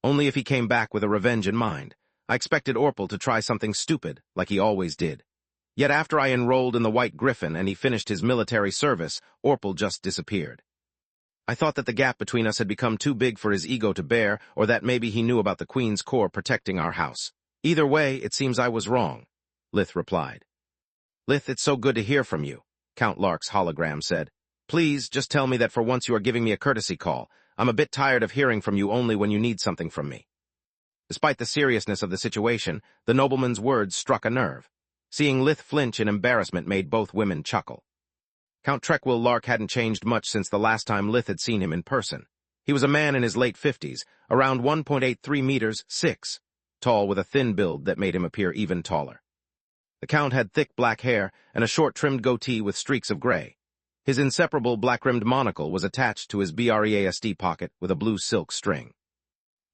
Only if he came back with a revenge in mind. I expected Orpal to try something stupid, like he always did. Yet after I enrolled in the White Griffin and he finished his military service, Orpal just disappeared. I thought that the gap between us had become too big for his ego to bear, or that maybe he knew about the Queen's Corps protecting our house. Either way, it seems I was wrong, Lith replied. Lith, it's so good to hear from you, Count Lark's hologram said. Please, just tell me that for once you are giving me a courtesy call. I'm a bit tired of hearing from you only when you need something from me. Despite the seriousness of the situation, the nobleman's words struck a nerve. Seeing Lith flinch in embarrassment made both women chuckle. Count Trequil Lark hadn't changed much since the last time Lith had seen him in person. He was a man in his late 50s, around 1.83 meters, 6, tall with a thin build that made him appear even taller. The Count had thick black hair and a short-trimmed goatee with streaks of gray. His inseparable black-rimmed monocle was attached to his BREASD pocket with a blue silk string.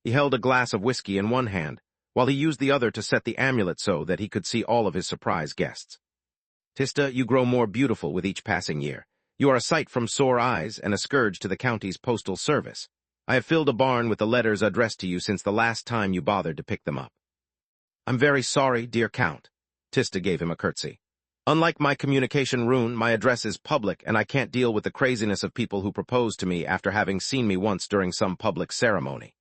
He held a glass of whiskey in one hand, while he used the other to set the amulet so that he could see all of his surprise guests. Tista, you grow more beautiful with each passing year. You are a sight from sore eyes and a scourge to the county's postal service. I have filled a barn with the letters addressed to you since the last time you bothered to pick them up. I'm very sorry, dear Count. Tista gave him a curtsy. Unlike my communication rune, my address is public and I can't deal with the craziness of people who propose to me after having seen me once during some public ceremony.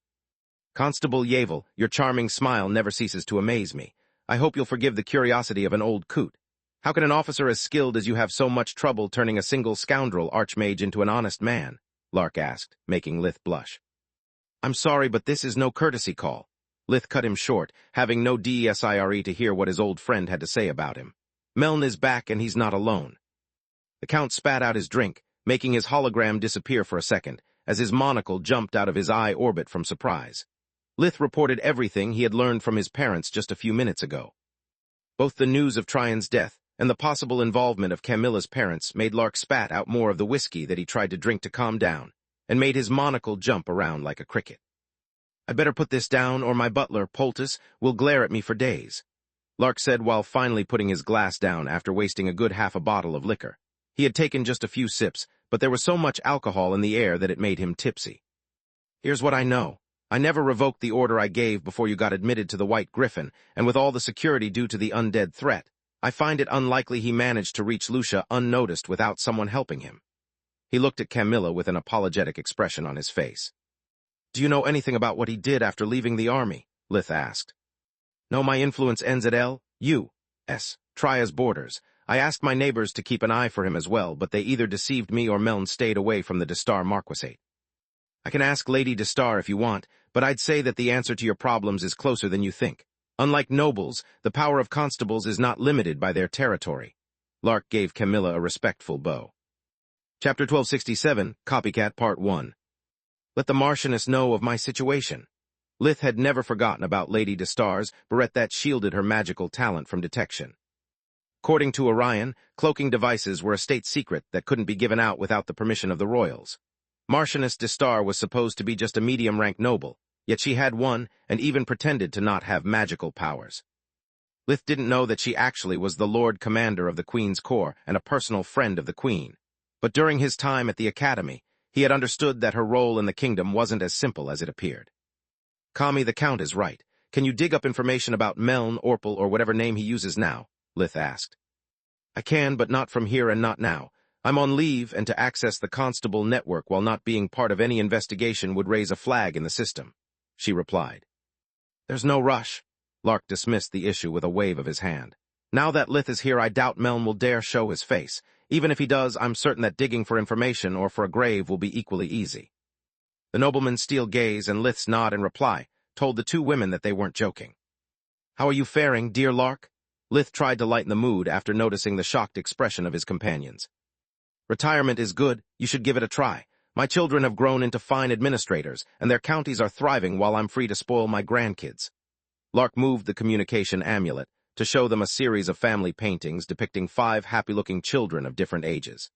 Constable Yavel, your charming smile never ceases to amaze me. I hope you'll forgive the curiosity of an old coot. How can an officer as skilled as you have so much trouble turning a single scoundrel archmage into an honest man? Lark asked, making Lith blush. I'm sorry, but this is no courtesy call. Lith cut him short, having no desire to hear what his old friend had to say about him. Meln is back and he's not alone. The Count spat out his drink, making his hologram disappear for a second, as his monocle jumped out of his eye orbit from surprise. Lith reported everything he had learned from his parents just a few minutes ago. Both the news of Tryon's death and the possible involvement of Camilla's parents made Lark spat out more of the whiskey that he tried to drink to calm down, and made his monocle jump around like a cricket. I'd better put this down, or my butler, Poultice, will glare at me for days, Lark said while finally putting his glass down after wasting a good half a bottle of liquor. He had taken just a few sips, but there was so much alcohol in the air that it made him tipsy. Here's what I know. I never revoked the order I gave before you got admitted to the White Griffin, and with all the security due to the undead threat, I find it unlikely he managed to reach Lucia unnoticed without someone helping him. He looked at Camilla with an apologetic expression on his face. Do you know anything about what he did after leaving the army? Lith asked. No, my influence ends at L.U.S. Tria's borders. I asked my neighbors to keep an eye for him as well, but they either deceived me or Meln stayed away from the Destar Marquisate. I can ask Lady Destar if you want, but I'd say that the answer to your problems is closer than you think. Unlike nobles, the power of constables is not limited by their territory. Lark gave Camilla a respectful bow. Chapter 1267, Copycat Part 1. Let the Marchioness know of my situation. Lith had never forgotten about Lady Destar's barrette that shielded her magical talent from detection. According to Orion, cloaking devices were a state secret that couldn't be given out without the permission of the royals. Marchioness Destar was supposed to be just a medium-rank noble, yet she had one and even pretended to not have magical powers. Lith didn't know that she actually was the Lord Commander of the Queen's Corps and a personal friend of the Queen. But during his time at the Academy, he had understood that her role in the kingdom wasn't as simple as it appeared. Kami, the Count is right. Can you dig up information about Meln, Orpal, or whatever name he uses now? Lith asked. I can, but not from here and not now. I'm on leave, and to access the constable network while not being part of any investigation would raise a flag in the system, she replied. There's no rush. Lark dismissed the issue with a wave of his hand. Now that Lith is here, I doubt Meln will dare show his face. Even if he does, I'm certain that digging for information or for a grave will be equally easy. The nobleman's steel gaze and Lith's nod in reply told the two women that they weren't joking. How are you faring, dear Lark? Lith tried to lighten the mood after noticing the shocked expression of his companions. Retirement is good. You should give it a try. My children have grown into fine administrators, and their counties are thriving while I'm free to spoil my grandkids. Lark moved the communication amulet to show them a series of family paintings depicting 5 happy-looking children of different ages.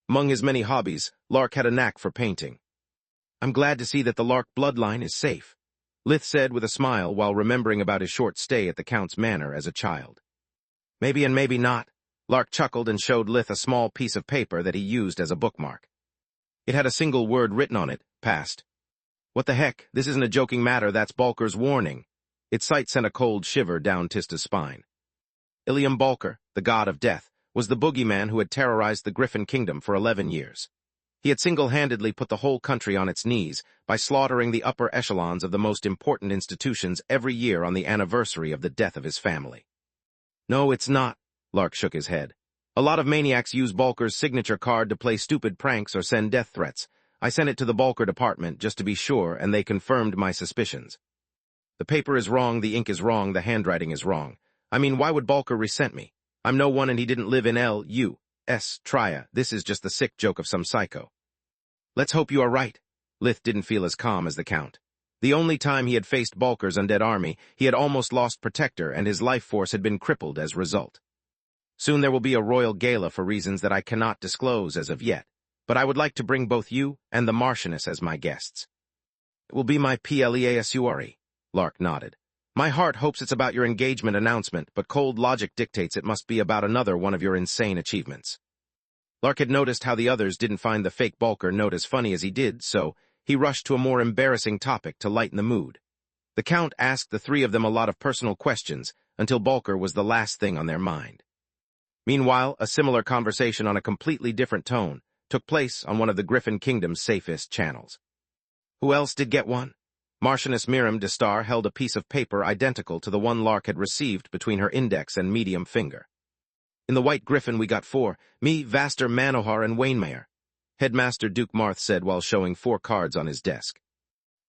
Among his many hobbies, Lark had a knack for painting. I'm glad to see that the Lark bloodline is safe, Lith said with a smile while remembering about his short stay at the Count's manor as a child. Maybe and maybe not. Lark chuckled and showed Lith a small piece of paper that he used as a bookmark. It had a single word written on it, passed. What the heck, this isn't a joking matter, that's Balker's warning. Its sight sent a cold shiver down Tista's spine. Ilium Balker, the god of death, was the boogeyman who had terrorized the Griffin Kingdom for 11 years. He had single-handedly put the whole country on its knees by slaughtering the upper echelons of the most important institutions every year on the anniversary of the death of his family. No, it's not, Lark shook his head. A lot of maniacs use Balker's signature card to play stupid pranks or send death threats. I sent it to the Balker department just to be sure, and they confirmed my suspicions. The paper is wrong, the ink is wrong, the handwriting is wrong. I mean, why would Balker resent me? I'm no one and he didn't live in L.U.S. Tria. This is just the sick joke of some psycho. Let's hope you are right. Lith didn't feel as calm as the Count. The only time he had faced Balker's undead army, he had almost lost Protector and his life force had been crippled as a result. Soon there will be a royal gala for reasons that I cannot disclose as of yet, but I would like to bring both you and the Marchioness as my guests. It will be my pleasure, Lark nodded. My heart hopes it's about your engagement announcement, but cold logic dictates it must be about another one of your insane achievements. Lark had noticed how the others didn't find the fake Balker note as funny as he did, so he rushed to a more embarrassing topic to lighten the mood. The Count asked the 3 of them a lot of personal questions until Balker was the last thing on their mind. Meanwhile, a similar conversation on a completely different tone took place on one of the Griffin Kingdom's safest channels. Who else did get one? Marchioness Miriam de Star held a piece of paper identical to the one Lark had received between her index and medium finger. In the White Griffin we got 4, me, Vaster Manohar, and Wainmayer, Headmaster Duke Marth said while showing 4 cards on his desk.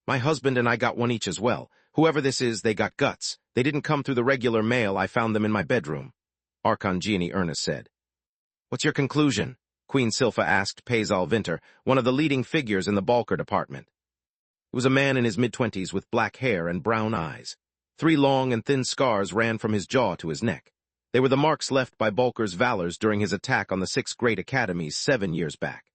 My husband and I got one each as well. Whoever this is, they got guts. They didn't come through the regular mail, I found them in my bedroom, Archon Gianni Ernest said. What's your conclusion? Queen Silpha asked Pazal Vinter, one of the leading figures in the Balker department. He was a man in his mid-20s with black hair and brown eyes. 3 long and thin scars ran from his jaw to his neck. They were the marks left by Balker's valors during his attack on the 6 great academies 7 years back.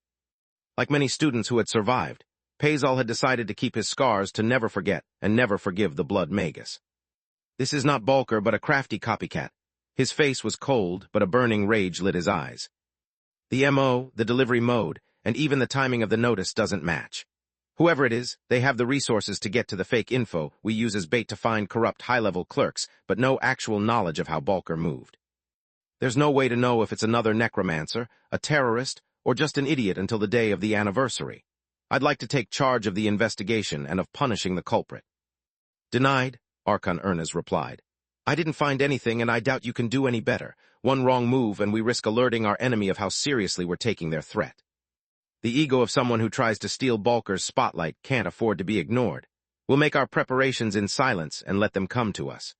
Like many students who had survived, Pazal had decided to keep his scars to never forget and never forgive the blood Magus. This is not Balker, but a crafty copycat. His face was cold, but a burning rage lit his eyes. The MO, the delivery mode, and even the timing of the notice doesn't match. Whoever it is, they have the resources to get to the fake info we use as bait to find corrupt high-level clerks, but no actual knowledge of how Balker moved. There's no way to know if it's another necromancer, a terrorist, or just an idiot until the day of the anniversary. I'd like to take charge of the investigation and of punishing the culprit. Denied, Archon Ernest replied. I didn't find anything and I doubt you can do any better. One wrong move and we risk alerting our enemy of how seriously we're taking their threat. The ego of someone who tries to steal Balker's spotlight can't afford to be ignored. We'll make our preparations in silence and let them come to us.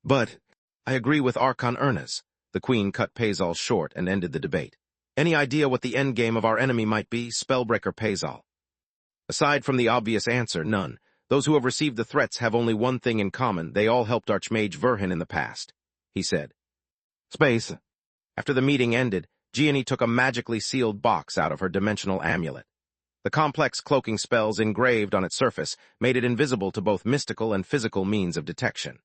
But I agree with Archon Ernest. The Queen cut Pazal short and ended the debate. Any idea what the endgame of our enemy might be, Spellbreaker Pazal? Aside from the obvious answer, none. Those who have received the threats have only one thing in common. They all helped Archmage Verhin in the past, he said. Space. After the meeting ended, Gianni took a magically sealed box out of her dimensional amulet. The complex cloaking spells engraved on its surface made it invisible to both mystical and physical means of detection.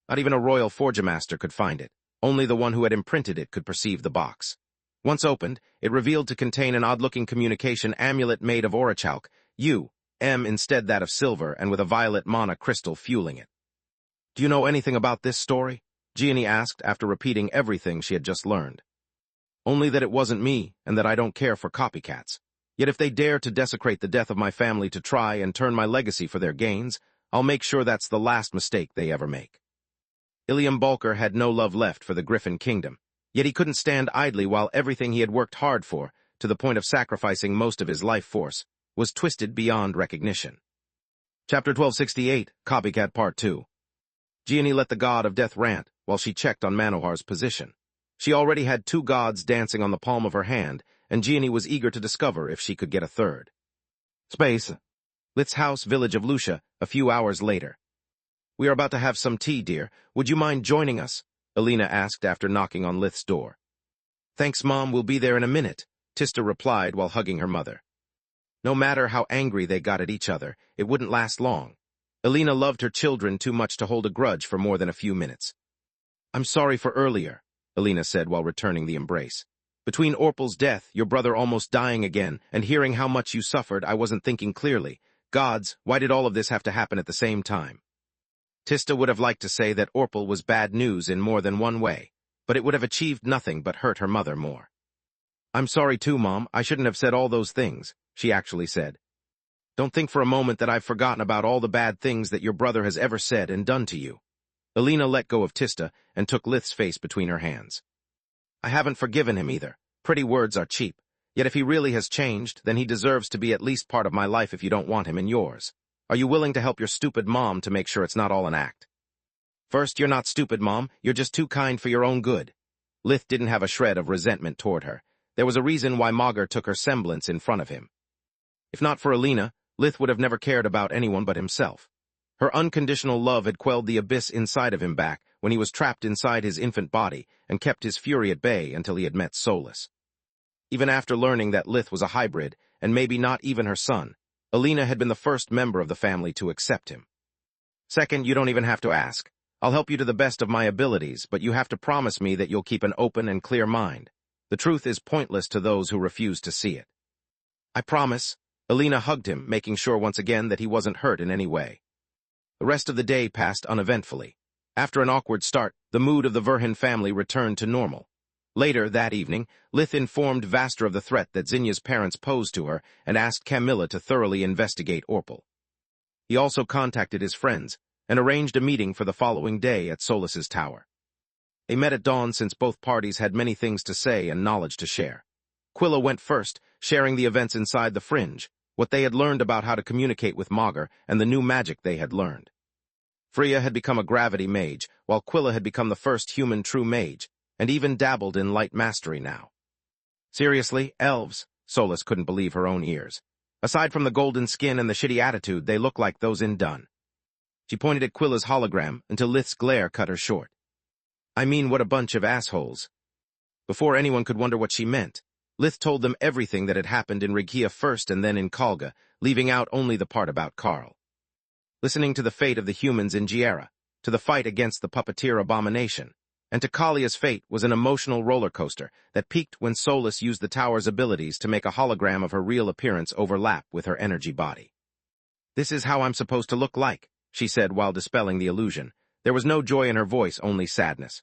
Not even a royal forgemaster could find it. Only the one who had imprinted it could perceive the box. Once opened, it revealed to contain an odd-looking communication amulet made of orichalk, instead that of silver, and with a violet mana crystal fueling it. Do you know anything about this story? Gianni asked after repeating everything she had just learned. only that it wasn't me and that I don't care for copycats. Yet if they dare to desecrate the death of my family to try and turn my legacy for their gains, I'll make sure that's the last mistake they ever make. Ilium Balker had no love left for the Griffin Kingdom, yet he couldn't stand idly while everything he had worked hard for, to the point of sacrificing most of his life force, was twisted beyond recognition. Chapter 1268, Copycat Part 2. Gianni let the god of death rant while she checked on Manohar's position. She already had 2 gods dancing on the palm of her hand, and Gianni was eager to discover if she could get a third. Space. Lith's house, village of Lucia, a few hours later. We are about to have some tea, dear. Would you mind joining us? Alina asked after knocking on Lith's door. Thanks, Mom, we'll be there in a minute, Tista replied while hugging her mother. No matter how angry they got at each other, it wouldn't last long. Alina loved her children too much to hold a grudge for more than a few minutes. I'm sorry for earlier, Alina said while returning the embrace. Between Orpal's death, your brother almost dying again, and hearing how much you suffered, I wasn't thinking clearly. Gods, why did all of this have to happen at the same time? Tista would have liked to say that Orpal was bad news in more than one way, but it would have achieved nothing but hurt her mother more. I'm sorry too, Mom. I shouldn't have said all those things, she actually said. Don't think for a moment that I've forgotten about all the bad things that your brother has ever said and done to you. Alina let go of Tista and took Lith's face between her hands. I haven't forgiven him either. Pretty words are cheap. Yet if he really has changed, then he deserves to be at least part of my life if you don't want him in yours. Are you willing to help your stupid mom to make sure it's not all an act? First, you're not stupid, Mom. You're just too kind for your own good. Lith didn't have a shred of resentment toward her. There was a reason why Magur took her semblance in front of him. If not for Alina, Lith would have never cared about anyone but himself. Her unconditional love had quelled the abyss inside of him back when he was trapped inside his infant body and kept his fury at bay until he had met Solus. Even after learning that Lith was a hybrid, and maybe not even her son, Alina had been the first member of the family to accept him. Second, you don't even have to ask. I'll help you to the best of my abilities, but you have to promise me that you'll keep an open and clear mind. The truth is pointless to those who refuse to see it. I promise. Alina hugged him, making sure once again that he wasn't hurt in any way. The rest of the day passed uneventfully. After an awkward start, the mood of the Verhin family returned to normal. Later that evening, Lith informed Vastra of the threat that Zinya's parents posed to her and asked Camilla to thoroughly investigate Orpal. He also contacted his friends and arranged a meeting for the following day at Solus's tower. They met at dawn since both parties had many things to say and knowledge to share. Quilla went first, sharing the events inside the Fringe, what they had learned about how to communicate with Magur, and the new magic they had learned. Freya had become a gravity mage, while Quilla had become the first human true mage, and even dabbled in light mastery now. Seriously, elves? Solus couldn't believe her own ears. Aside from the golden skin and the shitty attitude, they look like those in Dun. She pointed at Quilla's hologram until Lith's glare cut her short. I mean, what a bunch of assholes. Before anyone could wonder what she meant, Lith told them everything that had happened in Rigia first and then in Kalga, leaving out only the part about Karl. Listening to the fate of the humans in Giera, to the fight against the puppeteer abomination, and to Kalia's fate was an emotional roller coaster that peaked when Solus used the tower's abilities to make a hologram of her real appearance overlap with her energy body. This is how I'm supposed to look like, she said while dispelling the illusion. There was no joy in her voice, only sadness.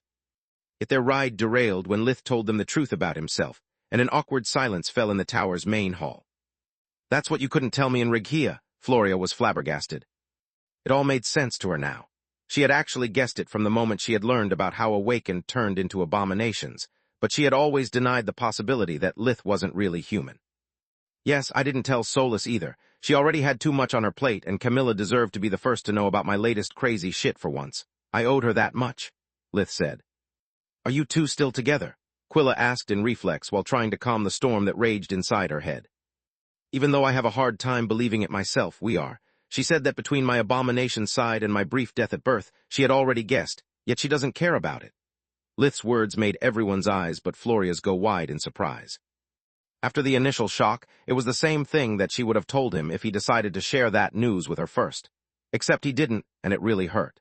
Yet their ride derailed when Lith told them the truth about himself, and an awkward silence fell in the tower's main hall. That's what you couldn't tell me in Rigia, Floria was flabbergasted. It all made sense to her now. She had actually guessed it from the moment she had learned about how Awakened turned into abominations, but she had always denied the possibility that Lith wasn't really human. Yes, I didn't tell Solus either. She already had too much on her plate, and Camilla deserved to be the first to know about my latest crazy shit for once. I owed her that much, Lith said. Are you two still together? Quilla asked in reflex while trying to calm the storm that raged inside her head. Even though I have a hard time believing it myself, we are. She said that between my abomination side and my brief death at birth, she had already guessed, yet she doesn't care about it. Lith's words made everyone's eyes but Floria's go wide in surprise. After the initial shock, it was the same thing that she would have told him if he decided to share that news with her first. Except he didn't, and it really hurt.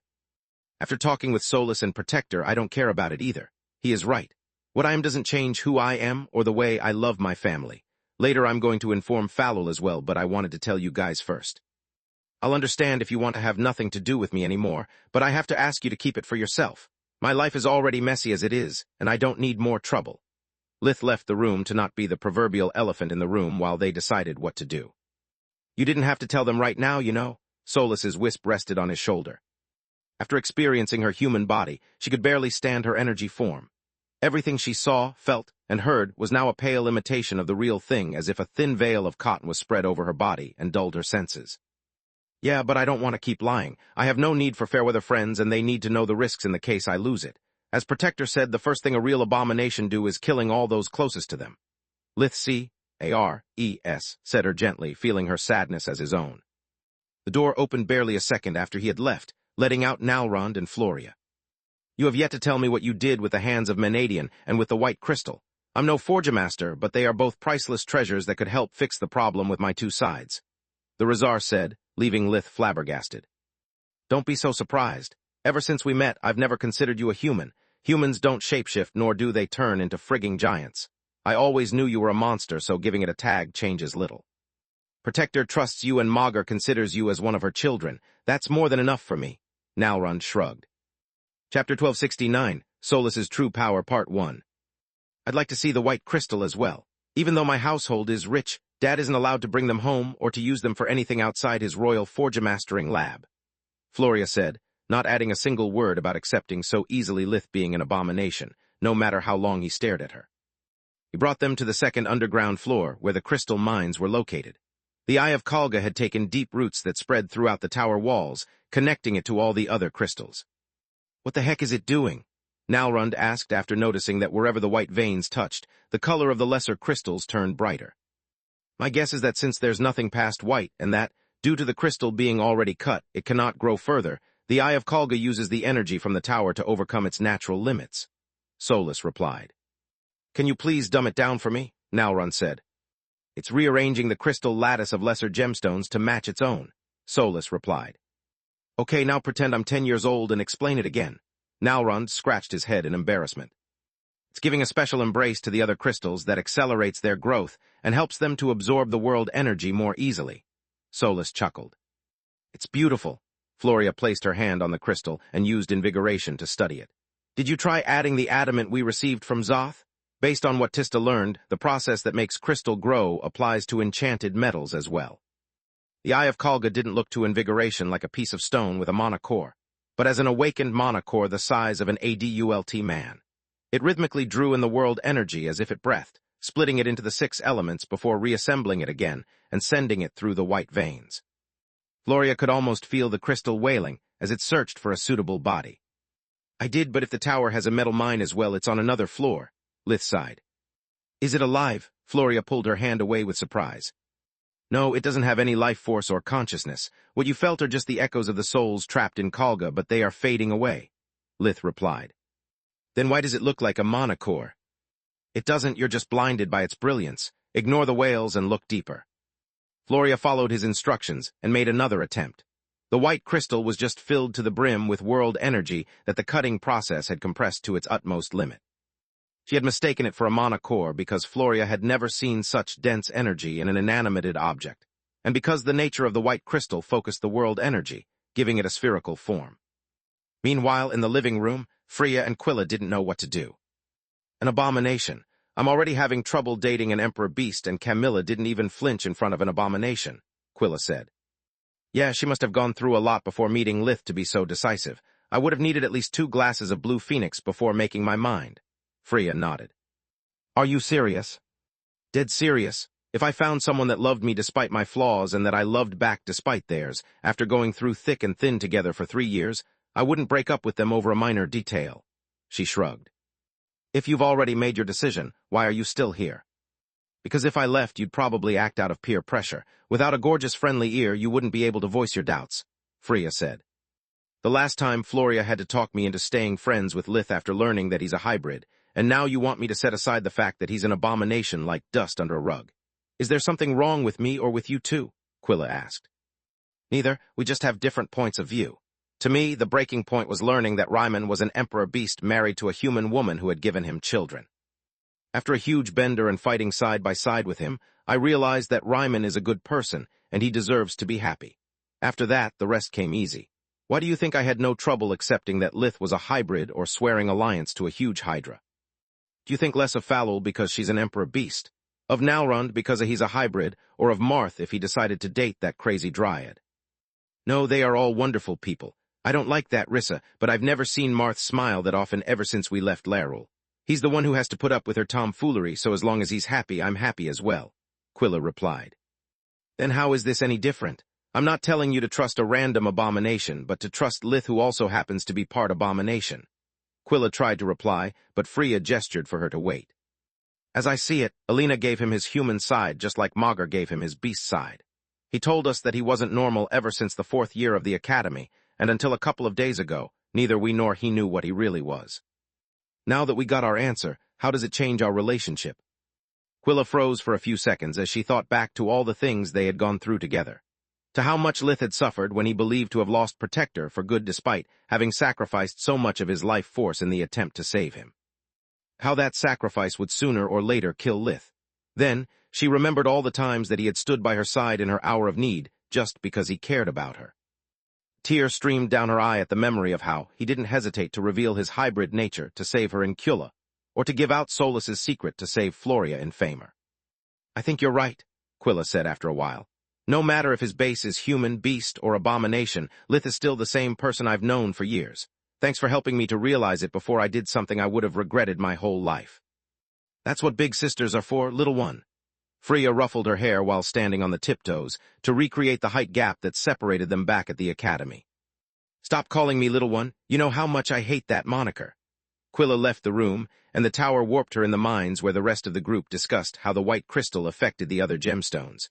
After talking with Solus and Protector, I don't care about it either. He is right. What I am doesn't change who I am or the way I love my family. Later I'm going to inform Falul as well, but I wanted to tell you guys first. I'll understand if you want to have nothing to do with me anymore, but I have to ask you to keep it for yourself. My life is already messy as it is, and I don't need more trouble. Lith left the room to not be the proverbial elephant in the room while they decided what to do. You didn't have to tell them right now, you know. Solas's wisp rested on his shoulder. After experiencing her human body, she could barely stand her energy form. Everything she saw, felt, and heard was now a pale imitation of the real thing, as if a thin veil of cotton was spread over her body and dulled her senses. Yeah, but I don't want to keep lying. I have no need for fair-weather friends, and they need to know the risks in the case I lose it. As Protector said, the first thing a real abomination do is killing all those closest to them. Lith C-A-R-E-S, said her gently, feeling her sadness as his own. The door opened barely a second after he had left, letting out Nalrond and Floria. You have yet to tell me what you did with the hands of Menadian and with the white crystal. I'm no forge-master, but they are both priceless treasures that could help fix the problem with my two sides. The Razar said, leaving Lith flabbergasted. Don't be so surprised. Ever since we met, I've never considered you a human. Humans don't shapeshift, nor do they turn into frigging giants. I always knew you were a monster, so giving it a tag changes little. Protector trusts you and Magur considers you as one of her children. That's more than enough for me. Nalrond shrugged. Chapter 1269, Solas's True Power, Part 1. I'd like to see the white crystal as well. Even though my household is rich, Dad isn't allowed to bring them home or to use them for anything outside his royal forge-mastering lab. Floria said, not adding a single word about accepting so easily Lith being an abomination, no matter how long he stared at her. He brought them to the second underground floor, where the crystal mines were located. The Eye of Kalga had taken deep roots that spread throughout the tower walls, connecting it to all the other crystals. What the heck is it doing? Nalrond asked after noticing that wherever the white veins touched, the color of the lesser crystals turned brighter. My guess is that since there's nothing past white, and that, due to the crystal being already cut, it cannot grow further, the Eye of Kalga uses the energy from the tower to overcome its natural limits. Solas replied. Can you please dumb it down for me? Nalrond said. It's rearranging the crystal lattice of lesser gemstones to match its own, Solas replied. Okay, now pretend I'm 10 years old and explain it again. Nalrond scratched his head in embarrassment. It's giving a special embrace to the other crystals that accelerates their growth and helps them to absorb the world energy more easily. Solas chuckled. It's beautiful. Floria placed her hand on the crystal and used invigoration to study it. Did you try adding the adamant we received from Zoth? Based on what Tista learned, the process that makes crystal grow applies to enchanted metals as well. The Eye of Kalga didn't look to invigoration like a piece of stone with a monocore, but as an awakened monocore the size of an adult man. It rhythmically drew in the world energy as if it breathed, splitting it into the 6 elements before reassembling it again and sending it through the white veins. Floria could almost feel the crystal wailing as it searched for a suitable body. I did, but if the tower has a metal mine as well, it's on another floor, Lith sighed. Is it alive? Floria pulled her hand away with surprise. No, it doesn't have any life force or consciousness. What you felt are just the echoes of the souls trapped in Kalga, but they are fading away, Lith replied. Then why does it look like a monocore? It doesn't, you're just blinded by its brilliance. Ignore the whales and look deeper. Floria followed his instructions and made another attempt. The white crystal was just filled to the brim with world energy that the cutting process had compressed to its utmost limit. She had mistaken it for a monocore because Floria had never seen such dense energy in an inanimated object, and because the nature of the white crystal focused the world energy, giving it a spherical form. Meanwhile, in the living room, Freya and Quilla didn't know what to do. An abomination. I'm already having trouble dating an emperor beast, and Camilla didn't even flinch in front of an abomination, Quilla said. Yeah, she must have gone through a lot before meeting Lith to be so decisive. I would have needed at least 2 glasses of blue phoenix before making my mind. Freya nodded. Are you serious? Dead serious. If I found someone that loved me despite my flaws and that I loved back despite theirs, after going through thick and thin together for 3 years, I wouldn't break up with them over a minor detail. She shrugged. If you've already made your decision, why are you still here? Because if I left, you'd probably act out of peer pressure. Without a gorgeous friendly ear, you wouldn't be able to voice your doubts, Freya said. The last time Floria had to talk me into staying friends with Lith after learning that he's a hybrid, and now you want me to set aside the fact that he's an abomination like dust under a rug. Is there something wrong with me or with you too? Quilla asked. Neither, we just have different points of view. To me, the breaking point was learning that Ryman was an emperor beast married to a human woman who had given him children. After a huge bender and fighting side by side with him, I realized that Ryman is a good person, and he deserves to be happy. After that, the rest came easy. Why do you think I had no trouble accepting that Lith was a hybrid or swearing alliance to a huge hydra? Do you think less of Falul because she's an emperor beast? Of Nalrund because he's a hybrid, or of Marth if he decided to date that crazy dryad? No, they are all wonderful people. I don't like that Rissa, but I've never seen Marth smile that often ever since we left Larul. He's the one who has to put up with her tomfoolery, so as long as he's happy, I'm happy as well, Quilla replied. Then how is this any different? I'm not telling you to trust a random abomination, but to trust Lith, who also happens to be part abomination. Quilla tried to reply, but Freya gestured for her to wait. As I see it, Alina gave him his human side just like Magur gave him his beast side. He told us that he wasn't normal ever since the 4th year of the academy, and until a couple of days ago, neither we nor he knew what he really was. Now that we got our answer, how does it change our relationship? Quilla froze for a few seconds as she thought back to all the things they had gone through together. To how much Lith had suffered when he believed to have lost Protector for good despite having sacrificed so much of his life force in the attempt to save him. How that sacrifice would sooner or later kill Lith. Then, she remembered all the times that he had stood by her side in her hour of need just because he cared about her. Tears streamed down her eye at the memory of how he didn't hesitate to reveal his hybrid nature to save her in Kula, or to give out Solus's secret to save Floria in Famer. I think you're right, Quilla said after a while. No matter if his base is human, beast, or abomination, Lith is still the same person I've known for years. Thanks for helping me to realize it before I did something I would have regretted my whole life. That's what big sisters are for, little one. Freya ruffled her hair while standing on the tiptoes to recreate the height gap that separated them back at the academy. Stop calling me little one. You know how much I hate that moniker. Quilla left the room, and the tower warped her in the mines where the rest of the group discussed how the white crystal affected the other gemstones.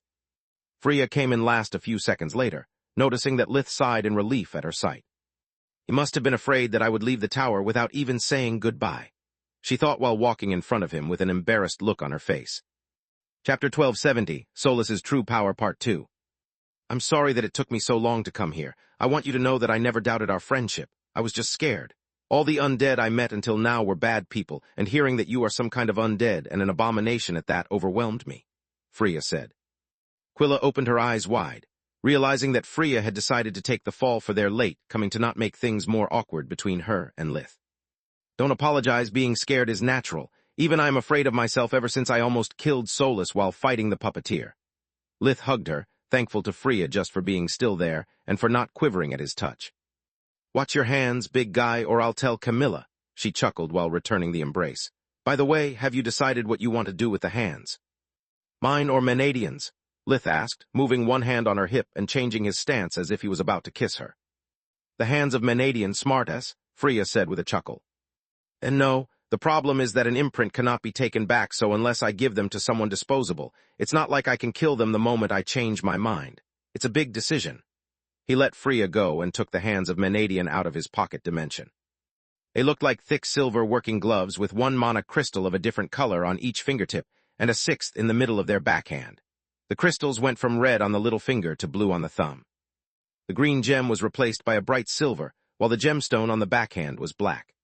Freya came in last a few seconds later, noticing that Lith sighed in relief at her sight. He must have been afraid that I would leave the tower without even saying goodbye, she thought while walking in front of him with an embarrassed look on her face. Chapter 1270, Solus's True Power Part 2. I'm sorry that it took me so long to come here. I want you to know that I never doubted our friendship. I was just scared. All the undead I met until now were bad people, and hearing that you are some kind of undead and an abomination at that overwhelmed me, Freya said. Quilla opened her eyes wide, realizing that Freya had decided to take the fall for their late coming to not make things more awkward between her and Lith. Don't apologize, being scared is natural. Even I'm afraid of myself ever since I almost killed Solus while fighting the puppeteer. Lith hugged her, thankful to Freya just for being still there and for not quivering at his touch. Watch your hands, big guy, or I'll tell Camilla, she chuckled while returning the embrace. By the way, have you decided what you want to do with the hands? Mine or Menadian's? Lith asked, moving one hand on her hip and changing his stance as if he was about to kiss her. The hands of Menadian, smartass, Freya said with a chuckle. And no, the problem is that an imprint cannot be taken back, so unless I give them to someone disposable, it's not like I can kill them the moment I change my mind. It's a big decision. He let Freya go and took the hands of Menadian out of his pocket dimension. They looked like thick silver working gloves with one mana crystal of a different color on each fingertip and a 6th in the middle of their backhand. The crystals went from red on the little finger to blue on the thumb. The green gem was replaced by a bright silver, while the gemstone on the backhand was black.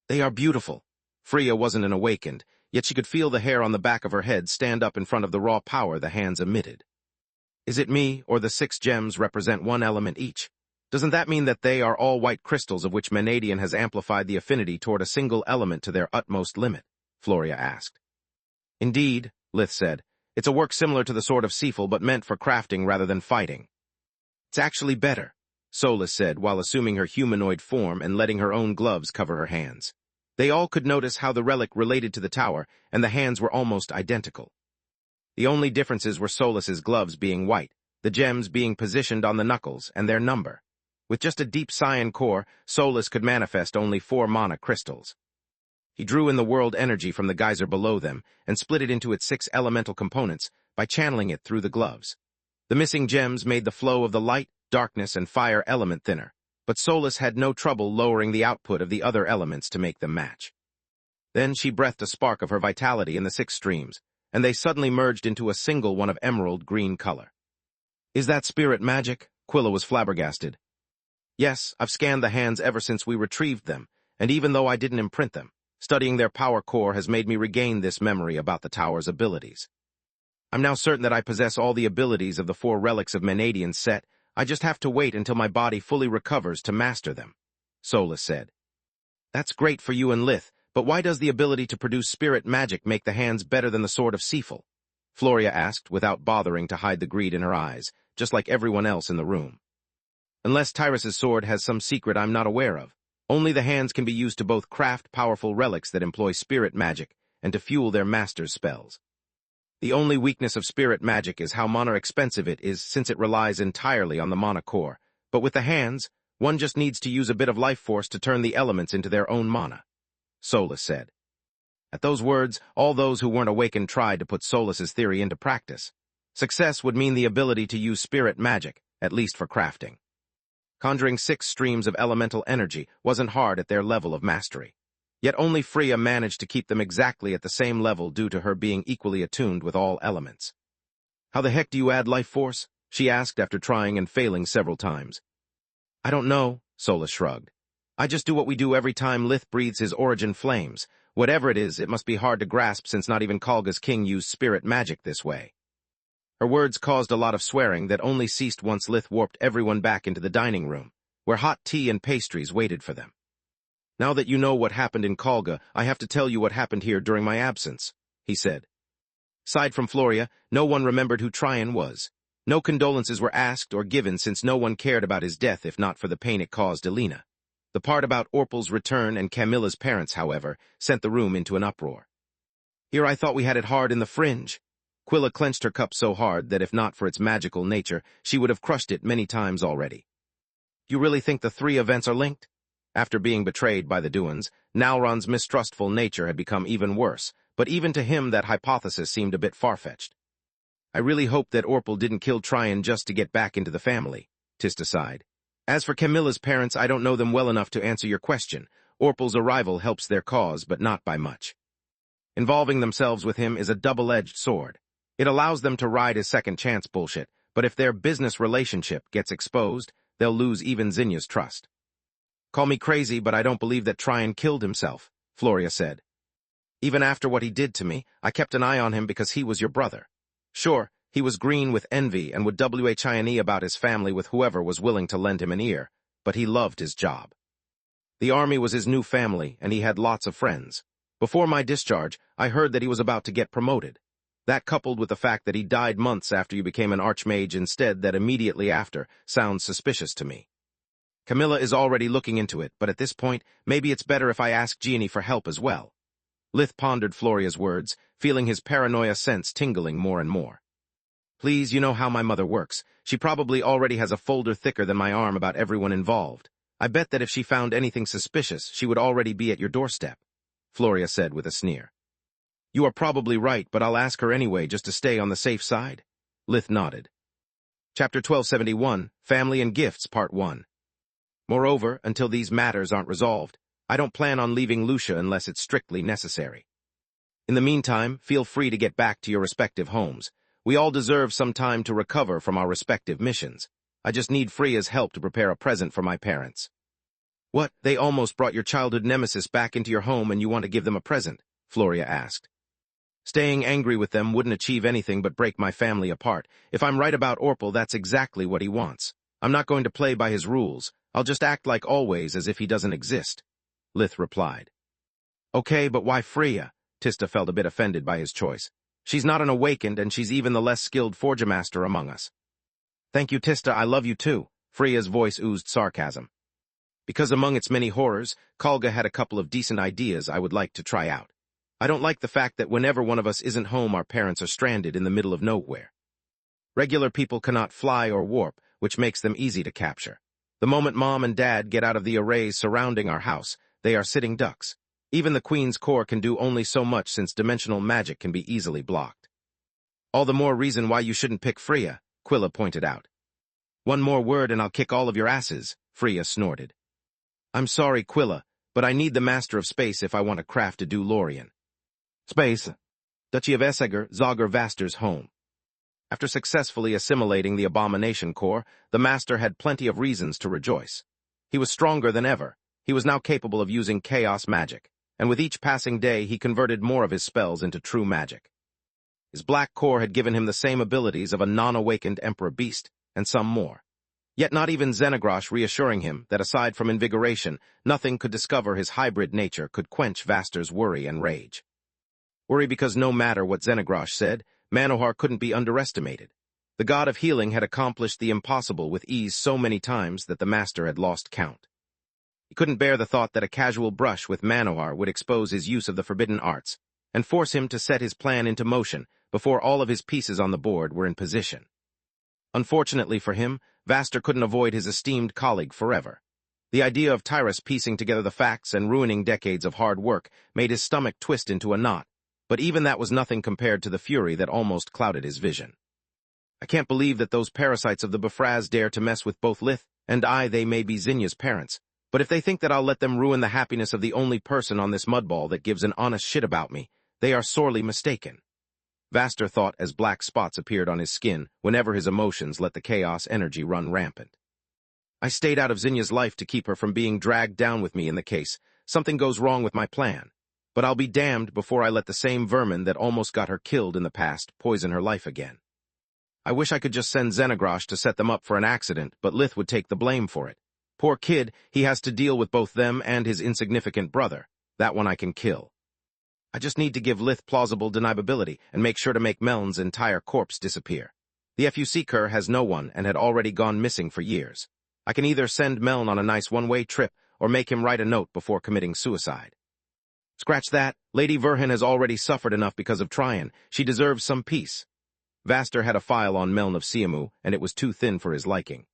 They are beautiful. Freya wasn't an awakened, yet she could feel the hair on the back of her head stand up in front of the raw power the hands emitted. Is it me, or the 6 gems represent one element each? Doesn't that mean that they are all white crystals of which Menadian has amplified the affinity toward a single element to their utmost limit? Floria asked. Indeed, Lith said. It's a work similar to the sword of Seafel, but meant for crafting rather than fighting. It's actually better, Solus said while assuming her humanoid form and letting her own gloves cover her hands. They all could notice how the relic related to the tower, and the hands were almost identical. The only differences were Solus's gloves being white, the gems being positioned on the knuckles, and their number. With just a deep cyan core, Solus could manifest only 4 mana crystals. He drew in the world energy from the geyser below them and split it into its 6 elemental components by channeling it through the gloves. The missing gems made the flow of the light, darkness, and fire element thinner, but Solus had no trouble lowering the output of the other elements to make them match. Then she breathed a spark of her vitality in the 6 streams, and they suddenly merged into a single one of emerald green color. Is that spirit magic? Quilla was flabbergasted. Yes, I've scanned the hands ever since we retrieved them, and even though I didn't imprint them, studying their power core has made me regain this memory about the tower's abilities. I'm now certain that I possess all the abilities of the 4 relics of Menadian's set. I just have to wait until my body fully recovers to master them, Solus said. That's great for you and Lith, But why does the ability to produce spirit magic make the hands better than the sword of Seafel? Floria asked, without bothering to hide the greed in her eyes, just like everyone else in the room. Unless Tyrus's sword has some secret I'm not aware of, only the hands can be used to both craft powerful relics that employ spirit magic and to fuel their master's spells. The only weakness of spirit magic is how mana-expensive it is, since it relies entirely on the mana core. But with the hands, one just needs to use a bit of life force to turn the elements into their own mana, Solus said. At those words, all those who weren't awakened tried to put Solus's theory into practice. Success would mean the ability to use spirit magic, at least for crafting. Conjuring 6 streams of elemental energy wasn't hard at their level of mastery. Yet only Freya managed to keep them exactly at the same level due to her being equally attuned with all elements. How the heck do you add life force? She asked after trying and failing several times. I don't know, Solus shrugged. I just do what we do every time Lith breathes his origin flames. Whatever it is, it must be hard to grasp since not even Khalga's king used spirit magic this way. Her words caused a lot of swearing that only ceased once Lith warped everyone back into the dining room, where hot tea and pastries waited for them. Now that you know what happened in Khalga, I have to tell you what happened here during my absence, he said. Aside from Floria, no one remembered who Tryon was. No condolences were asked or given since no one cared about his death if not for the pain it caused Elena. The part about Orpal's return and Camilla's parents, however, sent the room into an uproar. Here I thought we had it hard in the fringe. Quilla clenched her cup so hard that if not for its magical nature, she would have crushed it many times already. You really think the 3 events are linked? After being betrayed by the Duans, Nalron's mistrustful nature had become even worse, but even to him that hypothesis seemed a bit far-fetched. I really hope that Orpal didn't kill Tryon just to get back into the family, Tista sighed. As for Camilla's parents, I don't know them well enough to answer your question. Orpal's arrival helps their cause, but not by much. Involving themselves with him is a double-edged sword. It allows them to ride his second chance bullshit, but if their business relationship gets exposed, they'll lose even Zinya's trust. Call me crazy, but I don't believe that Tryon killed himself, Floria said. Even after what he did to me, I kept an eye on him because he was your brother. Sure, he was green with envy and would whinny about his family with whoever was willing to lend him an ear, but he loved his job. The army was his new family, and he had lots of friends. Before my discharge, I heard that he was about to get promoted. That, coupled with the fact that he died months after you became an archmage instead that immediately after, sounds suspicious to me. Camilla is already looking into it, but at this point, maybe it's better if I ask Jeannie for help as well. Lith pondered Floria's words, feeling his paranoia sense tingling more and more. Please, you know how my mother works. She probably already has a folder thicker than my arm about everyone involved. I bet that if she found anything suspicious, she would already be at your doorstep, Floria said with a sneer. You are probably right, but I'll ask her anyway just to stay on the safe side. Lith nodded. Chapter 1271, Family and Gifts, Part 1. Moreover, until these matters aren't resolved, I don't plan on leaving Lucia unless it's strictly necessary. In the meantime, feel free to get back to your respective homes. We all deserve some time to recover from our respective missions. I just need Freya's help to prepare a present for my parents. What, they almost brought your childhood nemesis back into your home and you want to give them a present? Floria asked. Staying angry with them wouldn't achieve anything but break my family apart. If I'm right about Orpal, that's exactly what he wants. I'm not going to play by his rules. I'll just act like always as if he doesn't exist, Lith replied. Okay, but why Freya? Tista felt a bit offended by his choice. She's not an awakened, and she's even the less skilled forger master among us. Thank you, Tista, I love you too, Freya's voice oozed sarcasm. Because among its many horrors, Khalga had a couple of decent ideas I would like to try out. I don't like the fact that whenever one of us isn't home, our parents are stranded in the middle of nowhere. Regular people cannot fly or warp, which makes them easy to capture. The moment Mom and Dad get out of the arrays surrounding our house, they are sitting ducks. Even the Queen's core can do only so much since dimensional magic can be easily blocked. All the more reason why you shouldn't pick Freya, Quilla pointed out. One more word and I'll kick all of your asses, Freya snorted. I'm sorry, Quilla, but I need the Master of Space if I want to craft a Lorien. Space. Duchy of Esseger, Zogger Vaster's home. After successfully assimilating the Abomination Core, the Master had plenty of reasons to rejoice. He was stronger than ever. He was now capable of using chaos magic, and with each passing day he converted more of his spells into true magic. His black core had given him the same abilities of a non-awakened Emperor Beast, and some more. Yet not even Xenogrosh reassuring him that aside from invigoration, nothing could discover his hybrid nature could quench Vaster's worry and rage. Worry because no matter what Xenogrosh said, Manohar couldn't be underestimated. The god of healing had accomplished the impossible with ease so many times that the master had lost count. He couldn't bear the thought that a casual brush with Manohar would expose his use of the forbidden arts and force him to set his plan into motion before all of his pieces on the board were in position. Unfortunately for him, Vaster couldn't avoid his esteemed colleague forever. The idea of Tyrus piecing together the facts and ruining decades of hard work made his stomach twist into a knot, but even that was nothing compared to the fury that almost clouded his vision. I can't believe that those parasites of the Befraz dare to mess with both Lith and I. They may be Zinya's parents, but if they think that I'll let them ruin the happiness of the only person on this mudball that gives an honest shit about me, they are sorely mistaken. Vaster thought as black spots appeared on his skin whenever his emotions let the chaos energy run rampant. I stayed out of Zinya's life to keep her from being dragged down with me in the case something goes wrong with my plan, but I'll be damned before I let the same vermin that almost got her killed in the past poison her life again. I wish I could just send Xenogrosh to set them up for an accident, but Lith would take the blame for it. Poor kid, he has to deal with both them and his insignificant brother. That one I can kill. I just need to give Lith plausible deniability and make sure to make Meln's entire corpse disappear. The FUC Cur has no one and had already gone missing for years. I can either send Meln on a nice one-way trip or make him write a note before committing suicide. Scratch that, Lady Verhin has already suffered enough because of Tryon. She deserves some peace. Vaster had a file on Meln of Siamu, and it was too thin for his liking.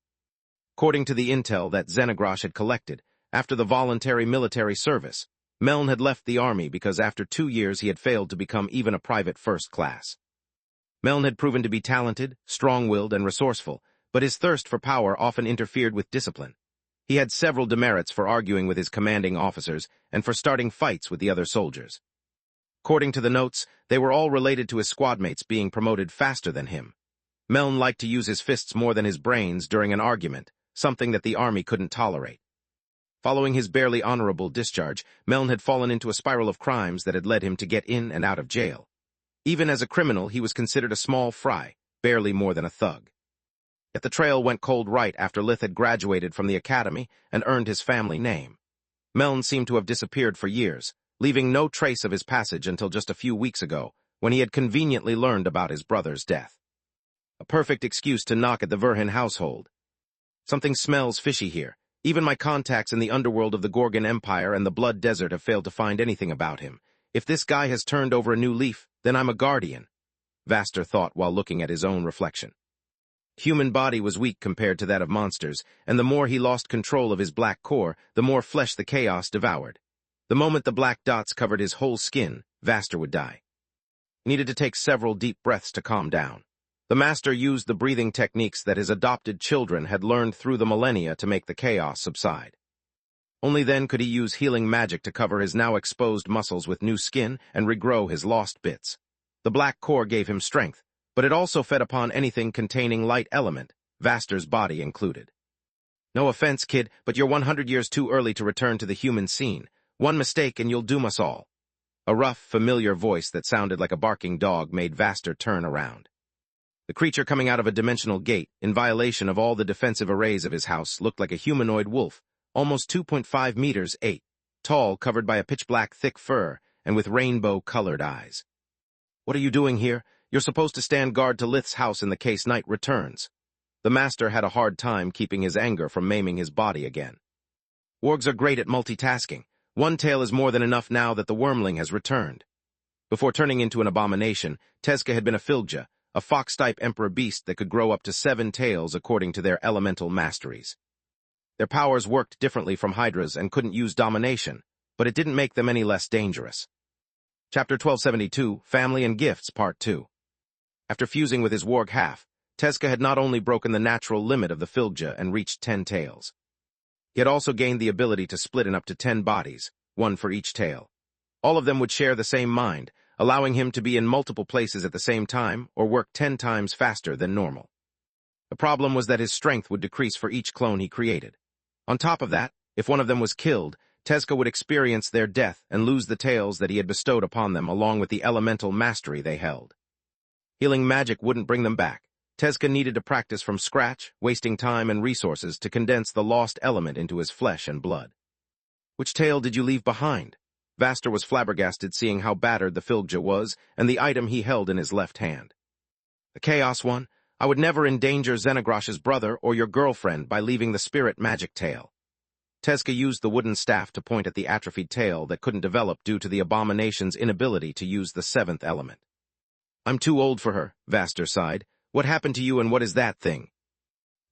According to the intel that Xenogrosh had collected, after the voluntary military service, Meln had left the army because after 2 years he had failed to become even a private first class. Meln had proven to be talented, strong-willed, and resourceful, but his thirst for power often interfered with discipline. He had several demerits for arguing with his commanding officers and for starting fights with the other soldiers. According to the notes, they were all related to his squadmates being promoted faster than him. Meln liked to use his fists more than his brains during an argument, something that the army couldn't tolerate. Following his barely honorable discharge, Meln had fallen into a spiral of crimes that had led him to get in and out of jail. Even as a criminal, he was considered a small fry, barely more than a thug. Yet the trail went cold right after Lith had graduated from the academy and earned his family name. Meln seemed to have disappeared for years, leaving no trace of his passage until just a few weeks ago, when he had conveniently learned about his brother's death. A perfect excuse to knock at the Verhin household. Something smells fishy here. Even my contacts in the underworld of the Gorgon Empire and the Blood Desert have failed to find anything about him. If this guy has turned over a new leaf, then I'm a guardian, Vaster thought while looking at his own reflection. Human body was weak compared to that of monsters, and the more he lost control of his black core, the more flesh the chaos devoured. The moment the black dots covered his whole skin, Vaster would die. He needed to take several deep breaths to calm down. The master used the breathing techniques that his adopted children had learned through the millennia to make the chaos subside. Only then could he use healing magic to cover his now exposed muscles with new skin and regrow his lost bits. The black core gave him strength, but it also fed upon anything containing light element, Vaster's body included. No offense, kid, but you're 100 years too early to return to the human scene. One mistake and you'll doom us all. A rough, familiar voice that sounded like a barking dog made Vaster turn around. The creature coming out of a dimensional gate, in violation of all the defensive arrays of his house, looked like a humanoid wolf, almost 2.5 meters 8, tall, covered by a pitch-black thick fur, and with rainbow-colored eyes. What are you doing here? You're supposed to stand guard to Lith's house in the case Night returns. The master had a hard time keeping his anger from maiming his body again. Wargs are great at multitasking. One tail is more than enough now that the wormling has returned. Before turning into an abomination, Tezca had been a Filgja, a fox-type emperor beast that could grow up to 7 tails according to their elemental masteries. Their powers worked differently from Hydra's and couldn't use domination, but it didn't make them any less dangerous. Chapter 1272, Family and Gifts, Part 2. After fusing with his warg half, Tezca had not only broken the natural limit of the Filgja and reached 10 tails. He had also gained the ability to split in up to 10 bodies, one for each tail. All of them would share the same mind, allowing him to be in multiple places at the same time or work 10 times faster than normal. The problem was that his strength would decrease for each clone he created. On top of that, if one of them was killed, Tezca would experience their death and lose the tails that he had bestowed upon them along with the elemental mastery they held. Healing magic wouldn't bring them back, Tezka needed to practice from scratch, wasting time and resources to condense the lost element into his flesh and blood. Which tale did you leave behind? Vaster was flabbergasted seeing how battered the Filgja was and the item he held in his left hand. The Chaos one? I would never endanger Xenogrosh's brother or your girlfriend by leaving the spirit magic tail. Tezka used the wooden staff to point at the atrophied tail that couldn't develop due to the abomination's inability to use the seventh element. I'm too old for her, Vaster sighed. What happened to you and what is that thing?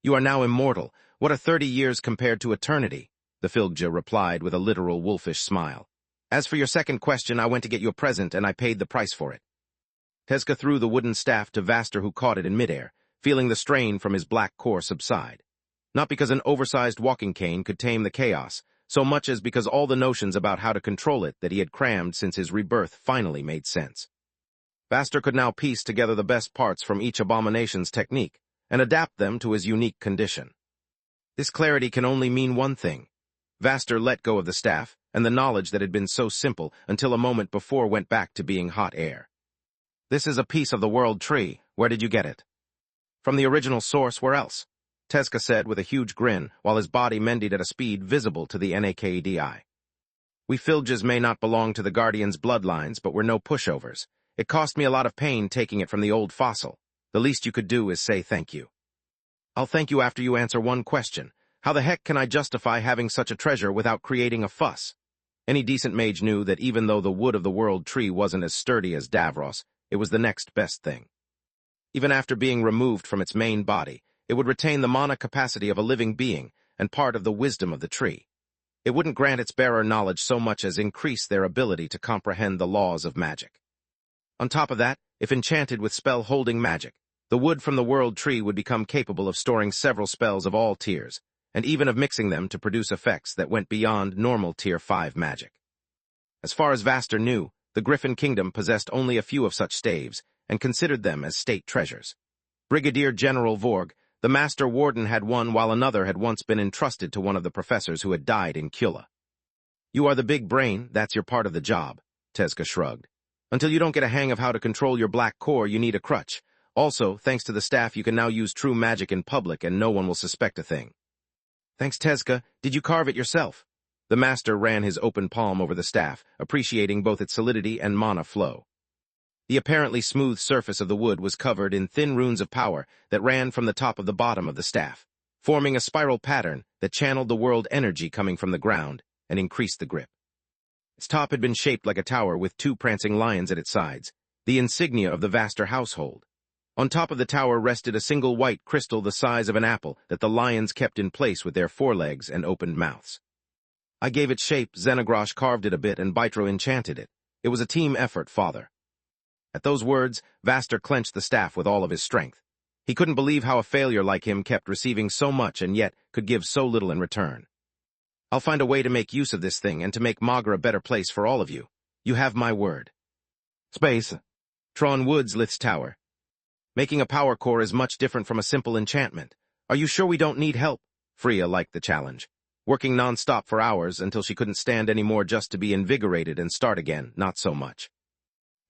You are now immortal. What are 30 years compared to eternity? The Filgja replied with a literal wolfish smile. As for your second question, I went to get you a present and I paid the price for it. Tezka threw the wooden staff to Vaster, who caught it in midair, feeling the strain from his black core subside. Not because an oversized walking cane could tame the chaos, so much as because all the notions about how to control it that he had crammed since his rebirth finally made sense. Vaster could now piece together the best parts from each abomination's technique and adapt them to his unique condition. This clarity can only mean one thing. Vaster let go of the staff, and the knowledge that had been so simple until a moment before went back to being hot air. This is a piece of the world tree. Where did you get it? From the original source, where else? Tezka said with a huge grin, while his body mended at a speed visible to the Nakedi. We Filgjas may not belong to the Guardian's bloodlines, but we're no pushovers. It cost me a lot of pain taking it from the old fossil. The least you could do is say thank you. I'll thank you after you answer one question. How the heck can I justify having such a treasure without creating a fuss? Any decent mage knew that even though the wood of the world tree wasn't as sturdy as Davros, it was the next best thing. Even after being removed from its main body, it would retain the mana capacity of a living being and part of the wisdom of the tree. It wouldn't grant its bearer knowledge so much as increase their ability to comprehend the laws of magic. On top of that, if enchanted with spell-holding magic, the wood from the world tree would become capable of storing several spells of all tiers, and even of mixing them to produce effects that went beyond normal Tier 5 magic. As far as Vaster knew, the Griffin Kingdom possessed only a few of such staves, and considered them as state treasures. Brigadier General Vorg, the Master Warden, had one, while another had once been entrusted to one of the professors who had died in Kula. You are the big brain, that's your part of the job, Tezka shrugged. Until you don't get a hang of how to control your black core, you need a crutch. Also, thanks to the staff, you can now use true magic in public and no one will suspect a thing. Thanks, Tezka. Did you carve it yourself? The master ran his open palm over the staff, appreciating both its solidity and mana flow. The apparently smooth surface of the wood was covered in thin runes of power that ran from the top of the bottom of the staff, forming a spiral pattern that channeled the world energy coming from the ground and increased the grip. Its top had been shaped like a tower with two prancing lions at its sides, the insignia of the Vaster household. On top of the tower rested a single white crystal the size of an apple that the lions kept in place with their forelegs and opened mouths. I gave it shape, Xenogrosh carved it a bit, and Bytro enchanted it. It was a team effort, father. At those words, Vaster clenched the staff with all of his strength. He couldn't believe how a failure like him kept receiving so much and yet could give so little in return. I'll find a way to make use of this thing and to make Magra a better place for all of you. You have my word. Space. Tron Woods, Lith's tower. Making a power core is much different from a simple enchantment. Are you sure we don't need help? Freya liked the challenge. Working non-stop for hours until she couldn't stand anymore just to be invigorated and start again, not so much.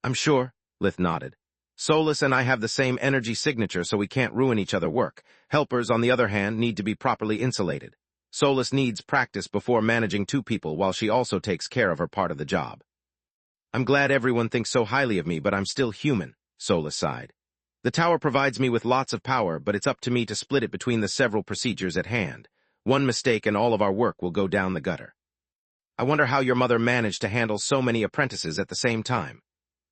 I'm sure, Lith nodded. Solus and I have the same energy signature, so we can't ruin each other's work. Helpers, on the other hand, need to be properly insulated. Solus needs practice before managing two people while she also takes care of her part of the job. I'm glad everyone thinks so highly of me, but I'm still human, Solus sighed. The tower provides me with lots of power, but it's up to me to split it between the several procedures at hand. One mistake and all of our work will go down the gutter. I wonder how your mother managed to handle so many apprentices at the same time.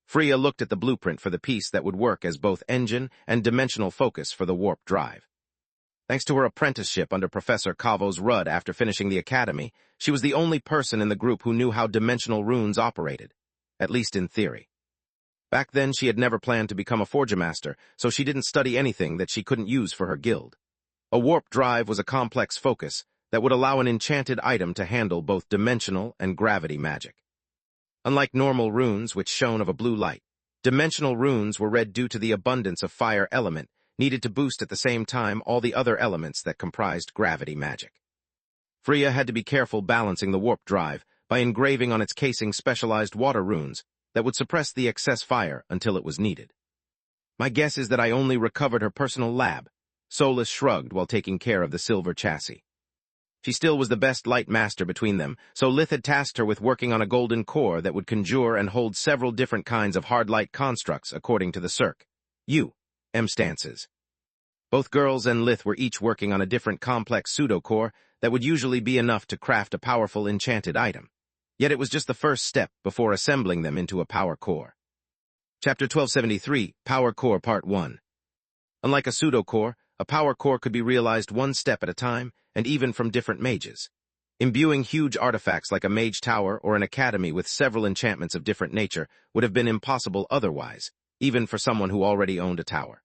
Freya looked at the blueprint for the piece that would work as both engine and dimensional focus for the warp drive. Thanks to her apprenticeship under Professor Kavos Rudd after finishing the academy, she was the only person in the group who knew how dimensional runes operated, at least in theory. Back then, she had never planned to become a Forger Master, so she didn't study anything that she couldn't use for her guild. A warp drive was a complex focus that would allow an enchanted item to handle both dimensional and gravity magic. Unlike normal runes, which shone of a blue light, dimensional runes were read due to the abundance of fire element needed to boost at the same time all the other elements that comprised gravity magic. Freya had to be careful balancing the warp drive by engraving on its casing specialized water runes that would suppress the excess fire until it was needed. My guess is that I only recovered her personal lab. Solus shrugged while taking care of the silver chassis. She still was the best light master between them, so Lith had tasked her with working on a golden core that would conjure and hold several different kinds of hard light constructs according to the Cirque. M stances. Both girls and Lith were each working on a different complex pseudo-core that would usually be enough to craft a powerful enchanted item. Yet it was just the first step before assembling them into a power core. Chapter 1273, Power Core Part 1. Unlike a pseudo-core, a power core could be realized one step at a time, and even from different mages. Imbuing huge artifacts like a mage tower or an academy with several enchantments of different nature would have been impossible otherwise, even for someone who already owned a tower.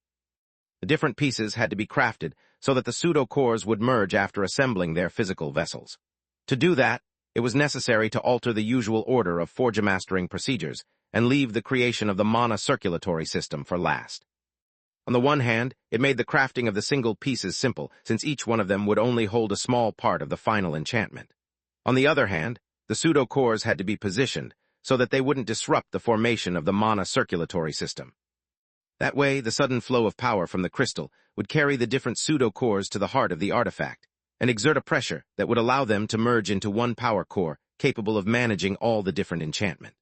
The different pieces had to be crafted so that the pseudo-cores would merge after assembling their physical vessels. To do that, it was necessary to alter the usual order of forgemastering procedures and leave the creation of the mana circulatory system for last. On the one hand, it made the crafting of the single pieces simple, since each one of them would only hold a small part of the final enchantment. On the other hand, the pseudo-cores had to be positioned so that they wouldn't disrupt the formation of the mana circulatory system. That way, the sudden flow of power from the crystal would carry the different pseudo-cores to the heart of the artifact and exert a pressure that would allow them to merge into one power core capable of managing all the different enchantment.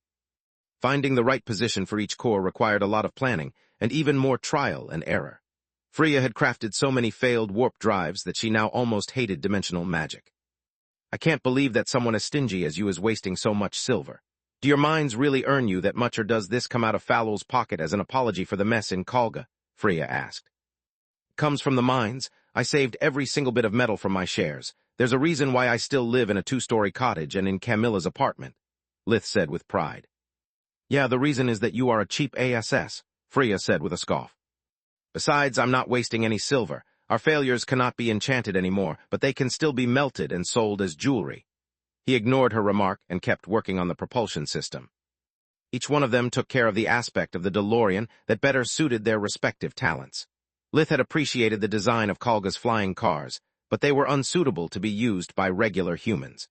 Finding the right position for each core required a lot of planning and even more trial and error. Freya had crafted so many failed warp drives that she now almost hated dimensional magic. I can't believe that someone as stingy as you is wasting so much silver. Do your mines really earn you that much, or does this come out of Fallow's pocket as an apology for the mess in Kalga? Freya asked. It comes from the mines. I saved every single bit of metal from my shares. There's a reason why I still live in a 2-story cottage and in Camilla's apartment, Lith said with pride. Yeah, the reason is that you are a cheap ass, Freya said with a scoff. Besides, I'm not wasting any silver. Our failures cannot be enchanted anymore, but they can still be melted and sold as jewelry. He ignored her remark and kept working on the propulsion system. Each one of them took care of the aspect of the DeLorean that better suited their respective talents. Lith had appreciated the design of Kalga's flying cars, but they were unsuitable to be used by regular humans.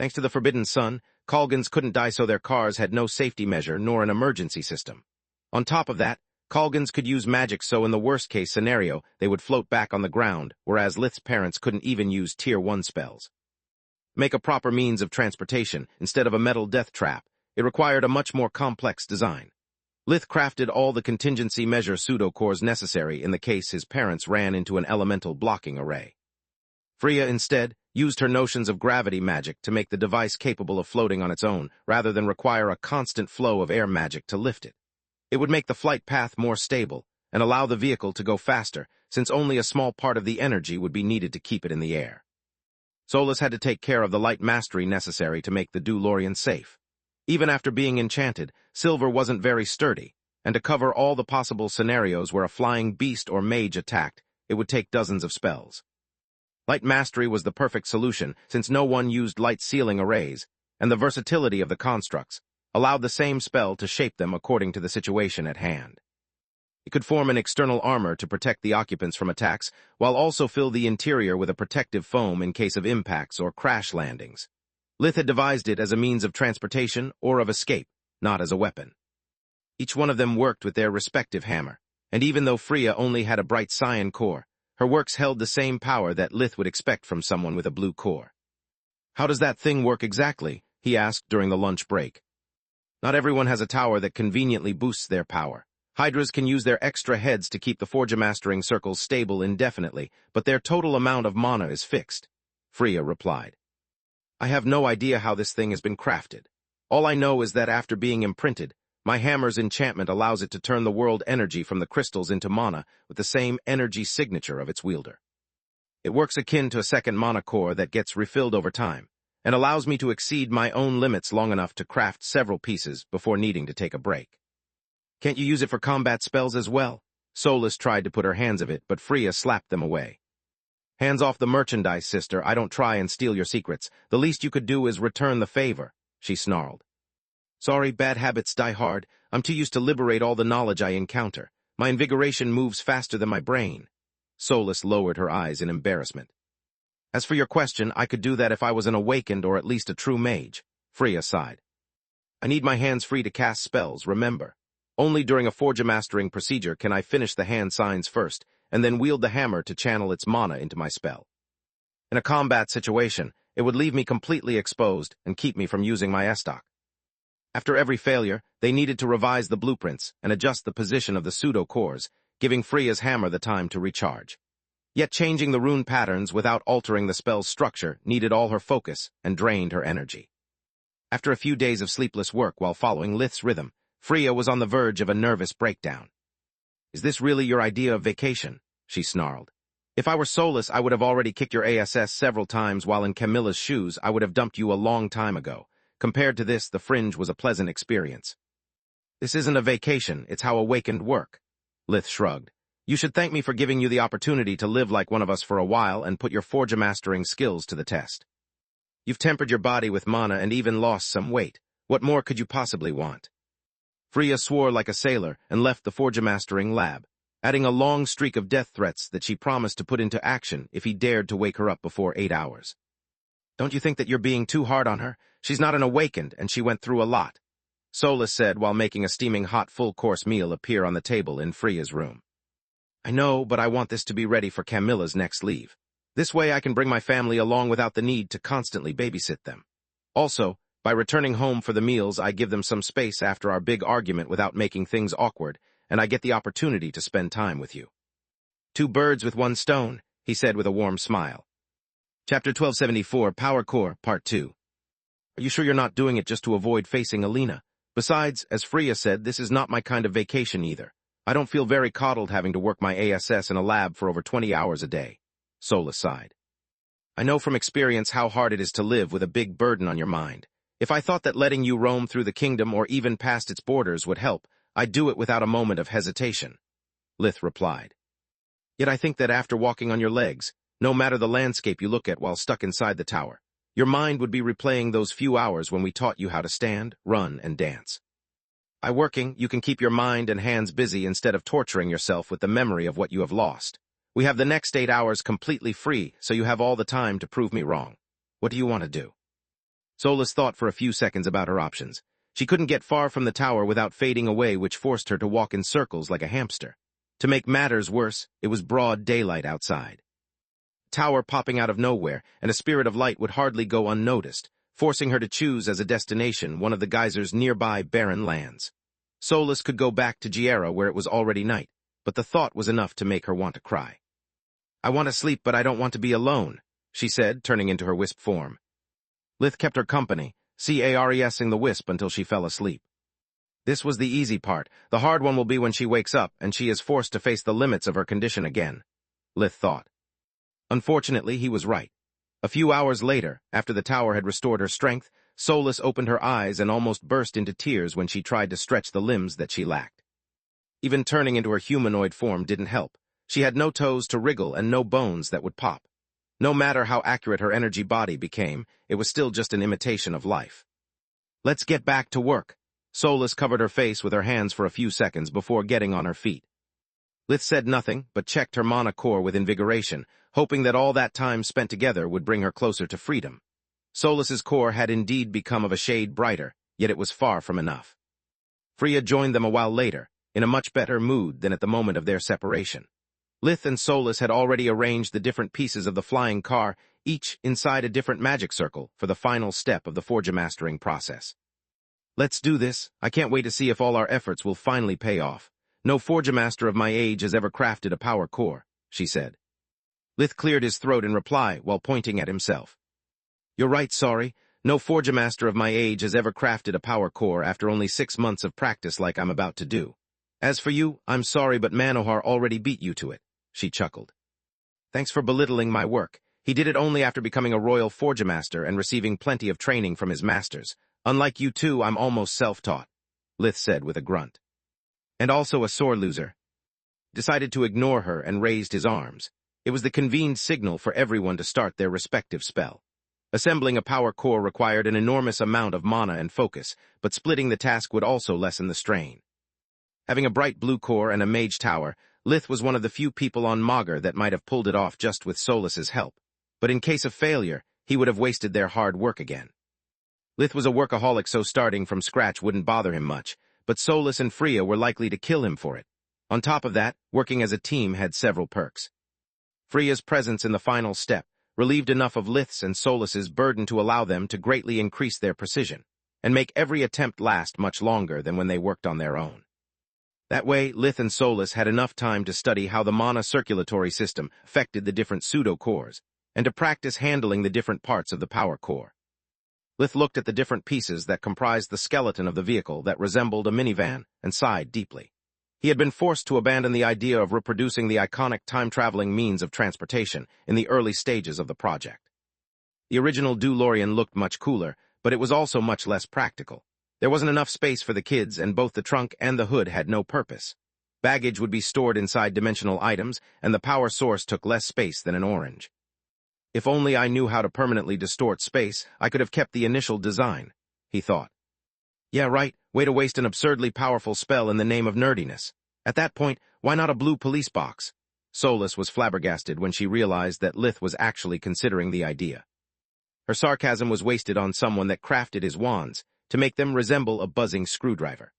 Thanks to the Forbidden Sun, Kalgans couldn't die, so their cars had no safety measure nor an emergency system. On top of that, Kalgans could use magic, so in the worst-case scenario, they would float back on the ground, whereas Lith's parents couldn't even use Tier 1 spells. Make a proper means of transportation instead of a metal death trap, it required a much more complex design. Lith crafted all the contingency measure pseudo-cores necessary in the case his parents ran into an elemental blocking array. Freya instead used her notions of gravity magic to make the device capable of floating on its own, rather than require a constant flow of air magic to lift it. It would make the flight path more stable and allow the vehicle to go faster, since only a small part of the energy would be needed to keep it in the air. Solus had to take care of the light mastery necessary to make the DeLorean safe. Even after being enchanted, silver wasn't very sturdy, and to cover all the possible scenarios where a flying beast or mage attacked, it would take dozens of spells. Light mastery was the perfect solution, since no one used light sealing arrays, and the versatility of the constructs allowed the same spell to shape them according to the situation at hand. It could form an external armor to protect the occupants from attacks, while also fill the interior with a protective foam in case of impacts or crash landings. Lith had devised it as a means of transportation or of escape, not as a weapon. Each one of them worked with their respective hammer, and even though Freya only had a bright cyan core, her works held the same power that Lith would expect from someone with a blue core. How does that thing work exactly? He asked during the lunch break. Not everyone has a tower that conveniently boosts their power. Hydras can use their extra heads to keep the forgemastering circles stable indefinitely, but their total amount of mana is fixed, Freya replied. I have no idea how this thing has been crafted. All I know is that after being imprinted, my hammer's enchantment allows it to turn the world energy from the crystals into mana with the same energy signature of its wielder. It works akin to a second mana core that gets refilled over time, and allows me to exceed my own limits long enough to craft several pieces before needing to take a break. Can't you use it for combat spells as well? Solus tried to put her hands of it, but Freya slapped them away. Hands off the merchandise, sister. I don't try and steal your secrets. The least you could do is return the favor, she snarled. Sorry, bad habits die hard. I'm too used to liberate all the knowledge I encounter. My invigoration moves faster than my brain. Solus lowered her eyes in embarrassment. As for your question, I could do that if I was an awakened or at least a true mage, Freya sighed. I need my hands free to cast spells, remember. Only during a Forja mastering procedure can I finish the hand signs first, and then wield the hammer to channel its mana into my spell. In a combat situation, it would leave me completely exposed and keep me from using my estoc. After every failure, they needed to revise the blueprints and adjust the position of the pseudo-cores, giving Freya's hammer the time to recharge. Yet changing the rune patterns without altering the spell's structure needed all her focus and drained her energy. After a few days of sleepless work while following Lith's rhythm, Freya was on the verge of a nervous breakdown. "Is this really your idea of vacation?" she snarled. "If I were Solus, I would have already kicked your ASS several times, while in Camilla's shoes, I would have dumped you a long time ago. Compared to this, the fringe was a pleasant experience." "This isn't a vacation, it's how awakened work." Lith shrugged. "You should thank me for giving you the opportunity to live like one of us for a while and put your Forja mastering skills to the test. You've tempered your body with mana and even lost some weight. What more could you possibly want?" Freya swore like a sailor and left the Forja mastering lab, adding a long streak of death threats that she promised to put into action if he dared to wake her up before 8 hours. "Don't you think that you're being too hard on her? She's not an awakened, and she went through a lot," Solus said while making a steaming hot full-course meal appear on the table in Freya's room. "I know, but I want this to be ready for Camilla's next leave. This way I can bring my family along without the need to constantly babysit them. Also, by returning home for the meals, I give them some space after our big argument without making things awkward, and I get the opportunity to spend time with you." "Two birds with one stone," he said with a warm smile. Chapter 1274, Power Core, Part 2. "Are you sure you're not doing it just to avoid facing Alina? Besides, as Freya said, this is not my kind of vacation either. I don't feel very coddled having to work my ASS in a lab for over 20 hours a day." Solus sighed. "I know from experience how hard it is to live with a big burden on your mind. If I thought that letting you roam through the kingdom or even past its borders would help, I'd do it without a moment of hesitation," Lith replied. "Yet I think that after walking on your legs, no matter the landscape you look at while stuck inside the tower, your mind would be replaying those few hours when we taught you how to stand, run, and dance. By working, you can keep your mind and hands busy instead of torturing yourself with the memory of what you have lost. We have the next 8 hours completely free, so you have all the time to prove me wrong. What do you want to do?" Solus thought for a few seconds about her options. She couldn't get far from the tower without fading away, which forced her to walk in circles like a hamster. To make matters worse, it was broad daylight outside. Tower popping out of nowhere, and a spirit of light would hardly go unnoticed, forcing her to choose as a destination one of the geyser's nearby barren lands. Solus could go back to Giera where it was already night, but the thought was enough to make her want to cry. "I want to sleep, but I don't want to be alone," she said, turning into her wisp form. Lith kept her company, caresing the wisp until she fell asleep. This was the easy part. The hard one will be when she wakes up and she is forced to face the limits of her condition again, Lith thought. Unfortunately, he was right. A few hours later, after the tower had restored her strength, Solus opened her eyes and almost burst into tears when she tried to stretch the limbs that she lacked. Even turning into her humanoid form didn't help. She had no toes to wriggle and no bones that would pop. No matter how accurate her energy body became, it was still just an imitation of life. "Let's get back to work." Solus covered her face with her hands for a few seconds before getting on her feet. Lith said nothing, but checked her mana core with invigoration, hoping that all that time spent together would bring her closer to freedom. Solus's core had indeed become of a shade brighter, yet it was far from enough. Freya joined them a while later, in a much better mood than at the moment of their separation. Lith and Solus had already arranged the different pieces of the flying car, each inside a different magic circle, for the final step of the Forja mastering process. "Let's do this. I can't wait to see if all our efforts will finally pay off. No Forja master of my age has ever crafted a power core," she said. Lith cleared his throat in reply while pointing at himself. "You're right, sorry. No Forja master of my age has ever crafted a power core after only 6 months of practice like I'm about to do. As for you, I'm sorry, but Manohar already beat you to it," she chuckled. "Thanks for belittling my work. He did it only after becoming a royal Forja master and receiving plenty of training from his masters. Unlike you two, I'm almost self-taught," Lith said with a grunt. "And also a sore loser." Decided to ignore her and raised his arms. It was the convened signal for everyone to start their respective spell. Assembling a power core required an enormous amount of mana and focus, but splitting the task would also lessen the strain. Having a bright blue core and a mage tower, Lith was one of the few people on Magur that might have pulled it off just with Solus's help, but in case of failure, he would have wasted their hard work again. Lith was a workaholic, so starting from scratch wouldn't bother him much, but Solus and Freya were likely to kill him for it. On top of that, working as a team had several perks. Freya's presence in the final step relieved enough of Lith's and Solus's burden to allow them to greatly increase their precision, and make every attempt last much longer than when they worked on their own. That way, Lith and Solus had enough time to study how the mana circulatory system affected the different pseudo-cores, and to practice handling the different parts of the power core. Lith looked at the different pieces that comprised the skeleton of the vehicle that resembled a minivan and sighed deeply. He had been forced to abandon the idea of reproducing the iconic time-traveling means of transportation in the early stages of the project. The original DeLorean looked much cooler, but it was also much less practical. There wasn't enough space for the kids, and both the trunk and the hood had no purpose. Baggage would be stored inside dimensional items, and the power source took less space than an orange. If only I knew how to permanently distort space, I could have kept the initial design, he thought. Yeah, right, way to waste an absurdly powerful spell in the name of nerdiness. At that point, why not a blue police box? Solus was flabbergasted when she realized that Lith was actually considering the idea. Her sarcasm was wasted on someone that crafted his wands to make them resemble a buzzing screwdriver.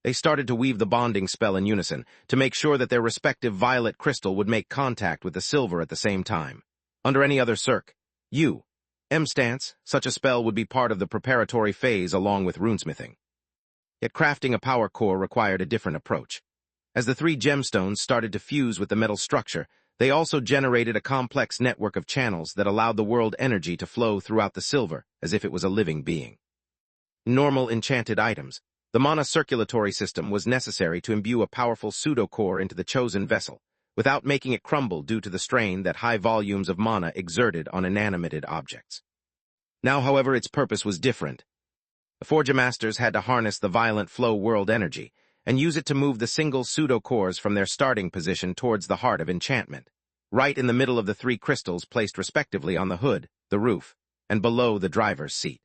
They started to weave the bonding spell in unison to make sure that their respective violet crystal would make contact with the silver at the same time. Under any other circ, stance, such a spell would be part of the preparatory phase along with runesmithing. Yet crafting a power core required a different approach. As the 3 gemstones started to fuse with the metal structure, they also generated a complex network of channels that allowed the world energy to flow throughout the silver as if it was a living being. Normal enchanted items, the mana circulatory system was necessary to imbue a powerful pseudo-core into the chosen vessel, without making it crumble due to the strain that high volumes of mana exerted on inanimated objects. Now, however, its purpose was different. The Forge Masters had to harness the violent flow world energy and use it to move the single pseudo-cores from their starting position towards the heart of enchantment, right in the middle of the 3 crystals placed respectively on the hood, the roof, and below the driver's seat.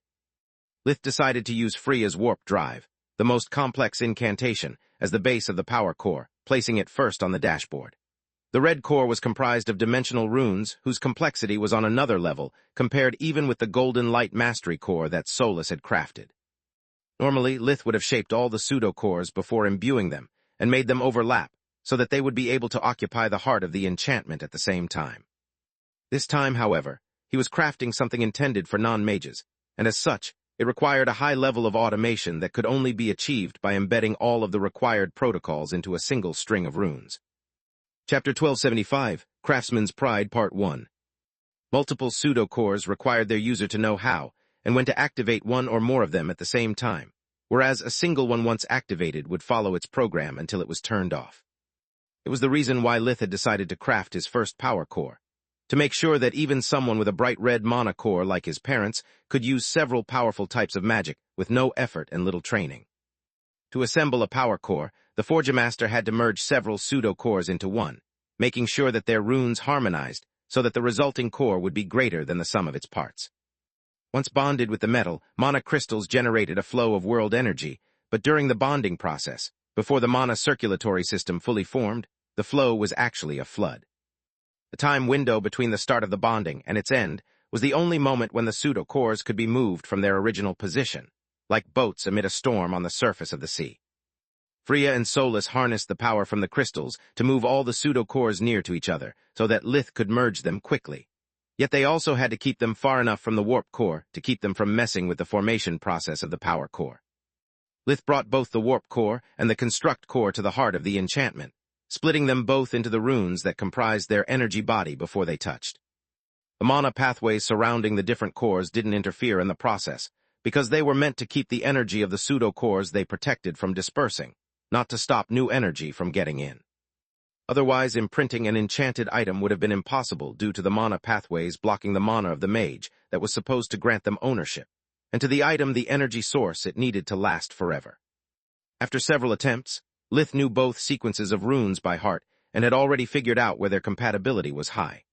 Lith decided to use Freya's warp drive, the most complex incantation, as the base of the power core, placing it first on the dashboard. The red core was comprised of dimensional runes whose complexity was on another level, compared even with the golden light mastery core that Solus had crafted. Normally, Lith would have shaped all the pseudo-cores before imbuing them, and made them overlap, so that they would be able to occupy the heart of the enchantment at the same time. This time, however, he was crafting something intended for non-mages, and as such, it required a high level of automation that could only be achieved by embedding all of the required protocols into a single string of runes. Chapter 1275, Craftsman's Pride, Part 1. Multiple pseudo-cores required their user to know how and when to activate one or more of them at the same time, whereas a single one once activated would follow its program until it was turned off. It was the reason why Lith had decided to craft his first power core, to make sure that even someone with a bright red mana core like his parents could use several powerful types of magic with no effort and little training. To assemble a power core, the Forge Master had to merge several pseudo-cores into one, making sure that their runes harmonized so that the resulting core would be greater than the sum of its parts. Once bonded with the metal, mana crystals generated a flow of world energy, but during the bonding process, before the mana circulatory system fully formed, the flow was actually a flood. The time window between the start of the bonding and its end was the only moment when the pseudo-cores could be moved from their original position, like boats amid a storm on the surface of the sea. Freya and Solus harnessed the power from the crystals to move all the pseudo-cores near to each other so that Lith could merge them quickly. Yet they also had to keep them far enough from the warp core to keep them from messing with the formation process of the power core. Lith brought both the warp core and the construct core to the heart of the enchantment, splitting them both into the runes that comprised their energy body before they touched. The mana pathways surrounding the different cores didn't interfere in the process, because they were meant to keep the energy of the pseudo-cores they protected from dispersing, not to stop new energy from getting in. Otherwise, imprinting an enchanted item would have been impossible due to the mana pathways blocking the mana of the mage that was supposed to grant them ownership, and to the item the energy source it needed to last forever. After several attempts, Lith knew both sequences of runes by heart and had already figured out where their compatibility was high.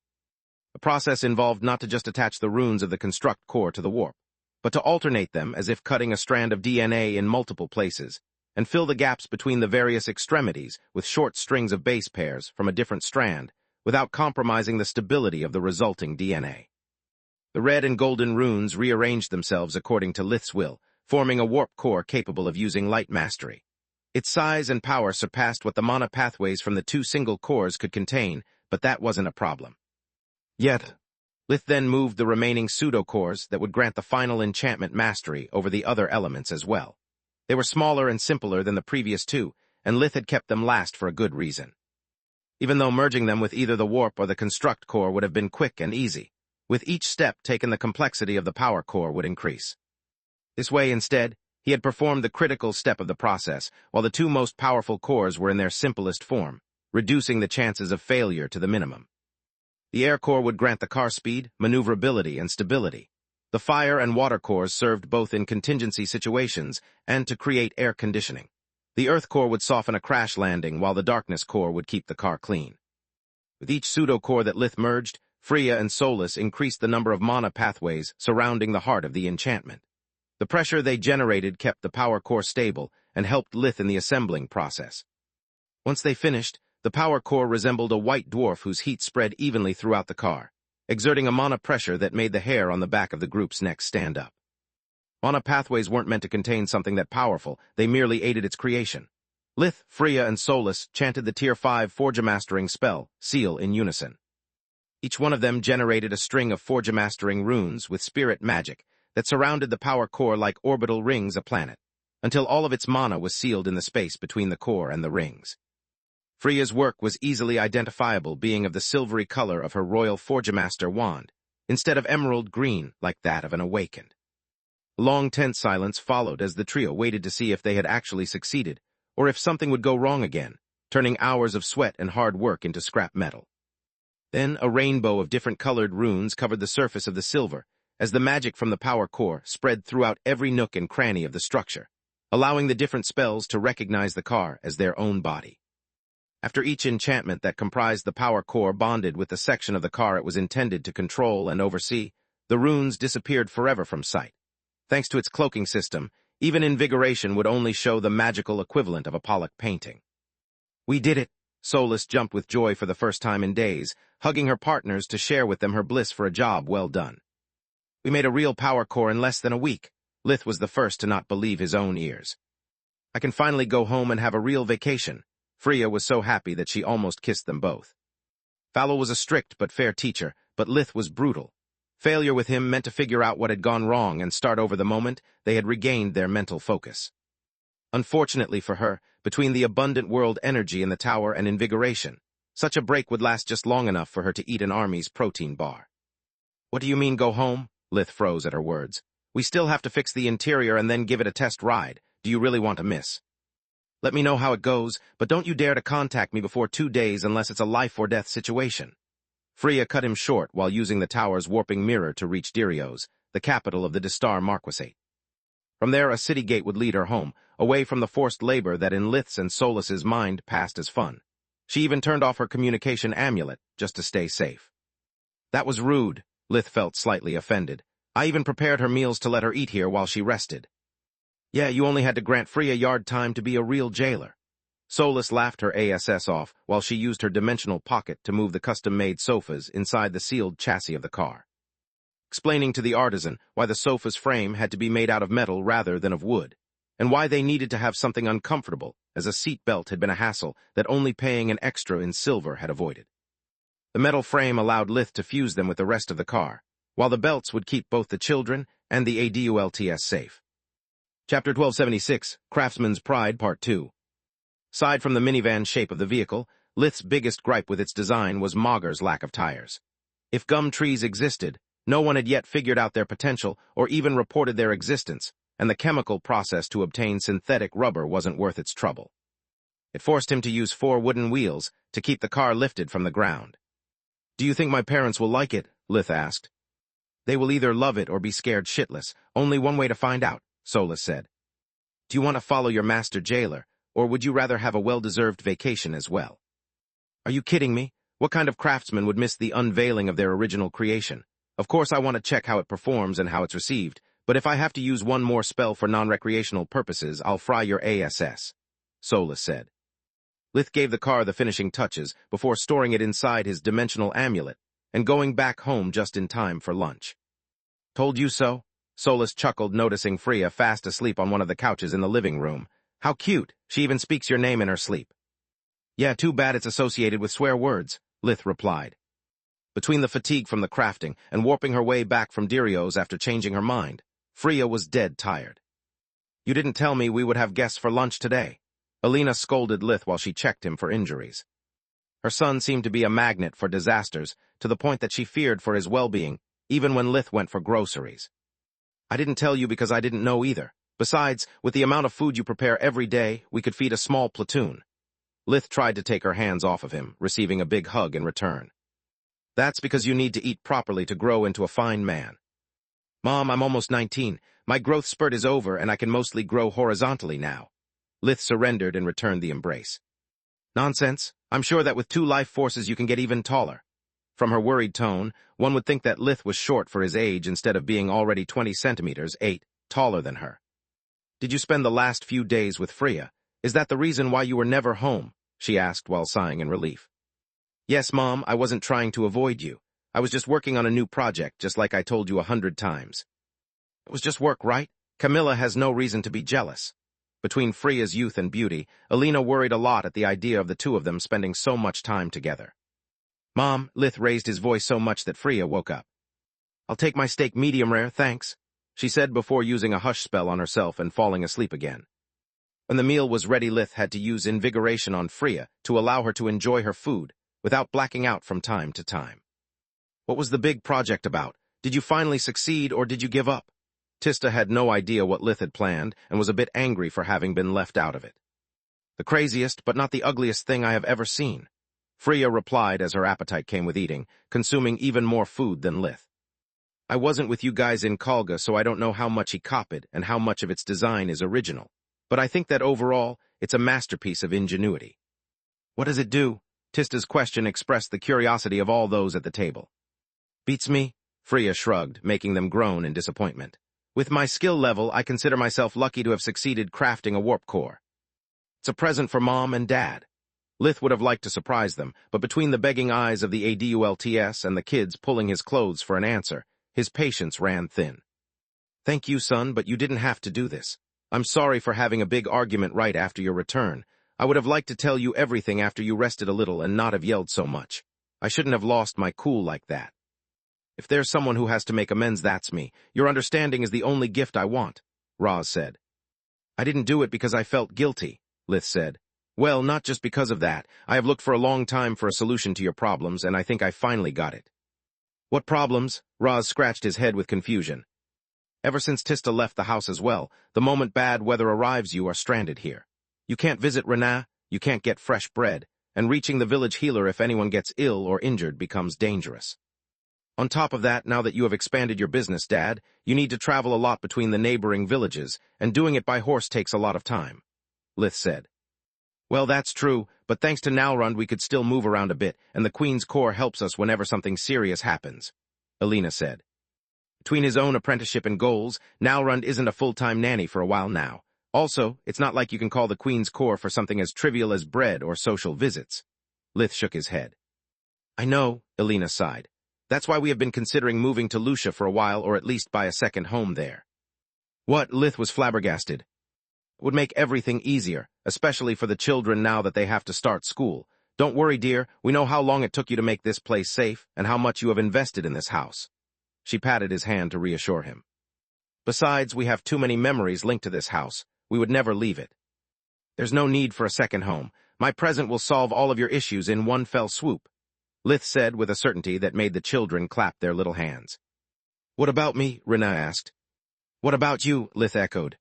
The process involved not to just attach the runes of the construct core to the warp, but to alternate them as if cutting a strand of DNA in multiple places, and fill the gaps between the various extremities with short strings of base pairs from a different strand without compromising the stability of the resulting DNA. The red and golden runes rearranged themselves according to Lith's will, forming a warp core capable of using light mastery, Its size and power surpassed what the mana pathways from the two single cores could contain, but that wasn't a problem. Yet, Lith then moved the remaining pseudo-cores that would grant the final enchantment mastery over the other elements as well. They were smaller and simpler than the previous two, and Lith had kept them last for a good reason. Even though merging them with either the warp or the construct core would have been quick and easy, with each step taken the complexity of the power core would increase. This way, instead, he had performed the critical step of the process, while the two most powerful cores were in their simplest form, reducing the chances of failure to the minimum. The air core would grant the car speed, maneuverability, and stability. The fire and water cores served both in contingency situations and to create air conditioning. The earth core would soften a crash landing, while the darkness core would keep the car clean. With each pseudo-core that Lith merged, Freya and Solus increased the number of mana pathways surrounding the heart of the enchantment. The pressure they generated kept the power core stable and helped Lith in the assembling process. Once they finished, the power core resembled a white dwarf whose heat spread evenly throughout the car, exerting a mana pressure that made the hair on the back of the group's neck stand up. Mana pathways weren't meant to contain something that powerful, they merely aided its creation. Lith, Freya, and Solus chanted the Tier 5 Forge-mastering spell, Seal, in unison. Each one of them generated a string of Forge-mastering runes with spirit magic that surrounded the power core like orbital rings a planet, until all of its mana was sealed in the space between the core and the rings. Freya's work was easily identifiable, being of the silvery color of her royal Forge-master wand, instead of emerald green like that of an awakened. A long tense silence followed as the trio waited to see if they had actually succeeded, or if something would go wrong again, turning hours of sweat and hard work into scrap metal. Then a rainbow of different colored runes covered the surface of the silver, as the magic from the power core spread throughout every nook and cranny of the structure, allowing the different spells to recognize the car as their own body. After each enchantment that comprised the power core bonded with the section of the car it was intended to control and oversee, the runes disappeared forever from sight. Thanks to its cloaking system, even invigoration would only show the magical equivalent of a Pollock painting. "We did it!" Solus jumped with joy for the first time in days, hugging her partners to share with them her bliss for a job well done. "We made a real power core in less than a week." Lith was the first to not believe his own ears. "I can finally go home and have a real vacation." Freya was so happy that she almost kissed them both. Fallow was a strict but fair teacher, but Lith was brutal. Failure with him meant to figure out what had gone wrong and start over the moment they had regained their mental focus. Unfortunately for her, between the abundant world energy in the tower and invigoration, such a break would last just long enough for her to eat an army's protein bar. "What do you mean go home?" Lith froze at her words. "We still have to fix the interior and then give it a test ride. Do you really want to miss? Let me know how it goes, but don't you dare to contact me before 2 days unless it's a life-or-death situation." Freya cut him short while using the tower's warping mirror to reach Dirios, the capital of the Distar Marquisate. From there, a city gate would lead her home, away from the forced labor that in Lith's and Solus's mind passed as fun. She even turned off her communication amulet, just to stay safe. "That was rude," Lith felt slightly offended. "I even prepared her meals to let her eat here while she rested." "Yeah, you only had to grant Freya yard time to be a real jailer." Solus laughed her ASS off while she used her dimensional pocket to move the custom-made sofas inside the sealed chassis of the car, explaining to the artisan why the sofa's frame had to be made out of metal rather than of wood, and why they needed to have something uncomfortable, as a seat belt had been a hassle that only paying an extra in silver had avoided. The metal frame allowed Lith to fuse them with the rest of the car, while the belts would keep both the children and the ADULTS safe. Chapter 1276, Craftsman's Pride, Part 2. Aside from the minivan shape of the vehicle, Lith's biggest gripe with its design was Maugre's lack of tires. If gum trees existed, no one had yet figured out their potential or even reported their existence, and the chemical process to obtain synthetic rubber wasn't worth its trouble. It forced him to use 4 wooden wheels to keep the car lifted from the ground. "Do you think my parents will like it?" Lith asked. "They will either love it or be scared shitless. Only one way to find out," Solus said. "Do you want to follow your master jailer, or would you rather have a well-deserved vacation as well?" "Are you kidding me? What kind of craftsman would miss the unveiling of their original creation? Of course I want to check how it performs and how it's received, but if I have to use one more spell for non-recreational purposes, I'll fry your ASS," Solus said. Lith gave the car the finishing touches before storing it inside his dimensional amulet and going back home just in time for lunch. "Told you so?" Solus chuckled, noticing Freya fast asleep on one of the couches in the living room. How cute. She even speaks your name in her sleep. Yeah, too bad it's associated with swear words, Lith replied. Between the fatigue from the crafting and warping her way back from Dirio's after changing her mind, Freya was dead tired. You didn't tell me we would have guests for lunch today. Alina scolded Lith while she checked him for injuries. Her son seemed to be a magnet for disasters, to the point that she feared for his well-being, even when Lith went for groceries. I didn't tell you because I didn't know either. Besides, with the amount of food you prepare every day, we could feed a small platoon. Lith tried to take her hands off of him, receiving a big hug in return. That's because you need to eat properly to grow into a fine man. Mom, I'm almost 19. My growth spurt is over and I can mostly grow horizontally now. Lith surrendered and returned the embrace. Nonsense. I'm sure that with 2 life forces you can get even taller. From her worried tone, one would think that Lith was short for his age instead of being already 20 centimeters, 8, taller than her. Did you spend the last few days with Freya? Is that the reason why you were never home? She asked while sighing in relief. Yes, Mom, I wasn't trying to avoid you. I was just working on a new project, just like I told you 100 times. It was just work, right? Camilla has no reason to be jealous. Between Freya's youth and beauty, Alina worried a lot at the idea of the two of them spending so much time together. Mom, Lith raised his voice so much that Freya woke up. I'll take my steak medium rare, thanks, she said before using a hush spell on herself and falling asleep again. When the meal was ready, Lith had to use invigoration on Freya to allow her to enjoy her food without blacking out from time to time. What was the big project about? Did you finally succeed or did you give up? Tista had no idea what Lith had planned and was a bit angry for having been left out of it. The craziest, but not the ugliest thing I have ever seen, Freya replied as her appetite came with eating, consuming even more food than Lith. I wasn't with you guys in Kalga, so I don't know how much he copied and how much of its design is original, but I think that overall, it's a masterpiece of ingenuity. What does it do? Tista's question expressed the curiosity of all those at the table. Beats me? Freya shrugged, making them groan in disappointment. With my skill level, I consider myself lucky to have succeeded crafting a warp core. It's a present for Mom and Dad. Lith would have liked to surprise them, but between the begging eyes of the ADULTS and the kids pulling his clothes for an answer, his patience ran thin. Thank you, son, but you didn't have to do this. I'm sorry for having a big argument right after your return. I would have liked to tell you everything after you rested a little and not have yelled so much. I shouldn't have lost my cool like that. If there's someone who has to make amends, that's me. Your understanding is the only gift I want, Roz said. I didn't do it because I felt guilty, Lith said. Well, not just because of that. I have looked for a long time for a solution to your problems, and I think I finally got it. What problems? Roz scratched his head with confusion. Ever since Tista left the house as well, the moment bad weather arrives you are stranded here. You can't visit Renaa, you can't get fresh bread, and reaching the village healer if anyone gets ill or injured becomes dangerous. On top of that, now that you have expanded your business, Dad, you need to travel a lot between the neighboring villages, and doing it by horse takes a lot of time, Lith said. Well, that's true, but thanks to Nalrund we could still move around a bit, and the Queen's Corps helps us whenever something serious happens, Alina said. Between his own apprenticeship and goals, Nalrund isn't a full-time nanny for a while now. Also, it's not like you can call the Queen's Corps for something as trivial as bread or social visits. Lith shook his head. I know, Alina sighed. That's why we have been considering moving to Lucia for a while or at least buy a second home there. What? Lith was flabbergasted. It would make everything easier, especially for the children now that they have to start school. Don't worry, dear, we know how long it took you to make this place safe and how much you have invested in this house. She patted his hand to reassure him. Besides, we have too many memories linked to this house. We would never leave it. There's no need for a second home. My present will solve all of your issues in one fell swoop, Lith said with a certainty that made the children clap their little hands. What about me? Renaa asked. What about you? Lith echoed.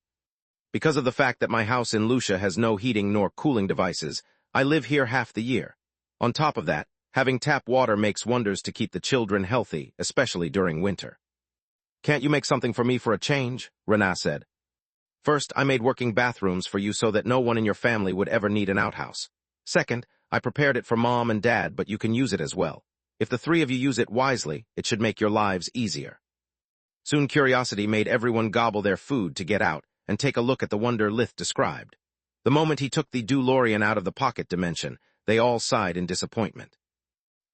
Because of the fact that my house in Lucia has no heating nor cooling devices, I live here half the year. On top of that, having tap water makes wonders to keep the children healthy, especially during winter. Can't you make something for me for a change? Renaa said. First, I made working bathrooms for you so that no one in your family would ever need an outhouse. Second, I prepared it for Mom and Dad, but you can use it as well. If the three of you use it wisely, it should make your lives easier. Soon curiosity made everyone gobble their food to get out and take a look at the wonder Lith described. The moment he took the DeLorean out of the pocket dimension, they all sighed in disappointment.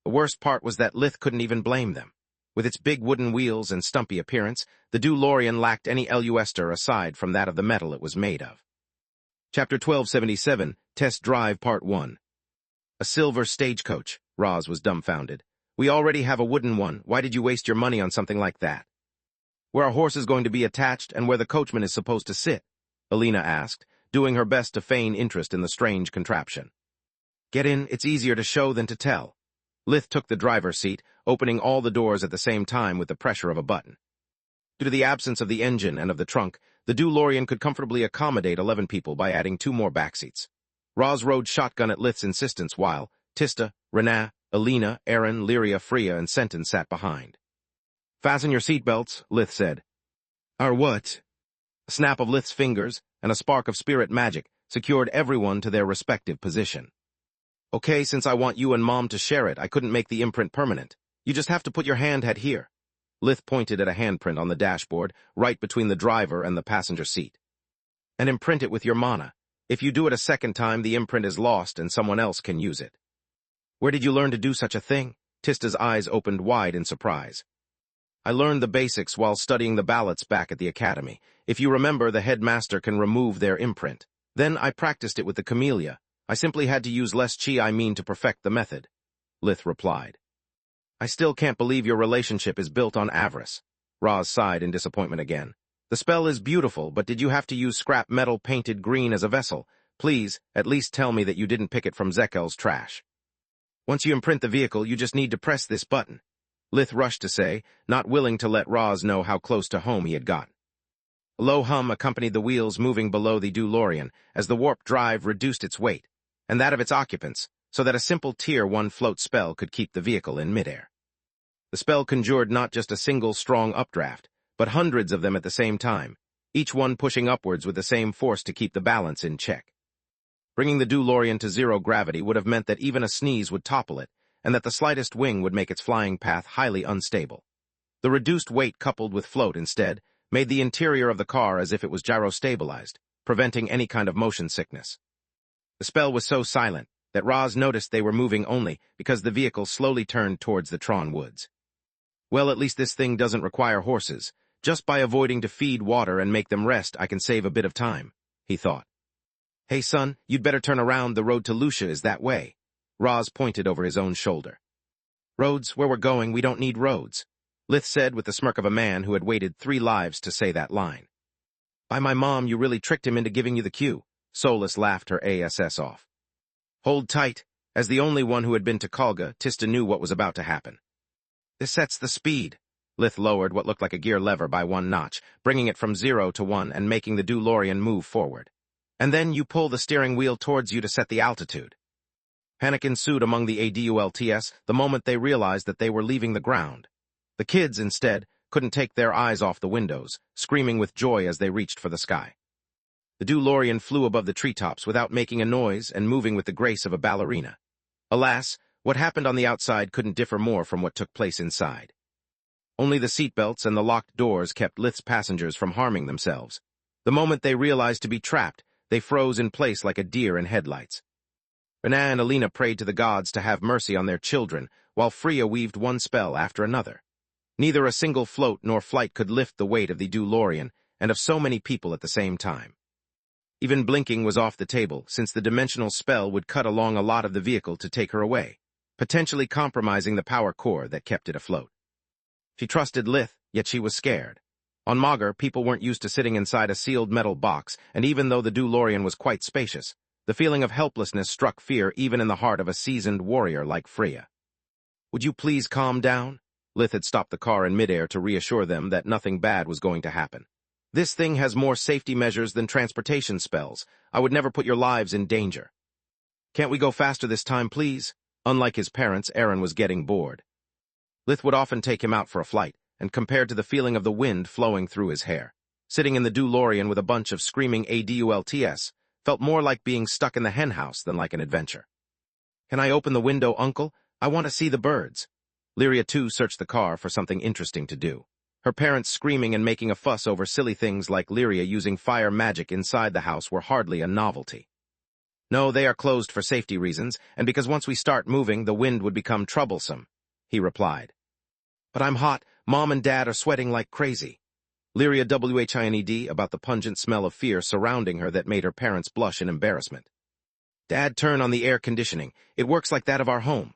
The worst part was that Lith couldn't even blame them. With its big wooden wheels and stumpy appearance, the DeLorean lacked any luster aside from that of the metal it was made of. Chapter 1277, Test Drive Part 1. A silver stagecoach. Roz was dumbfounded. We already have a wooden one. Why did you waste your money on something like that? Where a horse is going to be attached and where the coachman is supposed to sit? Alina asked, doing her best to feign interest in the strange contraption. Get in, it's easier to show than to tell. Lith took the driver's seat, opening all the doors at the same time with the pressure of a button. Due to the absence of the engine and of the trunk, the DeLorean could comfortably accommodate 11 people by adding 2 more backseats. Roz rode shotgun at Lith's insistence while Tista, Renaa, Alina, Aaron, Lyria, Freya, and Senton sat behind. Fasten your seatbelts, Lith said. Our what? A snap of Lith's fingers and a spark of spirit magic secured everyone to their respective position. Okay, since I want you and Mom to share it, I couldn't make the imprint permanent. You just have to put your handhead here. Lith pointed at a handprint on the dashboard, right between the driver and the passenger seat. And imprint it with your mana. If you do it a second time, the imprint is lost and someone else can use it. Where did you learn to do such a thing? Tista's eyes opened wide in surprise. I learned the basics while studying the ballots back at the academy. If you remember, the headmaster can remove their imprint. Then I practiced it with the camellia. I simply had to use less chi to perfect the method. Lith replied. I still can't believe your relationship is built on avarice. Roz sighed in disappointment again. The spell is beautiful, but did you have to use scrap metal painted green as a vessel? Please, at least tell me that you didn't pick it from Zekel's trash. Once you imprint the vehicle, you just need to press this button. Lith rushed to say, not willing to let Roz know how close to home he had gotten. A low hum accompanied the wheels moving below the DeLorean as the warp drive reduced its weight, and that of its occupants, so that a simple Tier 1 float spell could keep the vehicle in midair. The spell conjured not just a single strong updraft, but hundreds of them at the same time, each one pushing upwards with the same force to keep the balance in check. Bringing the DeLorean to zero gravity would have meant that even a sneeze would topple it, and that the slightest wing would make its flying path highly unstable. The reduced weight coupled with float instead made the interior of the car as if it was gyrostabilized, preventing any kind of motion sickness. The spell was so silent that Roz noticed they were moving only because the vehicle slowly turned towards the Tron woods. Well, at least this thing doesn't require horses. Just by avoiding to feed water and make them rest, I can save a bit of time, he thought. Hey, son, you'd better turn around. The road to Lucia is that way. Roz pointed over his own shoulder. Roads, where we're going, we don't need roads, Lith said with the smirk of a man who had waited 3 lives to say that line. By my mom, you really tricked him into giving you the cue. Solus laughed her ass off. Hold tight. As the only one who had been to Kalga, Tista knew what was about to happen. This sets the speed. Lith lowered what looked like a gear lever by 1 notch, bringing it from 0 to 1 and making the DeLorean move forward. And then you pull the steering wheel towards you to set the altitude. Panic ensued among the ADULTS the moment they realized that they were leaving the ground. The kids, instead, couldn't take their eyes off the windows, screaming with joy as they reached for the sky. The DeLorean flew above the treetops without making a noise and moving with the grace of a ballerina. Alas, what happened on the outside couldn't differ more from what took place inside. Only the seatbelts and the locked doors kept Lith's passengers from harming themselves. The moment they realized to be trapped, they froze in place like a deer in headlights. Renaa and Alina prayed to the gods to have mercy on their children, while Freya weaved one spell after another. Neither a single float nor flight could lift the weight of the DeLorean and of so many people at the same time. Even blinking was off the table, since the dimensional spell would cut along a lot of the vehicle to take her away, potentially compromising the power core that kept it afloat. She trusted Lith, yet she was scared. On Magur, people weren't used to sitting inside a sealed metal box, and even though the DeLorean was quite spacious, the feeling of helplessness struck fear even in the heart of a seasoned warrior like Freya. Would you please calm down? Lith had stopped the car in midair to reassure them that nothing bad was going to happen. This thing has more safety measures than transportation spells. I would never put your lives in danger. Can't we go faster this time, please? Unlike his parents, Aaron was getting bored. Lith would often take him out for a flight, and compared to the feeling of the wind flowing through his hair, sitting in the DeLorean with a bunch of screaming ADULTS felt more like being stuck in the henhouse than like an adventure. Can I open the window, Uncle? I want to see the birds. Lyria, too, searched the car for something interesting to do. Her parents screaming and making a fuss over silly things like Lyria using fire magic inside the house were hardly a novelty. No, they are closed for safety reasons, and because once we start moving, the wind would become troublesome, he replied. But I'm hot. Mom and Dad are sweating like crazy. Lyria Whined about the pungent smell of fear surrounding her that made her parents blush in embarrassment. Dad, turn on the air conditioning. It works like that of our home.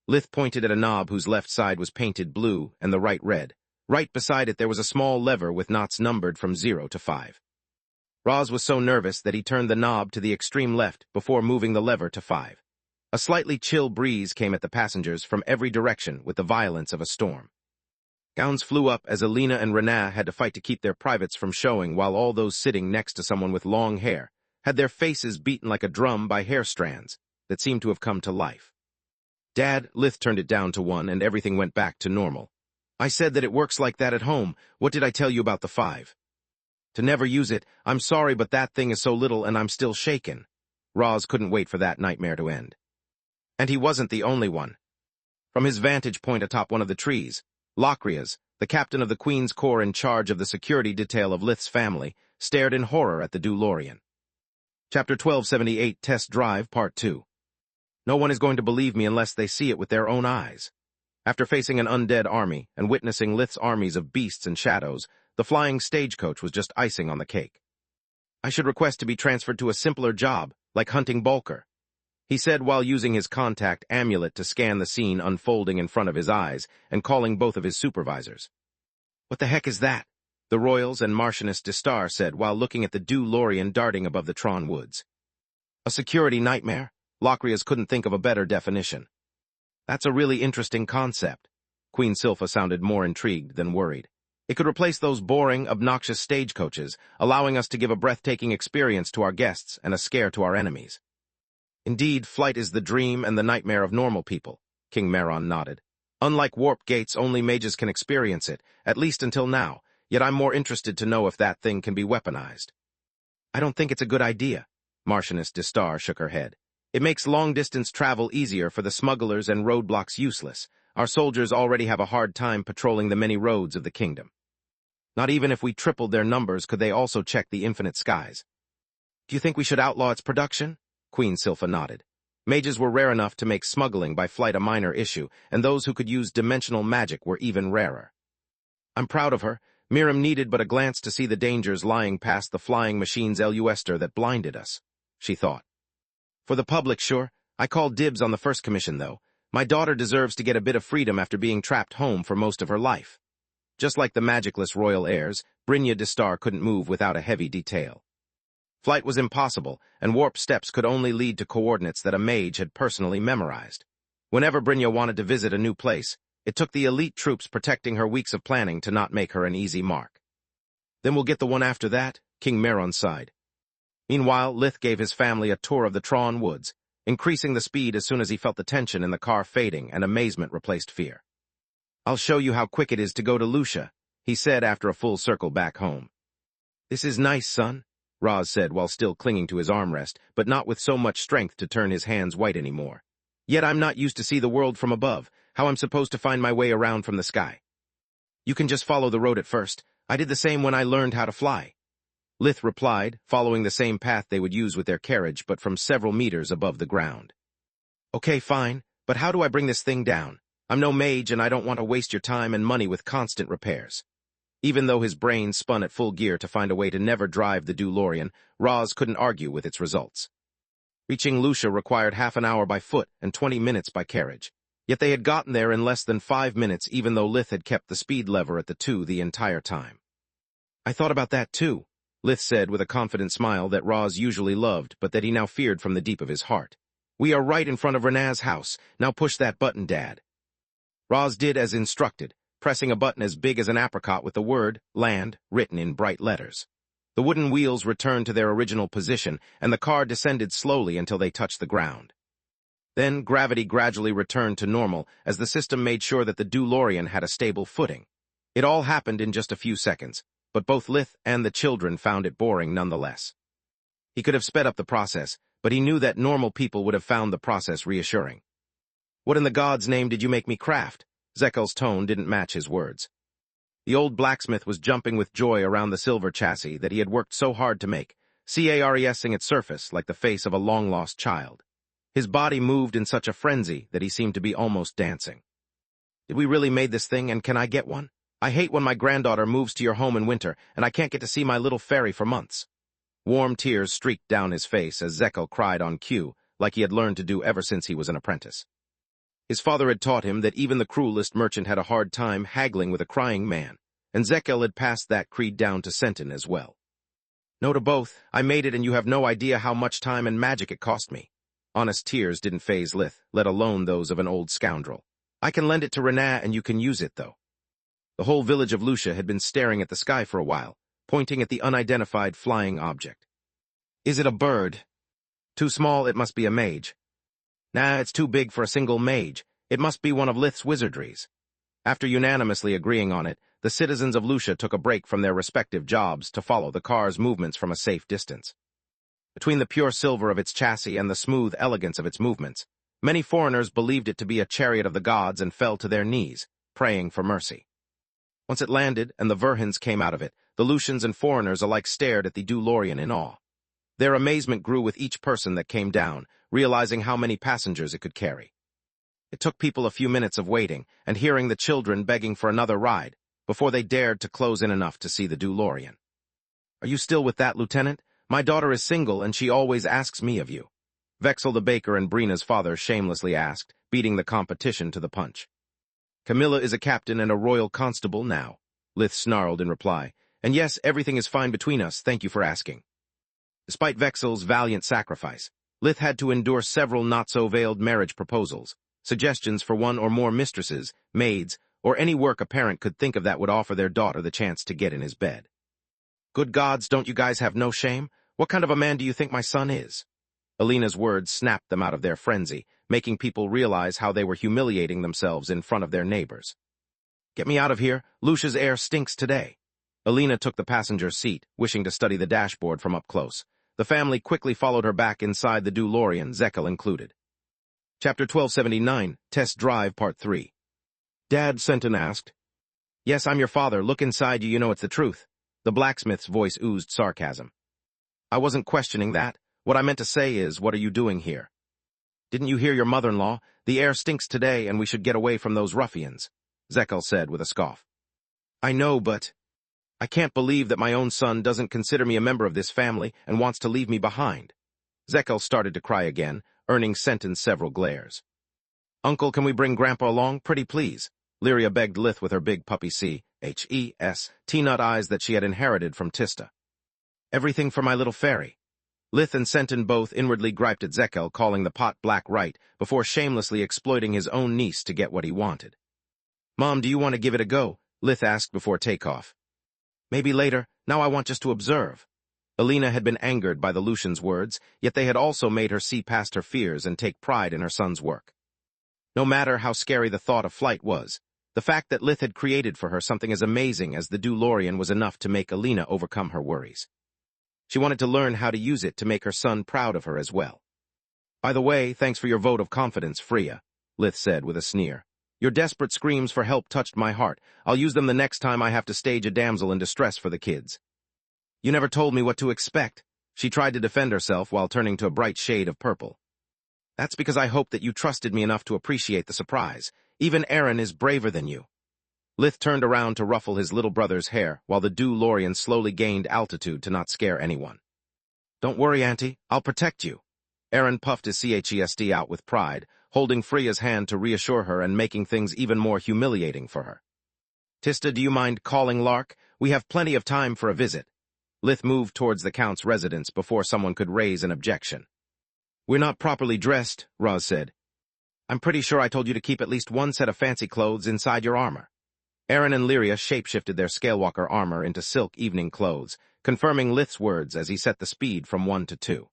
Lith pointed at a knob whose left side was painted blue and the right red. Right beside it there was a small lever with knots numbered from 0 to 5. Roz was so nervous that he turned the knob to the extreme left before moving the lever to 5. A slightly chill breeze came at the passengers from every direction with the violence of a storm. Gowns flew up as Alina and Renaa had to fight to keep their privates from showing, while all those sitting next to someone with long hair had their faces beaten like a drum by hair strands that seemed to have come to life. Dad, Lith turned it down to 1 and everything went back to normal. I said that it works like that at home. What did I tell you about the 5? To never use it. I'm sorry, but that thing is so little and I'm still shaken. Roz couldn't wait for that nightmare to end. And he wasn't the only one. From his vantage point atop one of the trees, Locrias, the captain of the Queen's Corps in charge of the security detail of Lith's family, stared in horror at the DeLorean. Chapter 1278, Test Drive, Part 2. No one is going to believe me unless they see it with their own eyes. After facing an undead army and witnessing Lith's armies of beasts and shadows, the flying stagecoach was just icing on the cake. I should request to be transferred to a simpler job, like hunting Bulker, he said while using his contact amulet to scan the scene unfolding in front of his eyes and calling both of his supervisors. What the heck is that? The Royals and Marchioness de Star said while looking at the DeLorean darting above the Tron woods. A security nightmare? Locrias couldn't think of a better definition. That's a really interesting concept. Queen Silpha sounded more intrigued than worried. It could replace those boring, obnoxious stagecoaches, allowing us to give a breathtaking experience to our guests and a scare to our enemies. Indeed, flight is the dream and the nightmare of normal people, King Meron nodded. Unlike warp gates, only mages can experience it, at least until now, yet I'm more interested to know if that thing can be weaponized. I don't think it's a good idea. Marchioness de Star shook her head. It makes long-distance travel easier for the smugglers and roadblocks useless. Our soldiers already have a hard time patrolling the many roads of the kingdom. Not even if we tripled their numbers could they also check the infinite skies. Do you think we should outlaw its production? Queen Silpha nodded. Mages were rare enough to make smuggling by flight a minor issue, and those who could use dimensional magic were even rarer. I'm proud of her. Miriam needed but a glance to see the dangers lying past the flying machine's eluester that blinded us, she thought. For the public, sure. I called dibs on the first commission, though. My daughter deserves to get a bit of freedom after being trapped home for most of her life. Just like the magicless royal heirs, Brynja de Star couldn't move without a heavy detail. Flight was impossible, and warp steps could only lead to coordinates that a mage had personally memorized. Whenever Brynja wanted to visit a new place, it took the elite troops protecting her weeks of planning to not make her an easy mark. Then we'll get the one after that, King Meron sighed. Meanwhile, Lith gave his family a tour of the Tron woods, increasing the speed as soon as he felt the tension in the car fading and amazement replaced fear. I'll show you how quick it is to go to Lucia, he said after a full circle back home. This is nice, son, Roz said while still clinging to his armrest, but not with so much strength to turn his hands white anymore. Yet I'm not used to see the world from above, how I'm supposed to find my way around from the sky. You can just follow the road at first. I did the same when I learned how to fly. Lith replied, following the same path they would use with their carriage, but from several meters above the ground. Okay, fine, but how do I bring this thing down? I'm no mage and I don't want to waste your time and money with constant repairs. Even though his brain spun at full gear to find a way to never drive the DeLorean, Roz couldn't argue with its results. Reaching Lucia required half an hour by foot and 20 minutes by carriage. Yet they had gotten there in less than 5 minutes, even though Lith had kept the speed lever at the 2 the entire time. I thought about that too, Lith said with a confident smile that Roz usually loved, but that he now feared from the deep of his heart. We are right in front of Renaa's house. Now push that button, Dad. Roz did as instructed, pressing a button as big as an apricot with the word, land, written in bright letters. The wooden wheels returned to their original position, and the car descended slowly until they touched the ground. Then gravity gradually returned to normal as the system made sure that the DeLorean had a stable footing. It all happened in just a few seconds, but both Lith and the children found it boring nonetheless. He could have sped up the process, but he knew that normal people would have found the process reassuring. What in the God's name did you make me craft? Zekel's tone didn't match his words. The old blacksmith was jumping with joy around the silver chassis that he had worked so hard to make, caresing its surface like the face of a long-lost child. His body moved in such a frenzy that he seemed to be almost dancing. Did we really made this thing, and can I get one? I hate when my granddaughter moves to your home in winter, and I can't get to see my little fairy for months. Warm tears streaked down his face as Zekel cried on cue, like he had learned to do ever since he was an apprentice. His father had taught him that even the cruelest merchant had a hard time haggling with a crying man, and Zekel had passed that creed down to Senton as well. No to both, I made it and you have no idea how much time and magic it cost me. Honest tears didn't faze Lith, let alone those of an old scoundrel. I can lend it to Renat and you can use it, though. The whole village of Lucia had been staring at the sky for a while, pointing at the unidentified flying object. Is it a bird? Too small, it must be a mage. Nah, it's too big for a single mage. It must be one of Lith's wizardries. After unanimously agreeing on it, the citizens of Lucia took a break from their respective jobs to follow the car's movements from a safe distance. Between the pure silver of its chassis and the smooth elegance of its movements, many foreigners believed it to be a chariot of the gods and fell to their knees, praying for mercy. Once it landed and the Verhins came out of it, the Lucians and foreigners alike stared at the DeLorean in awe. Their amazement grew with each person that came down, realizing how many passengers it could carry. It took people a few minutes of waiting and hearing the children begging for another ride before they dared to close in enough to see the DeLorean. Are you still with that, Lieutenant? My daughter is single and she always asks me of you. Vexel the baker and Brina's father shamelessly asked, beating the competition to the punch. Camilla is a captain and a royal constable now, Lith snarled in reply, and yes, everything is fine between us, thank you for asking. Despite Vexel's valiant sacrifice, Lith had to endure several not-so-veiled marriage proposals, suggestions for one or more mistresses, maids, or any work a parent could think of that would offer their daughter the chance to get in his bed. Good gods, don't you guys have no shame? What kind of a man do you think my son is? Alina's words snapped them out of their frenzy, making people realize how they were humiliating themselves in front of their neighbors. Get me out of here. Lucia's air stinks today. Alina took the passenger seat, wishing to study the dashboard from up close. The family quickly followed her back inside the DeLorean, Zekel included. Chapter 1279, Test Drive, Part 3. Dad, Senton asked. Yes, I'm your father. Look inside you know it's the truth. The blacksmith's voice oozed sarcasm. I wasn't questioning that. What I meant to say is, what are you doing here? Didn't you hear your mother-in-law? The air stinks today and we should get away from those ruffians, Zekel said with a scoff. I know, but I can't believe that my own son doesn't consider me a member of this family and wants to leave me behind. Zekel started to cry again, earning Senton several glares. Uncle, can we bring Grandpa along? Pretty please. Lyria begged Lith with her big puppy T-nut eyes that she had inherited from Tista. Everything for my little fairy. Lith and Senton both inwardly griped at Zekel calling the pot black right before shamelessly exploiting his own niece to get what he wanted. Mom, do you want to give it a go? Lith asked before takeoff. Maybe later. Now I want just to observe. Alina had been angered by the Lucian's words, yet they had also made her see past her fears and take pride in her son's work. No matter how scary the thought of flight was, the fact that Lith had created for her something as amazing as the DeLorean was enough to make Alina overcome her worries. She wanted to learn how to use it to make her son proud of her as well. By the way, thanks for your vote of confidence, Freya, Lith said with a sneer. Your desperate screams for help touched my heart. I'll use them the next time I have to stage a damsel in distress for the kids. You never told me what to expect. She tried to defend herself while turning to a bright shade of purple. That's because I hoped that you trusted me enough to appreciate the surprise. Even Aaron is braver than you. Lith turned around to ruffle his little brother's hair while the DeLorean slowly gained altitude to not scare anyone. Don't worry, Auntie. I'll protect you. Aaron puffed his chest out with pride, holding Freya's hand to reassure her and making things even more humiliating for her. Tista, do you mind calling Lark? We have plenty of time for a visit. Lith moved towards the Count's residence before someone could raise an objection. We're not properly dressed, Roz said. I'm pretty sure I told you to keep at least one set of fancy clothes inside your armor. Aaron and Lyria shapeshifted their Scalewalker armor into silk evening clothes, confirming Lith's words as he set the speed from 1 to 2.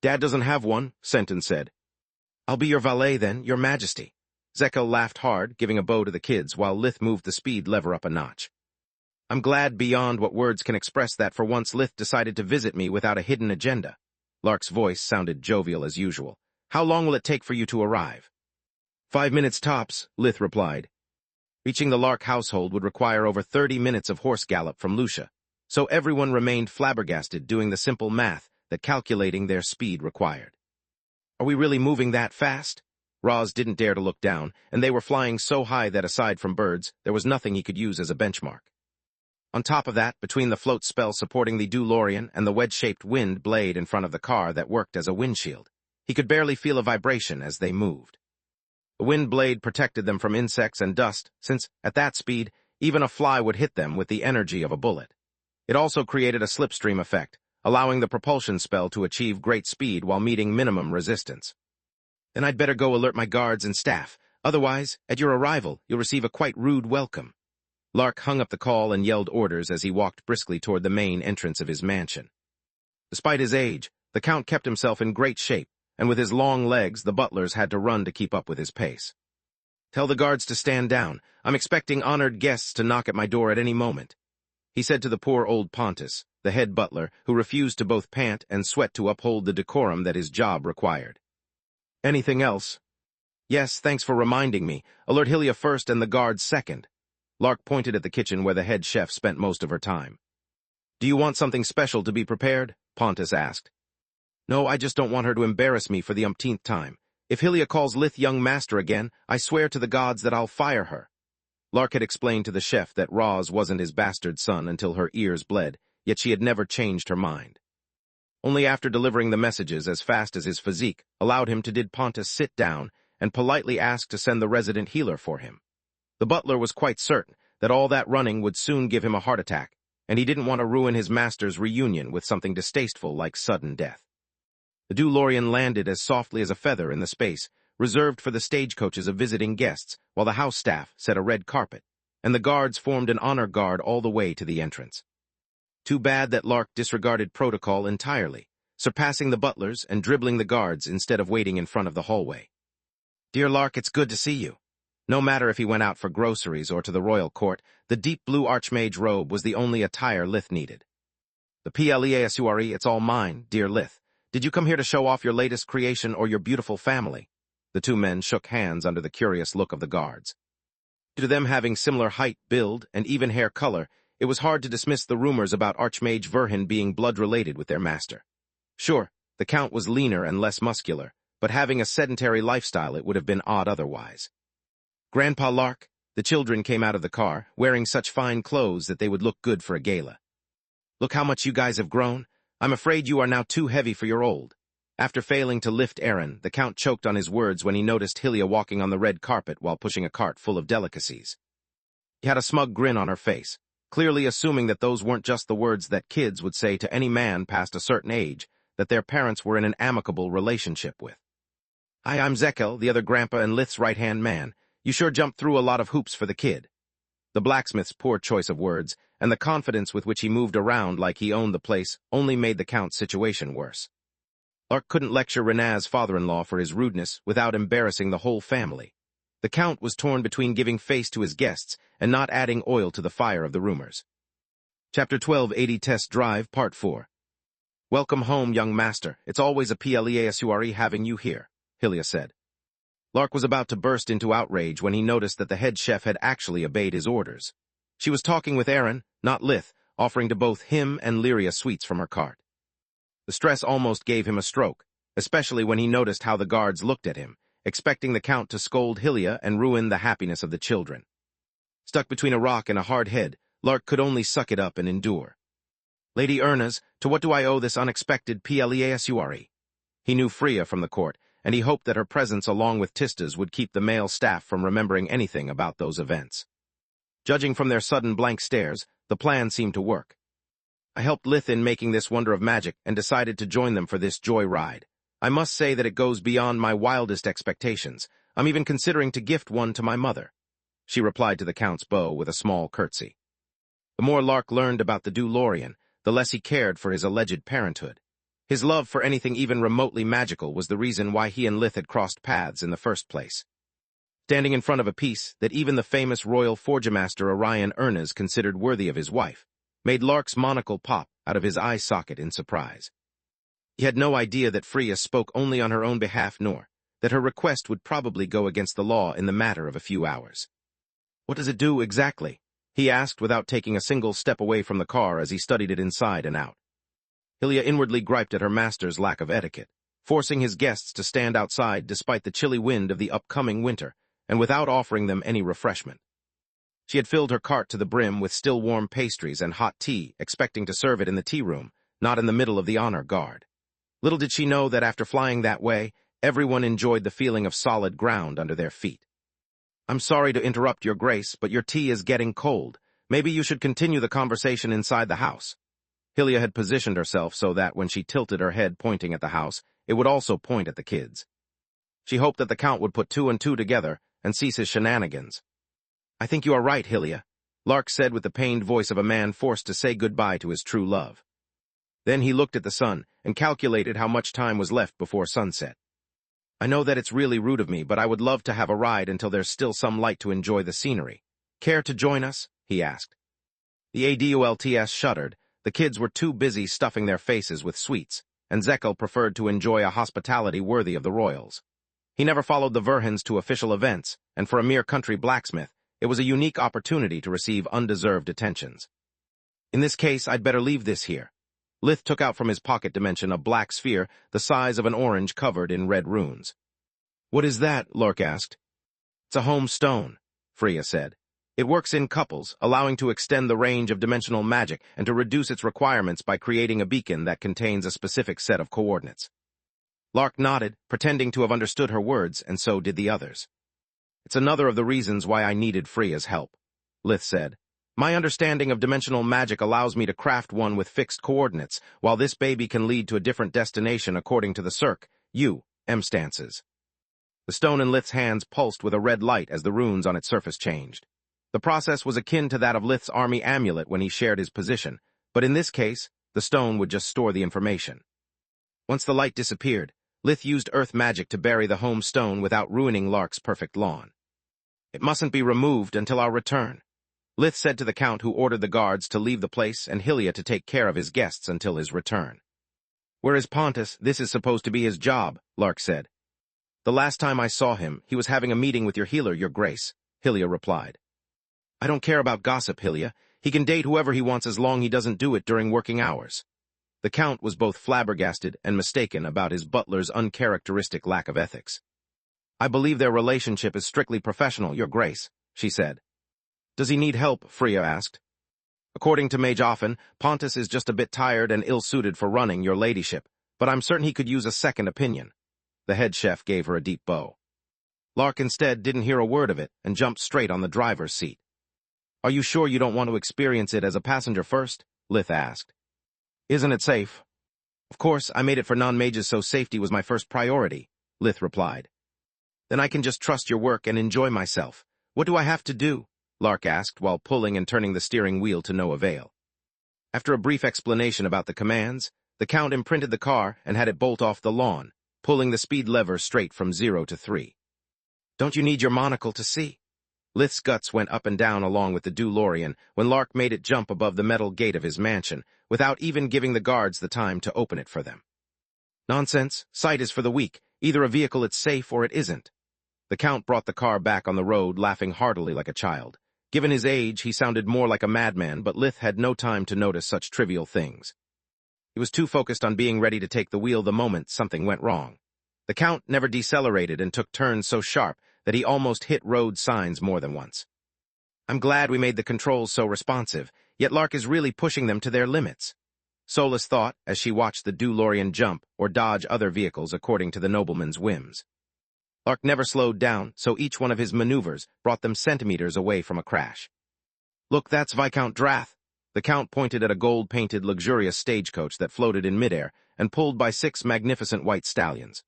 Dad doesn't have one, Senton said. I'll be your valet then, your majesty. Zekel laughed hard, giving a bow to the kids while Lith moved the speed lever up a notch. I'm glad beyond what words can express that for once Lith decided to visit me without a hidden agenda. Lark's voice sounded jovial as usual. How long will it take for you to arrive? 5 minutes tops, Lith replied. Reaching the Lark household would require over 30 minutes of horse gallop from Lucia, so everyone remained flabbergasted doing the simple math that calculating their speed required. Are we really moving that fast? Roz didn't dare to look down, and they were flying so high that aside from birds, there was nothing he could use as a benchmark. On top of that, between the float spell supporting the DeLorean and the wedge-shaped wind blade in front of the car that worked as a windshield, he could barely feel a vibration as they moved. The wind blade protected them from insects and dust, since, at that speed, even a fly would hit them with the energy of a bullet. It also created a slipstream effect, allowing the propulsion spell to achieve great speed while meeting minimum resistance. Then I'd better go alert my guards and staff. Otherwise, at your arrival, you'll receive a quite rude welcome. Lark hung up the call and yelled orders as he walked briskly toward the main entrance of his mansion. Despite his age, the Count kept himself in great shape, and with his long legs, the butlers had to run to keep up with his pace. Tell the guards to stand down. I'm expecting honored guests to knock at my door at any moment, he said to the poor old Pontus, the head butler, who refused to both pant and sweat to uphold the decorum that his job required. Anything else? Yes, thanks for reminding me. Alert Hylia first and the guards second. Lark pointed at the kitchen where the head chef spent most of her time. Do you want something special to be prepared? Pontus asked. No, I just don't want her to embarrass me for the umpteenth time. If Hylia calls Lith young master again, I swear to the gods that I'll fire her. Lark had explained to the chef that Roz wasn't his bastard son until her ears bled, yet she had never changed her mind. Only after delivering the messages as fast as his physique allowed him to did Pontus sit down and politely ask to send the resident healer for him. The butler was quite certain that all that running would soon give him a heart attack, and he didn't want to ruin his master's reunion with something distasteful like sudden death. The DeLorean landed as softly as a feather in the space reserved for the stagecoaches of visiting guests, while the house staff set a red carpet, and the guards formed an honor guard all the way to the entrance. Too bad that Lark disregarded protocol entirely, surpassing the butlers and dribbling the guards instead of waiting in front of the hallway. Dear Lark, it's good to see you. No matter if he went out for groceries or to the royal court, the deep blue archmage robe was the only attire Lith needed. The Pleasure, it's all mine, dear Lith. Did you come here to show off your latest creation or your beautiful family? The two men shook hands under the curious look of the guards. Due to them having similar height, build, and even hair color, it was hard to dismiss the rumors about Archmage Verhin being blood-related with their master. Sure, the Count was leaner and less muscular, but having a sedentary lifestyle it would have been odd otherwise. Grandpa Lark, the children came out of the car, wearing such fine clothes that they would look good for a gala. Look how much you guys have grown. I'm afraid you are now too heavy for your old. After failing to lift Aaron, the Count choked on his words when he noticed Hylia walking on the red carpet while pushing a cart full of delicacies. He had a smug grin on her face, clearly assuming that those weren't just the words that kids would say to any man past a certain age that their parents were in an amicable relationship with. Hi, I'm Zekel, the other grandpa and Lith's right-hand man. You sure jumped through a lot of hoops for the kid. The blacksmith's poor choice of words, and the confidence with which he moved around like he owned the place, only made the Count's situation worse. Lark couldn't lecture Renaz's father-in-law for his rudeness without embarrassing the whole family. The Count was torn between giving face to his guests and not adding oil to the fire of the rumors. Chapter 1280 Test Drive, Part 4. Welcome home, young master. It's always a pleasure having you here, Hylia said. Lark was about to burst into outrage when he noticed that the head chef had actually obeyed his orders. She was talking with Aaron, not Lith, offering to both him and Lyria sweets from her cart. The stress almost gave him a stroke, especially when he noticed how the guards looked at him, expecting the Count to scold Hylia and ruin the happiness of the children. Stuck between a rock and a hard head, Lark could only suck it up and endure. Lady Ernaz, to what do I owe this unexpected pleasure? He knew Freya from the court, and he hoped that her presence along with Tista's would keep the male staff from remembering anything about those events. Judging from their sudden blank stares, the plan seemed to work. I helped Lith in making this wonder of magic and decided to join them for this joy ride. I must say that it goes beyond my wildest expectations. I'm even considering to gift one to my mother. She replied to the Count's bow with a small curtsy. The more Lark learned about the DeLorean, the less he cared for his alleged parenthood. His love for anything even remotely magical was the reason why he and Lith had crossed paths in the first place. Standing in front of a piece that even the famous royal forgemaster Orion Ernaz considered worthy of his wife, made Lark's monocle pop out of his eye socket in surprise. He had no idea that Freya spoke only on her own behalf, nor that her request would probably go against the law in the matter of a few hours. What does it do exactly? He asked without taking a single step away from the car as he studied it inside and out. Hylia inwardly griped at her master's lack of etiquette. forcing his guests to stand outside despite the chilly wind of the upcoming winter, and without offering them any refreshment. She had filled her cart to the brim with still warm pastries and hot tea, expecting to serve it in the tea room, not in the middle of the honor guard. Little did she know that after flying that way, everyone enjoyed the feeling of solid ground under their feet. "I'm sorry to interrupt, Your Grace, but your tea is getting cold. Maybe you should continue the conversation inside the house." Hylia had positioned herself so that when she tilted her head pointing at the house, it would also point at the kids. She hoped that the Count would put two and two together and cease his shenanigans. "I think you are right, Hylia," Lark said with the pained voice of a man forced to say goodbye to his true love. Then he looked at the sun and calculated how much time was left before sunset. "I know that it's really rude of me, but I would love to have a ride until there's still some light to enjoy the scenery. Care to join us?" he asked. The adults shuddered. The kids were too busy stuffing their faces with sweets, and Zekel preferred to enjoy a hospitality worthy of the royals. He never followed the Verhans to official events, and for a mere country blacksmith, it was a unique opportunity to receive undeserved attentions. "In this case, I'd better leave this here." Lith took out from his pocket dimension a black sphere the size of an orange covered in red runes. "What is that?" Lark asked. "It's a home stone," Freya said. "It works in couples, allowing to extend the range of dimensional magic and to reduce its requirements by creating a beacon that contains a specific set of coordinates." Lark nodded, pretending to have understood her words, and so did the others. "It's another of the reasons why I needed Freya's help," Lith said. "My understanding of dimensional magic allows me to craft one with fixed coordinates, while this baby can lead to a different destination according to the circ, stances." The stone in Lith's hands pulsed with a red light as the runes on its surface changed. The process was akin to that of Lith's army amulet when he shared his position, but in this case, the stone would just store the information. Once the light disappeared, Lith used earth magic to bury the home stone without ruining Lark's perfect lawn. "It mustn't be removed until our return," Lith said to the Count, who ordered the guards to leave the place and Hylia to take care of his guests until his return. "Where is Pontus? This is supposed to be his job," Lark said. "The last time I saw him, he was having a meeting with your healer, Your Grace," Hylia replied. "I don't care about gossip, Hylia. He can date whoever he wants as long as he doesn't do it during working hours." The Count was both flabbergasted and mistaken about his butler's uncharacteristic lack of ethics. "I believe their relationship is strictly professional, Your Grace," she said. "Does he need help?" Freya asked. "According to Mage Offen, Pontus is just a bit tired and ill-suited for running, Your Ladyship, but I'm certain he could use a second opinion." The head chef gave her a deep bow. Lark instead didn't hear a word of it and jumped straight on the driver's seat. "Are you sure you don't want to experience it as a passenger first?" Lith asked. "Isn't it safe?" "Of course, I made it for non-mages, so safety was my first priority," Lith replied. "Then I can just trust your work and enjoy myself. What do I have to do?" Lark asked while pulling and turning the steering wheel to no avail. After a brief explanation about the commands, the Count imprinted the car and had it bolt off the lawn, pulling the speed lever straight from 0 to 3. "Don't you need your monocle to see?" Lith's guts went up and down along with the DeLorean when Lark made it jump above the metal gate of his mansion, without even giving the guards the time to open it for them. "Nonsense. Sight is for the weak. Either a vehicle it's safe or it isn't." The Count brought the car back on the road, laughing heartily like a child. Given his age, he sounded more like a madman, but Lith had no time to notice such trivial things. He was too focused on being ready to take the wheel the moment something went wrong. The Count never decelerated and took turns so sharp that he almost hit road signs more than once. "I'm glad we made the controls so responsive, yet Lark is really pushing them to their limits," Solus thought as she watched the DeLorean jump or dodge other vehicles according to the nobleman's whims. Lark never slowed down, so each one of his maneuvers brought them centimeters away from a crash. "Look, that's Viscount Drath." The Count pointed at a gold-painted, luxurious stagecoach that floated in midair and pulled by 6 magnificent white stallions.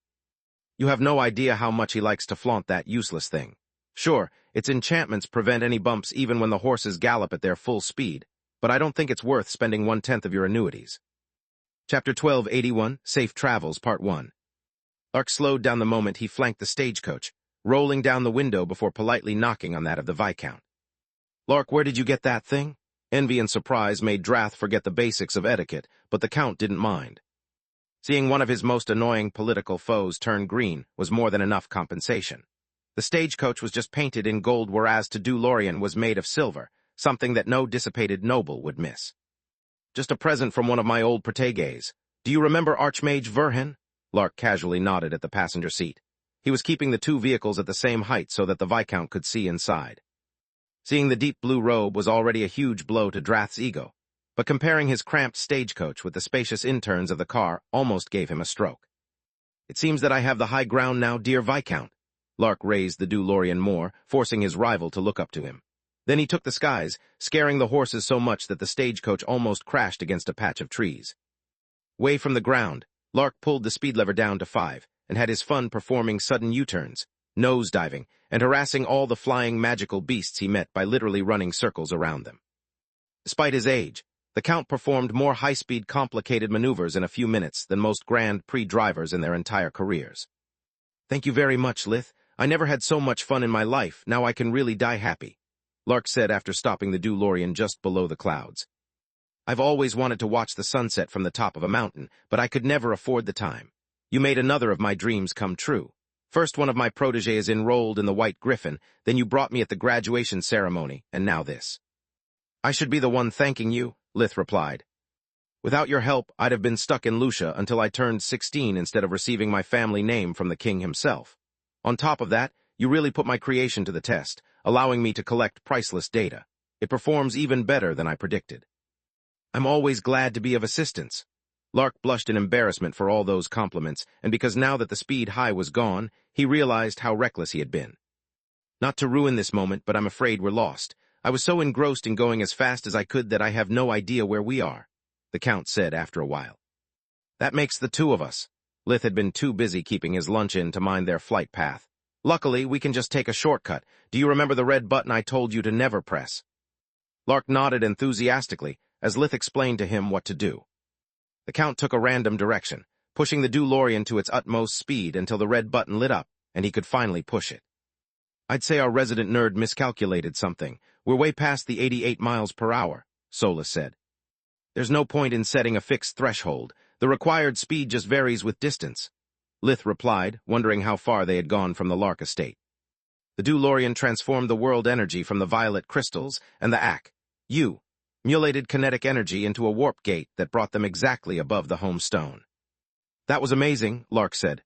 "You have no idea how much he likes to flaunt that useless thing. Sure, its enchantments prevent any bumps even when the horses gallop at their full speed, but I don't think it's worth spending 1/10 of your annuities." Chapter 1281, Safe Travels, Part 1. Lark slowed down the moment he flanked the stagecoach, rolling down the window before politely knocking on that of the Viscount. "Lark, where did you get that thing?" Envy and surprise made Drath forget the basics of etiquette, but the Count didn't mind. Seeing one of his most annoying political foes turn green was more than enough compensation. The stagecoach was just painted in gold, whereas to DeLorean was made of silver, something that no dissipated noble would miss. "Just a present from one of my old proteges. Do you remember Archmage Verhin?" Lark casually nodded at the passenger seat. He was keeping the two vehicles at the same height so that the Viscount could see inside. Seeing the deep blue robe was already a huge blow to Drath's ego, but comparing his cramped stagecoach with the spacious interns of the car almost gave him a stroke. "It seems that I have the high ground now, dear Viscount." Lark raised the DeLorean more, forcing his rival to look up to him. Then he took the skies, scaring the horses so much that the stagecoach almost crashed against a patch of trees. Way from the ground, Lark pulled the speed lever down to 5, and had his fun performing sudden U-turns, nose-diving, and harassing all the flying magical beasts he met by literally running circles around them. Despite his age, the Count performed more high-speed, complicated maneuvers in a few minutes than most Grand Prix drivers in their entire careers. "Thank you very much, Lith. I never had so much fun in my life. Now I can really die happy," Lark said after stopping the DeLorean just below the clouds. "I've always wanted to watch the sunset from the top of a mountain, but I could never afford the time. You made another of my dreams come true. First one of my protégés enrolled in the White Griffin, then you brought me at the graduation ceremony, and now this." "I should be the one thanking you," Lith replied. "Without your help, I'd have been stuck in Lucia until I turned 16 instead of receiving my family name from the king himself. On top of that, you really put my creation to the test, allowing me to collect priceless data. It performs even better than I predicted." "I'm always glad to be of assistance." Lark blushed in embarrassment for all those compliments, and because now that the speed high was gone, he realized how reckless he had been. "Not to ruin this moment, but I'm afraid we're lost. I was so engrossed in going as fast as I could that I have no idea where we are," the Count said after a while. "That makes the two of us." Lith had been too busy keeping his lunch in to mind their flight path. "Luckily, we can just take a shortcut. Do you remember the red button I told you to never press?" Lark nodded enthusiastically as Lith explained to him what to do. The Count took a random direction, pushing the DeLorean to its utmost speed until the red button lit up, and he could finally push it. "I'd say our resident nerd miscalculated something. We're way past the 88 miles per hour, Solus said. "There's no point in setting a fixed threshold. The required speed just varies with distance," Lith replied, wondering how far they had gone from the Lark estate. The DeLorean transformed the world energy from the violet crystals and the ACU, emulated kinetic energy, into a warp gate that brought them exactly above the home stone. "That was amazing," Lark said.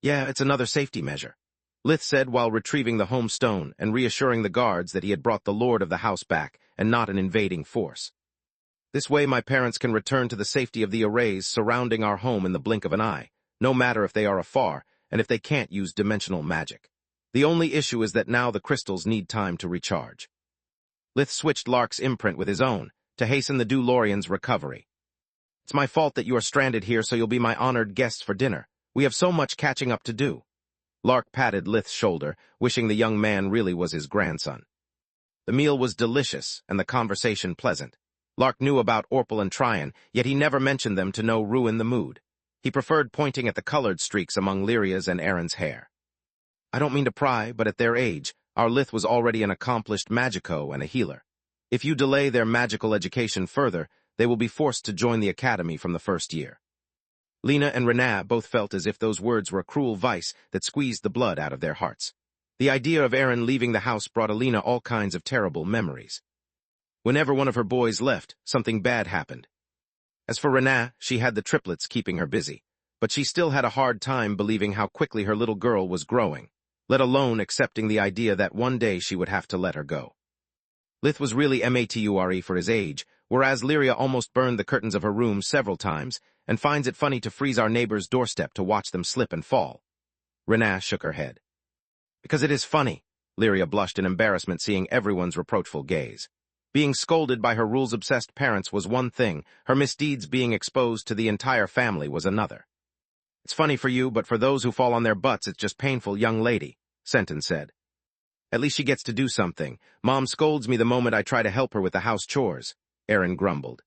"Yeah, it's another safety measure," Lith said while retrieving the home stone and reassuring the guards that he had brought the lord of the house back and not an invading force. "This way my parents can return to the safety of the arrays surrounding our home in the blink of an eye, no matter if they are afar and if they can't use dimensional magic. The only issue is that now the crystals need time to recharge." Lith switched Lark's imprint with his own to hasten the DeLorean's recovery. "It's my fault that you are stranded here, so you'll be my honored guests for dinner. We have so much catching up to do." Lark patted Lith's shoulder, wishing the young man really was his grandson. The meal was delicious and the conversation pleasant. Lark knew about Orpal and Tryon, yet he never mentioned them to ruin the mood. He preferred pointing at the colored streaks among Lyria's and Aaron's hair. "I don't mean to pry, but at their age, our Lith was already an accomplished magico and a healer. If you delay their magical education further, they will be forced to join the academy from the first year." Lena and Renat both felt as if those words were a cruel vice that squeezed the blood out of their hearts. The idea of Aaron leaving the house brought Alina all kinds of terrible memories. Whenever one of her boys left, something bad happened. As for Renat, she had the triplets keeping her busy, but she still had a hard time believing how quickly her little girl was growing, let alone accepting the idea that one day she would have to let her go. Lith was really mature for his age, whereas Lyria almost burned the curtains of her room several times and finds it funny to freeze our neighbor's doorstep to watch them slip and fall. Renat shook her head. "Because it is funny," Lyria blushed in embarrassment seeing everyone's reproachful gaze. Being scolded by her rules-obsessed parents was one thing, her misdeeds being exposed to the entire family was another. "It's funny for you, but for those who fall on their butts, it's just painful, young lady," Senton said. "At least she gets to do something. Mom scolds me the moment I try to help her with the house chores," Aaron grumbled.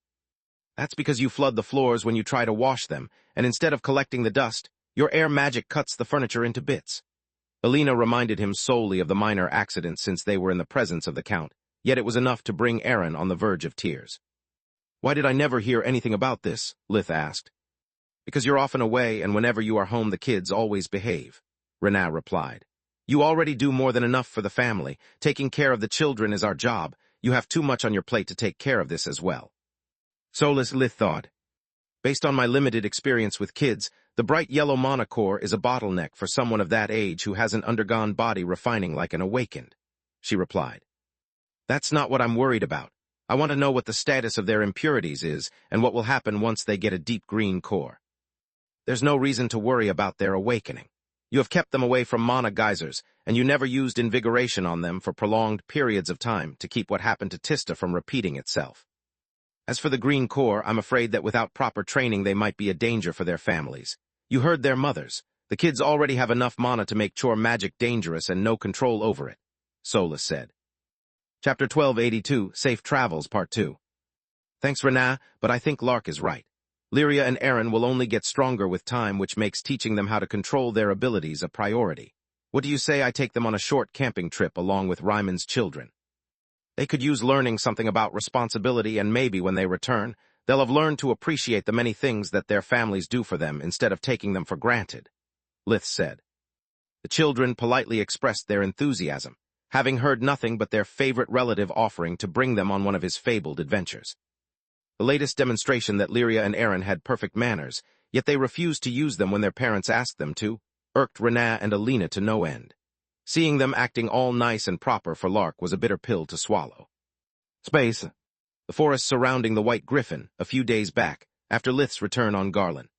"That's because you flood the floors when you try to wash them, and instead of collecting the dust, your air magic cuts the furniture into bits." Alina reminded him solely of the minor accident since they were in the presence of the Count, yet it was enough to bring Aaron on the verge of tears. "Why did I never hear anything about this?" Lith asked. "Because you're often away, and whenever you are home the kids always behave," Renat replied. "You already do more than enough for the family. Taking care of the children is our job. You have too much on your plate to take care of this as well." Solus Lith thought. Based on my limited experience with kids, the bright yellow monocore is a bottleneck for someone of that age who hasn't undergone body refining like an awakened, she replied. That's not what I'm worried about. I want to know what the status of their impurities is and what will happen once they get a deep green core. There's no reason to worry about their awakening. You have kept them away from mana geysers, and you never used invigoration on them for prolonged periods of time to keep what happened to Tista from repeating itself. As for the green core, I'm afraid that without proper training they might be a danger for their families. You heard their mothers. The kids already have enough mana to make chore magic dangerous and no control over it, Solus said. Chapter 1282, Safe Travels, Part 2. Thanks, Renaa, but I think Lark is right. Lyria and Aaron will only get stronger with time, which makes teaching them how to control their abilities a priority. What do you say I take them on a short camping trip along with Ryman's children? They could use learning something about responsibility, and maybe when they return, they'll have learned to appreciate the many things that their families do for them instead of taking them for granted, Lith said. The children politely expressed their enthusiasm, having heard nothing but their favorite relative offering to bring them on one of his fabled adventures. The latest demonstration that Lyria and Aaron had perfect manners, yet they refused to use them when their parents asked them to, irked Renaa and Alina to no end. Seeing them acting all nice and proper for Lark was a bitter pill to swallow. Space. The forest surrounding the White Griffin, a few days back, after Lith's return on Garland.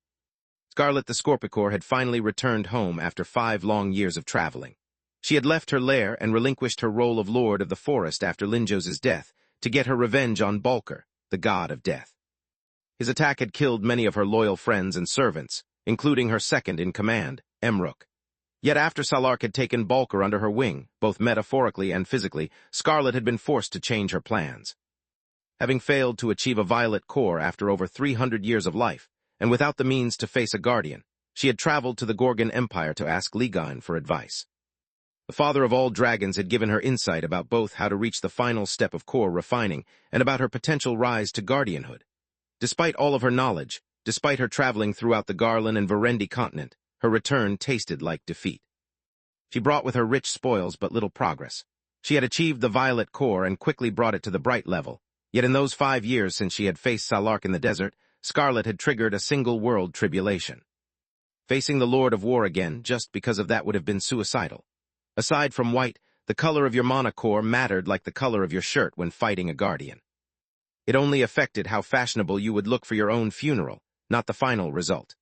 Scarlet the Scorpicore had finally returned home after 5 long years of traveling. She had left her lair and relinquished her role of Lord of the Forest after Linjos's death to get her revenge on Balker, the god of death. His attack had killed many of her loyal friends and servants, including her second-in-command, Emruk. Yet after Salark had taken Balker under her wing, both metaphorically and physically, Scarlet had been forced to change her plans. Having failed to achieve a violet core after over 300 years of life, and without the means to face a guardian, she had traveled to the Gorgon Empire to ask Ligon for advice. The father of all dragons had given her insight about both how to reach the final step of core refining and about her potential rise to guardianhood. Despite all of her knowledge, despite her traveling throughout the Garland and Verendi continent, her return tasted like defeat. She brought with her rich spoils but little progress. She had achieved the violet core and quickly brought it to the bright level, yet in those 5 years since she had faced Salark in the desert, Scarlet had triggered a single-world tribulation. Facing the Lord of War again just because of that would have been suicidal. Aside from white, the color of your mana core mattered like the color of your shirt when fighting a guardian. It only affected how fashionable you would look for your own funeral, not the final result.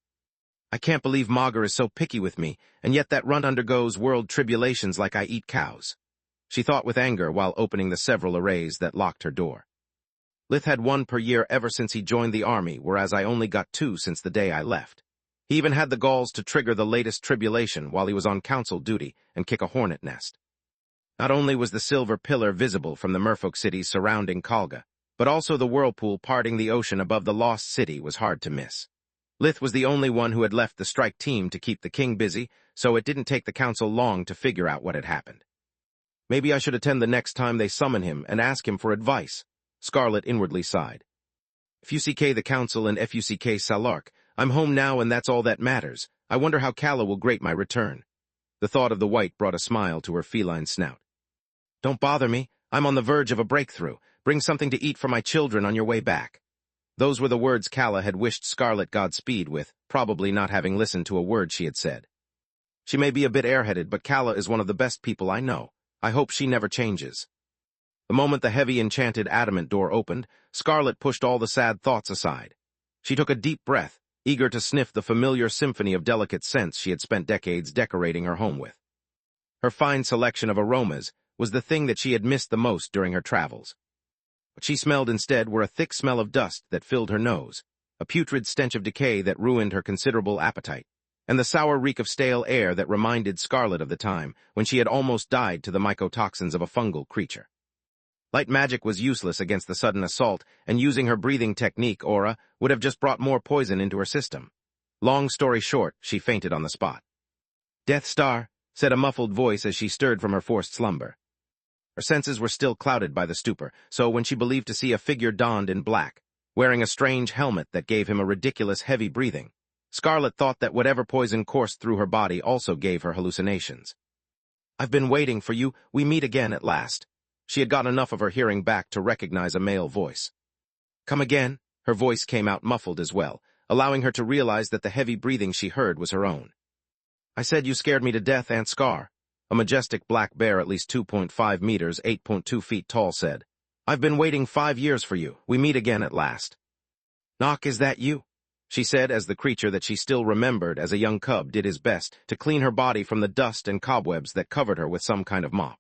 I can't believe Magus is so picky with me, and yet that runt undergoes world tribulations like I eat cows. She thought with anger while opening the several arrays that locked her door. Lith had 1 per year ever since he joined the army, whereas I only got 2 since the day I left. He even had the galls to trigger the latest tribulation while he was on council duty and kick a hornet nest. Not only was the silver pillar visible from the merfolk cities surrounding Kalga, but also the whirlpool parting the ocean above the lost city was hard to miss. Lith was the only one who had left the strike team to keep the king busy, so it didn't take the council long to figure out what had happened. Maybe I should attend the next time they summon him and ask him for advice, Scarlet inwardly sighed. FUCK the council and FUCK Salark, I'm home now and that's all that matters. I wonder how Kala will grate my return. The thought of the white brought a smile to her feline snout. Don't bother me. I'm on the verge of a breakthrough. Bring something to eat for my children on your way back. Those were the words Kala had wished Scarlet Godspeed with, probably not having listened to a word she had said. She may be a bit airheaded, but Kala is one of the best people I know. I hope she never changes. The moment the heavy enchanted adamant door opened, Scarlet pushed all the sad thoughts aside. She took a deep breath, eager to sniff the familiar symphony of delicate scents she had spent decades decorating her home with. Her fine selection of aromas was the thing that she had missed the most during her travels. What she smelled instead were a thick smell of dust that filled her nose, a putrid stench of decay that ruined her considerable appetite, and the sour reek of stale air that reminded Scarlet of the time when she had almost died to the mycotoxins of a fungal creature. Light magic was useless against the sudden assault, and using her breathing technique, Aura, would have just brought more poison into her system. Long story short, she fainted on the spot. Death Star, said a muffled voice as she stirred from her forced slumber. Her senses were still clouded by the stupor, so when she believed to see a figure donned in black, wearing a strange helmet that gave him a ridiculous heavy breathing, Scarlet thought that whatever poison coursed through her body also gave her hallucinations. I've been waiting for you. We meet again at last. She had got enough of her hearing back to recognize a male voice. Come again? Her voice came out muffled as well, allowing her to realize that the heavy breathing she heard was her own. "I said you scared me to death, Aunt Scar," a majestic black bear at least 2.5 meters, 8.2 feet tall said. "I've been waiting 5 years for you. We meet again at last." "Knock, is that you?" she said as the creature that she still remembered as a young cub did his best to clean her body from the dust and cobwebs that covered her with some kind of mop.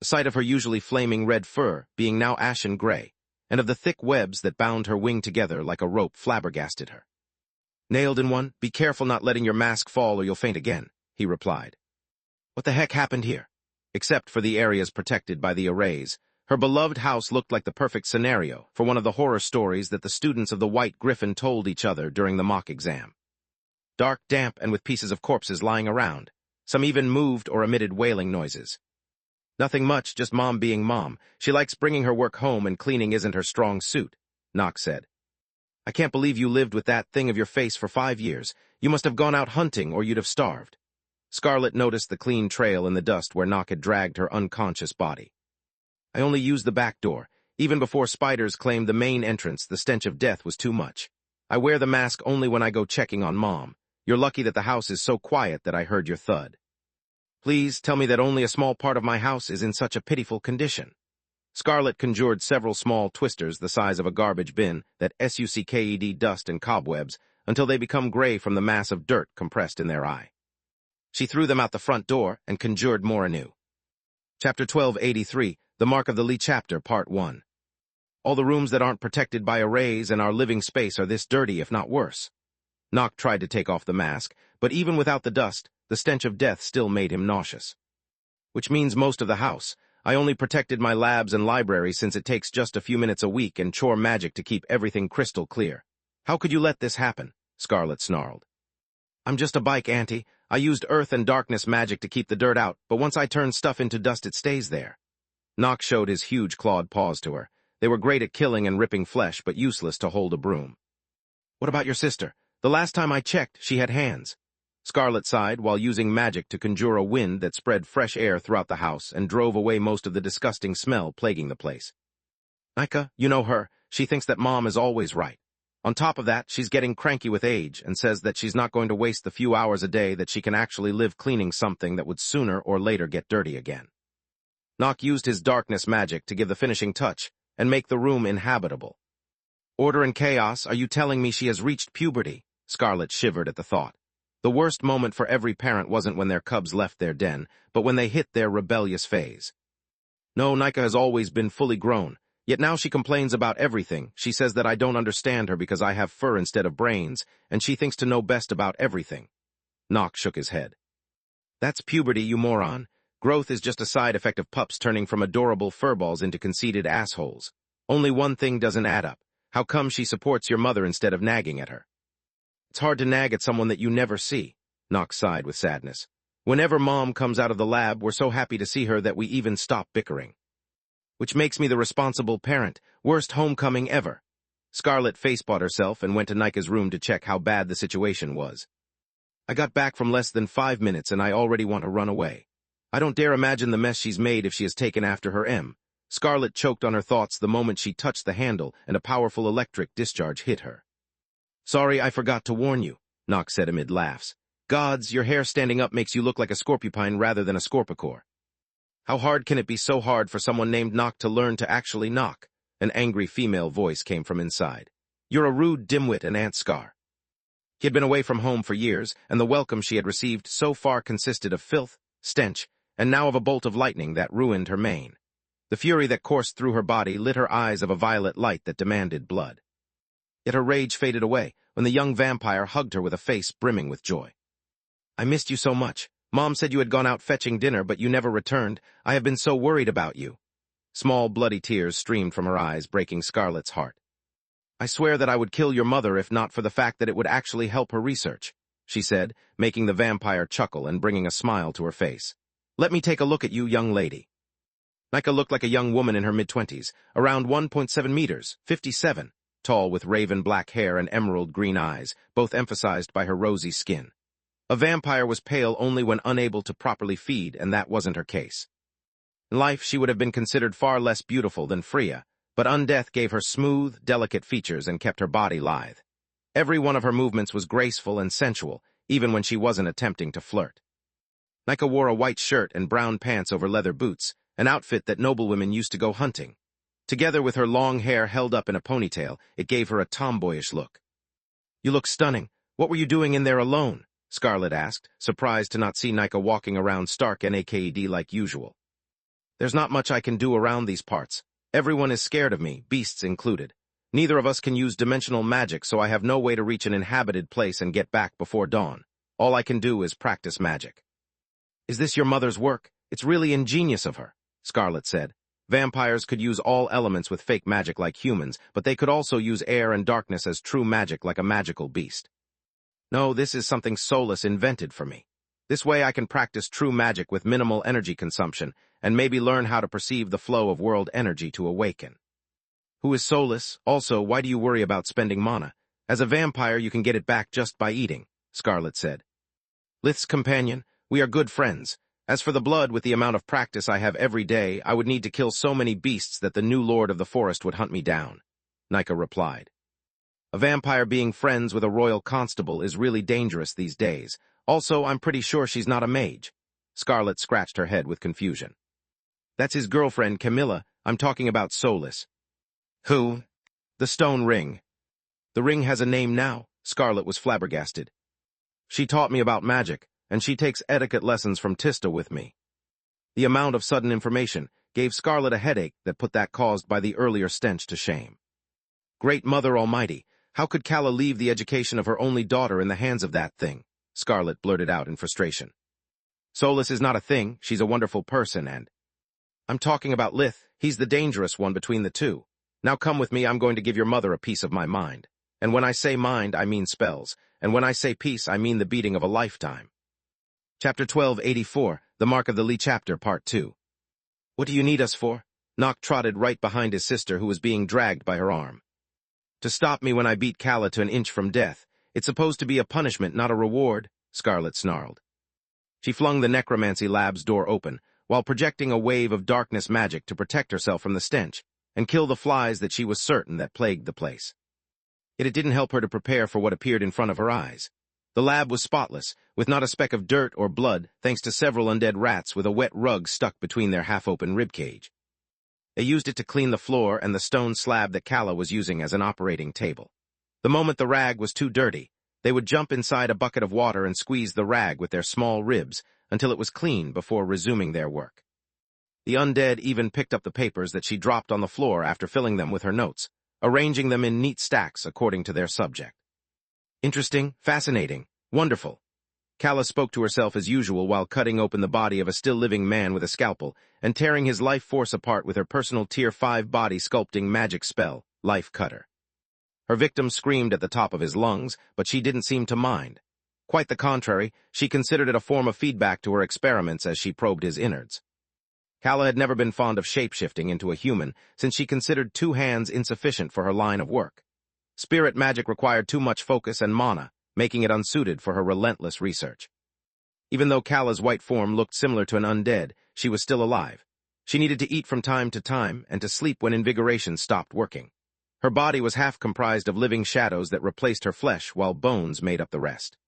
The sight of her usually flaming red fur being now ashen gray, and of the thick webs that bound her wing together like a rope flabbergasted her. "Nailed in one, be careful not letting your mask fall or you'll faint again," he replied. What the heck happened here? Except for the areas protected by the arrays, her beloved house looked like the perfect scenario for one of the horror stories that the students of the White Griffin told each other during the mock exam. Dark, damp, and with pieces of corpses lying around. Some even moved or emitted wailing noises. "Nothing much, just Mom being Mom. She likes bringing her work home and cleaning isn't her strong suit," Knox said. "I can't believe you lived with that thing of your face for 5 years. You must have gone out hunting or you'd have starved." Scarlet noticed the clean trail in the dust where Knock had dragged her unconscious body. "I only used the back door. Even before spiders claimed the main entrance, the stench of death was too much. I wear the mask only when I go checking on Mom. You're lucky that the house is so quiet that I heard your thud. Please tell me that only a small part of my house is in such a pitiful condition." Scarlet conjured several small twisters the size of a garbage bin that sucked dust and cobwebs until they become gray from the mass of dirt compressed in their eye. She threw them out the front door and conjured more anew. Chapter 1283, The Mark of the Lee Chapter, Part 1. All the rooms that aren't protected by arrays and our living space are this dirty, if not worse. Knock tried to take off the mask, but even without the dust, the stench of death still made him nauseous. "Which means most of the house. I only protected my labs and library since it takes just a few minutes a week and chore magic to keep everything crystal clear. How could you let this happen?" Scarlet snarled. "I'm just a bike, Auntie. I used earth and darkness magic to keep the dirt out, but once I turn stuff into dust it stays there." Knock showed his huge clawed paws to her. They were great at killing and ripping flesh, but useless to hold a broom. "What about your sister? The last time I checked, she had hands." Scarlet sighed while using magic to conjure a wind that spread fresh air throughout the house and drove away most of the disgusting smell plaguing the place. "Nika, you know her. She thinks that Mom is always right. On top of that, she's getting cranky with age and says that she's not going to waste the few hours a day that she can actually live cleaning something that would sooner or later get dirty again." Knock used his darkness magic to give the finishing touch and make the room inhabitable. "Order and chaos, are you telling me she has reached puberty?" Scarlet shivered at the thought. The worst moment for every parent wasn't when their cubs left their den, but when they hit their rebellious phase. "No, Nika has always been fully grown. Yet now she complains about everything. She says that I don't understand her because I have fur instead of brains, and she thinks to know best about everything." Knock shook his head. "That's puberty, you moron. Growth is just a side effect of pups turning from adorable furballs into conceited assholes. Only one thing doesn't add up. How come she supports your mother instead of nagging at her?" "It's hard to nag at someone that you never see," Knock sighed with sadness. "Whenever Mom comes out of the lab, we're so happy to see her that we even stop bickering. Which makes me the responsible parent. Worst homecoming ever." Scarlet facepawed herself and went to Nika's room to check how bad the situation was. "I got back from less than 5 minutes and I already want to run away. I don't dare imagine the mess she's made if she has taken after her M." Scarlet choked on her thoughts the moment she touched the handle and a powerful electric discharge hit her. "Sorry, I forgot to warn you," Knock said amid laughs. "Gods, your hair standing up makes you look like a scorpupine rather than a scorpicore. How hard can it be so hard for someone named Knock to learn to actually knock?" An angry female voice came from inside. "You're a rude dimwit and Aunt Scar." He had been away from home for years, and the welcome she had received so far consisted of filth, stench, and now of a bolt of lightning that ruined her mane. The fury that coursed through her body lit her eyes of a violet light that demanded blood. Yet her rage faded away when the young vampire hugged her with a face brimming with joy. "I missed you so much. Mom said you had gone out fetching dinner, but you never returned. I have been so worried about you." Small, bloody tears streamed from her eyes, breaking Scarlet's heart. "I swear that I would kill your mother if not for the fact that it would actually help her research," she said, making the vampire chuckle and bringing a smile to her face. "Let me take a look at you, young lady." Nika looked like a young woman in her mid-20s, around 1.7 meters, 57, tall with raven black hair and emerald green eyes, both emphasized by her rosy skin. A vampire was pale only when unable to properly feed, and that wasn't her case. In life, she would have been considered far less beautiful than Freya, but undeath gave her smooth, delicate features and kept her body lithe. Every one of her movements was graceful and sensual, even when she wasn't attempting to flirt. Nika wore a white shirt and brown pants over leather boots, an outfit that noblewomen used to go hunting. Together with her long hair held up in a ponytail, it gave her a tomboyish look. "You look stunning. What were you doing in there alone?" Scarlet asked, surprised to not see Nika walking around stark naked like usual. "There's not much I can do around these parts. Everyone is scared of me, beasts included. Neither of us can use dimensional magic, so I have no way to reach an inhabited place and get back before dawn. All I can do is practice magic." "Is this your mother's work? It's really ingenious of her," Scarlet said. Vampires could use all elements with fake magic like humans, but they could also use air and darkness as true magic like a magical beast. "No, this is something Solus invented for me. This way I can practice true magic with minimal energy consumption, and maybe learn how to perceive the flow of world energy to awaken." "Who is Solus? Also, why do you worry about spending mana? As a vampire, you can get it back just by eating," Scarlet said. "Lith's companion, we are good friends. As for the blood, with the amount of practice I have every day, I would need to kill so many beasts that the new lord of the forest would hunt me down," Nika replied. "A vampire being friends with a royal constable is really dangerous these days. Also, I'm pretty sure she's not a mage." Scarlet scratched her head with confusion. "That's his girlfriend, Camilla. I'm talking about Solus." "Who?" "The stone ring." "The ring has a name now?" Scarlet was flabbergasted. "She taught me about magic, and she takes etiquette lessons from Tista with me." The amount of sudden information gave Scarlet a headache that put that caused by the earlier stench to shame. "Great Mother Almighty, how could Calla leave the education of her only daughter in the hands of that thing?" Scarlet blurted out in frustration. "Solus is not a thing, she's a wonderful person, and—" "I'm talking about Lith, he's the dangerous one between the two. Now come with me, I'm going to give your mother a piece of my mind. And when I say mind, I mean spells, and when I say peace, I mean the beating of a lifetime." Chapter 1284, The Mark of the Lee Chapter, Part 2. "What do you need us for?" Nock trotted right behind his sister, who was being dragged by her arm. "To stop me when I beat Calla to an inch from death. It's supposed to be a punishment, not a reward," Scarlet snarled. She flung the necromancy lab's door open, while projecting a wave of darkness magic to protect herself from the stench, and kill the flies that she was certain that plagued the place. Yet it didn't help her to prepare for what appeared in front of her eyes. The lab was spotless, with not a speck of dirt or blood, thanks to several undead rats with a wet rug stuck between their half-open ribcage. They used it to clean the floor and the stone slab that Calla was using as an operating table. The moment the rag was too dirty, they would jump inside a bucket of water and squeeze the rag with their small ribs until it was clean before resuming their work. The undead even picked up the papers that she dropped on the floor after filling them with her notes, arranging them in neat stacks according to their subject. "Interesting, fascinating, wonderful." Calla spoke to herself as usual while cutting open the body of a still-living man with a scalpel and tearing his life force apart with her personal Tier 5 body sculpting magic spell, Life Cutter. Her victim screamed at the top of his lungs, but she didn't seem to mind. Quite the contrary, she considered it a form of feedback to her experiments as she probed his innards. Calla had never been fond of shape-shifting into a human, since she considered 2 hands insufficient for her line of work. Spirit magic required too much focus and mana, making it unsuited for her relentless research. Even though Calla's white form looked similar to an undead, she was still alive. She needed to eat from time to time and to sleep when invigoration stopped working. Her body was half comprised of living shadows that replaced her flesh while bones made up the rest.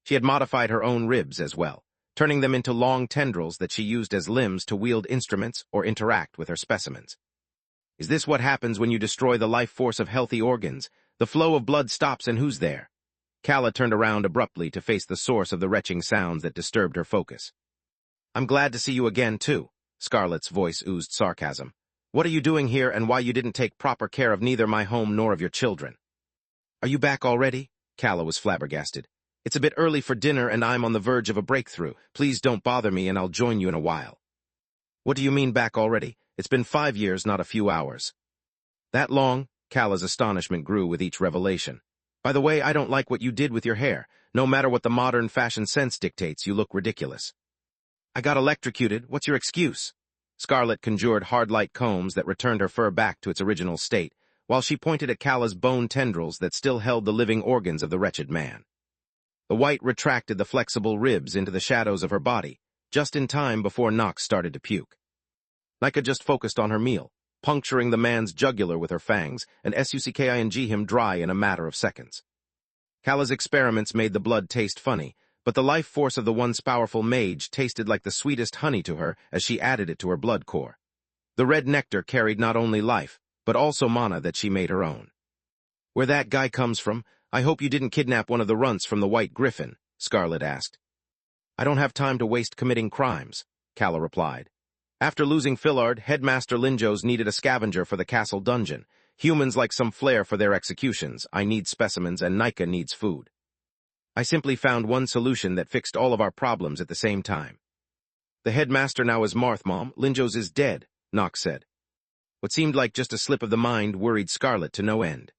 She had modified her own ribs as well, turning them into long tendrils that she used as limbs to wield instruments or interact with her specimens. "Is this what happens when you destroy the life force of healthy organs? The flow of blood stops and who's there?" Calla turned around abruptly to face the source of the retching sounds that disturbed her focus. "I'm glad to see you again, too." Scarlet's voice oozed sarcasm. "What are you doing here, and why you didn't take proper care of neither my home nor of your children?" "Are you back already?" Calla was flabbergasted. "It's a bit early for dinner, and I'm on the verge of a breakthrough. Please don't bother me, and I'll join you in a while." "What do you mean back already? It's been 5 years, not a few hours." "That long?" Calla's astonishment grew with each revelation. "By the way, I don't like what you did with your hair. No matter what the modern fashion sense dictates, you look ridiculous." "I got electrocuted. What's your excuse?" Scarlet conjured hard light combs that returned her fur back to its original state, while she pointed at Calla's bone tendrils that still held the living organs of the wretched man. The white retracted the flexible ribs into the shadows of her body, just in time before Nox started to puke. Nika just focused on her meal, puncturing the man's jugular with her fangs and sucking him dry in a matter of seconds. Kala's experiments made the blood taste funny, but the life force of the once powerful mage tasted like the sweetest honey to her as she added it to her blood core. The red nectar carried not only life, but also mana that she made her own. "Where that guy comes from, I hope you didn't kidnap one of the runts from the White Griffin," Scarlet asked. "I don't have time to waste committing crimes," Kala replied. After losing Fillard, Headmaster Linjos needed a scavenger for the castle dungeon. Humans like some flair for their executions. I need specimens, and Nika needs food. I simply found one solution that fixed all of our problems at the same time. "The headmaster now is Marthmom. Linjos is dead," Nox said. What seemed like just a slip of the mind worried Scarlet to no end.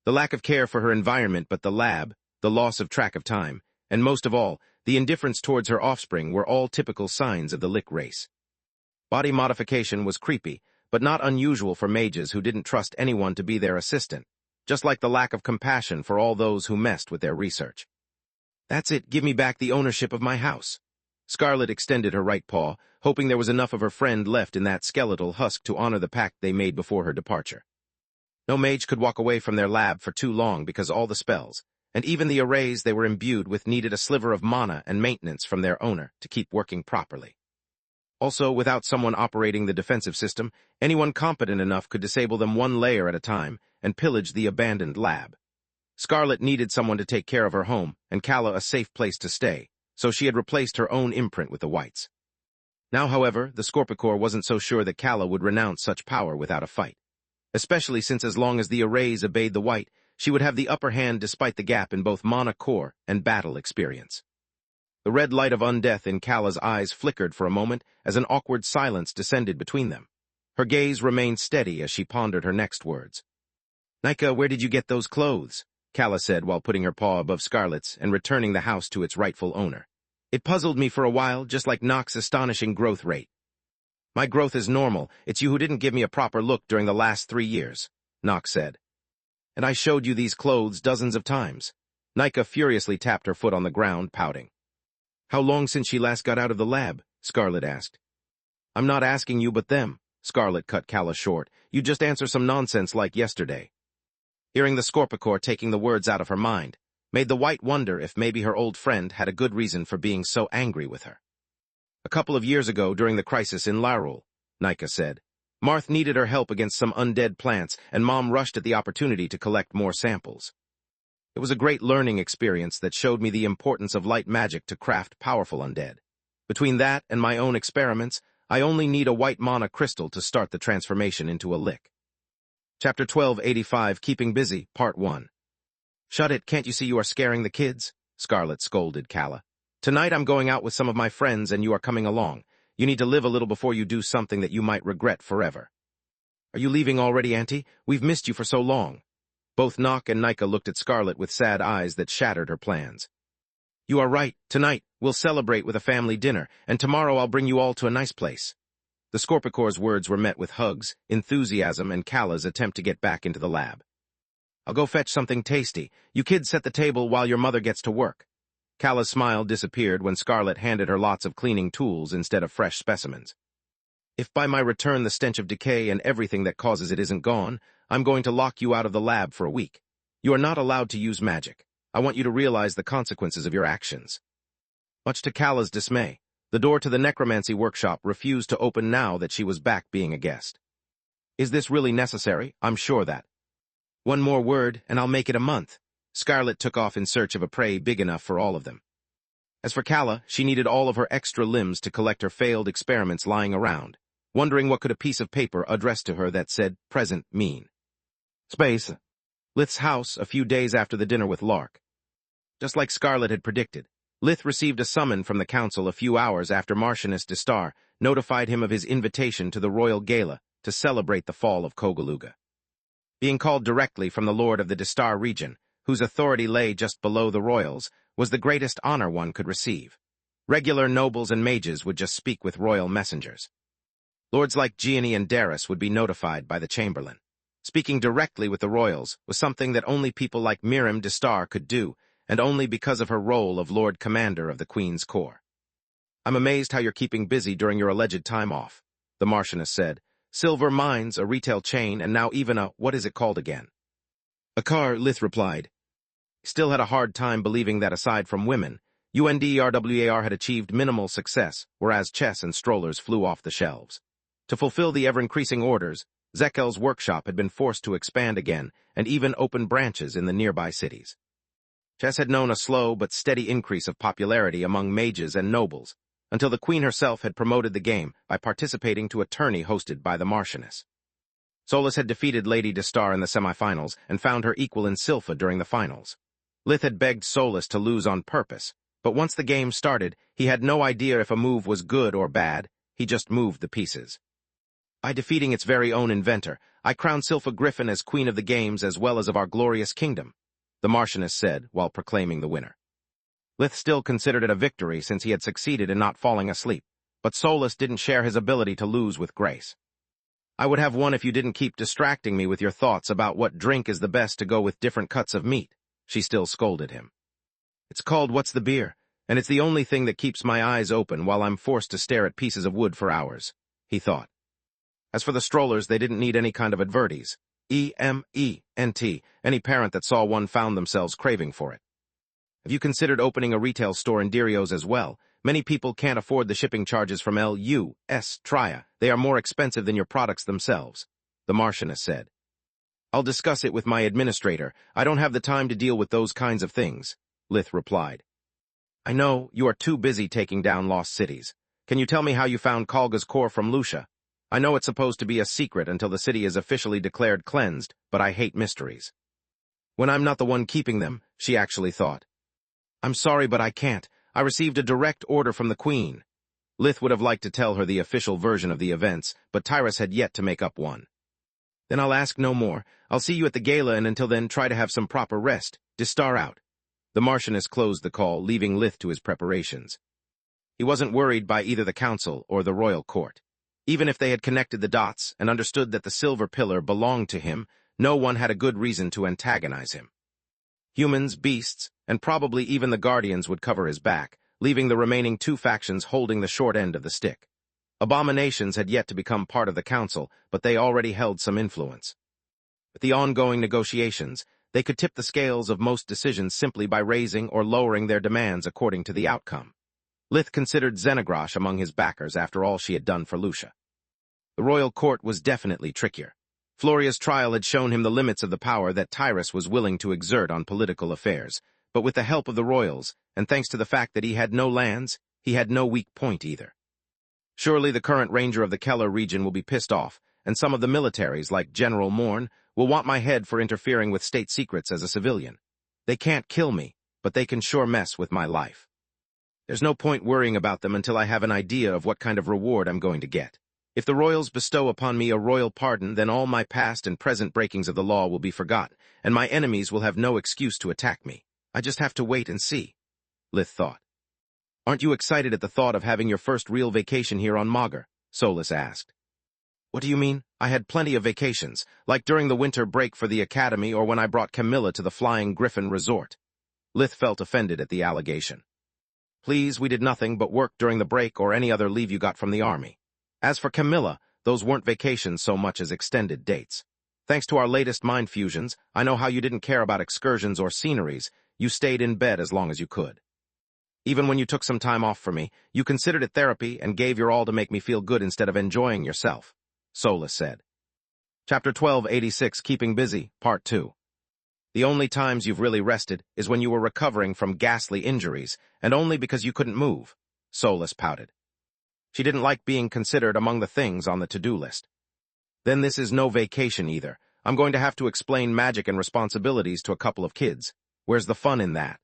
The lack of care for her environment, but the lab, the loss of track of time, and most of all, the indifference towards her offspring were all typical signs of the Lick race. Body modification was creepy, but not unusual for mages who didn't trust anyone to be their assistant, just like the lack of compassion for all those who messed with their research. "That's it, give me back the ownership of my house." Scarlet extended her right paw, hoping there was enough of her friend left in that skeletal husk to honor the pact they made before her departure. No mage could walk away from their lab for too long because all the spells, and even the arrays they were imbued with needed a sliver of mana and maintenance from their owner to keep working properly. Also, without someone operating the defensive system, anyone competent enough could disable them one layer at a time and pillage the abandoned lab. Scarlet needed someone to take care of her home, and Kala a safe place to stay, so she had replaced her own imprint with the Whites. Now, however, the Scorpicore wasn't so sure that Kala would renounce such power without a fight, especially since as long as the arrays obeyed the White, she would have the upper hand despite the gap in both mana core and battle experience. The red light of undeath in Kala's eyes flickered for a moment as an awkward silence descended between them. Her gaze remained steady as she pondered her next words. "Nika, where did you get those clothes?" Kala said while putting her paw above Scarlet's and returning the house to its rightful owner. "It puzzled me for a while, just like Nox's astonishing growth rate." "My growth is normal. It's you who didn't give me a proper look during the last 3 years," Nox said. "And I showed you these clothes dozens of times." Nika furiously tapped her foot on the ground, pouting. "How long since she last got out of the lab?" Scarlet asked. "I'm not asking you but them," Scarlet cut Kala short. "You just answer some nonsense like yesterday." Hearing the Scorpicore taking the words out of her mind made the White wonder if maybe her old friend had a good reason for being so angry with her. "A couple of years ago during the crisis in Larul," Nika said, "Marth needed her help against some undead plants, and Mom rushed at the opportunity to collect more samples. It was a great learning experience that showed me the importance of light magic to craft powerful undead. Between that and my own experiments, I only need a white mana crystal to start the transformation into a lick." Chapter 1285, Keeping Busy, Part 1. "Shut it, can't you see you are scaring the kids?" Scarlet scolded Kala. "Tonight I'm going out with some of my friends and you are coming along. You need to live a little before you do something that you might regret forever." "Are you leaving already, Auntie? We've missed you for so long." Both Nock and Nika looked at Scarlet with sad eyes that shattered her plans. "You are right. Tonight, we'll celebrate with a family dinner, and tomorrow I'll bring you all to a nice place." The Scorpicore's words were met with hugs, enthusiasm, and Kala's attempt to get back into the lab. "I'll go fetch something tasty. You kids set the table while your mother gets to work." Kala's smile disappeared when Scarlet handed her lots of cleaning tools instead of fresh specimens. "If by my return the stench of decay and everything that causes it isn't gone, I'm going to lock you out of the lab for a week. You are not allowed to use magic. I want you to realize the consequences of your actions." Much to Kala's dismay, the door to the necromancy workshop refused to open now that she was back being a guest. "Is this really necessary? I'm sure that." "One more word, and I'll make it a month." Scarlet took off in search of a prey big enough for all of them. As for Kala, she needed all of her extra limbs to collect her failed experiments lying around, wondering what could a piece of paper addressed to her that said present mean. Space. Lith's house a few days after the dinner with Lark. Just like Scarlet had predicted, Lith received a summon from the council a few hours after Martianus Distar notified him of his invitation to the royal gala to celebrate the fall of Kogaluga. Being called directly from the lord of the Distar region, whose authority lay just below the royals, was the greatest honor one could receive. Regular nobles and mages would just speak with royal messengers. Lords like Gianni and Darius would be notified by the chamberlain. Speaking directly with the royals was something that only people like Miriam Distar could do, and only because of her role of Lord Commander of the Queen's Corps. "I'm amazed how you're keeping busy during your alleged time off," the Martianess said. "Silver Mines, a retail chain, and now even a, what is it called again?" "A car," Lith replied. He still had a hard time believing that aside from women, UNDERWAR had achieved minimal success, whereas chess and strollers flew off the shelves. To fulfill the ever-increasing orders, Zekel's workshop had been forced to expand again and even open branches in the nearby cities. Chess had known a slow but steady increase of popularity among mages and nobles, until the Queen herself had promoted the game by participating to a tourney hosted by the Marchioness. Solus had defeated Lady Destar in the semifinals and found her equal in Silpha during the finals. Lith had begged Solus to lose on purpose, but once the game started, he had no idea if a move was good or bad, he just moved the pieces. By defeating its very own inventor, I crown Silpha Griffin as Queen of the Games as well as of our glorious kingdom, the Marchioness said while proclaiming the winner. Lith still considered it a victory since he had succeeded in not falling asleep, but Solus didn't share his ability to lose with grace. I would have won if you didn't keep distracting me with your thoughts about what drink is the best to go with different cuts of meat, she still scolded him. It's called What's the Beer, and it's the only thing that keeps my eyes open while I'm forced to stare at pieces of wood for hours, he thought. As for the strollers, they didn't need any kind of advertise. EMENT, any parent that saw one found themselves craving for it. Have you considered opening a retail store in Dirios as well? Many people can't afford the shipping charges from LUS Tria. They are more expensive than your products themselves, the Marchioness said. I'll discuss it with my administrator. I don't have the time to deal with those kinds of things, Lith replied. I know, you are too busy taking down lost cities. Can you tell me how you found Kalga's core from Lucia? I know it's supposed to be a secret until the city is officially declared cleansed, but I hate mysteries. When I'm not the one keeping them, she actually thought. I'm sorry, but I can't. I received a direct order from the Queen. Lith would have liked to tell her the official version of the events, but Tyrus had yet to make up one. Then I'll ask no more. I'll see you at the gala, and until then try to have some proper rest. Destar out. The Marchioness closed the call, leaving Lith to his preparations. He wasn't worried by either the council or the royal court. Even if they had connected the dots and understood that the silver pillar belonged to him, no one had a good reason to antagonize him. Humans, beasts, and probably even the Guardians would cover his back, leaving the remaining two factions holding the short end of the stick. Abominations had yet to become part of the council, but they already held some influence. With the ongoing negotiations, they could tip the scales of most decisions simply by raising or lowering their demands according to the outcome. Lith considered Xenogrosh among his backers after all she had done for Lucia. The royal court was definitely trickier. Floria's trial had shown him the limits of the power that Tyrus was willing to exert on political affairs, but with the help of the royals, and thanks to the fact that he had no lands, he had no weak point either. Surely the current ranger of the Keller region will be pissed off, and some of the militaries, like General Morn, will want my head for interfering with state secrets as a civilian. They can't kill me, but they can sure mess with my life. There's no point worrying about them until I have an idea of what kind of reward I'm going to get. If the royals bestow upon me a royal pardon, then all my past and present breakings of the law will be forgotten, and my enemies will have no excuse to attack me. I just have to wait and see, Lith thought. Aren't you excited at the thought of having your first real vacation here on Magur? Solus asked. What do you mean? I had plenty of vacations, like during the winter break for the academy or when I brought Camilla to the Flying Griffin Resort. Lith felt offended at the allegation. Please, we did nothing but work during the break or any other leave you got from the army. As for Camilla, those weren't vacations so much as extended dates. Thanks to our latest mind fusions, I know how you didn't care about excursions or sceneries. You stayed in bed as long as you could. Even when you took some time off for me, you considered it therapy and gave your all to make me feel good instead of enjoying yourself, Solus said. Chapter 1286, Keeping Busy, Part 2. The only times you've really rested is when you were recovering from ghastly injuries, and only because you couldn't move, Solus pouted. She didn't like being considered among the things on the to-do list. Then this is no vacation either. I'm going to have to explain magic and responsibilities to a couple of kids. Where's the fun in that?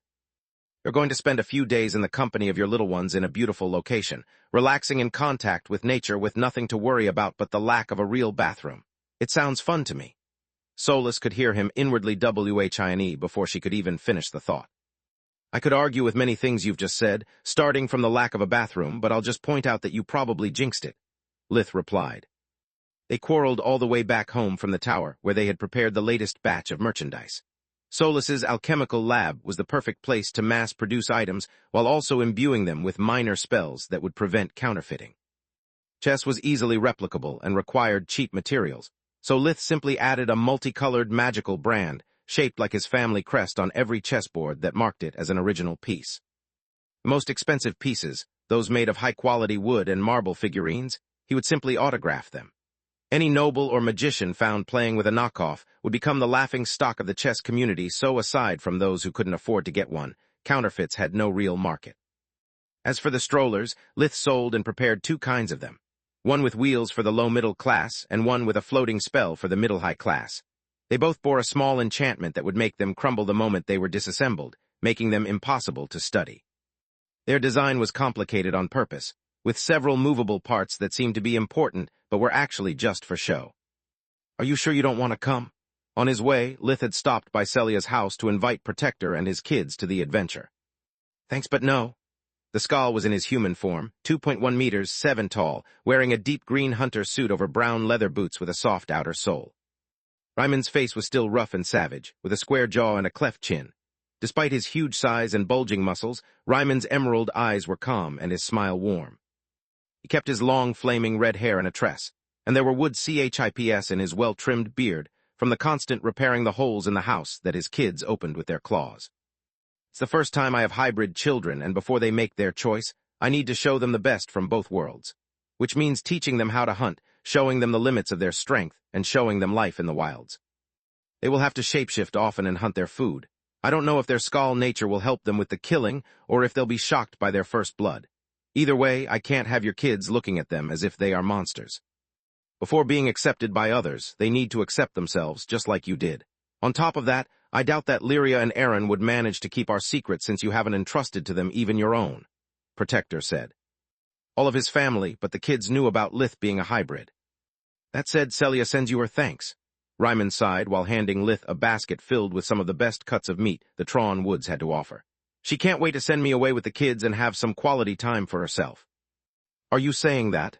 You're going to spend a few days in the company of your little ones in a beautiful location, relaxing in contact with nature with nothing to worry about but the lack of a real bathroom. It sounds fun to me. Solus could hear him inwardly whine before she could even finish the thought. I could argue with many things you've just said, starting from the lack of a bathroom, but I'll just point out that you probably jinxed it, Lith replied. They quarreled all the way back home from the tower, where they had prepared the latest batch of merchandise. Solus's alchemical lab was the perfect place to mass-produce items while also imbuing them with minor spells that would prevent counterfeiting. Chess was easily replicable and required cheap materials, so Lith simply added a multicolored magical brand, shaped like his family crest on every chessboard that marked it as an original piece. The most expensive pieces, those made of high-quality wood and marble figurines, he would simply autograph them. Any noble or magician found playing with a knockoff would become the laughing stock of the chess community, so aside from those who couldn't afford to get one, counterfeits had no real market. As for the strollers, Lith sold and prepared two kinds of them, one with wheels for the low-middle class and one with a floating spell for the middle-high class. They both bore a small enchantment that would make them crumble the moment they were disassembled, making them impossible to study. Their design was complicated on purpose, with several movable parts that seemed to be important but were actually just for show. "Are you sure you don't want to come?" On his way, Lith had stopped by Celia's house to invite Protector and his kids to the adventure. "Thanks, but no." The Skal was in his human form, 2.1 meters, 7 tall, wearing a deep green hunter suit over brown leather boots with a soft outer sole. Ryman's face was still rough and savage, with a square jaw and a cleft chin. Despite his huge size and bulging muscles, Ryman's emerald eyes were calm and his smile warm. He kept his long, flaming red hair in a tress, and there were wood chips in his well-trimmed beard from the constant repairing the holes in the house that his kids opened with their claws. "It's the first time I have hybrid children, and before they make their choice, I need to show them the best from both worlds, which means teaching them how to hunt, showing them the limits of their strength, and showing them life in the wilds. They will have to shapeshift often and hunt their food. I don't know if their Skal nature will help them with the killing, or if they'll be shocked by their first blood. Either way, I can't have your kids looking at them as if they are monsters. Before being accepted by others, they need to accept themselves, just like you did. On top of that, I doubt that Lyria and Aaron would manage to keep our secret since you haven't entrusted to them even your own," Protector said. All of his family, but the kids knew about Lith being a hybrid. "That said, Celia sends you her thanks." Ryman sighed while handing Lith a basket filled with some of the best cuts of meat the Trawn Woods had to offer. "She can't wait to send me away with the kids and have some quality time for herself." "Are you saying that?"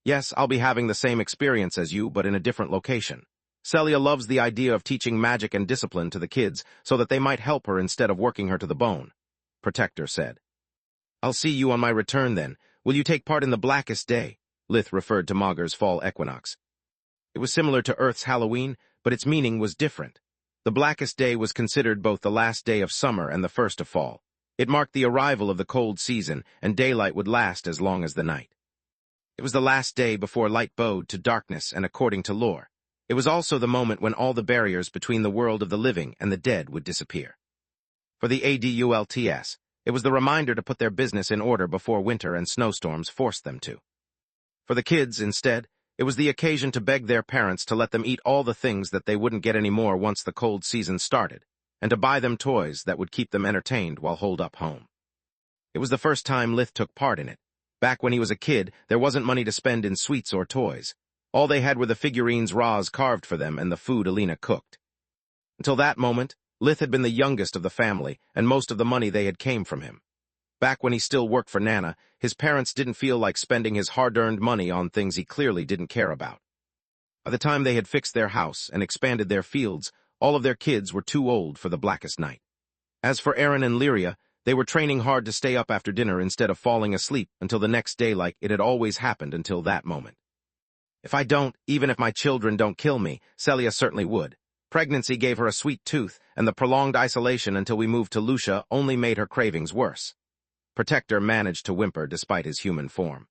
"Yes, I'll be having the same experience as you, but in a different location. Celia loves the idea of teaching magic and discipline to the kids so that they might help her instead of working her to the bone," Protector said. "I'll see you on my return then. Will you take part in the Blackest Day?" Lith referred to Maugur's fall equinox. It was similar to Earth's Halloween, but its meaning was different. The Blackest Day was considered both the last day of summer and the first of fall. It marked the arrival of the cold season, and daylight would last as long as the night. It was the last day before light bowed to darkness, and according to lore, it was also the moment when all the barriers between the world of the living and the dead would disappear. For the Adults, it was the reminder to put their business in order before winter and snowstorms forced them to. For the kids, instead, it was the occasion to beg their parents to let them eat all the things that they wouldn't get anymore once the cold season started, and to buy them toys that would keep them entertained while holed up home. It was the first time Lith took part in it. Back when he was a kid, there wasn't money to spend in sweets or toys. All they had were the figurines Roz carved for them and the food Alina cooked. Until that moment, Lith had been the youngest of the family, and most of the money they had came from him. Back when he still worked for Nana, his parents didn't feel like spending his hard-earned money on things he clearly didn't care about. By the time they had fixed their house and expanded their fields, all of their kids were too old for the Blackest Night. As for Aaron and Lyria, they were training hard to stay up after dinner instead of falling asleep until the next day like it had always happened until that moment. "If I don't, even if my children don't kill me, Celia certainly would. Pregnancy gave her a sweet tooth, and the prolonged isolation until we moved to Lucia only made her cravings worse." Protector managed to whimper despite his human form.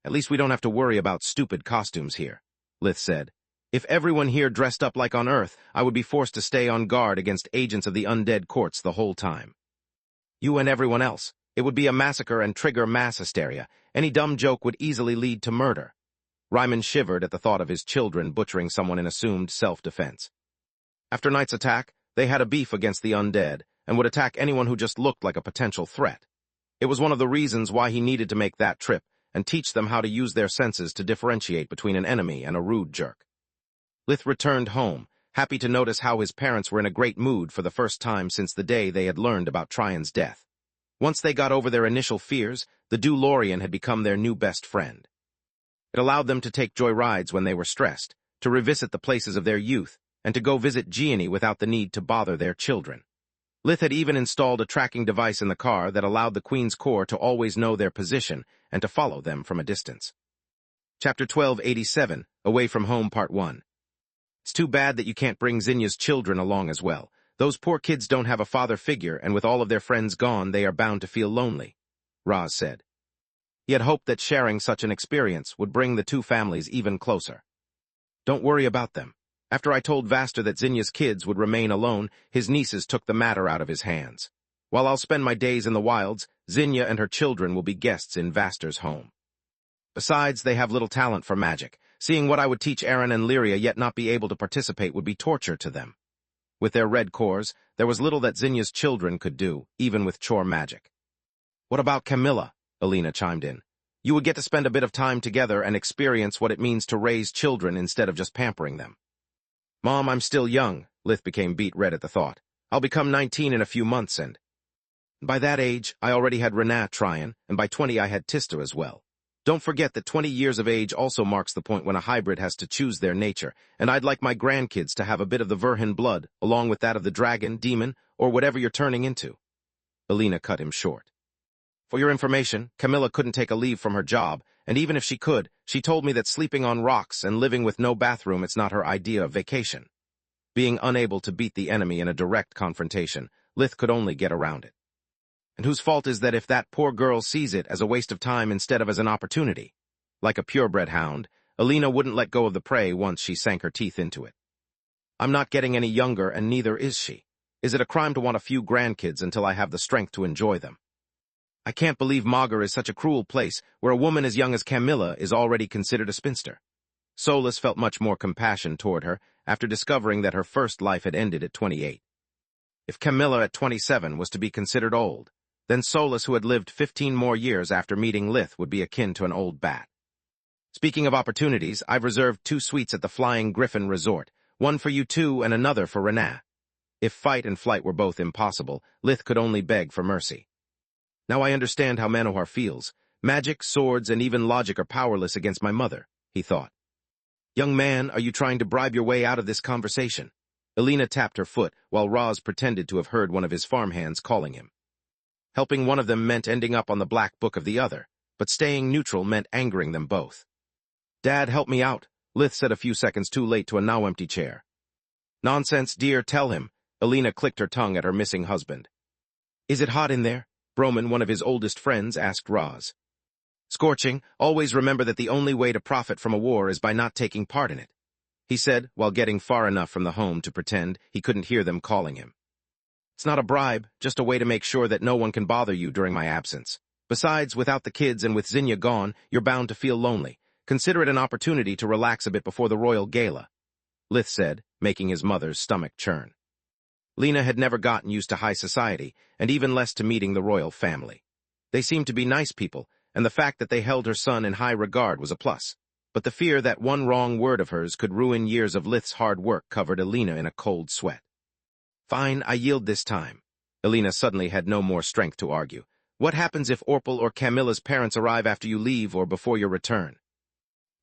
"At least we don't have to worry about stupid costumes here," Lith said. "If everyone here dressed up like on Earth, I would be forced to stay on guard against agents of the undead courts the whole time. You and everyone else. It would be a massacre and trigger mass hysteria. Any dumb joke would easily lead to murder." Ryman shivered at the thought of his children butchering someone in assumed self-defense. After Night's attack, they had a beef against the undead, and would attack anyone who just looked like a potential threat. It was one of the reasons why he needed to make that trip, and teach them how to use their senses to differentiate between an enemy and a rude jerk. Lith returned home, happy to notice how his parents were in a great mood for the first time since the day they had learned about Trion's death. Once they got over their initial fears, the Dulorian had become their new best friend. It allowed them to take joy rides when they were stressed, to revisit the places of their youth, and to go visit Gianni without the need to bother their children. Lith had even installed a tracking device in the car that allowed the Queen's Corps to always know their position and to follow them from a distance. Chapter 1287, Away from Home Part 1. It's too bad that you can't bring Zinya's children along as well. Those poor kids don't have a father figure, and with all of their friends gone, they are bound to feel lonely, Raz said. He had hoped that sharing such an experience would bring the two families even closer. Don't worry about them. After I told Vaster that Zinya's kids would remain alone, his nieces took the matter out of his hands. While I'll spend my days in the wilds, Zinya and her children will be guests in Vaster's home. Besides, they have little talent for magic. Seeing what I would teach Aaron and Lyria yet not be able to participate would be torture to them. With their red cores, there was little that Zinya's children could do, even with chore magic. What about Camilla? Alina chimed in. You would get to spend a bit of time together and experience what it means to raise children instead of just pampering them. Mom, I'm still young. Lith became beet red at the thought. I'll become 19 in a few months, and by that age, I already had Renat Tryon, and by 20 I had Tista as well. Don't forget that 20 years of age also marks the point when a hybrid has to choose their nature, and I'd like my grandkids to have a bit of the Verhin blood, along with that of the dragon, demon, or whatever you're turning into. Alina cut him short. For your information, Camilla couldn't take a leave from her job, and even if she could, she told me that sleeping on rocks and living with no bathroom is not her idea of vacation. Being unable to beat the enemy in a direct confrontation, Lith could only get around it. And whose fault is that if that poor girl sees it as a waste of time instead of as an opportunity? Like a purebred hound, Alina wouldn't let go of the prey once she sank her teeth into it. I'm not getting any younger, and neither is she. Is it a crime to want a few grandkids until I have the strength to enjoy them? I can't believe Magur is such a cruel place where a woman as young as Camilla is already considered a spinster. Solus felt much more compassion toward her after discovering that her first life had ended at 28. If Camilla at 27 was to be considered old, then Solus, who had lived 15 more years after meeting Lith, would be akin to an old bat. Speaking of opportunities, I've reserved 2 suites at the Flying Griffin Resort, one for you two and another for Renat. If fight and flight were both impossible, Lith could only beg for mercy. Now I understand how Manohar feels. Magic, swords, and even logic are powerless against my mother, he thought. Young man, are you trying to bribe your way out of this conversation? Alina tapped her foot, while Raz pretended to have heard one of his farmhands calling him. Helping one of them meant ending up on the black book of the other, but staying neutral meant angering them both. Dad, help me out, Lith said a few seconds too late to a now-empty chair. Nonsense, dear, tell him. Alina clicked her tongue at her missing husband. Is it hot in there? Broman, one of his oldest friends, asked Raz. Scorching. Always remember that the only way to profit from a war is by not taking part in it, he said, while getting far enough from the home to pretend he couldn't hear them calling him. It's not a bribe, just a way to make sure that no one can bother you during my absence. Besides, without the kids and with Zinya gone, you're bound to feel lonely. Consider it an opportunity to relax a bit before the royal gala, Lith said, making his mother's stomach churn. Lena had never gotten used to high society, and even less to meeting the royal family. They seemed to be nice people, and the fact that they held her son in high regard was a plus. But the fear that one wrong word of hers could ruin years of Lith's hard work covered Alina in a cold sweat. Fine, I yield this time. Alina suddenly had no more strength to argue. What happens if Orpal or Camilla's parents arrive after you leave or before your return?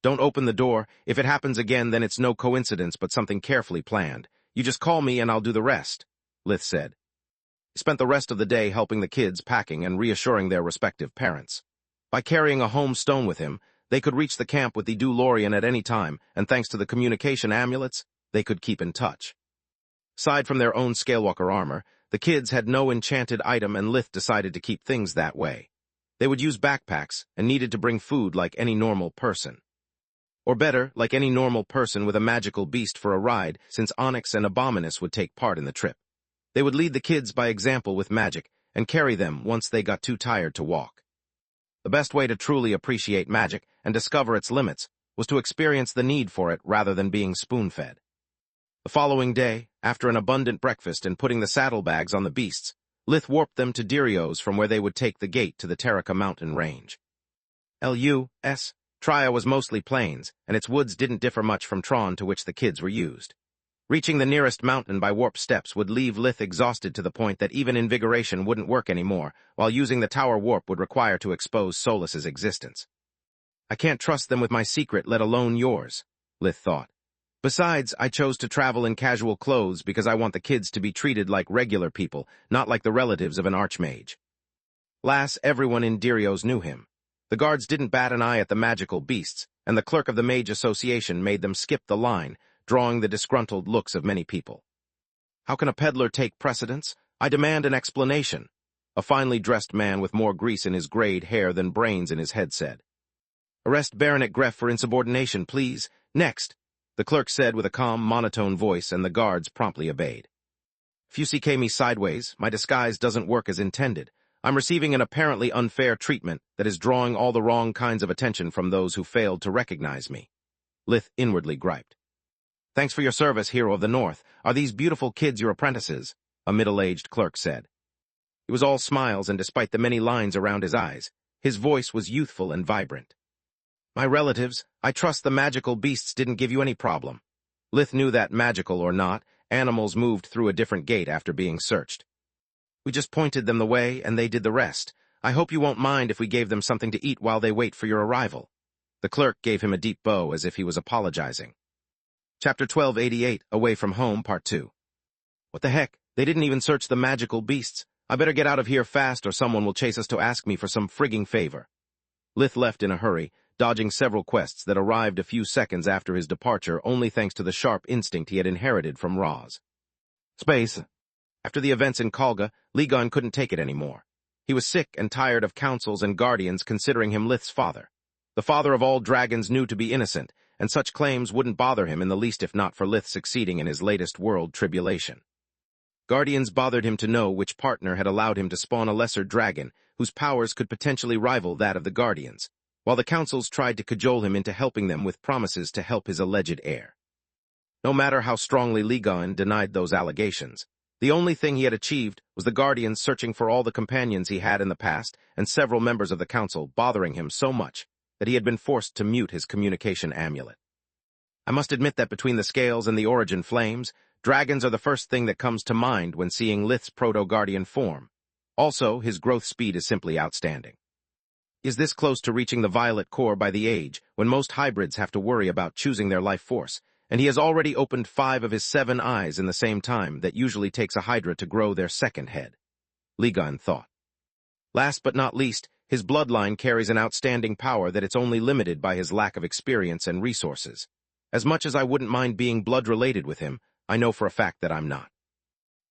Don't open the door. If it happens again, then it's no coincidence but something carefully planned. You just call me and I'll do the rest, Lith said. He spent the rest of the day helping the kids packing and reassuring their respective parents. By carrying a home stone with him, they could reach the camp with the Dulorian at any time, and thanks to the communication amulets, they could keep in touch. Aside from their own Scalewalker armor, the kids had no enchanted item, and Lith decided to keep things that way. They would use backpacks and needed to bring food like any normal person. Or better, like any normal person with a magical beast for a ride, since Onyx and Abominus would take part in the trip. They would lead the kids by example with magic and carry them once they got too tired to walk. The best way to truly appreciate magic and discover its limits was to experience the need for it rather than being spoon-fed. The following day, after an abundant breakfast and putting the saddlebags on the beasts, Lith warped them to Dirios from where they would take the gate to the Terraka mountain range. L.U.S. Tria was mostly plains, and its woods didn't differ much from Tron, to which the kids were used. Reaching the nearest mountain by warp steps would leave Lith exhausted to the point that even invigoration wouldn't work anymore, while using the tower warp would require to expose Solus's existence. I can't trust them with my secret, let alone yours, Lith thought. Besides, I chose to travel in casual clothes because I want the kids to be treated like regular people, not like the relatives of an archmage. Lass, everyone in Dirios knew him. The guards didn't bat an eye at the magical beasts, and the clerk of the Mage Association made them skip the line, drawing the disgruntled looks of many people. How can a peddler take precedence? I demand an explanation, a finely dressed man with more grease in his grayed hair than brains in his head said. Arrest Baronet Greff for insubordination, please. Next, the clerk said with a calm, monotone voice, and the guards promptly obeyed. If you CK me sideways, my disguise doesn't work as intended. I'm receiving an apparently unfair treatment that is drawing all the wrong kinds of attention from those who failed to recognize me. Lith inwardly griped. Thanks for your service, hero of the North. Are these beautiful kids your apprentices? A middle-aged clerk said. He was all smiles, and despite the many lines around his eyes, his voice was youthful and vibrant. My relatives, I trust the magical beasts didn't give you any problem. Lith knew that, magical or not, animals moved through a different gate after being searched. We just pointed them the way, and they did the rest. I hope you won't mind if we gave them something to eat while they wait for your arrival. The clerk gave him a deep bow as if he was apologizing. Chapter 1288, Away from Home, Part 2. What the heck? They didn't even search the magical beasts. I better get out of here fast or someone will chase us to ask me for some frigging favor. Lith left in a hurry, dodging several quests that arrived a few seconds after his departure only thanks to the sharp instinct he had inherited from Roz. Space. After the events in Kalga, Ligon couldn't take it anymore. He was sick and tired of councils and guardians considering him Lith's father. The father of all dragons knew to be innocent, and such claims wouldn't bother him in the least if not for Lith succeeding in his latest world tribulation. Guardians bothered him to know which partner had allowed him to spawn a lesser dragon whose powers could potentially rival that of the Guardians, while the councils tried to cajole him into helping them with promises to help his alleged heir. No matter how strongly Ligon denied those allegations, the only thing he had achieved was the Guardians searching for all the companions he had in the past and several members of the council bothering him so much that he had been forced to mute his communication amulet. I must admit that between the scales and the origin flames, dragons are the first thing that comes to mind when seeing Lith's proto-guardian form. Also, his growth speed is simply outstanding. He is this close to reaching the violet core by the age when most hybrids have to worry about choosing their life force, and he has already opened 5 of his 7 eyes in the same time that usually takes a hydra to grow their second head. Ligon thought. Last but not least, his bloodline carries an outstanding power that it's only limited by his lack of experience and resources. As much as I wouldn't mind being blood-related with him, I know for a fact that I'm not.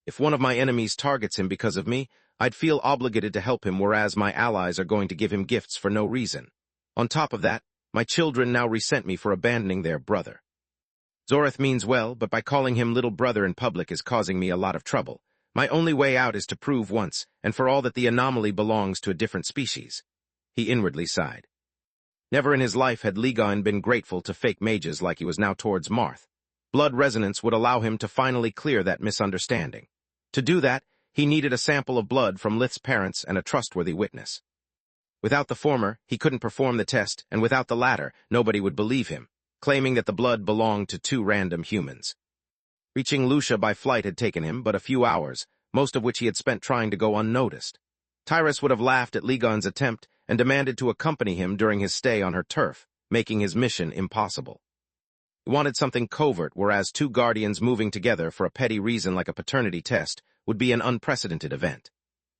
If one of my enemies targets him because of me, I'd feel obligated to help him, whereas my allies are going to give him gifts for no reason. On top of that, my children now resent me for abandoning their brother. Zorith means well, but by calling him little brother in public is causing me a lot of trouble. My only way out is to prove once and for all that the anomaly belongs to a different species. He inwardly sighed. Never in his life had Ligon been grateful to fake mages like he was now towards Marth. Blood resonance would allow him to finally clear that misunderstanding. To do that, he needed a sample of blood from Lith's parents and a trustworthy witness. Without the former, he couldn't perform the test, and without the latter, nobody would believe him, claiming that the blood belonged to 2 random humans. Reaching Lucia by flight had taken him but a few hours, most of which he had spent trying to go unnoticed. Tyrus would have laughed at Ligon's attempt and demanded to accompany him during his stay on her turf, making his mission impossible. He wanted something covert, whereas 2 guardians moving together for a petty reason like a paternity test would be an unprecedented event.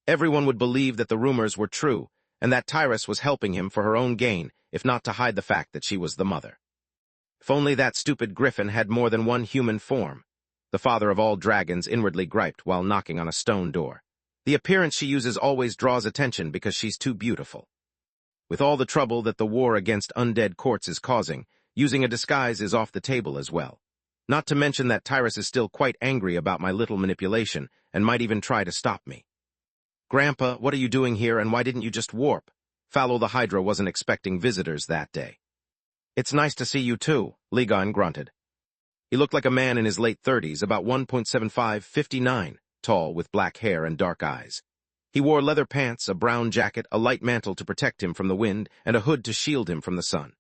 Everyone would believe that the rumors were true, and that Tyrus was helping him for her own gain, if not to hide the fact that she was the mother. If only that stupid griffin had more than one human form. The father of all dragons inwardly griped while knocking on a stone door. The appearance she uses always draws attention because she's too beautiful. With all the trouble that the war against undead courts is causing, using a disguise is off the table as well. Not to mention that Tyrus is still quite angry about my little manipulation and might even try to stop me. Grandpa, what are you doing here and why didn't you just warp? Fallow the Hydra wasn't expecting visitors that day. It's nice to see you too, Ligon grunted. He looked like a man in his late 30s, about 1.75-59, tall, with black hair and dark eyes. He wore leather pants, a brown jacket, a light mantle to protect him from the wind, and a hood to shield him from the sun.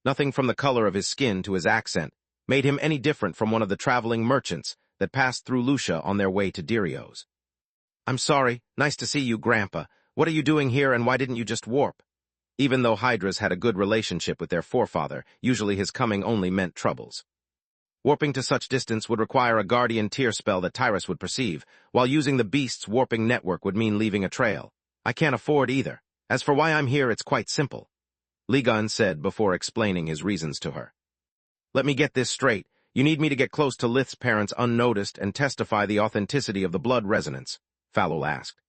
Nothing from the color of his skin to his accent made him any different from one of the traveling merchants that passed through Lucia on their way to Dirio's. I'm sorry, nice to see you, Grandpa. What are you doing here and why didn't you just warp? Even though Hydras had a good relationship with their forefather, usually his coming only meant troubles. Warping to such distance would require a guardian tear spell that Tyrus would perceive, while using the beast's warping network would mean leaving a trail. I can't afford either. As for why I'm here, it's quite simple, Ligon said before explaining his reasons to her. Let me get this straight. You need me to get close to Lith's parents unnoticed and testify the authenticity of the blood resonance, Fallow asked.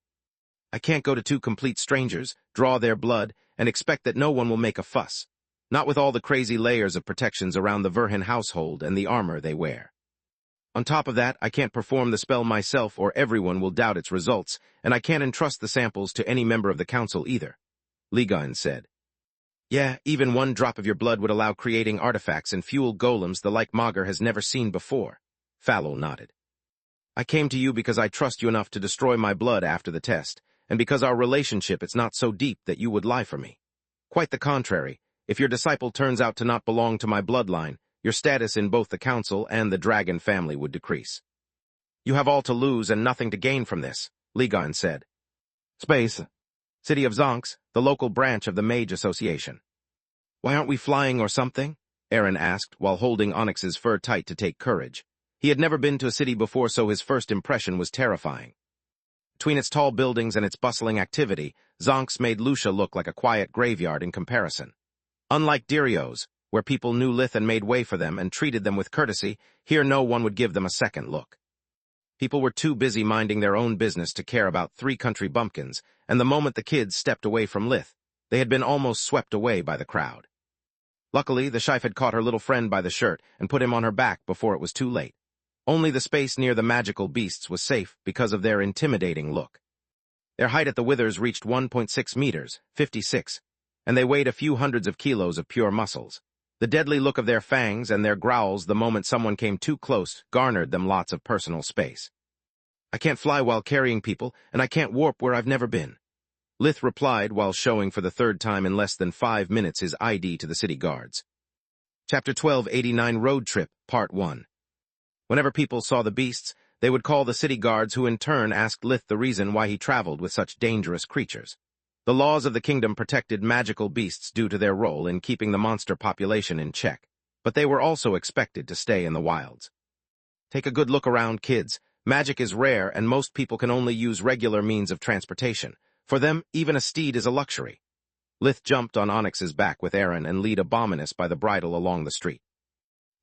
I can't go to two complete strangers, draw their blood, and expect that no one will make a fuss. Not with all the crazy layers of protections around the Verhin household and the armor they wear. On top of that, I can't perform the spell myself or everyone will doubt its results, and I can't entrust the samples to any member of the council either, Ligon said. Yeah, even one drop of your blood would allow creating artifacts and fuel golems the like Magur has never seen before, Fallow nodded. I came to you because I trust you enough to destroy my blood after the test, and because our relationship is not so deep that you would lie for me. Quite the contrary, if your disciple turns out to not belong to my bloodline, your status in both the council and the dragon family would decrease. You have all to lose and nothing to gain from this, Ligon said. Space. City of Zonks, the local branch of the Mage Association. Why aren't we flying or something? Aaron asked while holding Onyx's fur tight to take courage. He had never been to a city before, so his first impression was terrifying. Between its tall buildings and its bustling activity, Zonks made Lucia look like a quiet graveyard in comparison. Unlike Dirios, where people knew Lith and made way for them and treated them with courtesy, here no one would give them a second look. People were too busy minding their own business to care about three country bumpkins, and the moment the kids stepped away from Lith, they had been almost swept away by the crowd. Luckily, the Shife had caught her little friend by the shirt and put him on her back before it was too late. Only the space near the magical beasts was safe because of their intimidating look. Their height at the withers reached 1.6 meters, 56, and they weighed a few hundreds of kilos of pure muscles. The deadly look of their fangs and their growls the moment someone came too close garnered them lots of personal space. I can't fly while carrying people, and I can't warp where I've never been. Lith replied while showing for the third time in less than 5 minutes his ID to the city guards. Chapter 1289 Road Trip, Part 1. Whenever people saw the beasts, they would call the city guards, who in turn asked Lith the reason why he traveled with such dangerous creatures. The laws of the kingdom protected magical beasts due to their role in keeping the monster population in check, but they were also expected to stay in the wilds. Take a good look around, kids. Magic is rare, and most people can only use regular means of transportation. For them, even a steed is a luxury. Lith jumped on Onyx's back with Aaron and lead Abominus by the bridle along the street.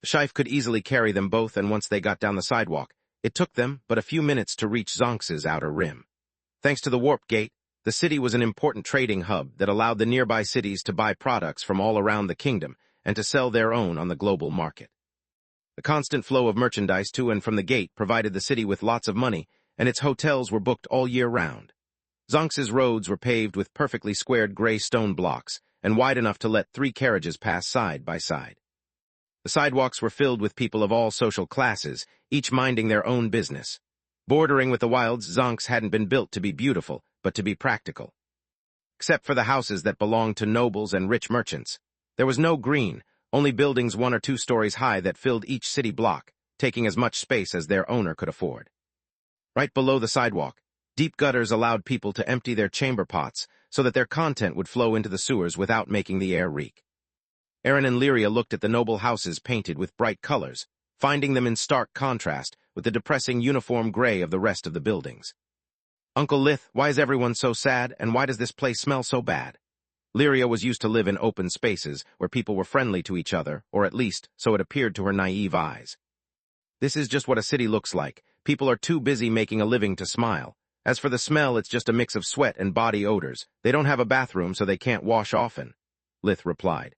The Shife could easily carry them both, and once they got down the sidewalk, it took them but a few minutes to reach Zonks's outer rim. Thanks to the warp gate, the city was an important trading hub that allowed the nearby cities to buy products from all around the kingdom and to sell their own on the global market. The constant flow of merchandise to and from the gate provided the city with lots of money, and its hotels were booked all year round. Zonks's roads were paved with perfectly squared gray stone blocks and wide enough to let 3 carriages pass side by side. The sidewalks were filled with people of all social classes, each minding their own business. Bordering with the wilds, Zonks hadn't been built to be beautiful, but to be practical. Except for the houses that belonged to nobles and rich merchants, there was no green, only buildings 1 or 2 stories high that filled each city block, taking as much space as their owner could afford. Right below the sidewalk, deep gutters allowed people to empty their chamber pots so that their content would flow into the sewers without making the air reek. Aaron and Lyria looked at the noble houses painted with bright colors, finding them in stark contrast with the depressing uniform gray of the rest of the buildings. Uncle Lith, why is everyone so sad, and why does this place smell so bad? Lyria was used to live in open spaces where people were friendly to each other, or at least, so it appeared to her naive eyes. This is just what a city looks like. People are too busy making a living to smile. As for the smell, it's just a mix of sweat and body odors. They don't have a bathroom, so they can't wash often, Lith replied.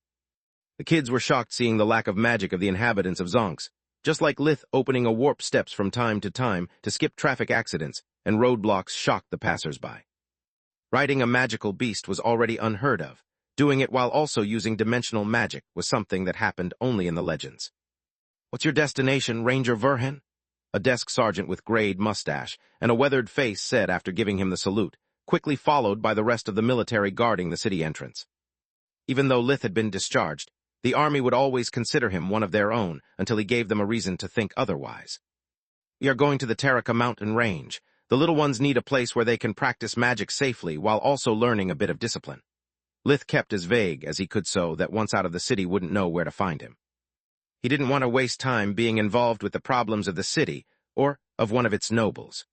The kids were shocked seeing the lack of magic of the inhabitants of Zonks. Just like Lith opening a warp steps from time to skip traffic accidents, and roadblocks shocked the passers-by. Riding a magical beast was already unheard of. Doing it while also using dimensional magic was something that happened only in the legends. What's your destination, Ranger Verhin? A desk sergeant with grayed mustache and a weathered face said after giving him the salute, quickly followed by the rest of the military guarding the city entrance. Even though Lith had been discharged, the army would always consider him one of their own until he gave them a reason to think otherwise. We are going to the Taraka mountain range. The little ones need a place where they can practice magic safely while also learning a bit of discipline. Lith kept as vague as he could so that once out of the city wouldn't know where to find him. He didn't want to waste time being involved with the problems of the city or of one of its nobles.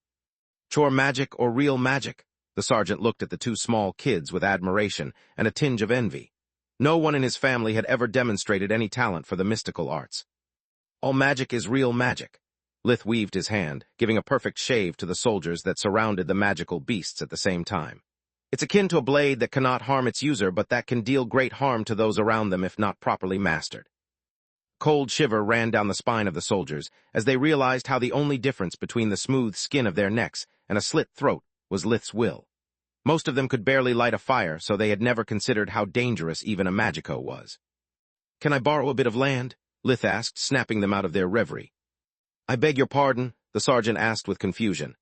Chore magic or real magic? The sergeant looked at the 2 small kids with admiration and a tinge of envy. No one in his family had ever demonstrated any talent for the mystical arts. All magic is real magic. Lith weaved his hand, giving a perfect shave to the soldiers that surrounded the magical beasts at the same time. It's akin to a blade that cannot harm its user, but that can deal great harm to those around them if not properly mastered. Cold shiver ran down the spine of the soldiers as they realized how the only difference between the smooth skin of their necks and a slit throat was Lith's will. Most of them could barely light a fire, so they had never considered how dangerous even a magico was. "Can I borrow a bit of land?" Lith asked, snapping them out of their reverie. "I beg your pardon?" the sergeant asked with confusion.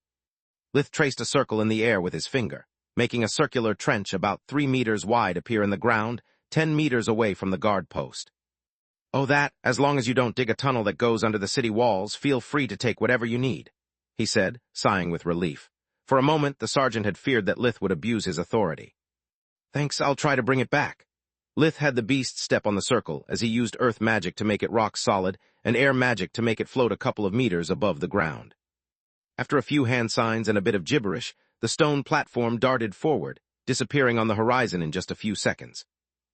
Lith traced a circle in the air with his finger, making a circular trench about 3 meters wide appear in the ground, 10 meters away from the guard post. "Oh, that, as long as you don't dig a tunnel that goes under the city walls, feel free to take whatever you need," he said, sighing with relief. For a moment, the sergeant had feared that Lith would abuse his authority. "Thanks, I'll try to bring it back." Lith had the beast step on the circle as he used earth magic to make it rock solid and air magic to make it float a couple of meters above the ground. After a few hand signs and a bit of gibberish, the stone platform darted forward, disappearing on the horizon in just a few seconds.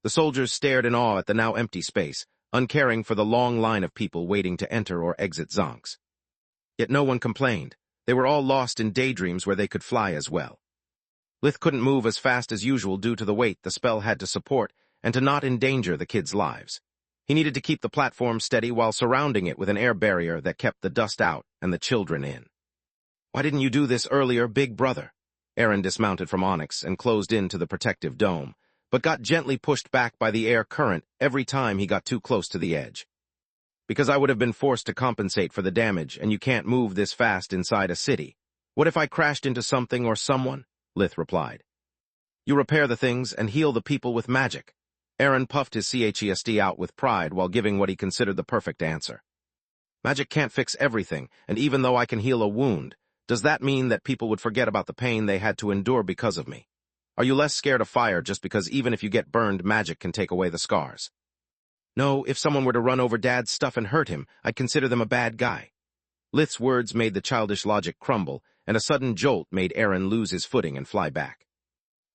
The soldiers stared in awe at the now empty space, uncaring for the long line of people waiting to enter or exit Zonks. Yet no one complained. They were all lost in daydreams where they could fly as well. Lith couldn't move as fast as usual due to the weight the spell had to support and to not endanger the kids' lives. He needed to keep the platform steady while surrounding it with an air barrier that kept the dust out and the children in. "Why didn't you do this earlier, big brother?" Aaron dismounted from Onyx and closed into the protective dome, but got gently pushed back by the air current every time he got too close to the edge. "Because I would have been forced to compensate for the damage, and you can't move this fast inside a city. What if I crashed into something or someone?" Lith replied. "You repair the things and heal the people with magic." Aaron puffed his chest out with pride while giving what he considered the perfect answer. "Magic can't fix everything, and even though I can heal a wound, does that mean that people would forget about the pain they had to endure because of me? Are you less scared of fire just because even if you get burned, magic can take away the scars?" "No, if someone were to run over Dad's stuff and hurt him, I'd consider them a bad guy." Lith's words made the childish logic crumble, and a sudden jolt made Aaron lose his footing and fly back.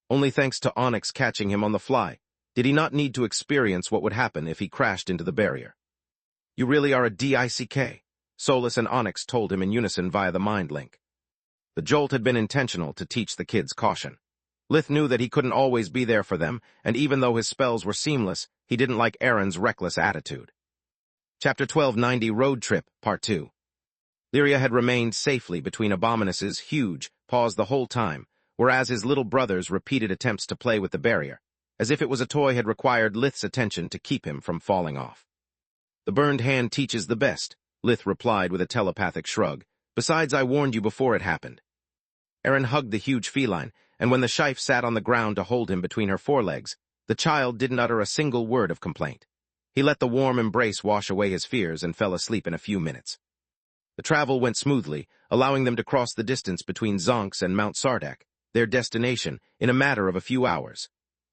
Only thanks to Onyx catching him on the fly did he not need to experience what would happen if he crashed into the barrier. "You really are a dick," Solus and Onyx told him in unison via the mind link. The jolt had been intentional to teach the kids caution. Lith knew that he couldn't always be there for them, and even though his spells were seamless, he didn't like Aaron's reckless attitude. Chapter 1290 Road Trip, Part 2. Lyria had remained safely between Abominus's huge paws the whole time, whereas his little brothers repeated attempts to play with the barrier, as if it was a toy had required Lith's attention to keep him from falling off. "The burned hand teaches the best," Lith replied with a telepathic shrug. "Besides, I warned you before it happened." Aaron hugged the huge feline, and when the Shife sat on the ground to hold him between her forelegs, the child didn't utter a single word of complaint. He let the warm embrace wash away his fears and fell asleep in a few minutes. The travel went smoothly, allowing them to cross the distance between Zonks and Mount Sardak, their destination, in a matter of a few hours.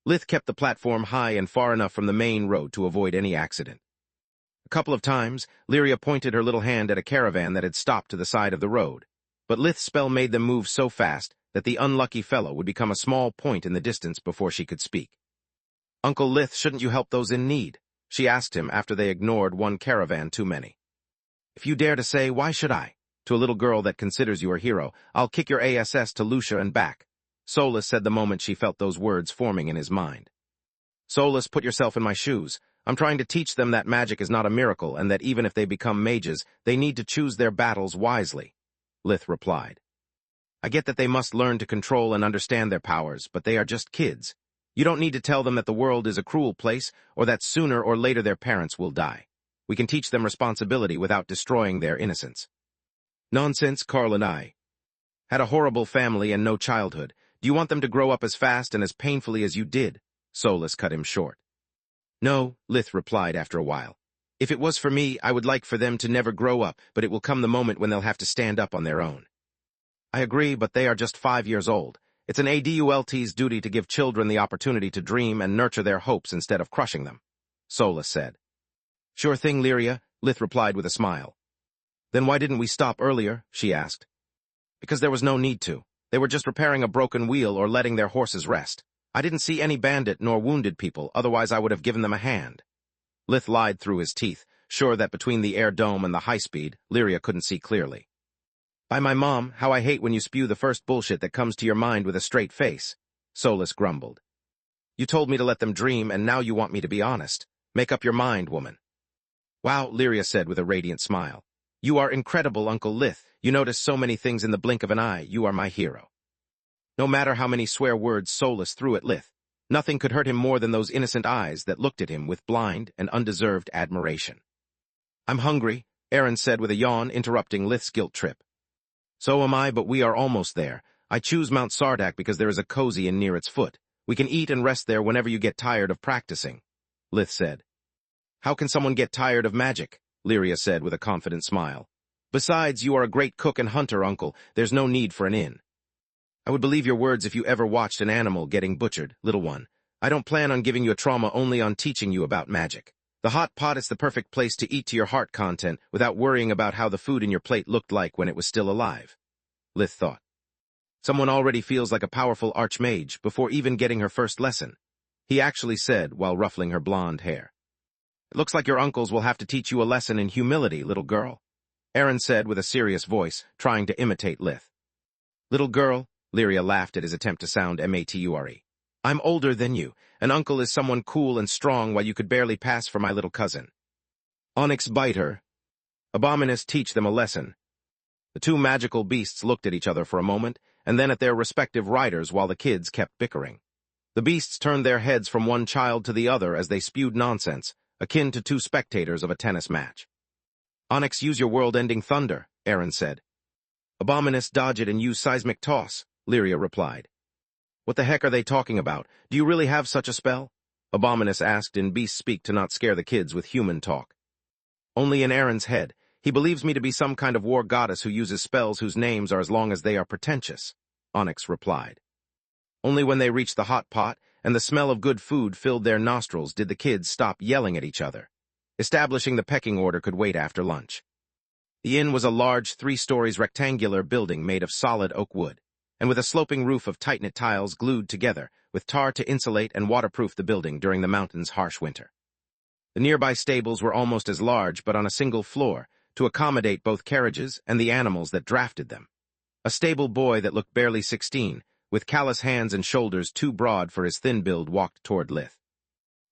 Lith kept the platform high and far enough from the main road to avoid any accident. A couple of times, Lyria pointed her little hand at a caravan that had stopped to the side of the road, but Lith's spell made them move so fast that the unlucky fellow would become a small point in the distance before she could speak. "Uncle Lith, shouldn't you help those in need?" she asked him after they ignored one caravan too many. "If you dare to say, why should I? To a little girl that considers you a hero, I'll kick your ass to Lucia and back," Solus said the moment she felt those words forming in his mind. "Solus, put yourself in my shoes. I'm trying to teach them that magic is not a miracle and that even if they become mages, they need to choose their battles wisely," Lith replied. "I get that they must learn to control and understand their powers, but they are just kids. You don't need to tell them that the world is a cruel place or that sooner or later their parents will die. We can teach them responsibility without destroying their innocence." "Nonsense, Carl and I had a horrible family and no childhood. Do you want them to grow up as fast and as painfully as you did?" Solus cut him short. "No," Lith replied after a while. "If it was for me, I would like for them to never grow up, but it will come the moment when they'll have to stand up on their own." "I agree, but they are just 5 years old. It's an adult's duty to give children the opportunity to dream and nurture their hopes instead of crushing them," Solus said. "Sure thing, Lyria," Lith replied with a smile. "Then why didn't we stop earlier?" she asked. "Because there was no need to. They were just repairing a broken wheel or letting their horses rest. I didn't see any bandit nor wounded people, otherwise I would have given them a hand." Lith lied through his teeth, sure that between the air dome and the high-speed, Lyria couldn't see clearly. "By my mom, how I hate when you spew the first bullshit that comes to your mind with a straight face," Solus grumbled. "You told me to let them dream, and now you want me to be honest. Make up your mind, woman." "Wow," Lyria said with a radiant smile. "You are incredible, Uncle Lith. You notice so many things in the blink of an eye. You are my hero." No matter how many swear words Solus threw at Lith, nothing could hurt him more than those innocent eyes that looked at him with blind and undeserved admiration. "I'm hungry," Aaron said with a yawn, interrupting Lith's guilt trip. "So am I, but we are almost there. I choose Mount Sardak because there is a cozy inn near its foot. We can eat and rest there whenever you get tired of practicing," Lith said. "How can someone get tired of magic?" Lyria said with a confident smile. "Besides, you are a great cook and hunter, Uncle. There's no need for an inn." "I would believe your words if you ever watched an animal getting butchered, little one. I don't plan on giving you a trauma, only on teaching you about magic. The hot pot is the perfect place to eat to your heart content without worrying about how the food in your plate looked like when it was still alive," Lith thought. "Someone already feels like a powerful archmage before even getting her first lesson," he actually said while ruffling her blonde hair. "It looks like your uncles will have to teach you a lesson in humility, little girl," Aaron said with a serious voice, trying to imitate Lith. "Little girl," Lyria laughed at his attempt to sound mature. "I'm older than you. An uncle is someone cool and strong while you could barely pass for my little cousin. Onyx, bite her. Abominus, teach them a lesson." The two magical beasts looked at each other for a moment, and then at their respective riders while the kids kept bickering. The beasts turned their heads from one child to the other as they spewed nonsense, akin to two spectators of a tennis match. "Onyx, use your world-ending thunder," Aaron said. "Abominus, dodge it and use seismic toss," Lyria replied. "What the heck are they talking about? Do you really have such a spell?" Abominus asked in beast speak to not scare the kids with human talk. "Only in Aaron's head. He believes me to be some kind of war goddess who uses spells whose names are as long as they are pretentious," Onyx replied. Only when they reached the hot pot and the smell of good food filled their nostrils did the kids stop yelling at each other. Establishing the pecking order could wait after lunch. The inn was a large 3 stories rectangular building made of solid oak wood, and with a sloping roof of tight-knit tiles glued together, with tar to insulate and waterproof the building during the mountain's harsh winter. The nearby stables were almost as large, but on a single floor, to accommodate both carriages and the animals that drafted them. A stable boy that looked barely 16, with callous hands and shoulders too broad for his thin build, walked toward Lith.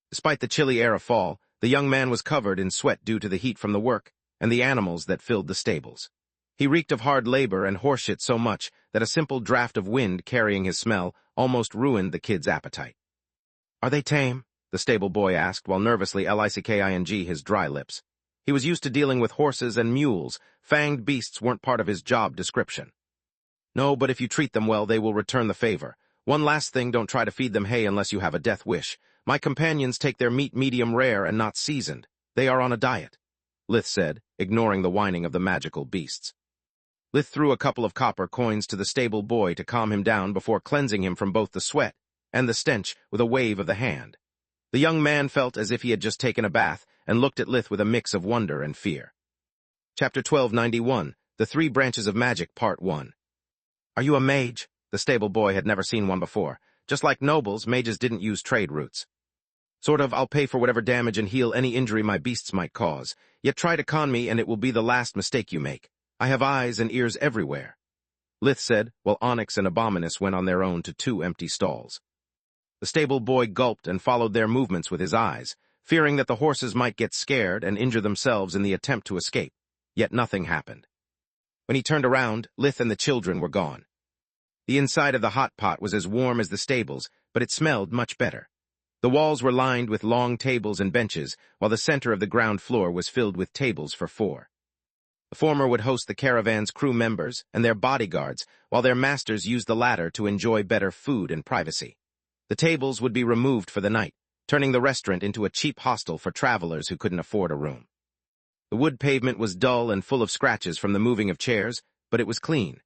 Despite the chilly air of fall, the young man was covered in sweat due to the heat from the work and the animals that filled the stables. He reeked of hard labor and horseshit so much that a simple draft of wind carrying his smell almost ruined the kid's appetite. "Are they tame?" the stable boy asked while nervously licking his dry lips. He was used to dealing with horses and mules. Fanged beasts weren't part of his job description. "No, but if you treat them well, they will return the favor. One last thing, don't try to feed them hay unless you have a death wish. My companions take their meat medium rare and not seasoned. They are on a diet," Lith said, ignoring the whining of the magical beasts. Lith threw a couple of copper coins to the stable boy to calm him down before cleansing him from both the sweat and the stench with a wave of the hand. The young man felt as if he had just taken a bath and looked at Lith with a mix of wonder and fear. Chapter 1291, The 3 Branches of Magic, Part 1. "Are you a mage?" The stable boy had never seen one before. Just like nobles, mages didn't use trade routes. "Sort of. I'll pay for whatever damage and heal any injury my beasts might cause. Yet try to con me and it will be the last mistake you make. I have eyes and ears everywhere," Lith said, while Onyx and Abominus went on their own to 2 empty stalls. The stable boy gulped and followed their movements with his eyes, fearing that the horses might get scared and injure themselves in the attempt to escape, yet nothing happened. When he turned around, Lith and the children were gone. The inside of the hot pot was as warm as the stables, but it smelled much better. The walls were lined with long tables and benches, while the center of the ground floor was filled with tables for 4. The former would host the caravan's crew members and their bodyguards, while their masters used the latter to enjoy better food and privacy. The tables would be removed for the night, turning the restaurant into a cheap hostel for travelers who couldn't afford a room. The wood pavement was dull and full of scratches from the moving of chairs, but it was clean.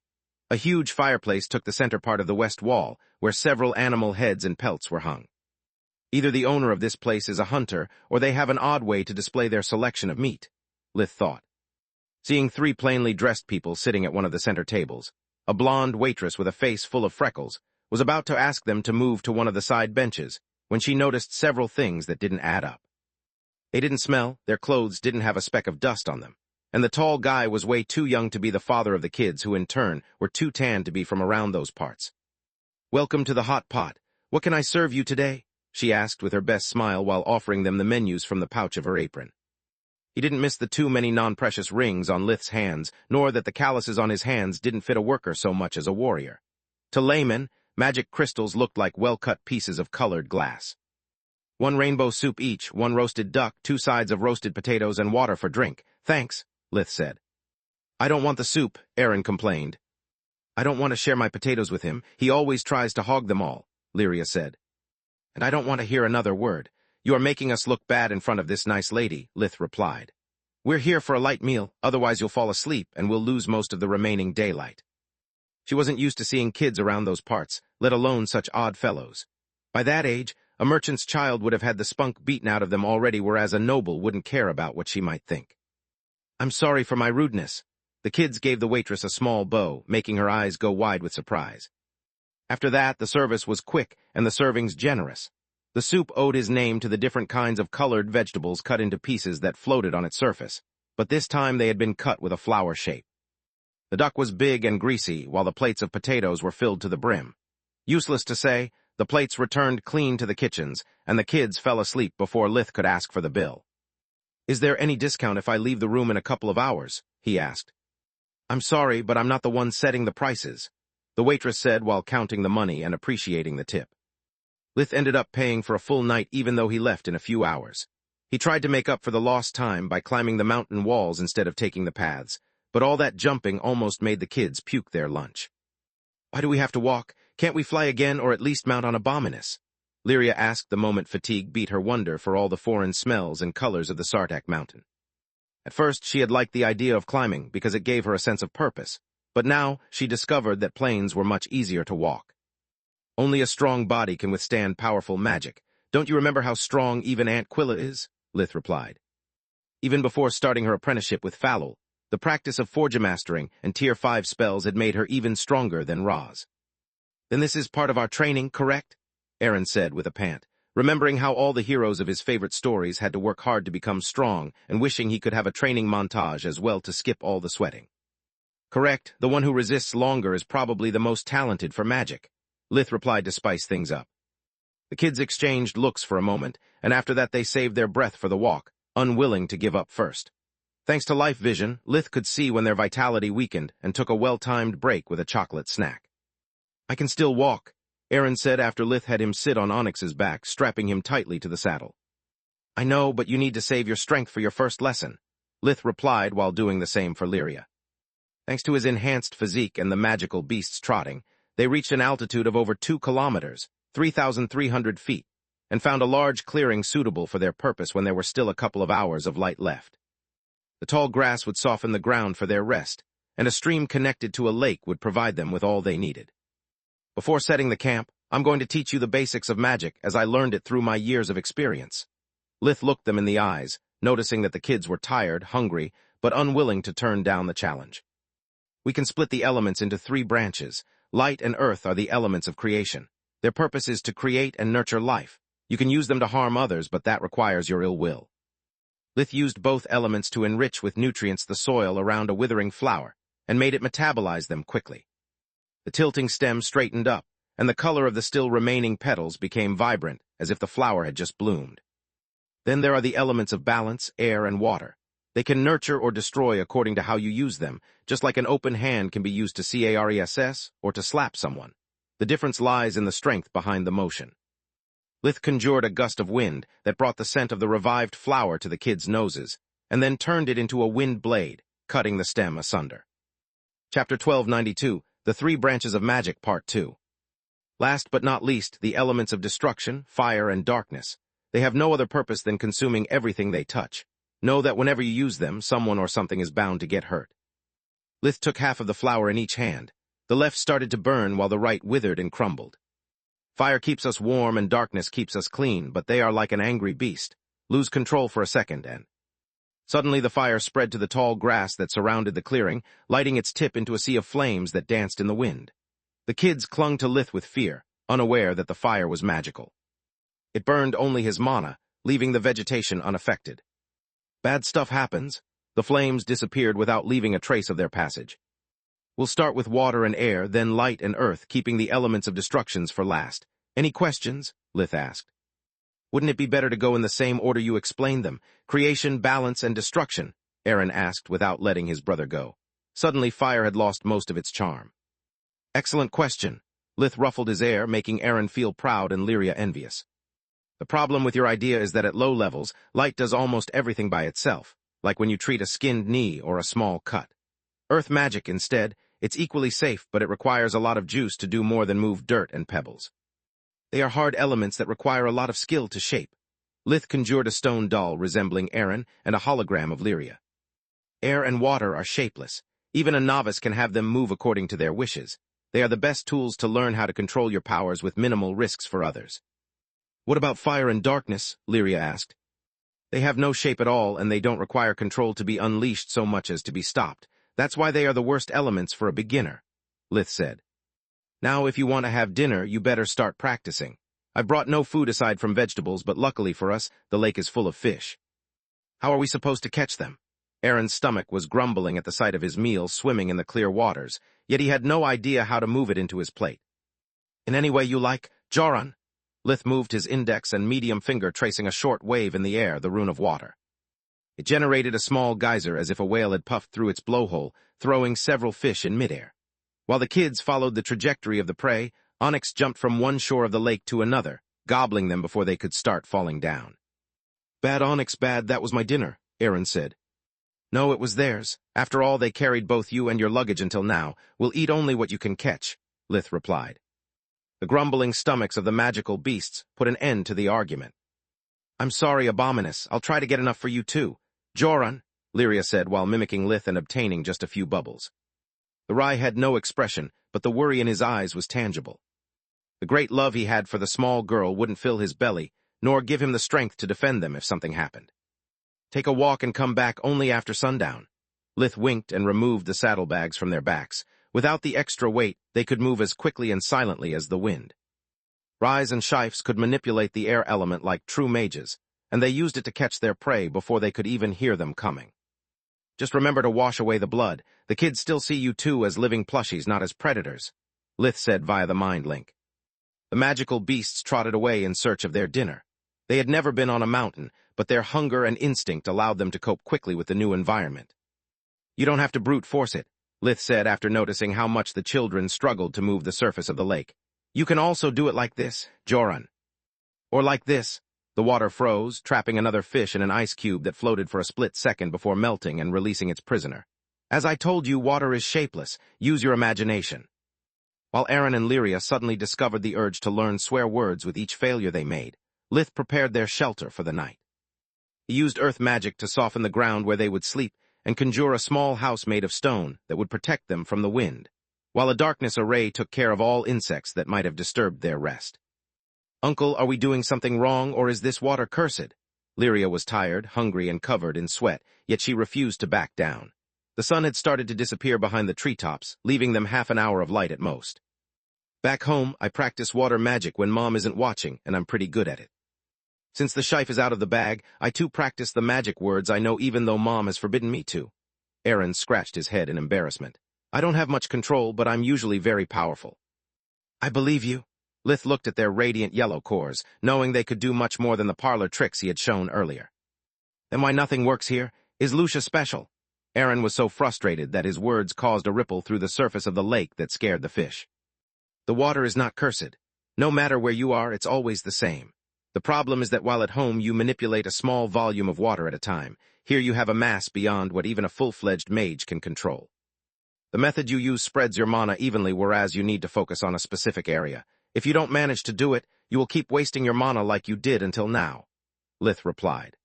A huge fireplace took the center part of the west wall, where several animal heads and pelts were hung. Either the owner of this place is a hunter, or they have an odd way to display their selection of meat, Lith thought. Seeing 3 plainly dressed people sitting at one of the center tables, a blonde waitress with a face full of freckles was about to ask them to move to one of the side benches when she noticed several things that didn't add up. They didn't smell, their clothes didn't have a speck of dust on them, and the tall guy was way too young to be the father of the kids who, in turn, were too tanned to be from around those parts. "Welcome to the hot pot. What can I serve you today?" she asked with her best smile while offering them the menus from the pouch of her apron. He didn't miss the too many non-precious rings on Lith's hands, nor that the calluses on his hands didn't fit a worker so much as a warrior. To laymen, magic crystals looked like well-cut pieces of colored glass. "One rainbow soup each, 1 roasted duck, 2 sides of roasted potatoes, and water for drink. Thanks," Lith said. "I don't want the soup," Aaron complained. "I don't want to share my potatoes with him. He always tries to hog them all," Lyria said. "And I don't want to hear another word. You are making us look bad in front of this nice lady," Lith replied. "We're here for a light meal, otherwise you'll fall asleep and we'll lose most of the remaining daylight." She wasn't used to seeing kids around those parts, let alone such odd fellows. By that age, a merchant's child would have had the spunk beaten out of them already, whereas a noble wouldn't care about what she might think. "I'm sorry for my rudeness." The kids gave the waitress a small bow, making her eyes go wide with surprise. After that, the service was quick and the servings generous. The soup owed his name to the different kinds of colored vegetables cut into pieces that floated on its surface, but this time they had been cut with a flower shape. The duck was big and greasy, while the plates of potatoes were filled to the brim. Useless to say, the plates returned clean to the kitchens, and the kids fell asleep before Lith could ask for the bill. "Is there any discount if I leave the room in a couple of hours?" he asked. "I'm sorry, but I'm not the one setting the prices," the waitress said while counting the money and appreciating the tip. Lith ended up paying for a full night even though he left in a few hours. He tried to make up for the lost time by climbing the mountain walls instead of taking the paths, but all that jumping almost made the kids puke their lunch. "Why do we have to walk? Can't we fly again or at least mount on Abominus?" Lyria asked the moment fatigue beat her wonder for all the foreign smells and colors of the Sartak mountain. At first, she had liked the idea of climbing because it gave her a sense of purpose, but now she discovered that plains were much easier to walk. "Only a strong body can withstand powerful magic. Don't you remember how strong even Aunt Quilla is?" Lith replied. Even before starting her apprenticeship with Falul, the practice of Forgemastering and Tier 5 spells had made her even stronger than Roz. "Then this is part of our training, correct?" Aaron said with a pant, remembering how all the heroes of his favorite stories had to work hard to become strong and wishing he could have a training montage as well to skip all the sweating. "Correct, the one who resists longer is probably the most talented for magic," Lith replied to spice things up. The kids exchanged looks for a moment, and after that they saved their breath for the walk, unwilling to give up first. Thanks to life vision, Lith could see when their vitality weakened and took a well-timed break with a chocolate snack. "I can still walk," Aaron said after Lith had him sit on Onyx's back, strapping him tightly to the saddle. "I know, but you need to save your strength for your first lesson," Lith replied while doing the same for Lyria. Thanks to his enhanced physique and the magical beast's trotting, they reached an altitude of over 2 kilometers, 3,300 feet, and found a large clearing suitable for their purpose when there were still a couple of hours of light left. The tall grass would soften the ground for their rest, and a stream connected to a lake would provide them with all they needed. "Before setting the camp, I'm going to teach you the basics of magic as I learned it through my years of experience." Lith looked them in the eyes, noticing that the kids were tired, hungry, but unwilling to turn down the challenge. "We can split the elements into 3 branches. Light and earth are the elements of creation. Their purpose is to create and nurture life. You can use them to harm others, but that requires your ill will." Lith used both elements to enrich with nutrients the soil around a withering flower, and made it metabolize them quickly. The tilting stem straightened up, and the color of the still remaining petals became vibrant, as if the flower had just bloomed. Then there are the elements of balance, air, and water. They can nurture or destroy according to how you use them, just like an open hand can be used to CARESS or to slap someone. The difference lies in the strength behind the motion. Lith conjured a gust of wind that brought the scent of the revived flower to the kids' noses, and then turned it into a wind blade, cutting the stem asunder. Chapter 1292, The 3 Branches of Magic, Part 2. Last but not least, the elements of destruction, fire, and darkness. They have no other purpose than consuming everything they touch. Know that whenever you use them, someone or something is bound to get hurt. Lith took half of the flower in each hand. The left started to burn while the right withered and crumbled. "Fire keeps us warm and darkness keeps us clean, but they are like an angry beast. Lose control for a second and..." Suddenly the fire spread to the tall grass that surrounded the clearing, lighting its tip into a sea of flames that danced in the wind. The kids clung to Lith with fear, unaware that the fire was magical. It burned only his mana, leaving the vegetation unaffected. Bad stuff happens. The flames disappeared without leaving a trace of their passage. We'll start with water and air, then light and earth, keeping the elements of destructions for last. Any questions? Lith asked. Wouldn't it be better to go in the same order you explained them? Creation, balance, and destruction, Aaron asked without letting his brother go. Suddenly, fire had lost most of its charm. Excellent question. Lith ruffled his hair, making Aaron feel proud and Lyria envious. The problem with your idea is that at low levels, light does almost everything by itself, like when you treat a skinned knee or a small cut. Earth magic, instead, it's equally safe, but it requires a lot of juice to do more than move dirt and pebbles. They are hard elements that require a lot of skill to shape. Lith conjured a stone doll resembling Aaron and a hologram of Lyria. Air and water are shapeless. Even a novice can have them move according to their wishes. They are the best tools to learn how to control your powers with minimal risks for others. What about fire and darkness? Lyria asked. They have no shape at all, and they don't require control to be unleashed so much as to be stopped. That's why they are the worst elements for a beginner, Lith said. Now, if you want to have dinner, you better start practicing. I've brought no food aside from vegetables, but luckily for us, the lake is full of fish. How are we supposed to catch them? Aaron's stomach was grumbling at the sight of his meal swimming in the clear waters, yet he had no idea how to move it into his plate. In any way you like, Joran. Lith moved his index and medium finger tracing a short wave in the air, the rune of water. It generated a small geyser as if a whale had puffed through its blowhole, throwing several fish in midair. While the kids followed the trajectory of the prey, Onyx jumped from one shore of the lake to another, gobbling them before they could start falling down. Bad Onyx, bad, that was my dinner, Aaron said. No, it was theirs. After all, they carried both you and your luggage until now. We'll eat only what you can catch, Lith replied. The grumbling stomachs of the magical beasts put an end to the argument. I'm sorry, Abominus. I'll try to get enough for you too. Joran, Lyria said while mimicking Lith and obtaining just a few bubbles. The Rye had no expression, but the worry in his eyes was tangible. The great love he had for the small girl wouldn't fill his belly, nor give him the strength to defend them if something happened. Take a walk and come back only after sundown. Lith winked and removed the saddlebags from their backs. Without the extra weight, they could move as quickly and silently as the wind. Rise and Shifes could manipulate the air element like true mages, and they used it to catch their prey before they could even hear them coming. Just remember to wash away the blood. The kids still see you two as living plushies, not as predators, Lith said via the mind link. The magical beasts trotted away in search of their dinner. They had never been on a mountain, but their hunger and instinct allowed them to cope quickly with the new environment. You don't have to brute force it, Lith said after noticing how much the children struggled to move the surface of the lake. You can also do it like this, Joran. Or like this. The water froze, trapping another fish in an ice cube that floated for a split second before melting and releasing its prisoner. As I told you, water is shapeless. Use your imagination. While Aaron and Lyria suddenly discovered the urge to learn swear words with each failure they made, Lith prepared their shelter for the night. He used earth magic to soften the ground where they would sleep and conjure a small house made of stone that would protect them from the wind, while a darkness array took care of all insects that might have disturbed their rest. Uncle, are we doing something wrong, or is this water cursed? Lyria was tired, hungry, and covered in sweat, yet she refused to back down. The sun had started to disappear behind the treetops, leaving them half an hour of light at most. Back home, I practice water magic when Mom isn't watching, and I'm pretty good at it. Since the Shife is out of the bag, I too practice the magic words I know even though Mom has forbidden me to. Aaron scratched his head in embarrassment. I don't have much control, but I'm usually very powerful. I believe you. Lith looked at their radiant yellow cores, knowing they could do much more than the parlor tricks he had shown earlier. Then why nothing works here? Is Lucia special? Aaron was so frustrated that his words caused a ripple through the surface of the lake that scared the fish. The water is not cursed. No matter where you are, it's always the same. The problem is that while at home you manipulate a small volume of water at a time, here you have a mass beyond what even a full-fledged mage can control. The method you use spreads your mana evenly, whereas you need to focus on a specific area. If you don't manage to do it, you will keep wasting your mana like you did until now, Lith replied.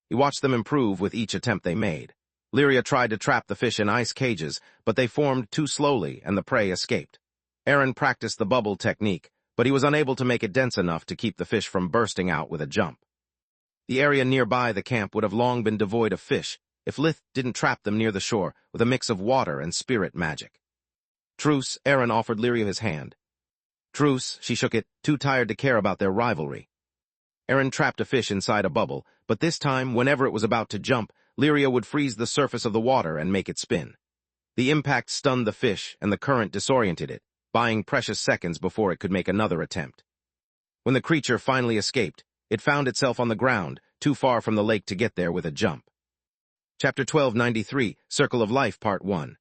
He watched them improve with each attempt they made. Lyria tried to trap the fish in ice cages, but they formed too slowly and the prey escaped. Aaron practiced the bubble technique, but he was unable to make it dense enough to keep the fish from bursting out with a jump. The area nearby the camp would have long been devoid of fish if Lith didn't trap them near the shore with a mix of water and spirit magic. Truce, Aaron offered Lyria his hand. Truce, she shook it, too tired to care about their rivalry. Aaron trapped a fish inside a bubble, but this time, whenever it was about to jump, Lyria would freeze the surface of the water and make it spin. The impact stunned the fish, and the current disoriented it, buying precious seconds before it could make another attempt. When the creature finally escaped, it found itself on the ground, too far from the lake to get there with a jump. Chapter 1293, Circle of Life, Part 1.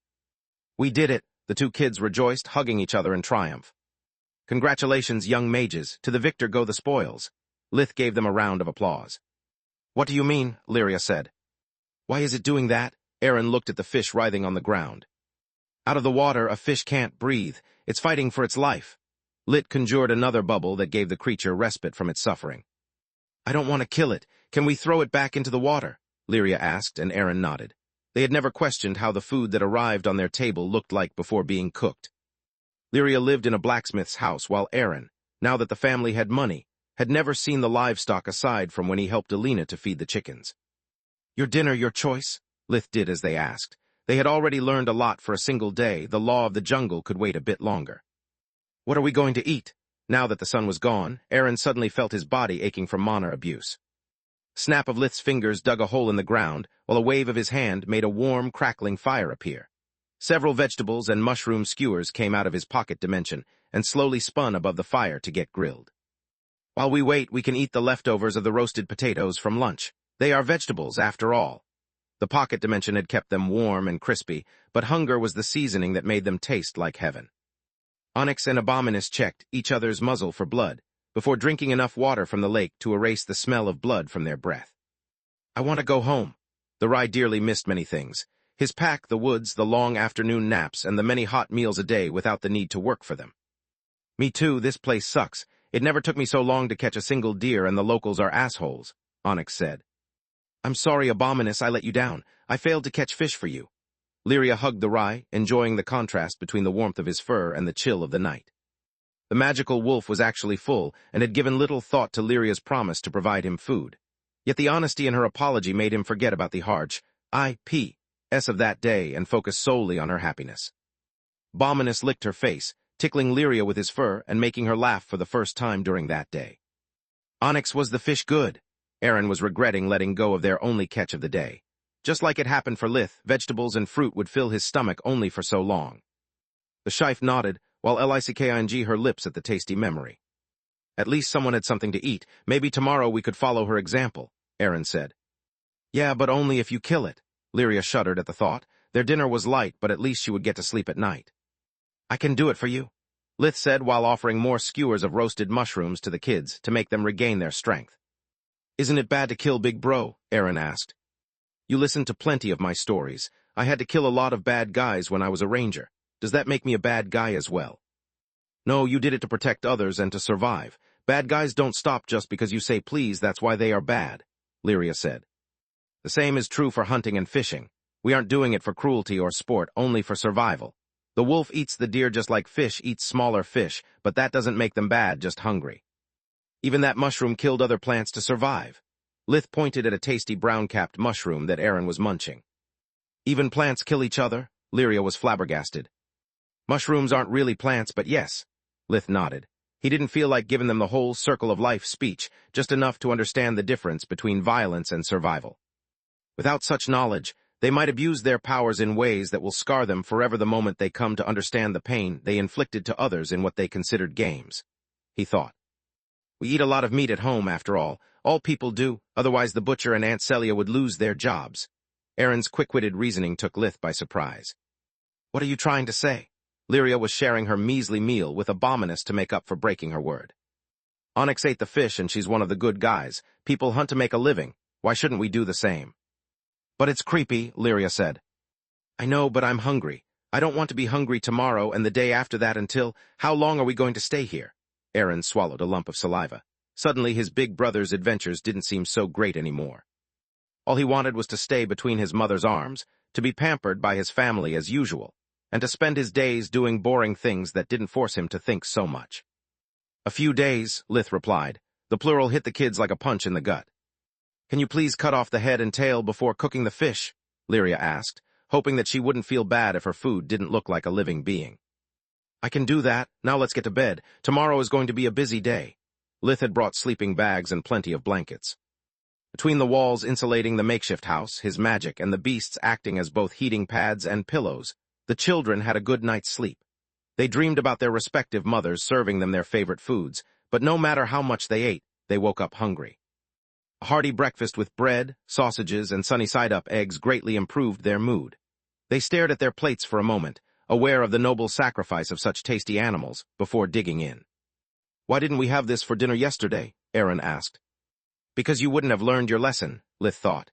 We did it, the two kids rejoiced, hugging each other in triumph. Congratulations, young mages, to the victor go the spoils. Lith gave them a round of applause. What do you mean? Lyria said. Why is it doing that? Aaron looked at the fish writhing on the ground. Out of the water, a fish can't breathe. It's fighting for its life. Lit conjured another bubble that gave the creature respite from its suffering. I don't want to kill it. Can we throw it back into the water? Lyria asked, and Aaron nodded. They had never questioned how the food that arrived on their table looked like before being cooked. Lyria lived in a blacksmith's house, while Aaron, now that the family had money, had never seen the livestock aside from when he helped Alina to feed the chickens. Your dinner, your choice? Lith did as they asked. They had already learned a lot for a single day. The law of the jungle could wait a bit longer. What are we going to eat? Now that the sun was gone, Aaron suddenly felt his body aching from mana abuse. Snap of Lith's fingers dug a hole in the ground, while a wave of his hand made a warm, crackling fire appear. Several vegetables and mushroom skewers came out of his pocket dimension and slowly spun above the fire to get grilled. While we wait, we can eat the leftovers of the roasted potatoes from lunch. They are vegetables, after all. The pocket dimension had kept them warm and crispy, but hunger was the seasoning that made them taste like heaven. Onyx and Abominus checked each other's muzzle for blood, before drinking enough water from the lake to erase the smell of blood from their breath. I want to go home. The Rye dearly missed many things. His pack, the woods, the long afternoon naps, and the many hot meals a day without the need to work for them. Me too, this place sucks. It never took me so long to catch a single deer, and the locals are assholes, Onyx said. I'm sorry, Abominus, I let you down. I failed to catch fish for you. Lyria hugged the Rye, enjoying the contrast between the warmth of his fur and the chill of the night. The magical wolf was actually full, and had given little thought to Lyria's promise to provide him food. Yet the honesty in her apology made him forget about the harsh IPS of that day and focus solely on her happiness. Abominus licked her face, tickling Lyria with his fur and making her laugh for the first time during that day. Onyx, was the fish good? Aaron was regretting letting go of their only catch of the day. Just like it happened for Lith, vegetables and fruit would fill his stomach only for so long. The Shife nodded, while Licking her lips at the tasty memory. At least someone had something to eat. Maybe tomorrow we could follow her example, Aaron said. Yeah, but only if you kill it. Lyria shuddered at the thought. Their dinner was light, but at least she would get to sleep at night. I can do it for you, Lith said while offering more skewers of roasted mushrooms to the kids to make them regain their strength. Isn't it bad to kill Big Bro? Aaron asked. You listened to plenty of my stories. I had to kill a lot of bad guys when I was a ranger. Does that make me a bad guy as well? No, you did it to protect others and to survive. Bad guys don't stop just because you say please, that's why they are bad, Lyria said. The same is true for hunting and fishing. We aren't doing it for cruelty or sport, only for survival. The wolf eats the deer just like fish eats smaller fish, but that doesn't make them bad, just hungry. Even that mushroom killed other plants to survive. Lith pointed at a tasty brown-capped mushroom that Aaron was munching. Even plants kill each other? Lyria was flabbergasted. Mushrooms aren't really plants, but yes. Lith nodded. He didn't feel like giving them the whole circle of life speech, just enough to understand the difference between violence and survival. Without such knowledge, they might abuse their powers in ways that will scar them forever the moment they come to understand the pain they inflicted to others in what they considered games. He thought. We eat a lot of meat at home, after all. All people do, otherwise the butcher and Aunt Celia would lose their jobs. Aaron's quick-witted reasoning took Lith by surprise. What are you trying to say? Lyria was sharing her measly meal with Abominus to make up for breaking her word. Onyx ate the fish and she's one of the good guys. People hunt to make a living. Why shouldn't we do the same? But it's creepy, Lyria said. I know, but I'm hungry. I don't want to be hungry tomorrow and the day after that until... How long are we going to stay here? Aaron swallowed a lump of saliva. Suddenly his big brother's adventures didn't seem so great anymore. All he wanted was to stay between his mother's arms, to be pampered by his family as usual, and to spend his days doing boring things that didn't force him to think so much. A few days, Lith replied. The plural hit the kids like a punch in the gut. Can you please cut off the head and tail before cooking the fish? Lyria asked, hoping that she wouldn't feel bad if her food didn't look like a living being. I can do that. Now let's get to bed. Tomorrow is going to be a busy day. Lith had brought sleeping bags and plenty of blankets. Between the walls insulating the makeshift house, his magic, and the beasts acting as both heating pads and pillows, the children had a good night's sleep. They dreamed about their respective mothers serving them their favorite foods, but no matter how much they ate, they woke up hungry. A hearty breakfast with bread, sausages, and sunny-side-up eggs greatly improved their mood. They stared at their plates for a moment, aware of the noble sacrifice of such tasty animals, before digging in. "Why didn't we have this for dinner yesterday?" Aaron asked. "Because you wouldn't have learned your lesson," Lith thought.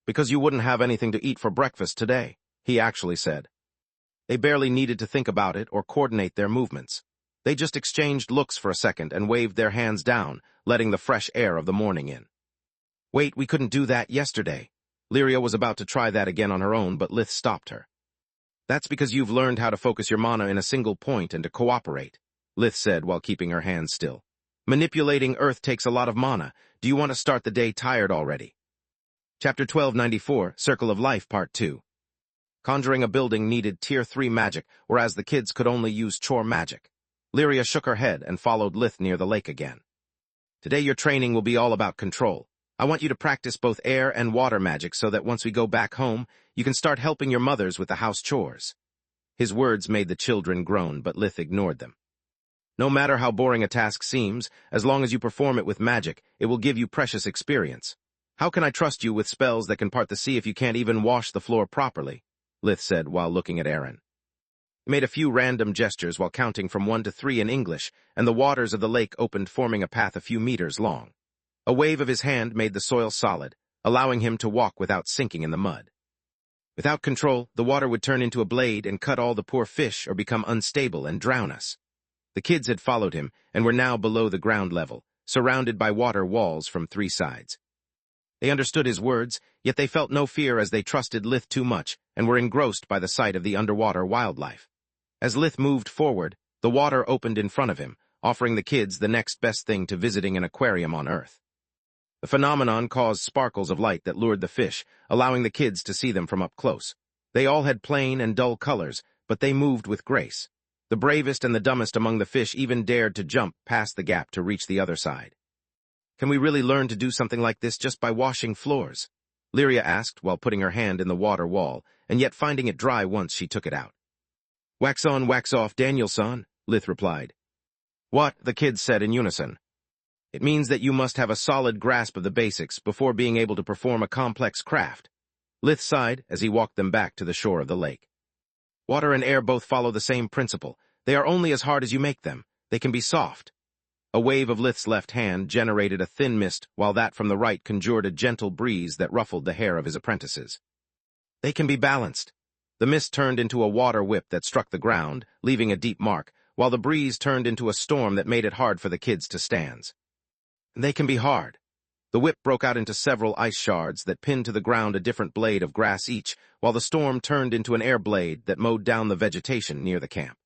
"Because you wouldn't have anything to eat for breakfast today," he actually said. They barely needed to think about it or coordinate their movements. They just exchanged looks for a second and waved their hands down, letting the fresh air of the morning in. "Wait, we couldn't do that yesterday." Lyria was about to try that again on her own, but Lith stopped her. "That's because you've learned how to focus your mana in a single point and to cooperate," Lith said while keeping her hands still. "Manipulating Earth takes a lot of mana. Do you want to start the day tired already?" Chapter 1294, Circle of Life, Part 2. Conjuring a building needed Tier 3 magic, whereas the kids could only use chore magic. Lyria shook her head and followed Lith near the lake again. "Today your training will be all about control. I want you to practice both air and water magic so that once we go back home, you can start helping your mothers with the house chores." His words made the children groan, but Lith ignored them. "No matter how boring a task seems, as long as you perform it with magic, it will give you precious experience. How can I trust you with spells that can part the sea if you can't even wash the floor properly?" Lith said while looking at Aaron. He made a few random gestures while counting from 1 to 3 in English, and the waters of the lake opened, forming a path a few meters long. A wave of his hand made the soil solid, allowing him to walk without sinking in the mud. Without control, the water would turn into a blade and cut all the poor fish or become unstable and drown us. The kids had followed him and were now below the ground level, surrounded by water walls from 3 sides. They understood his words, yet they felt no fear as they trusted Lith too much and were engrossed by the sight of the underwater wildlife. As Lith moved forward, the water opened in front of him, offering the kids the next best thing to visiting an aquarium on Earth. The phenomenon caused sparkles of light that lured the fish, allowing the kids to see them from up close. They all had plain and dull colors, but they moved with grace. The bravest and the dumbest among the fish even dared to jump past the gap to reach the other side. "Can we really learn to do something like this just by washing floors?" Lyria asked while putting her hand in the water wall, and yet finding it dry once she took it out. "Wax on, wax off, Danielson," Lith replied. "What?" the kids said in unison. "It means that you must have a solid grasp of the basics before being able to perform a complex craft." Lith sighed as he walked them back to the shore of the lake. "Water and air both follow the same principle. They are only as hard as you make them. They can be soft." A wave of Lith's left hand generated a thin mist, while that from the right conjured a gentle breeze that ruffled the hair of his apprentices. "They can be balanced." The mist turned into a water whip that struck the ground, leaving a deep mark, while the breeze turned into a storm that made it hard for the kids to stand. "They can be hard." The whip broke out into several ice shards that pinned to the ground a different blade of grass each, while the storm turned into an air blade that mowed down the vegetation near the camp.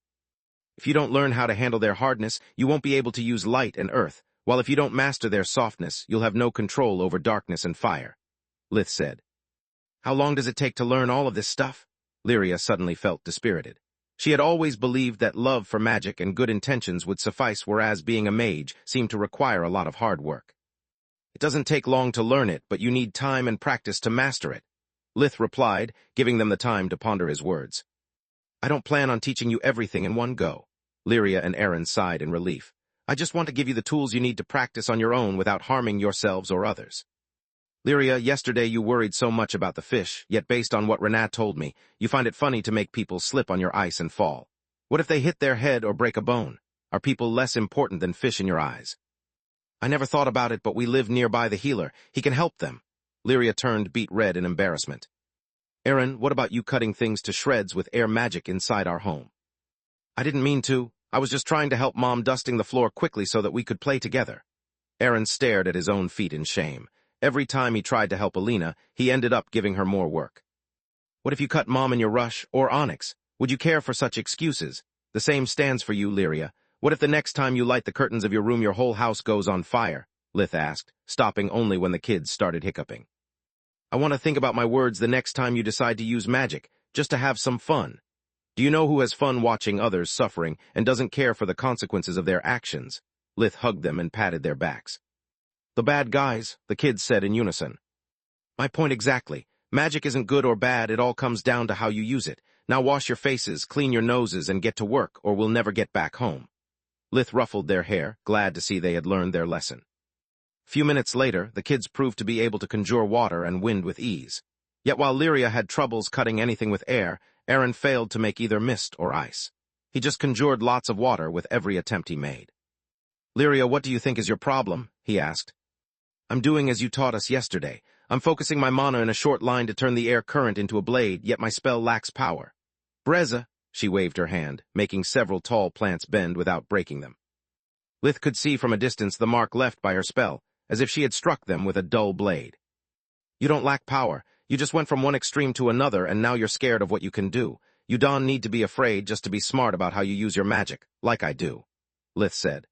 "If you don't learn how to handle their hardness, you won't be able to use light and earth, while if you don't master their softness, you'll have no control over darkness and fire," Lith said. "How long does it take to learn all of this stuff?" Lyria suddenly felt dispirited. She had always believed that love for magic and good intentions would suffice, whereas being a mage seemed to require a lot of hard work. "It doesn't take long to learn it, but you need time and practice to master it," Lith replied, giving them the time to ponder his words. "I don't plan on teaching you everything in one go." Lyria and Aaron sighed in relief. "I just want to give you the tools you need to practice on your own without harming yourselves or others." "Lyria, yesterday you worried so much about the fish, yet based on what Renat told me, you find it funny to make people slip on your ice and fall. What if they hit their head or break a bone? Are people less important than fish in your eyes?" "I never thought about it, but we live nearby the healer. He can help them." Lyria turned beet red in embarrassment. "Aaron, what about you cutting things to shreds with air magic inside our home?" "I didn't mean to. I was just trying to help Mom dusting the floor quickly so that we could play together." Aaron stared at his own feet in shame. Every time he tried to help Alina, he ended up giving her more work. "What if you cut Mom in your rush, or Onyx? Would you care for such excuses? The same stands for you, Lyria. What if the next time you light the curtains of your room your whole house goes on fire?" Lith asked, stopping only when the kids started hiccuping. "I want to think about my words the next time you decide to use magic, just to have some fun. Do you know who has fun watching others suffering and doesn't care for the consequences of their actions?" Lith hugged them and patted their backs. The bad guys, the kids said in unison. My point exactly. Magic isn't good or bad, it all comes down to how you use it. Now wash your faces, clean your noses, and get to work, or we'll never get back home. Lith ruffled their hair, glad to see they had learned their lesson. A few minutes later, the kids proved to be able to conjure water and wind with ease. Yet while Lyria had troubles cutting anything with air, Aaron failed to make either mist or ice. He just conjured lots of water with every attempt he made. Lyria, what do you think is your problem? He asked. I'm doing as you taught us yesterday. I'm focusing my mana in a short line to turn the air current into a blade, yet my spell lacks power. Breza, she waved her hand, making several tall plants bend without breaking them. Lith could see from a distance the mark left by her spell, as if she had struck them with a dull blade. You don't lack power. You just went from one extreme to another, and now you're scared of what you can do. You don't need to be afraid just to be smart about how you use your magic, like I do, Lith said.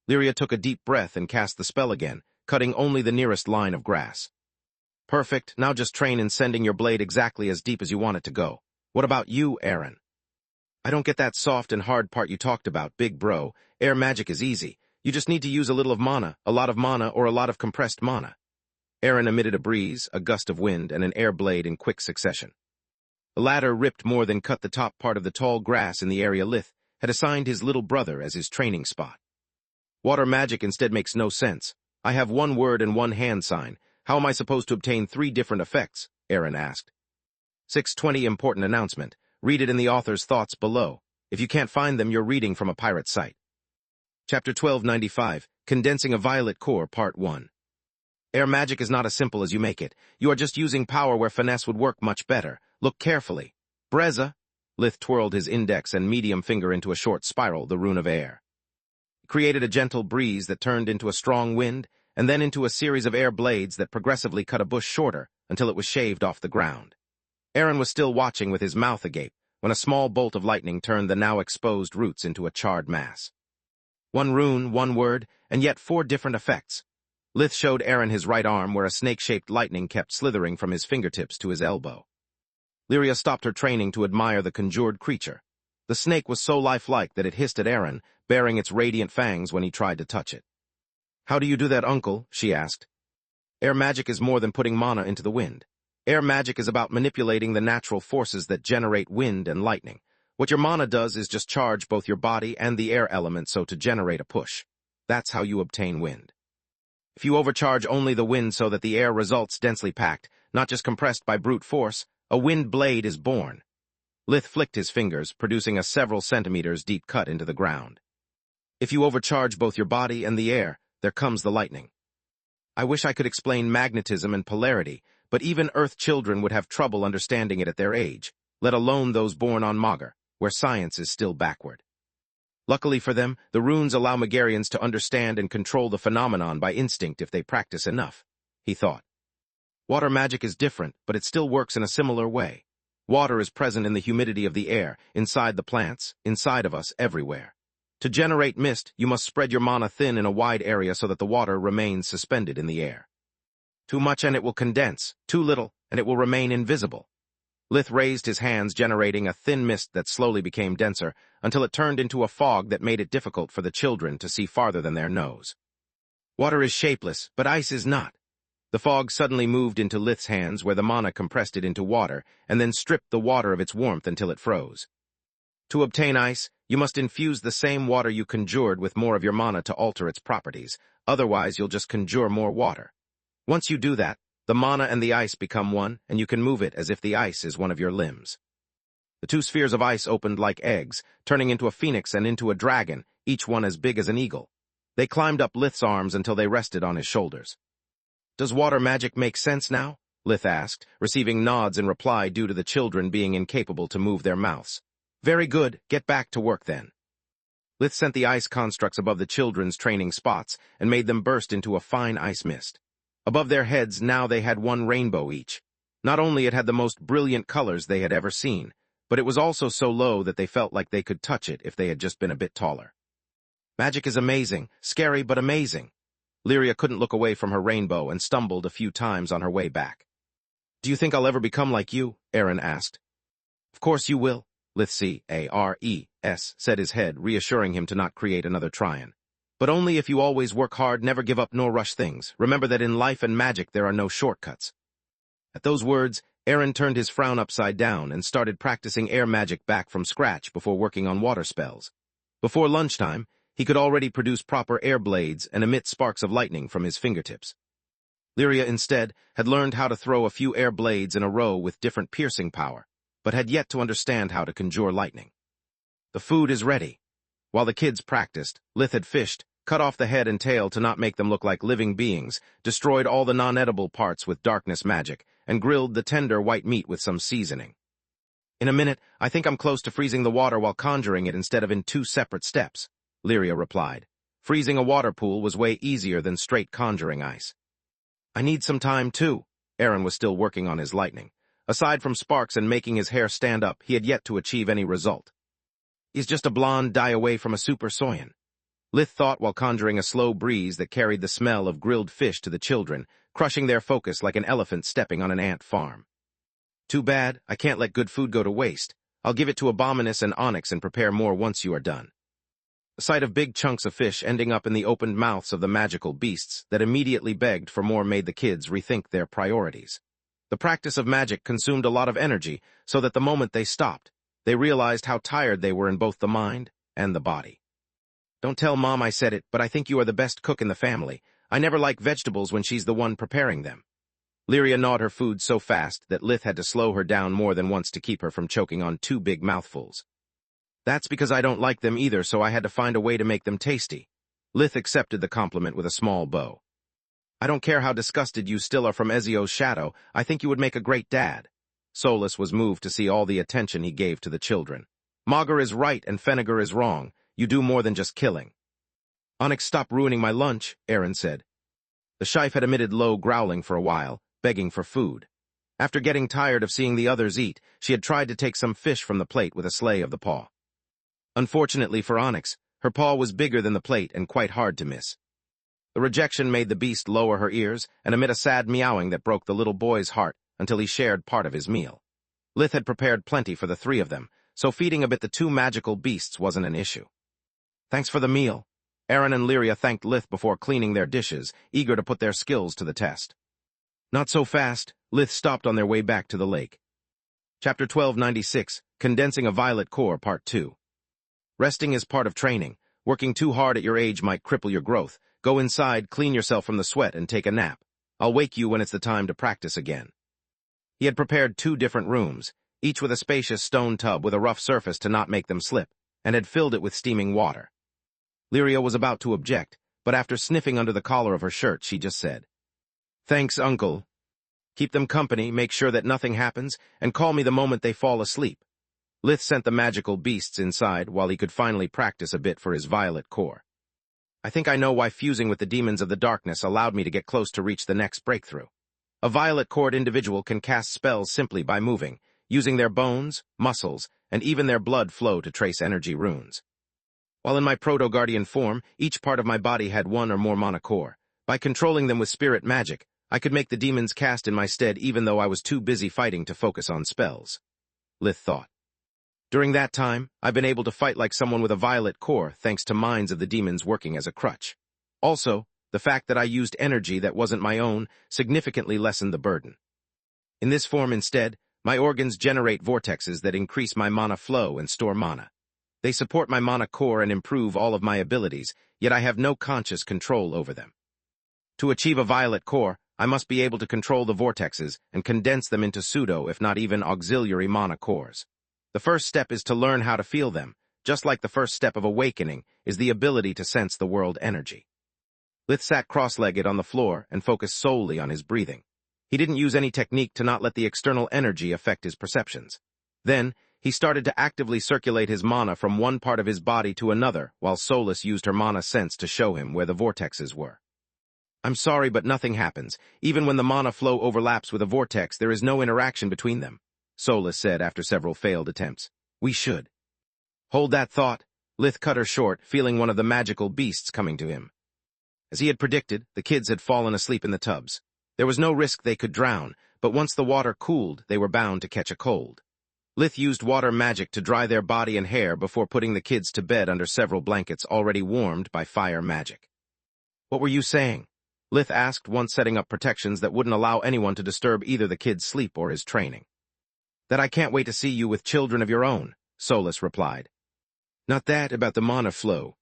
Lyria took a deep breath and cast the spell again, cutting only the nearest line of grass. Perfect, now just train in sending your blade exactly as deep as you want it to go. What about you, Aaron? I don't get that soft and hard part you talked about, big bro. Air magic is easy. You just need to use a little of mana, a lot of mana, or a lot of compressed mana. Aaron emitted a breeze, a gust of wind, and an air blade in quick succession. The latter ripped more than cut the top part of the tall grass in the area Lith had assigned his little brother as his training spot. Water magic instead makes no sense. I have one word and one hand sign. How am I supposed to obtain 3 different effects? Aaron asked. 620 important announcement. Read it in the author's thoughts below. If you can't find them, you're reading from a pirate site. Chapter 1295, Condensing a Violet Core, Part 1. Air magic is not as simple as you make it. You are just using power where finesse would work much better. Look carefully. Breza. Lith twirled his index and medium finger into a short spiral, the rune of air. He created a gentle breeze that turned into a strong wind, and then into a series of air blades that progressively cut a bush shorter until it was shaved off the ground. Aaron was still watching with his mouth agape when a small bolt of lightning turned the now exposed roots into a charred mass. 1 rune, 1 word, and yet 4 different effects. Lith showed Aaron his right arm where a snake-shaped lightning kept slithering from his fingertips to his elbow. Lyria stopped her training to admire the conjured creature. The snake was so lifelike that it hissed at Aaron, baring its radiant fangs when he tried to touch it. How do you do that, uncle? She asked. Air magic is more than putting mana into the wind. Air magic is about manipulating the natural forces that generate wind and lightning. What your mana does is just charge both your body and the air element so to generate a push. That's how you obtain wind. If you overcharge only the wind so that the air results densely packed, not just compressed by brute force, a wind blade is born. Lith flicked his fingers, producing a several centimeters deep cut into the ground. If you overcharge both your body and the air, there comes the lightning. I wish I could explain magnetism and polarity, but even Earth children would have trouble understanding it at their age, let alone those born on Magur, where science is still backward. Luckily for them, the runes allow Magarians to understand and control the phenomenon by instinct if they practice enough, he thought. Water magic is different, but it still works in a similar way. Water is present in the humidity of the air, inside the plants, inside of us, everywhere. To generate mist, you must spread your mana thin in a wide area so that the water remains suspended in the air. Too much and it will condense, too little and it will remain invisible. Lith raised his hands, generating a thin mist that slowly became denser until it turned into a fog that made it difficult for the children to see farther than their nose. Water is shapeless, but ice is not. The fog suddenly moved into Lith's hands where the mana compressed it into water and then stripped the water of its warmth until it froze. To obtain ice, you must infuse the same water you conjured with more of your mana to alter its properties, otherwise you'll just conjure more water. Once you do that, the mana and the ice become one, and you can move it as if the ice is one of your limbs. The 2 spheres of ice opened like eggs, turning into a phoenix and into a dragon, each one as big as an eagle. They climbed up Lith's arms until they rested on his shoulders. Does water magic make sense now? Lith asked, receiving nods in reply due to the children being incapable to move their mouths. Very good, get back to work then. Lith sent the ice constructs above the children's training spots and made them burst into a fine ice mist. Above their heads now they had 1 rainbow each. Not only it had the most brilliant colors they had ever seen, but it was also so low that they felt like they could touch it if they had just been a bit taller. Magic is amazing, scary but amazing. Lyria couldn't look away from her rainbow and stumbled a few times on her way back. Do you think I'll ever become like you? Aaron asked. Of course you will, Lith Cares said, his head reassuring him to not create another Tryon. But only if you always work hard, never give up nor rush things. Remember that in life and magic there are no shortcuts. At those words, Aaron turned his frown upside down and started practicing air magic back from scratch before working on water spells. Before lunchtime, he could already produce proper air blades and emit sparks of lightning from his fingertips. Lyria, instead, had learned how to throw a few air blades in a row with different piercing power, but had yet to understand how to conjure lightning. The food is ready. While the kids practiced, Lith had fished, cut off the head and tail to not make them look like living beings, destroyed all the non-edible parts with darkness magic, and grilled the tender white meat with some seasoning. In a minute, I think I'm close to freezing the water while conjuring it instead of in 2 separate steps, Lyria replied. Freezing a water pool was way easier than straight conjuring ice. I need some time, too. Aaron was still working on his lightning. Aside from sparks and making his hair stand up, he had yet to achieve any result. He's just a blonde dye away from a super Saiyan. Lith thought while conjuring a slow breeze that carried the smell of grilled fish to the children, crushing their focus like an elephant stepping on an ant farm. Too bad, I can't let good food go to waste. I'll give it to Abominus and Onyx and prepare more once you are done. The sight of big chunks of fish ending up in the opened mouths of the magical beasts that immediately begged for more made the kids rethink their priorities. The practice of magic consumed a lot of energy, so that the moment they stopped, they realized how tired they were in both the mind and the body. Don't tell Mom I said it, but I think you are the best cook in the family. I never like vegetables when she's the one preparing them. Lyria gnawed her food so fast that Lith had to slow her down more than once to keep her from choking on 2 big mouthfuls. That's because I don't like them either, so I had to find a way to make them tasty. Lith accepted the compliment with a small bow. I don't care how disgusted you still are from Ezio's shadow, I think you would make a great dad. Solus was moved to see all the attention he gave to the children. Magur is right and Feniger is wrong. You do more than just killing. Onyx, stop ruining my lunch, Aaron said. The Shife had emitted low growling for a while, begging for food. After getting tired of seeing the others eat, she had tried to take some fish from the plate with a slay of the paw. Unfortunately for Onyx, her paw was bigger than the plate and quite hard to miss. The rejection made the beast lower her ears and emit a sad meowing that broke the little boy's heart until he shared part of his meal. Lith had prepared plenty for the 3 of them, so feeding a bit the 2 magical beasts wasn't an issue. Thanks for the meal. Aaron and Lyria thanked Lith before cleaning their dishes, eager to put their skills to the test. Not so fast. Lith stopped on their way back to the lake. Chapter 1296, Condensing a Violet Core, Part 2. Resting is part of training. Working too hard at your age might cripple your growth. Go inside, clean yourself from the sweat, and take a nap. I'll wake you when it's the time to practice again. He had prepared 2 different rooms, each with a spacious stone tub with a rough surface to not make them slip, and had filled it with steaming water. Lyria was about to object, but after sniffing under the collar of her shirt, she just said, "Thanks, Uncle. Keep them company, make sure that nothing happens, and call me the moment they fall asleep." Lith sent the magical beasts inside while he could finally practice a bit for his violet core. I think I know why fusing with the demons of the darkness allowed me to get close to reach the next breakthrough. A violet-cored individual can cast spells simply by moving, using their bones, muscles, and even their blood flow to trace energy runes. While in my proto-guardian form, each part of my body had 1 or more mana core. By controlling them with spirit magic, I could make the demons cast in my stead even though I was too busy fighting to focus on spells. Lith thought. During that time, I've been able to fight like someone with a violet core thanks to minds of the demons working as a crutch. Also, the fact that I used energy that wasn't my own significantly lessened the burden. In this form instead, my organs generate vortexes that increase my mana flow and store mana. They support my mana core and improve all of my abilities, yet I have no conscious control over them. To achieve a violet core, I must be able to control the vortexes and condense them into pseudo, if not even auxiliary mana cores. The first step is to learn how to feel them, just like the first step of awakening is the ability to sense the world energy. Lith sat cross-legged on the floor and focused solely on his breathing. He didn't use any technique to not let the external energy affect his perceptions. Then, he started to actively circulate his mana from one part of his body to another, while Solus used her mana sense to show him where the vortexes were. I'm sorry, but nothing happens. Even when the mana flow overlaps with a vortex, there is no interaction between them, Solus said after several failed attempts. We should. Hold that thought. Lith cut her short, feeling one of the magical beasts coming to him. As he had predicted, the kids had fallen asleep in the tubs. There was no risk they could drown, but once the water cooled, they were bound to catch a cold. Lith used water magic to dry their body and hair before putting the kids to bed under several blankets already warmed by fire magic. What were you saying? Lith asked, once setting up protections that wouldn't allow anyone to disturb either the kid's sleep or his training. That I can't wait to see you with children of your own, Solus replied. Not that, about the mana flow.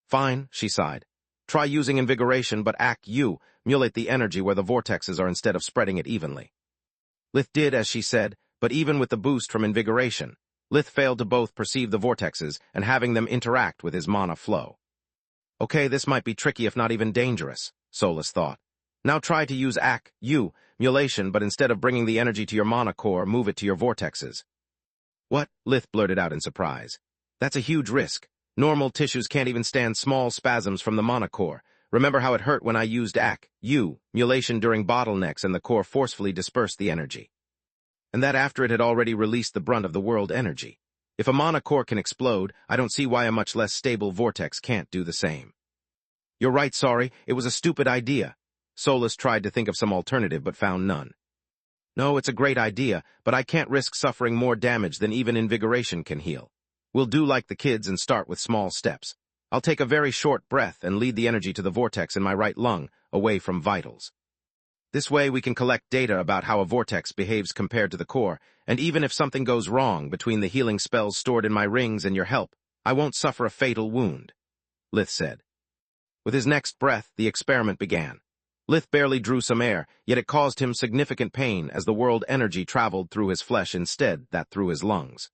Fine, she sighed. Try using invigoration, but emulate the energy where the vortexes are instead of spreading it evenly. Lith did as she said, but even with the boost from invigoration, Lith failed to both perceive the vortexes and having them interact with his mana flow. Okay, this might be tricky if not even dangerous, Solus thought. Now try to use emulation, but instead of bringing the energy to your mana core, move it to your vortexes. What? Lith blurted out in surprise. That's a huge risk. Normal tissues can't even stand small spasms from the mana core. Remember how it hurt when I used emulation during bottlenecks and the core forcefully dispersed the energy. And that after it had already released the brunt of the world energy. If a mana core can explode, I don't see why a much less stable vortex can't do the same. You're right, sorry, it was a stupid idea. Solus tried to think of some alternative but found none. No, it's a great idea, but I can't risk suffering more damage than even invigoration can heal. We'll do like the kids and start with small steps. I'll take a very short breath and lead the energy to the vortex in my right lung, away from vitals. This way we can collect data about how a vortex behaves compared to the core, and even if something goes wrong between the healing spells stored in my rings and your help, I won't suffer a fatal wound, Lith said. With his next breath, the experiment began. Lith barely drew some air, yet it caused him significant pain as the world energy traveled through his flesh instead that through his lungs.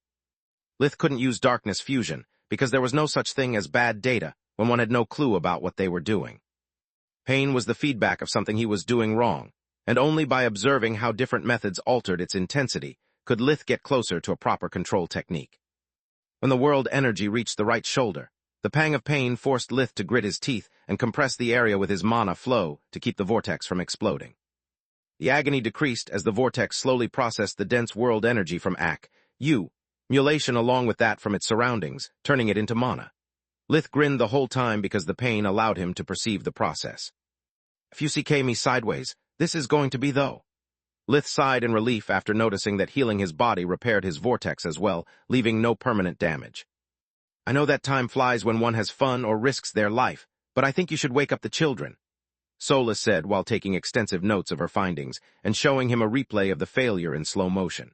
Lith couldn't use darkness fusion, because there was no such thing as bad data when one had no clue about what they were doing. Pain was the feedback of something he was doing wrong, and only by observing how different methods altered its intensity could Lith get closer to a proper control technique. When the world energy reached the right shoulder, the pang of pain forced Lith to grit his teeth and compress the area with his mana flow to keep the vortex from exploding. The agony decreased as the vortex slowly processed the dense world energy from emulation along with that from its surroundings, turning it into mana. Lith grinned the whole time because the pain allowed him to perceive the process. If you CK me sideways, this is going to be though. Lith sighed in relief after noticing that healing his body repaired his vortex as well, leaving no permanent damage. I know that time flies when one has fun or risks their life, but I think you should wake up the children, Solus said while taking extensive notes of her findings and showing him a replay of the failure in slow motion.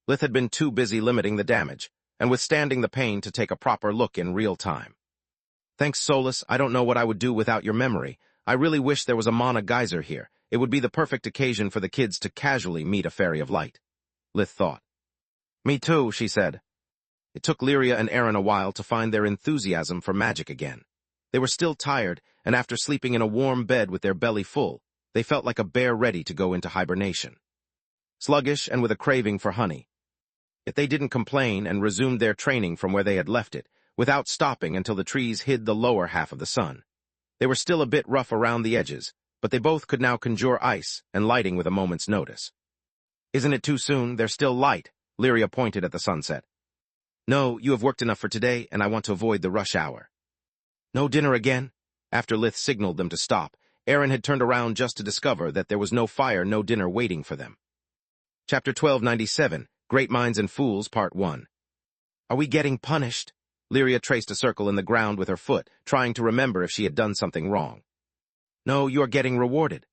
Lith had been too busy limiting the damage and withstanding the pain to take a proper look in real time. Thanks, Solus. I don't know what I would do without your memory. I really wish there was a mana geyser here. It would be the perfect occasion for the kids to casually meet a fairy of light, Lith thought. Me too, she said. It took Lyria and Aaron a while to find their enthusiasm for magic again. They were still tired, and after sleeping in a warm bed with their belly full, they felt like a bear ready to go into hibernation. Sluggish and with a craving for honey. Yet they didn't complain and resumed their training from where they had left it, without stopping until the trees hid the lower half of the sun. They were still a bit rough around the edges, but they both could now conjure ice and lighting with a moment's notice. Isn't it too soon? They're still light, Lyria pointed at the sunset. No, you have worked enough for today, and I want to avoid the rush hour. No dinner again? After Lith signaled them to stop, Aaron had turned around just to discover that there was no fire, no dinner waiting for them. Chapter 1297, Great Minds and Fools, Part 1. Are we getting punished? Lyria traced a circle in the ground with her foot, trying to remember if she had done something wrong. No, you are getting rewarded.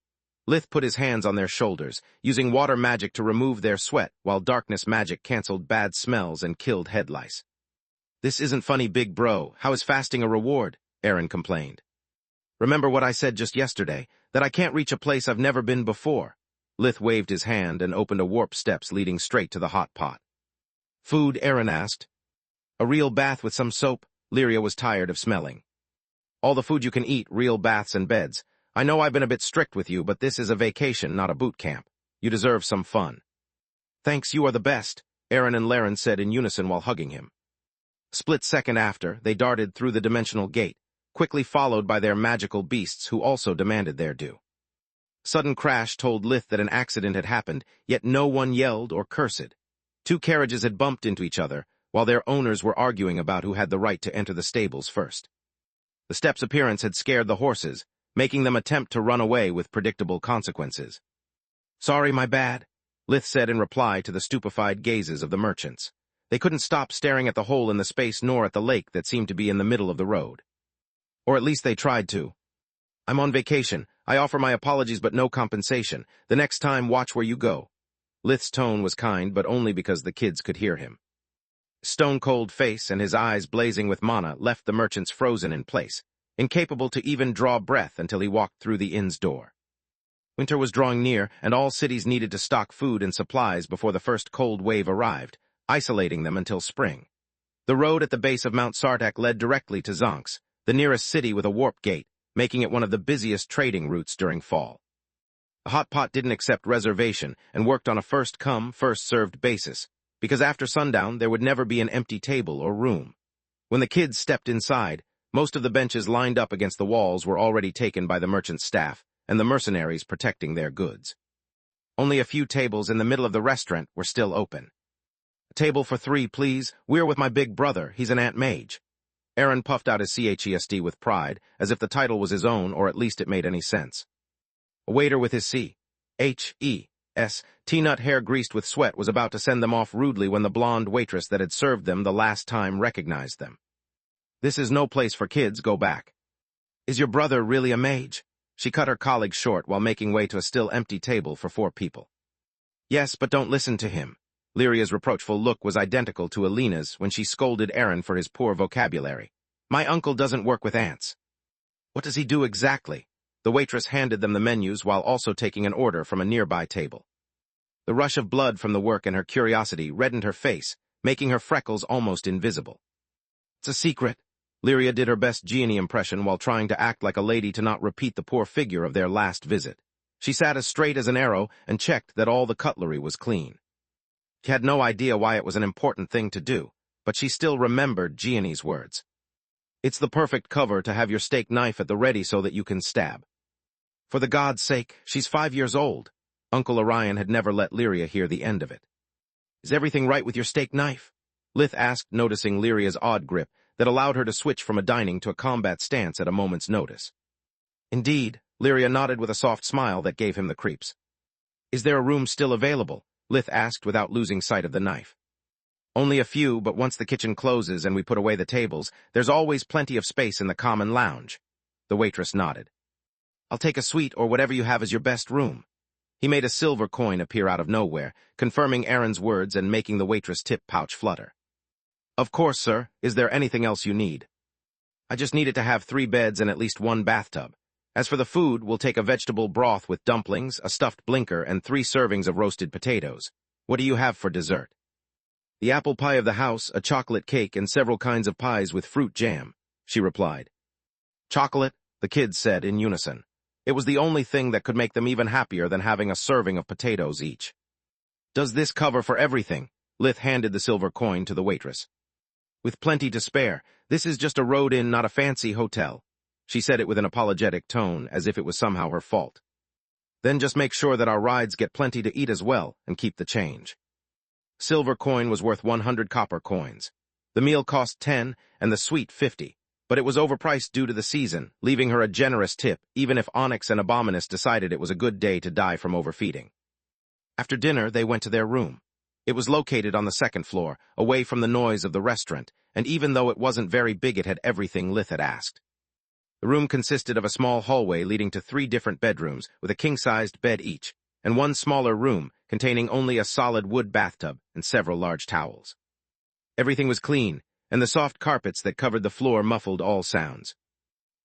Lith put his hands on their shoulders, using water magic to remove their sweat, while darkness magic canceled bad smells and killed head lice. This isn't funny, big bro. How is fasting a reward? Aaron complained. Remember what I said just yesterday, that I can't reach a place I've never been before. Lith waved his hand and opened a warp steps leading straight to the hot pot. Food? Aaron asked. A real bath with some soap? Lyria was tired of smelling. All the food you can eat, real baths and beds. I know I've been a bit strict with you, but this is a vacation, not a boot camp. You deserve some fun. Thanks, you are the best, Aaron and Laren said in unison while hugging him. Split second after, they darted through the dimensional gate, quickly followed by their magical beasts who also demanded their due. Sudden crash told Lith that an accident had happened, yet no one yelled or cursed. Two carriages had bumped into each other, while their owners were arguing about who had the right to enter the stables first. The step's appearance had scared the horses, making them attempt to run away with predictable consequences. Sorry, my bad. Lith said in reply to the stupefied gazes of the merchants. They couldn't stop staring at the hole in the space nor at the lake that seemed to be in the middle of the road. Or at least they tried to. I'm on vacation. I offer my apologies but no compensation. The next time, watch where you go. Lith's tone was kind, but only because the kids could hear him. Stone-cold face and his eyes blazing with mana left the merchants frozen in place, incapable to even draw breath until he walked through the inn's door. Winter was drawing near, and all cities needed to stock food and supplies before the first cold wave arrived, isolating them until spring. The road at the base of Mount Sardak led directly to Zonks, the nearest city with a warp gate, making it one of the busiest trading routes during fall. The hot pot didn't accept reservation and worked on a first-come, first-served basis, because after sundown there would never be an empty table or room. When the kids stepped inside, most of the benches lined up against the walls were already taken by the merchant's staff and the mercenaries protecting their goods. Only a few tables in the middle of the restaurant were still open. A table for 3, please. We're with my big brother. He's an Ant Mage. Aaron puffed out his CHESD with pride, as if the title was his own, or at least it made any sense. A waiter with his C.H.E.S. T-nut hair greased with sweat was about to send them off rudely when the blonde waitress that had served them the last time recognized them. This is no place for kids, go back. Is your brother really a mage? She cut her colleague short while making way to a still empty table for 4 people. Yes, but don't listen to him. Lyria's reproachful look was identical to Alina's when she scolded Aaron for his poor vocabulary. My uncle doesn't work with ants. What does he do exactly? The waitress handed them the menus while also taking an order from a nearby table. The rush of blood from the work and her curiosity reddened her face, making her freckles almost invisible. It's a secret. Lyria did her best Gianni impression while trying to act like a lady to not repeat the poor figure of their last visit. She sat as straight as an arrow and checked that all the cutlery was clean. She had no idea why it was an important thing to do, but she still remembered Gianni's words. It's the perfect cover to have your steak knife at the ready so that you can stab. For the god's sake, she's 5 years old. Uncle Orion had never let Lyria hear the end of it. Is everything right with your steak knife? Lith asked, noticing Lyria's odd grip that allowed her to switch from a dining to a combat stance at a moment's notice. Indeed, Lyria nodded with a soft smile that gave him the creeps. Is there a room still available? Lith asked without losing sight of the knife. Only a few, but once the kitchen closes and we put away the tables, there's always plenty of space in the common lounge. The waitress nodded. I'll take a suite or whatever you have as your best room. He made a silver coin appear out of nowhere, confirming Aaron's words and making the waitress' tip pouch flutter. Of course, sir. Is there anything else you need? I just needed to have 3 beds and at least 1 bathtub. As for the food, we'll take a vegetable broth with dumplings, a stuffed blinker, and 3 servings of roasted potatoes. What do you have for dessert? The apple pie of the house, a chocolate cake, and several kinds of pies with fruit jam, she replied. Chocolate, the kids said in unison. It was the only thing that could make them even happier than having a serving of potatoes each. Does this cover for everything? Lith handed the silver coin to the waitress. With plenty to spare, this is just a road inn, not a fancy hotel. She said it with an apologetic tone, as if it was somehow her fault. Then just make sure that our rides get plenty to eat as well, and keep the change. Silver coin was worth 100 copper coins. The meal cost 10, and the suite 50, but it was overpriced due to the season, leaving her a generous tip, even if Onyx and Abominus decided it was a good day to die from overfeeding. After dinner, they went to their room. It was located on the 2nd floor, away from the noise of the restaurant, and even though it wasn't very big, it had everything Lith had asked. The room consisted of a small hallway leading to 3 different bedrooms, with a king-sized bed each, and 1 smaller room containing only a solid wood bathtub and several large towels. Everything was clean, and the soft carpets that covered the floor muffled all sounds.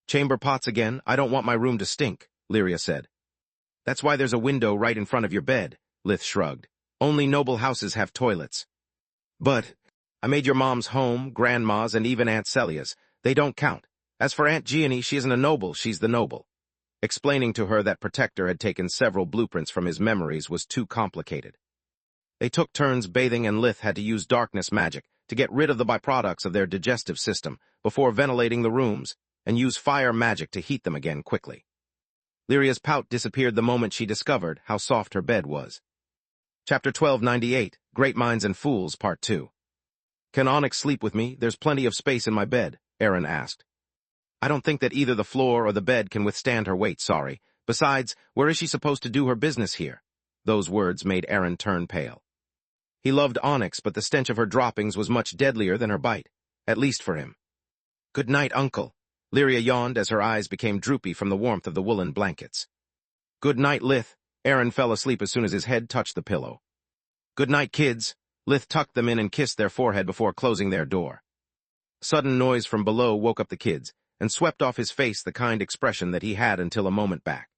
Chamber pots again. I don't want my room to stink, Lyria said. That's why there's a window right in front of your bed, Lith shrugged. Only noble houses have toilets. But I made your mom's home, grandma's, and even Aunt Celia's. They don't count. As for Aunt Gianni, she isn't a noble, she's the noble. Explaining to her that Protector had taken several blueprints from his memories was too complicated. They took turns bathing, and Lith had to use darkness magic to get rid of the byproducts of their digestive system before ventilating the rooms, and use fire magic to heat them again quickly. Lyria's pout disappeared the moment she discovered how soft her bed was. Chapter 1298, Great Minds and Fools, Part 2. Can Onyx sleep with me? There's plenty of space in my bed, Aaron asked. I don't think that either the floor or the bed can withstand her weight, sorry. Besides, where is she supposed to do her business here? Those words made Aaron turn pale. He loved Onyx, but the stench of her droppings was much deadlier than her bite, at least for him. "Good night, Uncle." Lyria yawned as her eyes became droopy from the warmth of the woolen blankets. "Good night, Lith." Aaron fell asleep as soon as his head touched the pillow. "Good night, kids." Lith tucked them in and kissed their forehead before closing their door. Sudden noise from below woke up the kids and swept off his face the kind expression that he had until a moment back.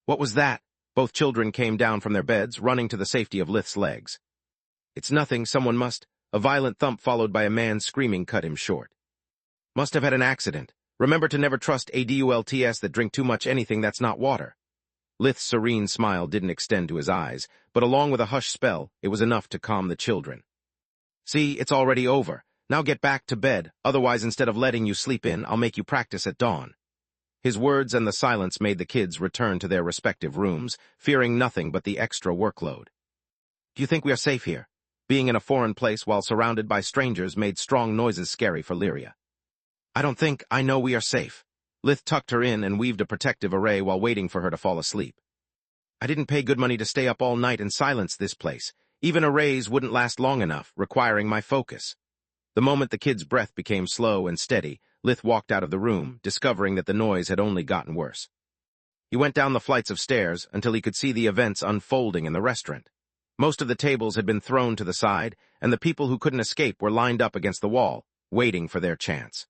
"What was that?" Both children came down from their beds, running to the safety of Lith's legs. "It's nothing, someone must—" A violent thump followed by a man screaming cut him short. "Must have had an accident. Remember to never trust adults that drink too much anything that's not water." Lith's serene smile didn't extend to his eyes, but along with a hush spell, it was enough to calm the children. "See, it's already over. Now get back to bed, otherwise instead of letting you sleep in, I'll make you practice at dawn." His words and the silence made the kids return to their respective rooms, fearing nothing but the extra workload. "Do you think we are safe here?" Being in a foreign place while surrounded by strangers made strong noises scary for Lyria. "I don't think I know we are safe." Lith tucked her in and weaved a protective array while waiting for her to fall asleep. "I didn't pay good money to stay up all night and silence this place. Even arrays wouldn't last long enough, requiring my focus." The moment the kid's breath became slow and steady, Lith walked out of the room, discovering that the noise had only gotten worse. He went down the flights of stairs until he could see the events unfolding in the restaurant. Most of the tables had been thrown to the side, and the people who couldn't escape were lined up against the wall, waiting for their chance.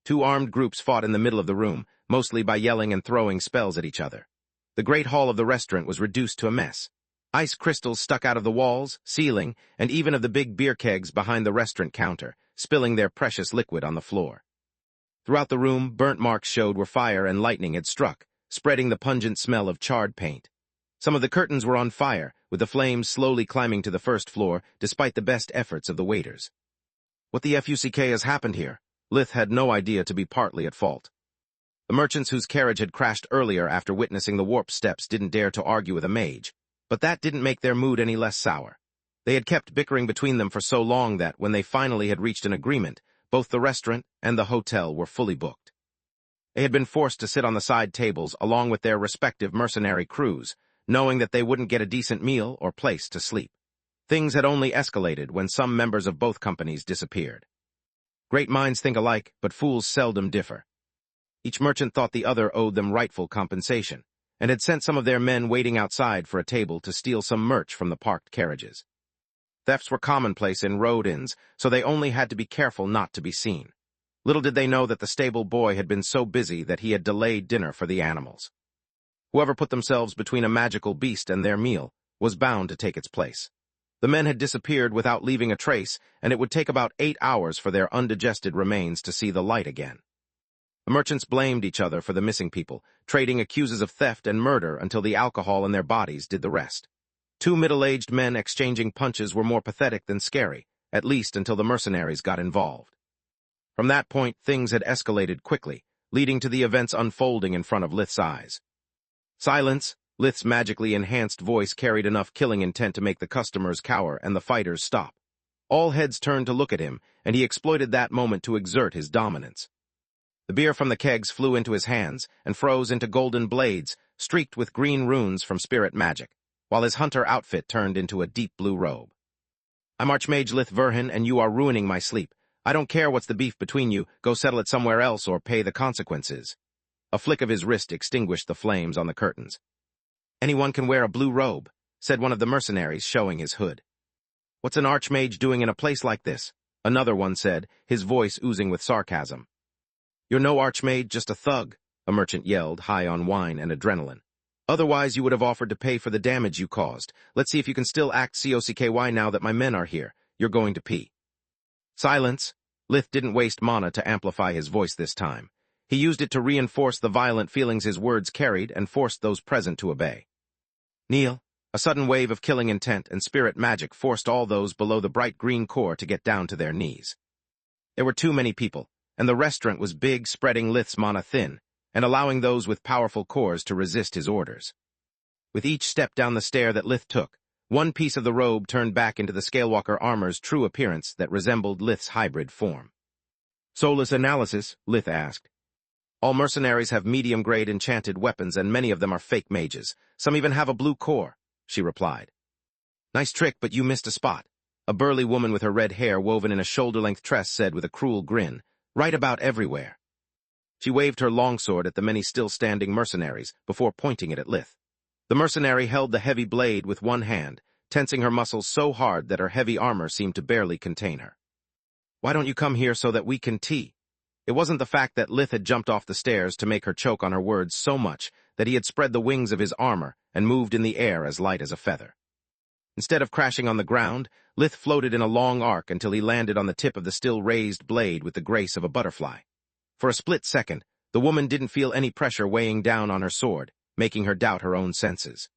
Two armed groups fought in the middle of the room, mostly by yelling and throwing spells at each other. The great hall of the restaurant was reduced to a mess. Ice crystals stuck out of the walls, ceiling, and even of the big beer kegs behind the restaurant counter, spilling their precious liquid on the floor. Throughout the room, burnt marks showed where fire and lightning had struck, spreading the pungent smell of charred paint. Some of the curtains were on fire, with the flames slowly climbing to the first floor, despite the best efforts of the waiters. What the fuck has happened here? Lith had no idea to be partly at fault. The merchants whose carriage had crashed earlier after witnessing the warp steps didn't dare to argue with a mage, but that didn't make their mood any less sour. They had kept bickering between them for so long that, when they finally had reached an agreement, both the restaurant and the hotel were fully booked. They had been forced to sit on the side tables along with their respective mercenary crews, knowing that they wouldn't get a decent meal or place to sleep. Things had only escalated when some members of both companies disappeared. Great minds think alike, but fools seldom differ. Each merchant thought the other owed them rightful compensation, and had sent some of their men waiting outside for a table to steal some merch from the parked carriages. Thefts were commonplace in road inns, so they only had to be careful not to be seen. Little did they know that the stable boy had been so busy that he had delayed dinner for the animals. Whoever put themselves between a magical beast and their meal was bound to take its place. The men had disappeared without leaving a trace, and it would take about 8 hours for their undigested remains to see the light again. The merchants blamed each other for the missing people, trading accuses of theft and murder until the alcohol in their bodies did the rest. Two middle-aged men exchanging punches were more pathetic than scary, at least until the mercenaries got involved. From that point, things had escalated quickly, leading to the events unfolding in front of Lith's eyes. "Silence!" Lith's magically enhanced voice carried enough killing intent to make the customers cower and the fighters stop. All heads turned to look at him, and he exploited that moment to exert his dominance. The beer from the kegs flew into his hands and froze into golden blades, streaked with green runes from spirit magic, while his hunter outfit turned into a deep blue robe. "I'm Archmage Lith Verhin, and you are ruining my sleep. I don't care what's the beef between you, go settle it somewhere else or pay the consequences." A flick of his wrist extinguished the flames on the curtains. "Anyone can wear a blue robe," said one of the mercenaries, showing his hood. "What's an archmage doing in a place like this?" another one said, his voice oozing with sarcasm. "You're no archmage, just a thug," a merchant yelled, high on wine and adrenaline. "Otherwise you would have offered to pay for the damage you caused. Let's see if you can still act cocky now that my men are here. You're going to pee." "Silence!" Lith didn't waste mana to amplify his voice this time. He used it to reinforce the violent feelings his words carried and forced those present to obey. "Kneel." A sudden wave of killing intent and spirit magic forced all those below the bright green core to get down to their knees. There were too many people, and the restaurant was big, spreading Lith's mana thin, and allowing those with powerful cores to resist his orders. With each step down the stair that Lith took, one piece of the robe turned back into the Scalewalker armor's true appearance that resembled Lith's hybrid form. "Soulless analysis?" Lith asked. "All mercenaries have medium-grade enchanted weapons, and many of them are fake mages. Some even have a blue core. she replied. Nice trick, but you missed a spot. A burly woman with her red hair woven in a shoulder-length tress said with a cruel grin, right about everywhere. She waved her longsword at the many still-standing mercenaries before pointing it at Lith. The mercenary held the heavy blade with one hand, tensing her muscles so hard that her heavy armor seemed to barely contain her. Why don't you come here so that we can tea? It wasn't the fact that Lith had jumped off the stairs to make her choke on her words so much that he had spread the wings of his armor and moved in the air as light as a feather. Instead of crashing on the ground, Lith floated in a long arc until he landed on the tip of the still-raised blade with the grace of a butterfly. For a split second, the woman didn't feel any pressure weighing down on her sword, making her doubt her own senses.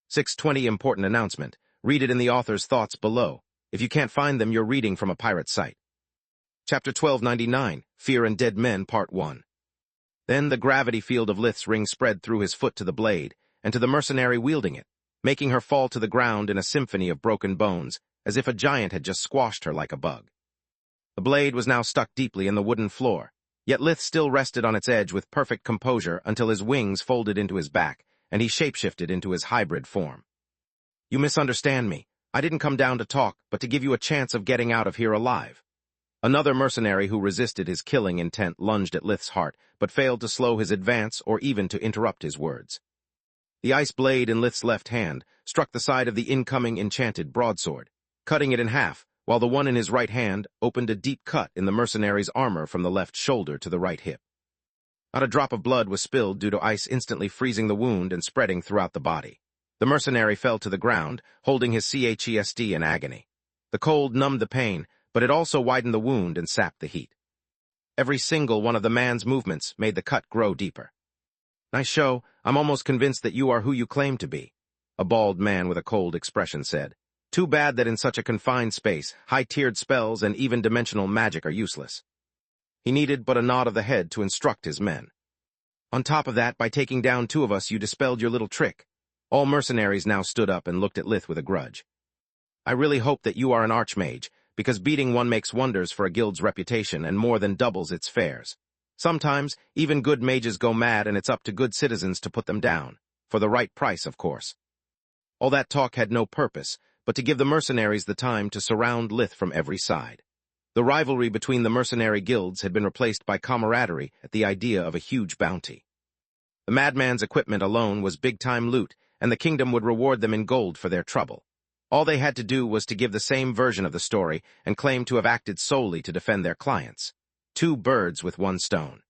620 Important announcement. Read it in the author's thoughts below. If you can't find them, you're reading from a pirate site. Chapter 1299, Fear and Dead Men, Part 1. Then the gravity field of Lith's ring spread through his foot to the blade, and to the mercenary wielding it, making her fall to the ground in a symphony of broken bones, as if a giant had just squashed her like a bug. The blade was now stuck deeply in the wooden floor, yet Lith still rested on its edge with perfect composure until his wings folded into his back, and he shapeshifted into his hybrid form. You misunderstand me. I didn't come down to talk, but to give you a chance of getting out of here alive. Another mercenary who resisted his killing intent lunged at Lith's heart, but failed to slow his advance or even to interrupt his words. The ice blade in Lith's left hand struck the side of the incoming enchanted broadsword, cutting it in half, while the one in his right hand opened a deep cut in the mercenary's armor from the left shoulder to the right hip. Not a drop of blood was spilled due to ice instantly freezing the wound and spreading throughout the body. The mercenary fell to the ground, holding his chest in agony. The cold numbed the pain, but it also widened the wound and sapped the heat. Every single one of the man's movements made the cut grow deeper. Nice show. I'm almost convinced that you are who you claim to be, a bald man with a cold expression said. Too bad that in such a confined space, high-tiered spells and even dimensional magic are useless. He needed but a nod of the head to instruct his men. On top of that, by taking down 2 of us, you dispelled your little trick. All mercenaries now stood up and looked at Lith with a grudge. I really hope that you are an archmage, because beating one makes wonders for a guild's reputation and more than doubles its fares. Sometimes, even good mages go mad and it's up to good citizens to put them down, for the right price, of course. All that talk had no purpose, but to give the mercenaries the time to surround Lith from every side. The rivalry between the mercenary guilds had been replaced by camaraderie at the idea of a huge bounty. The madman's equipment alone was big-time loot, and the kingdom would reward them in gold for their trouble. All they had to do was to give the same version of the story and claim to have acted solely to defend their clients. 2 birds with 1 stone.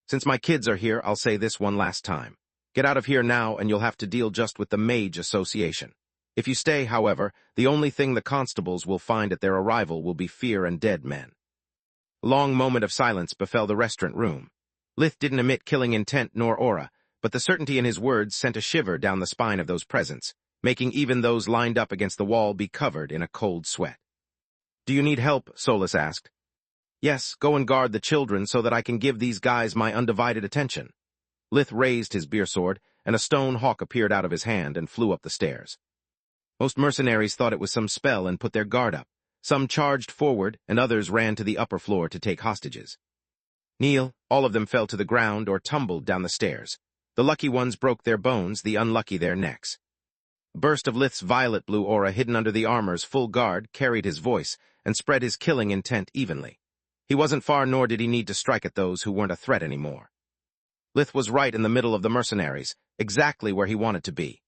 Since my kids are here, I'll say this one last time. Get out of here now and you'll have to deal just with the Mage Association. If you stay, however, the only thing the constables will find at their arrival will be fear and dead men. A long moment of silence befell the restaurant room. Lith didn't emit killing intent nor aura, but the certainty in his words sent a shiver down the spine of those present, making even those lined up against the wall be covered in a cold sweat. Do you need help? Solus asked. Yes, go and guard the children so that I can give these guys my undivided attention. Lith raised his beer sword, and a stone hawk appeared out of his hand and flew up the stairs. Most mercenaries thought it was some spell and put their guard up. Some charged forward, and others ran to the upper floor to take hostages. Kneel, all of them fell to the ground or tumbled down the stairs. The lucky ones broke their bones, the unlucky their necks. A burst of Lith's violet-blue aura hidden under the armor's full guard carried his voice and spread his killing intent evenly. He wasn't far, nor did he need to strike at those who weren't a threat anymore. Lith was right in the middle of the mercenaries, exactly where he wanted to be.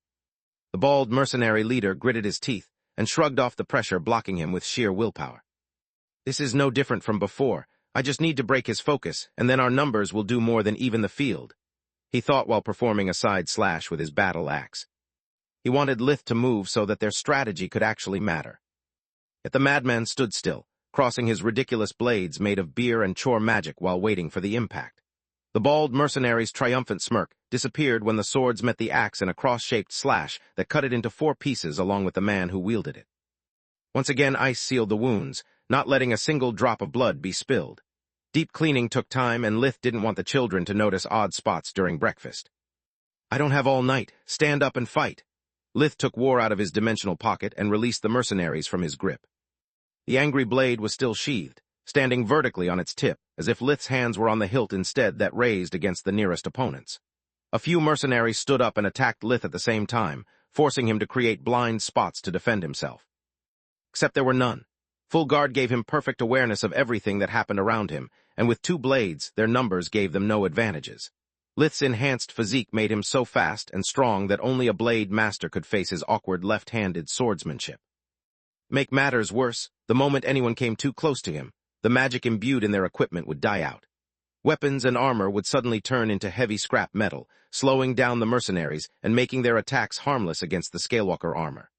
The bald mercenary leader gritted his teeth and shrugged off the pressure blocking him with sheer willpower. This is no different from before. I just need to break his focus, and then our numbers will do more than even the field, he thought while performing a side slash with his battle axe. He wanted Lith to move so that their strategy could actually matter. Yet the madman stood still, crossing his ridiculous blades made of beer and chore magic while waiting for the impact. The bald mercenary's triumphant smirk disappeared when the swords met the axe in a cross-shaped slash that cut it into 4 pieces along with the man who wielded it. Once again ice sealed the wounds, not letting a single drop of blood be spilled. Deep cleaning took time, and Lith didn't want the children to notice odd spots during breakfast. I don't have all night. Stand up and fight. Lith took war out of his dimensional pocket and released the mercenaries from his grip. The angry blade was still sheathed, standing vertically on its tip, as if Lith's hands were on the hilt instead that raised against the nearest opponents. A few mercenaries stood up and attacked Lith at the same time, forcing him to create blind spots to defend himself. Except there were none. Full guard gave him perfect awareness of everything that happened around him, and with 2 blades, their numbers gave them no advantages. Lith's enhanced physique made him so fast and strong that only a blade master could face his awkward left-handed swordsmanship. Make matters worse, the moment anyone came too close to him, the magic imbued in their equipment would die out. Weapons and armor would suddenly turn into heavy scrap metal, slowing down the mercenaries and making their attacks harmless against the Scalewalker armor.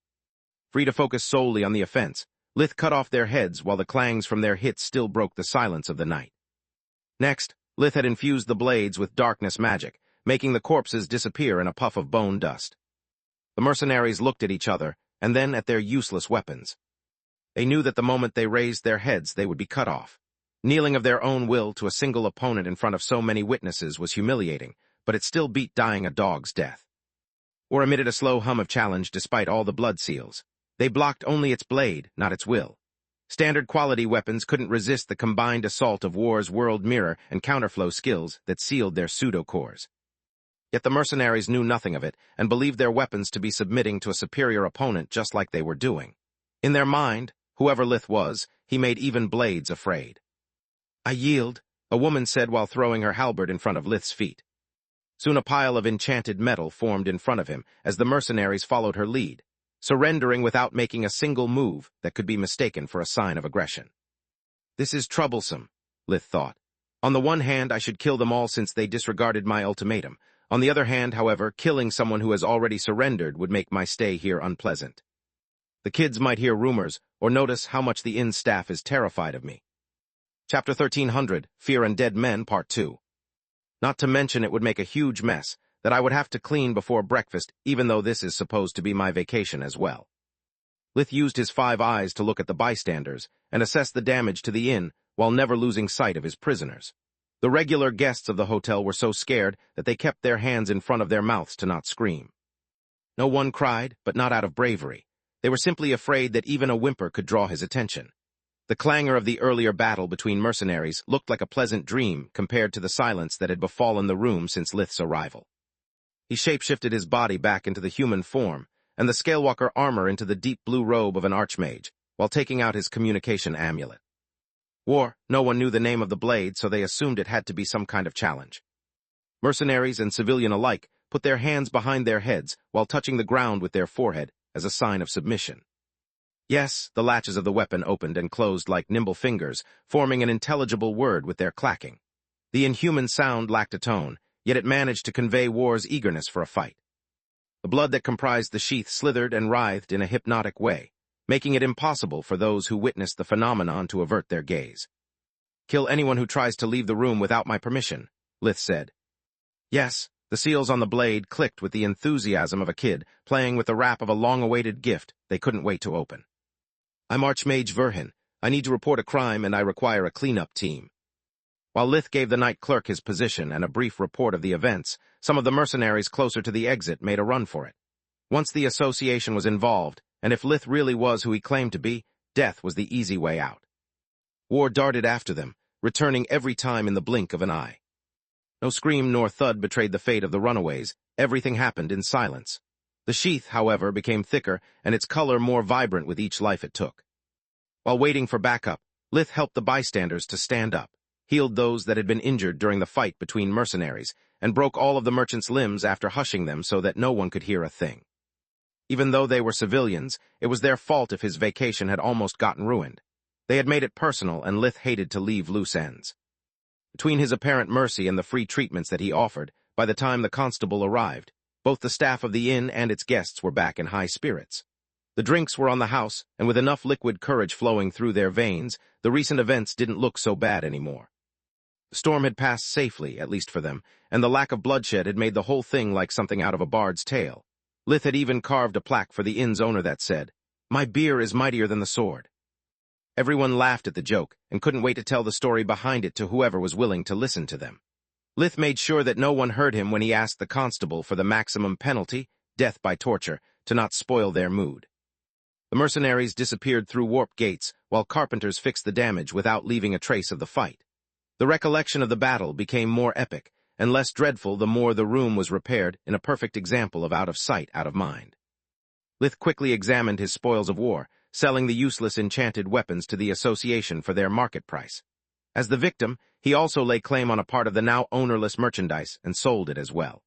Free to focus solely on the offense, Lith cut off their heads while the clangs from their hits still broke the silence of the night. Next, Lith had infused the blades with darkness magic, making the corpses disappear in a puff of bone dust. The mercenaries looked at each other, and then at their useless weapons. They knew that the moment they raised their heads they would be cut off. Kneeling of their own will to a single opponent in front of so many witnesses was humiliating, but it still beat dying a dog's death. Or emitted a slow hum of challenge despite all the blood seals. They blocked only its blade, not its will. Standard quality weapons couldn't resist the combined assault of war's world mirror and counterflow skills that sealed their pseudo-cores. Yet the mercenaries knew nothing of it and believed their weapons to be submitting to a superior opponent just like they were doing. In their mind, whoever Lith was, he made even blades afraid. "I yield," a woman said while throwing her halberd in front of Lith's feet. Soon a pile of enchanted metal formed in front of him as the mercenaries followed her lead, surrendering without making a single move that could be mistaken for a sign of aggression. This is troublesome, Lith thought. On the one hand, I should kill them all since they disregarded my ultimatum. On the other hand, however, killing someone who has already surrendered would make my stay here unpleasant. The kids might hear rumors or notice how much the inn staff is terrified of me. Chapter 1300, Fear and Dead Men, Part 2. Not to mention it would make a huge mess that I would have to clean before breakfast, even though this is supposed to be my vacation as well. Lith used his 5 eyes to look at the bystanders and assess the damage to the inn while never losing sight of his prisoners. The regular guests of the hotel were so scared that they kept their hands in front of their mouths to not scream. No one cried, but not out of bravery. They were simply afraid that even a whimper could draw his attention. The clangor of the earlier battle between mercenaries looked like a pleasant dream compared to the silence that had befallen the room since Lith's arrival. He shapeshifted his body back into the human form, and the Scalewalker armor into the deep blue robe of an archmage, while taking out his communication amulet. No one knew the name of the blade, so they assumed it had to be some kind of challenge. Mercenaries and civilian alike put their hands behind their heads while touching the ground with their forehead as a sign of submission. Yes, the latches of the weapon opened and closed like nimble fingers, forming an intelligible word with their clacking. The inhuman sound lacked a tone, yet it managed to convey war's eagerness for a fight. The blood that comprised the sheath slithered and writhed in a hypnotic way, making it impossible for those who witnessed the phenomenon to avert their gaze. "Kill anyone who tries to leave the room without my permission," Lith said. Yes, the seals on the blade clicked with the enthusiasm of a kid playing with the wrap of a long-awaited gift they couldn't wait to open. "I'm Archmage Verhin. I need to report a crime and I require a cleanup team." While Lith gave the night clerk his position and a brief report of the events, some of the mercenaries closer to the exit made a run for it. Once the association was involved, and if Lith really was who he claimed to be, death was the easy way out. War darted after them, returning every time in the blink of an eye. No scream nor thud betrayed the fate of the runaways. Everything happened in silence. The sheath, however, became thicker and its color more vibrant with each life it took. While waiting for backup, Lith helped the bystanders to stand up, healed those that had been injured during the fight between mercenaries, and broke all of the merchants' limbs after hushing them so that no one could hear a thing. Even though they were civilians, it was their fault if his vacation had almost gotten ruined. They had made it personal, and Lith hated to leave loose ends. Between his apparent mercy and the free treatments that he offered, by the time the constable arrived, both the staff of the inn and its guests were back in high spirits. The drinks were on the house, and with enough liquid courage flowing through their veins, the recent events didn't look so bad anymore. The storm had passed safely, at least for them, and the lack of bloodshed had made the whole thing like something out of a bard's tale. Lith had even carved a plaque for the inn's owner that said, "My beer is mightier than the sword." Everyone laughed at the joke and couldn't wait to tell the story behind it to whoever was willing to listen to them. Lith made sure that no one heard him when he asked the constable for the maximum penalty, death by torture, to not spoil their mood. The mercenaries disappeared through warp gates while carpenters fixed the damage without leaving a trace of the fight. The recollection of the battle became more epic and less dreadful the more the room was repaired in a perfect example of out of sight, out of mind. Lith quickly examined his spoils of war, selling the useless enchanted weapons to the association for their market price. As the victim, he also lay claim on a part of the now ownerless merchandise and sold it as well.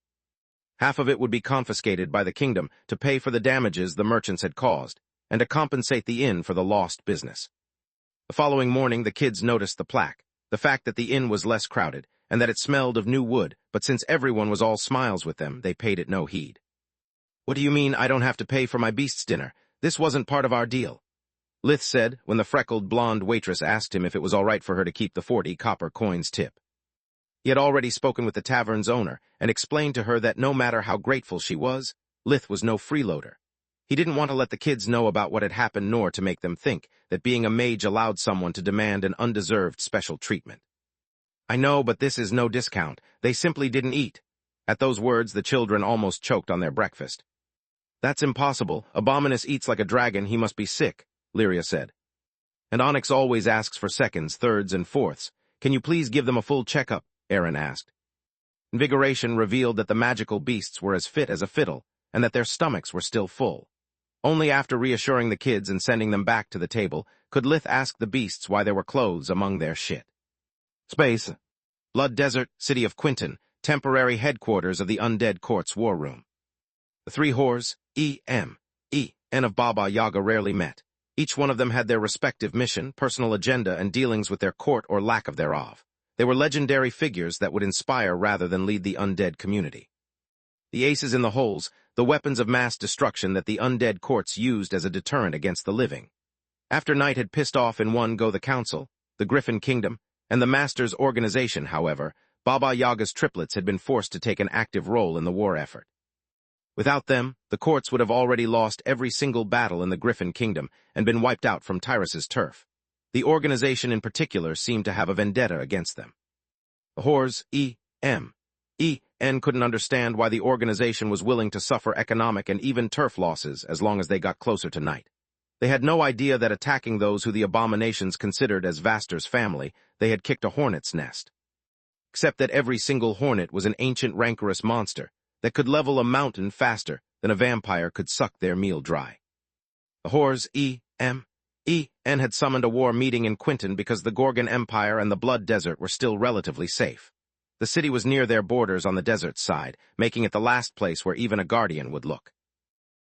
Half of it would be confiscated by the kingdom to pay for the damages the merchants had caused, and to compensate the inn for the lost business. The following morning, the kids noticed the plaque, the fact that the inn was less crowded, and that it smelled of new wood, but since everyone was all smiles with them, they paid it no heed. "What do you mean I don't have to pay for my beast's dinner? This wasn't part of our deal," Lith said when the freckled blonde waitress asked him if it was all right for her to keep the 40 copper coins tip. He had already spoken with the tavern's owner and explained to her that no matter how grateful she was, Lith was no freeloader. He didn't want to let the kids know about what had happened nor to make them think that being a mage allowed someone to demand an undeserved special treatment. "I know, but this is no discount. They simply didn't eat." At those words, the children almost choked on their breakfast. "That's impossible. Abominus eats like a dragon. He must be sick," Lyria said. "And Onyx always asks for seconds, thirds, and fourths. Can you please give them a full checkup?" Aaron asked. Invigoration revealed that the magical beasts were as fit as a fiddle, and that their stomachs were still full. Only after reassuring the kids and sending them back to the table could Lith ask the beasts why there were clothes among their shit. Space. Blood Desert, City of Quinton, temporary headquarters of the Undead Court's war room. The three whores, E.M., E, and of Baba Yaga rarely met. Each one of them had their respective mission, personal agenda, and dealings with their court or lack of thereof. They were legendary figures that would inspire rather than lead the undead community. The aces in the holes, the weapons of mass destruction that the undead courts used as a deterrent against the living. After Night had pissed off in one go the Council, the Griffin Kingdom, and the Master's organization, however, Baba Yaga's triplets had been forced to take an active role in the war effort. Without them, the courts would have already lost every single battle in the Griffin Kingdom and been wiped out from Tyrus's turf. The organization in particular seemed to have a vendetta against them. The whores, E.M., E.N. couldn't understand why the organization was willing to suffer economic and even turf losses as long as they got closer to Night. They had no idea that attacking those who the abominations considered as Vaster's family, they had kicked a hornet's nest. Except that every single hornet was an ancient rancorous monster that could level a mountain faster than a vampire could suck their meal dry. The whores, E.M., E.N. had summoned a war meeting in Quinton because the Gorgon Empire and the Blood Desert were still relatively safe. The city was near their borders on the desert side, making it the last place where even a guardian would look.